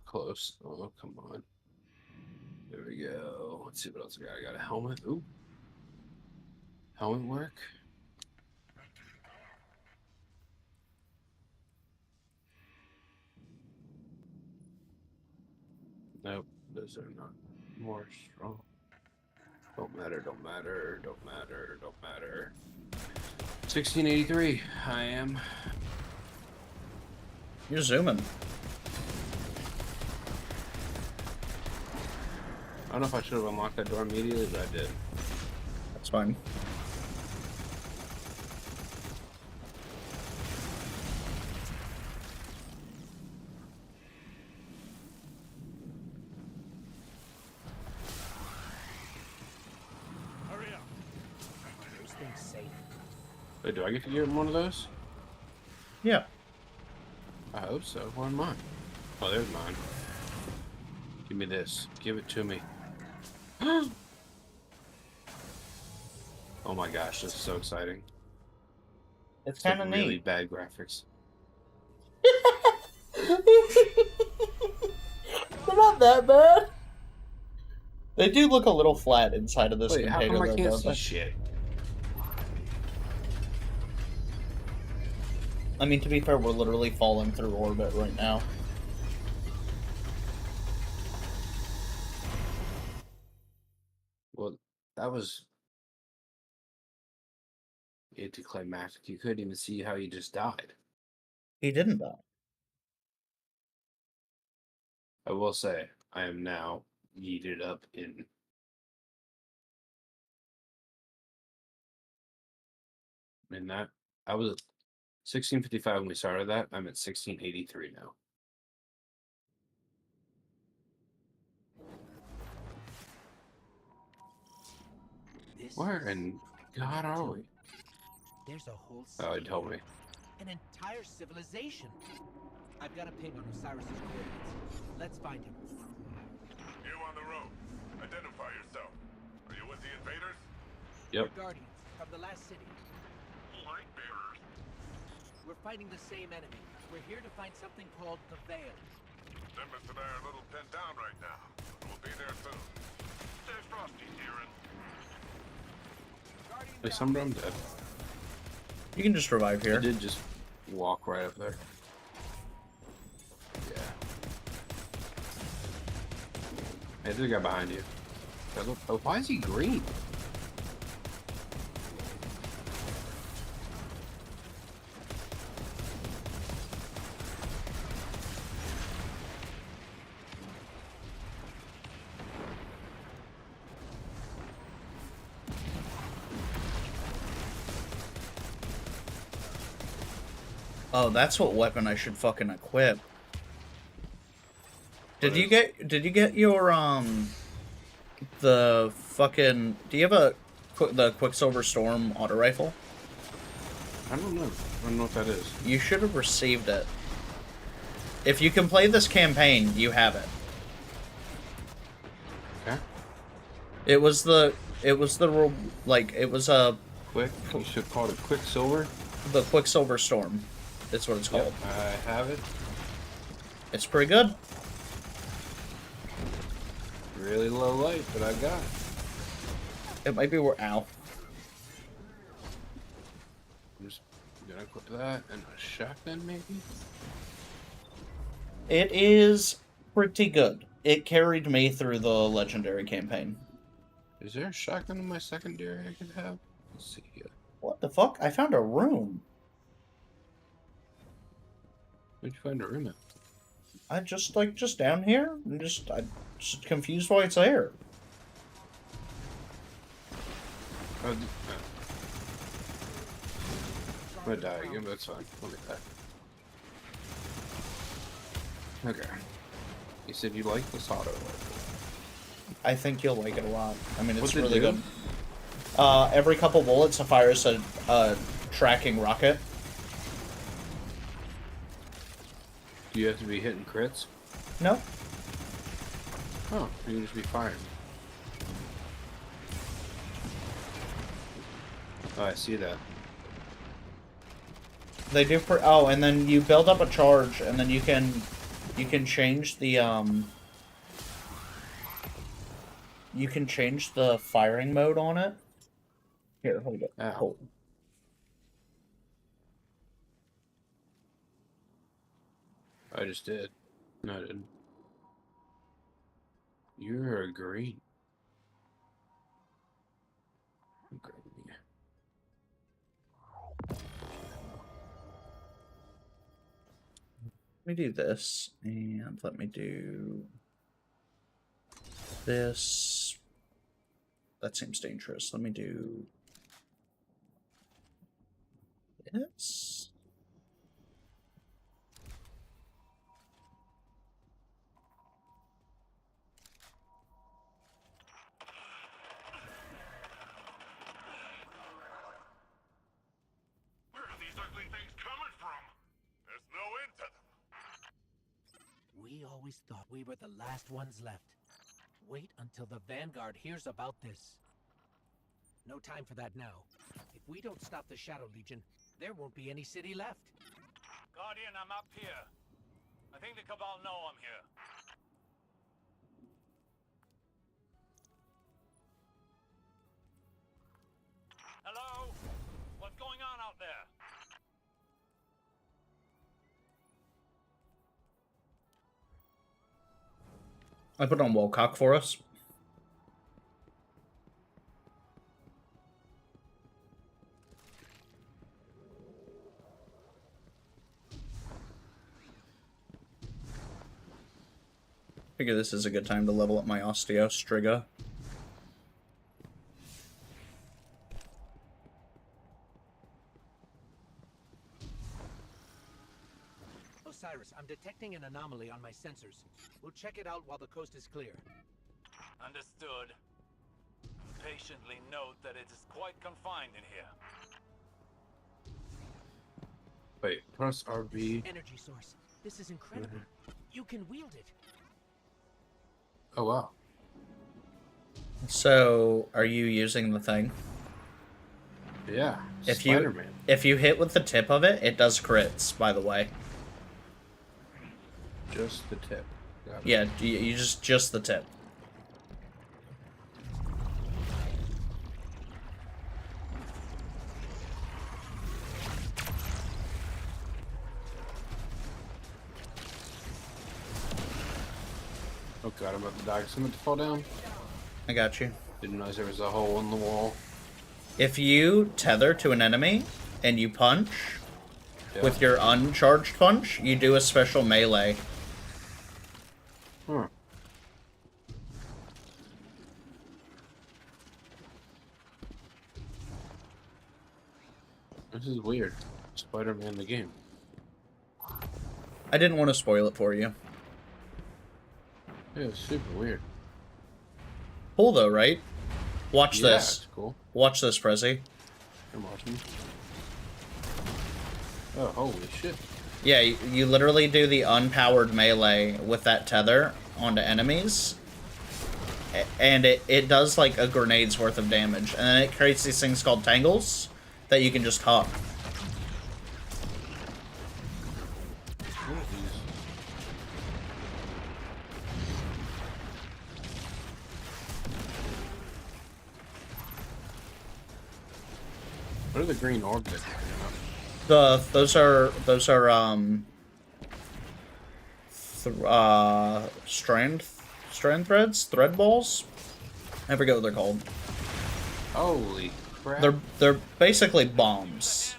P: close. Oh, come on. There we go. Let's see what else I got. I got a helmet. Ooh. Helmet work. Nope. Those are not more strong. Don't matter, don't matter, don't matter, don't matter. 1683. I am.
A: You're zooming.
P: I don't know if I should have unlocked that door immediately, but I did.
A: That's fine.
G: Hurry up. Are those things safe?
P: Wait, do I get to get one of those?
A: Yeah.
P: I hope so. Where's mine? Oh, there's mine. Give me this. Give it to me. Oh my gosh, this is so exciting.
A: It's
P: like
A: kind of
P: really
A: neat.
P: bad graphics.
A: They're not that bad. They do look a little flat inside of this
P: Wait, how
A: container,
P: come I
A: though,
P: can't
A: don't
P: see
A: they?
P: shit?
A: I mean, to be fair, we're literally falling through orbit right now.
P: Well, that was anticlimactic. You couldn't even see how you just died.
A: He didn't die.
P: I will say, I am now yeeted up in. In that, I was at 1655 when we started that. I'm at 1683 now. Where in God are we?
G: There's a whole
P: Oh,
G: city
P: he told me.
G: here. An entire civilization. I've got a ping on Osiris's coordinates. Let's find him.
C: You on the road. Identify yourself. Are you with the invaders?
P: Yep.
G: We're Guardians from the last city.
C: Light bearers.
G: We're fighting the same enemy. We're here to find something called the Veil.
C: Nimbus and I are a little pinned down right now. We'll be there soon. Stay frosty, Kieran.
P: Wait, somewhere I'm dead.
A: You can just revive here.
P: I did just walk right up there. Yeah. Hey, there's a guy behind you. Oh, why is he green?
A: Oh, that's what weapon I should fucking equip. Did you get your the fucking, do you have a The Quicksilver Storm auto rifle?
P: I don't know. I don't know what that is.
A: You should have received it. If you can play this campaign, you have it.
P: Okay.
A: It was a
P: quick. You should call it Quicksilver.
A: The Quicksilver Storm. That's what it's called.
P: I have it.
A: It's pretty good.
P: Really low light, but I got it.
A: It might be where. Ow.
P: I'm just gonna equip that and a shotgun, maybe.
A: It is pretty good. It carried me through the legendary campaign.
P: Is there a shotgun in my secondary I could have? Let's see here.
A: What the fuck? I found a room.
P: Where'd you find a room at?
A: I just down here. I'm just confused why it's there.
P: I'm gonna die again, but that's fine. Let me die. Okay. You said you like this auto rifle.
A: I think you'll like it a lot. I mean, it's
P: What's it
A: really
P: do?
A: good. Every couple bullets, it fires a tracking rocket.
P: Do you have to be hitting crits?
A: No.
P: Oh, you can just be firing. Oh, I see that.
A: They do oh, and then you build up a charge, and then you can change the you can change the firing mode on it. Here, hold it. Hold.
P: I just did. No, I didn't. You're a green. Okay.
A: Let me do this, and let me do this. That seems dangerous. Let me do this.
C: Where are these ugly things coming from? There's no end to them.
G: We always thought we were the last ones left. Wait until the Vanguard hears about this. No time for that now. If we don't stop the Shadow Legion, there won't be any city left.
S: Guardian, I'm up here. I think the Cabal know I'm here. Hello? What's going on out there?
A: I put on Wolcock for us. Figure this is a good time to level up my Osteo Striga.
G: Osiris, I'm detecting an anomaly on my sensors. We'll check it out while the coast is clear.
S: Understood. Patiently note that it is quite confined in here.
P: Wait, press RB.
G: Energy source. This is incredible. You can wield it.
P: Oh, wow.
A: So, are you using the thing?
P: Yeah,
A: If
P: Spider-Man.
A: if you hit with the tip of it, it does crits, by the way.
P: Just the tip. Got it.
A: Yeah, you just the tip.
P: Oh god, I'm about to die. I'm about to fall down.
A: I got you.
P: Didn't realize there was a hole in the wall.
A: If you tether to an enemy and you punch
P: Yeah.
A: with your uncharged punch, you do a special melee.
P: Huh. This is weird. Spider-Man the game.
A: I didn't want to spoil it for you.
P: Yeah, it's super weird.
A: Cool though, right? Watch
P: Yeah,
A: this.
P: it's cool.
A: Watch this, Prezi.
P: I'm watching. Oh, holy shit.
A: Yeah, you literally do the unpowered melee with that tether onto enemies. And it does like a grenade's worth of damage. And then it creates these things called tangles that you can just huck.
P: What are the green orbs?
A: Those are strand threads, thread balls. I forget what they're called.
P: Holy crap!
A: They're basically bombs.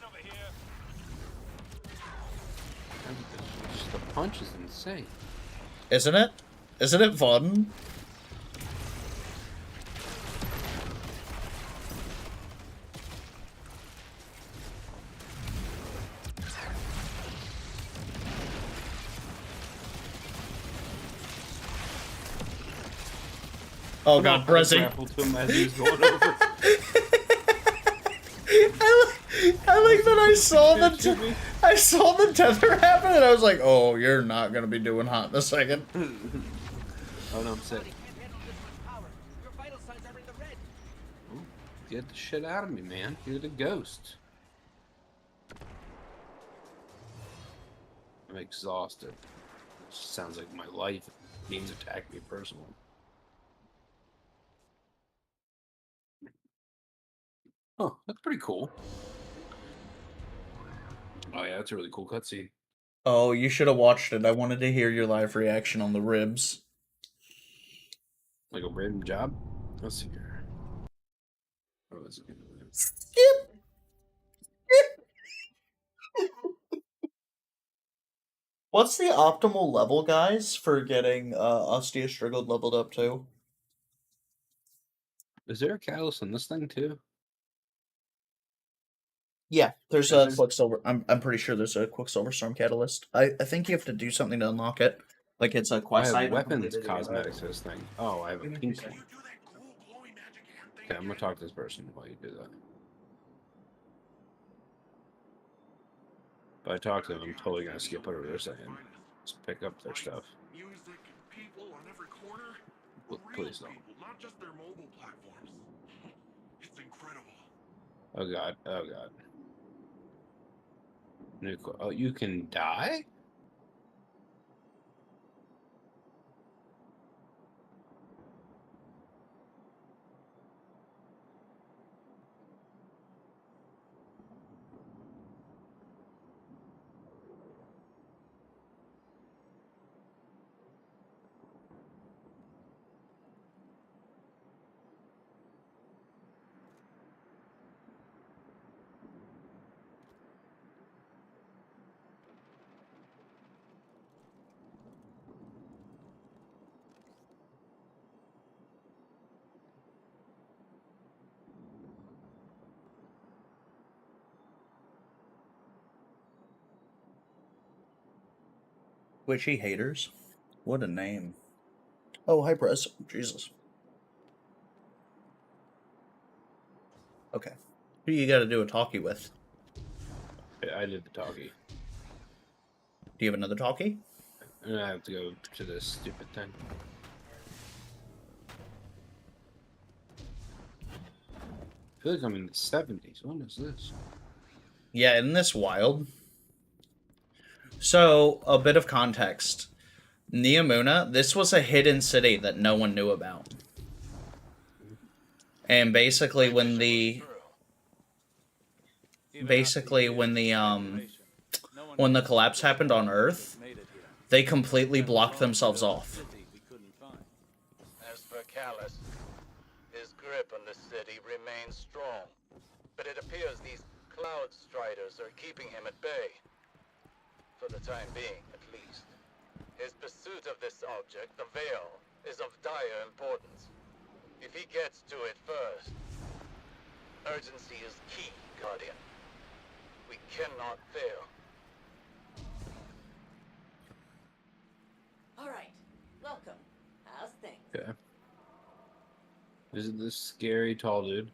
P: Just the punch is insane.
A: Isn't it? Isn't it fun? Oh god, Prezi. I like that I saw the tether happen and I was like, oh, you're not gonna be doing hot in a second.
P: Oh no, I'm sick. Ooh, get the shit out of me, man. You're the ghost. I'm exhausted. Sounds like my life. Beings attack me personally. Oh, that's pretty cool. Oh yeah, that's a really cool cutscene.
A: Oh, you should have watched it. I wanted to hear your live reaction on the ribs.
P: Like a random job? Let's see here. Oh, is it?
A: Skip. What's the optimal level, guys, for getting Ostia Striggled leveled up to?
P: Is there a catalyst on this thing too?
A: Yeah, there's a Quicksilver. I'm pretty sure there's a Quicksilver Storm Catalyst. I think you have to do something to unlock it. Like it's a
P: I
A: quest
P: have
A: item.
P: weapons cosmetics for this thing. Oh, I have a pink one. Okay, I'm gonna talk to this person while you do that. If I talk to them, I'm totally gonna skip whatever they're saying. Just pick up their stuff.
C: Music and people on every corner.
P: Please don't.
C: People, not just their mobile platforms. It's incredible.
P: Oh god. Oh god. Oh, you can die?
A: Witchy Haters? What a name. Oh, hi, Prez. Jesus. Okay. Who you gotta do a talkie with?
P: I did the talkie.
A: Do you have another talkie?
P: And I have to go to this stupid thing. I feel like I'm in the 70s. When is this?
A: Yeah, isn't this wild? So, a bit of context. Neomuna, this was a hidden city that no one knew about. And basically when the collapse happened on Earth, they completely blocked themselves off.
R: As for Callus, his grip on the city remains strong, but it appears these Cloud Striders are keeping him at bay. For the time being, at least. His pursuit of this object, the Veil, is of dire importance. If he gets to it first, urgency is key, Guardian. We cannot fail.
Q: All right, welcome. How's things?
P: Okay. Is it this scary tall dude?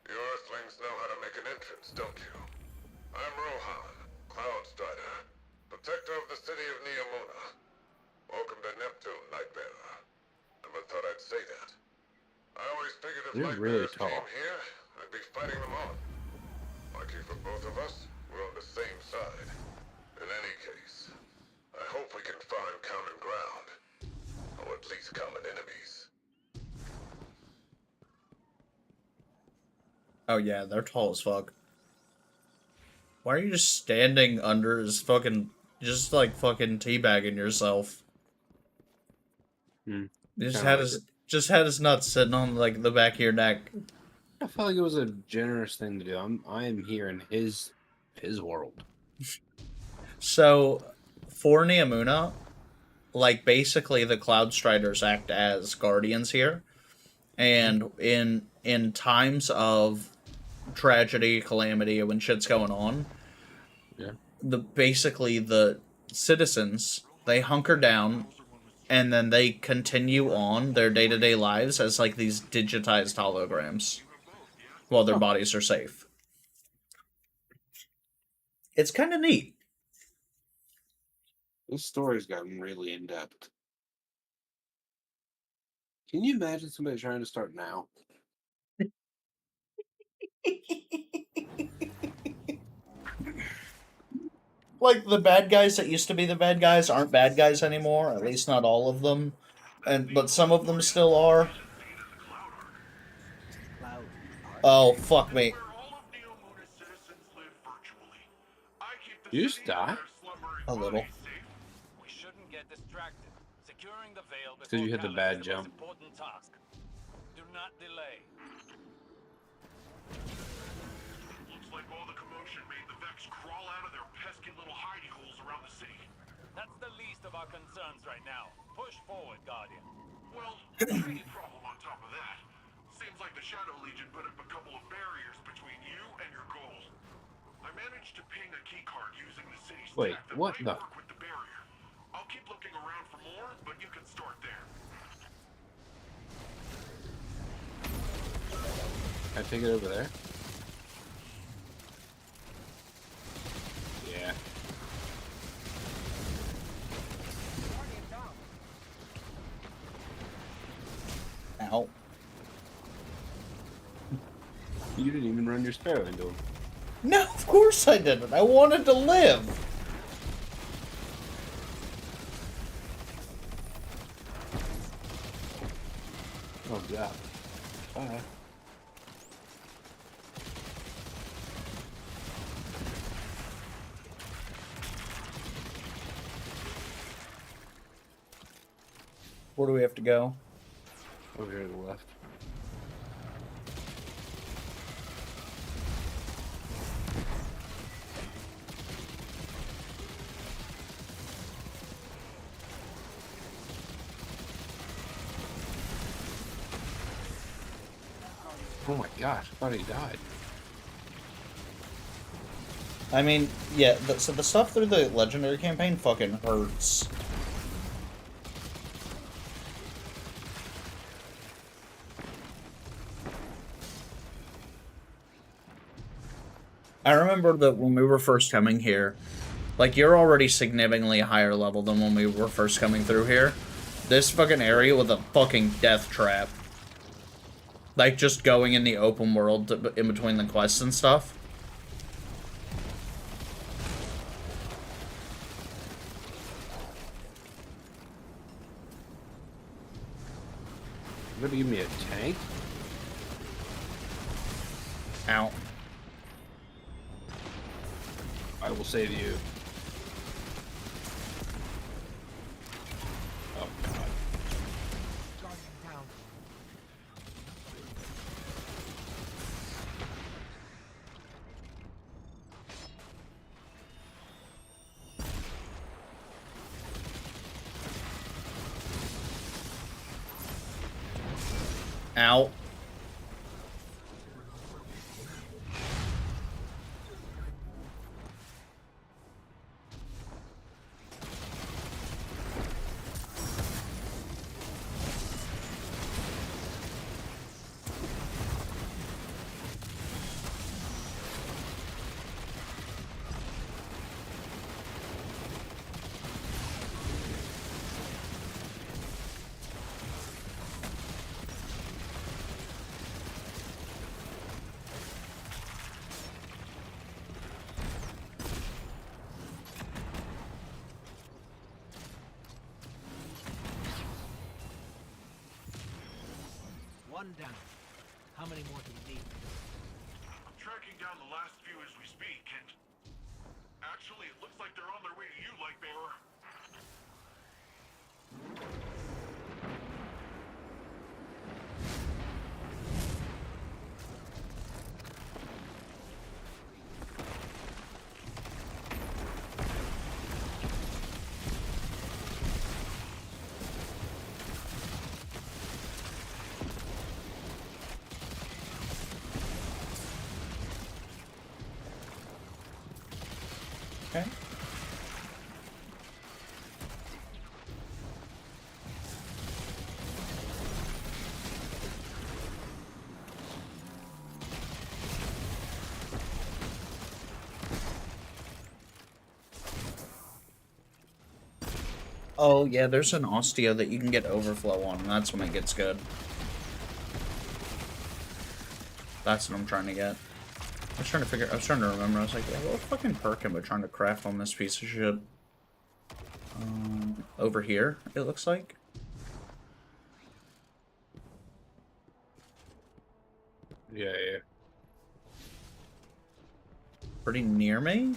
C: You Earthlings know how to make an entrance, don't you? I'm Rohan, Cloud Strider, protector of the city of Neomuna. Welcome to Neptune, Nightbearer. Never thought I'd say that. I always figured if
P: They're really
C: Nightbearers
P: tall.
C: came here, I'd be fighting them on. Lucky for both of us, we're on the same side. In any case, I hope we can find common ground. Or at least common enemies.
A: Oh yeah, they're tall as fuck. Why are you just standing under his fucking, just like fucking teabagging yourself? Just had his nuts sitting on like the back of your neck.
P: I felt like it was a generous thing to do. I am here in his world.
A: So, for Neomuna, like basically the Cloud Striders act as guardians here, and in times of tragedy, calamity, when shit's going on,
P: yeah,
A: basically the citizens, they hunker down, and then they continue on their day-to-day lives as like these digitized holograms, while their bodies are safe. It's kind of neat.
P: This story's gotten really in depth. Can you imagine somebody trying to start now?
A: Like, the bad guys that used to be the bad guys aren't bad guys anymore, at least not all of them. But some of them still are. Oh, fuck me.
P: You just die?
A: A little.
S: We shouldn't get distracted. Securing the veil
P: Because you hit the bad jump.
S: important task. Do not delay.
C: Looks like all the commotion made the Vex crawl out of their pesky little hidey holes around the city.
S: That's the least of our concerns right now. Push forward, Guardian.
C: Well, any problem on top of that. Seems like the Shadow Legion put up a couple of barriers between you and your goal. I managed to ping a keycard using the city's
P: Wait,
C: tech that
P: what
C: might
P: the?
C: work with the barrier. I'll keep looking around for more, but you can start there.
P: Can I take it over there? Yeah.
A: Ow.
P: You didn't even run your sparrow into him.
A: No, of course I didn't. I wanted to live.
P: Oh, God. Bye.
A: Where do we have to go?
P: Over here to the left. Oh my gosh, I thought he died.
A: I mean, yeah, so the stuff through the Legendary campaign fucking hurts. I remember that when we were first coming here, like, you're already significantly higher level than when we were first coming through here. This fucking area with a fucking death trap. Like, just going in the open world in between the quests and stuff.
P: You're gonna give me a tank?
A: Ow.
P: I will save you. Oh, God.
A: Ow.
G: One down. How many more do we need?
C: I'm tracking down the last few as we speak, and actually, it looks like they're on their way to you, Lightbearer.
A: Okay. Oh, yeah, there's an osteo that you can get overflow on, and that's when it gets good. That's what I'm trying to get. I was trying to remember, I was like, yeah, what fucking perk am I trying to craft on this piece of shit? Over here, it looks like.
P: Yeah, yeah.
A: Pretty near me?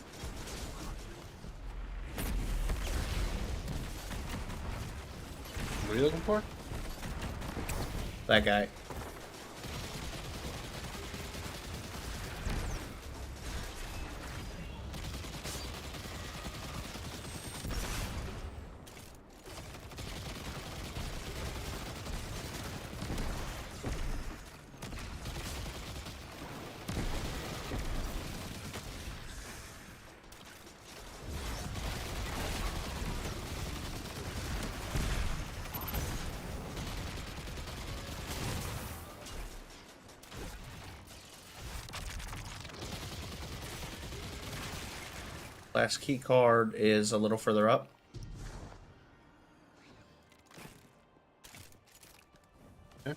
P: What are you looking for?
A: That guy. Last key card is a little further up.
P: Okay.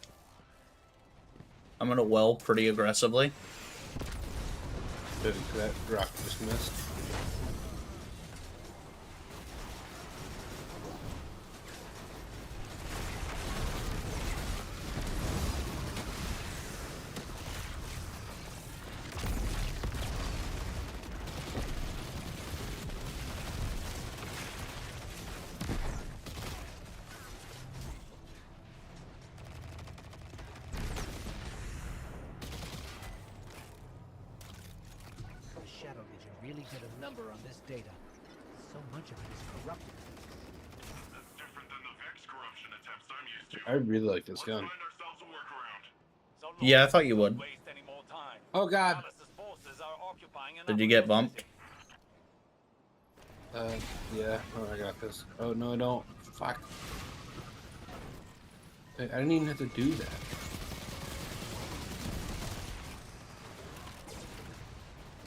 A: I'm gonna well pretty aggressively.
P: That rock just missed.
G: Shadow Vision really did a number on this data. So much of it is corrupted.
C: That's different than the Vex corruption attempts I'm used to.
P: I really like this gun.
C: Find ourselves a workaround.
A: Yeah, I thought you would.
P: Oh god.
A: Did you get bumped?
P: Yeah. Oh, I got this. Oh, no, I don't. Fuck. I didn't even have to do that.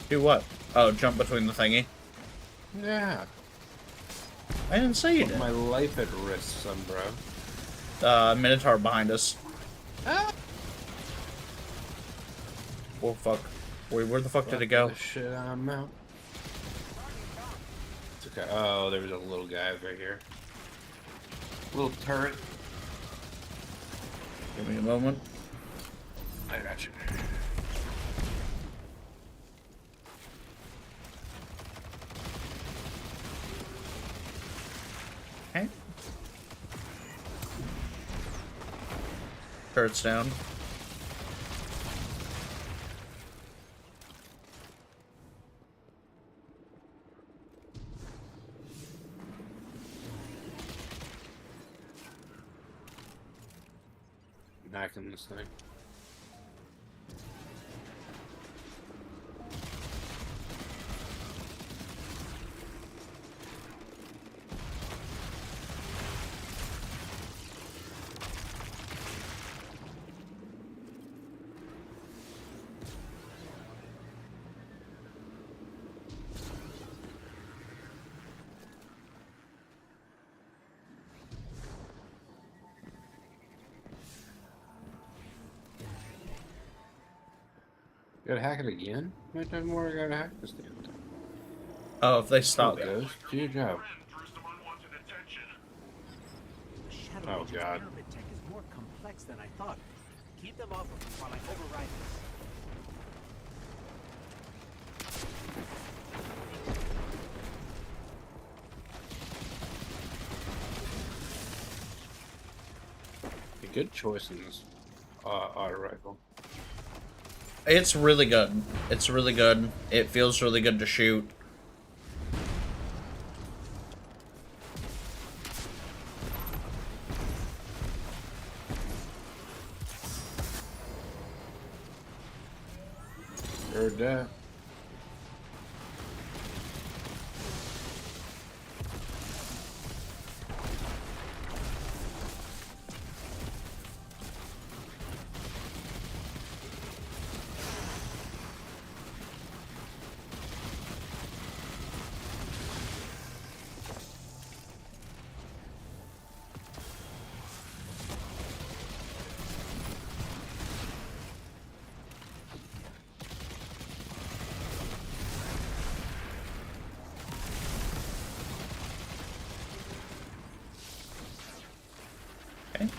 A: Do what? Oh, jump between the thingy.
P: Yeah.
A: I didn't say you
P: Put
A: did.
P: my life at risk, son, bro.
A: Minotaur behind us.
P: Ah!
A: Oh, fuck. Wait, where the fuck did it go?
P: Shit, I'm out. It's okay. Oh, there was a little guy over here. Little turret.
A: Give me a moment.
P: I got you.
A: Okay. Turret's down.
P: Knocking this thing. Gotta hack it again? How many times more I gotta hack this damn thing?
A: Oh, if they stop.
P: Goes. Do your job.
G: The Shadow
P: Oh,
G: Vision's
P: God.
G: pyramid tech is more complex than I thought. Keep them off of me while I override this.
P: A good choice in this auto rifle.
A: It's really good. It's really good. It feels really good to shoot.
P: Heard that.
A: Okay.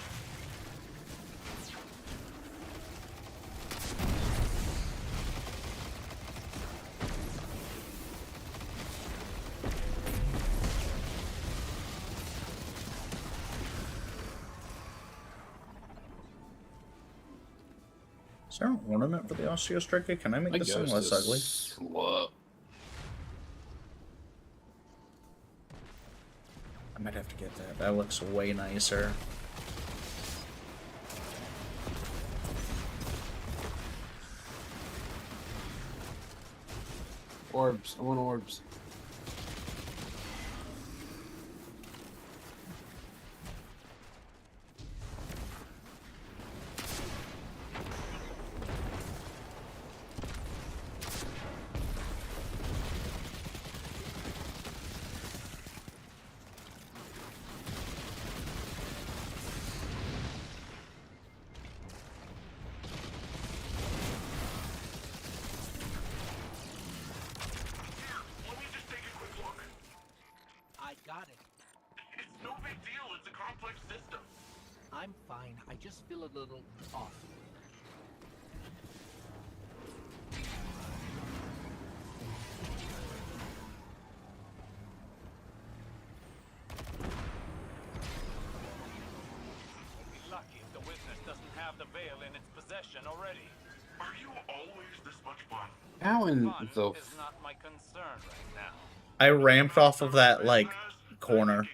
A: Is there an ornament for the Osteostrica? Can I make this thing less ugly?
P: Slow.
A: I might have to get that. That looks way nicer.
P: Orbs. I want orbs.
G: I got it.
S: It's no big deal. It's a complex system.
G: I'm fine. I just feel a little off.
S: We'll be lucky if the witness doesn't have the veil in its possession already. Are you always this much fun?
P: How in the
S: Is not my concern right now.
A: I ramped off of that, like, corner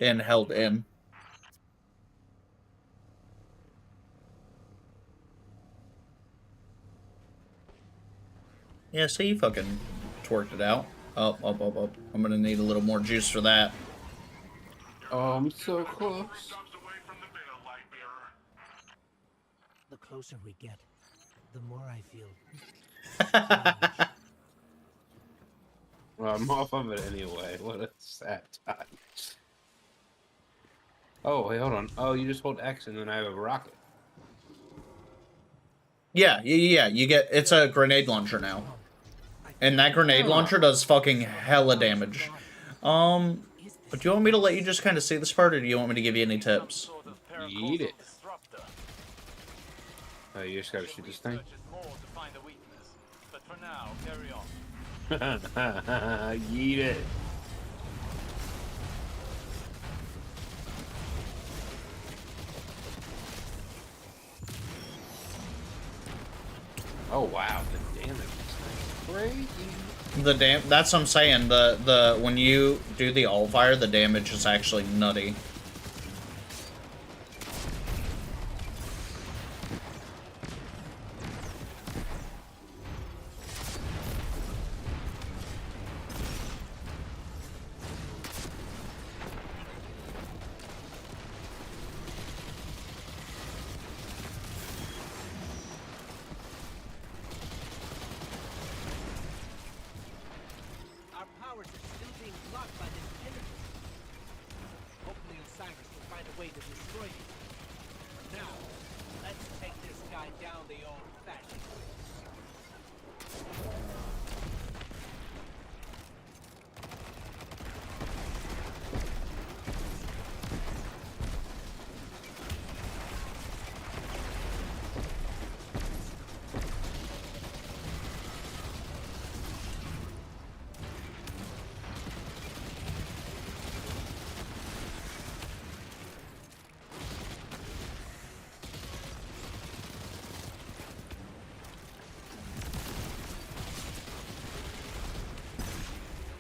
A: and held in. Yeah, see, you fucking twerked it out. Up. I'm gonna need a little more juice for that.
P: Oh, I'm so close.
G: The closer we get, the more I feel.
P: Well, I'm off of it anyway. What a sad time. Oh, wait, hold on. Oh, you just hold X and then I have a rocket.
A: Yeah, you get, it's a grenade launcher now. And that grenade launcher does fucking hella damage. But do you want me to let you just kind of see this part, or do you want me to give you any tips?
P: Eat it. Oh, you just gotta shoot this thing?
S: But for now, carry on.
P: Eat it. Oh wow, the damage is crazy.
A: That's what I'm saying. The when you do the all fire, the damage is actually nutty.
G: Our powers are still being blocked by this energy. Hopefully Osiris will find a way to destroy it. Now, let's take this guy down the old-fashioned way.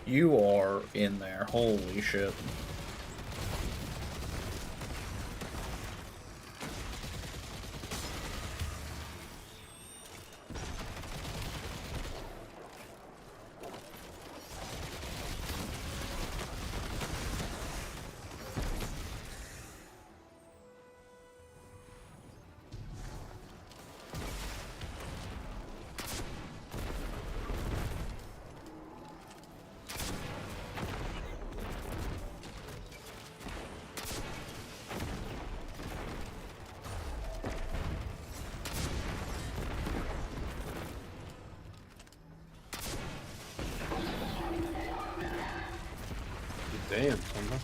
A: You are in there. Holy shit.
P: Damn, Simba.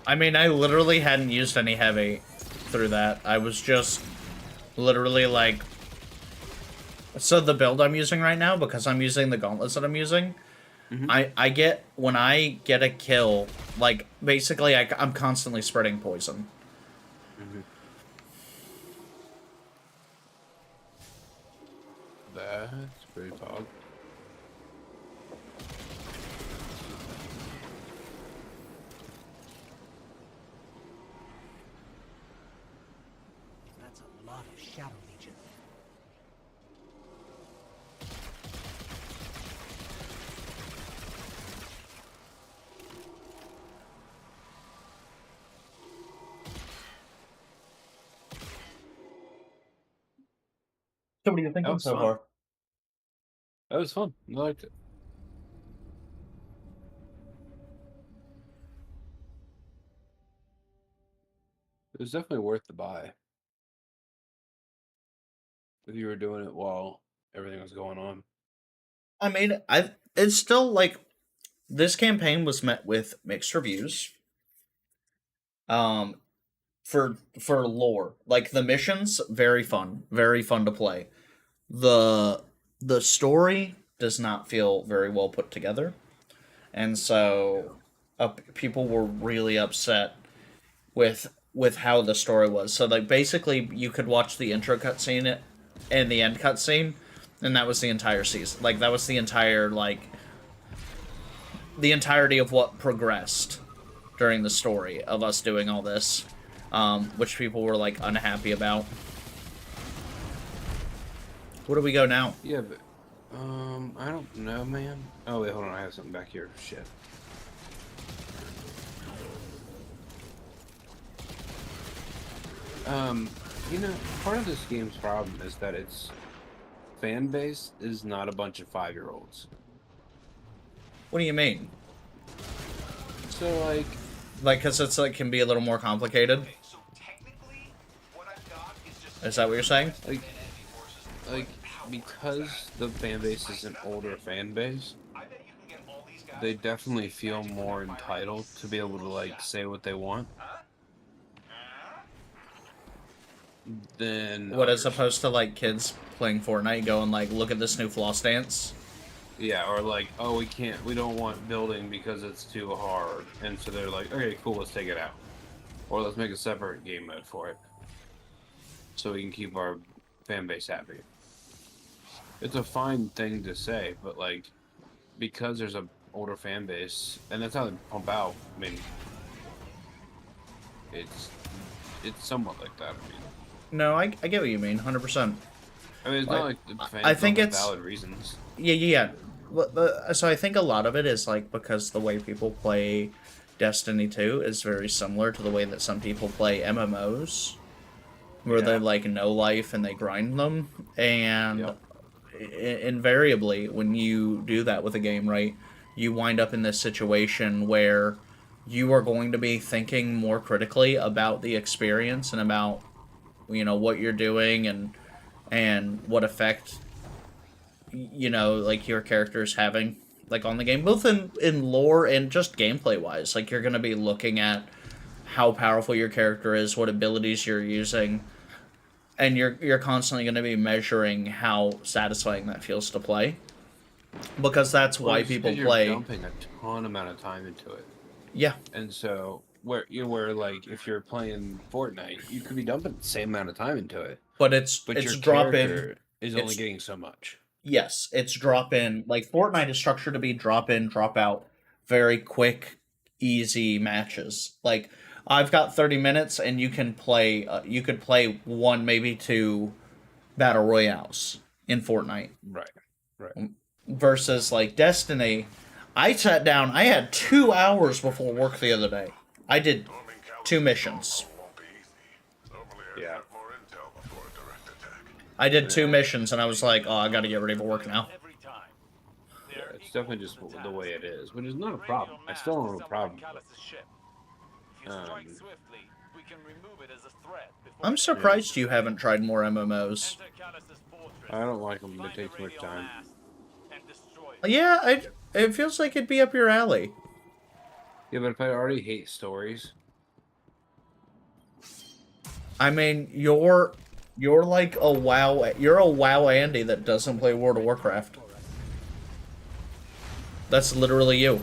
A: I mean, I literally hadn't used any heavy through that. I was just literally like... So the build I'm using right now, because I'm using the gauntlets that I'm using, I get... When I get a kill, like, basically I'm constantly spreading poison.
P: That's pretty pog.
G: That's a lot of Shadow Legion.
A: So what are you thinking so far?
P: That was fun. I liked it. It was definitely worth the buy. If you were doing it while everything was going on.
A: I mean, it's still, like... This campaign was met with mixed reviews. For lore. Like, the missions, very fun to play. The story does not feel very well put together, and so people were really upset with how the story was. So, like, basically, you could watch the intro cutscene and the end cutscene, and that was the entire season. Like, that was the entire, like, the entirety of what progressed during the story of us doing all this, which people were, like, unhappy about. Where do we go now?
P: Yeah, but I don't know, man. Oh wait, hold on, I have something back here. Shit. You know, part of this game's problem is that its fan base is not a bunch of 5-year-olds.
A: What do you mean?
P: So, like,
A: because it's, like, can be a little more complicated? Is that what you're saying?
P: Like, because the fan base is an older fan base, they definitely feel more entitled to be able to, like, say what they want. Than
A: what, as opposed to, like, kids playing Fortnite going, like, look at this new floss dance?
P: Yeah, or like, oh, we don't want building because it's too hard. And so they're like, okay, cool, let's take it out. Or let's make a separate game mode for it. So we can keep our fan base happy. It's a fine thing to say, but like, because there's a older fan base, and that's how they pump out, I mean, it's somewhat like that, I mean.
A: No, I get what you mean, 100%.
P: I mean, it's not like the fans
A: I think
P: don't have
A: it's
P: valid reasons.
A: Yeah. So I think a lot of it is, like, because the way people play Destiny 2 is very similar to the way that some people play MMOs, where they, like, know life and they grind them. And invariably, when you do that with a game, right, you wind up in this situation where you are going to be thinking more critically about the experience and about, you know, what you're doing and what effect, you know, like, your character is having, like, on the game, both in lore and just gameplay wise. Like, you're going to be looking at how powerful your character is, what abilities you're using, and you're constantly going to be measuring how satisfying that feels to play, because that's why people play.
P: You're dumping a ton amount of time into it.
A: Yeah.
P: And so where like, if you're playing Fortnite, you could be dumping the same amount of time into it,
A: but it's
P: your
A: dropping.
P: character is only getting so much.
A: Yes, it's drop in. Like Fortnite is structured to be drop in, drop out, very quick, easy matches. Like I've got 30 minutes, and you can play. You could play one, maybe two battle royales in Fortnite.
P: Right. Right.
A: Versus like Destiny, I sat down. I had 2 hours before work the other day. I did 2 missions.
P: Yeah.
A: I did 2 missions, and I was like, "Oh, I got to get ready for work now."
P: Yeah, it's definitely just the way it is, which is not a problem. I still don't have a problem with it.
A: I'm surprised you haven't tried more MMOs.
P: I don't like them. They take too much time.
A: Yeah, it feels like it'd be up your alley.
P: Yeah, but if I already hate stories,
A: I mean, you're like a WoW. You're a WoW Andy that doesn't play World of Warcraft. That's literally you.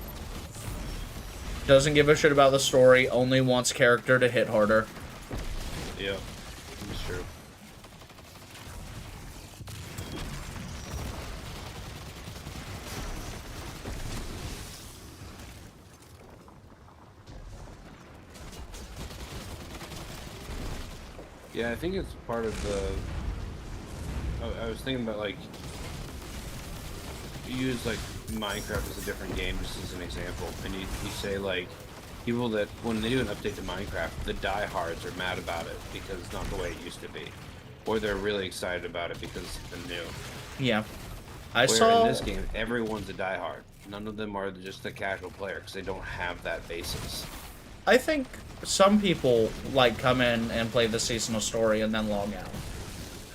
A: Doesn't give a shit about the story. Only wants character to hit harder.
P: yeah, it's true. Yeah, I think it's part of the. I was thinking about like you use like Minecraft as a different game just as an example, and you say like people that when they do an update to Minecraft, the diehards are mad about it because it's not the way it used to be, or they're really excited about it because it's been new.
A: Yeah,
P: Where in this game, everyone's a diehard. None of them are just a casual player because they don't have that basis.
A: I think some people like come in and play the seasonal story and then log out.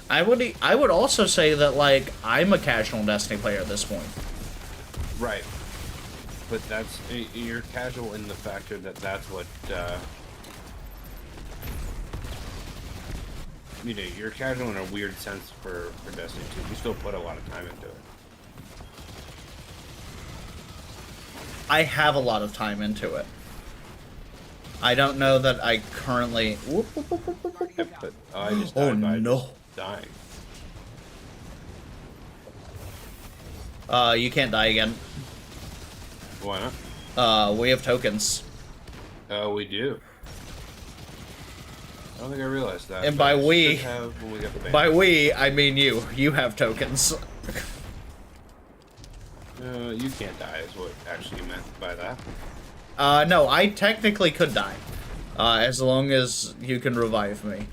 A: I would also say that like I'm a casual Destiny player at this point.
P: Right. But that's you're casual in the factor that that's what you know. You're casual in a weird sense for Destiny 2. You still put a lot of time into it.
A: I have a lot of time into it. I don't know that I currently.
P: But I just died by just dying.
A: You can't die again.
P: Why not?
A: We have tokens.
P: Oh, we do. I don't think I realized that.
A: And by we, I mean you. You have tokens.
P: You can't die is what actually you meant by that.
A: No, I technically could die. As long as you can revive me.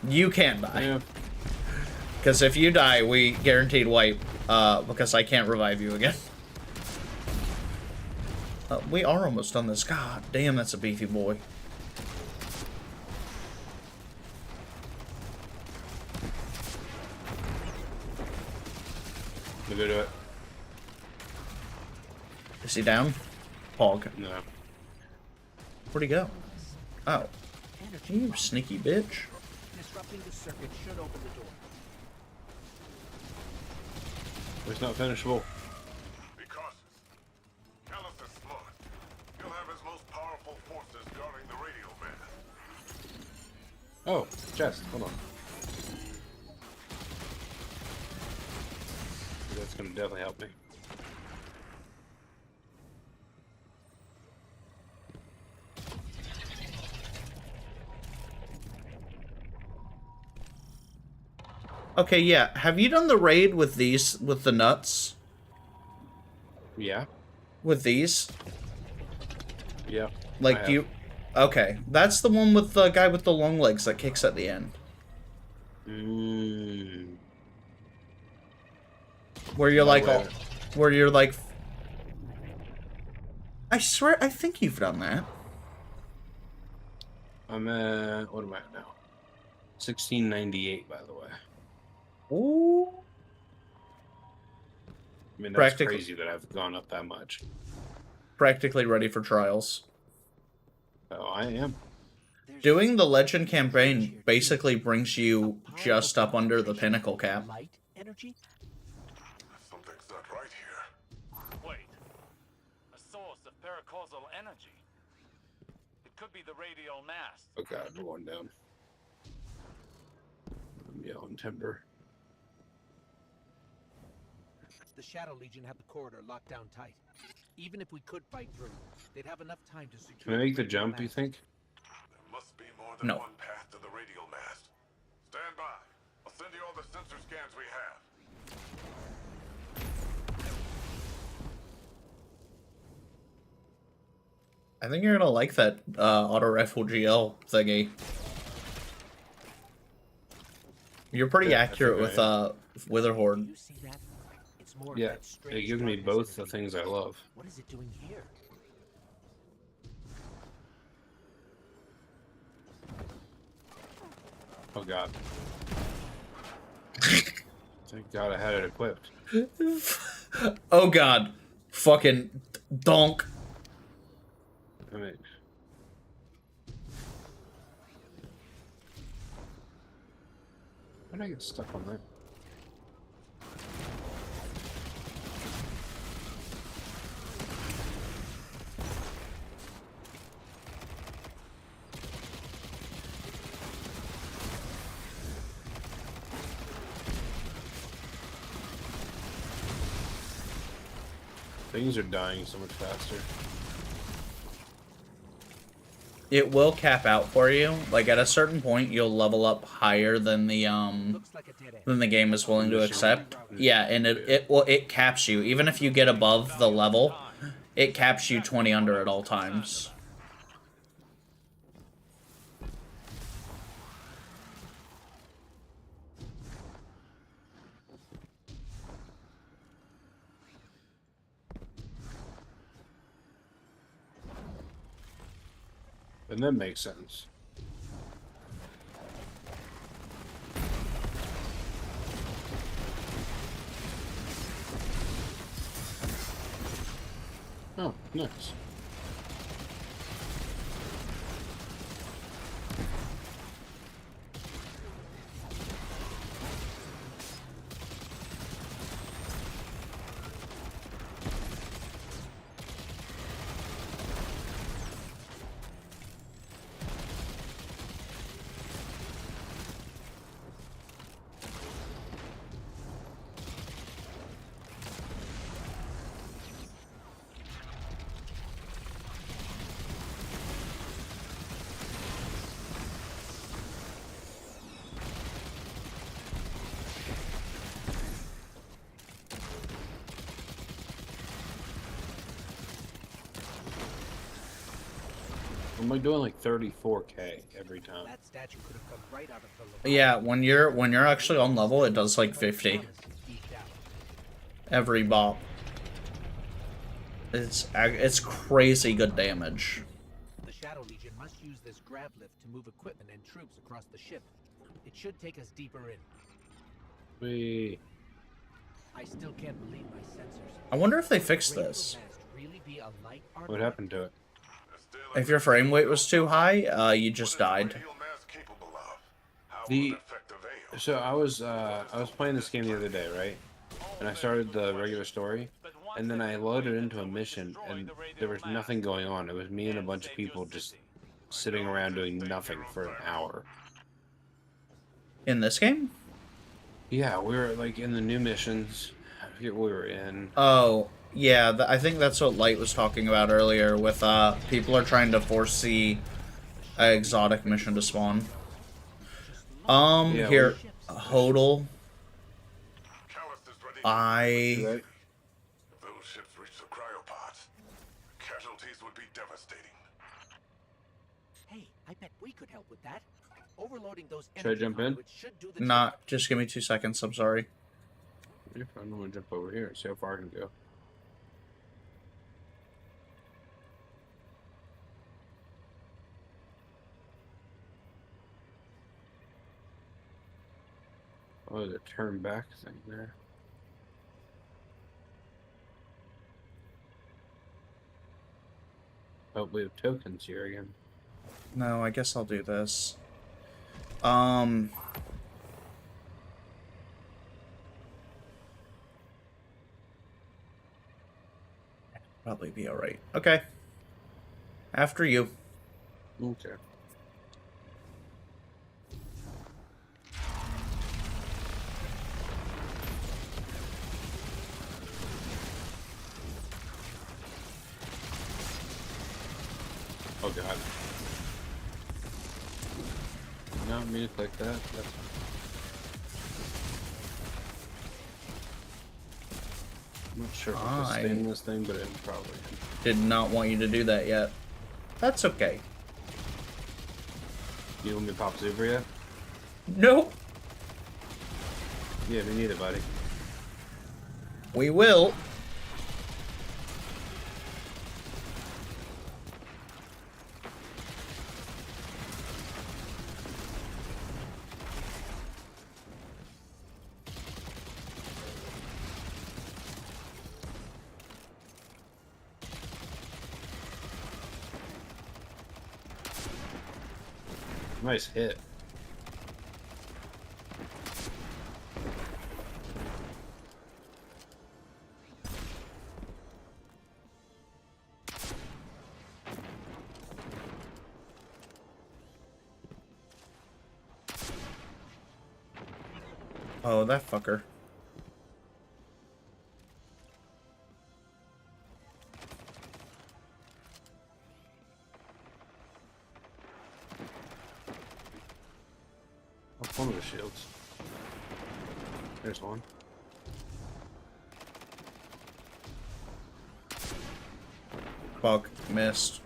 A: You can't die. Because if you die, we guaranteed wipe. Because I can't revive you again. We are almost done this. God damn, that's a beefy boy.
P: We'll go do it.
A: Is he down? Hog.
P: No.
A: Where'd he go? Oh. You sneaky bitch.
G: Disrupting the circuit should open the door.
P: It's not finishable.
C: Be cautious. Callus is smart. He'll have his most powerful forces guarding the radio band.
P: Oh, chest. Hold on. That's gonna definitely help me.
A: Okay, yeah. Have you done the raid with these, with the nuts?
P: Yeah.
A: With these?
P: Yeah.
A: Like, you... Okay. That's the one with the guy with the long legs that kicks at the end. Where you're like... Where you're like... I swear, I think you've done that.
P: I'm at... What am I at now? 1698, by the way.
A: Ooh.
P: I mean, that's crazy that I've gone up that much.
A: Practically ready for trials.
P: Oh, I am.
A: Doing the legend campaign basically brings you just up under the pinnacle cap.
G: Energy?
C: Something's not right here.
S: Wait. A source of paracausal energy. It could be the radial mast.
P: Oh god, we're going down. I'm yelling timber.
G: the Shadow Legion have the corridor locked down tight. Even if we could fight through, they'd have enough time to secure.
P: Can I make the jump, you think?
C: There must be more than one path to the radial mast. Stand by. I'll send you all the sensor scans we have.
A: I think you're gonna like that auto rifle GL thingy. You're pretty accurate with Witherhorde.
P: Yeah, it gives me both the things I love.
G: What is it doing here?
P: Oh god. Thank god I had it equipped.
A: Oh god. Fucking donk.
P: I mean, how did I get stuck on that? Things are dying so much faster.
A: It will cap out for you. Like at a certain point, you'll level up higher than the game is willing to accept. Yeah, and it caps you. Even if you get above the level, it caps you 20 under at all times.
P: And that makes sense. Oh, nice. I'm like doing like 34k every time.
G: That statue could have come right out of the
A: Yeah, when you're actually on level, it does like 50. Every bop. It's crazy good damage.
G: The Shadow Legion must use this grab lift to move equipment and troops across the ship. It should take us deeper in.
P: Wait.
G: I still can't believe my sensors.
A: I wonder if they fixed this.
P: What happened to it?
A: If your frame rate was too high, you just died.
P: So I was playing this game the other day, right? And I started the regular story, and then I loaded into a mission, and there was nothing going on. It was me and a bunch of people just sitting around doing nothing for an hour.
A: In this game?
P: Yeah, we were like in the new missions. I forget what we were in.
A: Oh, yeah, I think that's what Light was talking about earlier with people are trying to force the exotic mission to spawn.
P: Yeah,
A: here, Hodel. I...
C: If those ships reach the cryopods, casualties would be devastating.
G: Hey, I bet we could help with that. Overloading those
P: Should I jump in?
A: Not, just give me 2 seconds, I'm sorry.
P: If I'm gonna jump over here and see how far I can go. Oh, there's a turn back thing there. Oh, we have tokens here again.
A: No, I guess I'll do this. Probably be alright. Okay. After you.
P: Okay. god. Not me to click that. That's fine. I'm not sure if I can stay in this thing, but it probably
A: did not want you to do that yet. That's okay.
P: You want me to pop Zuber yet?
A: Nope.
P: Yeah, we need it, buddy.
A: We will.
P: Nice hit.
A: Oh, that fucker.
P: One of the shields. There's one.
A: Fuck, missed.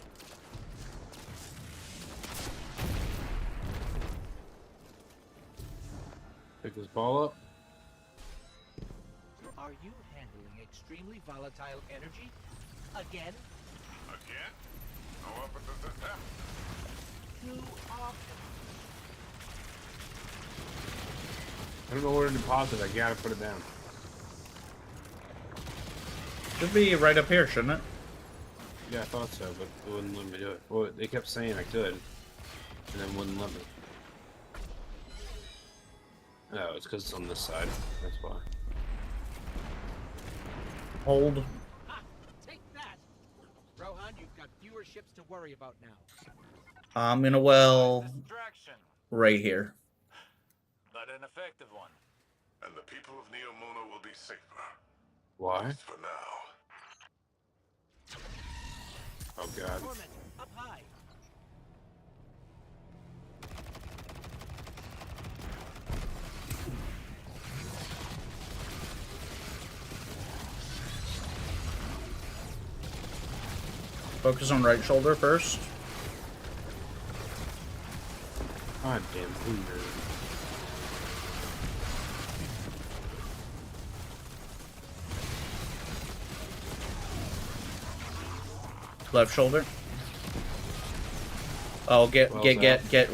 P: Pick this ball up.
G: Are you handling extremely volatile energy? Again?
C: Again? How often does this happen?
G: Too often.
P: I don't know where to deposit. I gotta put it down.
A: Should be right up here, shouldn't it?
P: Yeah, I thought so, but it wouldn't let me do it. Well, they kept saying I could, and then wouldn't let me. Oh, it's because it's on this side. That's why.
A: Hold.
G: Ha! Take that! Rohan, you've got fewer ships to worry about now.
A: I'm in a well right here.
S: But an effective one.
C: And the people of Neomona will be safer.
P: Why?
C: Just for now.
P: Oh god.
G: Torment, up high.
A: Focus on right shoulder first.
P: God damn hooter.
A: Left shoulder. Oh, get. We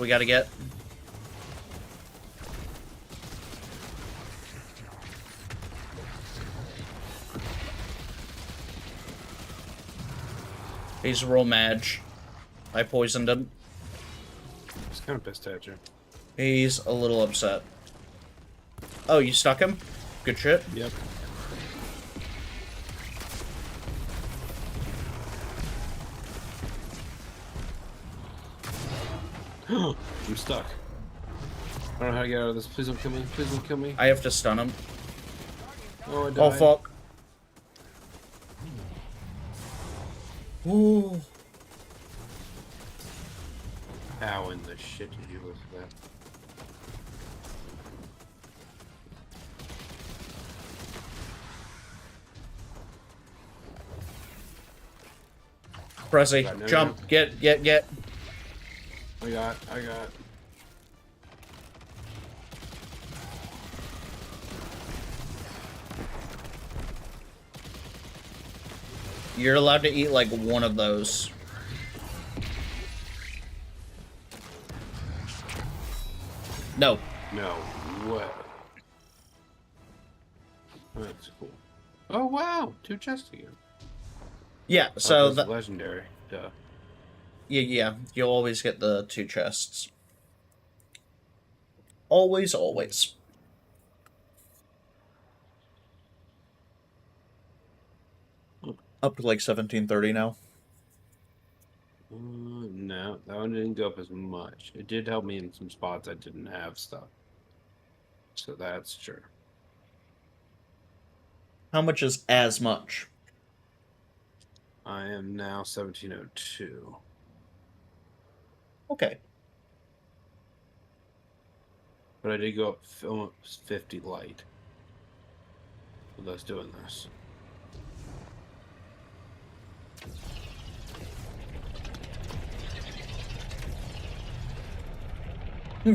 A: gotta get. He's real mad. I poisoned him.
P: He's kind of pissed at you.
A: He's a little upset. Oh, you stuck him? Good shit.
P: Yep. I'm stuck. I don't know how to get out of this. Please don't kill me. Please don't kill me.
A: I have to stun him.
P: Oh, I died.
A: Oh, fuck. Ooh.
P: How in the shit did you lose that?
A: Pressy,
P: No,
A: jump,
P: no.
A: get.
P: I got.
A: You're allowed to eat like one of those. No.
P: No. What? That's cool. Oh wow, 2 chests again.
A: Yeah, so
P: that's legendary. Duh.
A: Yeah, you'll always get the 2 chests. Always. Up to like 1730 now.
P: No, that one didn't go up as much. It did help me in some spots I didn't have stuff. So that's true.
A: How much is as much?
P: I am now 1702.
A: Okay.
P: But I did go up almost 50 light with us doing this.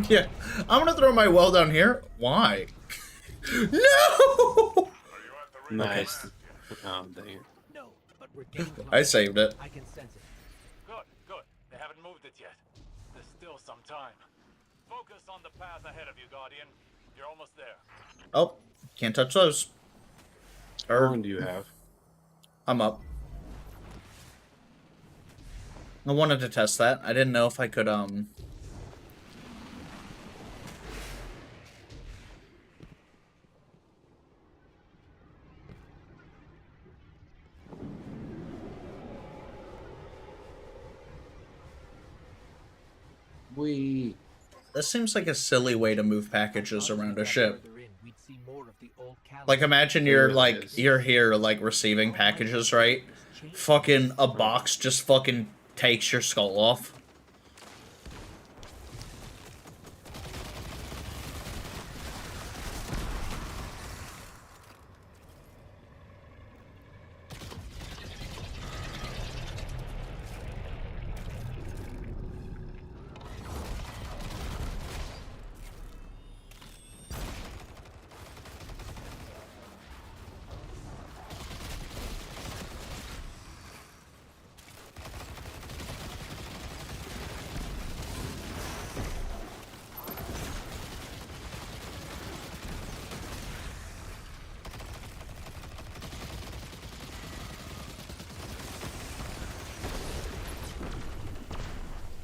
A: Yeah. I'm gonna throw my well down here. Why? No!
P: Nice. Oh, dang it.
G: No, but we're getting close.
A: I saved it.
G: I can sense it.
S: Good, good. They haven't moved it yet. There's still some time. Focus on the path ahead of you, Guardian. You're almost there.
A: Oh, can't touch those.
P: How long do you have?
A: I'm up. I wanted to test that. I didn't know if I could, This seems like a silly way to move packages around a ship. Like, imagine you're here, like, receiving packages, right? Fucking a box just fucking takes your skull off.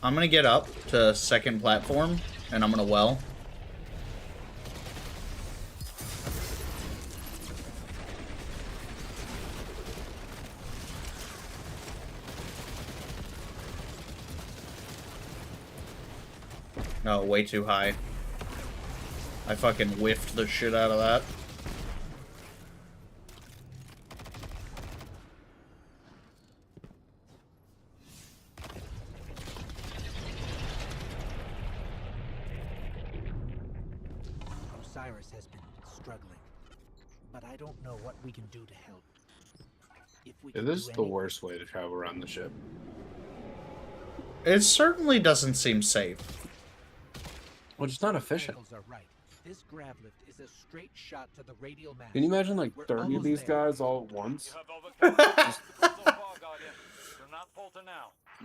A: I'm gonna get up to second platform, and I'm gonna well. No, way too high. I fucking whiffed the shit out of that.
G: Osiris has been struggling, but I don't know what we can do to help. If we can
P: This is
G: do
P: the worst way to travel around the ship.
A: It certainly doesn't seem safe.
P: Well, it's not efficient.
G: Are right. This grav lift is a straight shot to the radial mass.
P: Can you imagine like
G: We're
P: 30 of
G: almost
P: these
G: there.
P: guys all at once?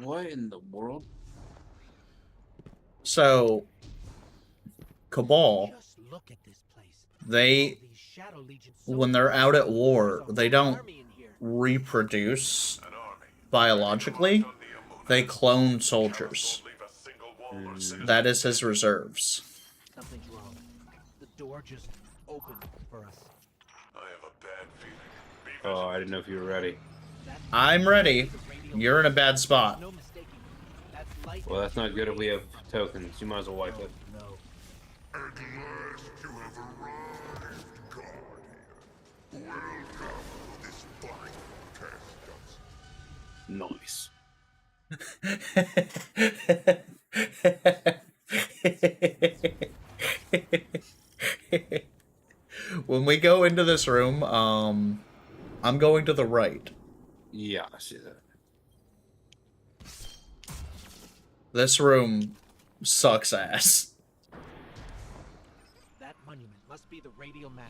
P: What in the world?
A: So, Cabal,
G: Just look at this place.
A: they, when they're out at war, they don't reproduce biologically. They clone soldiers. That is his reserves.
G: Something's wrong. The door just opened for us.
P: Oh, I didn't know if you were ready.
A: I'm ready. You're in a bad spot.
P: Well, that's not good if we have tokens. You might as well wipe it.
C: At last you have arrived, Guardian. Welcome to this fine
P: Nice.
A: When we go into this room, I'm going to the right.
P: Yeah, I see that.
A: This room sucks ass.
G: That monument must be the radial mass.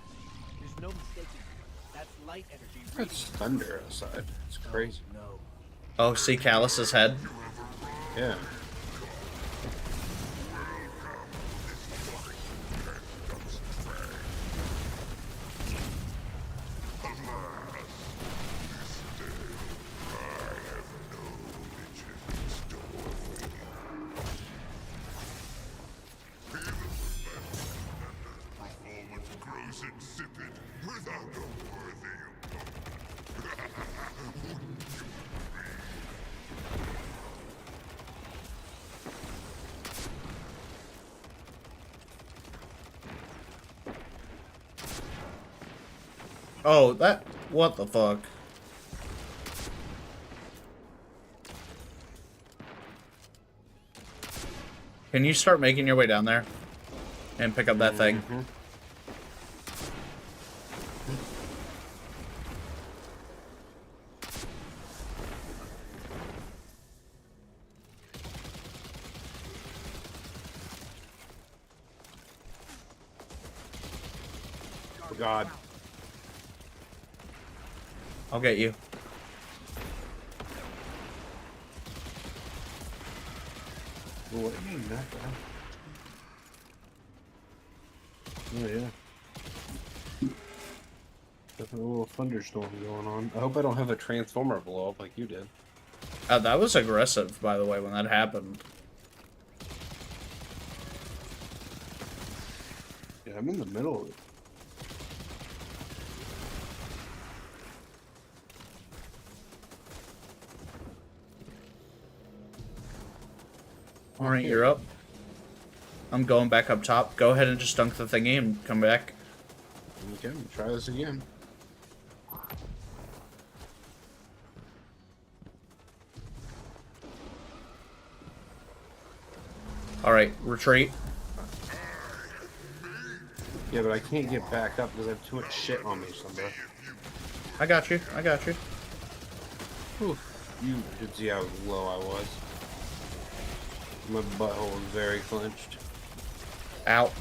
G: There's no mistaking it. That's light energy.
P: It's thunder outside. It's crazy.
G: No.
A: Oh, see Callus's head?
P: Yeah.
C: grows insipid without a worthy
A: Oh, that... What the fuck? Can you start making your way down there? And pick up that thing?
P: Oh God.
A: I'll get you.
P: What do you mean that guy? Oh yeah. Definitely a little thunderstorm going on. I hope I don't have a transformer blow up like you did.
A: That was aggressive, by the way, when that happened.
P: Yeah, I'm in the middle of it.
A: Alright, you're up. I'm going back up top. Go ahead and just dunk the thingy and come back.
P: Okay, try this again.
A: Alright, retreat.
P: Yeah, but I can't get back up because I have too much shit on me, somewhere.
A: I got you. I got you.
P: Whew. You should see how low I was. My butthole was very clenched.
A: Out.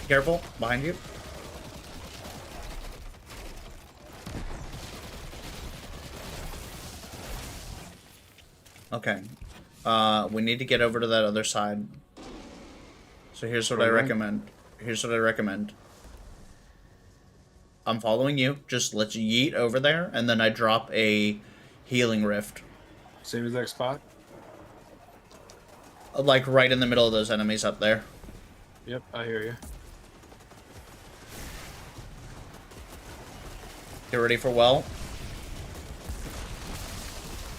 A: Careful, behind you. Okay. We need to get over to that other side. So here's what I recommend. Here's what I recommend. I'm following you. Just let's yeet over there, and then I drop a healing rift.
P: Same exact spot?
A: Like right in the middle of those enemies up there.
P: Yep, I hear you.
A: Get ready for well.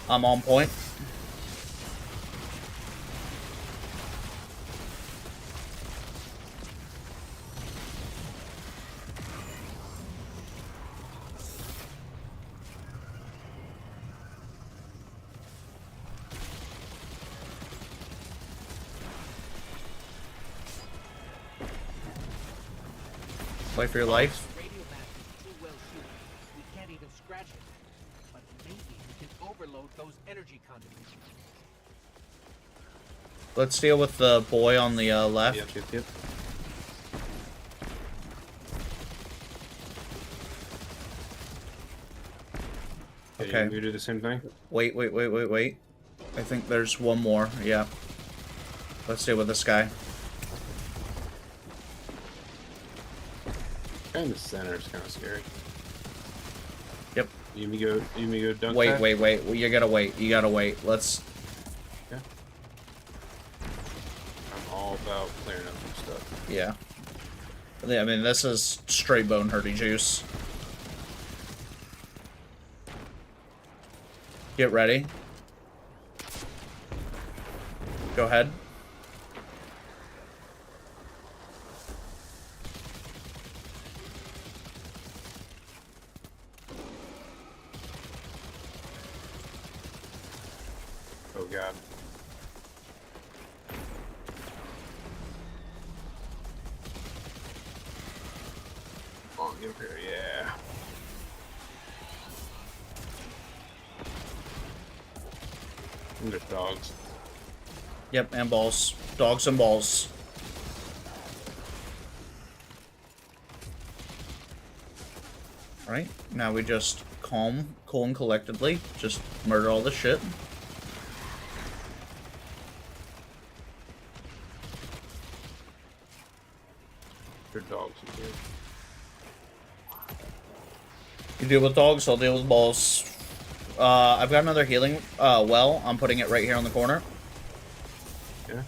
A: I'm on point. Play for your life.
G: We can't even scratch it. But maybe we can overload those energy conduits.
A: Let's deal with the boy on the left.
P: Yep.
A: Okay.
P: You do the same thing?
A: Wait. I think there's one more. Yeah. Let's deal with this guy.
P: In the center is kind of scary.
A: Yep.
P: You me go dunk
A: Wait.
P: that?
A: You gotta wait. You gotta wait. Let's.
P: Okay. I'm all about clearing up some stuff.
A: Yeah. I mean, this is straight bone hurdy juice. Get ready. Go ahead.
P: Oh God. Come on, get up here, yeah. And there's dogs.
A: Yep, and balls. Dogs and balls. Right? Now we just calm, cool and collectedly. Just murder all this shit.
P: Your dogs are here.
A: You deal with dogs, I'll deal with balls. I've got another healing well. I'm putting it right here on the corner.
P: Yeah.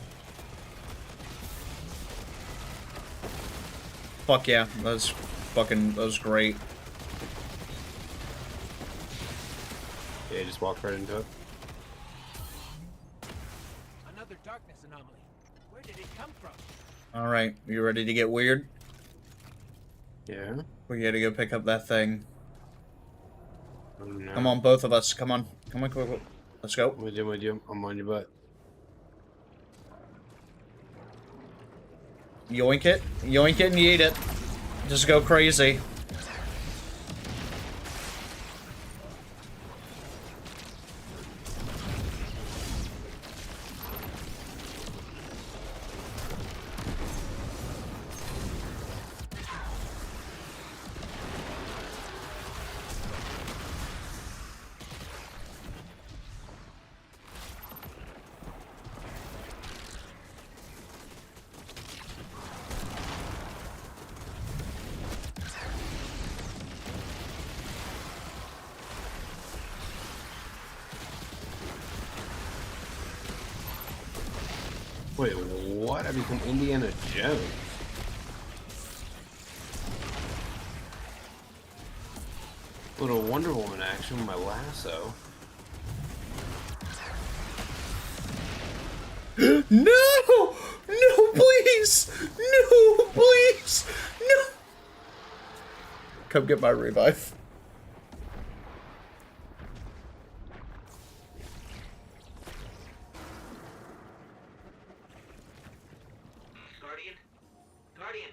A: Fuck yeah, that was great.
P: Yeah, just walk right into it.
G: Another darkness anomaly. Where did it come from?
A: All right, you ready to get weird?
P: Yeah.
A: We gotta go pick up that thing.
P: Oh, no.
A: Come on, both of us. Come on. Come on, quick. Let's go.
P: With you. I'm on your butt.
A: Yoink it and yeet it. Just go crazy.
P: Wait, what? I become Indiana Jones. Little Wonder Woman action with my lasso.
A: No! No, please! No, please! No! Come get my revive.
G: Guardian!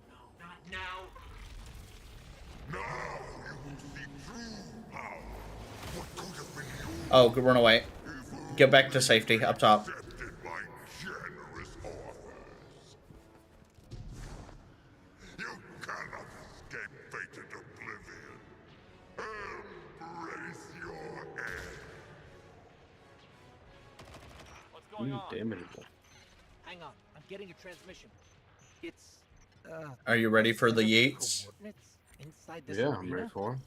G: No, not now!
A: Oh, good, run away. Get back to safety, up top.
P: Damnable.
G: Hang on, I'm getting a transmission. It's
A: Are you ready for the yeets?
G: coordinates inside this
P: Yeah, I'm
G: arena?
P: ready for him.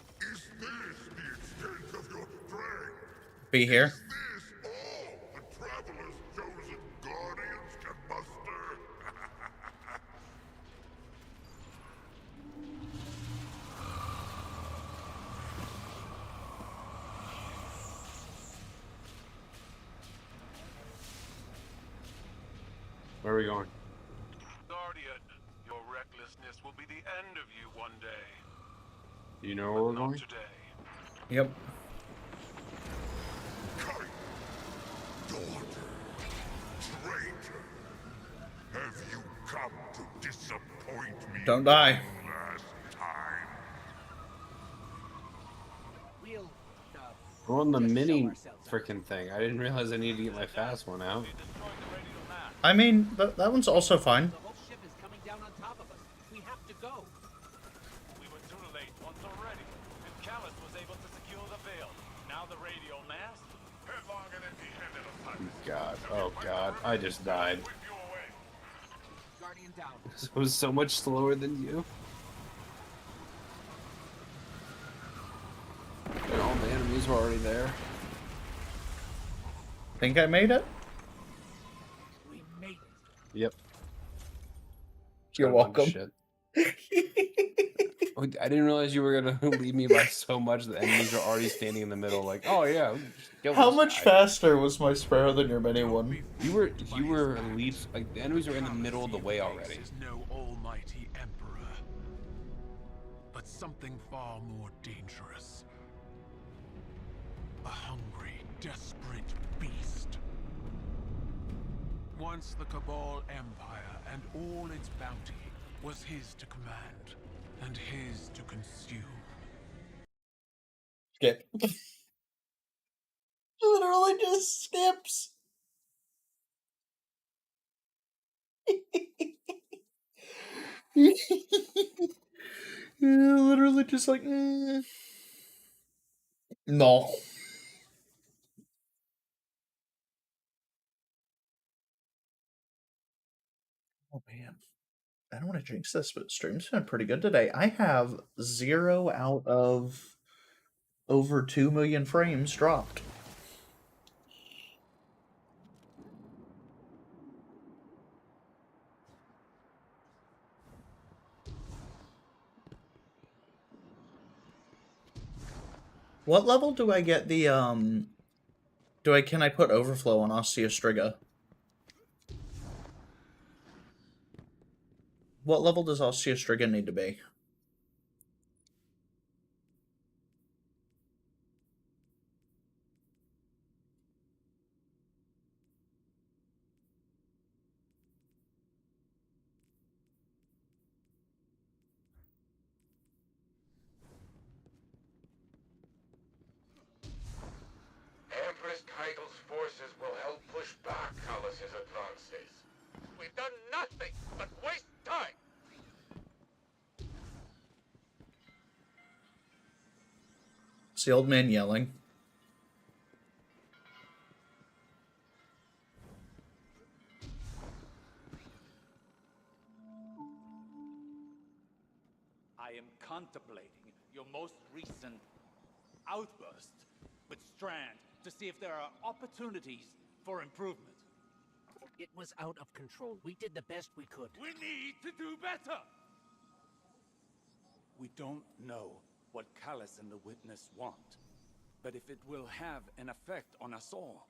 A: Be here.
P: Where are we going?
S: Guardian, your recklessness will be the end of you one day.
P: Do you know where we're going?
S: Today.
A: Yep.
C: Have you come to disappoint me?
A: Don't die.
C: Last time?
G: We'll,
P: We're on the mini freaking thing. I didn't realize I needed to get my fast one out.
A: I mean, that one's also fine.
G: the whole ship is coming down on top of us. We have to go.
S: We were too late once already. And Callus was able to secure the veil. Now the radial mass? Headlong and empty-handed attack.
P: God, oh God, I just died.
G: Guardian down.
P: It was so much slower than you. And all the enemies were already there.
A: Think I made it?
G: We made it.
P: Yep.
A: You're
P: Got a bunch of
A: welcome.
P: shit. Oh, I didn't realize you were gonna leave me by so much that enemies are already standing in the middle. Like, oh yeah, just kill
A: How
P: this
A: much
P: guy.
A: faster was my sparrow than your mini one?
P: You were at least like the enemies were in the middle of the way already.
K: Is no almighty emperor, but something far more dangerous. A hungry, desperate beast. Once the Cabal Empire and all its bounty was his to command and his to consume.
A: Skip. Literally just skips. Yeah, literally just like, no. Oh man, I don't want to jinx this, but stream's been pretty good today. I have 0 out of over 2 million frames dropped. What level do I get the, can I put overflow on Osteostriga? What level does Osteostriga need to be?
R: Empress Keitel's forces will help push back Callus's advances. We've done nothing but waste time!
A: It's the old man yelling.
S: I am contemplating your most recent outburst with Strand to see if there are opportunities for improvement.
G: It was out of control. We did the best we could.
S: We need to do better! We don't know what Callus and the Witness want, but if it will have an effect on us all.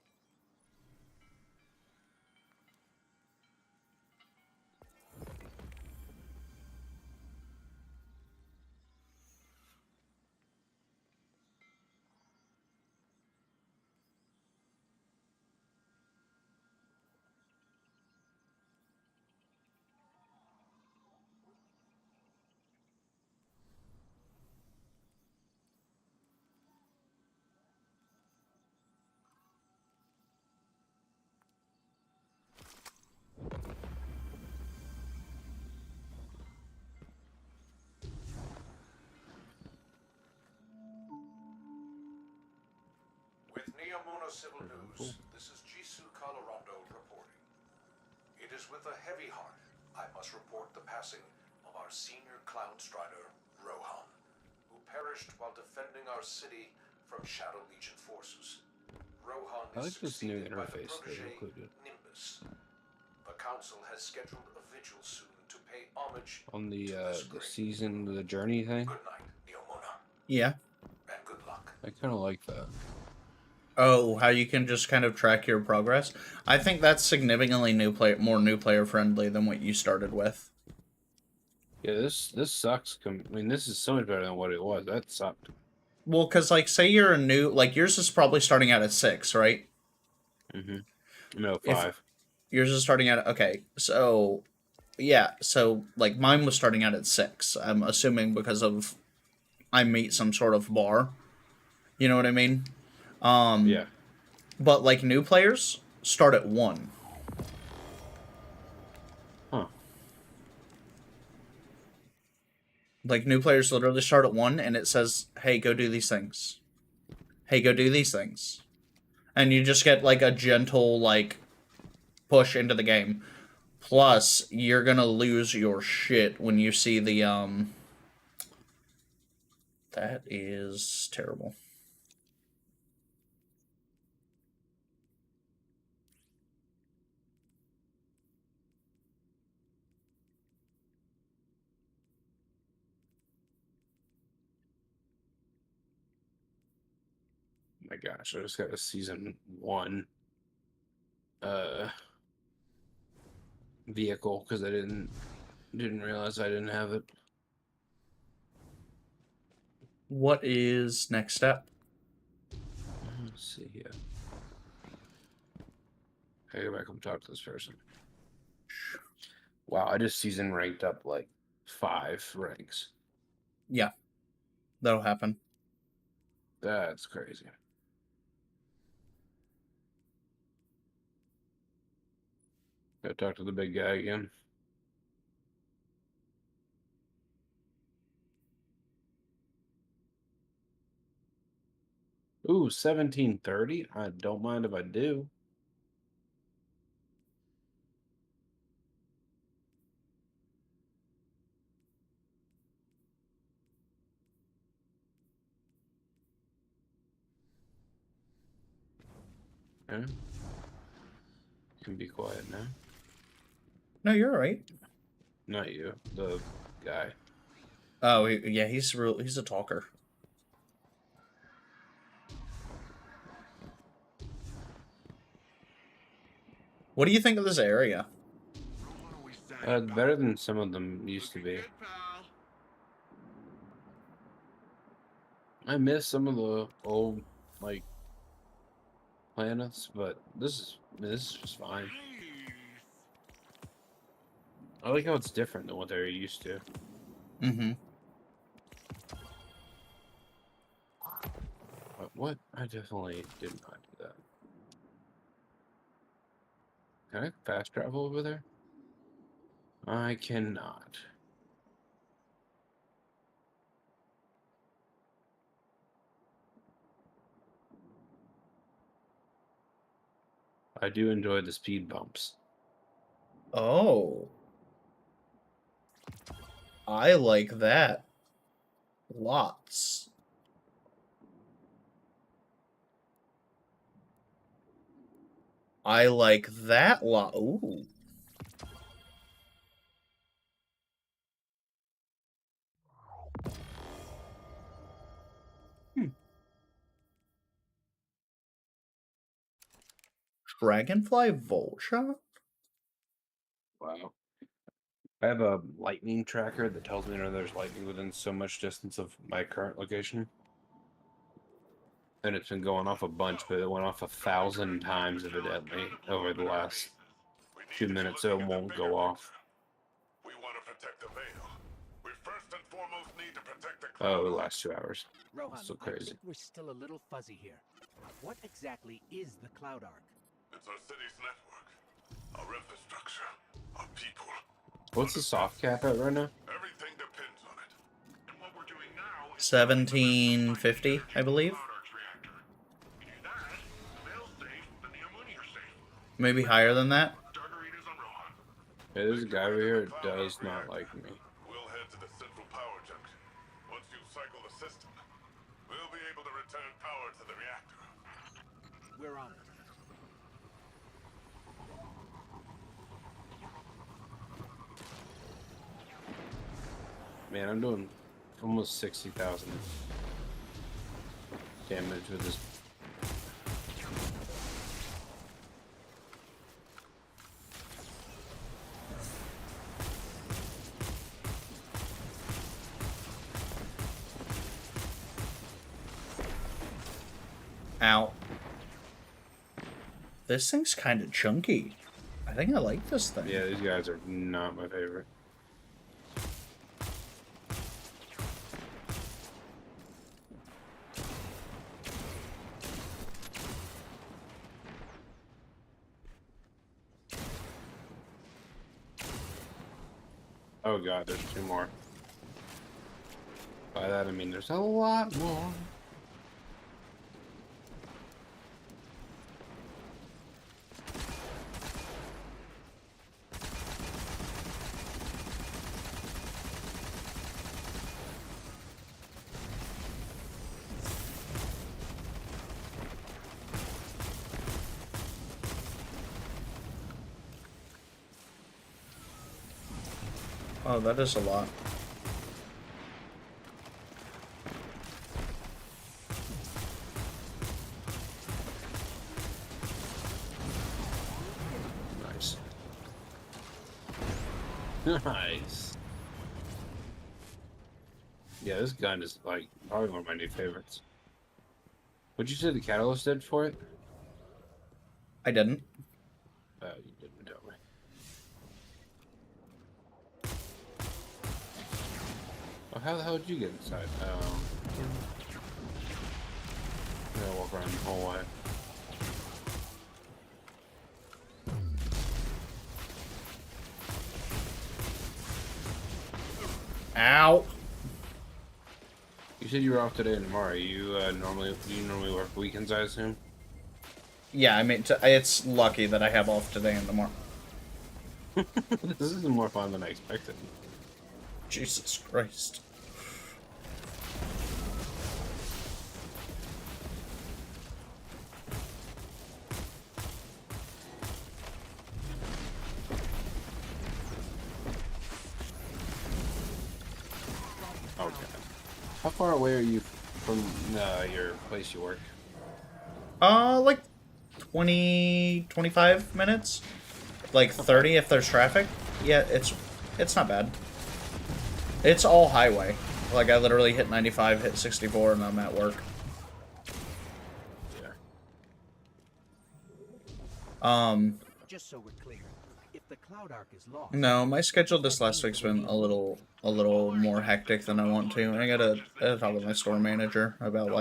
D: With Neomuna Civil News, this is Jisoo Colorado reporting. It is with a heavy heart I must report the passing of our senior clown strider, Rohan, who perished while defending our city from Shadow Legion forces. Rohan
P: I
D: is
P: like this new
D: succeeded by the
P: interface they
D: protege
P: included.
D: Nimbus. The council has scheduled a vigil soon to pay homage
P: On the season, the journey thing.
A: Yeah.
D: and good luck.
P: I kind of like that.
A: Oh, how you can just kind of track your progress. I think that's significantly more new player friendly than what you started with.
P: Yeah, this sucks. I mean, this is so much better than what it was. That sucked.
A: Well, because, like, say you're a new... Like, yours is probably starting out at 6, right?
P: Mm-hmm. No, 5.
A: Yours is starting out... Okay, so... Yeah, so, like, mine was starting out at 6. I'm assuming because of... I meet some sort of bar. You know what I mean?
P: Yeah.
A: But, like, new players start at 1.
P: Huh.
A: Like, new players literally start at 1, and it says, hey, go do these things. Hey, go do these things. And you just get, like, a gentle, like, push into the game. Plus, you're gonna lose your shit when you see the, That is terrible.
P: My gosh, I just got a season 1 vehicle because I didn't realize I didn't have it.
A: What is next step?
P: Let's see here. I gotta go back and talk to this person. Wow, I just season ranked up like 5 ranks.
A: Yeah, that'll happen.
P: That's crazy. Gotta talk to the big guy again. Ooh, 1730? I don't mind if I do. Yeah. You can be quiet now.
A: No, you're right.
P: Not you, the guy.
A: Oh, yeah, he's a talker. What do you think of this area?
P: Better than some of them used to be. I miss some of the old, like, planets, but this is just fine. I like how it's different than what they're used to.
A: Mm-hmm.
P: What? I definitely did not do that. Can I fast travel over there? I cannot. I do enjoy the speed bumps.
A: Oh. I like that. Lots. I like that lot. Ooh. Dragonfly Vulture?
P: Wow. I have a lightning tracker that tells me when there's lightning within so much distance of my current location. And it's been going off a bunch, but it went off 1,000 times evidently over the last 2 minutes, so it won't go off.
C: We want to protect the Veil. We first and foremost need to protect the
P: Oh, the last 2 hours.
G: Rohan,
P: So
G: I
P: crazy.
G: think we're still a little fuzzy here. What exactly is the Cloud Arc?
C: It's our city's network, our infrastructure, our people.
P: What's the soft cap at right now?
C: Everything depends on it. And what we're doing now is
A: 1750, I believe. Maybe higher than that.
P: Hey, there's a guy over here who does not like me.
C: we'll head to the central power junction. Once you cycle the system, we'll be able to return power to the reactor.
G: We're on it.
P: Man, I'm doing almost 60,000 damage with this.
A: Ow. This thing's kind of chunky. I think I like this thing.
P: Yeah, these guys are not my favorite. Oh god, there's 2 more. By that I mean there's a lot more.
A: Oh, that is a lot.
P: Nice. Nice. Yeah, this gun is like probably one of my new favorites. What'd you say the catalyst did for it?
A: I didn't.
P: You didn't tell me. Oh, how the hell did you get inside? I gotta walk around the whole way.
A: Ow.
P: You said you were off today and tomorrow. You normally work weekends, I assume?
A: Yeah, I mean, it's lucky that I have off today and tomorrow.
P: This is more fun than I expected.
A: Jesus Christ.
P: Okay. How far away are you from your place you work?
A: Like 20, 25 minutes. like 30 if there's traffic. Yeah, it's not bad. It's all highway. Like, I literally hit 95, hit 64, and I'm at work.
G: Just so we're clear, if the Cloud Ark is lost,
A: No, my schedule this last week's been a little more hectic than I want to. I gotta talk with my store manager about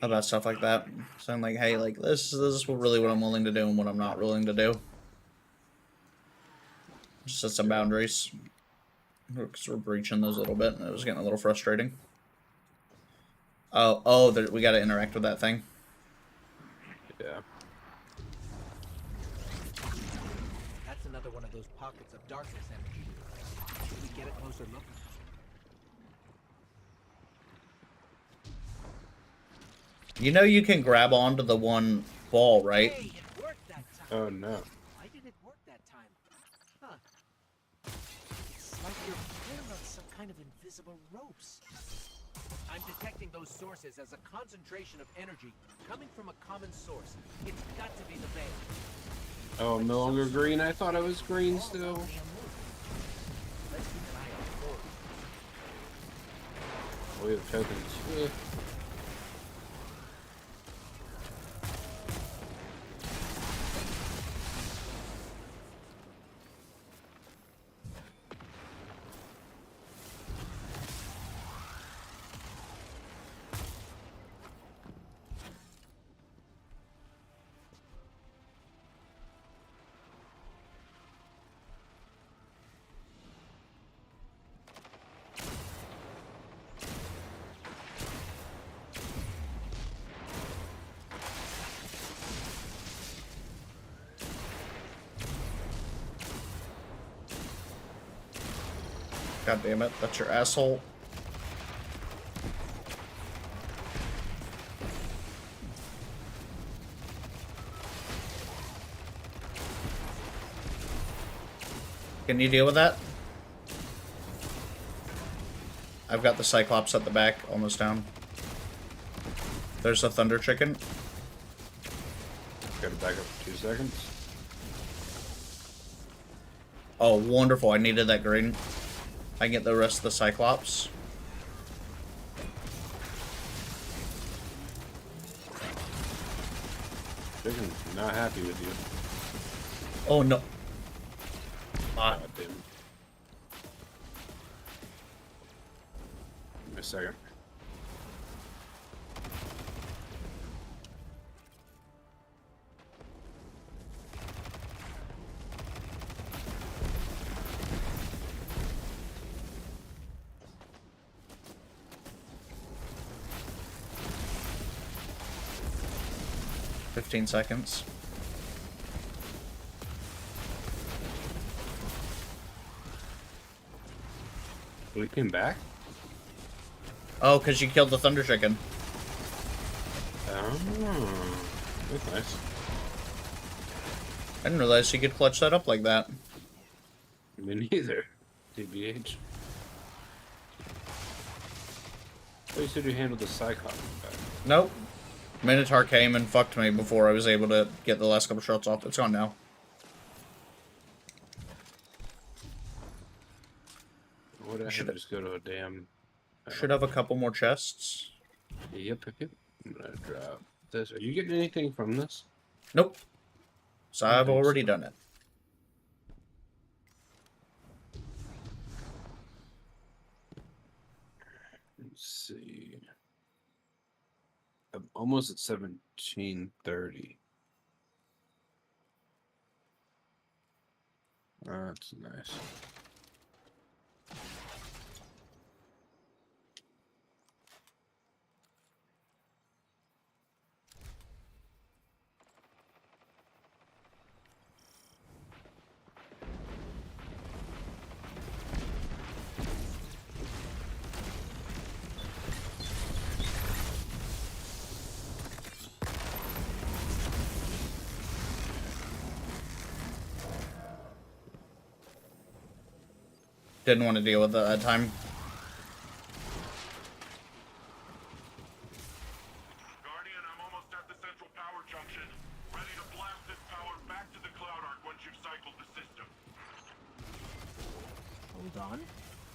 A: about stuff like that. So I'm like, hey, like this is really what I'm willing to do and what I'm not willing to do. Just set some boundaries. Because we're breaching those a little bit, and it was getting a little frustrating. Oh, we gotta interact with that thing.
P: Yeah.
G: That's another one of those pockets of darkness energy. Should we get a closer look?
A: You know you can grab onto the one ball, right?
G: Hey, it worked that time.
P: Oh no.
G: Why did it work that time? Huh. It's like you're pulling on some kind of invisible ropes. I'm detecting those sources as a concentration of energy coming from a common source. It's got to be the veil.
P: Oh, I'm no longer green. I thought I was green still.
G: Let's keep an eye on the board.
P: We have tokens.
A: '" God damn it, that's your asshole. Can you deal with that? I've got the Cyclops at the back, almost down. There's a Thunder Chicken.
P: Gotta back up for 2 seconds.
A: Oh, wonderful. I needed that green. I can get the rest of the Cyclops.
P: Chicken's not happy with you.
A: Oh, no.
P: God damn. Give me a second.
A: $15 seconds.
P: We came back?
A: Oh, because you killed the Thunder Chicken.
P: Oh, that's nice.
A: I didn't realize you could clutch that up like that.
P: Me neither. TBH. Oh, you said you handled the Cyclops back.
A: Nope. Minotaur came and fucked me before I was able to get the last couple shots off. It's gone now.
P: What I should just go to a damn.
A: Should have a couple more chests.
P: Yep. I'm gonna drop this. Are you getting anything from this?
A: Nope. So I've already done it.
P: Let's see. I'm almost at 1730. That's nice.
A: Didn't want to deal with it that time.
C: Guardian, I'm almost at the central power junction. Ready to blast this power back
G: gone?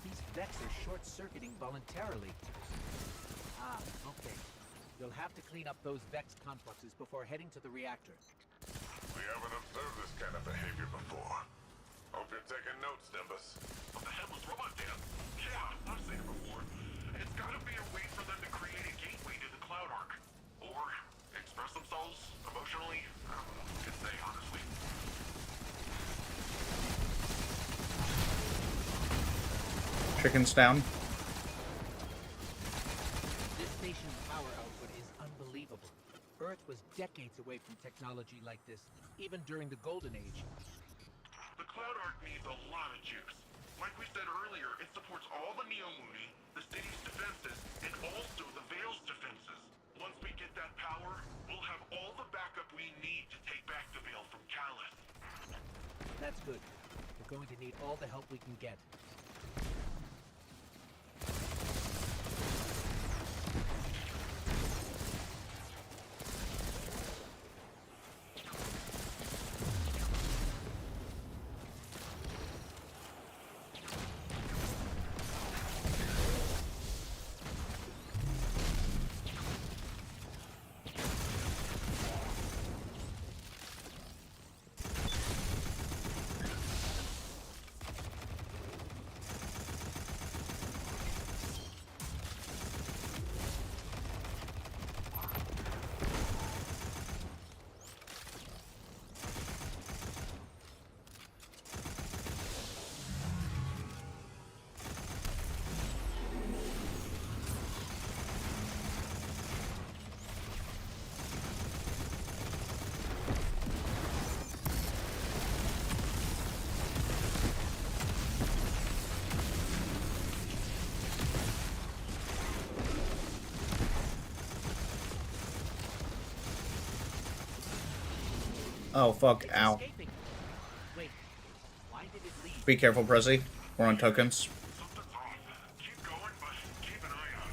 G: These Vex are short-circuiting voluntarily. Ah, okay. You'll have to clean up those Vex confluxes before heading to the reactor.
C: We haven't observed this kind of behavior before. Hope you're taking notes, Nimbus.
E: What the headless robot dam? Yeah, I've seen it before. It's gotta be a way for them to create a gateway to the Cloud Arc. Or express themselves emotionally. I don't know what to say, honestly.
A: Chicken's down.
G: This station's power output is unbelievable. Earth was decades away from technology like this, even during the Golden Age.
E: The Cloud Arc needs a lot of juice. Like we said earlier, it supports all the Neomuni, the city's defenses, and also the Veil's defenses. Once we get that power, we'll have all the backup we need to take back the Veil from Callus.
G: That's good. We're going to need all the help we can get.
A: Oh, fuck. Ow.
G: Wait, why did it leave?
A: Be careful, Prezi. We're on tokens.
E: Keep going, but keep an eye out.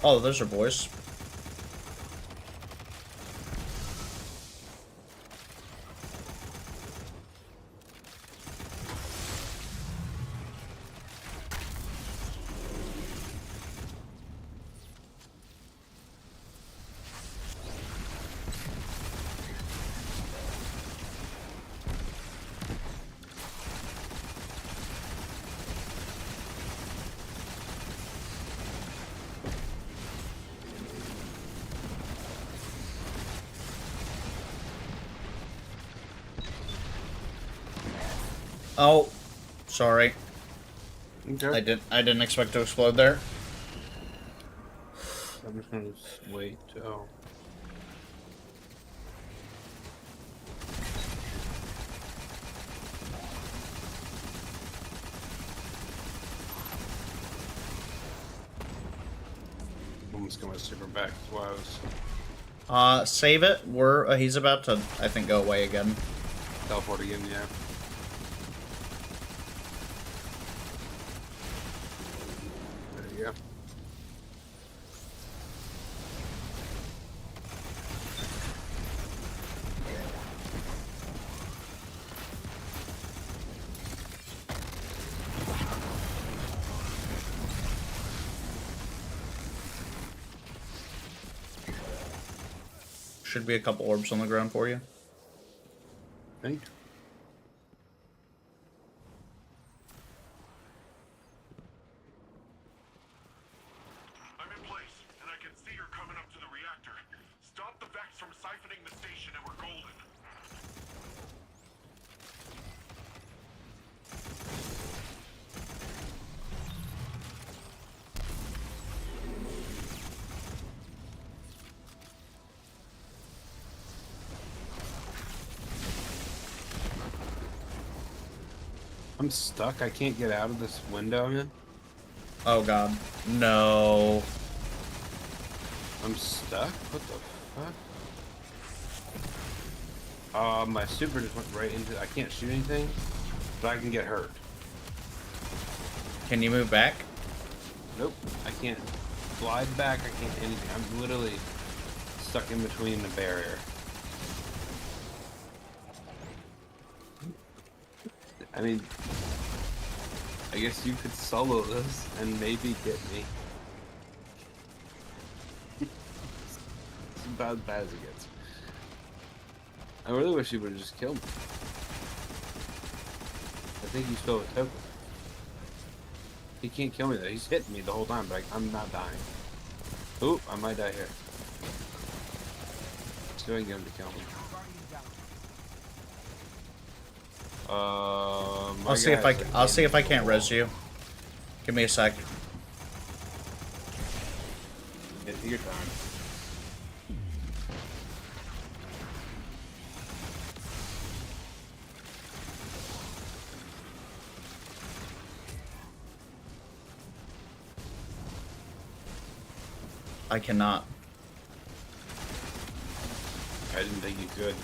A: Oh, those are boys. Oh, sorry.
P: Okay.
A: I didn't expect to explode there.
P: I'm just gonna wait. Oh. Almost got my super back. That's why I was
A: Save it. He's about to, I think, go away again.
P: teleport again, yeah. There you go.
A: Should be a couple orbs on the ground for you.
P: Thank you.
E: I'm in place, and I can see you're coming up to the reactor. Stop the Vex from siphoning the station, and we're golden.
P: I'm stuck. I can't get out of this window I'm in.
A: Oh god. No.
P: I'm stuck? What the fuck? My super just went right into... I can't shoot anything, but I can get hurt.
A: Can you move back?
P: Nope. I can't glide back. I can't anything. I'm literally stuck in between the barrier. I mean, I guess you could solo this and maybe get me. It's about as bad as it gets. I really wish you would have just killed me. I think you stole a token. He can't kill me though. He's hitting me the whole time, but I'm not dying. Oop, I might die here. Still ain't get him to kill me.
A: I'll see if I can't res you. Give me a sec.
P: Take your time.
A: I cannot.
P: I didn't think you could.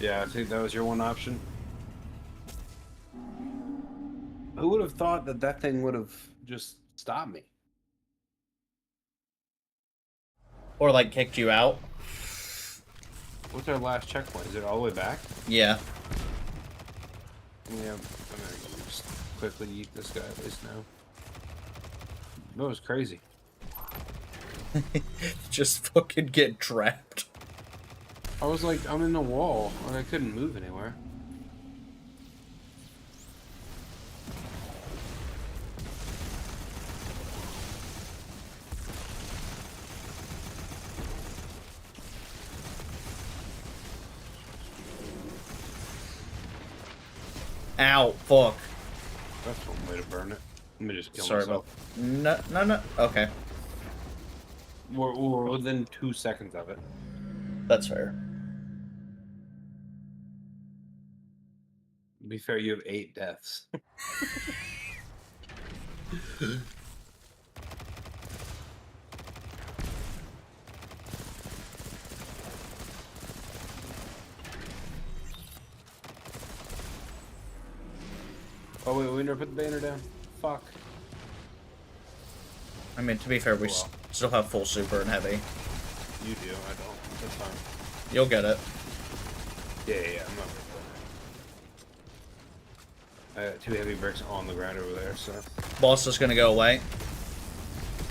P: Yeah, I think that was your one option. Who would have thought that that thing would have just stopped me?
A: Or like kicked you out?
P: What's our last checkpoint? Is it all the way back?
A: Yeah.
P: Yeah, I'm gonna just quickly eat this guy at least now. That was crazy.
A: Just fucking get trapped.
P: I was like, I'm in the wall, and I couldn't move anywhere.
A: Ow, fuck.
P: That's one way to burn it. Let me just kill
A: Sorry
P: myself.
A: about... No. Okay.
P: We're within 2 seconds of it.
A: That's fair.
P: To be fair, you have 8 deaths. Oh wait, we never put the banner down. Fuck.
A: I mean, to be fair, we still have full super and heavy.
P: You do, I don't. That's fine.
A: You'll get it.
P: Yeah, I'm not worried about it. I got 2 heavy bricks on the ground over there, so...
A: Boss is gonna go away.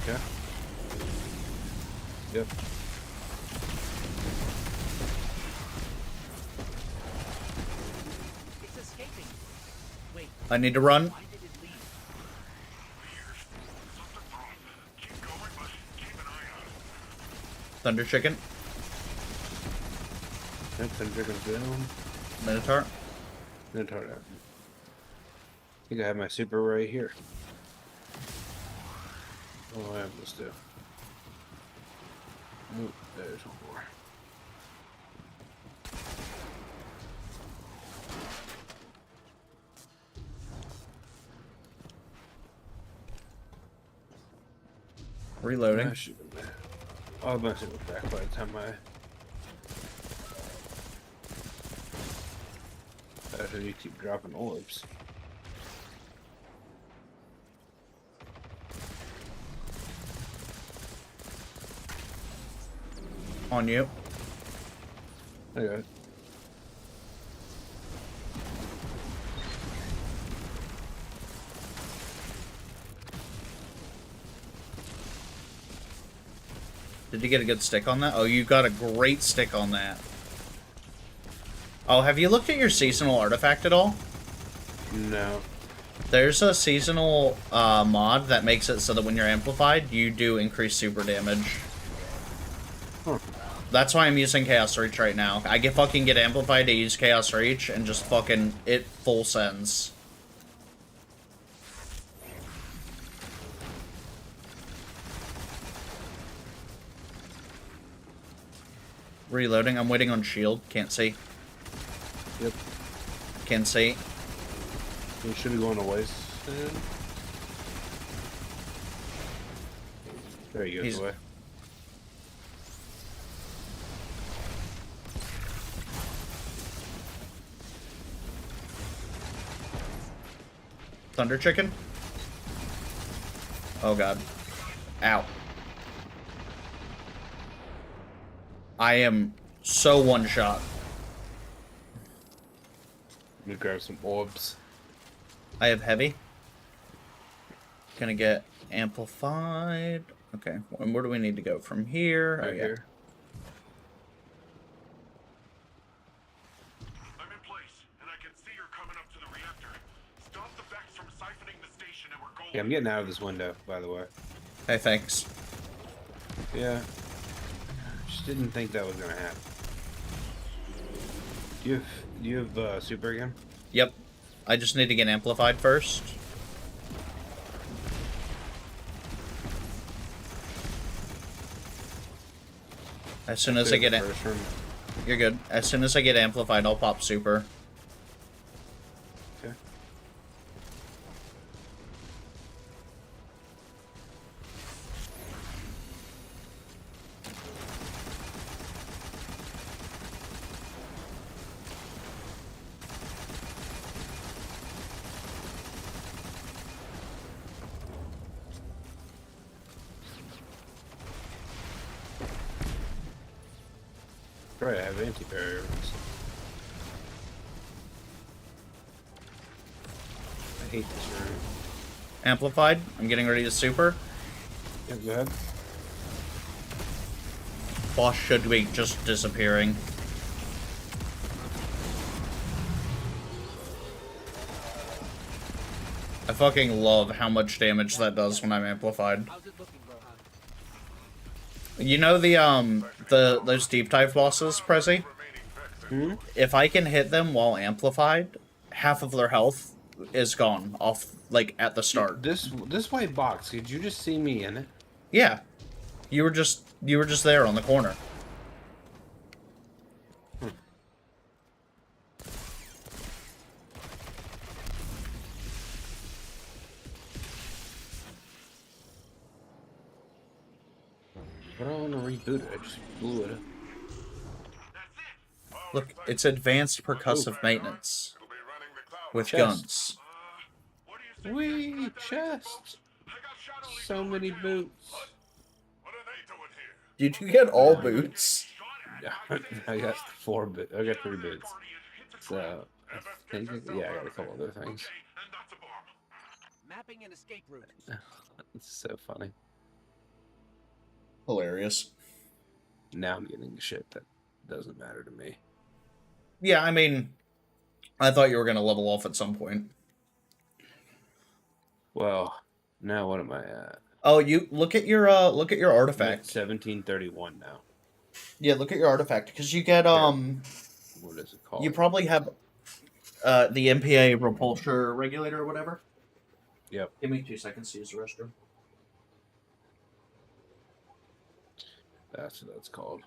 P: Okay. Yep.
G: It's escaping. Wait.
A: I need to run.
G: Why did it leave?
A: Thunder Chicken.
P: Yep, Thunder Chicken's down.
A: Minotaur.
P: Minotaur down. I think I have my super right here. Oh, I have this too. Oh, there's one more.
A: Reloading.
P: I'll have my super back by the time after you keep dropping orbs.
A: On you.
P: Okay.
A: Did you get a good stick on that? Oh, you got a great stick on that. Oh, have you looked at your seasonal artifact at all?
P: No.
A: There's a seasonal mod that makes it so that when you're amplified, you do increase super damage.
P: Huh.
A: That's why I'm using Chaos Reach right now. I fucking get amplified to use Chaos Reach and just fucking it full sends. Reloading. I'm waiting on shield. Can't see.
P: Yep.
A: Can't see.
P: You should be going away soon. There he goes away.
A: Thunder Chicken? Oh god. Ow. I am so one shot.
P: Let me grab some orbs.
A: I have heavy. Gonna get amplified. Okay, and where do we need to go from here?
P: Right
A: oh, yeah.
P: here.
E: I'm in place, and I can see you're coming up to the reactor. Stop the Vex from siphoning the station and we're golden.
P: Yeah, I'm getting out of this window, by the way.
A: Hey, thanks.
P: Yeah. Just didn't think that was gonna happen. Do you have super again?
A: Yep. I just need to get amplified first. As soon as I get it, you're good. As soon as I get amplified, I'll pop super.
P: Okay. Right, I have anti-barriers. I hate this room.
A: Amplified. I'm getting ready to super.
P: Yeah, go ahead.
A: Boss should be just disappearing. I fucking love how much damage that does when I'm amplified. You know the those deep dive bosses, Prezi?
P: Hmm?
A: If I can hit them while amplified, half of their health is gone off like at the start.
P: This white box, did you just see me in it?
A: Yeah. You were just there on the corner.
P: I don't want to reboot it, I just blew it up.
A: Look, it's advanced percussive maintenance with
P: Chest.
A: guns.
P: Wee, chest. So many boots.
A: Did you get all boots?
P: Yeah, I got 4 boots. I got 3 boots. So, I think, yeah, I got a couple other things.
G: Mapping an escape route.
P: It's so funny.
A: Hilarious.
P: Now I'm getting shit that doesn't matter to me.
A: Yeah, I mean, I thought you were gonna level off at some point.
P: Well, now what am I at?
A: Oh, you look at your artifact.
P: 1731 now.
A: Yeah, look at your artifact because you get
P: What is it called?
A: You probably have the MPA repulsor regulator or whatever.
P: Yep.
A: Give me 2 seconds to use the restroom.
P: That's what that's called.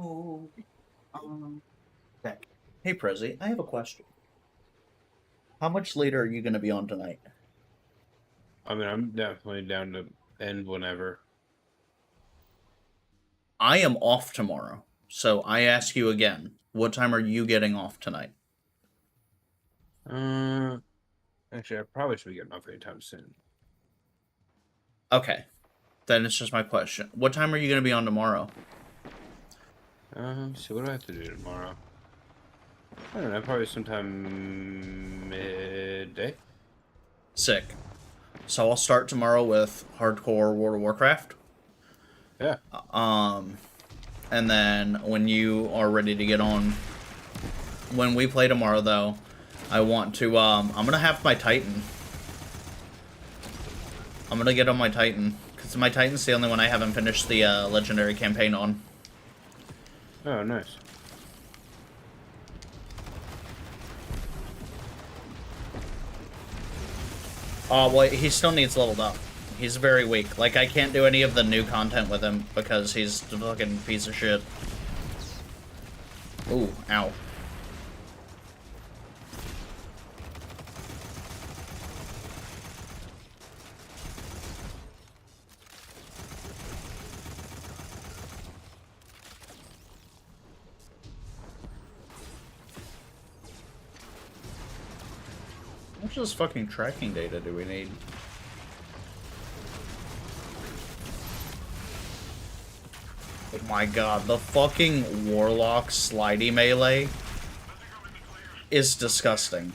A: Oh, heck. Hey, Prezi, I have a question. How much later are you going to be on tonight?
P: I mean, I'm definitely down to end whenever.
A: I am off tomorrow, so I ask you again, what time are you getting off tonight?
P: Actually, I probably should be getting off anytime soon.
A: Okay. Then it's just my question. What time are you going to be on tomorrow?
P: So what do I have to do tomorrow? I don't know, probably sometime midday.
A: Sick. So I'll start tomorrow with hardcore World of Warcraft.
P: Yeah.
A: And then when you are ready to get on, when we play tomorrow, though, I want to, I'm gonna have my Titan. I'm gonna get on my Titan, because my Titan's the only one I haven't finished the Legendary campaign on.
P: Oh, nice.
A: Well, he still needs leveled up. He's very weak. Like, I can't do any of the new content with him, because he's a fucking piece of shit. Ooh, ow. How much of this fucking tracking data do we need? Oh my god, the fucking Warlock slidey melee is disgusting.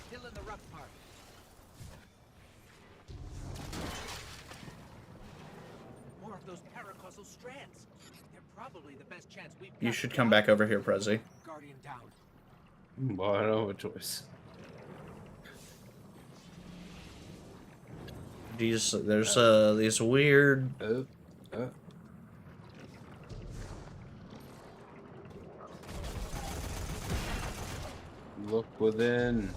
G: Still in the rough part. More of those paracausal strands. They're probably the best chance we've got.
A: You should come back over here, Prezi.
G: Guardian down.
P: Well, I don't have a choice.
A: There's these weird...
P: Look within.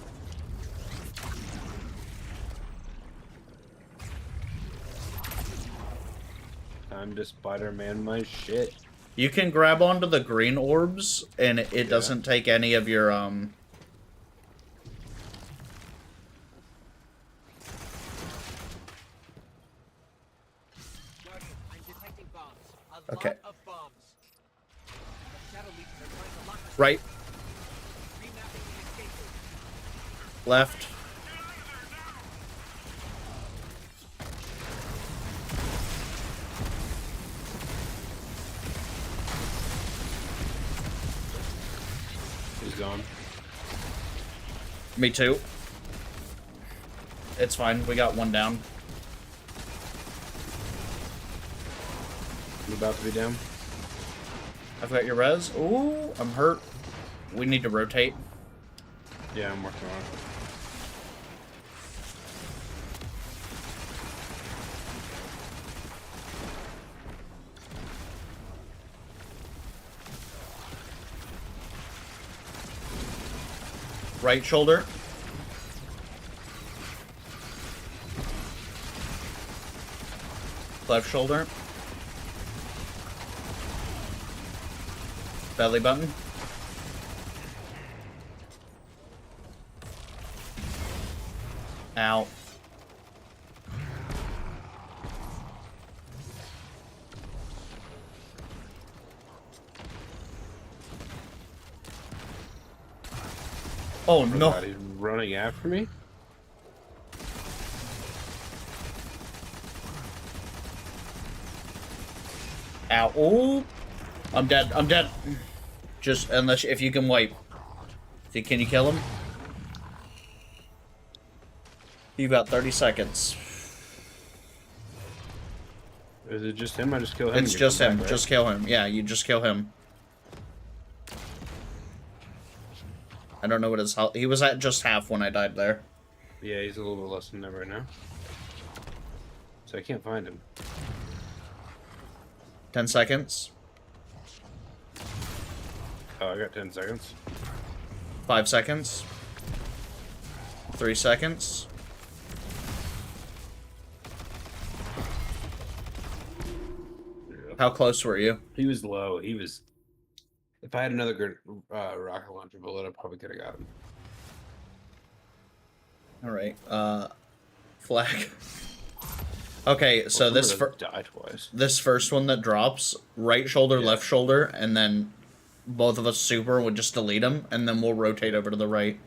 P: Time to Spider-Man my shit.
A: You can grab onto the green orbs, and it doesn't take any of your, Okay. Right. Left.
P: He's gone.
A: Me too. It's fine. We got one down.
P: You about to be down?
A: I've got your res. Ooh, I'm hurt. We need to rotate.
P: Yeah, I'm working on it.
A: Right shoulder. Left shoulder. Belly button. Ow. Oh no.
P: God, he's running after me?
A: Ow. Ooh. I'm dead. I'm dead. Just, unless, if you can wipe. Can you kill him? You've got 30 seconds.
P: Is it just him? I just kill him?
A: It's just him.
P: Back, right?
A: Just kill him. Yeah, you just kill him. I don't know what his health... He was at just half when I died there.
P: Yeah, he's a little bit less than that right now. So I can't find him.
A: 10 seconds.
P: Oh, I got 10 seconds.
A: 5 seconds. 3 seconds. How close were you?
P: He was low. He was... If I had another good rocket launcher bullet, I probably could have got him.
A: Alright, flag. Okay, so
P: Well,
A: this
P: die twice.
A: this first one that drops, right shoulder, left shoulder, and then both of us super would just delete them, and then we'll rotate over to the right.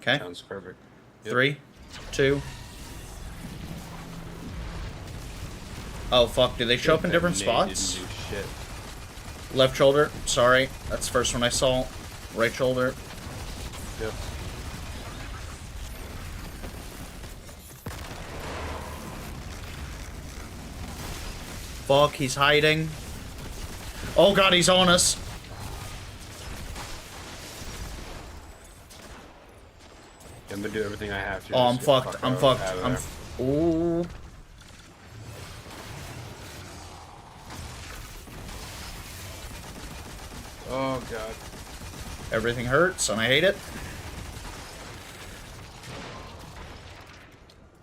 A: Okay?
P: Sounds perfect. Yep.
A: 3, 2. Oh, fuck. Do they show up in different spots?
P: Didn't do shit.
A: Left shoulder. Sorry. That's the first one I saw. Right shoulder.
P: Yep.
A: Fuck, he's hiding. Oh god, he's on us.
P: I'm gonna do everything I have to.
A: Oh, I'm
P: just get the
A: fucked.
P: fuck
A: I'm
P: out
A: fucked.
P: of
A: I'm.
P: there.
A: Ooh.
P: Oh god.
A: Everything hurts, and I hate it.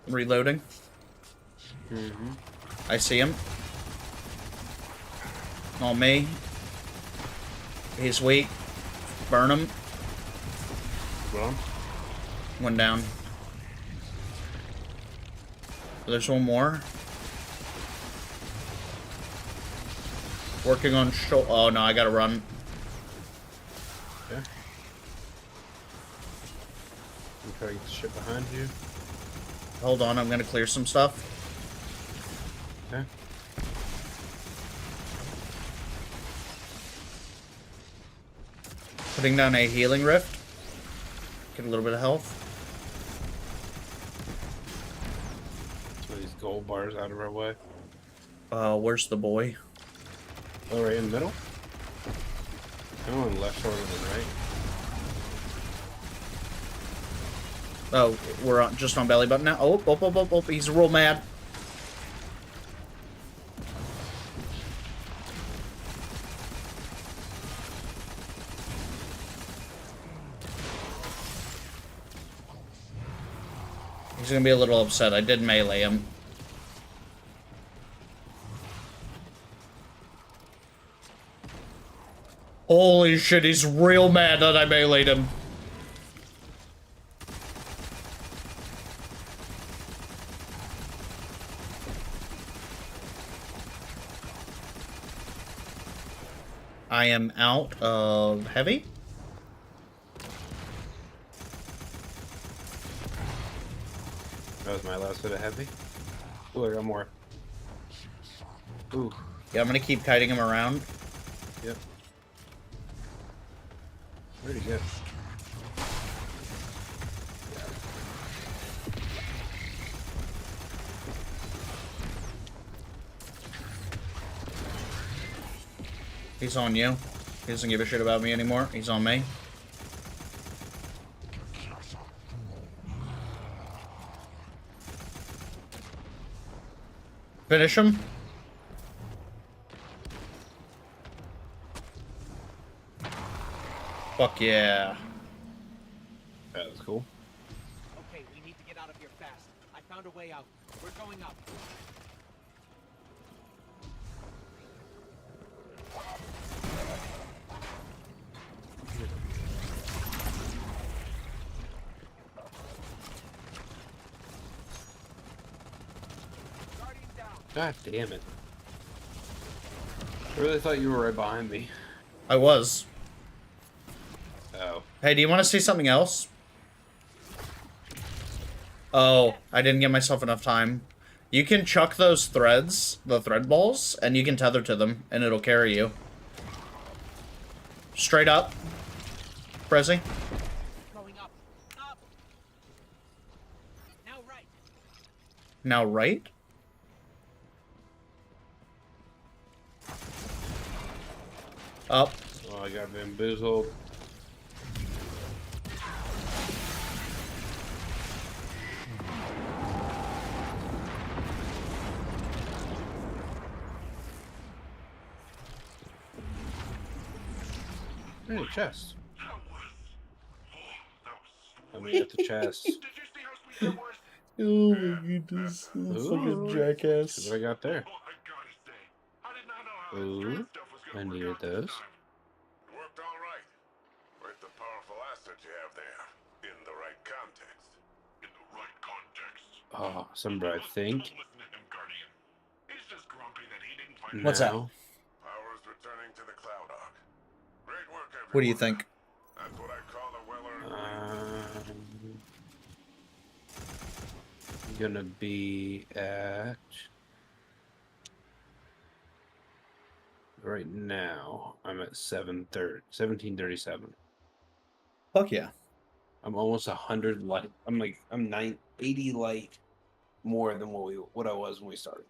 A: I'm reloading. I see him. On me. He's weak. Burn him.
P: Well.
A: One down. There's one more. Working on oh no, I gotta run.
P: Okay. I'm trying to get the shit behind you.
A: Hold on, I'm gonna clear some stuff.
P: Okay.
A: Putting down a healing rift. Get a little bit of health.
P: So these gold bars out of our way.
A: Where's the boy?
P: Oh, right in the middle? I'm on left shoulder than right.
A: Oh, we're just on belly button now. Oh, he's real mad. He's gonna be a little upset. I did melee him. Holy shit, he's real mad that I meleeed him. I am out of heavy.
P: That was my last bit of heavy. Ooh, I got more. Ooh.
A: Yeah, I'm gonna keep kiting him around.
P: Yep. Where'd he go?
A: He's on you. He doesn't give a shit about me anymore. He's on me. Finish him. Fuck yeah.
P: That was cool.
G: Okay, we need to get out of here fast. I found a way out. We're going up.
P: God damn it. I really thought you were right behind me.
A: I was.
P: Oh.
A: Hey, do you want to see something else? Oh, I didn't give myself enough time. You can chuck those threads, the thread balls, and you can tether to them, and it'll carry you. Straight up. Prezi.
G: Going up. Up. Now right.
A: Now right? Up.
P: Oh, I got bamboozled. Hey, chest. Let me get the chest.
A: Oh my goodness. Fucking jackass.
P: See what I got there. Ooh, I needed those.
C: Worked all right. With the powerful asset you have there. In the right context.
E: In the right context.
P: Awesome, bro, I think.
C: He's just grumpy that he didn't find
A: What's that?
C: Power's returning to the Cloud Ark. Great
A: What do you think?
C: That's what I call a well-earned
P: Gonna be at right now. I'm at 1737.
A: Fuck yeah.
P: I'm almost 100 light. I'm 80 light more than what I was when we started.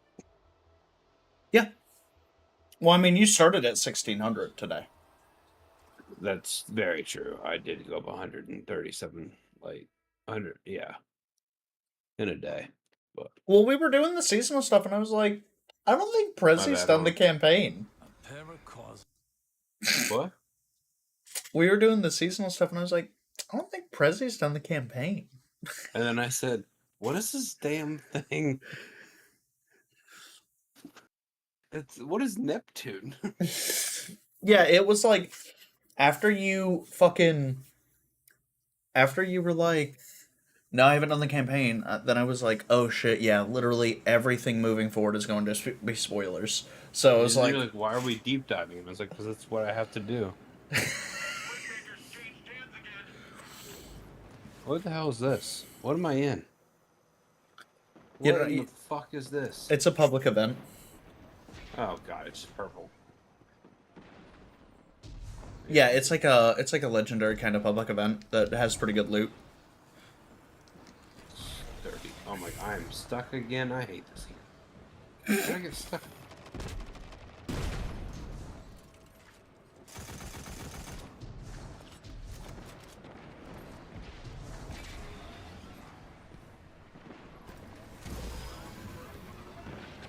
A: Yeah. Well, I mean, you started at 1600 today.
P: That's very true. I did go up 137 light. 100, yeah, in a day. But
A: Well, we were doing the seasonal stuff, and I was like, I don't think
P: my
A: Prezzi's
P: bad,
A: done the
P: Ron.
A: campaign.
P: What?
A: We were doing the seasonal stuff, and I was like, I don't think Prezzi's done the campaign.
P: And then I said, "What is this damn thing? What is Neptune?"
A: Yeah, it was like after you were like, no, I haven't done the campaign. Then I was like, oh shit, yeah, literally everything moving forward is going to be spoilers. So I was
P: You're
A: like,
P: like, "Why are we deep diving?" And I was like, "Because that's what I have to do." What the hell is this? What am I in? What in the fuck is this?
A: It's a public event.
P: Oh god, it's purple.
A: Yeah, it's like a legendary kind of public event that has pretty good loot.
P: 30. Oh my, I'm stuck again. I hate this game. How did I get stuck?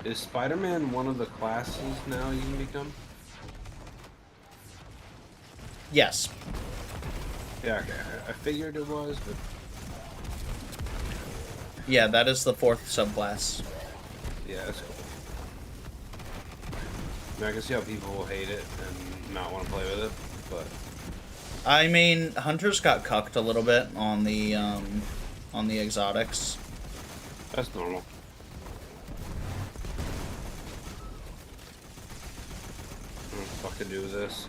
P: Is Spider-Man one of the classes now you can become?
A: Yes.
P: Yeah, okay. I figured it was, but...
A: Yeah, that is the 4th subclass.
P: Yeah, that's cool. I mean, I can see how people will hate it and not want to play with it, but...
A: I mean, Hunters got cucked a little bit on the exotics.
P: That's normal. What the fuck to do with this?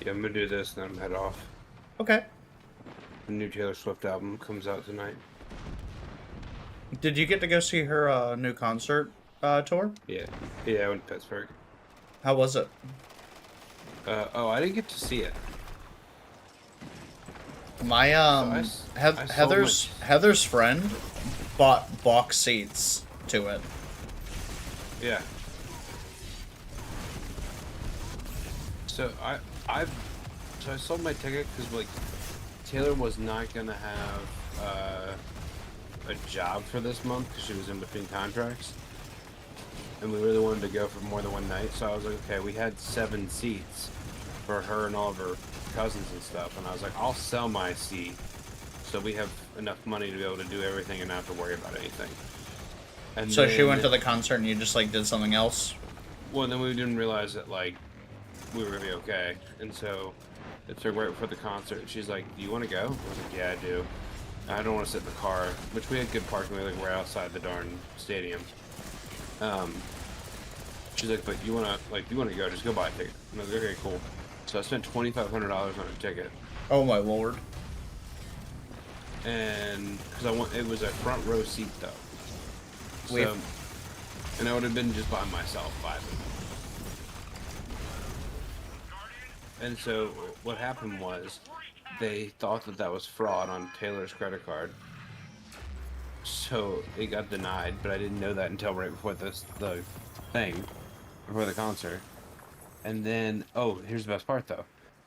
P: Yeah, I'm gonna do this and then head off.
A: Okay.
P: The new Taylor Swift album comes out tonight.
A: Did you get to go see her new concert tour?
P: Yeah. Yeah, I went to Pittsburgh.
A: How was it?
P: Oh, I didn't get to see it.
A: My Heather's friend bought box seats to it.
P: Yeah. So I sold my ticket because like Taylor was not gonna have a job for this month because she was in between contracts, and we really wanted to go for more than one night. So I was like, okay, we had 7 seats for her and all of her cousins and stuff, and I was like, I'll sell my seat so we have enough money to be able to do everything and not have to worry about anything. And
A: so she went to the concert and you just like did something else?
P: Well, then we didn't realize that like we were gonna be okay, and so it's like right before the concert. She's like, "Do you want to go?" I was like, "Yeah, I do." I don't want to sit in the car, which we had good parking. We were like right outside the darn stadium. She's like, "But you wanna go? Just go buy a ticket." And I was like, "Okay, cool." So I spent $2,500 on a ticket.
A: Oh my lord!
P: And because it was a front row seat though. So, and I would have been just by myself vibing. And so what happened was they thought that that was fraud on Taylor's credit card. So it got denied, but I didn't know that until right before the thing, before the concert. And then, oh, here's the best part though.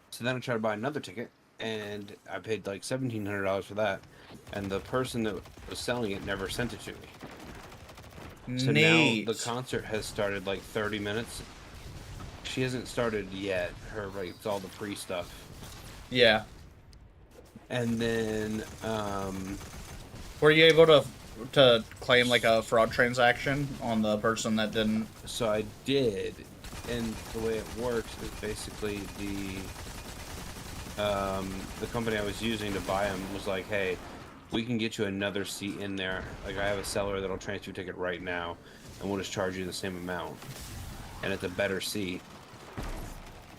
P: So then I tried to buy another ticket, and I paid like $1,700 for that. And the person that was selling it never sent it to me. So
A: Neat.
P: now the concert has started like 30 minutes. She hasn't started yet. Her, like, it's all the pre stuff.
A: Yeah.
P: And then,
A: were you able to claim like a fraud transaction on the person that didn't?
P: So I did, and the way it works is basically the company I was using to buy them was like, hey, we can get you another seat in there. Like, I have a seller that'll transfer your ticket right now, and we'll just charge you the same amount, and it's a better seat.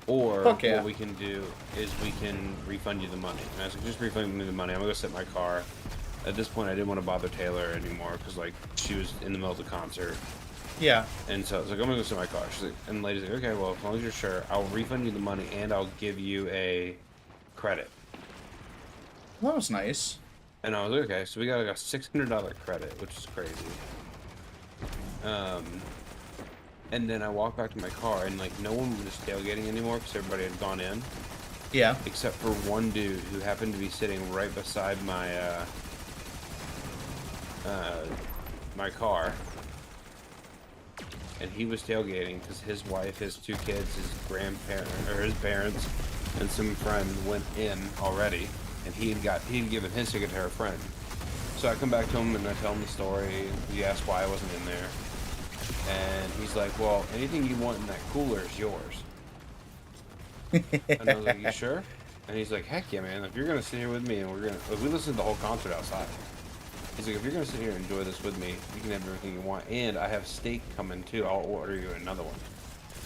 P: Or
A: Fuck yeah.
P: what we can do is we can refund you the money. And I was like, just refund me the money. I'm gonna go sit in my car. At this point, I didn't want to bother Taylor anymore because, like, she was in the middle of the concert.
A: Yeah.
P: And so I was like, I'm gonna go sit in my car. She's like, and the lady's like, okay, well, as long as you're sure, I'll refund you the money and I'll give you a credit.
A: That was nice.
P: And I was like, okay, so we got like a $600 credit, which is crazy. And then I walked back to my car, and like no one was tailgating anymore because everybody had gone in.
A: Yeah.
P: Except for one dude who happened to be sitting right beside my my car, and he was tailgating because his wife, his two kids, his grandparents, or his parents, and some friend went in already, and he had given his ticket to her friend. So I come back to him and I tell him the story. He asked why I wasn't in there. And he's like, well, anything you want in that cooler is yours. And I was like, you sure? And he's like, heck yeah, man. If you're going to sit here with me and we listened to the whole concert outside. He's like, if you're going to sit here and enjoy this with me, you can have everything you want. And I have steak coming too. I'll order you another one.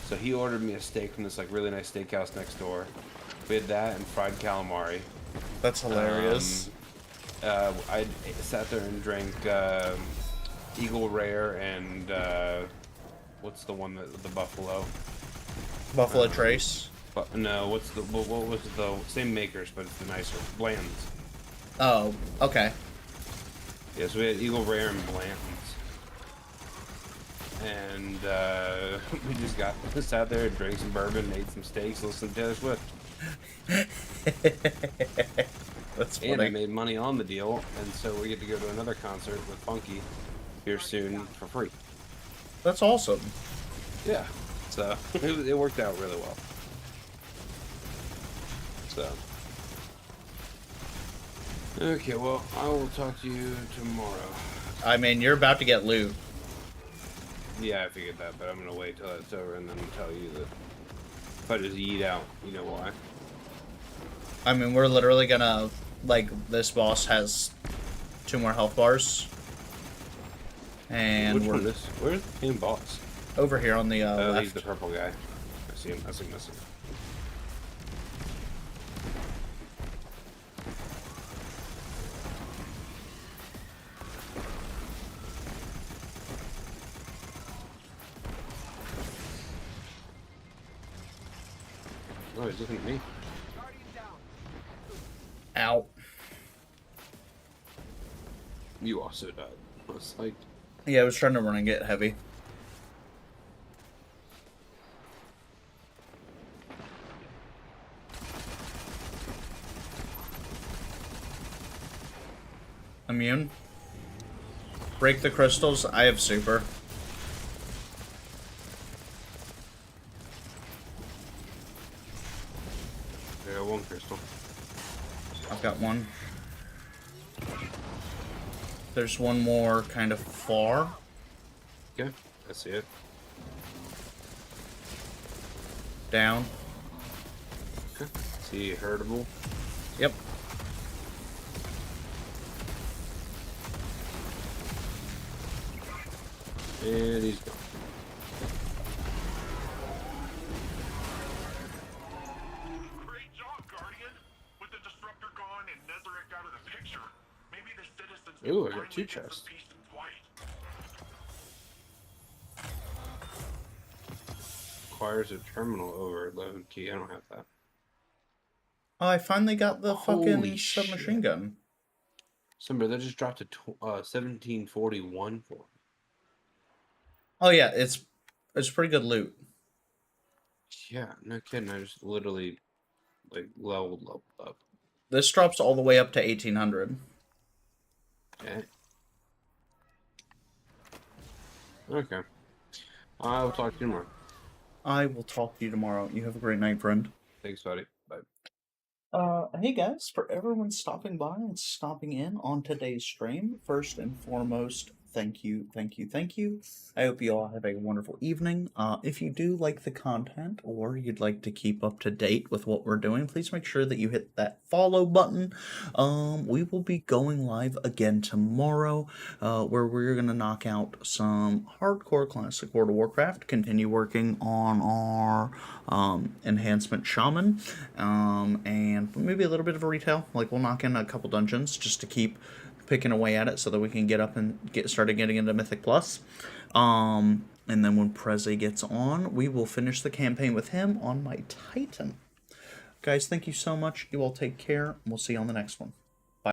P: So he ordered me a steak from this like really nice steakhouse next door. We had that and fried calamari.
A: That's hilarious.
P: I sat there and drank Eagle Rare and what's the one that the Buffalo?
A: Buffalo Trace.
P: But no, what was the same makers, but it's the nicer Blanton's.
A: Oh, okay.
P: Yeah, so we had Eagle Rare and Blanton's, and we just sat there and drank some bourbon, ate some steaks, listened to Taylor Swift.
A: That's funny.
P: And I made money on the deal, and so we get to go to another concert with Funky here soon for free.
A: That's awesome.
P: Yeah, so it worked out really well. So, okay, well, I will talk to you tomorrow.
A: I mean, you're about to get loot.
P: Yeah, I figured that, but I'm gonna wait till it's over and then tell you that if I just yeet out, you know why.
A: I mean, we're literally gonna, like, this boss has 2 more health bars. And
P: which one is this? Where's the main boss?
A: Over here on the left.
P: He's the purple guy. I see him. I see him. Oh, he's looking at me.
A: Ow.
P: You also died. I was like...
A: Yeah, I was trying to run and get heavy. Immune. Break the crystals. I have super.
P: I got 1 crystal.
A: I've got 1. There's 1 more kind of far.
P: Okay, I see it.
A: Down.
P: Okay. See herdable?
A: Yep.
P: And he's gone.
E: Great job, Guardian! With the disruptor gone and Nezarec out of the picture, maybe the citizens can
P: Ooh, I got
E: finally
P: 2
E: get some
P: chests.
E: peace and quiet.
P: Requires a terminal overload key. I don't have that.
A: Oh, I finally got the
P: Holy
A: fucking submachine
P: shit.
A: gun.
P: Somebody that just dropped a 1741 for me.
A: Oh yeah, it's pretty good loot.
P: Yeah, no kidding. I just literally like leveled up.
A: This drops all the way up to 1800.
P: Okay. Okay. I will talk to you tomorrow.
A: I will talk to you tomorrow. You have a great night, friend.
P: Thanks, buddy. Bye.
A: Hey guys, for everyone stopping by and stopping in on today's stream, first and foremost, thank you, thank you, thank you. I hope you all have a wonderful evening. If you do like the content or you'd like to keep up to date with what we're doing, please make sure that you hit that follow button. We will be going live again tomorrow, where we're gonna knock out some hardcore classic World of Warcraft, continue working on our enhancement shaman, and maybe a little bit of a retail. Like we'll knock in a couple dungeons just to keep picking away at it so that we can get up and get started getting into Mythic Plus. And then when Preze gets on, we will finish the campaign with him on my Titan. Guys, thank you so much. You all take care, and we'll see you on the next one.